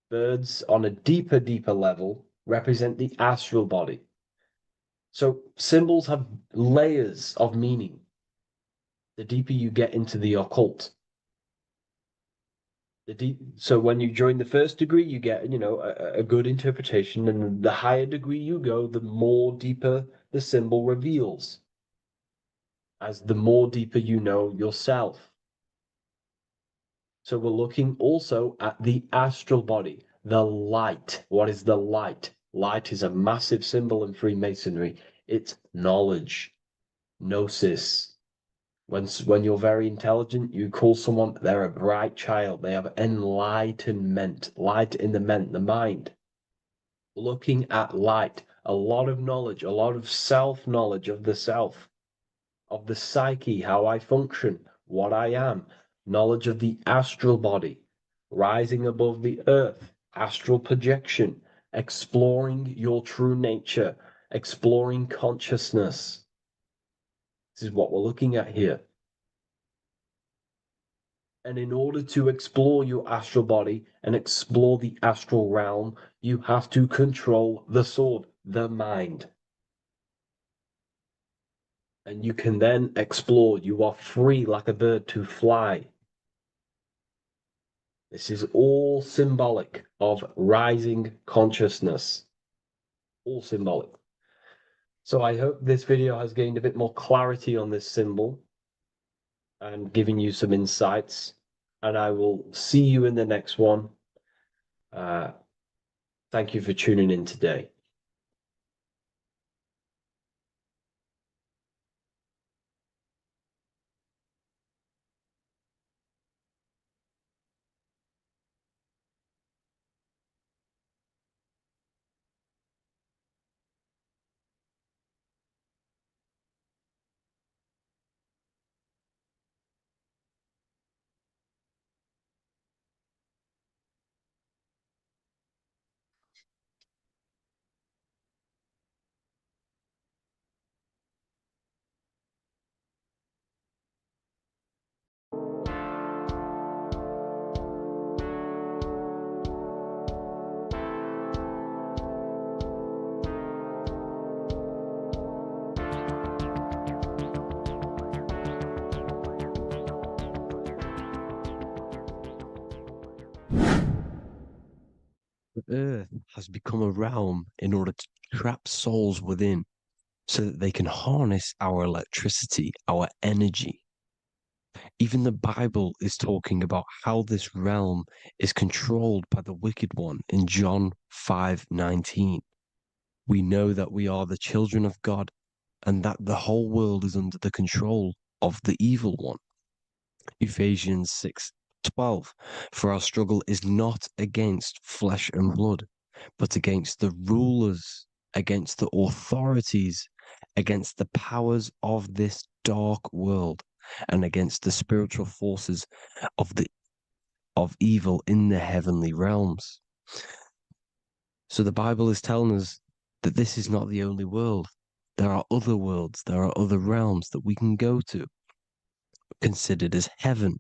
[SPEAKER 2] Birds on a deeper level represent the astral body. So symbols have layers of meaning. The deeper you get into the occult, so when you join the first degree, you get, a good interpretation, and the higher degree you go, the more deeper the symbol reveals, as the more deeper you know yourself. So we're looking also at the astral body, the light. What is the light? Light is a massive symbol in Freemasonry. It's knowledge, gnosis. When you're very intelligent, you call someone, they're a bright child. They have enlightenment, light in the mind. Looking at light, a lot of knowledge, a lot of self-knowledge of the self, of the psyche, how I function, what I am, knowledge of the astral body, rising above the earth, astral projection, exploring your true nature, exploring consciousness. This is what we're looking at here. And in order to explore your astral body and explore the astral realm, you have to control the sword, the mind. And you can then explore. You are free like a bird to fly. This is all symbolic of rising consciousness. All symbolic. So I hope this video has gained a bit more clarity on this symbol and given you some insights. And I will see you in the next one. Thank you for tuning in today.
[SPEAKER 1] The earth has become a realm in order to trap souls within so that they can harness our electricity, our energy. Even the Bible is talking about how this realm is controlled by the wicked one in John 5:19. We know that we are the children of God and that the whole world is under the control of the evil one. Ephesians 6:12. For our struggle is not against flesh and blood, but against the rulers, against the authorities, against the powers of this dark world, and against the spiritual forces of evil in the heavenly realms. So the Bible is telling us that this is not the only world. There are other worlds, there are other realms that we can go to, considered as heaven.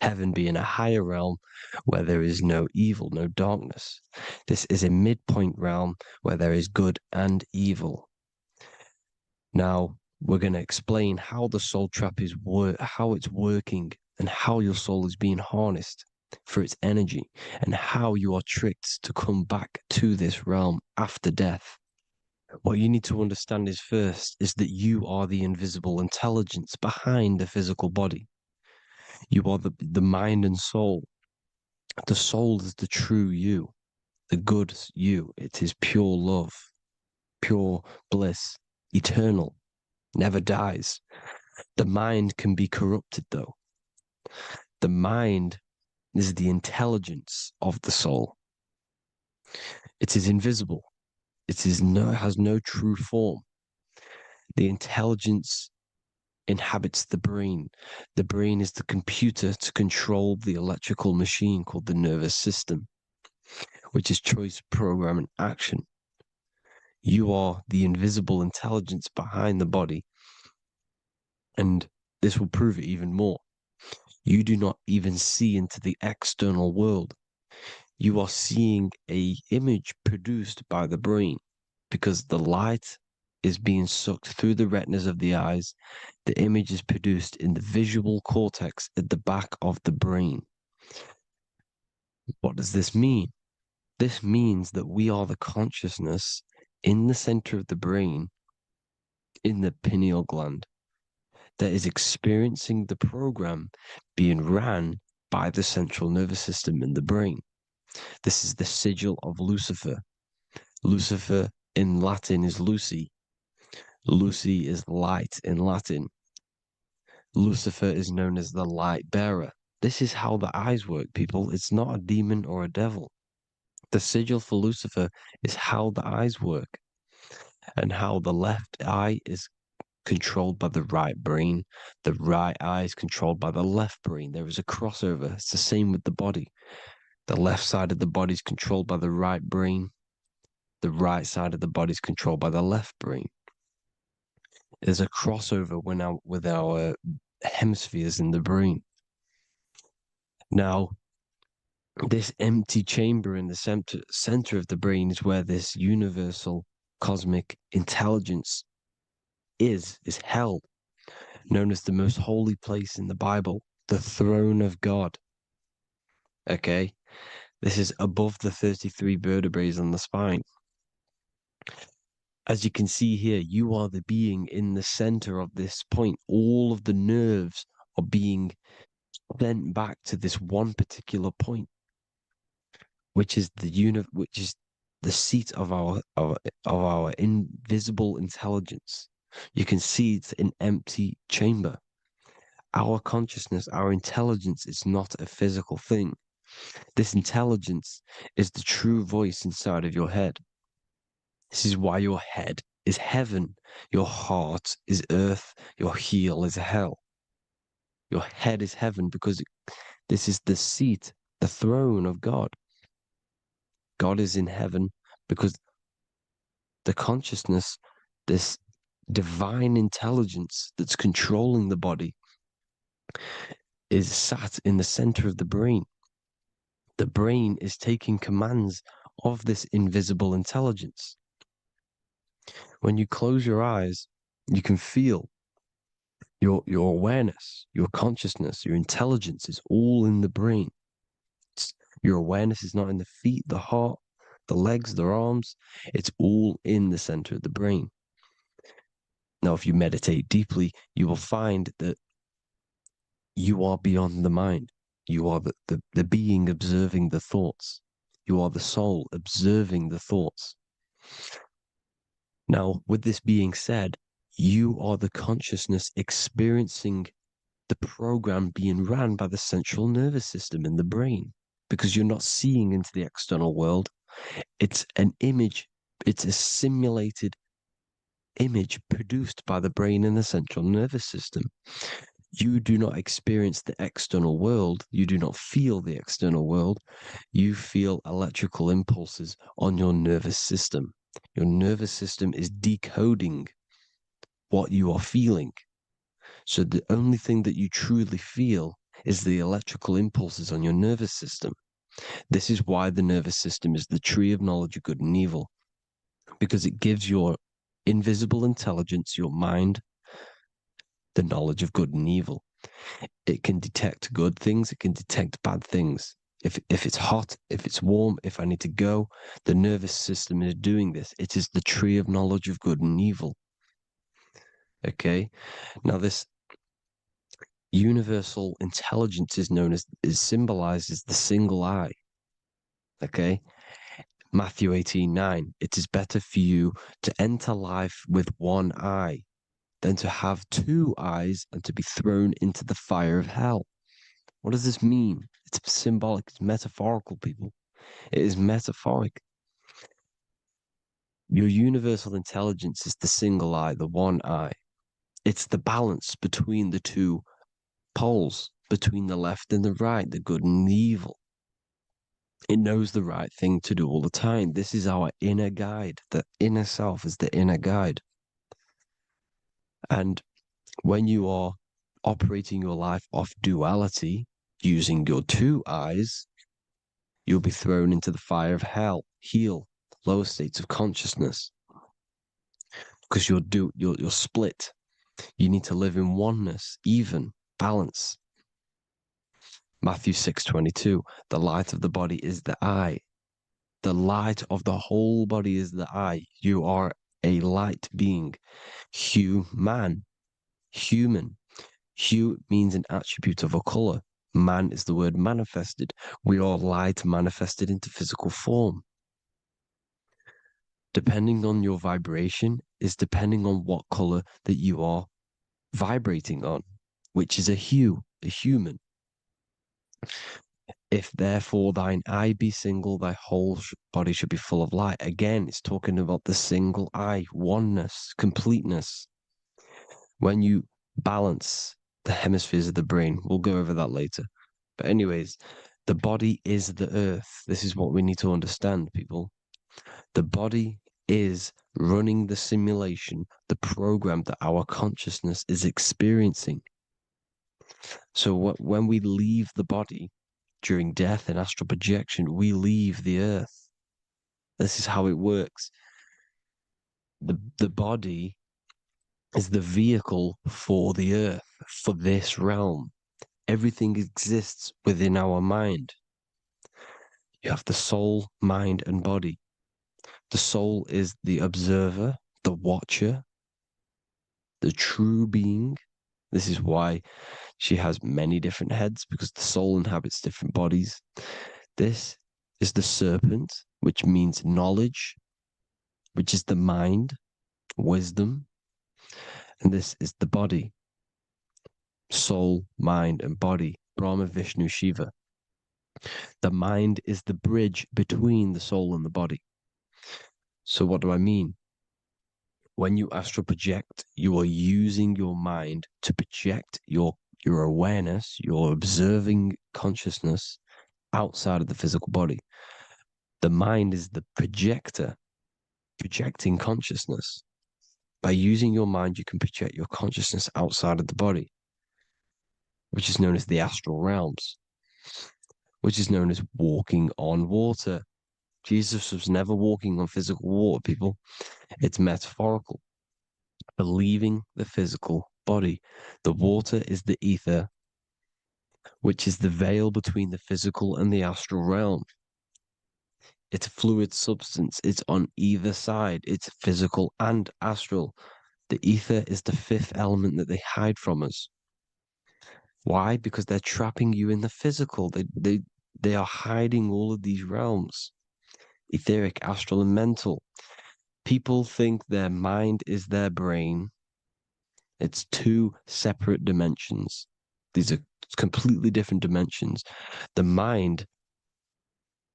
[SPEAKER 1] Heaven being a higher realm where there is no evil, no darkness. This is a midpoint realm where there is good and evil. Now, we're going to explain how the soul trap is how it's working and how your soul is being harnessed for its energy and how you are tricked to come back to this realm after death. What you need to understand is first is that you are the invisible intelligence behind the physical body. You are the mind and soul. The soul is the true you, the good you. It is pure love, pure bliss, eternal, never dies. The mind can be corrupted though. The mind is the intelligence of the soul. It is invisible. It has no true form. The intelligence inhabits the brain. The brain is the computer to control the electrical machine called the nervous system, which is choice, program, and action. You are the invisible intelligence behind the body, and this will prove it even more. You do not even see into the external world. You are seeing an image produced by the brain because the light is being sucked through the retinas of the eyes. The image is produced in the visual cortex at the back of the brain. What does this mean? This means that we are the consciousness in the center of the brain, in the pineal gland, that is experiencing the program being ran by the central nervous system in the brain. This is the sigil of Lucifer. Lucifer in Latin is Lucy. Lucy is light in Latin. Lucifer is known as the light bearer. This is how the eyes work, people. It's not a demon or a devil. The sigil for Lucifer is how the eyes work and how the left eye is controlled by the right brain. The right eye is controlled by the left brain. There is a crossover. It's the same with the body. The left side of the body is controlled by the right brain. The right side of the body is controlled by the left brain. There's a crossover with our hemispheres in the brain. Now, this empty chamber in the center of the brain is where this universal cosmic intelligence is held, known as the most holy place in the Bible, the throne of God. Okay? This is above the 33 vertebrae on the spine. As you can see here, you are the being in the center of this point. All of the nerves are being sent back to this one particular point, which is which is the seat of our invisible intelligence. You can see it's an empty chamber. Our consciousness, our intelligence is not a physical thing. This intelligence is the true voice inside of your head. This is why your head is heaven, your heart is earth, your heel is hell. Your head is heaven because this is the seat, the throne of God. God is in heaven because the consciousness, this divine intelligence that's controlling the body, is sat in the center of the brain. The brain is taking commands of this invisible intelligence. When you close your eyes, you can feel your awareness, your consciousness, your intelligence is all in the brain. Your awareness is not in the feet, the heart, the legs, the arms. It's all in the center of the brain. Now, if you meditate deeply, you will find that you are beyond the mind. You are the being observing the thoughts. You are the soul observing the thoughts. Now, with this being said, you are the consciousness experiencing the program being ran by the central nervous system in the brain, because you're not seeing into the external world. It's an image, it's a simulated image produced by the brain and the central nervous system. You do not experience the external world. You do not feel the external world. You feel electrical impulses on your nervous system. Your nervous system is decoding what you are feeling. So the only thing that you truly feel is the electrical impulses on your nervous system. This is why the nervous system is the tree of knowledge of good and evil, because it gives your invisible intelligence, your mind, the knowledge of good and evil. It can detect good things, it can detect bad things. If it's hot, if it's warm, if I need to go, the nervous system is doing this. It is the tree of knowledge of good and evil. Okay? Now this universal intelligence is symbolized as the single eye. Okay? Matthew 18:9. It is better for you to enter life with one eye than to have two eyes and to be thrown into the fire of hell. What does this mean? It's symbolic, it's metaphorical, people. It is metaphoric. Your universal intelligence is the single eye, the one eye. It's the balance between the two poles, between the left and the right, the good and the evil. It knows the right thing to do all the time. This is our inner guide. The inner self is the inner guide. And when you are operating your life off duality, using your two eyes, you'll be thrown into the fire of hell, lower states of consciousness. Because you're split. You need to live in oneness, even, balance. Matthew 6:22, the light of the body is the eye. The light of the whole body is the eye. You are a light being. Human. Hue means an attribute of a color. Man is the word manifested. We are light manifested into physical form. Depending on your vibration is depending on what color that you are vibrating on, which is a hue, a human. If therefore thine eye be single, thy whole body should be full of light. Again, it's talking about the single eye, oneness, completeness. When you balance the hemispheres of the brain, we'll go over that later. But anyways, the body is the earth. This is what we need to understand, people. The body is running the simulation, the program that our consciousness is experiencing. So when we leave the body, during death and astral projection, we leave the earth. This is how it works. The body is the vehicle for the earth, for this realm. Everything exists within our mind. You have the soul, mind, and body. The soul is the observer, the watcher, the true being. This is why she has many different heads, because the soul inhabits different bodies. This is the serpent, which means knowledge, which is the mind, wisdom. And this is the body, soul, mind, and body, Brahma, Vishnu, Shiva. The mind is the bridge between the soul and the body. So what do I mean? When you astral project, you are using your mind to project your awareness, your observing consciousness outside of the physical body. The mind is the projector, projecting consciousness. By using your mind, you can project your consciousness outside of the body, which is known as the astral realms, which is known as walking on water. Jesus was never walking on physical water, people. It's metaphorical. Believing the physical body. The water is the ether, which is the veil between the physical and the astral realm. It's a fluid substance. It's on either side. It's physical and astral. The ether is the fifth element that they hide from us. Why? Because they're trapping you in the physical. They are hiding all of these realms. Etheric, astral, and mental. People think their mind is their brain. It's two separate dimensions. These are completely different dimensions. The mind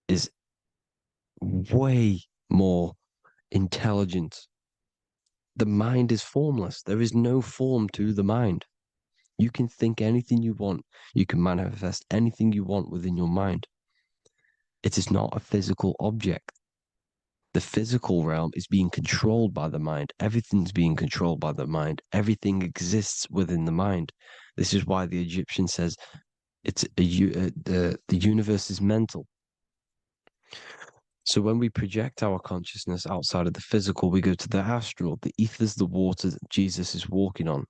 [SPEAKER 1] is way more intelligent. The mind is formless. There is no form to the mind. You can think anything you want. You can manifest anything you want within your mind. It is not a physical object. The physical realm is being controlled by the mind. Everything's being controlled by the mind. Everything exists within the mind. This is why the Egyptian says, The universe is mental. So when we project our consciousness outside of the physical, we go to the astral. The ether is the water that Jesus is walking on.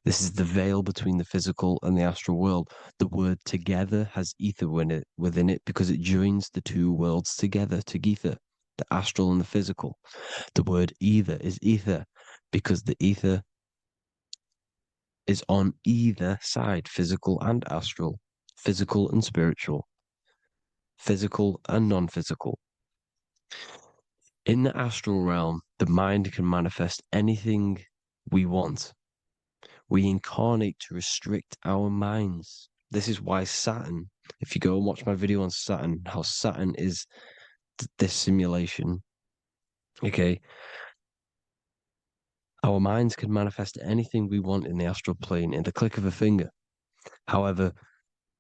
[SPEAKER 1] This is the veil between the physical and the astral world. The word together has ether within it because it joins the two worlds together, together, the astral and the physical. The word either is ether because the ether is on either side, physical and astral, physical and spiritual, physical and non-physical. In the astral realm, the mind can manifest anything we want. We incarnate to restrict our minds. This is why Saturn, if you go and watch my video on Saturn, how Saturn is this simulation, okay? Our minds can manifest anything we want in the astral plane in the click of a finger. However,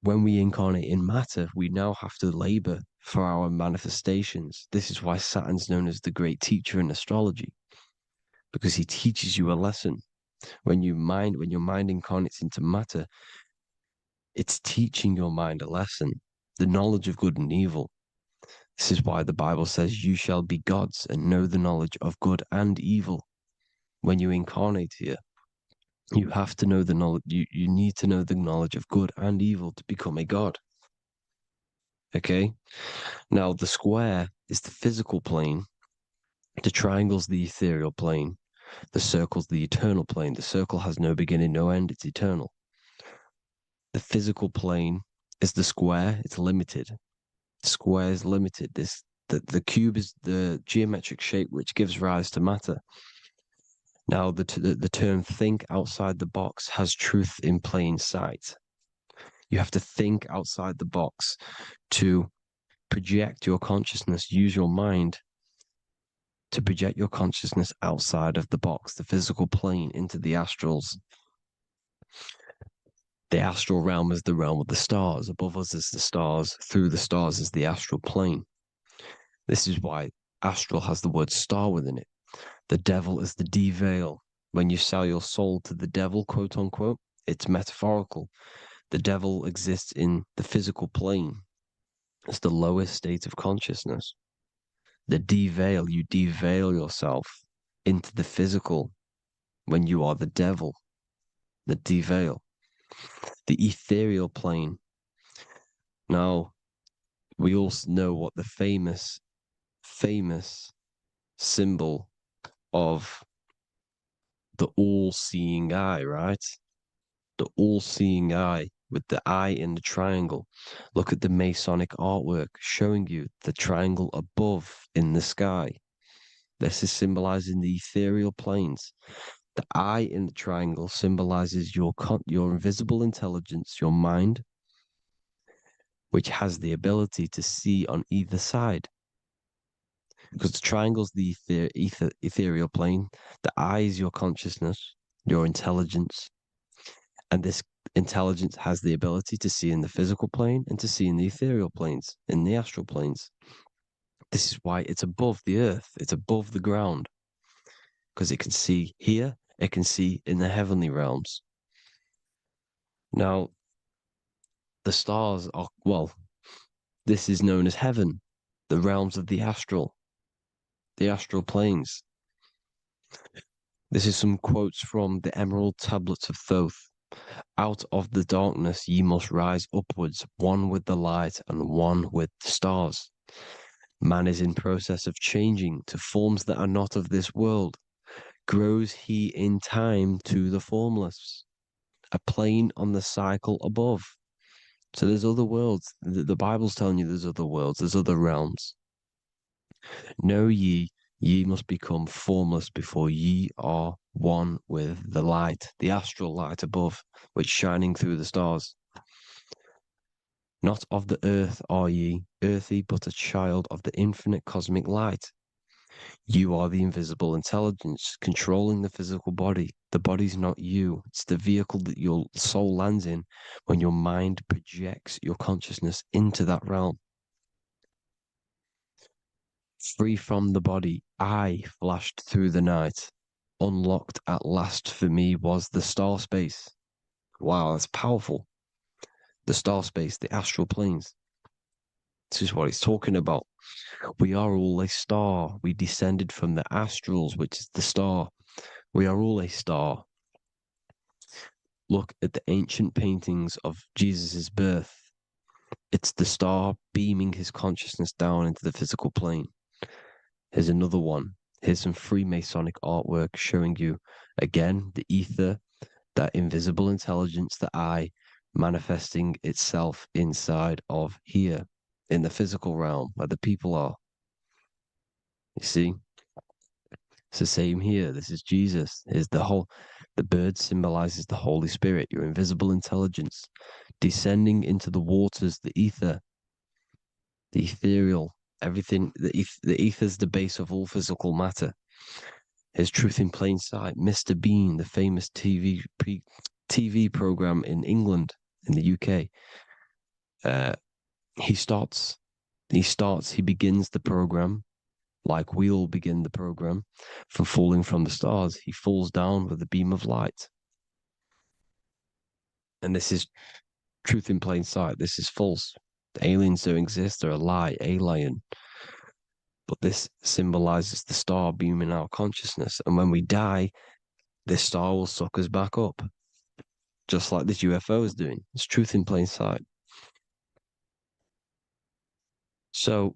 [SPEAKER 1] when we incarnate in matter, we now have to labor for our manifestations. This is why Saturn's known as the great teacher in astrology, because he teaches you a lesson. When your mind incarnates into matter, it's teaching your mind a lesson, the knowledge of good and evil. This is why the Bible says, you shall be gods and know the knowledge of good and evil. When you incarnate here, you have to know the knowledge, you need to know the knowledge of good and evil to become a god. Okay? Now, the square is the physical plane, the triangle's the ethereal plane, the circle's the eternal plane. The circle has no beginning, no end, it's eternal. The physical plane is the square, it's limited. The square is limited. The cube is the geometric shape which gives rise to matter. Now, the term think outside the box has truth in plain sight. You have to think outside the box to project your consciousness, use your mind to project your consciousness outside of the box, the physical plane, into the astrals. The astral realm is the realm of the stars. Above us is the stars. Through the stars is the astral plane. This is why astral has the word star within it. The devil is the de-veil. When you sell your soul to the devil, quote unquote, it's metaphorical. The devil exists in the physical plane. It's the lowest state of consciousness. The de-veil, you de-veil yourself into the physical when you are the devil. The de-veil. The ethereal plane. Now, we also know what the famous symbol of the all-seeing eye, right? The all-seeing eye with the eye in the triangle. Look at the Masonic artwork showing you the triangle above in the sky. This is symbolizing the ethereal planes. The eye in the triangle symbolizes your invisible intelligence, your mind, which has the ability to see on either side. Because the triangle's the ethereal plane. The eye is your consciousness, your intelligence. And this intelligence has the ability to see in the physical plane and to see in the ethereal planes, in the astral planes. This is why it's above the earth, it's above the ground. Because it can see here, it can see in the heavenly realms. Now, the stars are, well, this is known as heaven, the realms of the astral planes. This is some quotes from the Emerald Tablets of Thoth. Out of the darkness ye must rise upwards, one with the light and one with the stars. Man is in process of changing to forms that are not of this world. Grows he in time to the formless, a plane on the cycle above. So there's other worlds. The Bible's telling you there's other worlds, there's other realms. Know ye must become formless before ye are one with the light, the astral light above, which shining through the stars. Not of the earth are ye, earthy, but a child of the infinite cosmic light. You are the invisible intelligence controlling the physical body. The body's not you. It's the vehicle that your soul lands in when your mind projects your consciousness into that realm. Free from the body, I flashed through the night. Unlocked at last for me was the star space. Wow, that's powerful. the star space, the astral planes. This is what it's talking about. We are all a star. We descended from the astrals, which is the star. We are all a star. Look at the ancient paintings of Jesus' birth. It's the star beaming his consciousness down into the physical plane. Here's another one. Here's some Freemasonic artwork showing you, again, the ether, that invisible intelligence, the I, manifesting itself inside of here, in the physical realm, where the people are. You see? It's the same here. This is Jesus. Here's the bird symbolizes the Holy Spirit, your invisible intelligence, descending into the waters, the ether, the ethereal, everything. The ether's the base of all physical matter. Here's Truth in Plain Sight. Mr. Bean, the famous TV program in England, in the UK. He begins the program like we all begin the program from falling from the stars. He falls down with a beam of light. And this is Truth in Plain Sight. This is false. The aliens don't exist. They're a lie, alien. But this symbolizes the star beaming our consciousness. And when we die, this star will suck us back up. Just like this UFO is doing. It's Truth in Plain Sight. So,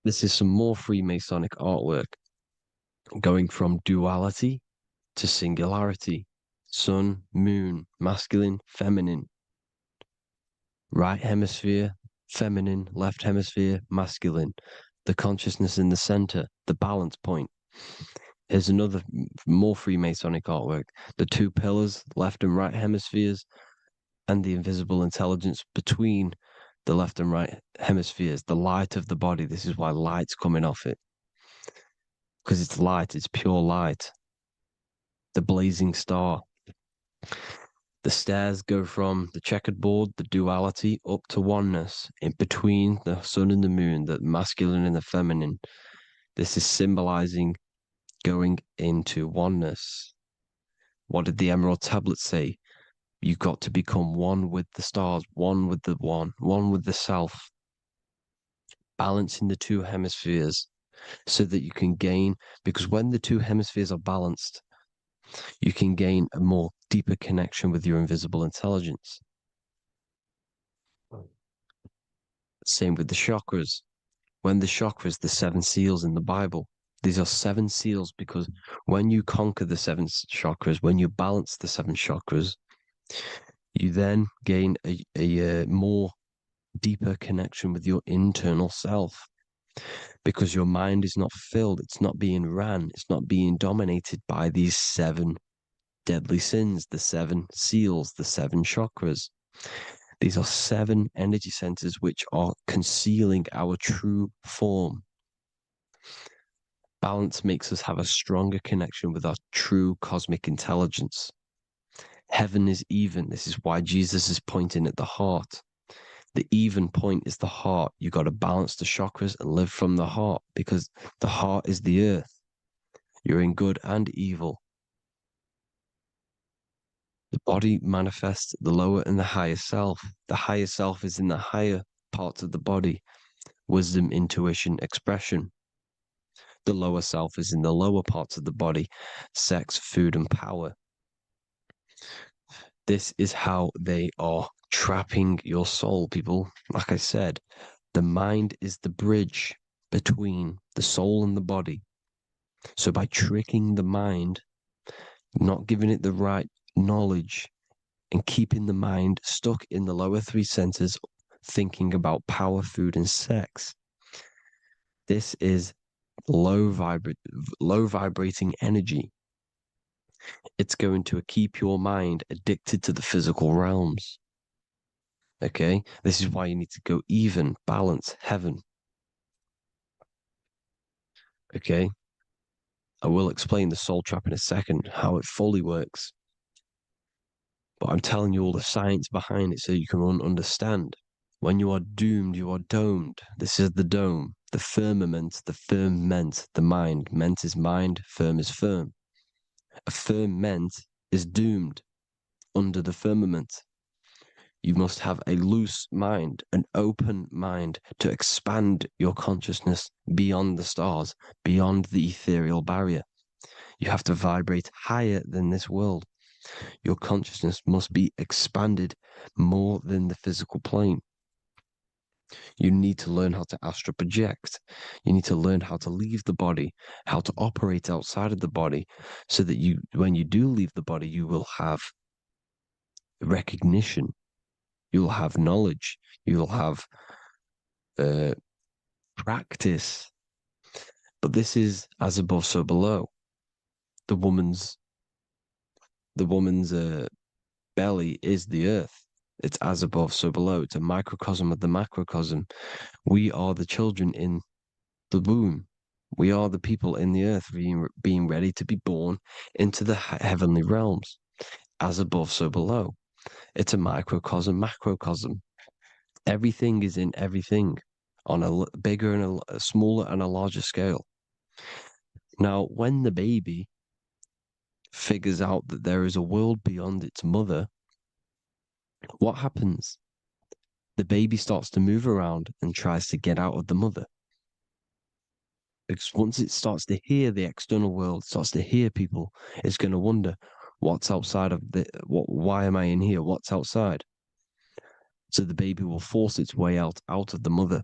[SPEAKER 1] this is some more Freemasonic artwork going from duality to singularity. Sun, moon, masculine, feminine. Right hemisphere, feminine, left hemisphere, masculine. The consciousness in the center, the balance point. Here's another more Freemasonic artwork. The two pillars, left and right hemispheres, and the invisible intelligence between the left and right hemispheres, the light of the body. This is why light's coming off it. Because it's light, it's pure light. The blazing star. The stairs go from the checkered board, the duality, up to oneness, in between the sun and the moon, the masculine and the feminine. This is symbolizing going into oneness. What did the Emerald Tablet say? You've got to become one with the stars, one with the one with the self. Balancing the two hemispheres so that you can gain, because when the two hemispheres are balanced, you can gain a more deeper connection with your invisible intelligence. Same with the chakras. When the chakras, the seven seals in the Bible, these are seven seals because when you conquer the seven chakras, when you balance the seven chakras, you then gain a more deeper connection with your internal self because your mind is not filled, it's not being ran, it's not being dominated by these seven deadly sins, the seven seals, the seven chakras. These are seven energy centers which are concealing our true form. Balance makes us have a stronger connection with our true cosmic intelligence. Heaven is even. This is why Jesus is pointing at the heart. The even point is the heart. You got to balance the chakras and live from the heart because the heart is the earth. You're in good and evil. The body manifests the lower and the higher self. The higher self is in the higher parts of the body. Wisdom, intuition, expression. The lower self is in the lower parts of the body. Sex, food, and power. This is how they are trapping your soul, people. Like I said, the mind is the bridge between the soul and the body. So by tricking the mind, not giving it the right knowledge, and keeping the mind stuck in the lower three centers, thinking about power, food, and sex, this is low vibrating energy. It's going to keep your mind addicted to the physical realms. Okay, this is why you need to go even, balance, heaven. Okay, I will explain the soul trap in a second, how it fully works. But I'm telling you all the science behind it so you can understand. When you are doomed, you are domed. This is the dome, the firmament, the firmament, the mind. Ment is mind, firm is firm. A firm ment is doomed under the firmament. You must have a loose mind, an open mind to expand your consciousness beyond the stars, beyond the ethereal barrier. You have to vibrate higher than this world. Your consciousness must be expanded more than the physical plane. You need to learn how to astral project. You need to learn how to leave the body, how to operate outside of the body, so that you, when you do leave the body, you will have recognition, you'll have knowledge, you'll have practice. But this is as above, so below. The woman's belly is the earth. It's as above, so below. It's a microcosm of the macrocosm. We are the children in the womb. We are the people in the earth being ready to be born into the heavenly realms. As above, so below. It's a microcosm, macrocosm. Everything is in everything on a bigger and a smaller and a larger scale. Now, when the baby figures out that there is a world beyond its mother, what happens? The baby starts to move around and tries to get out of the mother. Because once it starts to hear the external world, starts to hear people, it's going to wonder, what's outside of why am I in here? What's outside? So the baby will force its way out of the mother.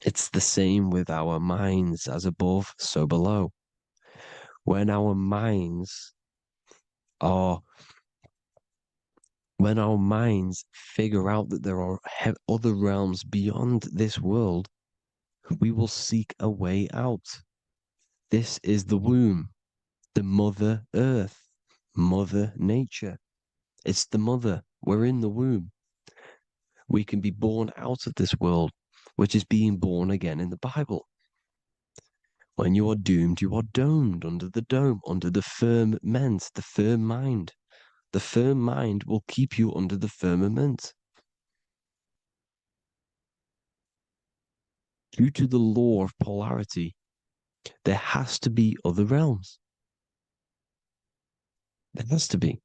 [SPEAKER 1] It's the same with our minds, as above, so below. When our minds figure out that there are other realms beyond this world, we will seek a way out. This is the womb, the Mother Earth, Mother Nature. It's the mother. We're in the womb. We can be born out of this world, which is being born again in the Bible. When you are doomed, you are domed under the dome, under the firmament, the firm mind. The firm mind will keep you under the firmament. Due to the law of polarity, there has to be other realms. There has to be.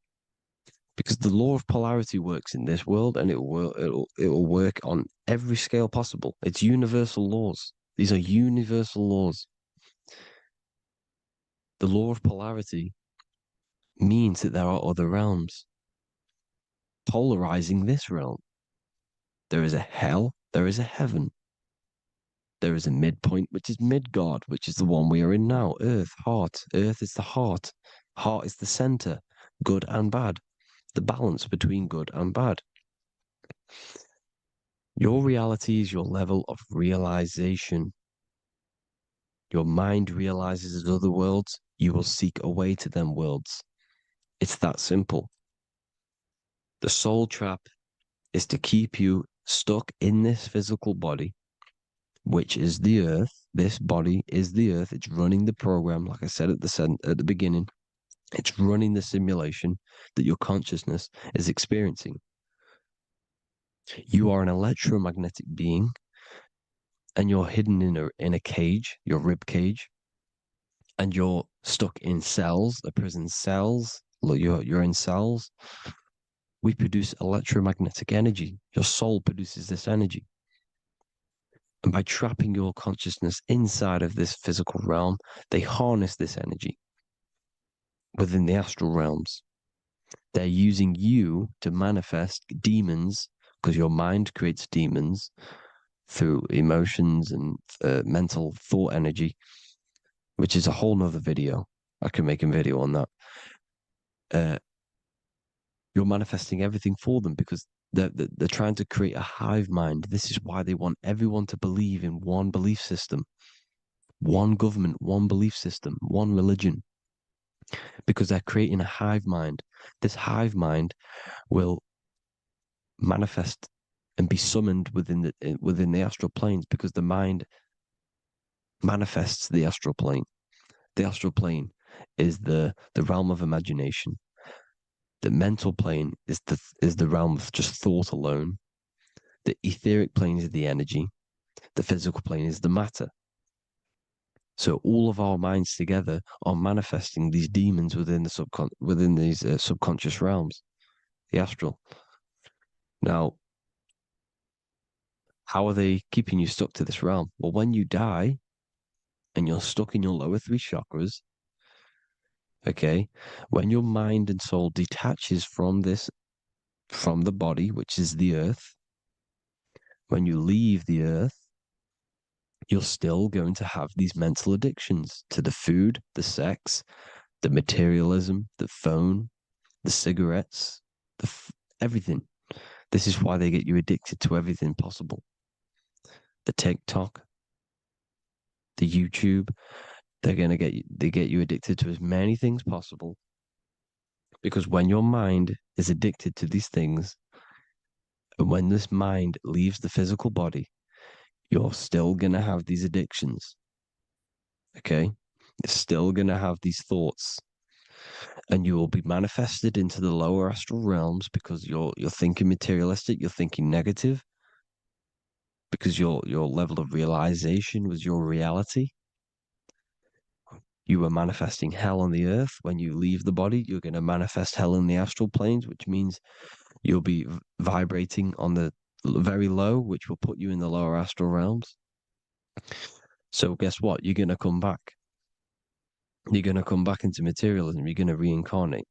[SPEAKER 1] Because the law of polarity works in this world, and it will work on every scale possible. It's universal laws. These are universal laws. The law of polarity means that there are other realms polarizing this realm. There is a hell, there is a heaven. There is a midpoint, which is Midgard, which is the one we are in now. Earth, heart. Earth is the heart. Heart is the center, good and bad. The balance between good and bad. Your reality is your level of realization. Your mind realizes other worlds, you will seek a way to them worlds. It's that simple. The soul trap is to keep you stuck in this physical body, which is the earth. This body is the earth. It's running the program, like I said at the beginning. It's running the simulation that your consciousness is experiencing. You are an electromagnetic being, and you're hidden in a cage, your rib cage, and you're stuck in cells, a prison cells. Look, you're in cells. We produce electromagnetic energy. Your soul produces this energy. And by trapping your consciousness inside of this physical realm, they harness this energy within the astral realms. They're using you to manifest demons, because your mind creates demons through emotions and mental thought energy, which is a whole nother video. I can make a video on that. You're manifesting everything for them because they're trying to create a hive mind. This is why they want everyone to believe in one belief system, one government, one belief system, one religion, because they're creating a hive mind. This hive mind will manifest and be summoned within the astral planes, because the mind manifests the astral plane. The astral plane is the realm of imagination. The mental plane is the realm of just thought alone. The etheric plane is the energy. The physical plane is the matter. So all of our minds together are manifesting these demons within these subconscious realms, the astral. Now, how are they keeping you stuck to this realm? Well, when you die and you're stuck in your lower three chakras, okay, when your mind and soul detaches from the body, which is the earth, when you leave the earth, you're still going to have these mental addictions to the food, the sex, the materialism, the phone, the cigarettes, everything. This is why they get you addicted to everything possible. The TikTok, the YouTube, they get you addicted to as many things possible. Because when your mind is addicted to these things, and when this mind leaves the physical body, you're still gonna have these addictions. Okay? You're still gonna have these thoughts. And you will be manifested into the lower astral realms because you're thinking materialistic, you're thinking negative, because your level of realization was your reality. You were manifesting hell on the earth. When you leave the body, you're going to manifest hell in the astral planes, which means you'll be vibrating on the very low, which will put you in the lower astral realms. So guess what? You're going to come back. You're going to come back into materialism. You're going to reincarnate.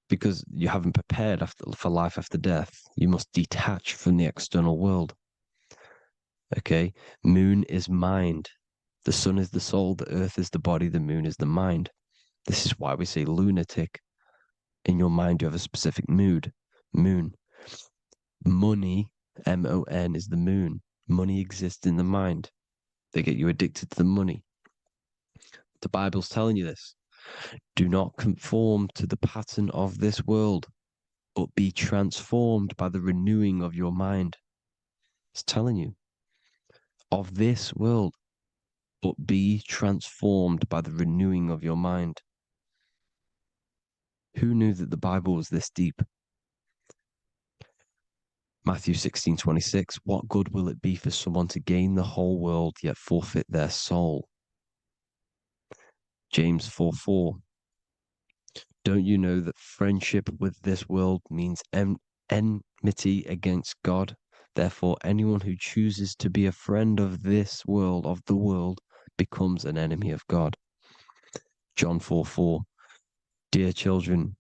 [SPEAKER 1] Because you haven't prepared for life after death. You must detach from the external world. Okay? Moon is mind. The sun is the soul. The earth is the body. The moon is the mind. This is why we say lunatic. In your mind, you have a specific mood. Moon. Money, M-O-N, is the moon. Money exists in the mind. They get you addicted to the money. The Bible's telling you this. Do not conform to the pattern of this world, but be transformed by the renewing of your mind. It's telling you. Of this world, but be transformed by the renewing of your mind. Who knew that the Bible was this deep? Matthew 16:26, what good will it be for someone to gain the whole world yet forfeit their soul? James 4:4, don't you know that friendship with this world means enmity against God? Therefore, anyone who chooses to be a friend of this world, of the world, becomes an enemy of God. John 4:4, dear children,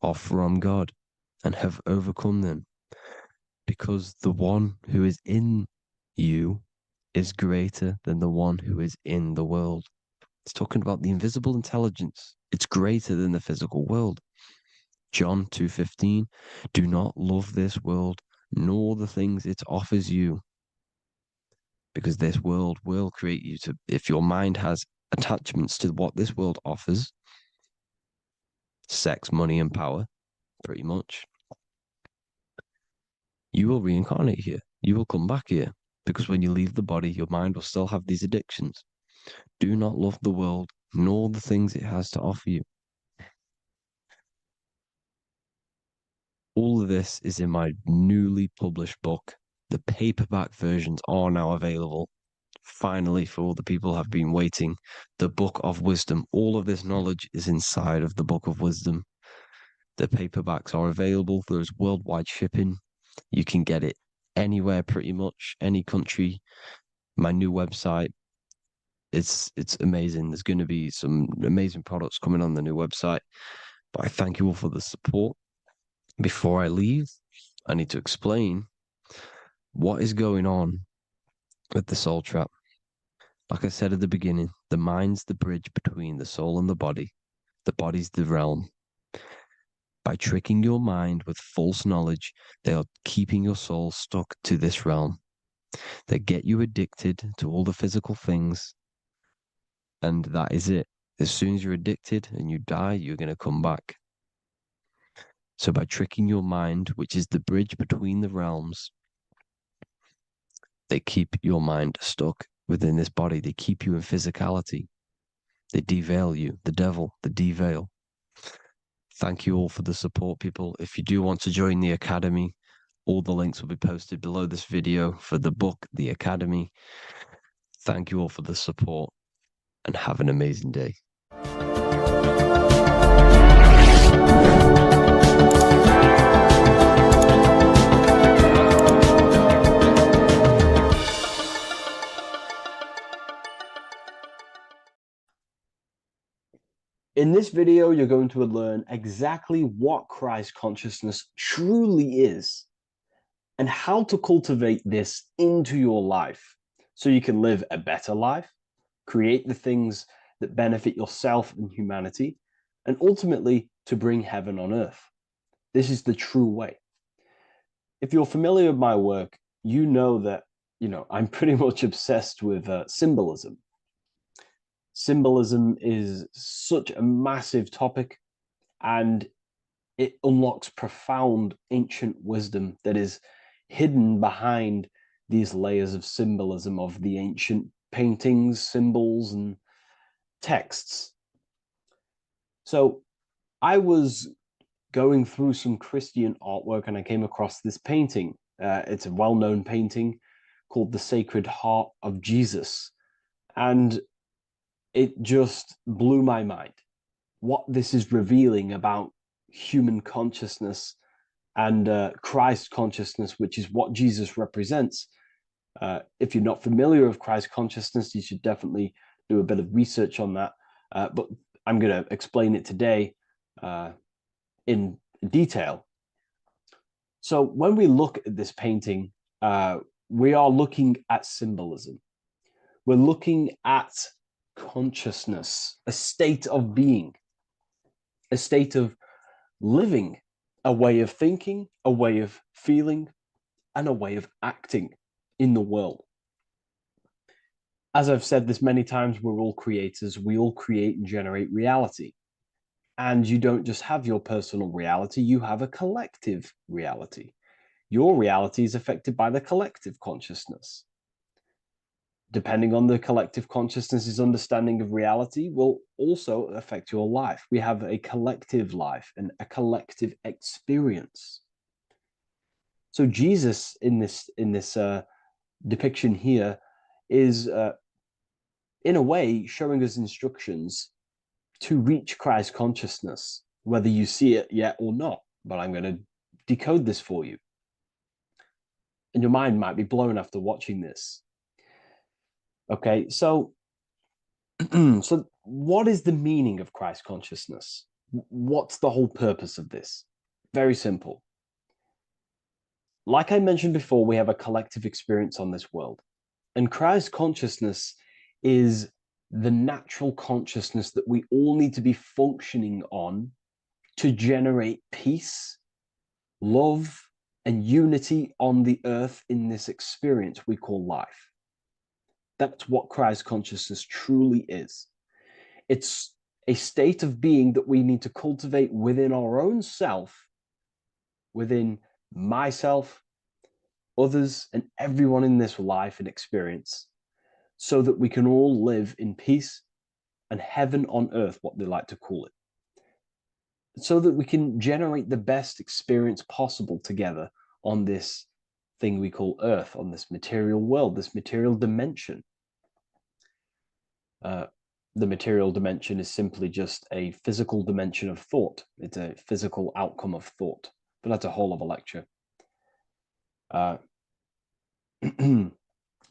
[SPEAKER 1] are from God and have overcome them, because the one who is in you is greater than the one who is in the world. It's talking about the invisible intelligence. It's greater than the physical world. John 2:15, do not love this world, nor the things it offers you, because this world will create you to, if your mind has attachments to what this world offers, sex, money, and power, pretty much, you will reincarnate here. You will come back here, because when you leave the body, your mind will still have these addictions. Do not love the world, nor the things it has to offer you. All of this is in my newly published book. The paperback versions are now available. Finally, for all the people who have been waiting, the Book of Wisdom. All of this knowledge is inside of the Book of Wisdom. The paperbacks are available. There's worldwide shipping. You can get it anywhere, pretty much, any country. My new website, it's amazing. There's going to be some amazing products coming on the new website. But I thank you all for the support. Before I leave, I need to explain what is going on with the soul trap. Like I said at the beginning, the mind's the bridge between the soul and the body. The body's the realm. By tricking your mind with false knowledge, they are keeping your soul stuck to this realm. They get you addicted to all the physical things, and that is it. As soon as you're addicted and you die, you're going to come back. So by tricking your mind, which is the bridge between the realms, they keep your mind stuck within this body. They keep you in physicality. They deveil you, the devil, the deveil. Thank you all for the support, people. If you do want to join the Academy, all the links will be posted below this video for the book, The Academy. Thank you all for the support and have an amazing day.
[SPEAKER 6] this video, you're going to learn exactly what Christ consciousness truly is and how to cultivate this into your life so you can live a better life, create the things that benefit yourself and humanity, and ultimately to bring heaven on earth. This is the true way. If you're familiar with my work, you know that, I'm pretty much obsessed with symbolism. Symbolism is such a massive topic, and it unlocks profound ancient wisdom that is hidden behind these layers of symbolism of the ancient paintings, symbols, and texts. So I was going through some Christian artwork and I came across this painting. It's a well-known painting called The Sacred Heart of Jesus. And it just blew my mind what this is revealing about human consciousness and Christ consciousness, which is what Jesus represents. If you're not familiar with Christ consciousness, you should definitely do a bit of research on that. But I'm going to explain it today in detail. So when we look at this painting, we are looking at symbolism. We're looking at consciousness, a state of being, a state of living, a way of thinking, a way of feeling, and a way of acting in the world. As I've said this many times, we're all creators. We all create and generate reality. And you don't just have your personal reality, you have a collective reality. Your reality is affected by the collective consciousness. Depending on the collective consciousness's understanding of reality will also affect your life. We have a collective life and a collective experience. So Jesus in this depiction here is in a way showing us instructions to reach Christ consciousness, whether you see it yet or not. But I'm going to decode this for you. And your mind might be blown after watching this. Okay, so so what is the meaning of Christ consciousness? What's the whole purpose of this? Very simple. Like I mentioned before, we have a collective experience on this world. And Christ consciousness is the natural consciousness that we all need to be functioning on to generate peace, love, and unity on the earth in this experience we call life. That's what Christ consciousness truly is. It's a state of being that we need to cultivate within our own self, within myself, others, and everyone in this life and experience, so that we can all live in peace and heaven on earth, what they like to call it, so that we can generate the best experience possible together on this thing we call earth, on this material world, this material dimension. The material dimension is simply just a physical dimension of thought. It's a physical outcome of thought, but that's a whole other lecture.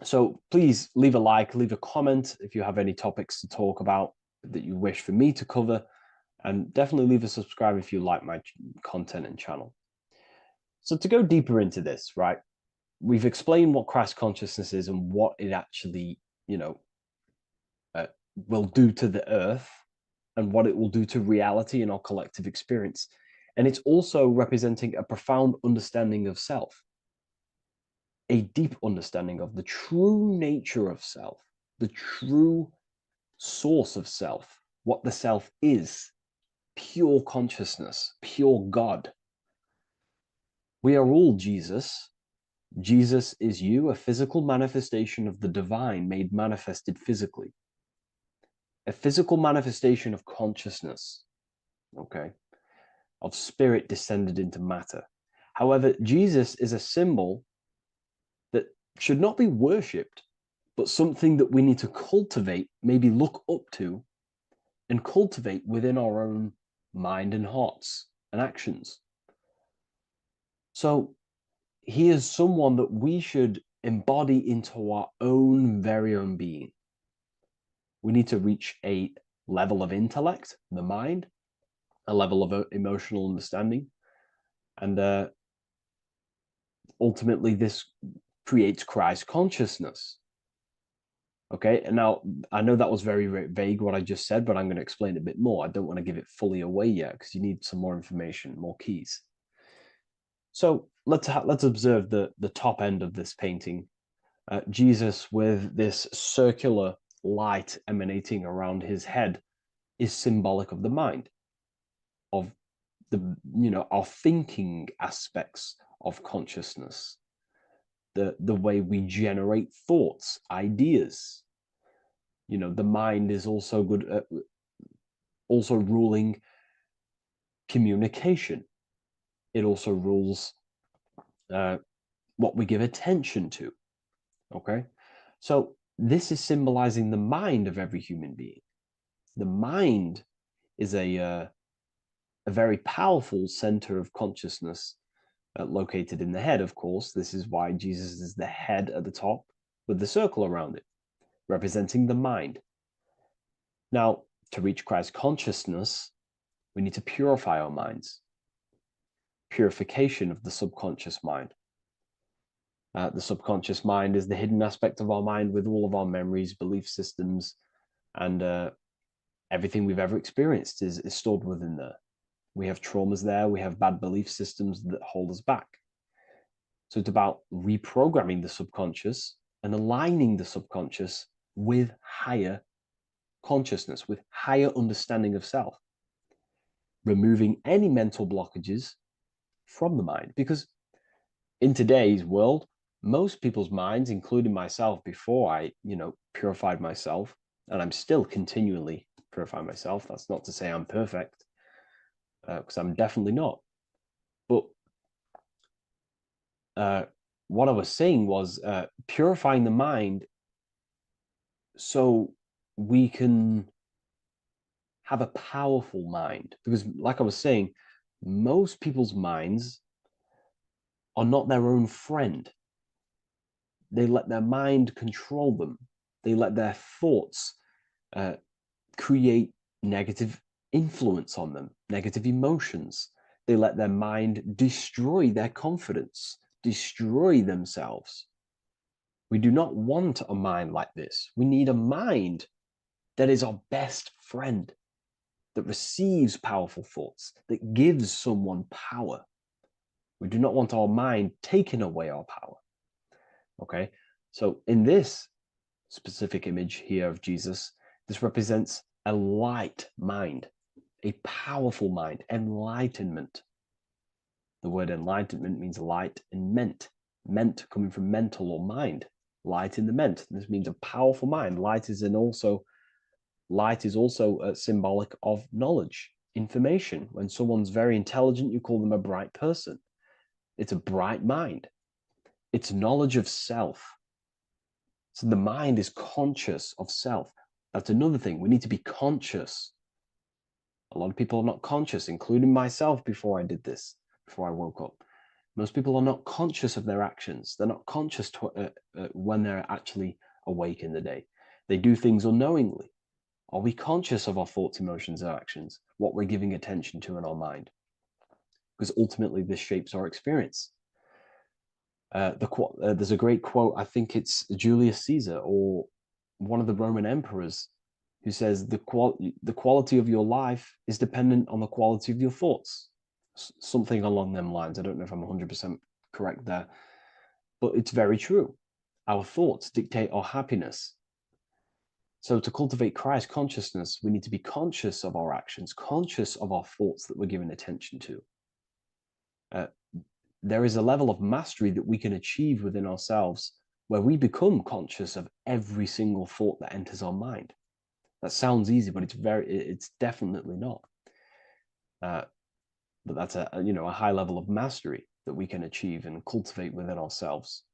[SPEAKER 6] So please leave a like, leave a comment if you have any topics to talk about that you wish for me to cover, and definitely leave a subscribe if you like my content and channel. So to go deeper into this, right, we've explained what Christ consciousness is and what it actually, will do to the earth and what it will do to reality in our collective experience. And it's also representing a profound understanding of self, a deep understanding of the true nature of self, the true source of self, what the self is, pure consciousness, pure God. We are all Jesus. Jesus is you, a physical manifestation of the divine made manifested physically. A physical manifestation of consciousness, okay, of spirit descended into matter. However, Jesus is a symbol that should not be worshipped, but something that we need to cultivate, maybe look up to, and cultivate within our own mind and hearts and actions. So he is someone that we should embody into our own very own being. We need to reach a level of intellect, the mind, a level of emotional understanding, and ultimately this creates Christ consciousness. Okay, and now I know that was very, very vague what I just said, but I'm going to explain it a bit more. I don't want to give it fully away yet because you need some more information, more keys. So let's observe the top end of this painting. Jesus with this circular light emanating around his head is symbolic of the mind, of our thinking aspects of consciousness, the way we generate thoughts, ideas. The mind is also good at also ruling communication. It also rules what we give attention to. Okay, so this is symbolizing the mind of every human being. The mind is a very powerful center of consciousness located in the head, of course. This is why Jesus is the head at the top with the circle around it, representing the mind. Now, to reach Christ consciousness, we need to purify our minds. Purification of the subconscious mind. The subconscious mind is the hidden aspect of our mind with all of our memories, belief systems, and everything we've ever experienced is stored within there. We have traumas there, we have bad belief systems that hold us back. So it's about reprogramming the subconscious and aligning the subconscious with higher consciousness, with higher understanding of self, removing any mental blockages from the mind. Because in today's world, most people's minds, including myself before I, purified myself, and I'm still continually purifying myself. That's not to say I'm perfect, because I'm definitely not. But what I was saying was purifying the mind so we can have a powerful mind. Because like I was saying, most people's minds are not their own friend. They let their mind control them. They let their thoughts create negative influence on them, negative emotions. They let their mind destroy their confidence, destroy themselves. We do not want a mind like this. We need a mind that is our best friend, that receives powerful thoughts, that gives someone power. We do not want our mind taking away our power. Okay, so in this specific image here of Jesus, this represents a light mind, a powerful mind, enlightenment. The word enlightenment means light and ment coming from mental or mind, light in the ment. This means a powerful mind. Light is also symbolic of knowledge, information. When someone's very intelligent, you call them a bright person. It's a bright mind. It's knowledge of self. So the mind is conscious of self. That's another thing. We need to be conscious. A lot of people are not conscious, including myself before I did this, before I woke up. Most people are not conscious of their actions. They're not conscious when they're actually awake in the day. They do things unknowingly. Are we conscious of our thoughts, emotions, and actions, what we're giving attention to in our mind? Because ultimately this shapes our experience. There's a great quote, I think it's Julius Caesar or one of the Roman emperors, who says the quality of your life is dependent on the quality of your thoughts. Something along them lines. I don't know if I'm 100% correct there, but it's very true. Our thoughts dictate our happiness. So to cultivate Christ consciousness, we need to be conscious of our actions, conscious of our thoughts that we're giving attention to. There is a level of mastery that we can achieve within ourselves where we become conscious of every single thought that enters our mind. That sounds easy, but it's definitely not. But that's a high level of mastery that we can achieve and cultivate within ourselves.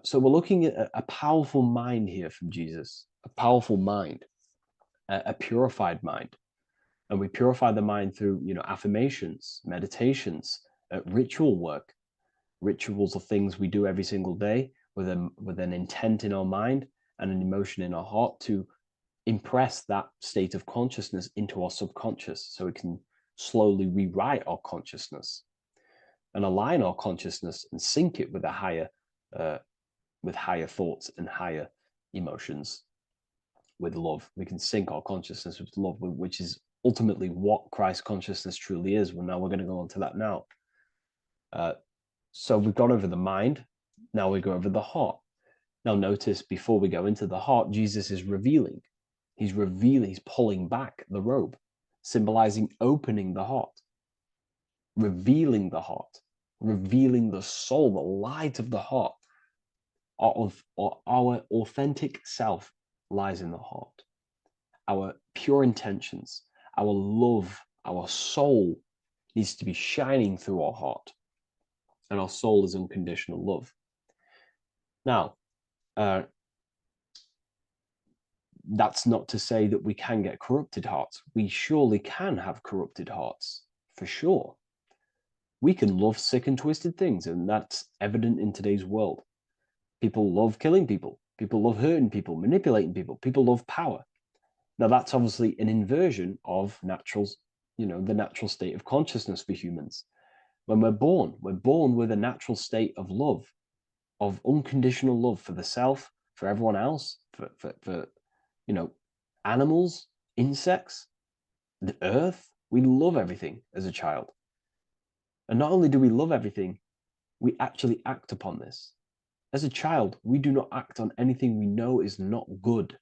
[SPEAKER 6] So we're looking at a powerful mind here from Jesus, a powerful mind, a purified mind. And we purify the mind through, affirmations, meditations, ritual work. Rituals are things we do every single day with an intent in our mind and an emotion in our heart to impress that state of consciousness into our subconscious so it can slowly rewrite our consciousness and align our consciousness and sync it with a higher thoughts and higher emotions with love. We can sync our consciousness with love, which is ultimately what Christ consciousness truly is. Well, now we're going to go on to that now. So we've gone over the mind. Now we go over the heart. Now notice before we go into the heart, Jesus is revealing. He's revealing, he's pulling back the robe, symbolizing opening the heart, revealing the heart, revealing the soul, the light of the heart. Our authentic self lies in the heart. Our pure intentions, our love, our soul needs to be shining through our heart. And our soul is unconditional love. Now, that's not to say that we can get corrupted hearts. We surely can have corrupted hearts, for sure. We can love sick and twisted things, and that's evident in today's world. People love killing people. People love hurting people, manipulating people. People love power. Now, that's obviously an inversion of natural, the natural state of consciousness for humans. When we're born with a natural state of love, of unconditional love for the self, for everyone else, for animals, insects, the earth. We love everything as a child. And not only do we love everything, we actually act upon this. As a child, we do not act on anything we know is not good.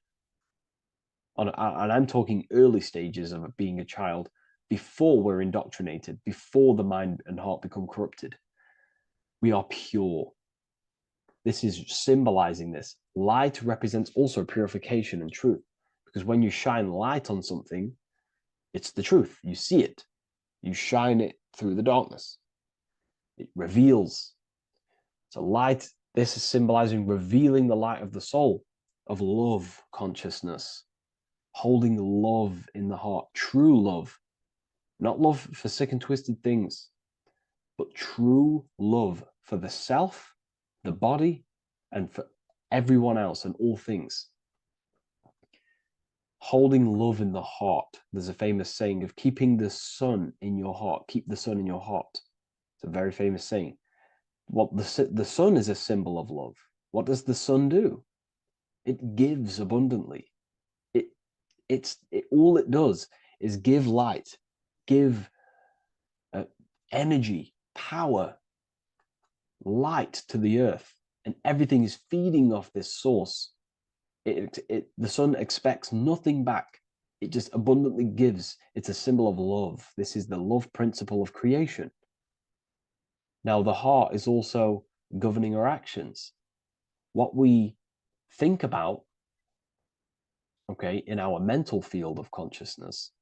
[SPEAKER 6] And I'm talking early stages of being a child, before we're indoctrinated, before the mind and heart become corrupted. We are pure. This is symbolizing this. Light represents also purification and truth, because when you shine light on something, it's the truth. You see it. You shine it through the darkness. It reveals. So light, this is symbolizing revealing the light of the soul, of love consciousness, holding love in the heart, true love, not love for sick and twisted things, but true love for the self, the body, and for everyone else and all things. Holding love in the heart. There's a famous saying of keeping the sun in your heart. Keep the sun in your heart. It's a very famous saying. What the sun is a symbol of love. What does the sun do? It gives abundantly. All it does is give light, give energy, power, light to the earth, and everything is feeding off this source. The sun expects nothing back. It just abundantly gives. It's a symbol of love. This is the love principle of creation. Now, the heart is also governing our actions. What we think about, in our mental field of consciousness,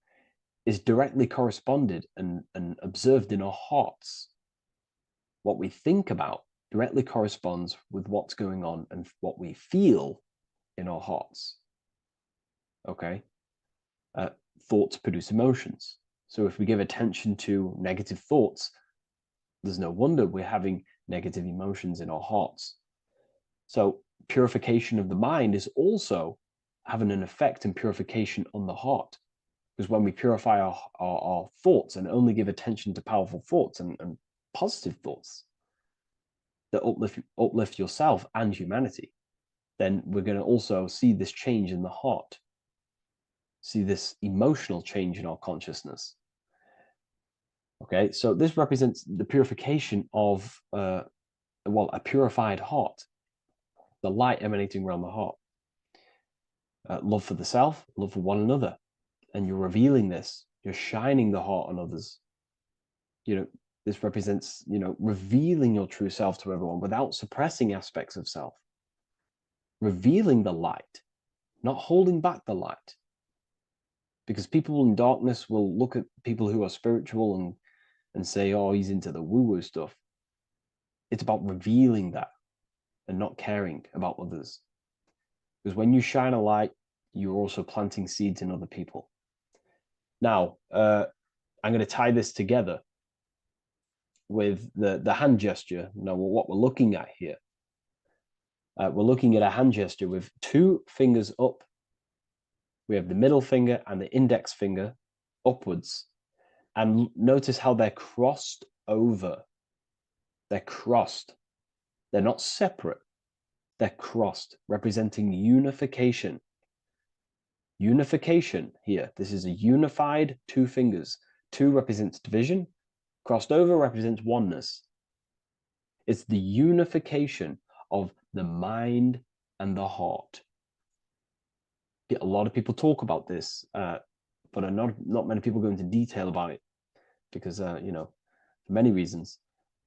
[SPEAKER 6] is directly corresponded and observed in our hearts. What we think about directly corresponds with what's going on and what we feel in our hearts. Thoughts produce emotions. So if we give attention to negative thoughts, there's no wonder we're having negative emotions in our hearts. So purification of the mind is also having an effect in purification on the heart. Because when we purify our thoughts and only give attention to powerful thoughts and positive thoughts that uplift yourself and humanity, then we're going to also see this change in the heart, see this emotional change in our consciousness. So this represents the purification of a purified heart, the light emanating around the heart. Love for the self, love for one another. And you're revealing this, you're shining the heart on others. This represents, revealing your true self to everyone without suppressing aspects of self. Revealing the light, not holding back the light. Because people in darkness will look at people who are spiritual and say, oh, he's into the woo-woo stuff. It's about revealing that and not caring about others. Because when you shine a light, you're also planting seeds in other people. Now, I'm going to tie this together with the hand gesture. Now, what we're looking at here, we're looking at a hand gesture with two fingers up, We have the middle finger and the index finger upwards. And notice how they're crossed over. They're crossed. They're not separate. They're crossed, representing unification. Unification here. This is a unified two fingers. Two represents division. Crossed over represents oneness. It's the unification of the mind and the heart. A lot of people talk about this, but not many people go into detail about it because, you know, for many reasons.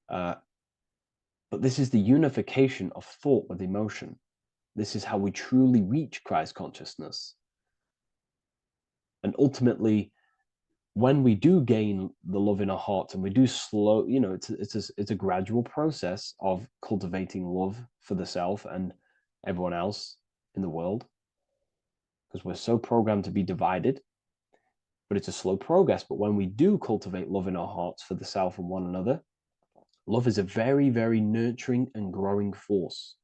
[SPEAKER 6] But this is the unification of thought with emotion. This is how we truly reach Christ consciousness. And ultimately, when we do gain the love in our hearts and we do slow, you know, it's a gradual process of cultivating love for the self and everyone else in the world, because we're so programmed to be divided. But it's a slow progress. But when we do cultivate love in our hearts for the self and one another, love is a very, very nurturing and growing force.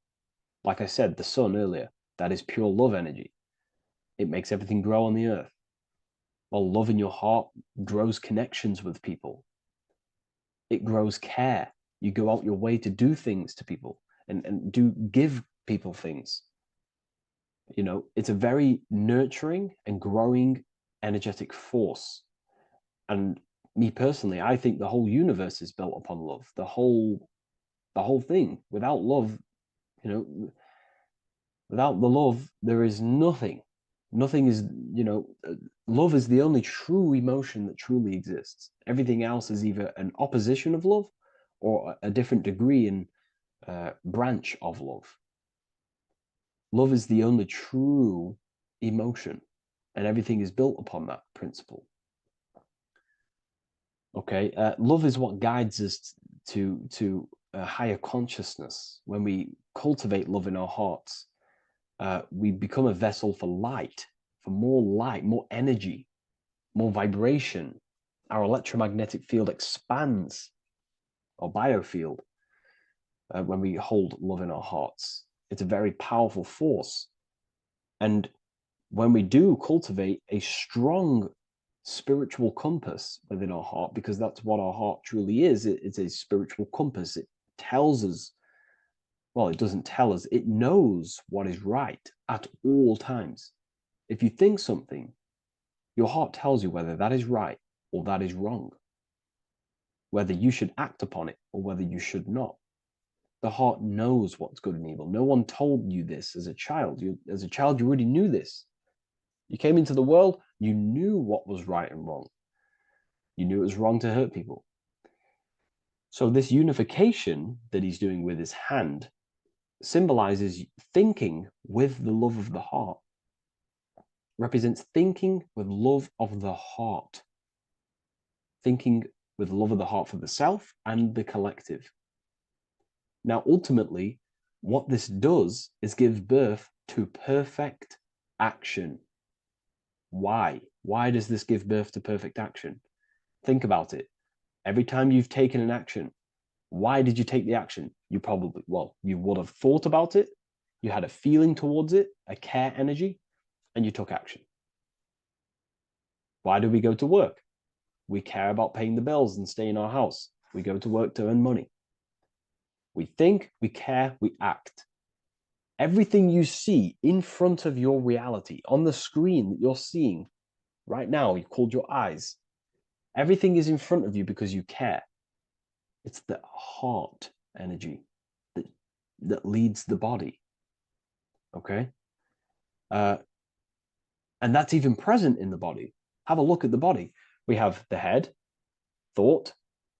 [SPEAKER 6] Like I said, the sun earlier, that is pure love energy. It makes everything grow on the earth. While love in your heart grows connections with people. It grows care. You go out your way to do things to people and do give people things. You know, it's a very nurturing and growing energetic force. And me personally, I think the whole universe is built upon love. The whole thing. Without love, you know, without the love, there is nothing. Nothing is, you know, love is the only true emotion that truly exists. Everything else is either an opposition of love or a different degree and branch of love. Love is the only true emotion, and everything is built upon that principle. Okay, love is what guides us to a higher consciousness. When we cultivate love in our hearts, we become a vessel for light, more energy, more vibration. Our electromagnetic field expands, or biofield, when we hold love in our hearts. It's a very powerful force. And when we do cultivate a strong spiritual compass within our heart, because that's what our heart truly is, it's a spiritual compass. It tells us, well, it doesn't tell us, it knows what is right at all times. If you think something, your heart tells you whether that is right or that is wrong, whether you should act upon it or whether you should not. The heart knows what's good and evil. No one told you this as a child. As a child, you already knew this. You came into the world, you knew what was right and wrong. You knew it was wrong to hurt people. So this unification that he's doing with his hand symbolizes thinking with the love of the heart. Represents thinking with love of the heart. Thinking with love of the heart for the self and the collective. Now, ultimately, what this does is give birth to perfect action. Why? Why does this give birth to perfect action? Think about it. Every time you've taken an action, why did you take the action? You probably, well, you would have thought about it, you had a feeling towards it, a care energy, and you took action. Why do we go to work? We care about paying the bills and staying in our house. We go to work to earn money. We think, we care, we act. Everything you see in front of your reality, on the screen that you're seeing right now, you've called your eyes. Everything is in front of you because you care. It's the heart energy that leads the body. Okay? And that's even present in the body. Have a look at the body. We have the head, thought,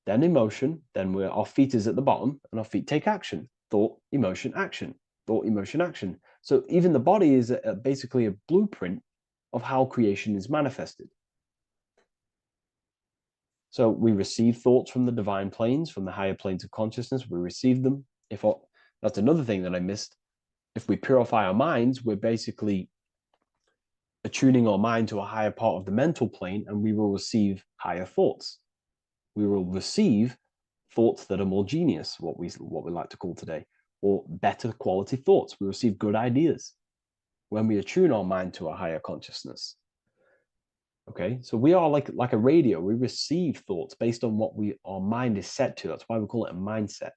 [SPEAKER 6] then emotion, then our feet is at the bottom, and our feet take action. Thought, emotion, action. Thought, emotion, action. So even the body is basically a blueprint of how creation is manifested. So we receive thoughts from the divine planes, from the higher planes of consciousness. We receive them. That's another thing that I missed. If we purify our minds, we're basically attuning our mind to a higher part of the mental plane, and we will receive higher thoughts. We will receive thoughts that are more genius, what we like to call today, or better quality thoughts. We receive good ideas. when we attune our mind to a higher consciousness. Okay, so we are like a radio. We receive thoughts based on what our mind is set to. That's why we call it a mindset.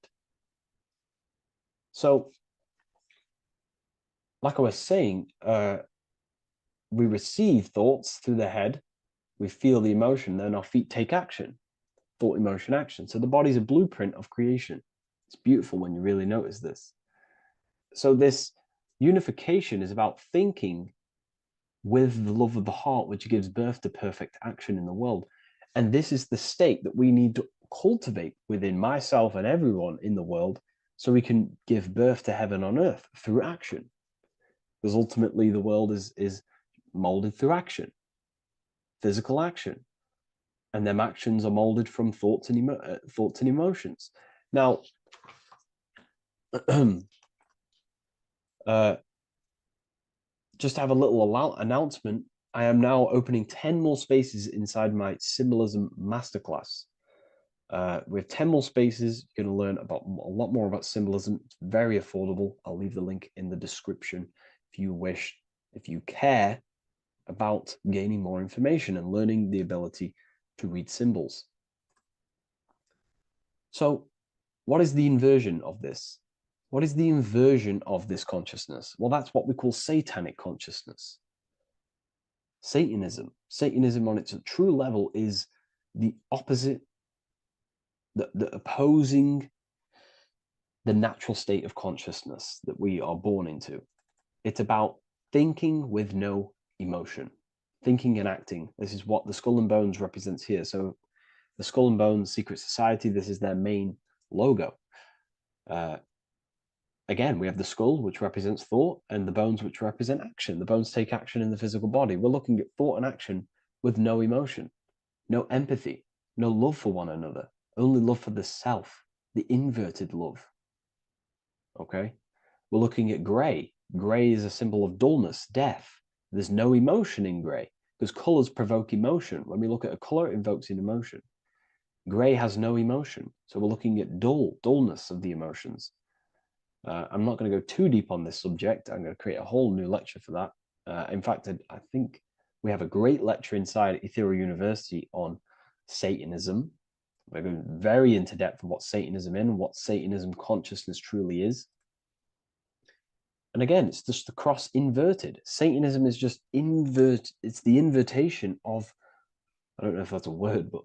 [SPEAKER 6] So, like I was saying, we receive thoughts through the head. We feel the emotion, then our feet take action. Thought, emotion, action. So the body's a blueprint of creation. It's beautiful when you really notice this. So this unification is about thinking with the love of the heart, which gives birth to perfect action in the world. And this is the state that we need to cultivate within myself and everyone in the world, so we can give birth to heaven on earth through action. Because ultimately the world is molded through action, physical action. And them actions are molded from thoughts and emotions. Now, just to have a little announcement, I am now opening 10 more spaces inside my symbolism masterclass. We have 10 more spaces. You're going to learn about a lot more about symbolism. It's very affordable. I'll leave the link in the description if you wish, if you care about gaining more information and learning the ability to read symbols. So, what is the inversion of this? What is the inversion of this consciousness? Well, that's what we call satanic consciousness. Satanism. Satanism on its true level is the opposite, the opposing the natural state of consciousness that we are born into. It's about thinking with no emotion, thinking and acting. This is what the Skull and Bones represents here. So the Skull and Bones Secret Society, this is their main logo. Again, we have the skull, which represents thought, and the bones, which represent action. The bones take action in the physical body. We're looking at thought and action with no emotion, no empathy, no love for one another, only love for the self, the inverted love. Okay? We're looking at gray. Gray is a symbol of dullness, death. There's no emotion in gray because colors provoke emotion. When we look at a color, it invokes an emotion. Gray has no emotion. So we're looking at dullness of the emotions. I'm not going to go too deep on this subject. I'm going to create a whole new lecture for that. In fact, I think we have a great lecture inside Ethereal University on Satanism. We're going very into depth of what Satanism is and what Satanism consciousness truly is. And again, it's just the cross inverted. Satanism is just it's the invertation of, I don't know if that's a word, but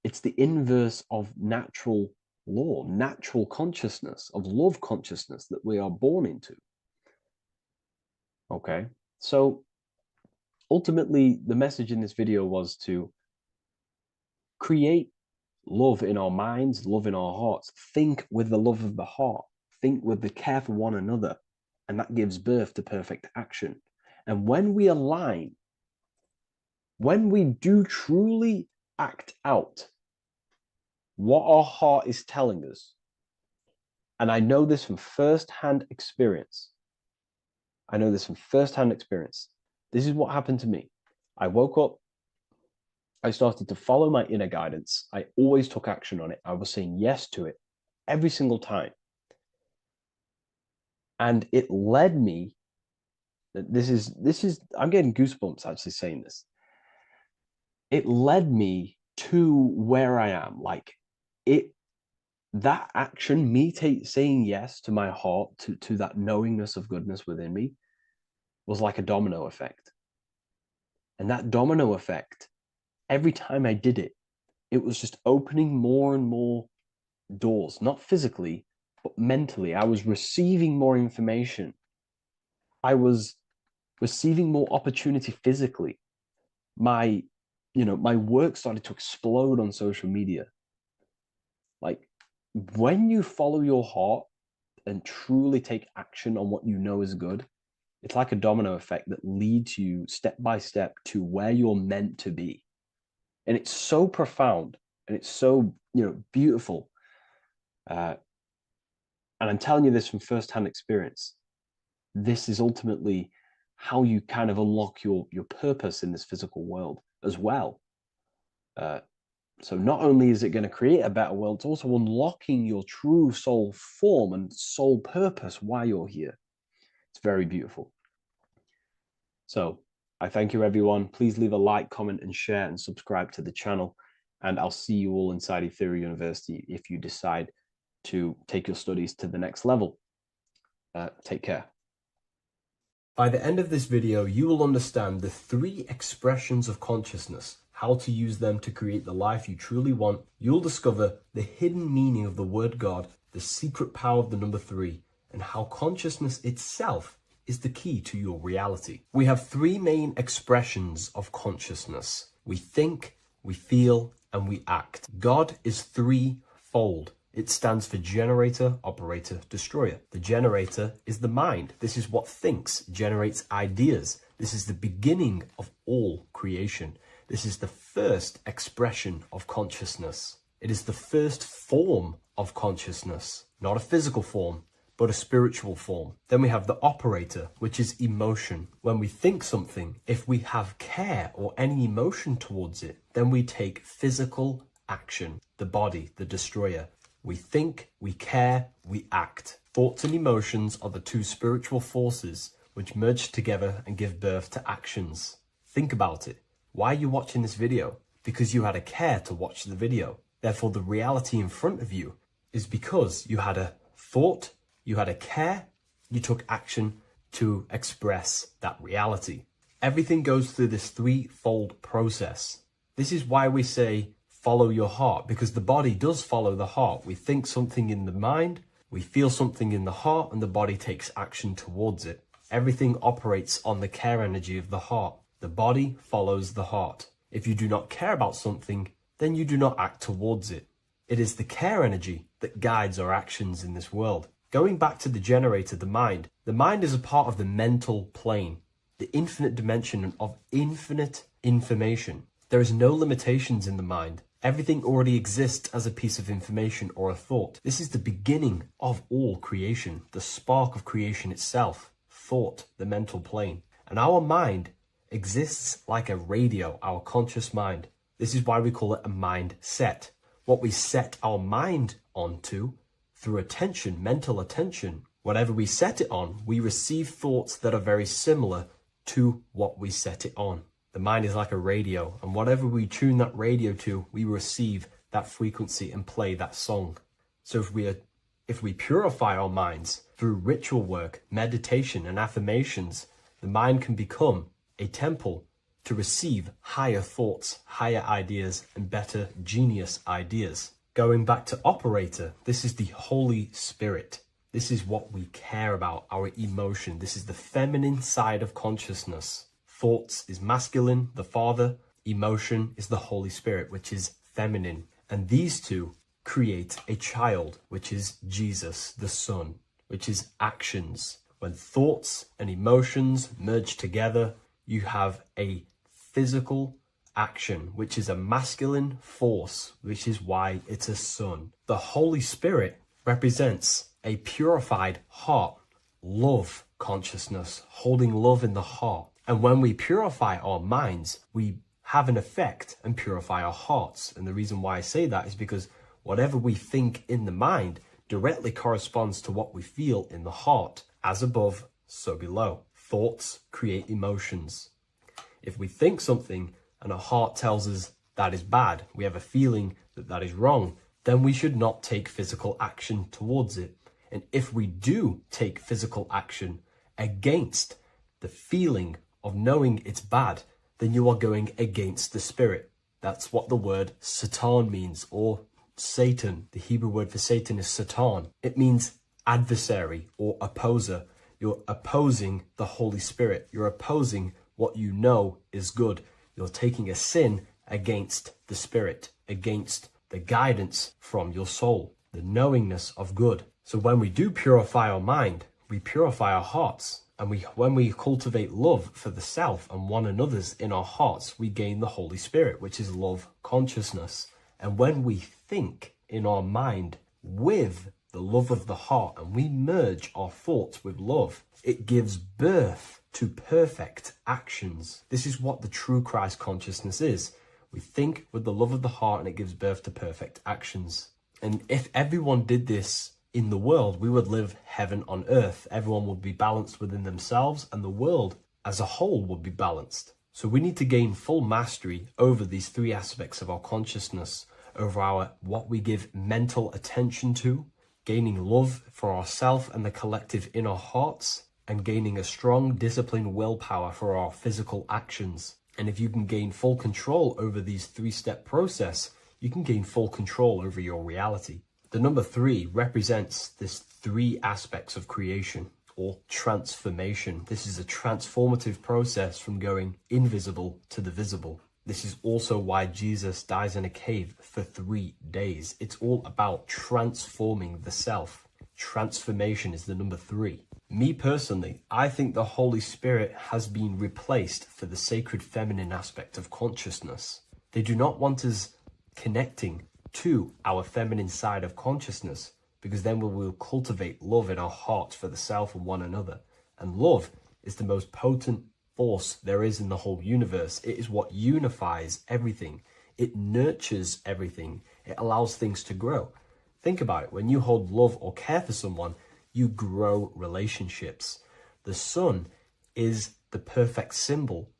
[SPEAKER 6] it's the inverse of natural law, natural consciousness, of love consciousness that we are born into. Okay, so ultimately the message in this video was to create love in our minds, love in our hearts, think with the love of the heart, think with the care for one another, and that gives birth to perfect action. And when we align, when we do truly act out what our heart is telling us, and I know this from first-hand experience. This is what happened to me. I woke up, I started to follow my inner guidance. I always took action on it. I was saying yes to it every single time. And it led me, this is, I'm getting goosebumps actually saying this. It led me to where I am. That action, me saying yes to my heart, to that knowingness of goodness within me, was like a domino effect. And that domino effect, every time I did it, it was just opening more and more doors, not physically, but mentally. I was receiving more information. I was receiving more opportunity physically. My work started to explode on social media. Like, when you follow your heart and truly take action on what you know is good, it's like a domino effect that leads you step by step to where you're meant to be. And it's so profound and it's so, beautiful. And I'm telling you this from firsthand experience. This is ultimately how you kind of unlock your purpose in this physical world as well. So not only is it going to create a better world, it's also unlocking your true soul form and soul purpose while you're here. It's very beautiful. So I thank you, everyone. Please leave a like, comment, and share, and subscribe to the channel. And I'll see you all inside Ethereal University if you decide to take your studies to the next level. Take care.
[SPEAKER 2] By the end of this video, you will understand the 3 expressions of consciousness, how to use them to create the life you truly want. You'll discover the hidden meaning of the word God, the secret power of the number 3, and how consciousness itself is the key to your reality. We have 3 main expressions of consciousness. We think, we feel, and we act. God is 3-fold. It stands for generator, operator, destroyer. The generator is the mind. This is what thinks, generates ideas. This is the beginning of all creation. This is the first expression of consciousness. It is the first form of consciousness, not a physical form, but a spiritual form. Then we have the operator, which is emotion. When we think something, if we have care or any emotion towards it, then we take physical action. The body, the destroyer. We think, we care, we act. Thoughts and emotions are the 2 spiritual forces which merge together and give birth to actions. Think about it. Why are you watching this video? Because you had a care to watch the video. Therefore, the reality in front of you is because you had a thought, you had a care, you took action to express that reality. Everything goes through this 3-fold process. This is why we say, follow your heart, because the body does follow the heart. We think something in the mind, we feel something in the heart, and the body takes action towards it. Everything operates on the care energy of the heart. The body follows the heart. If you do not care about something, then you do not act towards it. It is the care energy that guides our actions in this world. Going back to the generator, the mind is a part of the mental plane, the infinite dimension of infinite information. There is no limitations in the mind. Everything already exists as a piece of information or a thought. This is the beginning of all creation, the spark of creation itself, thought, the mental plane. And our mind exists like a radio, our conscious mind. This is why we call it a mindset. What we set our mind onto through attention, mental attention, whatever we set it on, we receive thoughts that are very similar to what we set it on. The mind is like a radio, and whatever we tune that radio to, we receive that frequency and play that song. So if we purify our minds through ritual work, meditation, and affirmations, the mind can become a temple to receive higher thoughts, higher ideas, and better genius ideas. Going back to operator, this is the Holy Spirit. This is what we care about, our emotion. This is the feminine side of consciousness. Thoughts is masculine, the Father. Emotion is the Holy Spirit, which is feminine. And these 2 create a child, which is Jesus, the Son, which is actions. When thoughts and emotions merge together, you have a physical action, which is a masculine force, which is why it's a son. The Holy Spirit represents a purified heart, love consciousness, holding love in the heart. And when we purify our minds, we have an effect and purify our hearts. And the reason why I say that is because whatever we think in the mind directly corresponds to what we feel in the heart. As above, so below. Thoughts create emotions. If we think something and our heart tells us that is bad, we have a feeling that that is wrong, then we should not take physical action towards it. And if we do take physical action against the feeling of knowing it's bad, then you are going against the spirit. That's what the word Satan means, or Satan. The Hebrew word for Satan is Satan. It means adversary or opposer. You're opposing the Holy Spirit. You're opposing what you know is good. You're taking a sin against the Spirit, against the guidance from your soul, the knowingness of good. So when we do purify our mind, we purify our hearts. And when we cultivate love for the self and one another's in our hearts, we gain the Holy Spirit, which is love consciousness. And when we think in our mind with the love of the heart and we merge our thoughts with love, it gives birth to perfect actions. This is what the true Christ consciousness is. We think with the love of the heart and it gives birth to perfect actions. And if everyone did this in the world, we would live heaven on earth. Everyone would be balanced within themselves and the world as a whole would be balanced. So we need to gain full mastery over these three aspects of our consciousness, over our what we give mental attention to, gaining love for ourselves and the collective in our hearts, and gaining a strong disciplined willpower for our physical actions. And if you can gain full control over these three-step process, you can gain full control over your reality. The number 3 represents this 3 aspects of creation or transformation. This is a transformative process from going invisible to the visible. This is also why Jesus dies in a cave for 3 days. It's all about transforming the self. Transformation is the number 3. Me personally, I think the Holy Spirit has been replaced for the sacred feminine aspect of consciousness. They do not want us connecting to our feminine side of consciousness, because then we will cultivate love in our hearts for the self and one another. And love is the most potent force there is in the whole universe. It is what unifies everything. It nurtures everything. It allows things to grow. Think about it. When you hold love or care for someone, you grow relationships. The sun is the perfect symbol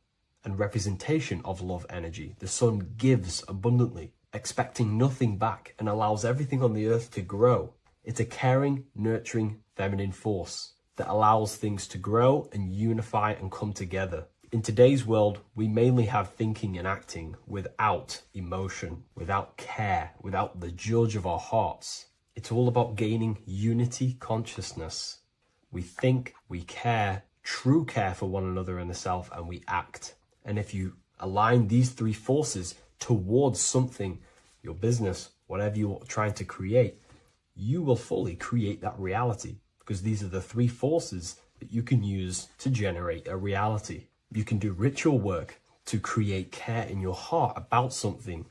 [SPEAKER 2] and representation of love energy. The sun gives abundantly, expecting nothing back, and allows everything on the earth to grow. It's a caring, nurturing, feminine force that allows things to grow and unify and come together. In today's world, we mainly have thinking and acting without emotion, without care, without the judge of our hearts. It's all about gaining unity consciousness. We think, we care, true care for one another and the self, and we act. And if you align these 3 forces towards something, your business, whatever you're trying to create, you will fully create that reality, because these are the 3 forces that you can use to generate a reality. You can do ritual work to create care in your heart about something,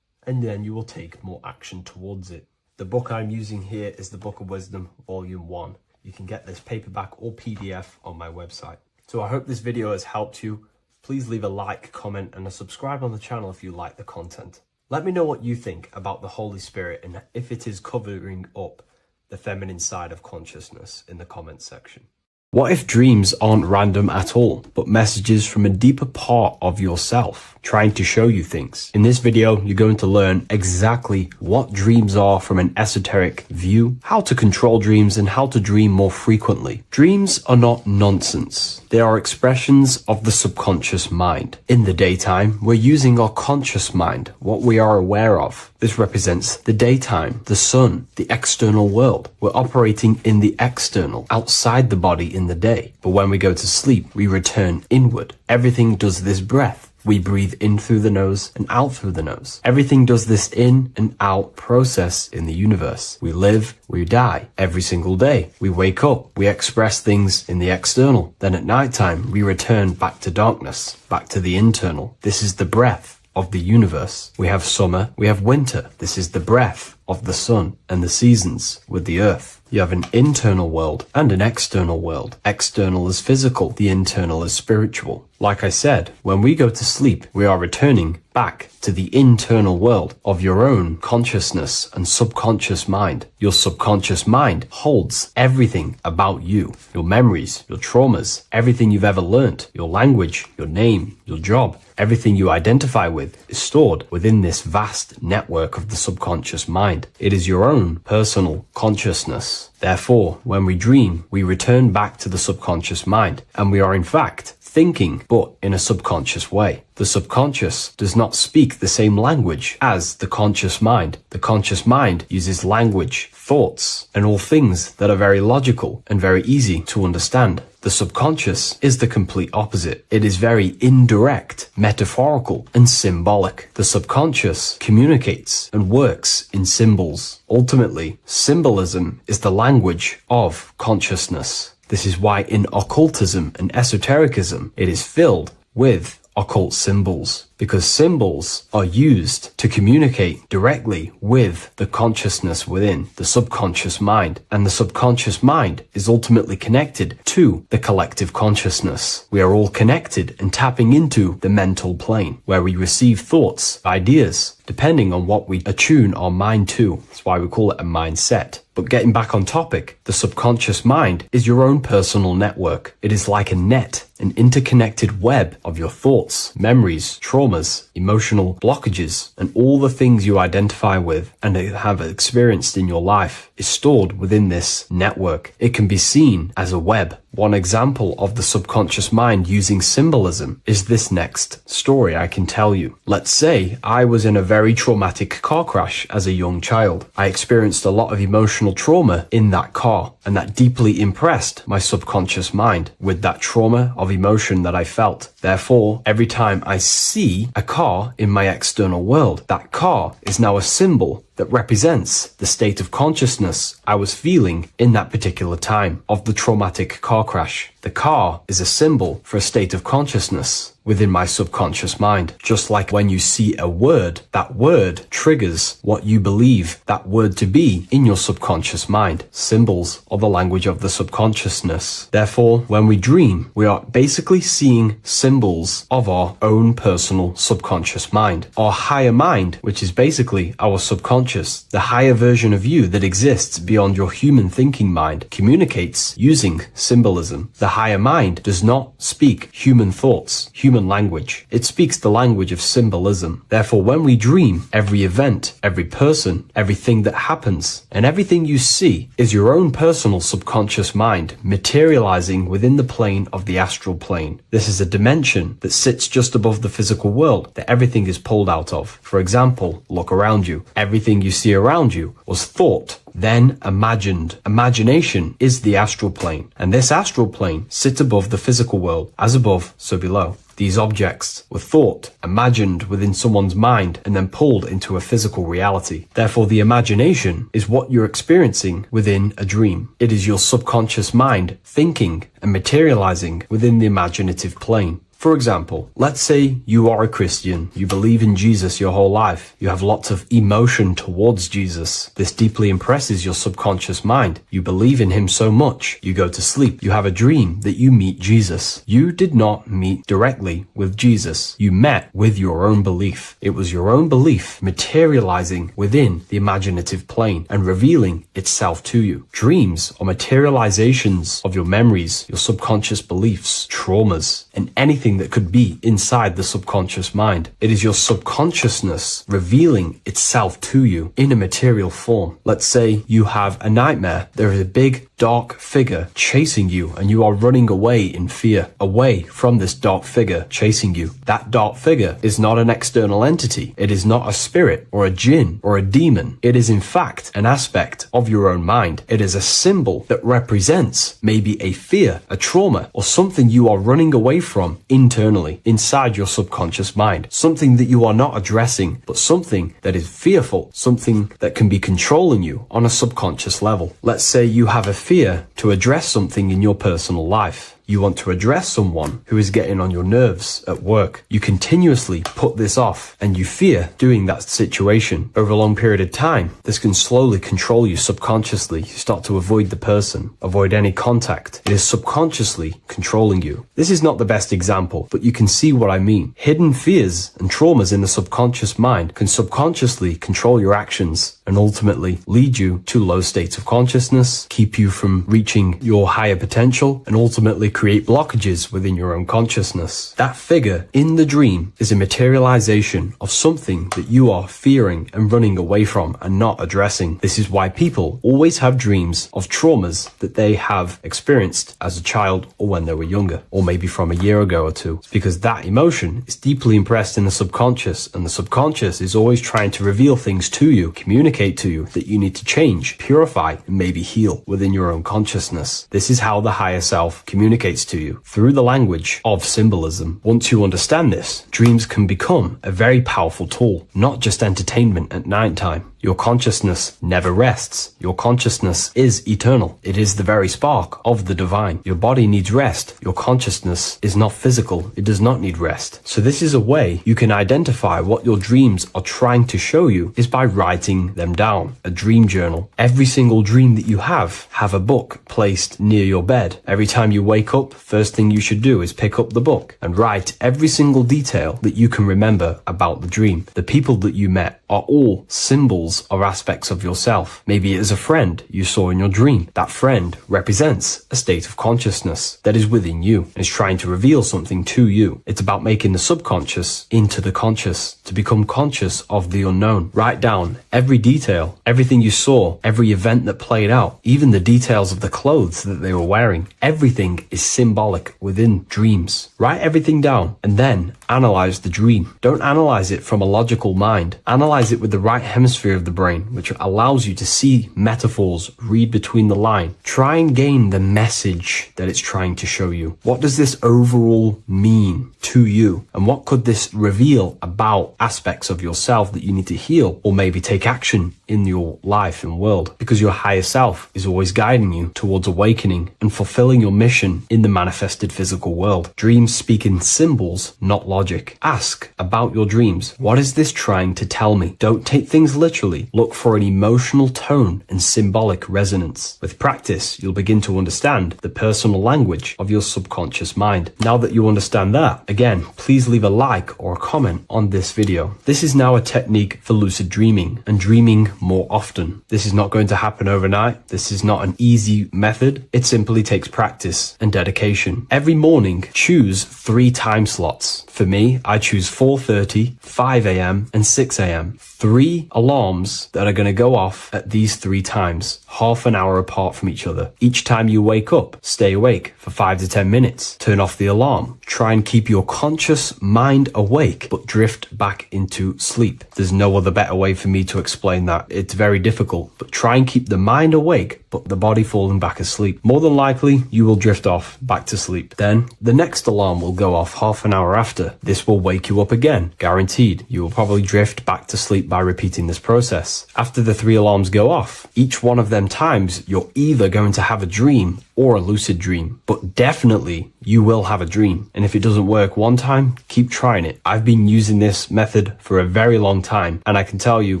[SPEAKER 2] and then you will take more action towards it. The book I'm using here is the Book of Wisdom, Volume 1. You can get this paperback or PDF on my website. So I hope this video has helped you. Please leave a like, comment, and a subscribe on the channel if you like the content. Let me know what you think about the Holy Spirit and if it is covering up the feminine side of consciousness in the comments section. What if dreams aren't random at all, but messages from a deeper part of yourself trying to show you things? In this video, you're going to learn exactly what dreams are from an esoteric view, how to control dreams, and how to dream more frequently. Dreams are not nonsense. They are expressions of the subconscious mind. In the daytime, we're using our conscious mind, what we are aware of. This represents the daytime, the sun, the external world. We're operating in the external, outside the body in the day. But when we go to sleep, we return inward. Everything does this breath. We breathe in through the nose and out through the nose. Everything does this in and out process in the universe. We live, we die every single day. We wake up, we express things in the external. Then at nighttime, we return back to darkness, back to the internal. This is the breath of the universe. We have summer, we have winter. This is the breath of the sun and the seasons with the earth. You have an internal world and an external world. External is physical, the internal is spiritual. Like I said, when we go to sleep, we are returning back to the internal world of your own consciousness and subconscious mind. Your subconscious mind holds everything about you, your memories, your traumas, everything you've ever learnt, your language, your name, your job, everything you identify with is stored within this vast network of the subconscious mind. It is your own personal consciousness. Therefore, when we dream, we return back to the subconscious mind, and we are in fact thinking, but in a subconscious way. The subconscious does not speak the same language as the conscious mind. The conscious mind uses language, thoughts, and all things that are very logical and very easy to understand. The subconscious is the complete opposite. It is very indirect, metaphorical, and symbolic. The subconscious communicates and works in symbols. Ultimately, symbolism is the language of consciousness. This is why in occultism and esotericism, it is filled with occult symbols. because symbols are used to communicate directly with the consciousness within, the subconscious mind. And the subconscious mind is ultimately connected to the collective consciousness. We are all connected and tapping into the mental plane, where we receive thoughts, ideas, depending on what we attune our mind to. That's why we call it a mindset. But getting back on topic, the subconscious mind is your own personal network. It is like a net, an interconnected web of your thoughts, memories, traumas, emotional blockages, and all the things you identify with and have experienced in your life is stored within this network. It can be seen as a web. One example of the subconscious mind using symbolism is this next story I can tell you. Let's say I was in a very traumatic car crash as a young child. I experienced a lot of emotional trauma in that car, and that deeply impressed my subconscious mind with that trauma of emotion that I felt. Therefore, every time I see a car in my external world, that car is now a symbol that represents the state of consciousness I was feeling in that particular time of the traumatic car crash. The car is a symbol for a state of consciousness within my subconscious mind. Just like when you see a word, that word triggers what you believe that word to be in your subconscious mind. Symbols are the language of the subconsciousness. Therefore, when we dream, we are basically seeing symbols of our own personal subconscious mind. Our higher mind, which is basically our subconscious, the higher version of you that exists beyond your human thinking mind, communicates using symbolism. The higher mind does not speak human thoughts, human language. It speaks the language of symbolism. Therefore, when we dream, every event, every person, everything that happens, and everything you see is your own personal subconscious mind materializing within the plane of the astral plane. This is a dimension that sits just above the physical world that everything is pulled out of. For example, look around you. Everything you see around you was thought, then imagined. Imagination is the astral plane, and this astral plane sits above the physical world. As above, so below. These objects were thought, imagined within someone's mind, and then pulled into a physical reality. Therefore, the imagination is what you're experiencing within a dream. It is your subconscious mind thinking and materializing within the imaginative plane. For example, let's say you are a Christian, you believe in Jesus your whole life, you have lots of emotion towards Jesus. This deeply impresses your subconscious mind. You believe in him so much, you go to sleep, you have a dream that you meet Jesus. You did not meet directly with Jesus. You met with your own belief. It was your own belief materializing within the imaginative plane and revealing itself to you. Dreams are materializations of your memories, your subconscious beliefs, traumas, and anything that could be inside the subconscious mind. It is your subconsciousness revealing itself to you in a material form. Let's say you have a nightmare. There is a big dark figure chasing you and you are running away in fear, away from this dark figure chasing you. That dark figure is not an external entity. It is not a spirit or a jinn or a demon. It is in fact an aspect of your own mind. It is a symbol that represents maybe a fear, a trauma, or something you are running away from internally, inside your subconscious mind. Something that you are not addressing, but something that is fearful, something that can be controlling you on a subconscious level. Let's say you have a fear to address something in your personal life. You want to address someone who is getting on your nerves at work. You continuously put this off and you fear doing that situation. Over a long period of time, this can slowly control you subconsciously. You start to avoid the person, avoid any contact. It is subconsciously controlling you. This is not the best example, but you can see what I mean. Hidden fears and traumas in the subconscious mind can subconsciously control your actions and ultimately lead you to low states of consciousness, keep you from reaching your higher potential, and ultimately create blockages within your own consciousness. That figure in the dream is a materialization of something that you are fearing and running away from and not addressing. This is why people always have dreams of traumas that they have experienced as a child or when they were younger, or maybe from a year ago or two. It's because that emotion is deeply impressed in the subconscious, and the subconscious is always trying to reveal things to you, communicate to you that you need to change, purify, and maybe heal within your own consciousness. This is how the higher self communicates to you, through the language of symbolism. Once you understand this, dreams can become a very powerful tool, not just entertainment at night time. Your consciousness never rests. Your consciousness is eternal. It is the very spark of the divine. Your body needs rest. Your consciousness is not physical. It does not need rest. So this is a way you can identify what your dreams are trying to show you is by writing them down. A dream journal. Every single dream that you have a book placed near your bed. Every time you wake up, first thing you should do is pick up the book and write every single detail that you can remember about the dream. The people that you met are all symbols or aspects of yourself. Maybe it is a friend you saw in your dream. That friend represents a state of consciousness that is within you and is trying to reveal something to you. It's about making the subconscious into the conscious, to become conscious of the unknown. Write down every detail, everything you saw, every event that played out, even the details of the clothes that they were wearing. Everything is symbolic within dreams. Write everything down and then analyze the dream. Don't analyze it from a logical mind. Analyze it with the right hemisphere of the brain, which allows you to see metaphors, read between the line. Try and gain the message that it's trying to show you. What does this overall mean to you? And what could this reveal about aspects of yourself that you need to heal or maybe take action in your life and world? Because your higher self is always guiding you towards awakening and fulfilling your mission in the manifested physical world. Dreams speak in symbols, not logic. Ask about your dreams. What is this trying to tell me? Don't take things literally. Look for an emotional tone and symbolic resonance. With practice, you'll begin to understand the personal language of your subconscious mind. Now that you understand that, again, please leave a like or a comment on this video. This is now a technique for lucid dreaming and dreaming more often. This is not going to happen overnight. This is not an easy method. It simply takes practice and dedication. Every morning, choose 3 time slots. For me, I choose 4:30, 5 a.m. and 6 a.m. 3 alarms that are going to go off at these 3 times, half an hour apart from each other. Each time you wake up, stay awake for 5 to 10 minutes. Turn off the alarm. Try and keep your conscious mind awake, but drift back into sleep. There's no other better way for me to explain that. It's very difficult, but try and keep the mind awake, but the body falling back asleep. More than likely, you will drift off back to sleep. Then the next alarm will go off half an hour after. This will wake you up again, guaranteed. You will probably drift back to sleep by repeating this process. After the 3 alarms go off, each one of them times, you're either going to have a dream or a lucid dream, but definitely you will have a dream. And if it doesn't work one time, keep trying it. I've been using this method for a very long time, and I can tell you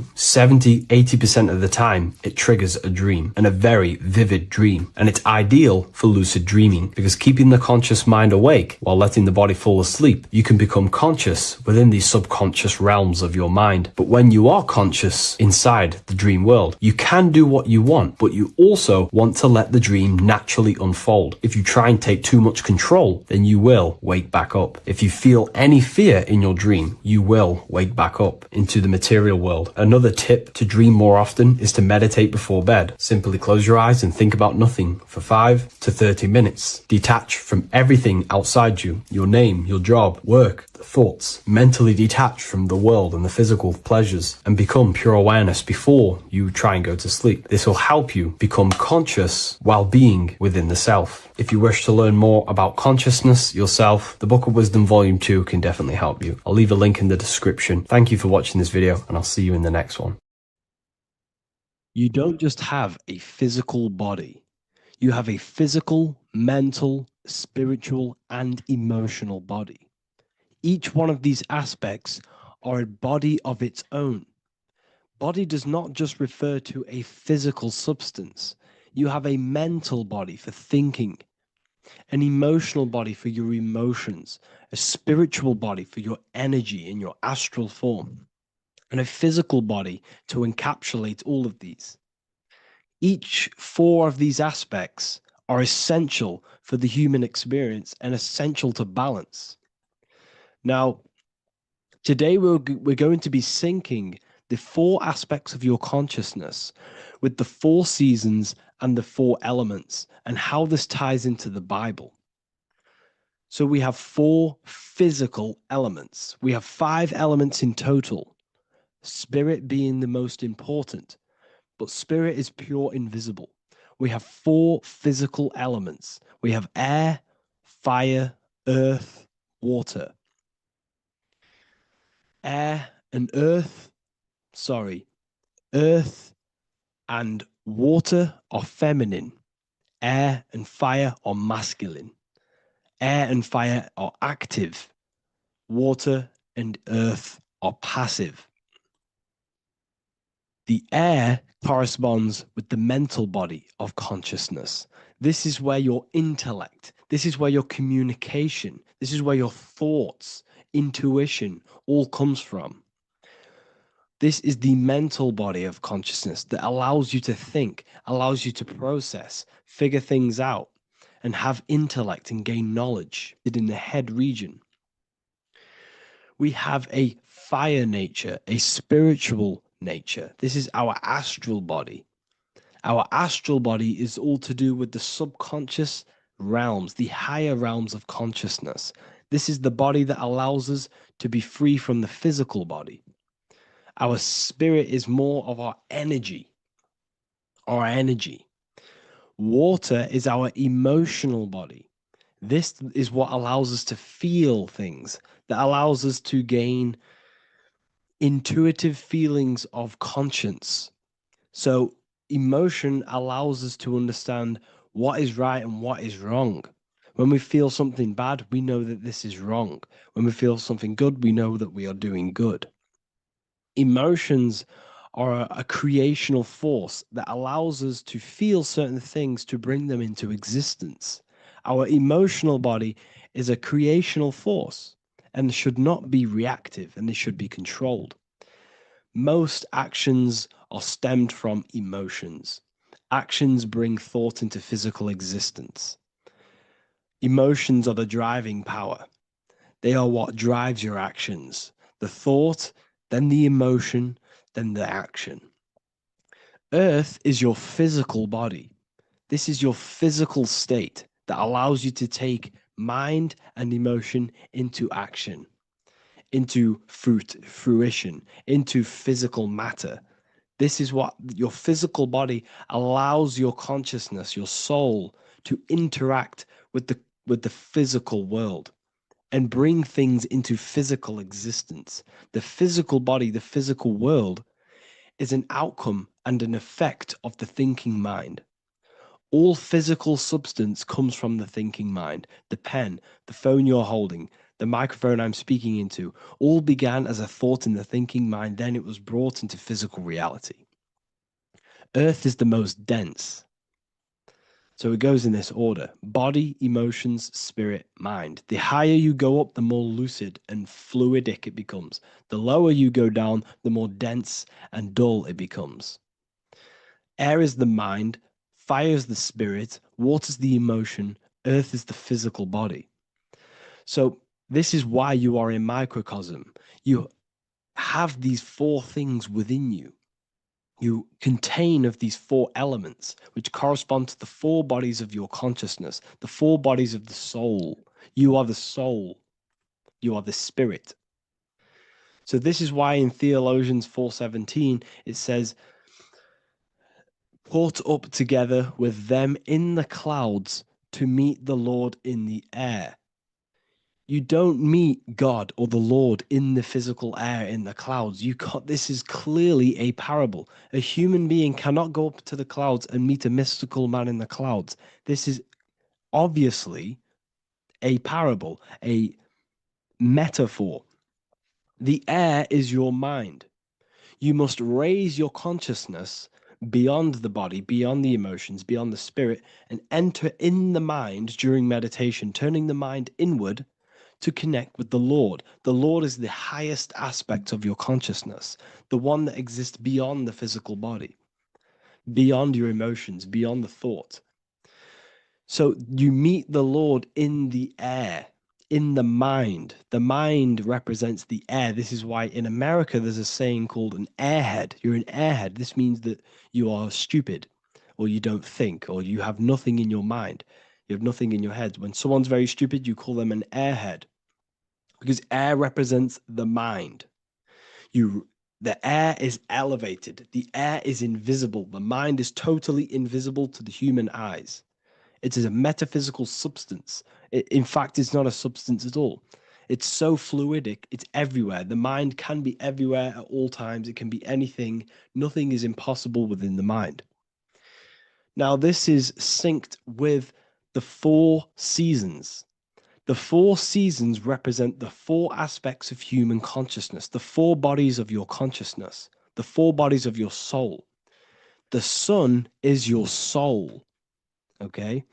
[SPEAKER 2] 70-80% of the time it triggers a dream, and a very vivid dream. And it's ideal for lucid dreaming because keeping the conscious mind awake while letting the body fall asleep, you can become conscious within these subconscious realms of your mind. But when you are conscious inside the dream world, you can do what you want, but you also want to let the dream naturally unfold. If you try and take too much control, then you will wake back up. If you feel any fear in your dream, you will wake back up into the material world. Another tip to dream more often is to meditate before bed. Simply close your eyes and think about nothing for 5 to 30 minutes. Detach from everything outside you, your name, your job, work, the thoughts. Mentally detach from the world and the physical pleasures and become pure awareness before you try and go to sleep. This will help you become conscious while being within the self. If you wish to learn more about consciousness, yourself, the Book of Wisdom Volume 2 can definitely help you. I'll leave a link in the description. Thank you for watching this video, and I'll see you in the next one.
[SPEAKER 6] You don't just have a physical body. You have a physical, mental, spiritual, and emotional body. Each one of these aspects are a body of its own. Body does not just refer to a physical substance. You have a mental body for thinking, an emotional body for your emotions, a spiritual body for your energy in your astral form, and a physical body to encapsulate all of these. Each 4 of these aspects are essential for the human experience and essential to balance. Now, today we're going to be syncing the 4 aspects of your consciousness with the 4 seasons and the 4 elements and how this ties into the Bible. So we have 4 physical elements. We have 5 elements in total, spirit being the most important, but spirit is pure invisible. We have 4 physical elements. We have air, fire, earth, water. Air and earth, Earth and water are feminine. Air and fire are masculine. Air and fire are active. Water and earth are passive. The air corresponds with the mental body of consciousness. This is where your intellect, this is where your communication, this is where your thoughts, intuition all comes from. This is the mental body of consciousness that allows you to think, allows you to process, figure things out, and have intellect and gain knowledge in the head region. We have a fire nature, a spiritual nature. This is our astral body. Our astral body is all to do with the subconscious realms, the higher realms of consciousness. This is the body that allows us to be free from the physical body. Our spirit is more of our energy. Our energy. Water is our emotional body. This is what allows us to feel things, that allows us to gain intuitive feelings of conscience. So emotion allows us to understand what is right and what is wrong. When we feel something bad, we know that this is wrong. When we feel something good, we know that we are doing good. Emotions are a creational force that allows us to feel certain things to bring them into existence. Our emotional body is a creational force and should not be reactive, and it should be controlled. Most actions are stemmed from emotions. Actions bring thought into physical existence. Emotions are the driving power. They are what drives your actions. The thought, then the emotion, then the action. Earth is your physical body. This is your physical state that allows you to take mind and emotion into action, into fruition, into physical matter. This is what your physical body allows your consciousness, your soul, to interact with the physical world and bring things into physical existence. The physical body, the physical world, is an outcome and an effect of the thinking mind. All physical substance comes from the thinking mind. The pen, the phone you're holding, the microphone I'm speaking into, all began as a thought in the thinking mind, then it was brought into physical reality. Earth is the most dense. So it goes in this order: body, emotions, spirit, mind. The higher you go up, the more lucid and fluidic it becomes. The lower you go down, the more dense and dull it becomes. Air is the mind, fire is the spirit, water is the emotion, earth is the physical body. So this is why you are a microcosm. You have these four things within you. You contain of these four elements, which correspond to the four bodies of your consciousness, the four bodies of the soul. You are the soul. You are the spirit. So this is why in Theologians 4:17 it says, "Caught up together with them in the clouds to meet the Lord in the air." You don't meet God or the Lord in the physical air, in the clouds. This is clearly a parable. A human being cannot go up to the clouds and meet a mystical man in the clouds. This is obviously a parable, a metaphor. The air is your mind. You must raise your consciousness beyond the body, beyond the emotions, beyond the spirit, and enter in the mind during meditation, turning the mind inward to connect with the Lord. The Lord is the highest aspect of your consciousness, the one that exists beyond the physical body, beyond your emotions, beyond the thought. So you meet the Lord in the air, in the mind. The mind represents the air. This is why in America there's a saying called an airhead. You're an airhead. This means that you are stupid, or you don't think, or you have nothing in your mind. You have nothing in your head. When someone's very stupid, you call them an airhead, because air represents the mind. The air is elevated. The air is invisible. The mind is totally invisible to the human eyes. It is a metaphysical substance. In fact, it's not a substance at all. It's so fluidic, it's everywhere. The mind can be everywhere at all times. It can be anything. Nothing is impossible within the mind. Now, this is synced with the 4 seasons. The 4 seasons represent the 4 aspects of human consciousness, the 4 bodies of your consciousness, the 4 bodies of your soul. The sun is your soul, okay?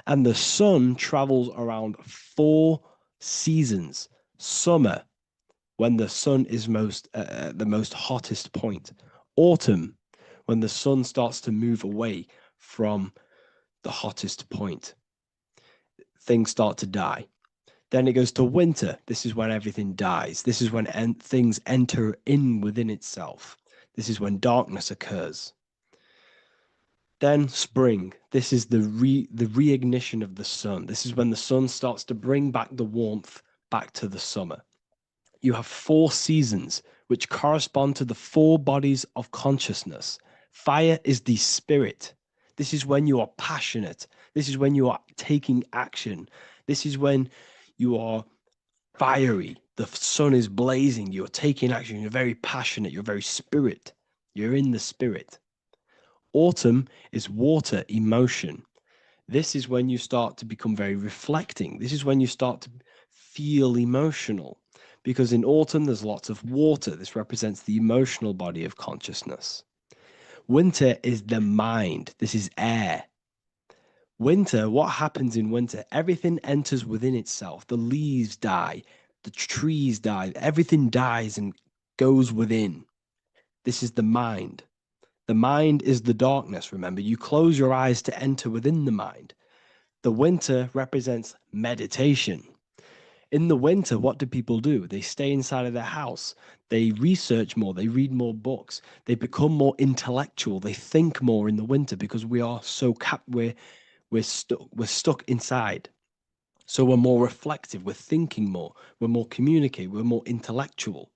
[SPEAKER 6] And the sun travels around 4 seasons. Summer, when the sun is the most hottest point. Autumn, when the sun starts to move away from the hottest point. Things start to die. Then it goes to winter. This is when everything dies. This is when things enter in within itself. This is when darkness occurs. Then spring. This is the reignition of the sun. This is when the sun starts to bring back the warmth back to the summer. You have 4 seasons, which correspond to the 4 bodies of consciousness. Fire is the spirit. This is when you are passionate. This is when you are taking action. This is when you are fiery. The sun is blazing. You're taking action. You're very passionate. You're very spirit. You're in the spirit. Autumn is water, emotion. This is when you start to become very reflecting. This is when you start to feel emotional. Because in autumn, there's lots of water. This represents the emotional body of consciousness. Winter is the mind. This is air. Winter, what happens in winter? Everything enters within itself. The leaves die, the trees die, everything dies and goes within. This is the mind. The mind is the darkness, remember. You close your eyes to enter within the mind. The winter represents meditation. In the winter, what do people do? They stay inside of their house. They research more. They read more books. They become more intellectual. They think more in the winter because we are so we're stuck inside. So we're more reflective. We're thinking more. We're more communicative. We're more intellectual.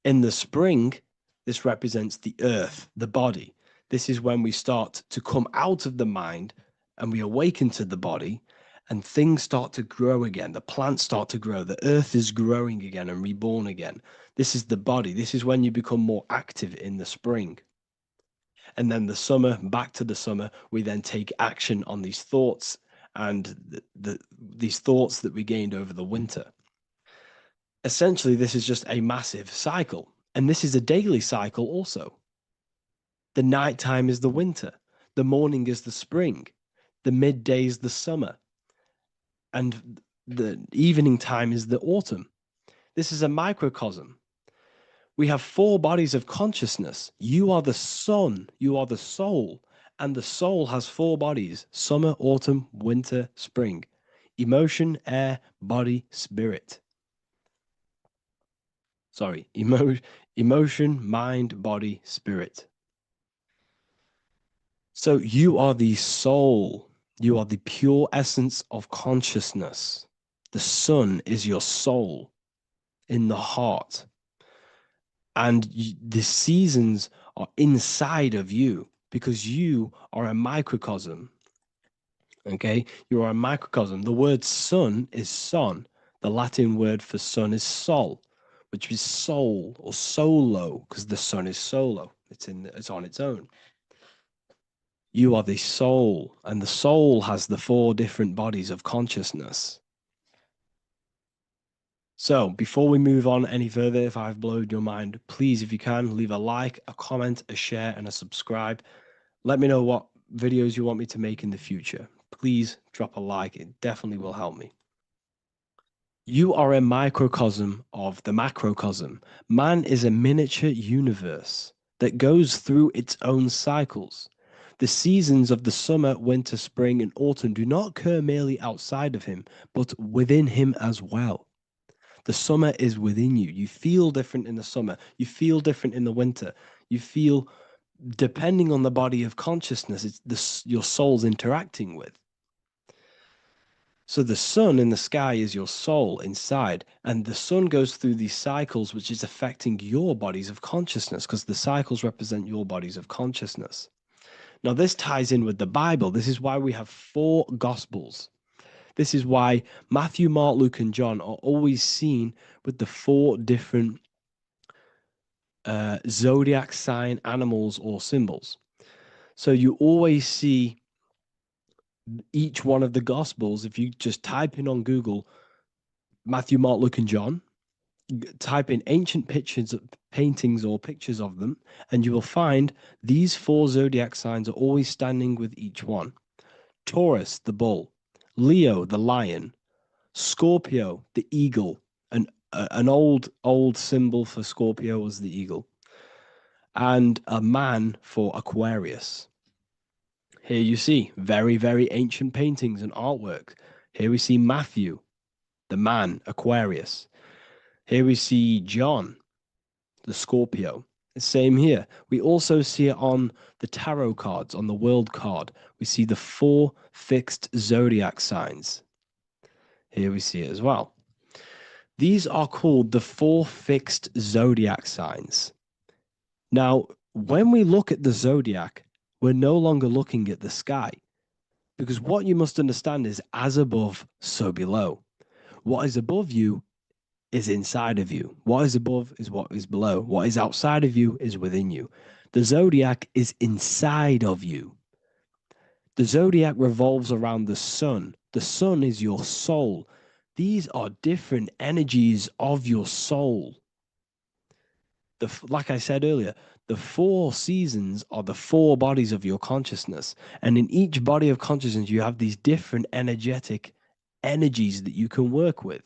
[SPEAKER 6] In the spring, this represents the earth, the body. This is when we start to come out of the mind and we awaken to the body. And things start to grow again. The plants start to grow. The earth is growing again and reborn again. This is the body. This is when you become more active in the spring. And then the summer, back to the summer, we then take action on these thoughts and these thoughts that we gained over the winter. Essentially, this is just a massive cycle. And this is a daily cycle also. The nighttime is the winter. The morning is the spring. The midday is the summer. And the evening time is the autumn. This is a microcosm. We have 4 bodies of consciousness. You are the sun, you are the soul, and the soul has 4 bodies: summer, autumn, winter, spring. Emotion, air, body, spirit. Sorry, emotion, mind, body, spirit. So you are the soul. You are the pure essence of consciousness. The sun is your soul in the heart. And the seasons are inside of you because you are a microcosm. Okay? You are a microcosm. The word sun is son. The Latin word for sun is sol, which is soul or solo, because the sun is solo. It's on its own. You are the soul, and the soul has the 4 different bodies of consciousness. So before we move on any further, if I've blown your mind, please, if you can, leave a like, a comment, a share, and a subscribe. Let me know what videos you want me to make in the future. Please drop a like. It definitely will help me. You are a microcosm of the macrocosm. Man is a miniature universe that goes through its own cycles. The seasons of the summer, winter, spring, and autumn do not occur merely outside of him, but within him as well. The summer is within you. You feel different in the summer. You feel different in the winter. You feel, depending on the body of consciousness, it's your soul's interacting with. So the sun in the sky is your soul inside, and the sun goes through these cycles, which is affecting your bodies of consciousness, because the cycles represent your bodies of consciousness. Now, this ties in with the Bible. This is why we have 4 Gospels. This is why Matthew, Mark, Luke, and John are always seen with the 4 different zodiac sign animals or symbols. So you always see each one of the Gospels. If you just type in on Google Matthew, Mark, Luke, and John, type in ancient pictures, paintings, or pictures of them, and you will find these 4 zodiac signs are always standing with each one. Taurus, the bull; Leo, the lion; Scorpio, the eagle. An old symbol for Scorpio was the eagle, and a man for Aquarius. Here you see very, very ancient paintings and artwork. Here we see Matthew, the man, Aquarius. Here we see John, the Scorpio. Same here. We also see it on the tarot cards, on the world card. We see the 4 fixed zodiac signs. Here we see it as well. These are called the 4 fixed zodiac signs. Now, when we look at the zodiac, we're no longer looking at the sky, because what you must understand is as above, so below. What is above you is inside of you. What is above is what is below. What is outside of you is within you. The zodiac is inside of you. The zodiac revolves around the sun. The sun is your soul. These are different energies of your soul. Like I said earlier, the 4 seasons are the 4 bodies of your consciousness. And in each body of consciousness, you have these different energetic energies that you can work with.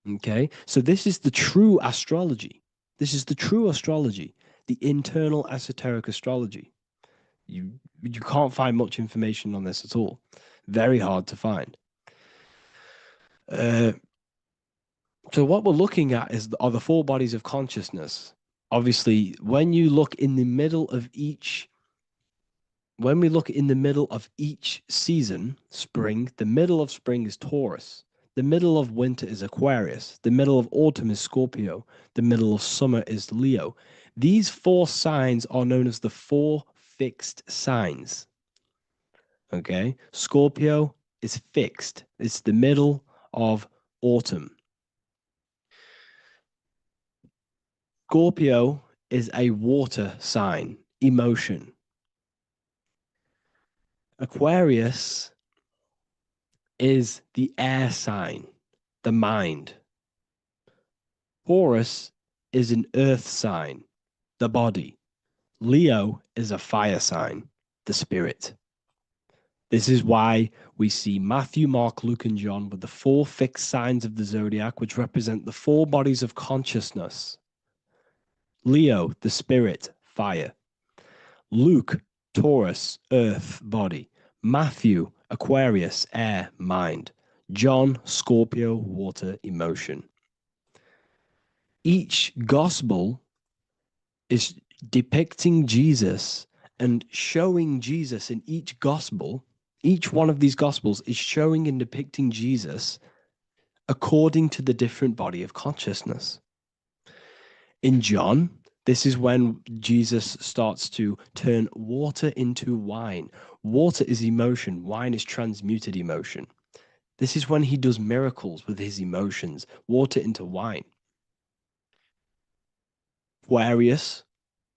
[SPEAKER 6] Okay, so this is the true astrology. This is the true astrology, the internal esoteric astrology. You can't find much information on this at all. Very hard to find. So what we're looking at are the 4 bodies of consciousness. Obviously, when you look in the middle of each, when we look in the middle of each season, spring, the middle of spring is Taurus. The middle of winter is Aquarius. The middle of autumn is Scorpio. The middle of summer is Leo. These 4 signs are known as the 4 fixed signs. Okay, Scorpio is fixed. It's the middle of autumn. Scorpio is a water sign, emotion. Aquarius is the air sign, the mind. Taurus is an earth sign, the body. Leo is a fire sign, the spirit. This is why we see Matthew, Mark, Luke, and John with the 4 fixed signs of the zodiac, which represent the 4 bodies of consciousness. Leo, the spirit, fire. Luke, Taurus, earth, body. Matthew, Aquarius, air, mind. John, Scorpio, water, emotion. Each gospel is depicting Jesus and showing Jesus in each gospel. Each one of these gospels is showing and depicting Jesus according to the different body of consciousness. In John, this is when Jesus starts to turn water into wine. Water is emotion. Wine is transmuted emotion. This is when he does miracles with his emotions, water into wine. Aquarius,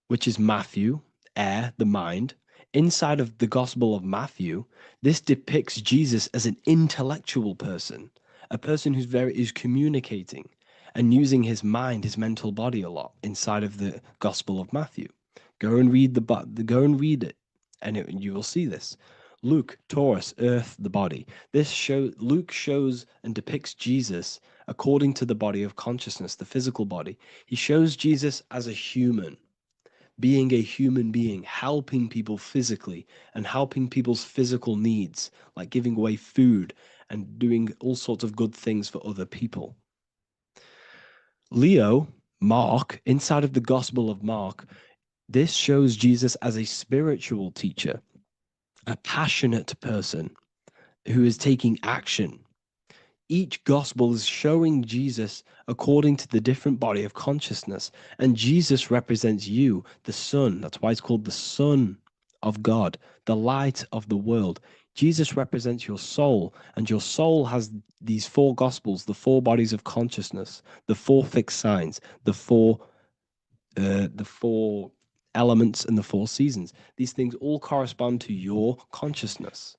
[SPEAKER 6] which is Matthew, air, the mind. Inside of the Gospel of Matthew, this depicts Jesus as an intellectual person, a person who's communicating and using his mind, his mental body a lot inside of the Gospel of Matthew. Go and read it, and you will see this. Luke, Taurus, earth, the body. Luke shows and depicts Jesus according to the body of consciousness, the physical body. He shows Jesus as a human, being a human being, helping people physically and helping people's physical needs, like giving away food and doing all sorts of good things for other people. Leo, Mark, inside of the Gospel of Mark, this shows Jesus as a spiritual teacher, a passionate person who is taking action. Each gospel is showing Jesus according to the different body of consciousness, and Jesus represents you, the sun. That's why it's called the sun of God, the light of the world. Jesus represents your soul, and your soul has these four gospels, the four bodies of consciousness, the four fixed signs, the four elements, and the four seasons. These things all correspond to your consciousness.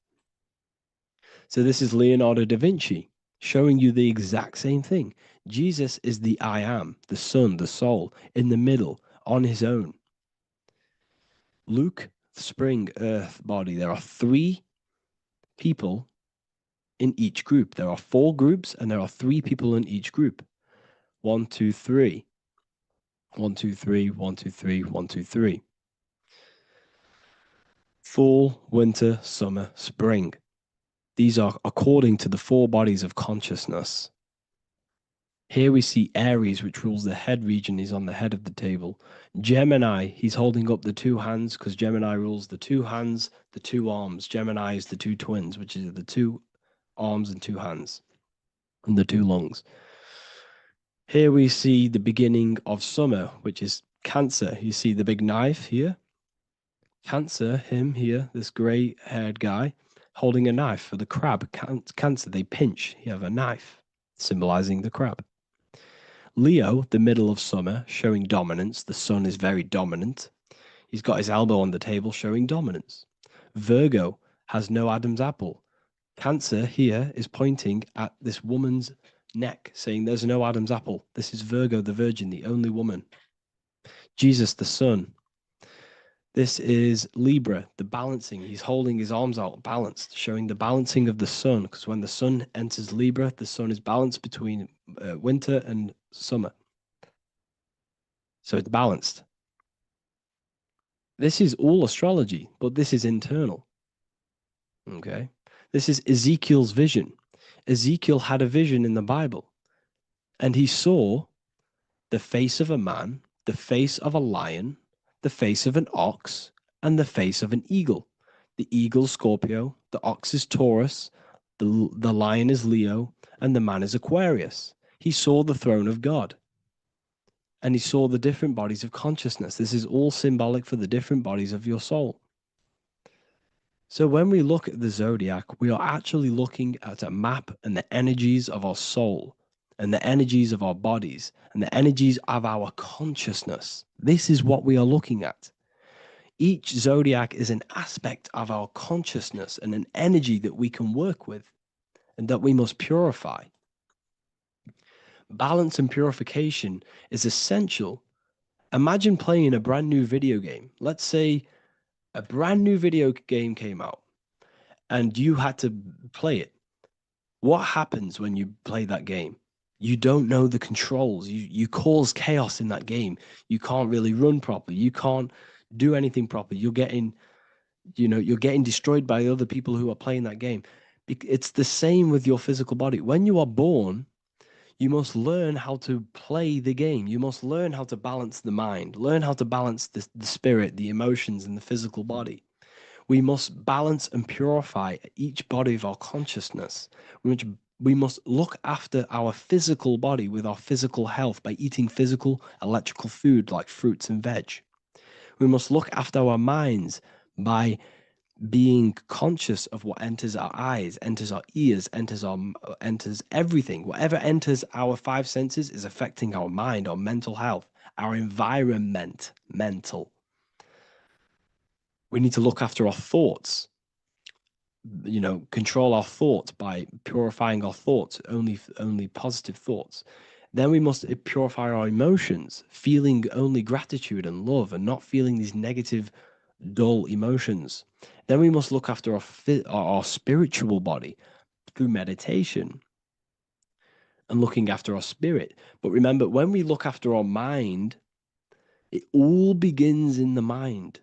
[SPEAKER 6] So this is Leonardo da Vinci showing you the exact same thing. Jesus is the I am, the sun, the soul, in the middle, on his own. Luke, spring, earth, body. There are three people in each group. There are four groups, and there are three people in each group. 1, 2, 3. 1, 2, 3, 1, 2, 3, 1, 2, 3. Fall, winter, summer, spring. These are according to the four bodies of consciousness. Here we see Aries, which rules the head region. He's on the head of the table. Gemini, he's holding up the two hands because Gemini rules the two hands, the two arms. Gemini is the two twins, which is the two arms and two hands, and the two lungs. Here we see the beginning of summer, which is Cancer. You see the big knife here. Cancer, him here, this gray-haired guy, holding a knife for the crab. Cancer, they pinch. You have a knife, symbolizing the crab. Leo, the middle of summer, showing dominance. The sun is very dominant. He's got his elbow on the table, showing dominance. Virgo has no Adam's apple. Cancer here is pointing at this woman's neck, saying there's no Adam's apple. This is Virgo, the virgin, the only woman. Jesus, the sun. This is Libra, the balancing. He's holding his arms out, balanced, showing the balancing of the sun. Because when the sun enters Libra, the sun is balanced between winter and summer. So it's balanced. This is all astrology, but this is internal. Okay. This is Ezekiel's vision. Ezekiel had a vision in the Bible, and he saw the face of a man, the face of a lion, the face of an ox, and the face of an eagle. The eagle, Scorpio, the ox is Taurus, the lion is Leo, and the man is Aquarius. He saw the throne of God, and he saw the different bodies of consciousness. This is all symbolic for the different bodies of your soul. So when we look at the zodiac, we are actually looking at a map and the energies of our soul, and the energies of our bodies, and the energies of our consciousness. This is what we are looking at. Each zodiac is an aspect of our consciousness and an energy that we can work with and that we must purify. Balance and purification is essential. Imagine playing a brand new video game. Let's say a brand new video game came out and you had to play it. What happens when you play that game? You don't know the controls. You cause chaos in that game. You can't really run properly. You can't do anything properly. You're getting destroyed by other people who are playing that game. It's the same with your physical body. When you are born, you must learn how to play the game. You must learn how to balance the mind, learn how to balance the spirit, the emotions, and the physical body. We must balance and purify each body of our consciousness, which we must look after our physical body with our physical health by eating physical, electrical food like fruits and veg. We must look after our minds by being conscious of what enters our eyes, enters our ears, enters everything. Whatever enters our five senses is affecting our mind, our mental health, our environment, mental. We need to look after our thoughts. Control our thoughts by purifying our thoughts, only positive thoughts. Then we must purify our emotions, feeling only gratitude and love and not feeling these negative, dull emotions. Then we must look after our spiritual body through meditation and looking after our spirit. But remember, when we look after our mind, it all begins in the mind.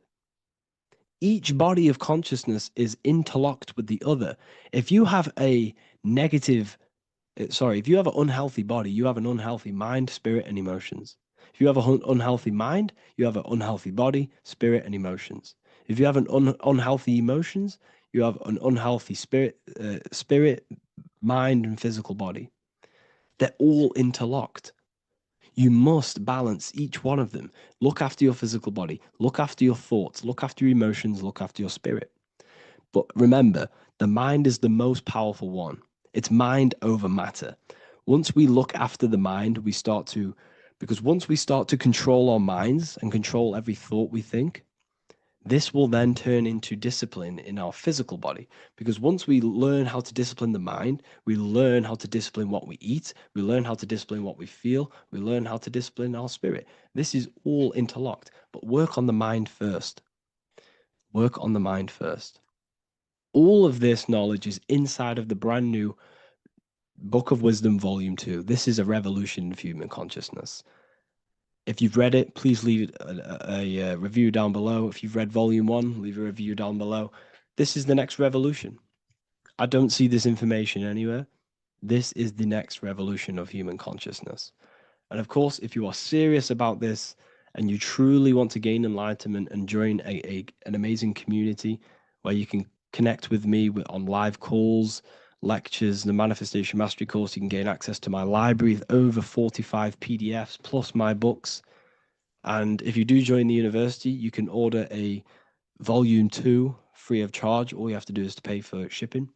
[SPEAKER 6] Each body of consciousness is interlocked with the other. If you have an unhealthy body, you have an unhealthy mind, spirit, and emotions. If you have an unhealthy mind, you have an unhealthy body, spirit, and emotions. If you have an unhealthy emotions, you have an unhealthy spirit, mind, and physical body. They're all interlocked. You must balance each one of them. Look after your physical body, look after your thoughts, look after your emotions, look after your spirit. But remember, the mind is the most powerful one. It's mind over matter. Once we look after the mind, because once we start to control our minds and control every thought we think, this will then turn into discipline in our physical body. Because once we learn how to discipline the mind, we learn how to discipline what we eat, we learn how to discipline what we feel, we learn how to discipline our spirit. This is all interlocked, but work on the mind first. Work on the mind first. All of this knowledge is inside of the brand new Book of Wisdom, Volume 2. This is a revolution in human consciousness. If you've read it, please leave a review down below. If you've read Volume 1, leave a review down below. This is the next revolution. I don't see this information anywhere. This is the next revolution of human consciousness. And of course, if you are serious about this and you truly want to gain enlightenment and join an amazing community where you can connect with me on live calls, lectures, the Manifestation Mastery course, you can gain access to my library of over 45 PDFs plus my books. And if you do join the university, you can order a Volume 2 free of charge. All you have to do is to pay for shipping.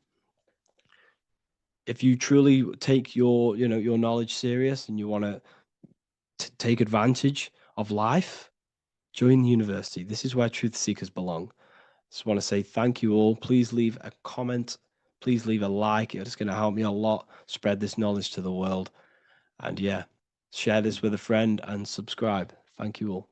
[SPEAKER 6] If you truly take your knowledge serious and you want to take advantage of life, join the university. This is where truth seekers belong. Just want to say thank you all. Please leave a comment. Please leave a like. It's going to help me a lot spread this knowledge to the world. And yeah, share this with a friend and subscribe. Thank you all.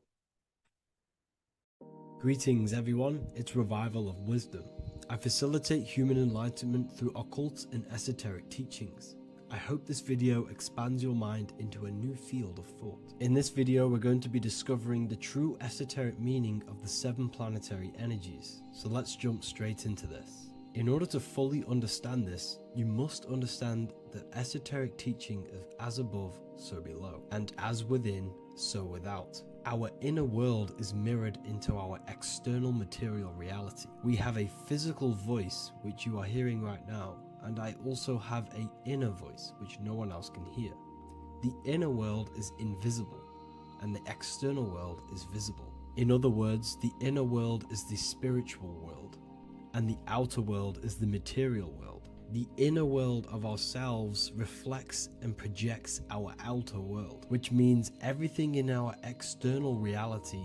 [SPEAKER 6] Greetings everyone, it's Revival of Wisdom. I facilitate human enlightenment through occult and esoteric teachings. I hope this video expands your mind into a new field of thought. In this video, we're going to be discovering the true esoteric meaning of the 7 planetary energies. So let's jump straight into this. In order to fully understand this, you must understand that esoteric teaching is as above, so below, and as within, so without. Our inner world is mirrored into our external material reality. We have a physical voice, which you are hearing right now, and I also have an inner voice, which no one else can hear. The inner world is invisible, and the external world is visible. In other words, the inner world is the spiritual world, and the outer world is the material world. The inner world of ourselves reflects and projects our outer world, which means everything in our external reality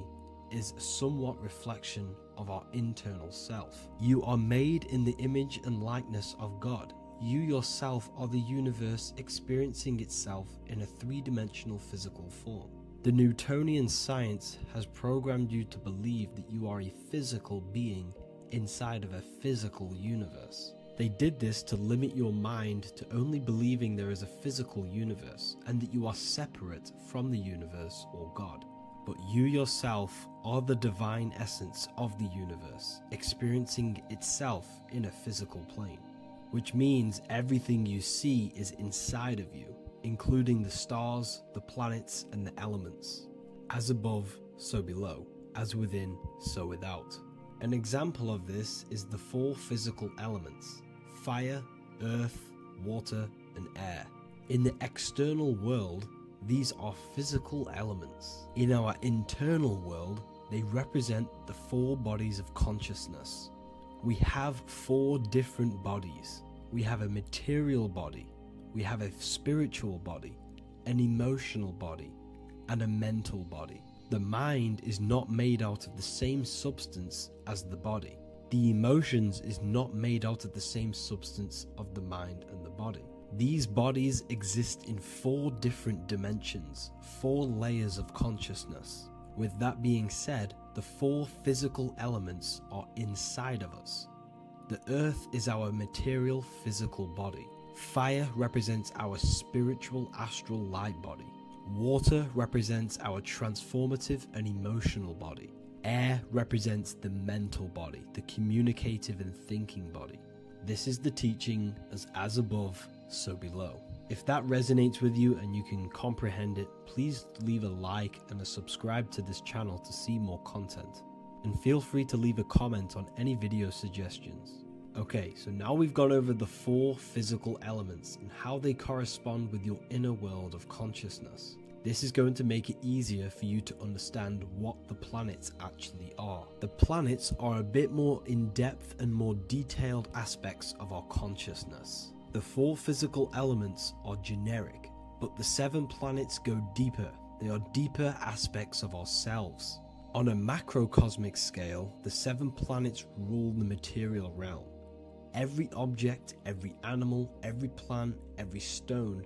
[SPEAKER 6] is somewhat reflection of our internal self. You are made in the image and likeness of God. You yourself are the universe experiencing itself in a 3-dimensional physical form. The Newtonian science has programmed you to believe that you are a physical being inside of a physical universe. They did this to limit your mind to only believing there is a physical universe and that you are separate from the universe or God. But you yourself are the divine essence of the universe, experiencing itself in a physical plane, which means everything you see is inside of you, including the stars, the planets, and the elements. As above, so below. As within, so without. An example of this is the 4 physical elements: fire, earth, water, and air. In the external world, these are physical elements. In our internal world, they represent the 4 bodies of consciousness. We have 4 different bodies. We have a material body, we have a spiritual body, an emotional body, and a mental body. The mind is not made out of the same substance as the body. The emotions is not made out of the same substance of the mind and the body. These bodies exist in 4 different dimensions, 4 layers of consciousness. With that being said, the 4 physical elements are inside of us. The earth is our material physical body. Fire represents our spiritual astral light body. Water represents our transformative and emotional body. Air represents the mental body, the communicative and thinking body. This is the teaching as above, so below. If that resonates with you and you can comprehend it, please leave a like and a subscribe to this channel to see more content. And feel free to leave a comment on any video suggestions. Okay, so now we've gone over the 4 physical elements and how they correspond with your inner world of consciousness.
[SPEAKER 2] This is going to make it easier for you to understand what the planets actually are. The planets are a bit more in-depth and more detailed aspects of our consciousness. The 4 physical elements are generic, but the 7 planets go deeper. They are deeper aspects of ourselves. On a macrocosmic scale, the 7 planets rule the material realm. Every object, every animal, every plant, every stone,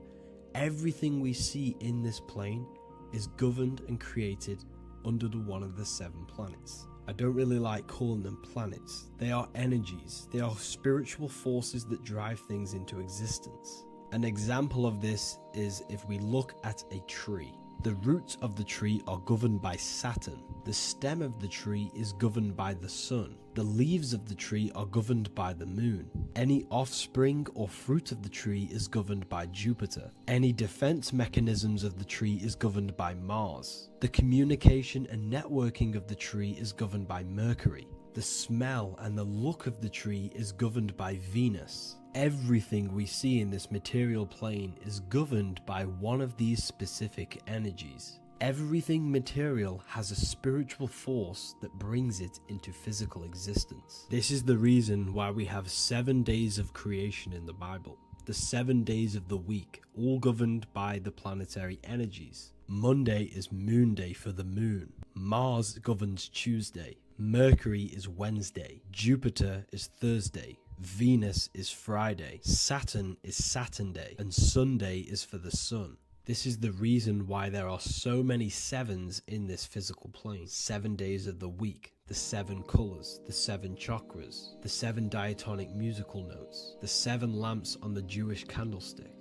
[SPEAKER 2] everything we see in this plane is governed and created under one of the 7 planets. I don't really like calling them planets. They are energies. They are spiritual forces that drive things into existence. An example of this is if we look at a tree. The roots of the tree are governed by Saturn. The stem of the tree is governed by the sun. The leaves of the tree are governed by the moon. Any offspring or fruit of the tree is governed by Jupiter. Any defense mechanisms of the tree is governed by Mars. The communication and networking of the tree is governed by Mercury. The smell and the look of the tree is governed by Venus. Everything we see in this material plane is governed by one of these specific energies. Everything material has a spiritual force that brings it into physical existence. This is the reason why we have 7 days of creation in the Bible. The 7 days of the week, all governed by the planetary energies. Monday is Moon Day for the moon. Mars governs Tuesday. Mercury is Wednesday. Jupiter is Thursday. Venus is Friday. Saturn is Saturday. And Sunday is for the sun. This is the reason why there are so many 7s in this physical plane. 7 days of the week, the 7 colors, the 7 chakras, the 7 diatonic musical notes, the 7 lamps on the Jewish candlestick,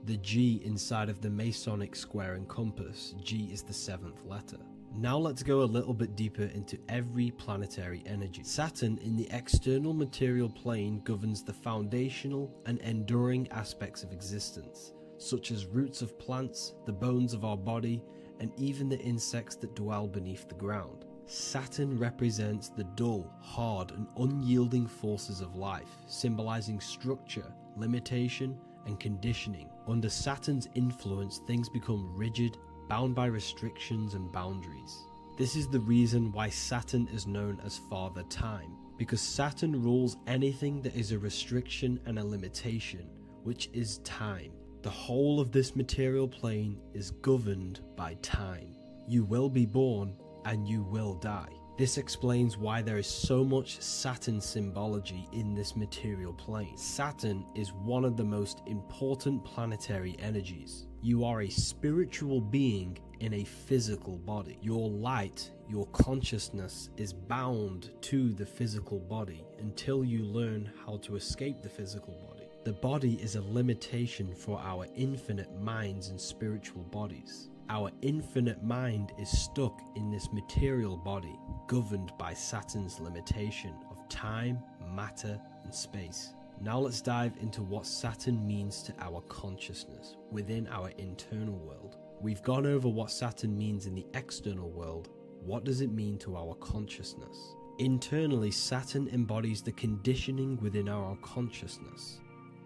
[SPEAKER 2] the G inside of the Masonic square and compass. G is the 7th letter. Now let's go a little bit deeper into every planetary energy. Saturn in the external material plane governs the foundational and enduring aspects of existence, such as roots of plants, the bones of our body, and even the insects that dwell beneath the ground. Saturn represents the dull, hard, and unyielding forces of life, symbolizing structure, limitation, and conditioning. Under Saturn's influence, things become rigid, bound by restrictions and boundaries. This is the reason why Saturn is known as Father Time, because Saturn rules anything that is a restriction and a limitation, which is time. The whole of this material plane is governed by time. You will be born and you will die. This explains why there is so much Saturn symbology in this material plane. Saturn is one of the most important planetary energies. You are a spiritual being in a physical body. Your light, your consciousness is bound to the physical body until you learn how to escape the physical body. The body is a limitation for our infinite minds and spiritual bodies. Our infinite mind is stuck in this material body, governed by Saturn's limitation of time, matter, and space. Now let's dive into what Saturn means to our consciousness within our internal world. We've gone over what Saturn means in the external world. What does it mean to our consciousness? Internally, Saturn embodies the conditioning within our consciousness.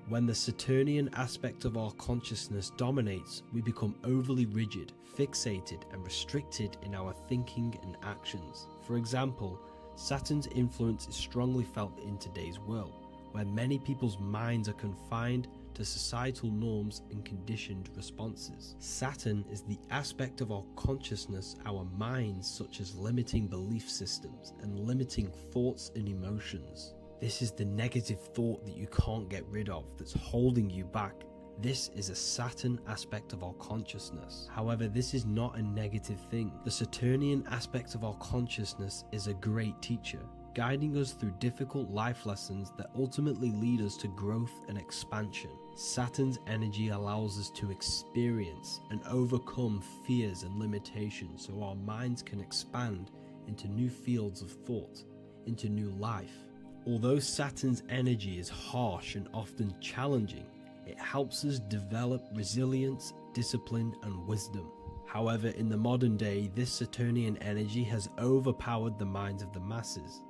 [SPEAKER 2] When the Saturnian aspect of our consciousness dominates, we become overly rigid, fixated, and restricted in our thinking and actions. For example, Saturn's influence is strongly felt in today's world, where many people's minds are confined to societal norms and conditioned responses. Saturn is the aspect of our consciousness, our minds, such as limiting belief systems and limiting thoughts and emotions. This is the negative thought that you can't get rid of that's holding you back. This is a Saturn aspect of our consciousness. However, this is not a negative thing. The Saturnian aspect of our consciousness is a great teacher, guiding us through difficult life lessons that ultimately lead us to growth and expansion. Saturn's energy allows us to experience and overcome fears and limitations so our minds can expand into new fields of thought, into new life. Although Saturn's energy is harsh and often challenging, it helps us develop resilience, discipline, and wisdom. However, in the modern day, this Saturnian energy has overpowered the minds of the masses,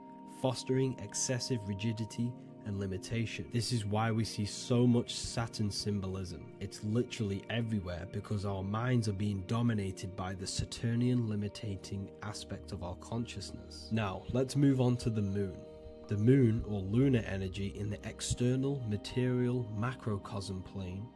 [SPEAKER 2] fostering excessive rigidity
[SPEAKER 6] and limitation. This is why we see so much Saturn symbolism. It's literally everywhere because our minds are being dominated by the Saturnian limiting aspect of our consciousness. Now, let's move on to the moon. The moon, or lunar energy in the external material macrocosm plane,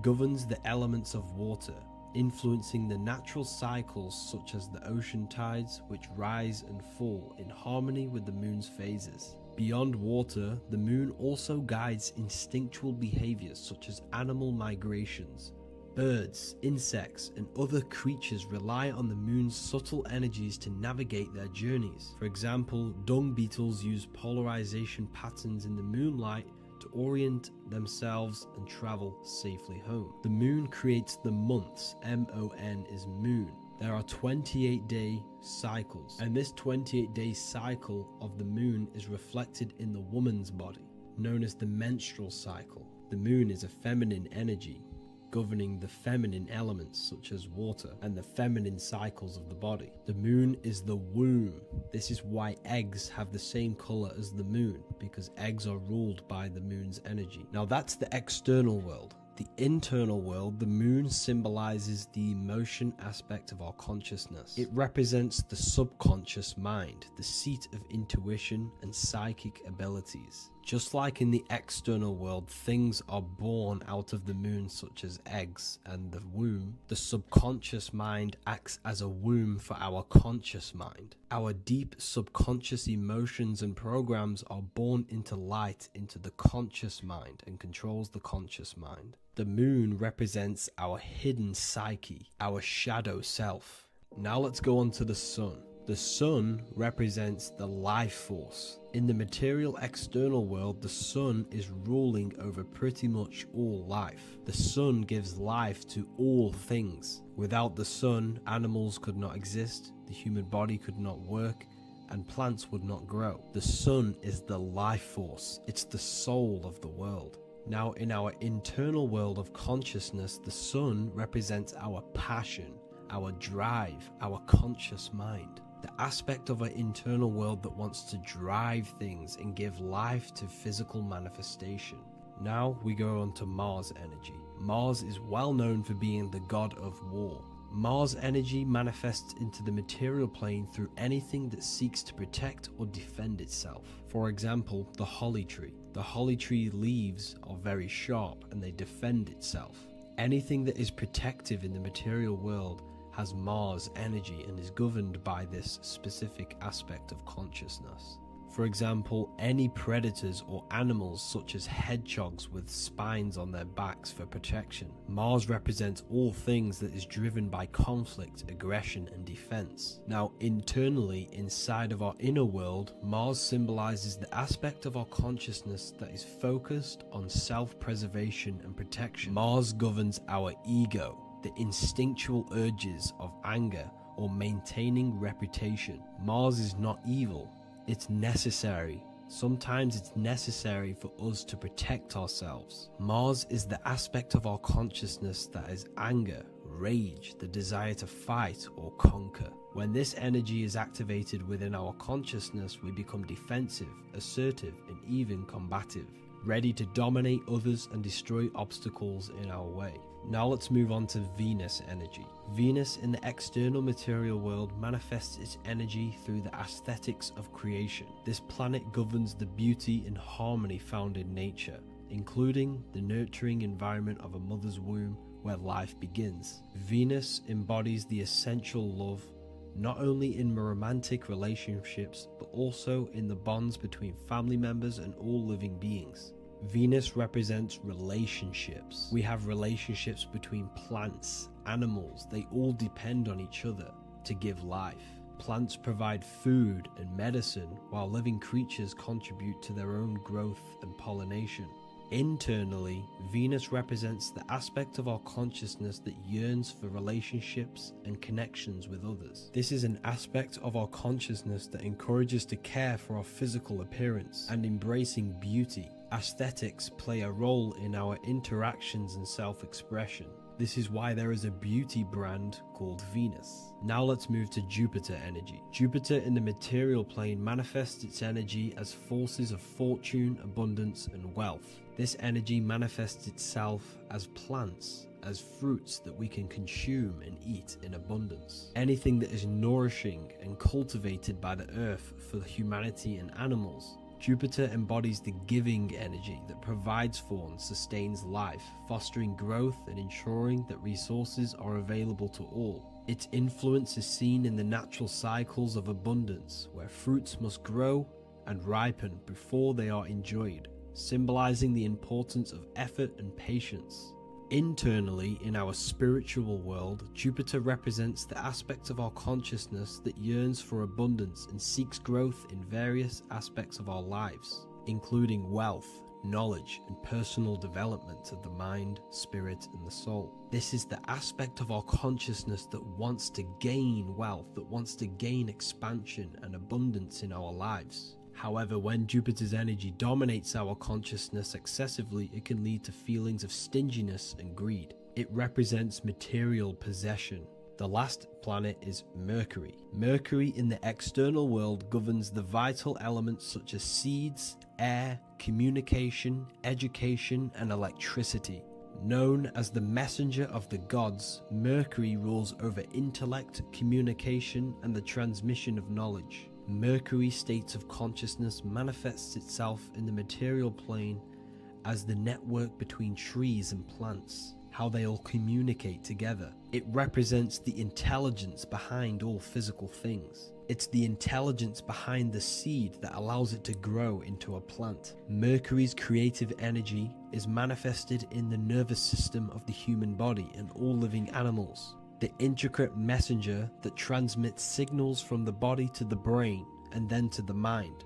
[SPEAKER 6] governs the elements of water, influencing the natural cycles such as the ocean tides, which rise and fall in harmony with the moon's phases. Beyond water, the moon also guides instinctual behaviors such as animal migrations. Birds, insects, and other creatures rely on the moon's subtle energies to navigate their journeys. For example, dung beetles use polarization patterns in the moonlight to orient themselves and travel safely home. The moon creates the months. M-O-N is moon. There are 28-day cycles, and this 28-day cycle of the moon is reflected in the woman's body, known as the menstrual cycle. The moon is a feminine energy, governing the feminine elements such as water and the feminine cycles of the body. The moon is the womb. This is why eggs have the same color as the moon, because eggs are ruled by the moon's energy. Now that's the external world. The internal world, the moon symbolizes the emotion aspect of our consciousness. It represents the subconscious mind, the seat of intuition and psychic abilities. Just like in the external world, things are born out of the moon, such as eggs and the womb, the subconscious mind acts as a womb for our conscious mind. Our deep subconscious emotions and programs are born into light into the conscious mind and controls the conscious mind. The moon represents our hidden psyche, our shadow self. Now let's go on to the sun. The sun represents the life force. In the material external world, the sun is ruling over pretty much all life. The sun gives life to all things. Without the sun, animals could not exist, the human body could not work, and plants would not grow. The sun is the life force. It's the soul of the world. Now, in our internal world of consciousness, the sun represents our passion, our drive, our conscious mind. The aspect of our internal world that wants to drive things and give life to physical manifestation. Now we go on to Mars energy. Mars is well known for being the god of war. Mars energy manifests into the material plane through anything that seeks to protect or defend itself. For example, the holly tree. The holly tree leaves are very sharp and they defend itself. Anything that is protective in the material world has Mars energy and is governed by this specific aspect of consciousness. For example, any predators or animals such as hedgehogs with spines on their backs for protection. Mars represents all things that is driven by conflict, aggression, and defense. Now, internally, inside of our inner world, Mars symbolizes the aspect of our consciousness that is focused on self-preservation and protection. Mars governs our ego, the instinctual urges of anger or maintaining reputation. Mars is not evil, it's necessary. Sometimes it's necessary for us to protect ourselves. Mars is the aspect of our consciousness that is anger, rage, the desire to fight or conquer. When this energy is activated within our consciousness, we become defensive, assertive, and even combative, ready to dominate others and destroy obstacles in our way. Now let's move on to Venus energy. Venus in the external material world manifests its energy through the aesthetics of creation. This planet governs the beauty and harmony found in nature, including the nurturing environment of a mother's womb where life begins. Venus embodies the essential love, not only in romantic relationships, but also in the bonds between family members and all living beings. Venus represents relationships. We have relationships between plants, animals. They all depend on each other to give life. Plants provide food and medicine, while living creatures contribute to their own growth and pollination. Internally, Venus represents the aspect of our consciousness that yearns for relationships and connections with others. This is an aspect of our consciousness that encourages to care for our physical appearance and embracing beauty. Aesthetics play a role in our interactions and self-expression. This is why there is a beauty brand called Venus. Now let's move to Jupiter energy. Jupiter in the material plane manifests its energy as forces of fortune, abundance, and wealth. This energy manifests itself as plants, as fruits that we can consume and eat in abundance. Anything that is nourishing and cultivated by the earth for humanity and animals. Jupiter embodies the giving energy that provides for and sustains life, fostering growth and ensuring that resources are available to all. Its influence is seen in the natural cycles of abundance, where fruits must grow and ripen before they are enjoyed, symbolizing the importance of effort and patience. Internally, in our spiritual world, Jupiter represents the aspect of our consciousness that yearns for abundance and seeks growth in various aspects of our lives, including wealth, knowledge, and personal development of the mind, spirit, and the soul. This is the aspect of our consciousness that wants to gain wealth, that wants to gain expansion and abundance in our lives. However, when Jupiter's energy dominates our consciousness excessively, it can lead to feelings of stinginess and greed. It represents material possession. The last planet is Mercury. Mercury in the external world governs the vital elements such as seeds, air, communication, education, and electricity. Known as the messenger of the gods, Mercury rules over intellect, communication, and the transmission of knowledge. Mercury's states of consciousness manifests itself in the material plane as the network between trees and plants, how they all communicate together. It represents the intelligence behind all physical things. It's the intelligence behind the seed that allows it to grow into a plant. Mercury's creative energy is manifested in the nervous system of the human body and all living animals. The intricate messenger that transmits signals from the body to the brain and then to the mind.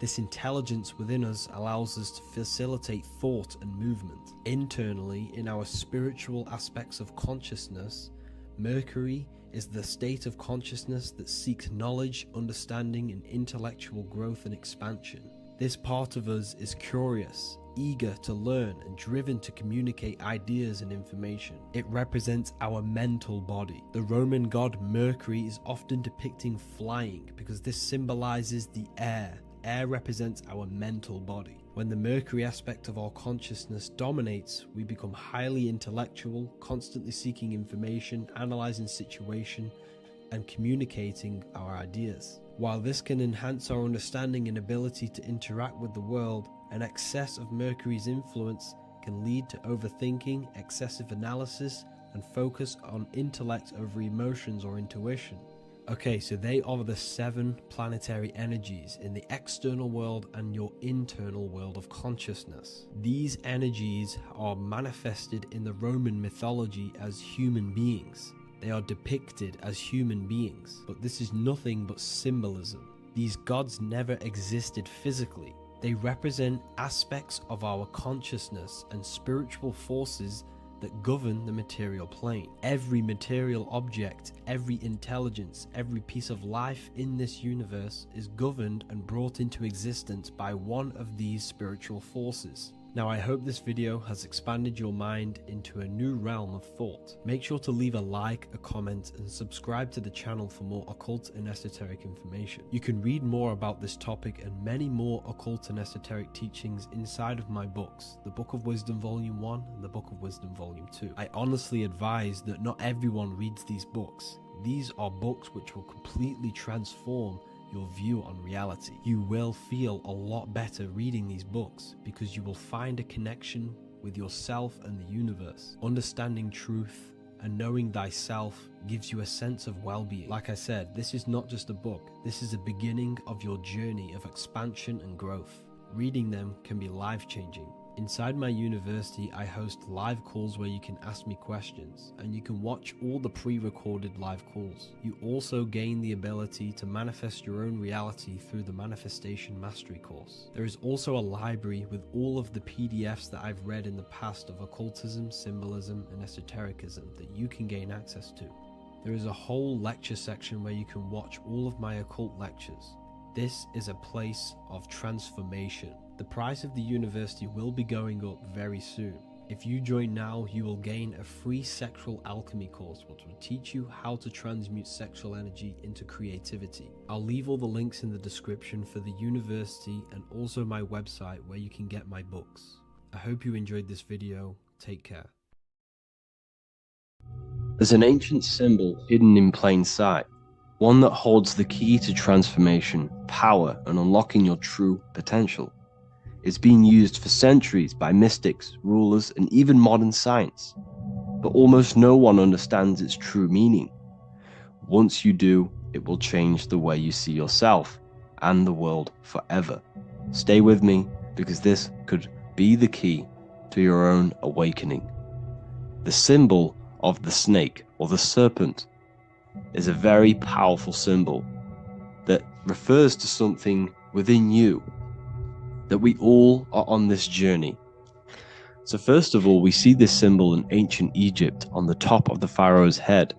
[SPEAKER 6] This intelligence within us allows us to facilitate thought and movement. Internally, in our spiritual aspects of consciousness, Mercury is the state of consciousness that seeks knowledge, understanding, and intellectual growth and expansion. This part of us is curious, eager to learn, and driven to communicate ideas and information. It represents our mental body. The Roman god Mercury is often depicting flying because this symbolizes the air. Air represents our mental body. When the Mercury aspect of our consciousness dominates, we become highly intellectual, constantly seeking information, analyzing situation, and communicating our ideas. While this can enhance our understanding and ability to interact with the world, an excess of Mercury's influence can lead to overthinking, excessive analysis, and focus on intellect over emotions or intuition. Okay, so they are the 7 planetary energies in the external world and your internal world of consciousness. These energies are manifested in the Roman mythology as human beings. They are depicted as human beings, but this is nothing but symbolism. These gods never existed physically. They represent aspects of our consciousness and spiritual forces that govern the material plane. Every material object, every intelligence, every piece of life in this universe is governed and brought into existence by one of these spiritual forces. Now, I hope this video has expanded your mind into a new realm of thought. Make sure to leave a like, a comment, and subscribe to the channel for more occult and esoteric information. You can read more about this topic and many more occult and esoteric teachings inside of my books, the Book of Wisdom Volume 1 and the Book of Wisdom Volume 2. I honestly advise that not everyone reads these books. These are books which will completely transform your view on reality. You will feel a lot better reading these books because you will find a connection with yourself and the universe. Understanding truth and knowing thyself gives you a sense of well-being. Like I said, this is not just a book. This is a beginning of your journey of expansion and growth. Reading them can be life-changing. Inside my university, I host live calls where you can ask me questions, and you can watch all the pre-recorded live calls. You also gain the ability to manifest your own reality through the Manifestation Mastery course. There is also a library with all of the PDFs that I've read in the past of occultism, symbolism, and esotericism that you can gain access to. There is a whole lecture section where you can watch all of my occult lectures. This is a place of transformation.
[SPEAKER 2] The price of the university will be going up very soon. If you join now, you will gain a free sexual alchemy course which will teach you how to transmute sexual energy into creativity. I'll leave all the links in the description for the university and also my website where you can get my books. I hope you enjoyed this video. Take care.
[SPEAKER 1] There's an ancient symbol hidden in plain sight, one that holds the key to transformation, power, and unlocking your true potential. It's been used for centuries by mystics, rulers, and even modern science, but almost no one understands its true meaning. Once you do, it will change the way you see yourself and the world forever. Stay with me, because this could be the key to your own awakening. The symbol of the snake, or the serpent, is a very powerful symbol that refers to something within you, that we all are on this journey. So first of all, we see this symbol in ancient Egypt on the top of the pharaoh's head.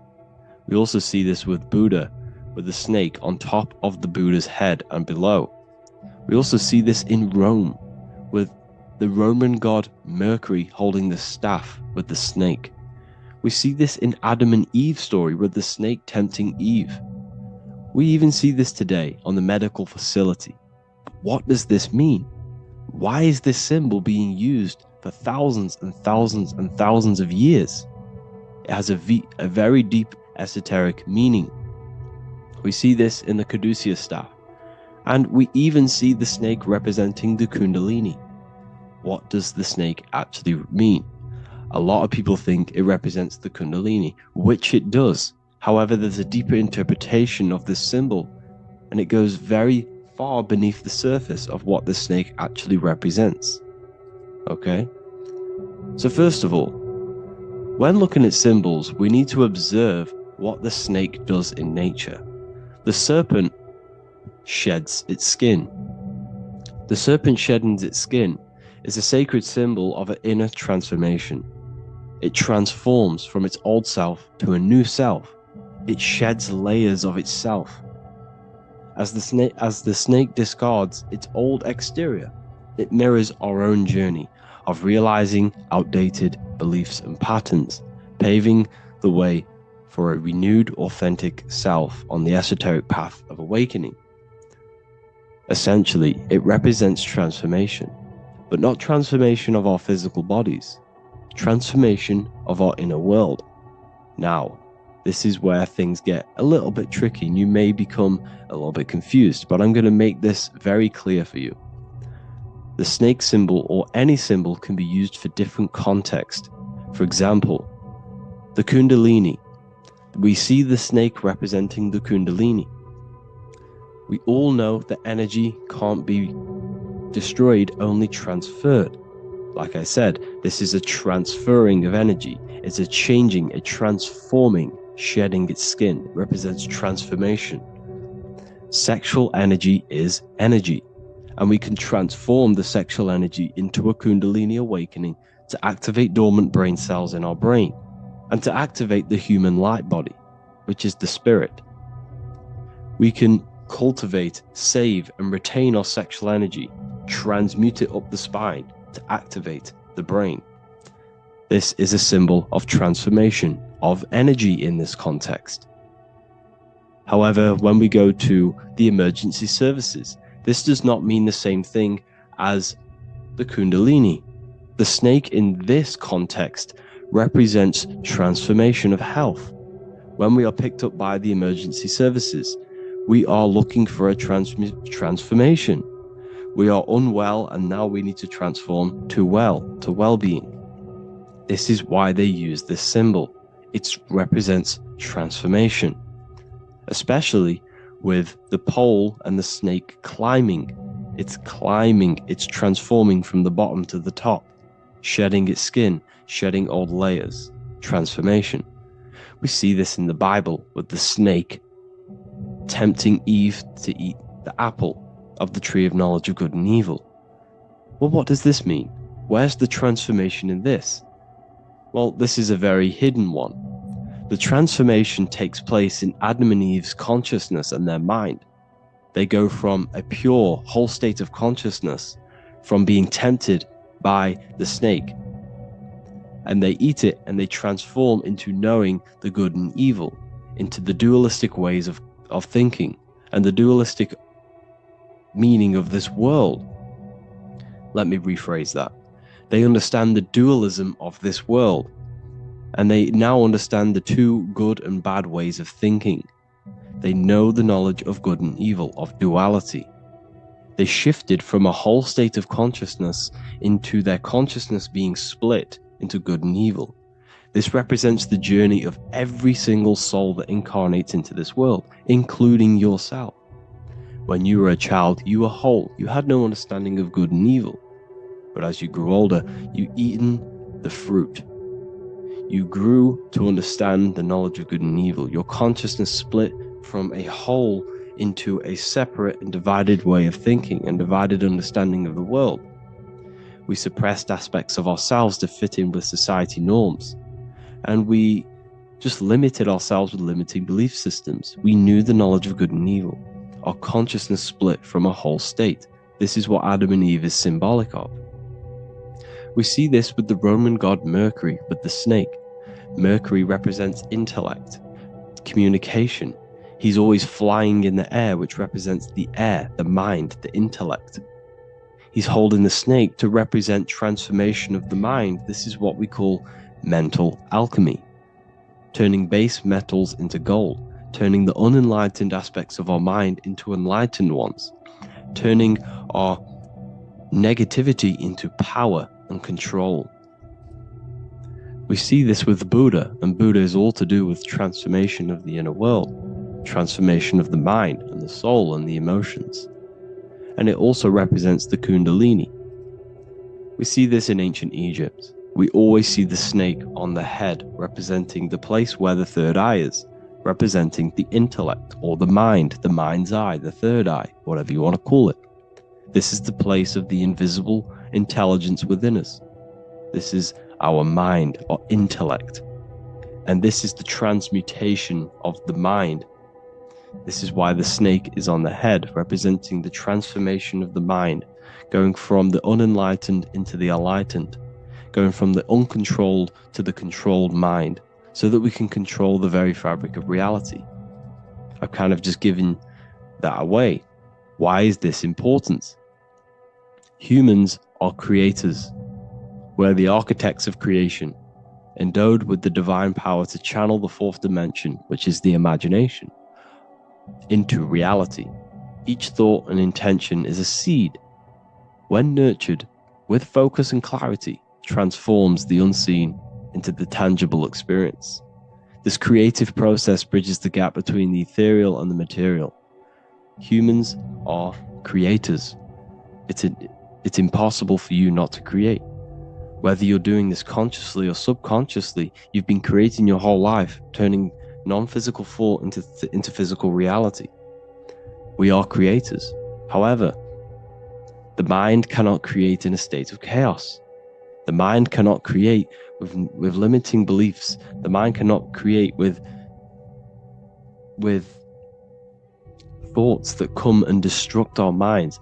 [SPEAKER 1] We also see this with Buddha, with the snake on top of the Buddha's head and below. We also see this in Rome, with the Roman god Mercury holding the staff with the snake. We see this in Adam and Eve story with the snake tempting Eve. We even see this today on the medical facility. What does this mean? Why is this symbol being used for thousands and thousands and thousands of years? It has a very deep esoteric meaning. We see this in the caduceus staff, and we even see the snake representing the Kundalini. What does the snake actually mean? A lot of people think it represents the Kundalini, which it does. However, there's a deeper interpretation of this symbol, and it goes very far beneath the surface of what the snake actually represents. Okay? So first of all, when looking at symbols, we need to observe what the snake does in nature. The serpent sheds its skin. The serpent shedding its skin is a sacred symbol of an inner transformation. It transforms from its old self to a new self. It sheds layers of itself. As the snake discards its old exterior, it mirrors our own journey of realizing outdated beliefs and patterns, paving the way for a renewed, authentic self on the esoteric path of awakening. Essentially, it represents transformation, but not transformation of our physical bodies, transformation of our inner world. Now, this is where things get a little bit tricky and you may become a little bit confused, but I'm going to make this very clear for you. The snake symbol, or any symbol, can be used for different context. For example, the Kundalini. We see the snake representing the Kundalini. We all know that energy can't be destroyed, only transferred. Like I said, this is a transferring of energy. It's a changing, a transforming, shedding its skin. It represents transformation. Sexual energy is energy, and we can transform the sexual energy into a Kundalini awakening to activate dormant brain cells in our brain and to activate the human light body, which is the spirit. We can cultivate, save, and retain our sexual energy, transmute it up the spine to activate the brain. This is a symbol of transformation, of energy in this context. However, when we go to the emergency services, this does not mean the same thing as the Kundalini. The snake in this context represents transformation of health. When we are picked up by the emergency services, we are looking for a transformation. We are unwell and now we need to transform to well-being. This is why they use this symbol. It represents transformation, especially with the pole and the snake climbing. It's climbing, it's transforming from the bottom to the top, shedding its skin, shedding old layers, transformation. We see this in the Bible with the snake tempting Eve to eat the apple of the tree of knowledge of good and evil. Well, what does this mean? Where's the transformation in this? Well, this is a very hidden one. The transformation takes place in Adam and Eve's consciousness and their mind. They go from a pure, whole state of consciousness
[SPEAKER 6] from being tempted by the snake. And they eat it and they transform into knowing the good and evil, into the dualistic ways of thinking and the dualistic meaning of this world. Let me rephrase that. They understand the dualism of this world, and they now understand the two good and bad ways of thinking. They know the knowledge of good and evil, of duality. They shifted from a whole state of consciousness into their consciousness being split into good and evil. This represents the journey of every single soul that incarnates into this world, including yourself. When you were a child, you were whole. You had no understanding of good and evil. But as you grew older, you eaten the fruit. You grew to understand the knowledge of good and evil. Your consciousness split from a whole into a separate and divided way of thinking and divided understanding of the world. We suppressed aspects of ourselves to fit in with society norms. And we just limited ourselves with limiting belief systems. We knew the knowledge of good and evil. Our consciousness split from a whole state. This is what Adam and Eve is symbolic of. We see this with the Roman god Mercury, with the snake. Mercury represents intellect, communication. He's always flying in the air, which represents the air, the mind, the intellect. He's holding the snake to represent transformation of the mind. This is what we call mental alchemy, turning base metals into gold, turning the unenlightened aspects of our mind into enlightened ones, turning our negativity into power and control. We see this with Buddha, and Buddha is all to do with transformation of the inner world, transformation of the mind and the soul and the emotions. And it also represents the Kundalini. We see this in ancient Egypt. We always see the snake on the head, representing the place where the third eye is, representing the intellect or the mind, the mind's eye, the third eye, whatever you want to call it. This is the place of the invisible intelligence within us. This is our mind or intellect. And this is the transmutation of the mind. This is why the snake is on the head, representing the transformation of the mind, going from the unenlightened into the enlightened, going from the uncontrolled to the controlled mind, so that we can control the very fabric of reality. I've kind of just given that away. Why is this important? Humans are creators. We're the architects of creation, endowed with the divine power to channel the fourth dimension, which is the imagination, into reality. Each thought and intention is a seed. When nurtured with focus and clarity, transforms the unseen into the tangible experience. This creative process bridges the gap between the ethereal and the material. Humans are creators. It's impossible for you not to create. Whether you're doing this consciously or subconsciously, you've been creating your whole life, turning non-physical thought into physical reality. We are creators. However, the mind cannot create in a state of chaos. The mind cannot create with limiting beliefs. The mind cannot create with thoughts that come and destruct our minds.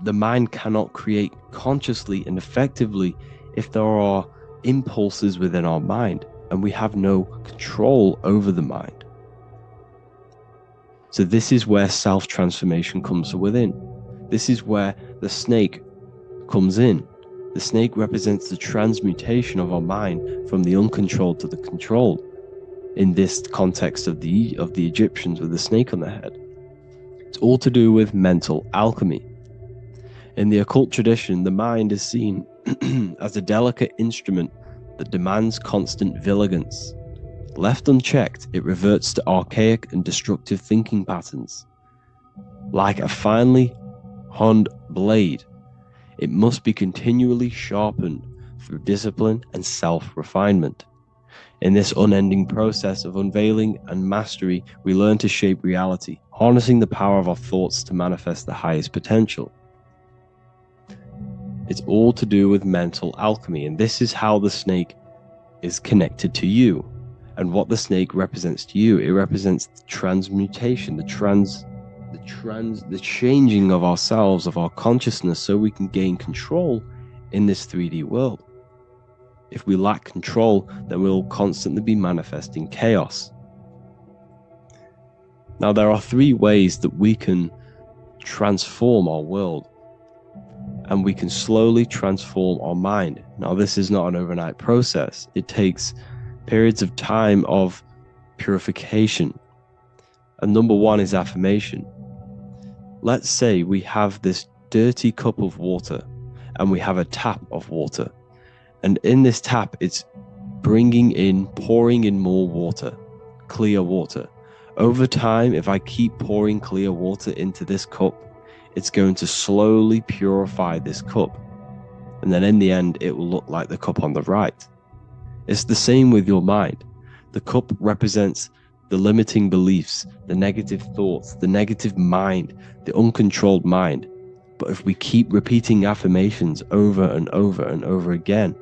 [SPEAKER 6] The mind cannot create consciously and effectively if there are impulses within our mind and we have no control over the mind. So this is where self-transformation comes from within. This is where the snake comes in. The snake represents the transmutation of our mind from the uncontrolled to the controlled. In this context of the Egyptians with the snake on their head, it's all to do with mental alchemy. In the occult tradition, the mind is seen as a delicate instrument that demands constant vigilance. Left unchecked, it reverts to archaic and destructive thinking patterns. Like a finely honed blade, it must be continually sharpened through discipline and self-refinement. In this unending process of unveiling and mastery, we learn to shape reality, harnessing the power of our thoughts to manifest the highest potential. It's all to do with mental alchemy, and this is how the snake is connected to you. And what the snake represents to you, it represents the transmutation, the the changing of ourselves, of our consciousness, so we can gain control in this 3D world. If we lack control, then we'll constantly be manifesting chaos. Now, there are 3 ways that we can transform our world, and we can slowly transform our mind. Now, this is not an overnight process. It takes periods of time of purification. And number 1 is affirmation. Let's say we have this dirty cup of water and we have a tap of water. And in this tap, it's pouring in more water, clear water. Over time, if I keep pouring clear water into this cup, it's going to slowly purify this cup. And then in the end, it will look like the cup on the right. It's the same with your mind. The cup represents the limiting beliefs, the negative thoughts, the negative mind, the uncontrolled mind. But if we keep repeating affirmations over and over and over again,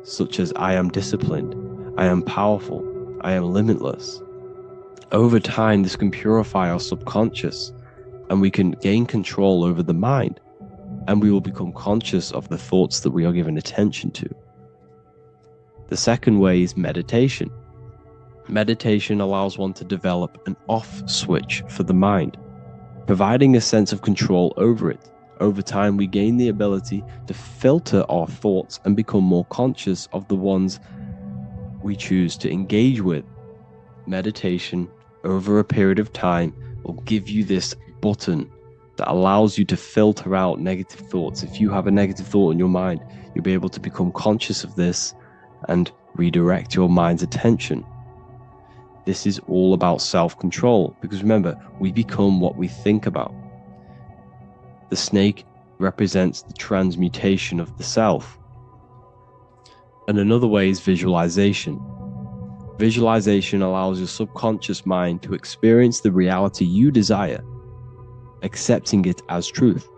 [SPEAKER 6] such as I am disciplined, I am powerful, I am limitless, over time this can purify our subconscious and we can gain control over the mind, and we will become conscious of the thoughts that we are giving attention to. The second way is meditation. Meditation allows one to develop an off switch for the mind, providing a sense of control over it. Over time, we gain the ability to filter our thoughts and become more conscious of the ones we choose to engage with. Meditation, over a period of time, will give you this button that allows you to filter out negative thoughts. If you have a negative thought in your mind, you'll be able to become conscious of this and redirect your mind's attention. This is all about self-control, because remember, we become what we think about. The snake represents the transmutation of the self. And another way is visualization. Visualization allows your subconscious mind to experience the reality you desire, accepting it as truth.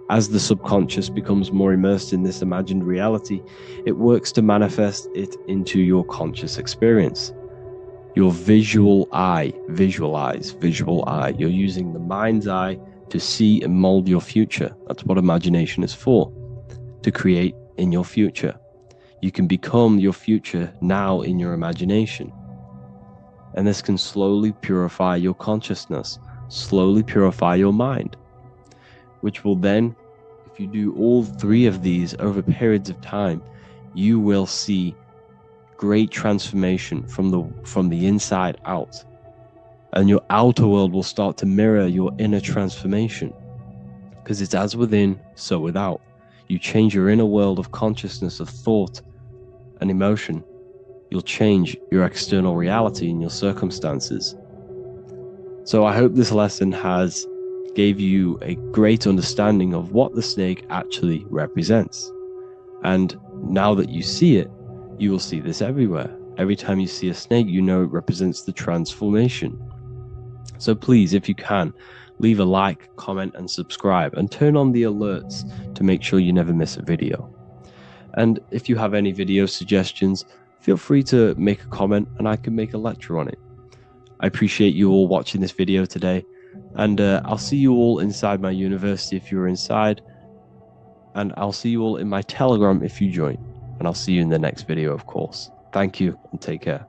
[SPEAKER 6] As the subconscious becomes more immersed in this imagined reality, it works to manifest it into your conscious experience. Your visual eye, visual eye. You're using the mind's eye to see and mold your future. That's what imagination is for, to create in your future. You can become your future now in your imagination. And this can slowly purify your consciousness, slowly purify your mind, which will then, if you do all 3 of these over periods of time, you will see great transformation from the inside out. And your outer world will start to mirror your inner transformation, because it's as within, so without. You change your inner world of consciousness, of thought and emotion, you'll change your external reality and your circumstances. So I hope this lesson has gave you a great understanding of what the snake actually represents. And now that you see it, you will see this everywhere. Every time you see a snake, you know it represents the transformation. So please, if you can, leave a like, comment, and subscribe, and turn on the alerts to make sure you never miss a video. And if you have any video suggestions, feel free to make a comment and I can make a lecture on it. I appreciate you all watching this video today, and I'll see you all inside my university if you're inside, and I'll see you all in my Telegram if you join, and I'll see you in the next video, of course. Thank you and take care.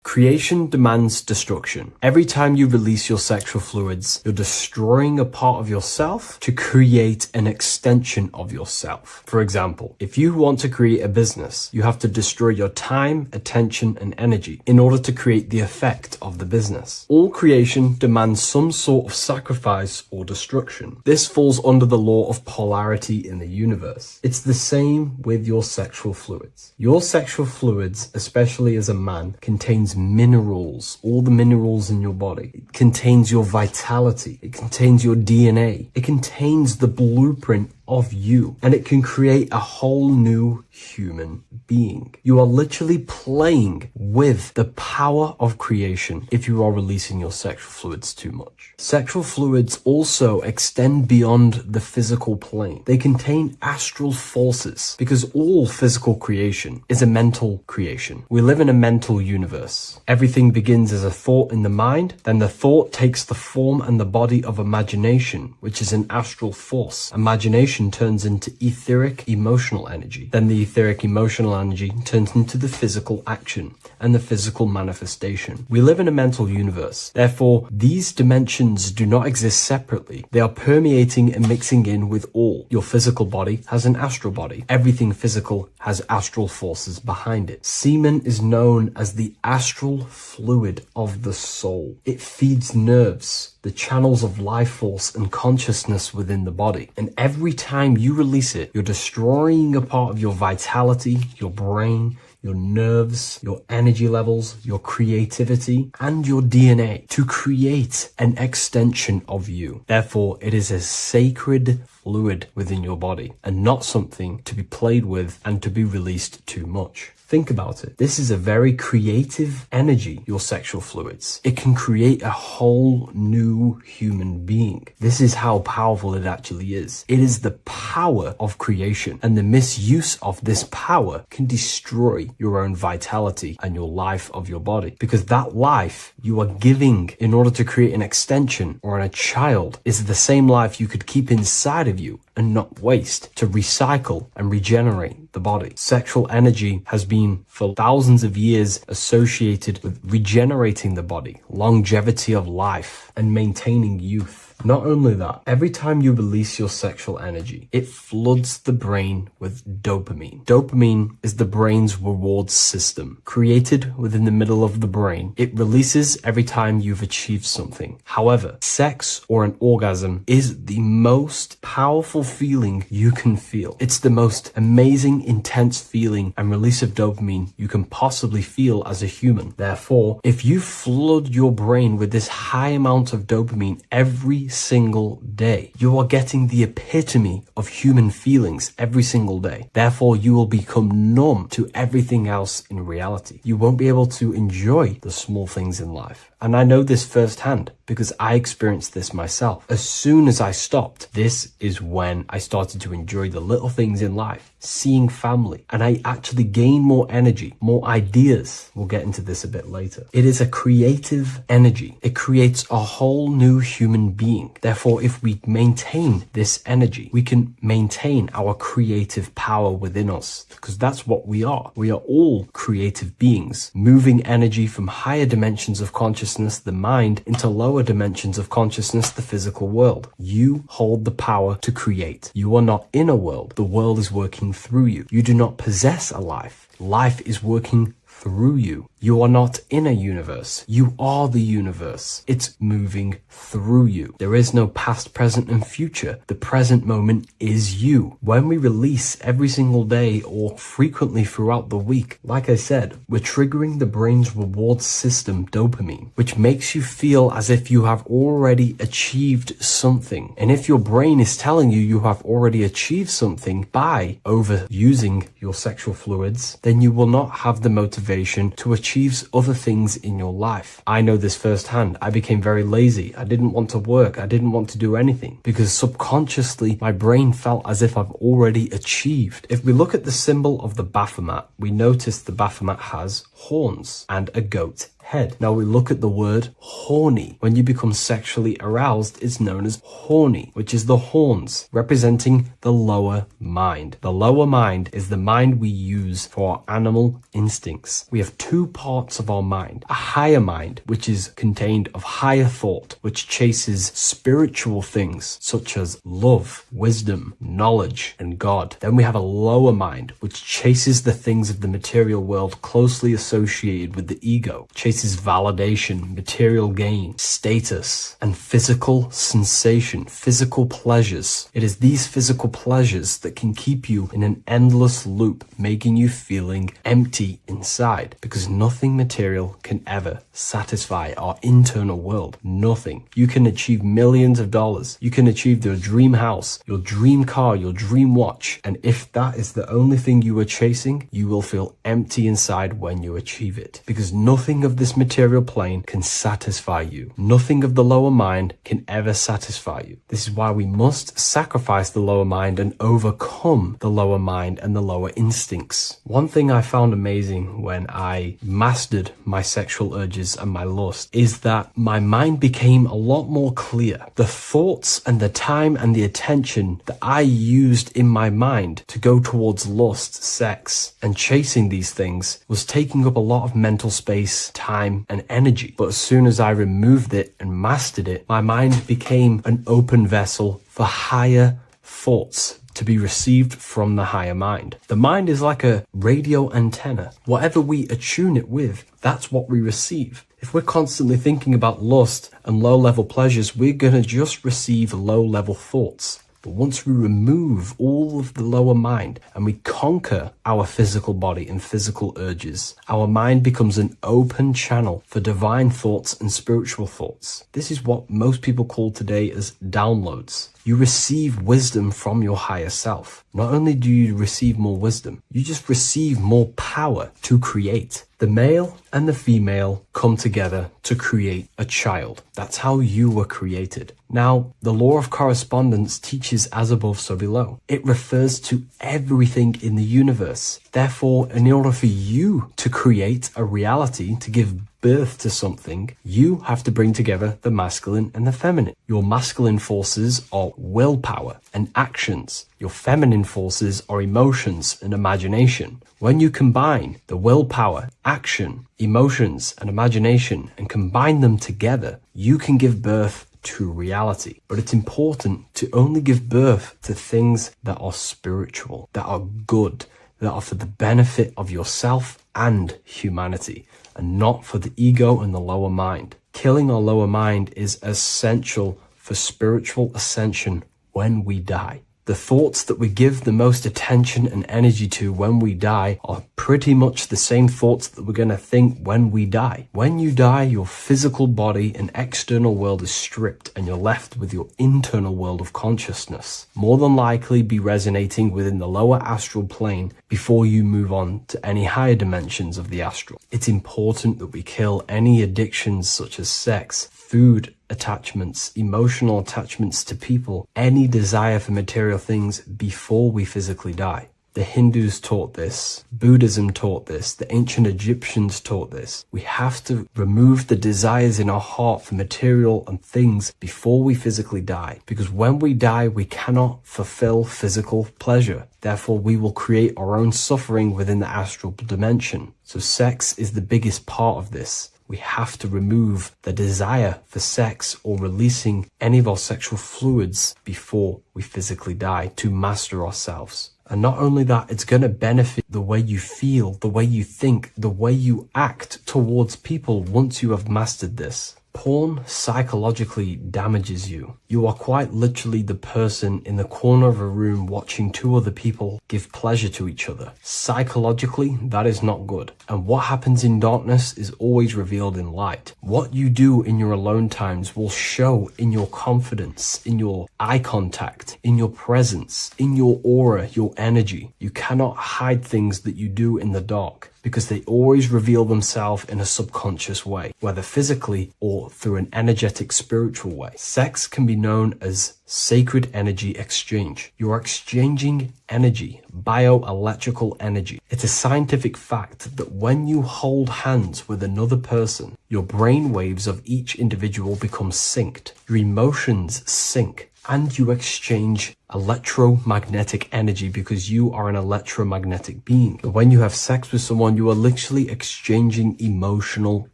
[SPEAKER 2] Creation demands destruction. Every time you release your sexual fluids, you're destroying a part of yourself to create an extension of yourself. For example, if you want to create a business, you have to destroy your time, attention, and energy in order to create the effect of the business. All creation demands some sort of sacrifice or destruction. This falls under the law of polarity in the universe. It's the same with your sexual fluids. Your sexual fluids, especially as a man, contains minerals, all the minerals in your body. It contains your vitality. It contains your DNA. It contains the blueprint of you, and it can create a whole new human being. You are literally playing with the power of creation if you are releasing your sexual fluids too much. Sexual fluids also extend beyond the physical plane. They contain astral forces because all physical creation is a mental creation. We live in a mental universe. Everything begins as a thought in the mind, then the thought takes the form and the body of imagination, which is an astral force. Imagination turns into etheric emotional energy. Then the etheric emotional energy turns into the physical action and the physical manifestation. We live in a mental universe. Therefore, these dimensions do not exist separately. They are permeating and mixing in with all. Your physical body has an astral body. Everything physical has astral forces behind it. Semen is known as the astral fluid of the soul. It feeds nerves, the channels of life force and consciousness within the body. And every time you release it, you're destroying a part of your vitality, your brain, your nerves, your energy levels, your creativity, and your DNA to create an extension of you. Therefore, it is a sacred fluid within your body and not something to be played with and to be released too much. Think about it. This is a very creative energy, your sexual fluids. It can create a whole new human being. This is how powerful it actually is. It is the power of creation, and the misuse of this power can destroy your own vitality and your life of your body, because that life you are giving in order to create an extension or a child is the same life you could keep inside of you and not waste to recycle and regenerate the body. Sexual energy has been for thousands of years associated with regenerating the body, longevity of life, and maintaining youth. Not only that, every time you release your sexual energy, it floods the brain with dopamine. Dopamine is the brain's reward system, created within the middle of the brain. It releases every time you've achieved something. However, sex or an orgasm is the most powerful feeling you can feel. It's the most amazing, intense feeling and release of dopamine you can possibly feel as a human. Therefore, if you flood your brain with this high amount of dopamine every single day, you are getting the epitome of human feelings every single day. Therefore, you will become numb to everything else in reality. You won't be able to enjoy the small things in life. And I know this firsthand because I experienced this myself. As soon as I stopped, this is when I started to enjoy the little things in life, seeing family, and I actually gained more energy, more ideas. We'll get into this a bit later. It is a creative energy. It creates a whole new human being. Therefore, if we maintain this energy, we can maintain our creative power within us, because that's what we are. We are all creative beings, moving energy from higher dimensions of consciousness, the mind, into lower dimensions of consciousness, the physical world. You hold the power to create. You are not in a world. The world is working through you. You do not possess a life. Life is working through you. You are not in a universe. You are the universe. It's moving through you. There is no past, present, and future. The present moment is you. When we release every single day or frequently throughout the week, like I said, we're triggering the brain's reward system, dopamine, which makes you feel as if you have already achieved something. And if your brain is telling you you have already achieved something by overusing your sexual fluids, then you will not have the motivation to achieve other things in your life. I know this firsthand. I became very lazy. I didn't want to work. I didn't want to do anything because subconsciously my brain felt as if I've already achieved. If we look at the symbol of the Baphomet, we notice the Baphomet has horns and a goat head. Now we look at the word horny. When you become sexually aroused, it's known as horny, which is the horns, representing the lower mind. The lower mind is the mind we use for our animal instincts. We have two parts of our mind. A higher mind, which is contained of higher thought, which chases spiritual things such as love, wisdom, knowledge, and God. Then we have a lower mind, which chases the things of the material world closely associated with the ego, chases chases validation, material gain, status, and physical sensation, physical pleasures. It is these physical pleasures that can keep you in an endless loop, making you feeling empty inside, because nothing material can ever satisfy our internal world. Nothing. You can achieve millions of dollars. You can achieve your dream house, your dream car, your dream watch. And if that is the only thing you are chasing, you will feel empty inside when you achieve it, because nothing of this material plane can satisfy you. Nothing of the lower mind can ever satisfy you. This is why we must sacrifice the lower mind and overcome the lower mind and the lower instincts. One thing I found amazing when I mastered my sexual urges and my lust is that my mind became a lot more clear. The thoughts and the time and the attention that I used in my mind to go towards lust, sex, and chasing these things was taking up a lot of mental space, time, and energy. But as soon as I removed it and mastered it, my mind became an open vessel for higher thoughts to be received from the higher mind. The mind is like a radio antenna. Whatever we attune it with, that's what we receive. If we're constantly thinking about lust and low-level pleasures, we're going to just receive low-level thoughts. But once we remove all of the lower mind and we conquer our physical body and physical urges, our mind becomes an open channel for divine thoughts and spiritual thoughts. This is what most people call today as downloads. You receive wisdom from your higher self. Not only do you receive more wisdom, you just receive more power to create. The male and the female come together to create a child. That's how you were created. Now, the law of correspondence teaches as above, so below. It refers to everything in the universe. Therefore, in order for you to create a reality, to give birth to something, you have to bring together the masculine and the feminine. Your masculine forces are willpower and actions. Your feminine forces are emotions and imagination. When you combine the willpower, action, emotions, and imagination and combine them together, you can give birth to reality. But it's important to only give birth to things that are spiritual, that are good, that are for the benefit of yourself and humanity, and not for the ego and the lower mind. Killing our lower mind is essential for spiritual ascension when we die. The thoughts that we give the most attention and energy to when we die are pretty much the same thoughts that we're going to think when we die. When you die, your physical body and external world is stripped and you're left with your internal world of consciousness, more than likely be resonating within the lower astral plane before you move on to any higher dimensions of the astral. It's important that we kill any addictions such as sex, food attachments, emotional attachments to people, any desire for material things before we physically die. The Hindus taught this, Buddhism taught this, the ancient Egyptians taught this. We have to remove the desires in our heart for material and things before we physically die, because when we die, we cannot fulfill physical pleasure. Therefore, we will create our own suffering within the astral dimension. So sex is the biggest part of this. We have to remove the desire for sex or releasing any of our sexual fluids before we physically die to master ourselves. And not only that, it's going to benefit the way you feel, the way you think, the way you act towards people once you have mastered this. Porn psychologically damages you. You are quite literally the person in the corner of a room watching two other people give pleasure to each other. Psychologically, that is not good. And what happens in darkness is always revealed in light. What you do in your alone times will show in your confidence, in your eye contact, in your presence, in your aura, your energy. You cannot hide things that you do in the dark, because they always reveal themselves in a subconscious way, whether physically or through an energetic spiritual way. Sex can be known as sacred energy exchange. You are exchanging energy, bioelectrical energy. It's a scientific fact that when you hold hands with another person, your brain waves of each individual become synced. Your emotions sync. And you exchange electromagnetic energy because you are an electromagnetic being. When you have sex with someone, you are literally exchanging emotional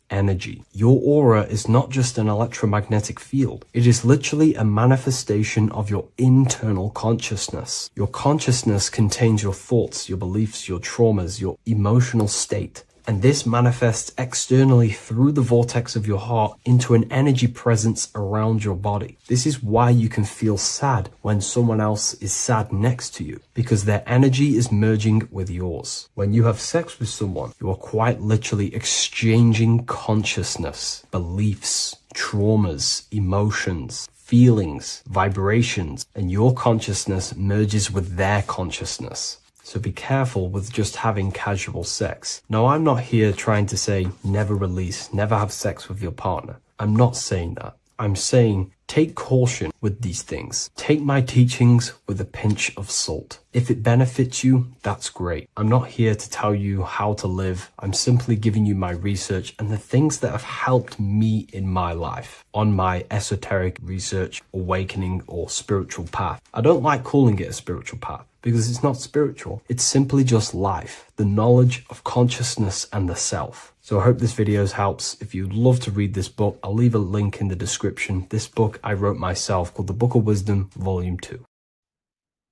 [SPEAKER 2] energy. Your aura is not just an electromagnetic field. It is literally a manifestation of your internal consciousness. Your consciousness contains your thoughts, your beliefs, your traumas, your emotional state. And this manifests externally through the vortex of your heart into an energy presence around your body. This is why you can feel sad when someone else is sad next to you, because their energy is merging with yours. When you have sex with someone, you are quite literally exchanging consciousness, beliefs, traumas, emotions, feelings, vibrations, and your consciousness merges with their consciousness. So be careful with just having casual sex. Now, I'm not here trying to say never release, never have sex with your partner. I'm not saying that. I'm saying take caution with these things. Take my teachings with a pinch of salt. If it benefits you, that's great. I'm not here to tell you how to live. I'm simply giving you my research and the things that have helped me in my life on my esoteric research, awakening, or spiritual path. I don't like calling it a spiritual path, because it's not spiritual. It's simply just life, the knowledge of consciousness and the self. So I hope this video helps. If you'd love to read this book, I'll leave a link in the description. This book I wrote myself called The Book of Wisdom, Volume 2.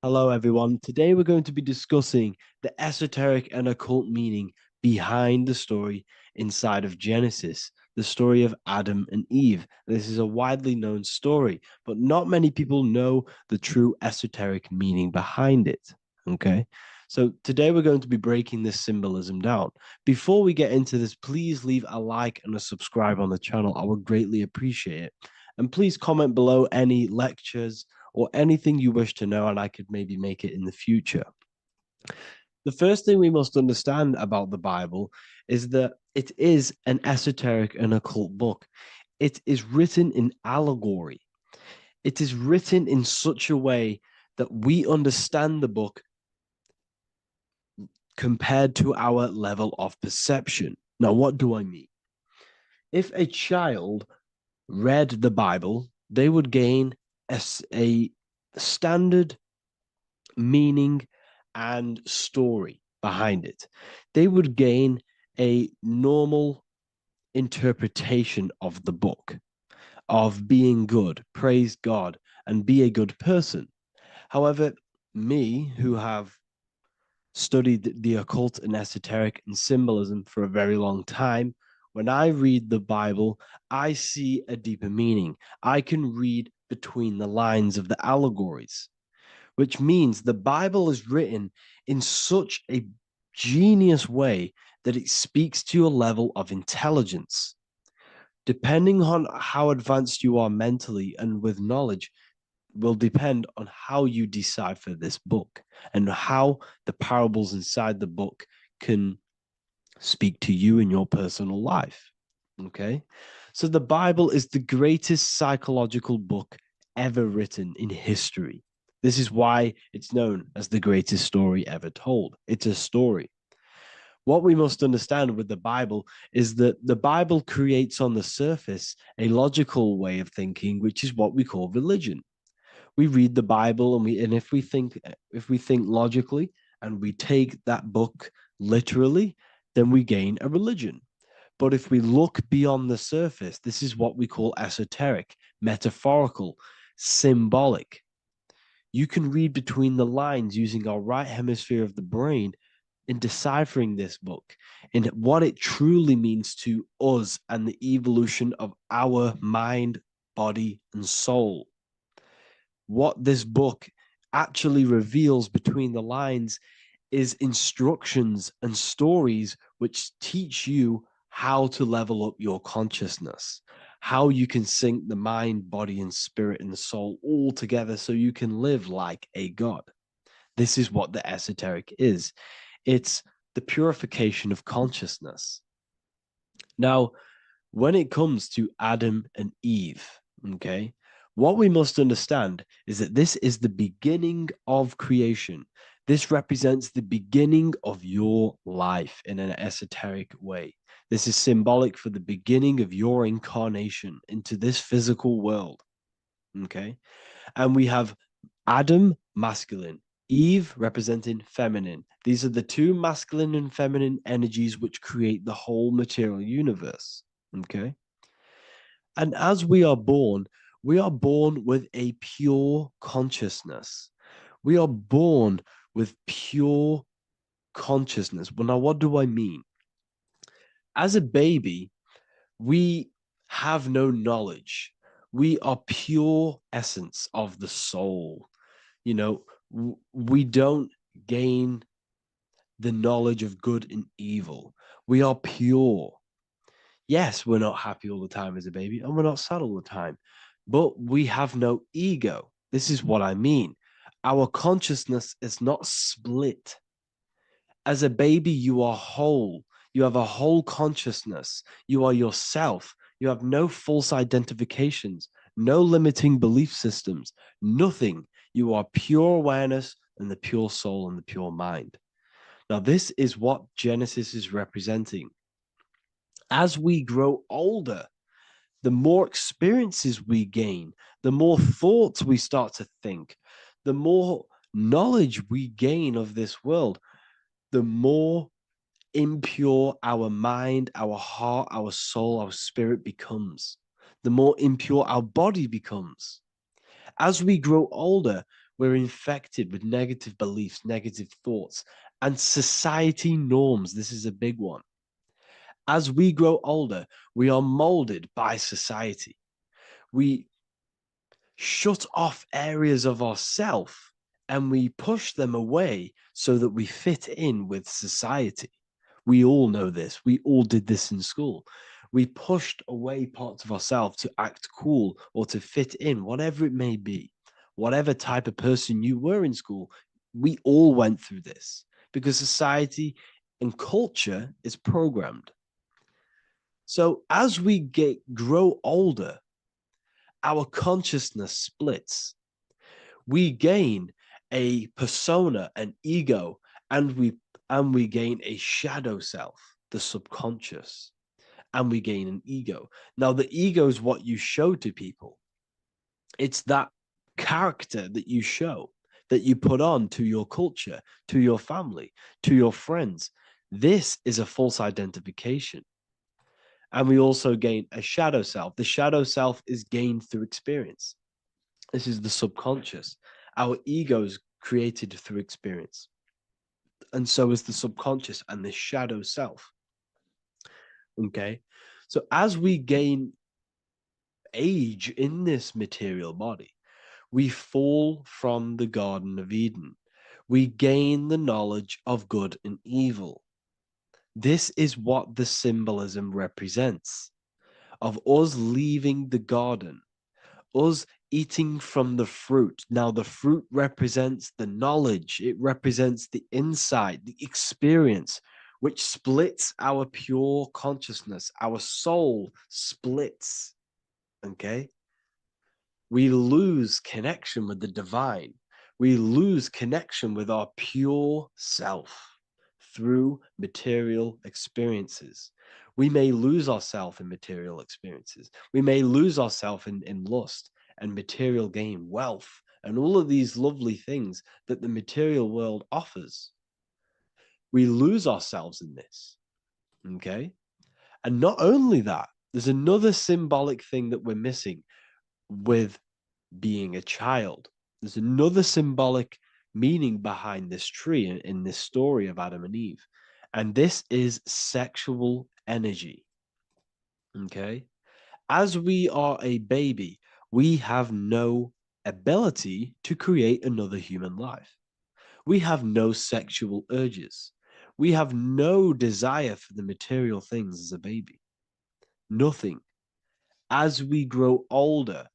[SPEAKER 6] Hello, everyone. Today we're going to be discussing the esoteric and occult meaning behind the story inside of Genesis, the story of Adam and Eve. This is a widely known story, but not many people know the true esoteric meaning behind it. Okay, so today we're going to be breaking this symbolism down. Before we get into this, please leave a like and a subscribe on the channel. I would greatly appreciate it. And please comment below any lectures or anything you wish to know, and I could maybe make it in the future. The first thing we must understand about the Bible is that it is an esoteric and occult book. It is written in allegory. It is written in such a way that we understand the book compared to our level of perception. Now, what do I mean? If a child read the Bible, they would gain a standard meaning and story behind it. They would gain a normal interpretation of the book, of being good, praise God, and be a good person. However, me, who have studied the occult and esoteric and symbolism for a very long time, when I read the Bible, I see a deeper meaning. I can read between the lines of the allegories, which means the Bible is written in such a genius way that it speaks to your level of intelligence. Depending on how advanced you are mentally and with knowledge, will depend on how you decipher this book and how the parables inside the book can speak to you in your personal life. Okay, so the Bible is the greatest psychological book ever written in history. This is why it's known as the greatest story ever told. It's a story. What we must understand with the Bible is that the Bible creates on the surface a logical way of thinking, which is what we call religion. We read the Bible and if we think logically and we take that book literally, then we gain a religion. But if we look beyond the surface, this is what we call esoteric, metaphorical, symbolic. You can read between the lines using our right hemisphere of the brain in deciphering this book and what it truly means to us and the evolution of our mind, body, and soul. What this book actually reveals between the lines is instructions and stories which teach you how to level up your consciousness, how you can sync the mind, body, and spirit and the soul all together so you can live like a god. This is what the esoteric is. It's the purification of consciousness. Now, when it comes to Adam and Eve, okay, what we must understand is that this is the beginning of creation. This represents the beginning of your life in an esoteric way. This is symbolic for the beginning of your incarnation into this physical world. Okay. And we have Adam, masculine, Eve representing feminine. These are the two masculine and feminine energies which create the whole material universe. Okay. And as we are born with a pure consciousness. We are born with pure consciousness. Well, now, what do I mean? As a baby, we have no knowledge. We are pure essence of the soul. You know, we don't gain the knowledge of good and evil. We are pure. Yes, we're not happy all the time as a baby, and we're not sad all the time, but we have no ego. This is what I mean. Our consciousness is not split. As a baby, you are whole. You have a whole consciousness. You are yourself. You have no false identifications, no limiting belief systems, nothing. You are pure awareness and the pure soul and the pure mind. Now, this is what Genesis is representing. As we grow older, the more experiences we gain, the more thoughts we start to think, the more knowledge we gain of this world, the more impure our mind, our heart, our soul, our spirit becomes, the more impure our body becomes. As we grow older, we're infected with negative beliefs, negative thoughts, and society norms. This is a big one. As we grow older, we are molded by society. We shut off areas of ourself and we push them away so that we fit in with society. We all know this. We all did this in school. We pushed away parts of ourselves to act cool or to fit in, whatever it may be. Whatever type of person you were in school, we all went through this because society and culture is programmed. So as we grow older, our consciousness splits. We gain a persona, an ego, and we gain a shadow self, the subconscious, and we gain an ego. Now, the ego is what you show to people. It's that character that you show, that you put on to your culture, to your family, to your friends. This is a false identification. And we also gain a shadow self. The shadow self is gained through experience. This is the subconscious. Our ego is created through experience. And so is the subconscious and the shadow self. Okay. So as we gain age in this material body, we fall from the Garden of Eden. We gain the knowledge of good and evil. This is what the symbolism represents of us leaving the garden, us eating from the fruit. Now, the fruit represents the knowledge, it represents the insight, the experience, which splits our pure consciousness. Our soul splits. Okay? We lose connection with the divine. We lose connection with our pure self through material experiences. We may lose ourselves in material experiences. We may lose ourselves in lust and material gain, wealth, and all of these lovely things that the material world offers. We lose ourselves in this. Okay? And not only that, there's another symbolic thing that we're missing with being a child. There's another symbolic meaning behind this tree in this story of Adam and Eve. And this is sexual energy. Okay? As we are a baby, we have no ability to create another human life. We have no sexual urges. We have no desire for the material things as a baby. Nothing. As we grow older,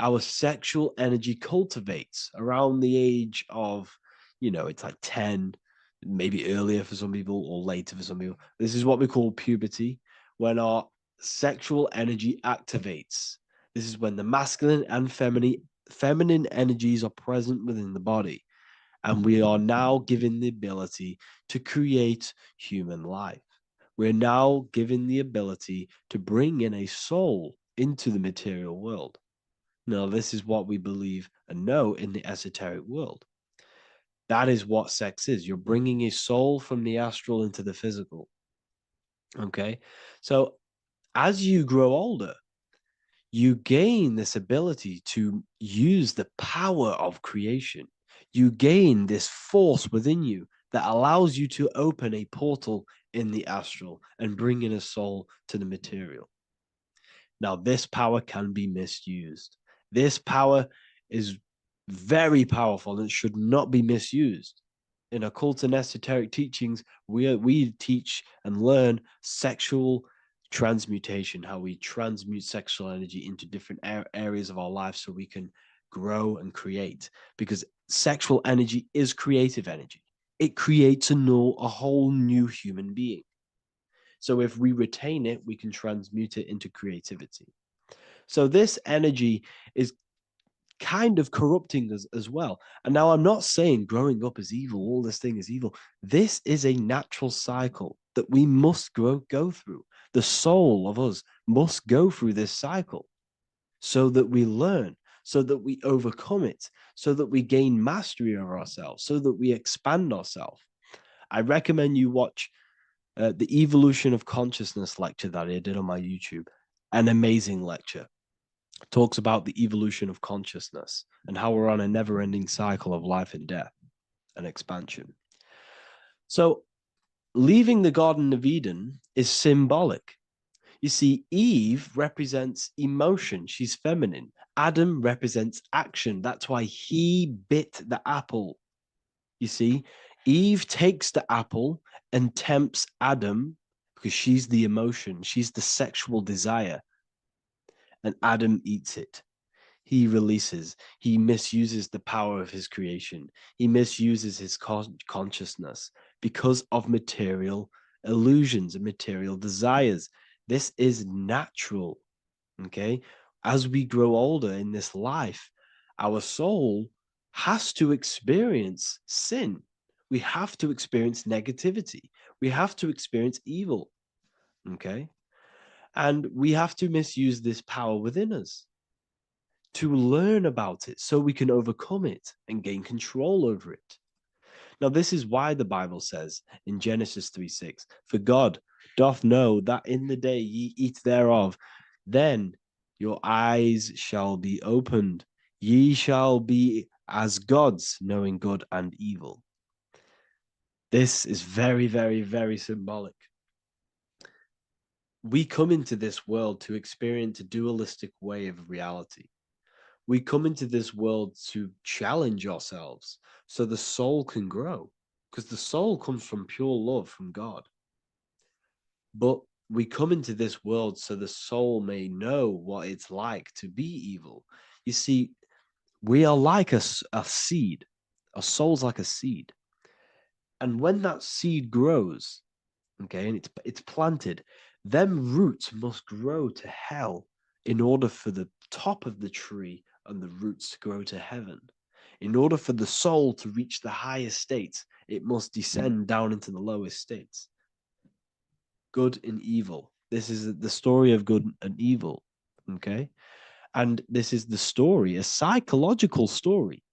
[SPEAKER 6] our sexual energy cultivates around the age of, it's like 10, maybe earlier for some people or later for some people. This is what we call puberty, when our sexual energy activates. This is when the masculine and feminine energies are present within the body. And we are now given the ability to create human life. We're now given the ability to bring in a soul into the material world. Now, this is what we believe and know in the esoteric world. That is what sex is. You're bringing a soul from the astral into the physical. Okay? So as you grow older, you gain this ability to use the power of creation. You gain this force within you that allows you to open a portal in the astral and bring in a soul to the material. Now, this power can be misused. This power is very powerful and should not be misused. In occult and esoteric teachings, we teach and learn sexual transmutation, how we transmute sexual energy into different areas of our life so we can grow and create. Because sexual energy is creative energy. It creates a whole new human being. So if we retain it, we can transmute it into creativity. So this energy is kind of corrupting us as well. And now I'm not saying growing up is evil, all this thing is evil. This is a natural cycle that we must go through. The soul of us must go through this cycle so that we learn, so that we overcome it, so that we gain mastery over ourselves, so that we expand ourselves. I recommend you watch the Evolution of Consciousness lecture that I did on my YouTube. An amazing lecture. Talks about the evolution of consciousness and how we're on a never-ending cycle of life and death and expansion. So leaving the Garden of Eden is symbolic. You see, Eve represents emotion. She's feminine. Adam represents action. That's why he bit the apple. You see, Eve takes the apple and tempts Adam because she's the emotion. She's the sexual desire. And Adam eats it. He releases, he misuses the power of his creation. He misuses his consciousness because of material illusions and material desires. This is natural, okay? As we grow older in this life, our soul has to experience sin. We have to experience negativity. We have to experience evil, okay? And we have to misuse this power within us to learn about it so we can overcome it and gain control over it. Now, this is why the Bible says in Genesis 3:6, for God doth know that in the day ye eat thereof, then your eyes shall be opened. Ye shall be as gods, knowing good and evil. This is very, very, very symbolic. We come into this world to experience a dualistic way of reality. We come into this world to challenge ourselves so the soul can grow, because the soul comes from pure love from God. But we come into this world so the soul may know what it's like to be evil. You see, we are like a seed. Our soul's like a seed. And when that seed grows, okay, and it's planted, them roots must grow to hell in order for the top of the tree and the roots to grow to heaven. In order for the soul to reach the highest states, it must descend down into the lowest states. Good and evil. This is the story of good and evil, okay? And this is the story, a psychological story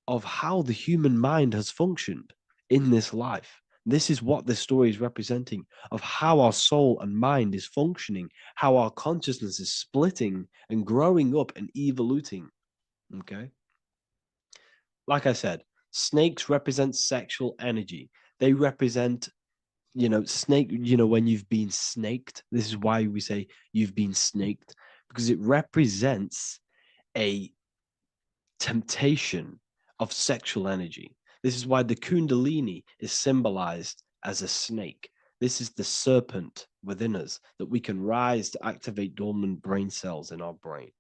[SPEAKER 6] of how the human mind has functioned in this life. This is what this story is representing of how our soul and mind is functioning, how our consciousness is splitting and growing up and evoluting. Okay. Like I said, snakes represent sexual energy. They represent, snake, when you've been snaked. This is why we say you've been snaked, because it represents a temptation of sexual energy. This is why the Kundalini is symbolized as a snake. This is the serpent within us that we can rise to activate dormant brain cells in our brain.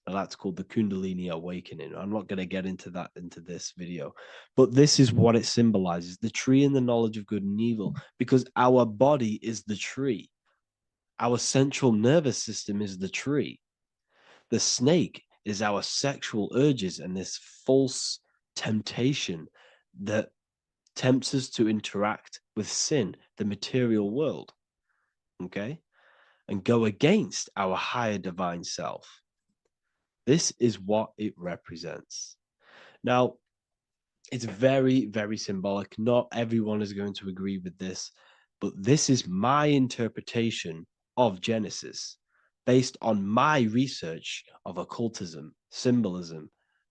[SPEAKER 6] Now that's called the Kundalini awakening. I'm not going to get into that into this video, but this is what it symbolizes, the tree and the knowledge of good and evil, because our body is the tree. Our central nervous system is the tree. The snake is our sexual urges and this false temptation that tempts us to interact with sin, the material world, okay, and go against our higher divine self. This is what it represents. Now, it's very, very symbolic. Not everyone is going to agree with this, but this is my interpretation of Genesis based on my research of occultism, symbolism,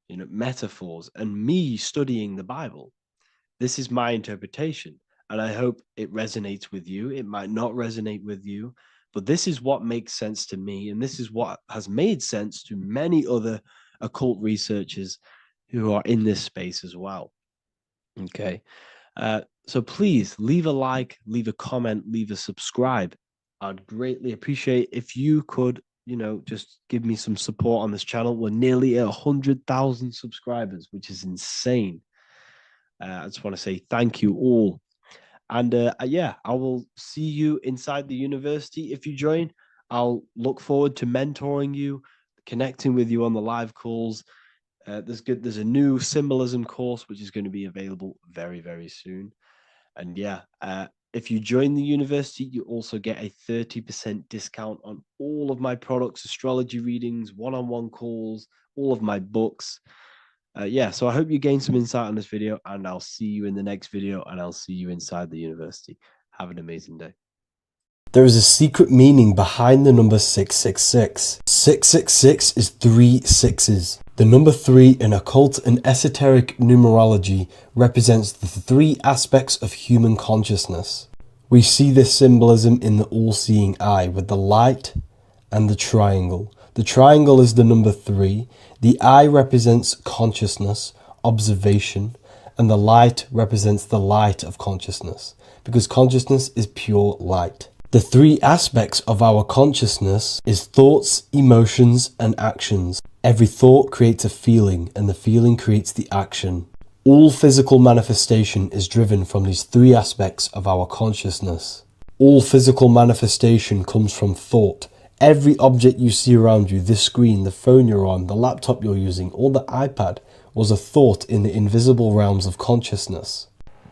[SPEAKER 6] metaphors, and me studying the Bible. This is my interpretation, and I hope it resonates with you. It might not resonate with you, but this is what makes sense to me, and this is what has made sense to many other occult researchers who are in this space as well. Okay. So please leave a like, leave a comment, leave a subscribe. I'd greatly appreciate if you could, just give me some support on this channel. We're nearly at 100,000 subscribers, which is insane. I just want to say thank you all. And yeah, I will see you inside the university if you join. I'll look forward to mentoring you, connecting with you on the live calls. There's a new symbolism course which is going to be available very, very soon. And yeah, if you join the university, you also get a 30% discount on all of my products, astrology readings, one-on-one calls, all of my books. Yeah, so I hope you gain some insight on this video, and I'll see you in the next video, and I'll see you inside the university. Have an amazing day.
[SPEAKER 2] There is a secret meaning behind the number 666. 666 is 3 sixes. The number 3 in occult and esoteric numerology represents the 3 aspects of human consciousness. We see this symbolism in the all-seeing eye with the light and the triangle. The triangle is the number 3. The eye represents consciousness, observation, and the light represents the light of consciousness, because consciousness is pure light. The 3 aspects of our consciousness is thoughts, emotions, and actions. Every thought creates a feeling, and the feeling creates the action. All physical manifestation is driven from these 3 aspects of our consciousness. All physical manifestation comes from thought. Every object you see around you, this screen, the phone you're on, the laptop you're using, or the iPad, was a thought in the invisible realms of consciousness.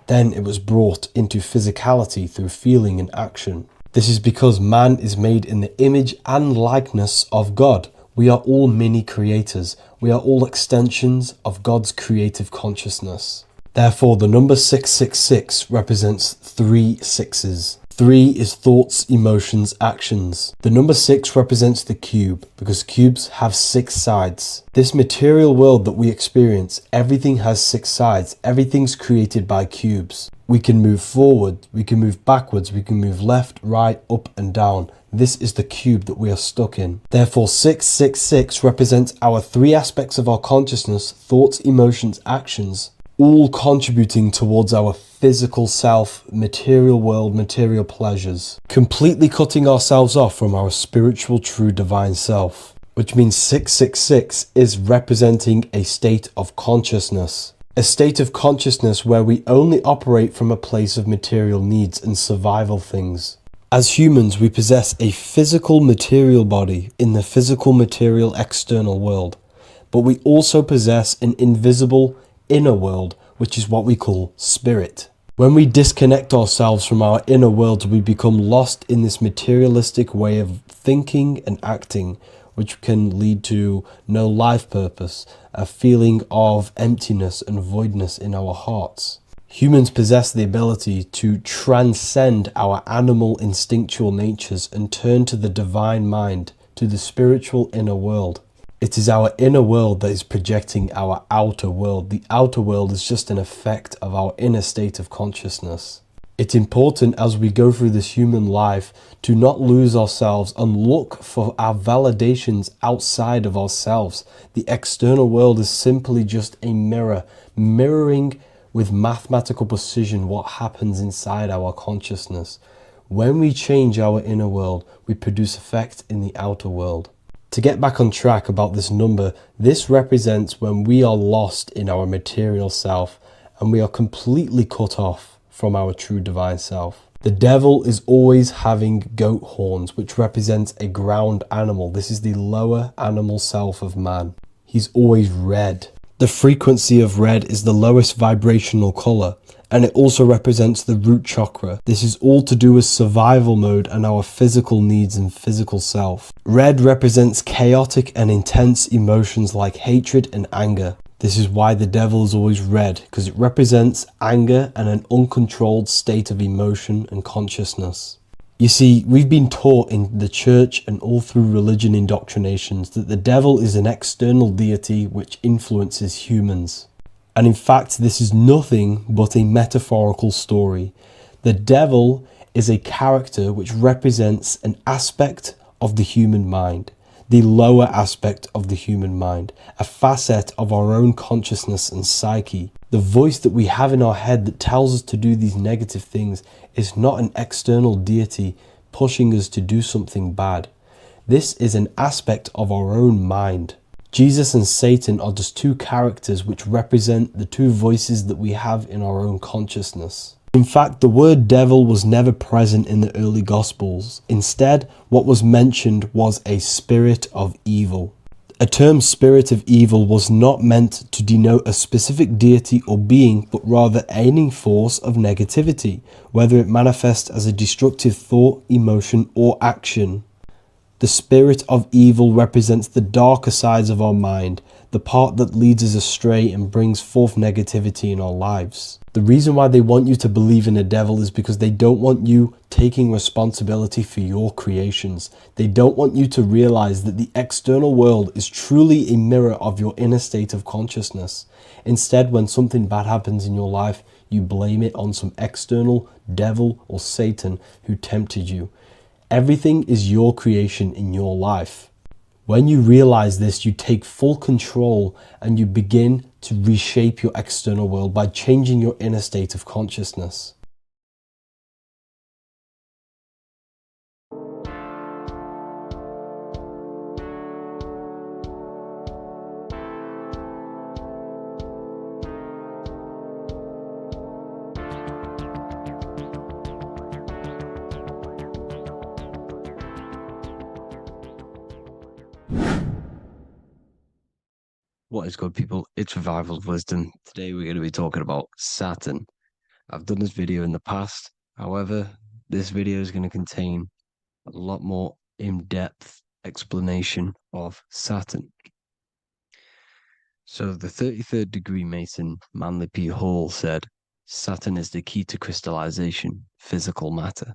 [SPEAKER 2] Then it was brought into physicality through feeling and action. This is because man is made in the image and likeness of God. We are all mini creators. We are all extensions of God's creative consciousness. Therefore, the number 666 represents 3 sixes. 3 is thoughts, emotions, actions. The number 6 represents the cube, because cubes have 6 sides. This material world that we experience, everything has 6 sides. Everything's created by cubes. We can move forward, we can move backwards, we can move left, right, up and down. This is the cube that we are stuck in. Therefore, 666 represents our 3 aspects of our consciousness, thoughts, emotions, actions, all contributing towards our physical self, material world, material pleasures, completely cutting ourselves off from our spiritual, true, divine self, which means 666 is representing a state of consciousness. A state of consciousness where we only operate from a place of material needs and survival things. As humans, we possess a physical material body in the physical material external world, but we also possess an invisible inner world, which is what we call spirit. When we disconnect ourselves from our inner world, we become lost in this materialistic way of thinking and acting, which can lead to no life purpose, a feeling of emptiness and voidness in our hearts. Humans possess the ability to transcend our animal instinctual natures and turn to the divine mind, to the spiritual inner world. It is our inner world that is projecting our outer world. The outer world is just an effect of our inner state of consciousness. It's important as we go through this human life to not lose ourselves and look for our validations outside of ourselves. The external world is simply just a mirror, mirroring with mathematical precision what happens inside our consciousness. When we change our inner world, we produce effect in the outer world. To get back on track about this number, this represents when we are lost in our material self and we are completely cut off from our true divine self. The devil is always having goat horns, which represents a ground animal. This is the lower animal self of man. He's always red. The frequency of red is the lowest vibrational color, and it also represents the root chakra. This is all to do with survival mode and our physical needs and physical self. Red represents chaotic and intense emotions like hatred and anger. This is why the devil is always red, because it represents anger and an uncontrolled state of emotion and consciousness. You see, we've been taught in the church and all through religion indoctrinations that the devil is an external deity which influences humans. And in fact, this is nothing but a metaphorical story. The devil is a character which represents an aspect of the human mind, the lower aspect of the human mind, a facet of our own consciousness and psyche. The voice that we have in our head that tells us to do these negative things is not an external deity pushing us to do something bad. This is an aspect of our own mind. Jesus and Satan are just two characters which represent the two voices that we have in our own consciousness. In fact, the word devil was never present in the early Gospels. Instead, what was mentioned was a spirit of evil. A term spirit of evil was not meant to denote a specific deity or being, but rather any force of negativity, whether it manifests as a destructive thought, emotion, or action. The spirit of evil represents the darker sides of our mind, the part that leads us astray and brings forth negativity in our lives. The reason why they want you to believe in a devil is because they don't want you taking responsibility for your creations. They don't want you to realize that the external world is truly a mirror of your inner state of consciousness. Instead, when something bad happens in your life, you blame it on some external devil or Satan who tempted you. Everything is your creation in your life. When you realize this, you take full control and you begin to reshape your external world by changing your inner state of consciousness.
[SPEAKER 1] What is good, people? It's Revival of Wisdom. Today we're going to be talking about Saturn. I've done this video in the past. However, this video is going to contain a lot more in-depth explanation of Saturn. So the 33rd degree Mason, Manly P. Hall, said, Saturn is the key to crystallization, physical matter.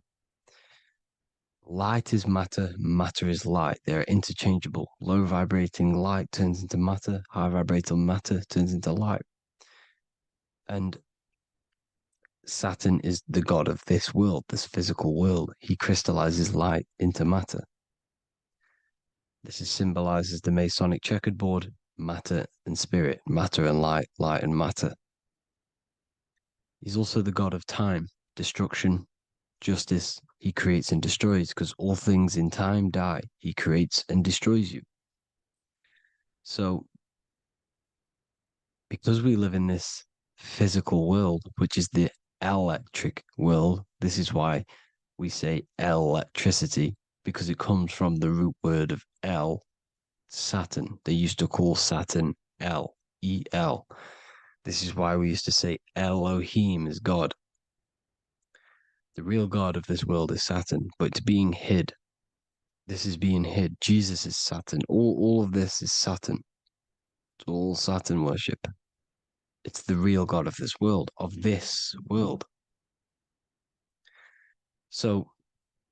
[SPEAKER 1] Light is matter, matter is light. They are interchangeable. Low vibrating light turns into matter, high vibrating matter turns into light. And Saturn is the god of this world, this physical world. He crystallizes light into matter. This is symbolized as the Masonic checkerboard, matter and spirit, matter and light, light and matter. He's also the god of time, destruction, justice. He creates and destroys, because all things in time die. He creates and destroys you. So, because we live in this physical world, which is the electric world, this is why we say electricity, because it comes from the root word of El, Saturn. They used to call Saturn El, E-L. This is why we used to say Elohim is God. The real God of this world is Saturn, but it's being hid. This is being hid. Jesus is Saturn. All of this is Saturn. It's all Saturn worship. It's the real God of this world, So,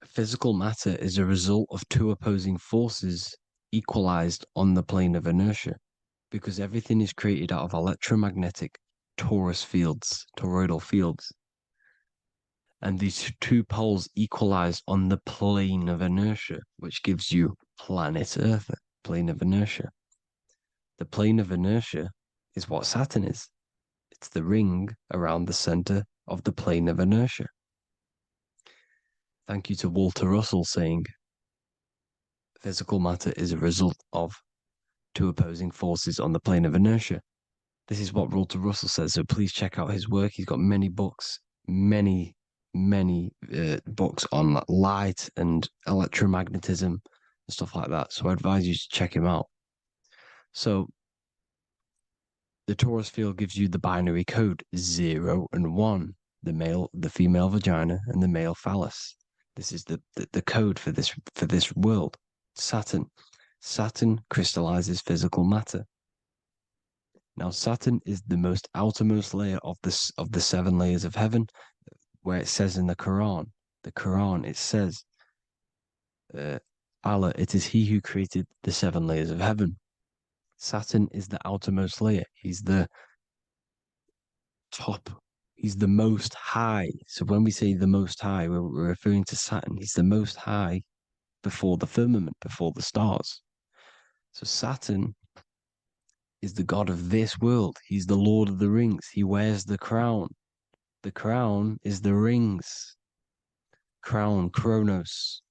[SPEAKER 1] physical matter is a result of two opposing forces equalized on the plane of inertia, because everything is created out of electromagnetic toroidal fields. And these two poles equalize on the plane of inertia, which gives you planet Earth, plane of inertia. The plane of inertia is what Saturn is. It's the ring around the center of the plane of inertia. Thank you to Walter Russell saying, physical matter is a result of two opposing forces on the plane of inertia. This is what Walter Russell says, so please check out his work. He's got many books, many books on light and electromagnetism and stuff like that. So I advise you to check him out. So the torus field gives you the binary code 0 and 1, the female vagina and the male phallus. This is the code for this world. Saturn crystallizes physical matter. Now Saturn is the most outermost layer of the 7 layers of heaven, where it says in the Quran, it says, Allah, it is He who created the 7 layers of heaven. Saturn is the outermost layer. He's the top. He's the most high. So when we say the most high, we're referring to Saturn. He's the most high before the firmament, before the stars. So Saturn is the god of this world. He's the Lord of the Rings. He wears the crown. The crown is the rings. Crown, Kronos.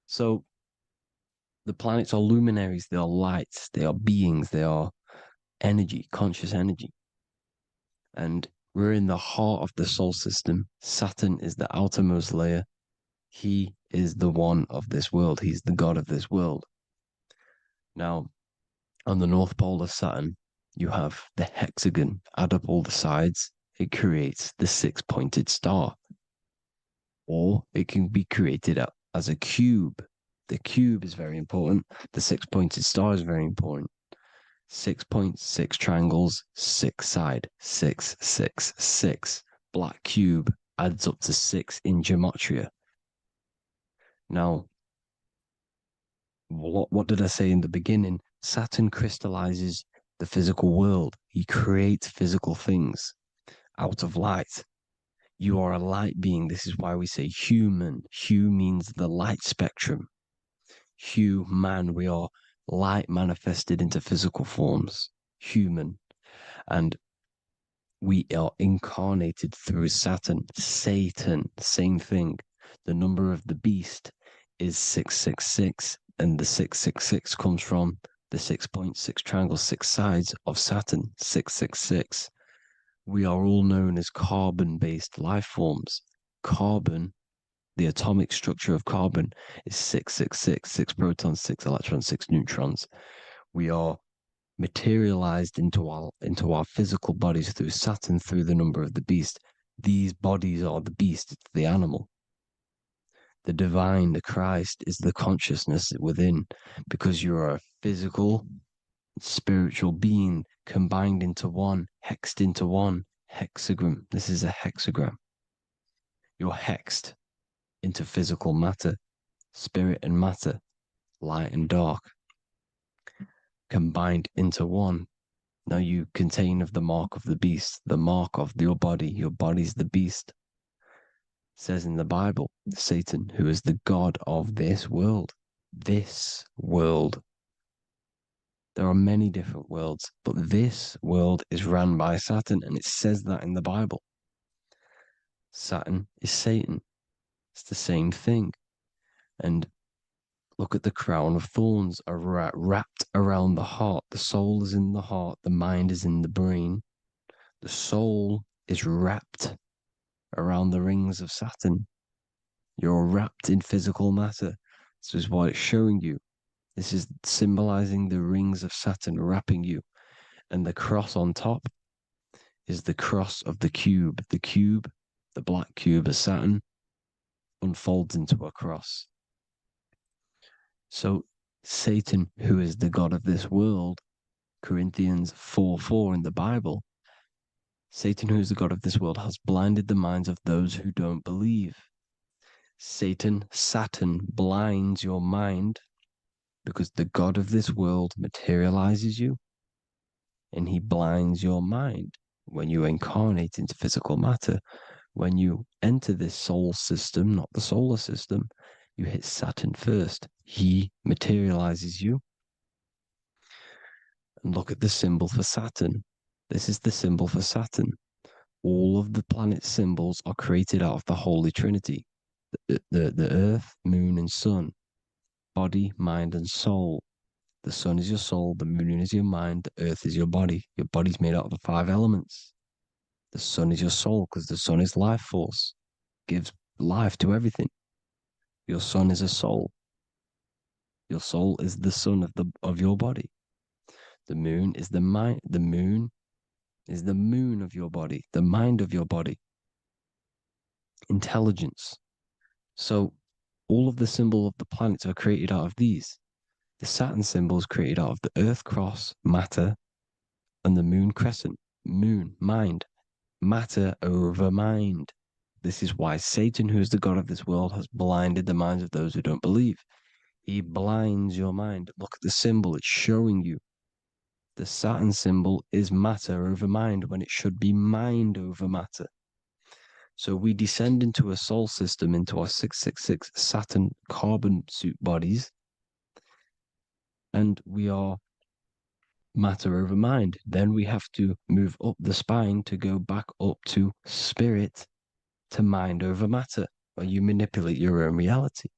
[SPEAKER 1] So the planets are luminaries. They are lights. They are beings. They are energy, conscious energy. And we're in the heart of the solar system. Saturn is the outermost layer. He is the one of this world. He's the god of this world. Now, on the North Pole of Saturn, you have the hexagon. Add up all the sides, it creates the six-pointed star. Or it can be created as a cube. The cube is very important. The six-pointed star is very important. 6.6 triangles, 6 side, 6, 6, 6. Black cube adds up to 6 in gematria. Now, what did I say in the beginning? Saturn crystallizes the physical world. He creates physical things out of light. You are a light being. This is why we say human. Hue means the light spectrum. Hue, man, we are light manifested into physical forms. Human. And we are incarnated through Saturn. Satan, same thing. The number of the beast is 666, and the 666 comes from the 6.6 triangle, 6 sides of Saturn, 666. We are all known as carbon-based life forms. Carbon, the atomic structure of carbon, is 666, 6 protons, 6 electrons, 6 neutrons. We are materialized into our physical bodies through Saturn, through the number of the beast. These bodies are the beast, it's the animal. The divine, the Christ, is the consciousness within, because you are a physical, spiritual being combined into one, hexed into one. Hexagram. This is a hexagram. You're hexed into physical matter, spirit and matter, light and dark, combined into one. Now you contain of the mark of the beast, the mark of your body. Your body's the beast. It says in the Bible, Satan, who is the god of this world. This world. There are many different worlds, but this world is run by Saturn, and it says that in the Bible. Saturn is Satan. It's the same thing. And look at the crown of thorns are wrapped around the heart. The soul is in the heart. The mind is in the brain. The soul is wrapped around the rings of Saturn. You're wrapped in physical matter. This is what it's showing you. This is symbolizing the rings of Saturn wrapping you. And the cross on top is the cross of the cube. The cube, the black cube of Saturn, unfolds into a cross. So Satan, who is the god of this world, Corinthians 4:4 in the Bible, Satan, who is the god of this world, has blinded the minds of those who don't believe. Saturn blinds your mind because the god of this world materializes you, and he blinds your mind when you incarnate into physical matter. When you enter this soul system, not the solar system, you hit Saturn first. He materializes you. And look at the symbol for Saturn. This is the symbol for Saturn. All of the planet symbols are created out of the Holy Trinity. The earth, moon, and sun. Body, mind, and soul. The sun is your soul, the moon is your mind, the earth is your body. Your body's made out of the 5 elements. The sun is your soul because the sun is life force, gives life to everything. Your sun is a soul. Your soul is the sun of your body. The moon is the mind. The moon is the moon of your body, the mind of your body. Intelligence. So all of the symbol of the planets are created out of these. The Saturn symbol is created out of the Earth cross, matter, and the moon crescent, moon, mind, matter over mind. This is why Satan, who is the god of this world, has blinded the minds of those who don't believe. He blinds your mind. Look at the symbol. It's showing you The Saturn symbol is matter over mind when it should be mind over matter. So we descend into a soul system, into our 666 Saturn carbon suit bodies, and we are matter over mind. Then we have to move up the spine to go back up to spirit, to mind over matter, where you manipulate your own reality.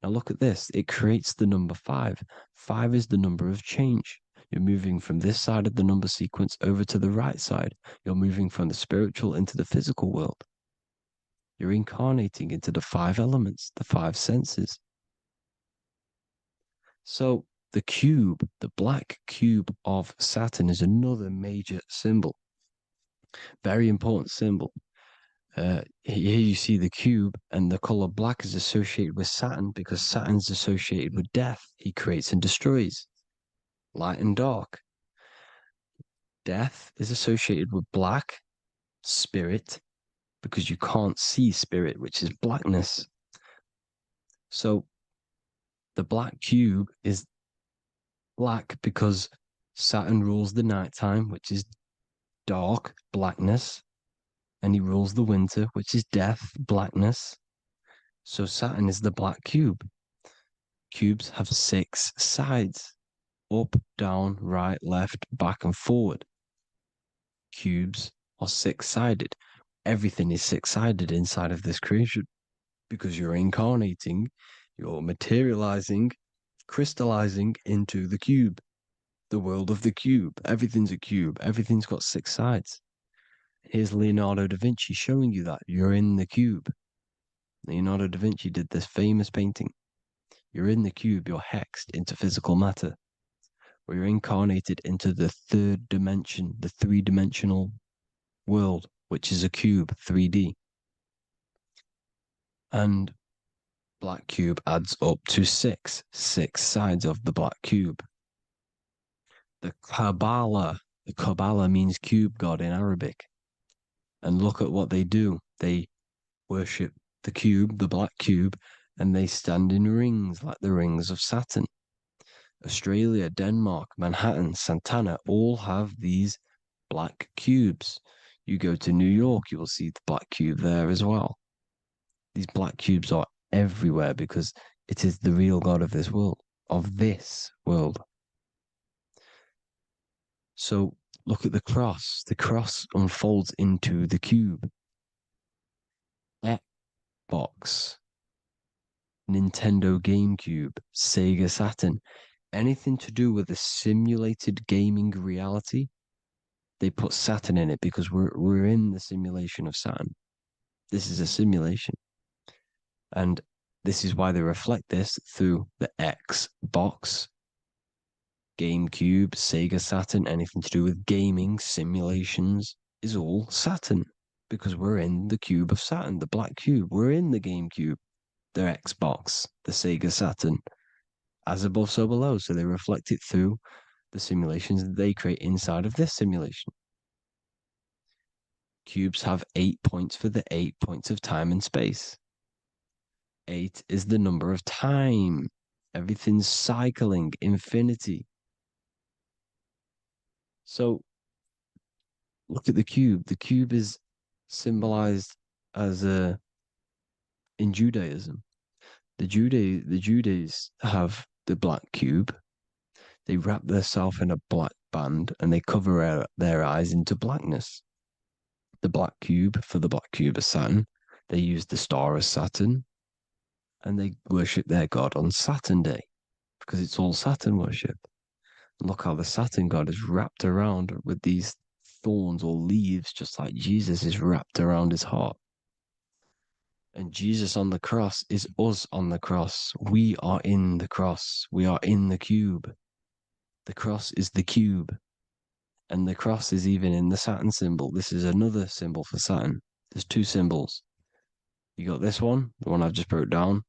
[SPEAKER 1] Now look at this. It creates the number 5. 5 is the number of change. You're moving from this side of the number sequence over to the right side. You're moving from the spiritual into the physical world. You're incarnating into the 5 elements, the 5 senses. So the cube, the black cube of Saturn, is another major symbol. Very important symbol. Here you see the cube, and the color black is associated with Saturn because Saturn's associated with death. He creates and destroys, light and dark. Death is associated with black, spirit, because you can't see spirit, which is blackness. So the black cube is black because Saturn rules the nighttime, which is dark, blackness, and he rules the winter, which is death, blackness. So Saturn is the black cube. Cubes have 6 sides: up, down, right, left, back, and forward. Cubes are 6-sided. Everything is 6-sided inside of this creation because you're incarnating, you're materializing, crystallizing into the cube, the world of the cube. Everything's a cube. Everything's got 6 sides. Here's Leonardo da Vinci showing you that you're in the cube. Leonardo da Vinci did this famous painting. You're in the cube, you're hexed into physical matter, where you're incarnated into the 3rd dimension, the 3-dimensional world, which is a cube, 3D. And black cube adds up to 6 sides of the black cube. The Kabbalah means cube god in Arabic. And look at what they do. They worship the cube, the black cube, and they stand in rings like the rings of Saturn. Australia, Denmark, Manhattan, Santana all have these black cubes. You go to New York, you will see the black cube there as well. These black cubes are everywhere because it is the real God of this world, So look at the cross. The cross unfolds into the cube. Xbox, Nintendo GameCube, Sega Saturn, anything to do with a simulated gaming reality, they put Saturn in it because we're in the simulation of Saturn. This is a simulation. And this is why they reflect this through the Xbox, GameCube, Sega Saturn, anything to do with gaming, simulations, is all Saturn. Because we're in the cube of Saturn, the black cube. We're in the GameCube, the Xbox, the Sega Saturn. As above, so below. So they reflect it through the simulations that they create inside of this simulation. Cubes have 8 points for the 8 points of time and space. 8 is the number of time. Everything's cycling, infinity. So look at the cube. The cube is symbolized as in Judaism. The Judees have the black cube. They wrap themselves in a black band and they cover their eyes into blackness. The black cube for the black cube of Saturn. They use the star of Saturn and they worship their god on Saturn Day because it's all Saturn worship. And look how the Saturn god is wrapped around with these thorns or leaves, just like Jesus is wrapped around his heart. And Jesus on the cross is us on the cross. We are in the cross. We are in the cube. The cross is the cube. And the cross is even in the Saturn symbol. This is another symbol for Saturn. There's 2 symbols. You got this one, the one I've just broke down.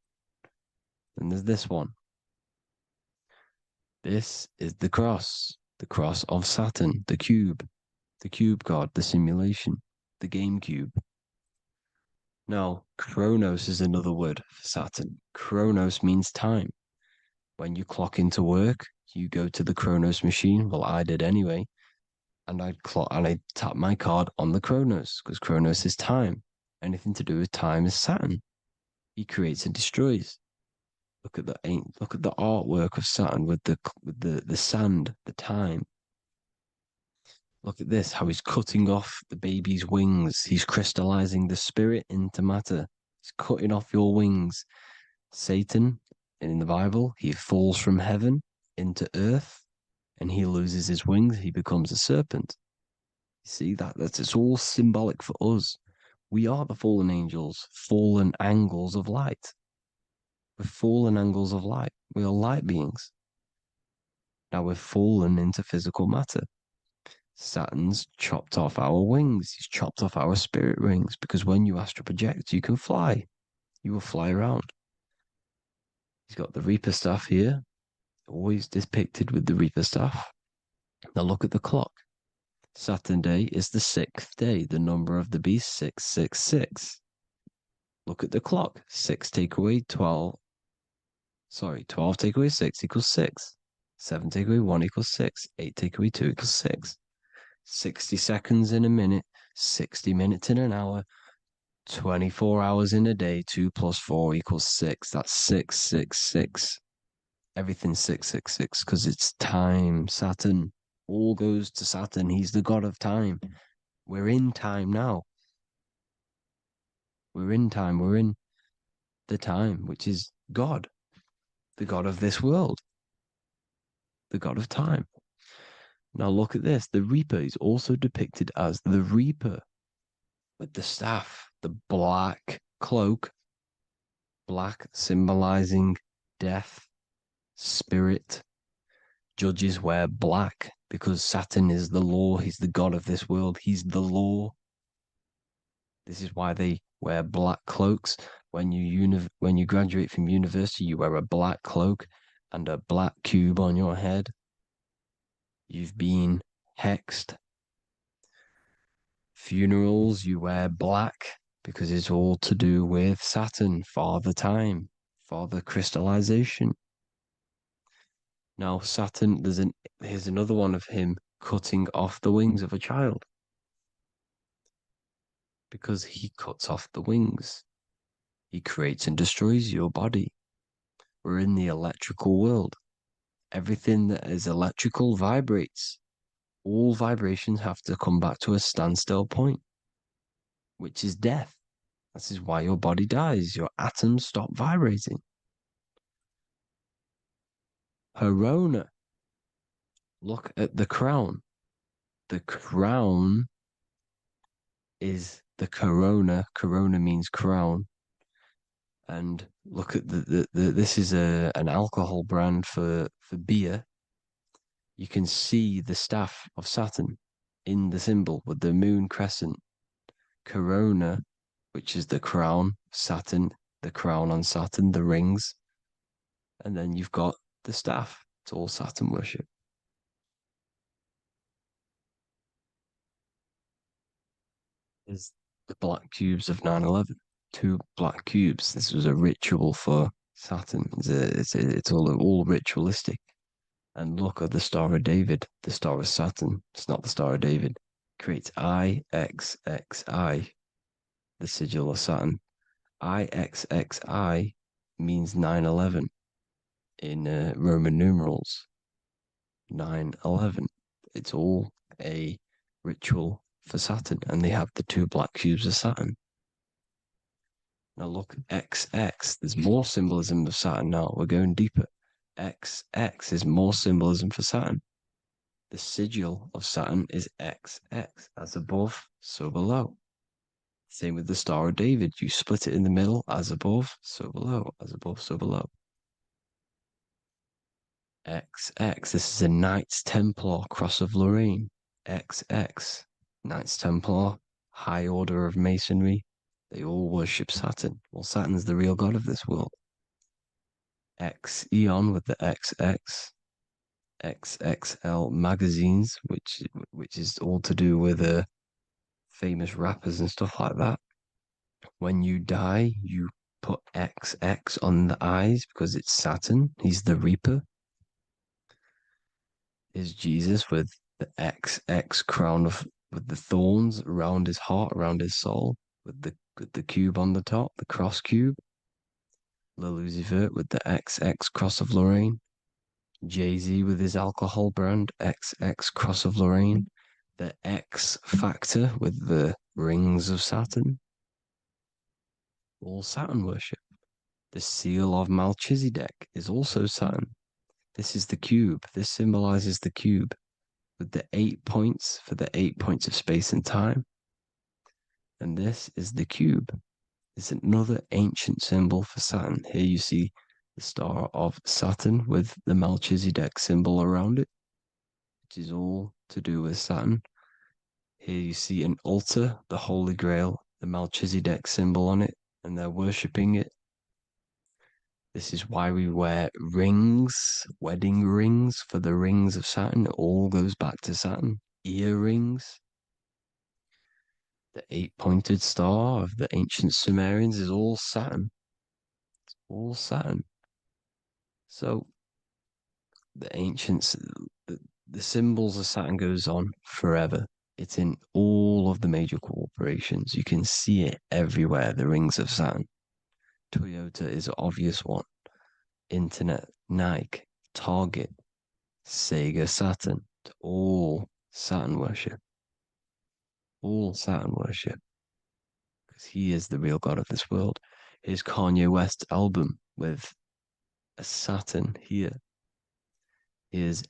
[SPEAKER 1] And there's this one. This is the cross of Saturn, the cube god, the simulation, the game cube. Now, Chronos is another word for Saturn. Chronos means time. When you clock into work, you go to the Chronos machine. Well, I did anyway. And I'd tap my card on the Chronos because Chronos is time. Anything to do with time is Saturn. He creates and destroys. Look at the artwork of Saturn with the sand, the time. Look at this, how he's cutting off the baby's wings. He's crystallizing the spirit into matter. He's cutting off your wings. Satan, in the Bible, he falls from heaven into earth and he loses his wings. He becomes a serpent. You see that's it's all symbolic for us. We are the fallen angels, fallen angles of light. We're fallen angles of light. We are light beings. Now we're fallen into physical matter. Saturn's chopped off our wings. He's chopped off our spirit wings because when you astral project, you can fly. You will fly around. He's got the Reaper staff here, always depicted with the Reaper staff. Now look at the clock. Saturn day is the 6th day. The number of the beast, 666. Look at the clock. 6 take away 12. Sorry, 12 take away 6 equals 6. 7 take away 1 equals 6. 8 take away 2 equals 6. 60 seconds in a minute, 60 minutes in an hour, 24 hours in a day, 2 plus 4 equals 6. That's 666. Everything's 666 because it's time. Saturn. All goes to Saturn. He's the god of time. We're in time now. We're in time. We're in the time, which is God, the god of this world, the god of time. Now look at this. The Reaper is also depicted as the Reaper with the staff, the black cloak, black symbolizing death, spirit. Judges wear black because Saturn is the law. He's the god of this world. He's the law. This is why they wear black cloaks. When you graduate from university, you wear a black cloak and a black cube on your head. You've been hexed. Funerals, you wear black because it's all to do with Saturn, Father Time, Father Crystallization. Now, Saturn, here's another one of him cutting off the wings of a child because he cuts off the wings. He creates and destroys your body. We're in the electrical world. Everything that is electrical vibrates. All vibrations have to come back to a standstill point, which is death. This is why your body dies. Your atoms stop vibrating. Corona. Look at the crown. The crown is the corona. Corona means crown. And look at this is an alcohol brand for beer. You can see the staff of Saturn in the symbol with the moon crescent. Corona, which is the crown, Saturn, the crown on Saturn, the rings. And then you've got the staff. It's all Saturn worship. Is the black cubes of 9/11. 2 black cubes. This was a ritual for Saturn. It's all ritualistic. And look at the Star of David, the Star of Saturn. It's not the Star of David. Creates IXXI, the sigil of Saturn. IXXI means 9/11 in Roman numerals. 9/11. It's all a ritual for Saturn, and they have the 2 black cubes of Saturn. Now look, XX. There's more symbolism of Saturn now. We're going deeper. XX is more symbolism for Saturn. The sigil of Saturn is XX, as above, so below. Same with the Star of David. You split it in the middle, as above, so below, as above, so below. XX, this is a Knights Templar, Cross of Lorraine. XX, Knights Templar, High Order of Masonry. They all worship Saturn. Well, Saturn's the real god of this world. X Eon with the XX. XXL magazines, which is all to do with famous rappers and stuff like that. When you die, you put XX on the eyes because it's Saturn. He's the Reaper. Is Jesus with the XX crown with the thorns around his heart, around his soul, with the cube on the top, the cross cube. Le Lucifer with the XX cross of Lorraine. Jay-Z with his alcohol brand, XX cross of Lorraine. The X Factor with the rings of Saturn. All Saturn worship. The seal of Melchizedek is also Saturn. This is the cube. This symbolizes the cube with the 8 points for the 8 points of space and time. And this is the cube. It's another ancient symbol for Saturn. Here you see the star of Saturn with the Melchizedek symbol around it, which is all to do with Saturn. Here you see an altar, the Holy Grail, the Melchizedek symbol on it, and they're worshipping it. This is why we wear rings, wedding rings for the rings of Saturn. It all goes back to Saturn. Earrings. The 8-pointed star of the ancient Sumerians is all Saturn. It's all Saturn. So the ancients, the symbols of Saturn goes on forever. It's in all of the major corporations. You can see it everywhere, the rings of Saturn. Toyota is an obvious one. Internet, Nike, Target, Sega, Saturn. It's all Saturn worship. All Saturn worship. Because he is the real god of this world. Here's Kanye West's album with a Saturn here. Here's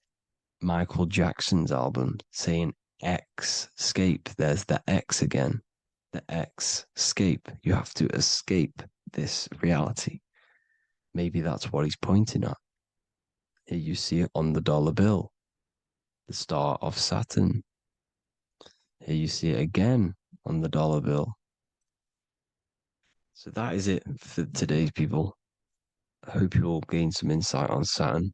[SPEAKER 1] Michael Jackson's album saying X, escape. There's the X again. The X, escape. You have to escape this reality. Maybe that's what he's pointing at. Here you see it on the dollar bill. The star of Saturn. Here you see it again on the dollar bill. So that is it for today's people. I hope you all gain some insight on Saturn.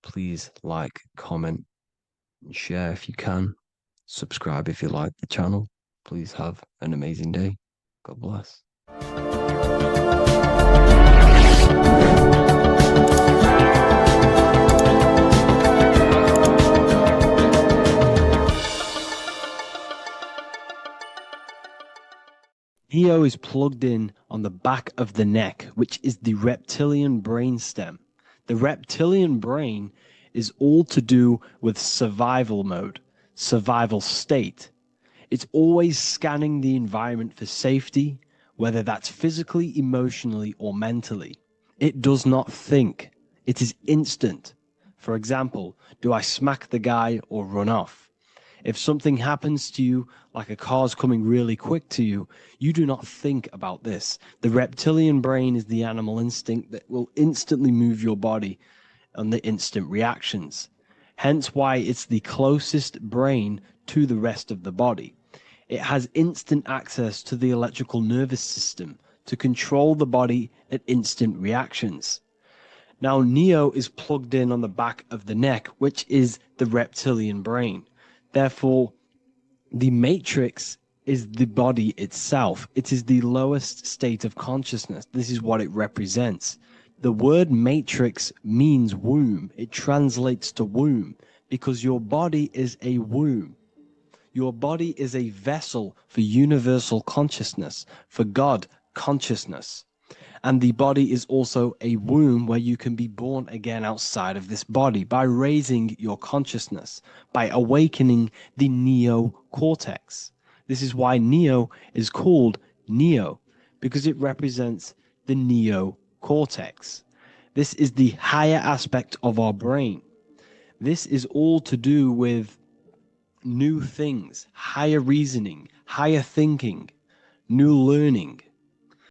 [SPEAKER 1] Please like, comment, and share if you can. Subscribe if you like the channel. Please have an amazing day. God bless.
[SPEAKER 6] Neo is plugged in on the back of the neck, which is the reptilian brain stem. The reptilian brain is all to do with survival mode, survival state. It's always scanning the environment for safety, whether that's physically, emotionally, or mentally. It does not think. It is instant. For example, do I smack the guy or run off? If something happens to you, like a car's coming really quick to you, you do not think about this. The reptilian brain is the animal instinct that will instantly move your body on the instant reactions. Hence why it's the closest brain to the rest of the body. It has instant access to the electrical nervous system to control the body at instant reactions. Now, Neo is plugged in on the back of the neck, which is the reptilian brain. Therefore, the matrix is the body itself. It is the lowest state of consciousness. This is what it represents. The word matrix means womb. It translates to womb because your body is a womb. Your body is a vessel for universal consciousness, for God consciousness. And the body is also a womb where you can be born again outside of this body by raising your consciousness, by awakening the neocortex. This is why Neo is called Neo, because it represents the neocortex. This is the higher aspect of our brain. This is all to do with new things, higher reasoning, higher thinking, new learning,